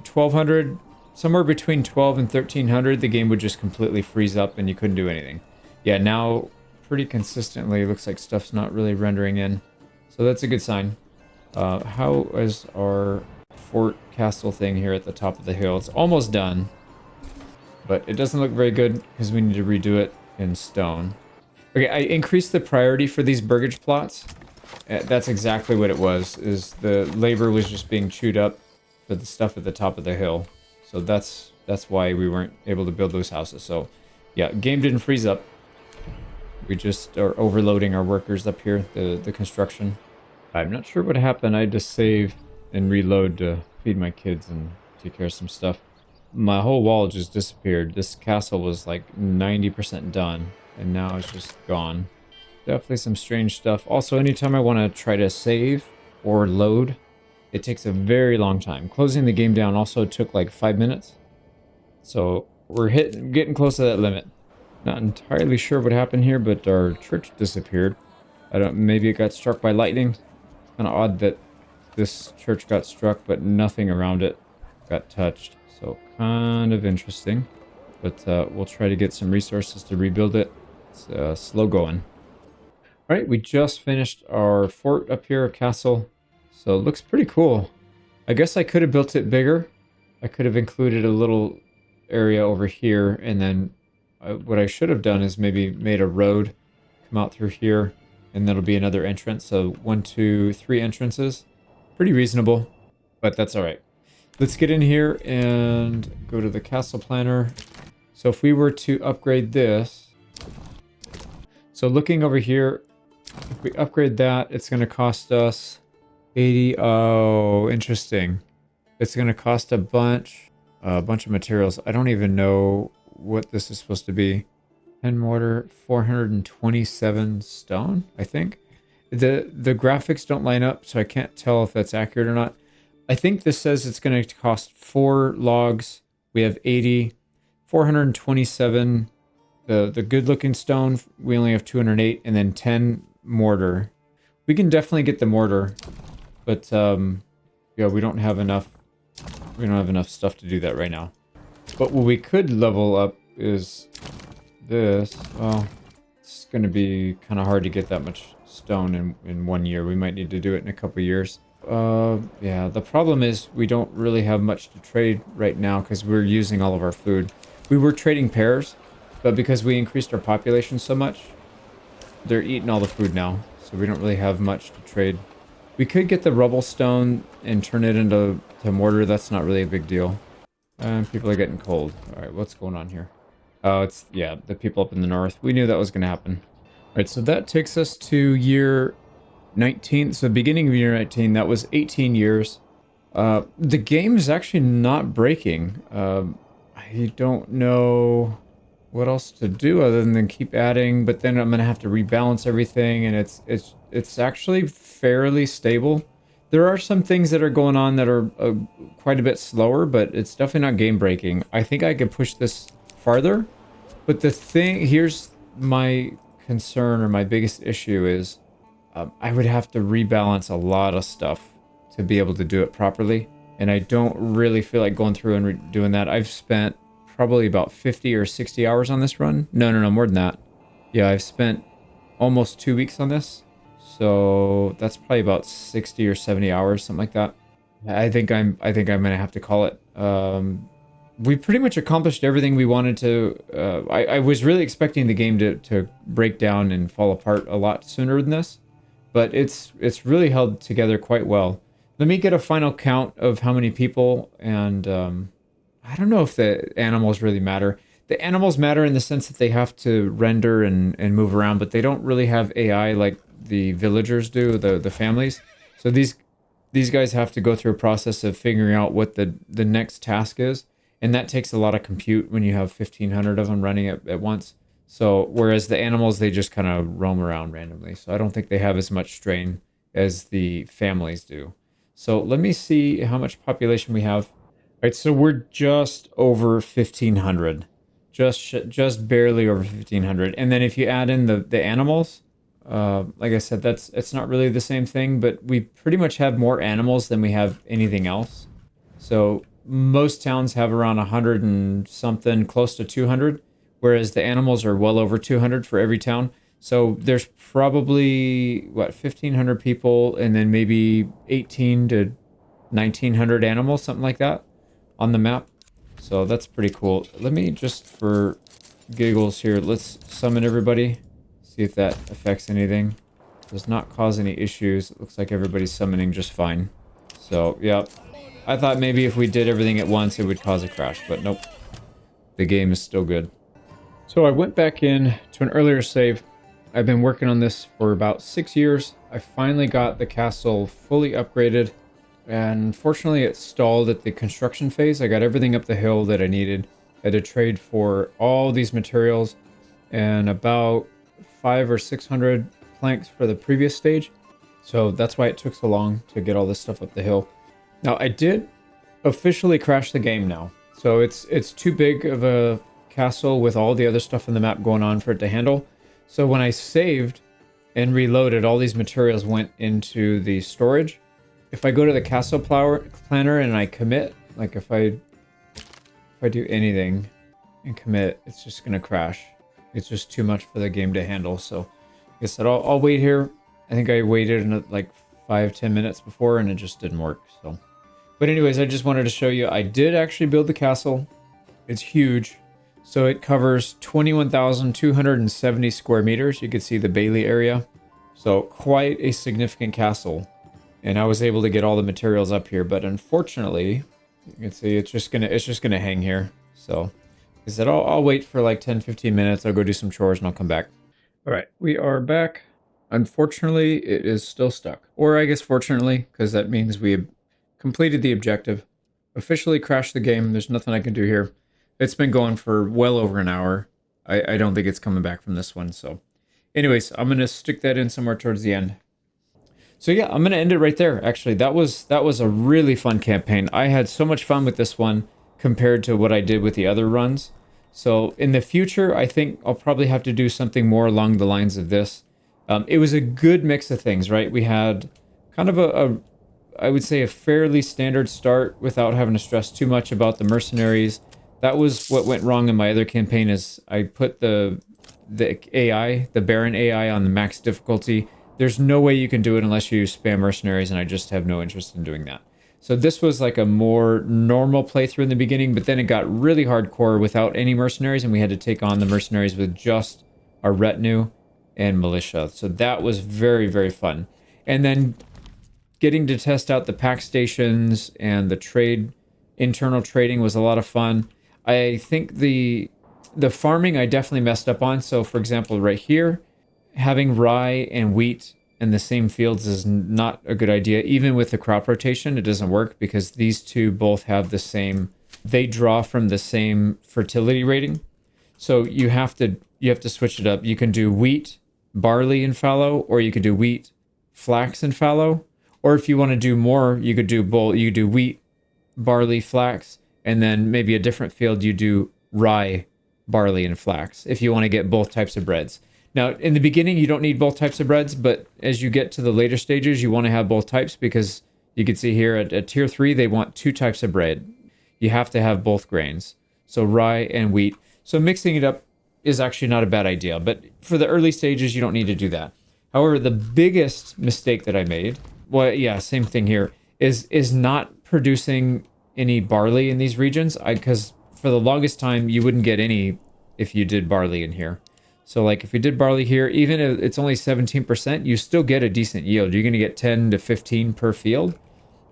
1,200, somewhere between 12 and 1,300, the game would just completely freeze up and you couldn't do anything. Yeah, now pretty consistently, it looks like stuff's not really rendering in. So that's a good sign. How is our fort castle thing here at the top of the hill? It's almost done, but it doesn't look very good because we need to redo it in stone. Okay, I increased the priority for these burgage plots. That's exactly what it was, is the labor was just being chewed up for the stuff at the top of the hill. So that's why we weren't able to build those houses. So yeah, game didn't freeze up. We just are overloading our workers up here, the construction. I'm not sure what happened. I had to save and reload to feed my kids and take care of some stuff. My whole wall just disappeared. This castle was like 90% done, and now it's just gone. Definitely some strange stuff. Also, anytime I want to try to save or load, it takes a very long time. Closing the game down also took like 5 minutes. So we're getting close to that limit. Not entirely sure what happened here, but our church disappeared. Maybe it got struck by lightning. Kind of odd that this church got struck, but nothing around it got touched. So kind of interesting. But we'll try to get some resources to rebuild it. It's slow going. All right, we just finished our fort up here, castle. So it looks pretty cool. I guess I could have built it bigger. I could have included a little area over here, and then what I should have done is maybe made a road come out through here, and that'll be another entrance. So 1, 2, 3 entrances. Pretty reasonable, but that's all right. Let's get in here and go to the castle planner. So if we were to upgrade this, so looking over here, if we upgrade that, it's going to cost us 80. Oh, interesting. It's going to cost a bunch of materials. I don't even know what this is supposed to be. 10 mortar, 427 stone, I think. The graphics don't line up, so I can't tell if that's accurate or not. I think this says it's going to cost 4 logs. We have 80, 427. The good looking stone, we only have 208, and then 10 mortar. We can definitely get the mortar, but yeah, we don't have enough. We don't have enough stuff to do that right now. But what we could level up is this. Well, it's going to be kind of hard to get that much stone in 1 year. We might need to do it in a couple years. Yeah, the problem is we don't really have much to trade right now because we're using all of our food. We were trading pears, but because we increased our population so much, they're eating all the food now. So we don't really have much to trade. We could get the rubble stone and turn it into mortar. That's not really a big deal. And people are getting cold. All right, what's going on here? Oh, it's, yeah, the people up in the north. We knew that was going to happen. All right, so that takes us to year 19. So beginning of year 19, that was 18 years. The game is actually not breaking. I don't know what else to do other than keep adding, but then I'm going to have to rebalance everything, and it's actually fairly stable. There are some things that are going on that are quite a bit slower, but it's definitely not game breaking. I think I could push this farther, but here's my concern, or my biggest issue is I would have to rebalance a lot of stuff to be able to do it properly, and I don't really feel like going through and doing that. I've spent probably about 50 or 60 hours on this run. No, more than that. Yeah, I've spent almost 2 weeks on this. So that's probably about 60 or 70 hours, something like that. I think I'm gonna have to call it. We pretty much accomplished everything we wanted to. I was really expecting the game to break down and fall apart a lot sooner than this, but it's really held together quite well. Let me get a final count of how many people, and I don't know if the animals really matter. The animals matter in the sense that they have to render and move around, but they don't really have AI like the villagers do, the families. So these guys have to go through a process of figuring out what the next task is, and that takes a lot of compute when you have 1,500 of them running at once. So whereas the animals, they just kind of roam around randomly. So I don't think they have as much strain as the families do. So let me see how much population we have. All right, so we're just over 1,500, just barely over 1,500. And then if you add in the animals, like I said, it's not really the same thing, but we pretty much have more animals than we have anything else. So most towns have around 100 and something, close to 200, whereas the animals are well over 200 for every town. So there's probably what 1,500 people, and then maybe 18 to 1,900 animals, something like that, on the map. So that's pretty cool. Let me just, for giggles here, let's summon everybody. See if that affects anything. Does not cause any issues. It looks like everybody's summoning just fine. So, yeah. I thought maybe if we did everything at once, it would cause a crash, but nope. The game is still good. So I went back in to an earlier save. I've been working on this for about 6 years. I finally got the castle fully upgraded, and fortunately it stalled at the construction phase. I got everything up the hill that I needed. I had to trade for all these materials and about 500 or 600 planks for the previous stage. So that's why it took so long to get all this stuff up the hill. Now I did officially crash the game now. So it's too big of a castle with all the other stuff in the map going on for it to handle. So when I saved and reloaded, all these materials went into the storage. If I go to the castle planner and I commit, like if I do anything and commit, it's just gonna crash. It's just too much for the game to handle. So like I said, I'll wait here. I think I waited in like 5-10 minutes before and it just didn't work. So, but anyways, I just wanted to show you, I did actually build the castle. It's huge. So it covers 21,270 square meters. You can see the Bailey area. So quite a significant castle. And I was able to get all the materials up here, but unfortunately, you can see it's just gonna hang here. So I said I'll wait for like 10-15 minutes. I'll go do some chores and I'll come back. All right, we are back. Unfortunately, it is still stuck. Or I guess fortunately, because that means we have completed the objective. Officially crashed the game. There's nothing I can do here. It's been going for well over an hour. I don't think it's coming back from this one. So anyways, I'm going to stick that in somewhere towards the end. So yeah, I'm going to end it right there. Actually, that was a really fun campaign. I had so much fun with this one compared to what I did with the other runs. So in the future, I think I'll probably have to do something more along the lines of this. It was a good mix of things, right? We had kind of I would say a fairly standard start without having to stress too much about the mercenaries. That was what went wrong in my other campaign, is I put the AI, the Baron AI, on the max difficulty. There's no way you can do it unless you spam mercenaries, and I just have no interest in doing that. So this was like a more normal playthrough in the beginning, but then it got really hardcore without any mercenaries, and we had to take on the mercenaries with just our retinue and militia. So that was very, very fun. And then getting to test out the pack stations and the internal trading was a lot of fun. I think the farming I definitely messed up on. So for example, right here, having rye and wheat in the same fields is not a good idea. Even with the crop rotation, it doesn't work because these two both have the same, they draw from the same fertility rating. So you have to switch it up. You can do wheat, barley, and fallow, or you could do wheat, flax, and fallow. Or if you want to do more, you could do both. You could do wheat, barley, flax, and then maybe a different field you do rye, barley, and flax if you want to get both types of breads. Now, in the beginning, you don't need both types of breads, but as you get to the later stages, you want to have both types because you can see here at tier 3, they want 2 types of bread. You have to have both grains, so rye and wheat. So mixing it up is actually not a bad idea, but for the early stages, you don't need to do that. However, the biggest mistake that I made, well, yeah, same thing here, is not producing any barley in these regions, because for the longest time, you wouldn't get any if you did barley in here. So like if you did barley here, even if it's only 17%, you still get a decent yield. You're going to get 10 to 15 per field.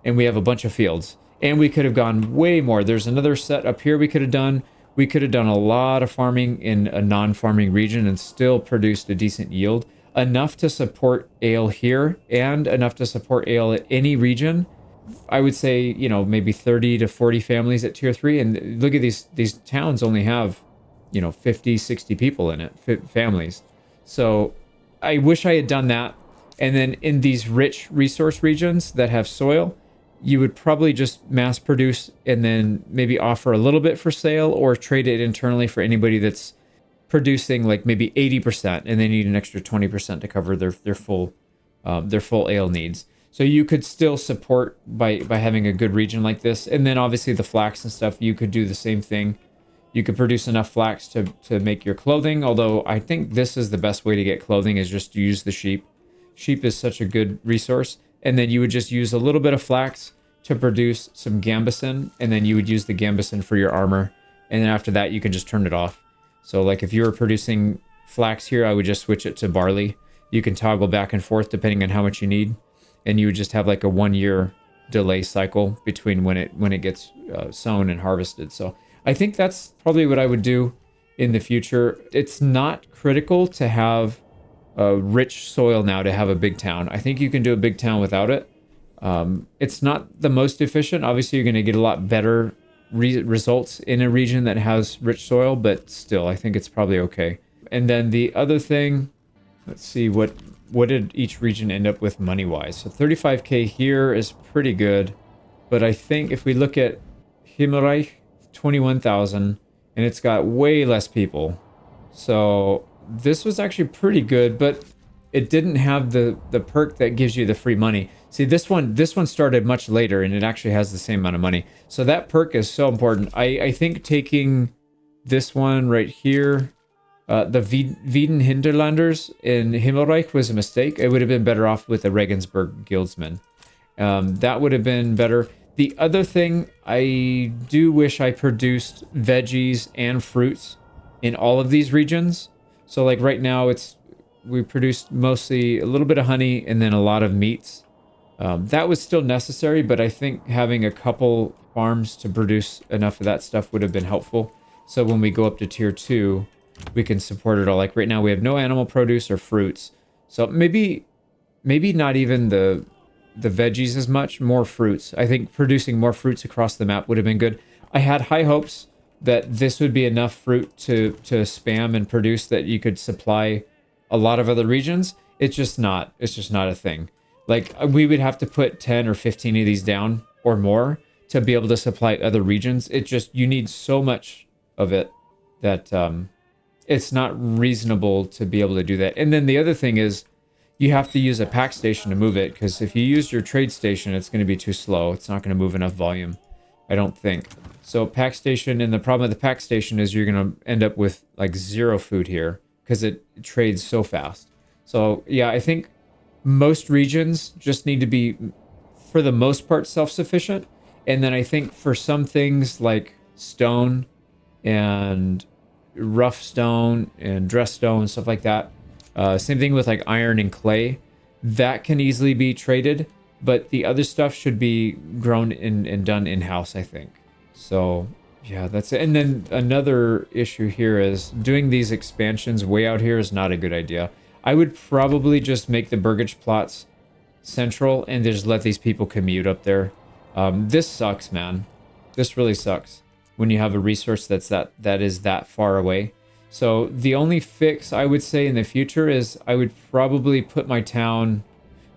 And we have a bunch of fields. And we could have gone way more. There's another set up here we could have done. We could have done a lot of farming in a non-farming region and still produced a decent yield. enough to support ale here and enough to support ale at any region. I would say, maybe 30 to 40 families at tier 3. And look at these towns only have, 50, 60 people in it, families. So I wish I had done that. And then in these rich resource regions that have soil, you would probably just mass produce and then maybe offer a little bit for sale or trade it internally for anybody that's producing like maybe 80% and they need an extra 20% to cover their full ale needs. So you could still support by having a good region like this. And then obviously the flax and stuff, you could do the same thing. You could produce enough flax to make your clothing, although I think this is the best way to get clothing is just to use the sheep. Sheep is such a good resource. And then you would just use a little bit of flax to produce some gambeson, and then you would use the gambeson for your armor. And then after that, you can just turn it off. So like if you were producing flax here, I would just switch it to barley. You can toggle back and forth depending on how much you need. And you would just have like a 1 year delay cycle between when it gets sown and harvested. So I think that's probably what I would do in the future. It's not critical to have a rich soil now to have a big town. I think you can do a big town without it. It's not the most efficient. Obviously, you're going to get a lot better results in a region that has rich soil, but still, I think it's probably okay. And then the other thing, let's see, what did each region end up with money-wise? So 35K here is pretty good, but I think if we look at Himmelreich, 21,000, and it's got way less people. So this was actually pretty good, but it didn't have the perk that gives you the free money. See, this one started much later, and it actually has the same amount of money. So that perk is so important. I think taking this one right here, the Wieden Hinterlanders in Himmelreich was a mistake. It would have been better off with the Regensburg Guildsmen. That would have been better. The other thing, I do wish I produced veggies and fruits in all of these regions. So like right now, we produced mostly a little bit of honey and then a lot of meats. That was still necessary, but I think having a couple farms to produce enough of that stuff would have been helpful. So when we go up to tier 2, we can support it all. Like right now, we have no animal produce or fruits. So maybe not even the veggies as much, more fruits. I think producing more fruits across the map would have been good. I had high hopes that this would be enough fruit to spam and produce that you could supply a lot of other regions. It's just not a thing. Like we would have to put 10 or 15 of these down or more to be able to supply other regions. It just, you need so much of it that it's not reasonable to be able to do that. And then the other thing is you have to use a pack station to move it, because if you use your trade station, it's going to be too slow. It's not going to move enough volume, I don't think. So pack station, and the problem with the pack station is you're going to end up with like 0 food here because it trades so fast. So yeah, I think most regions just need to be, for the most part, self-sufficient. And then I think for some things like stone and rough stone and dress stone, stuff like that, same thing with like iron and clay, that can easily be traded, but the other stuff should be grown and done in-house, I think. So yeah, that's it. And then another issue here is doing these expansions way out here is not a good idea. I would probably just make the Burgage plots central and just let these people commute up there. This sucks, man. This really sucks when you have a resource that is that far away. So the only fix I would say in the future is I would probably put my town,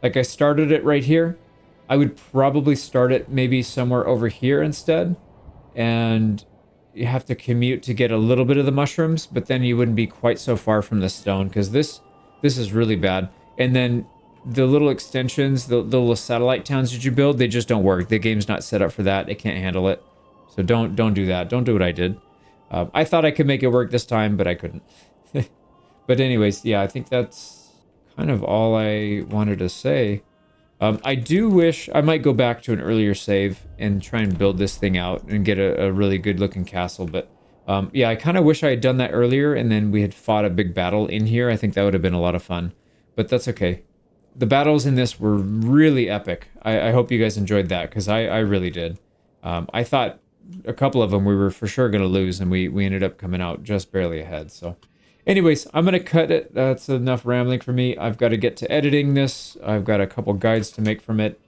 like I started it right here. I would probably start it maybe somewhere over here instead. And you have to commute to get a little bit of the mushrooms, but then you wouldn't be quite so far from the stone, because this is really bad. And then the little extensions, the little satellite towns that you build, they just don't work. The game's not set up for that. It can't handle it. So don't do that. Don't do what I did. I thought I could make it work this time, but I couldn't. But anyways, yeah, I think that's kind of all I wanted to say. I do wish I might go back to an earlier save and try and build this thing out and get a really good looking castle. But yeah, I kind of wish I had done that earlier and then we had fought a big battle in here. I think that would have been a lot of fun, but that's okay. The battles in this were really epic. I hope you guys enjoyed that, because I really did. I thought a couple of them we were for sure going to lose, and we ended up coming out just barely ahead. So Anyways, I'm going to cut it. That's enough rambling for me. I've got to get to editing this. I've got a couple guides to make from it.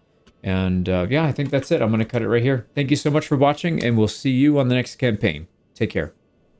And yeah, I think that's it. I'm going to cut it right here. Thank you so much for watching, and we'll see you on the next campaign. Take care.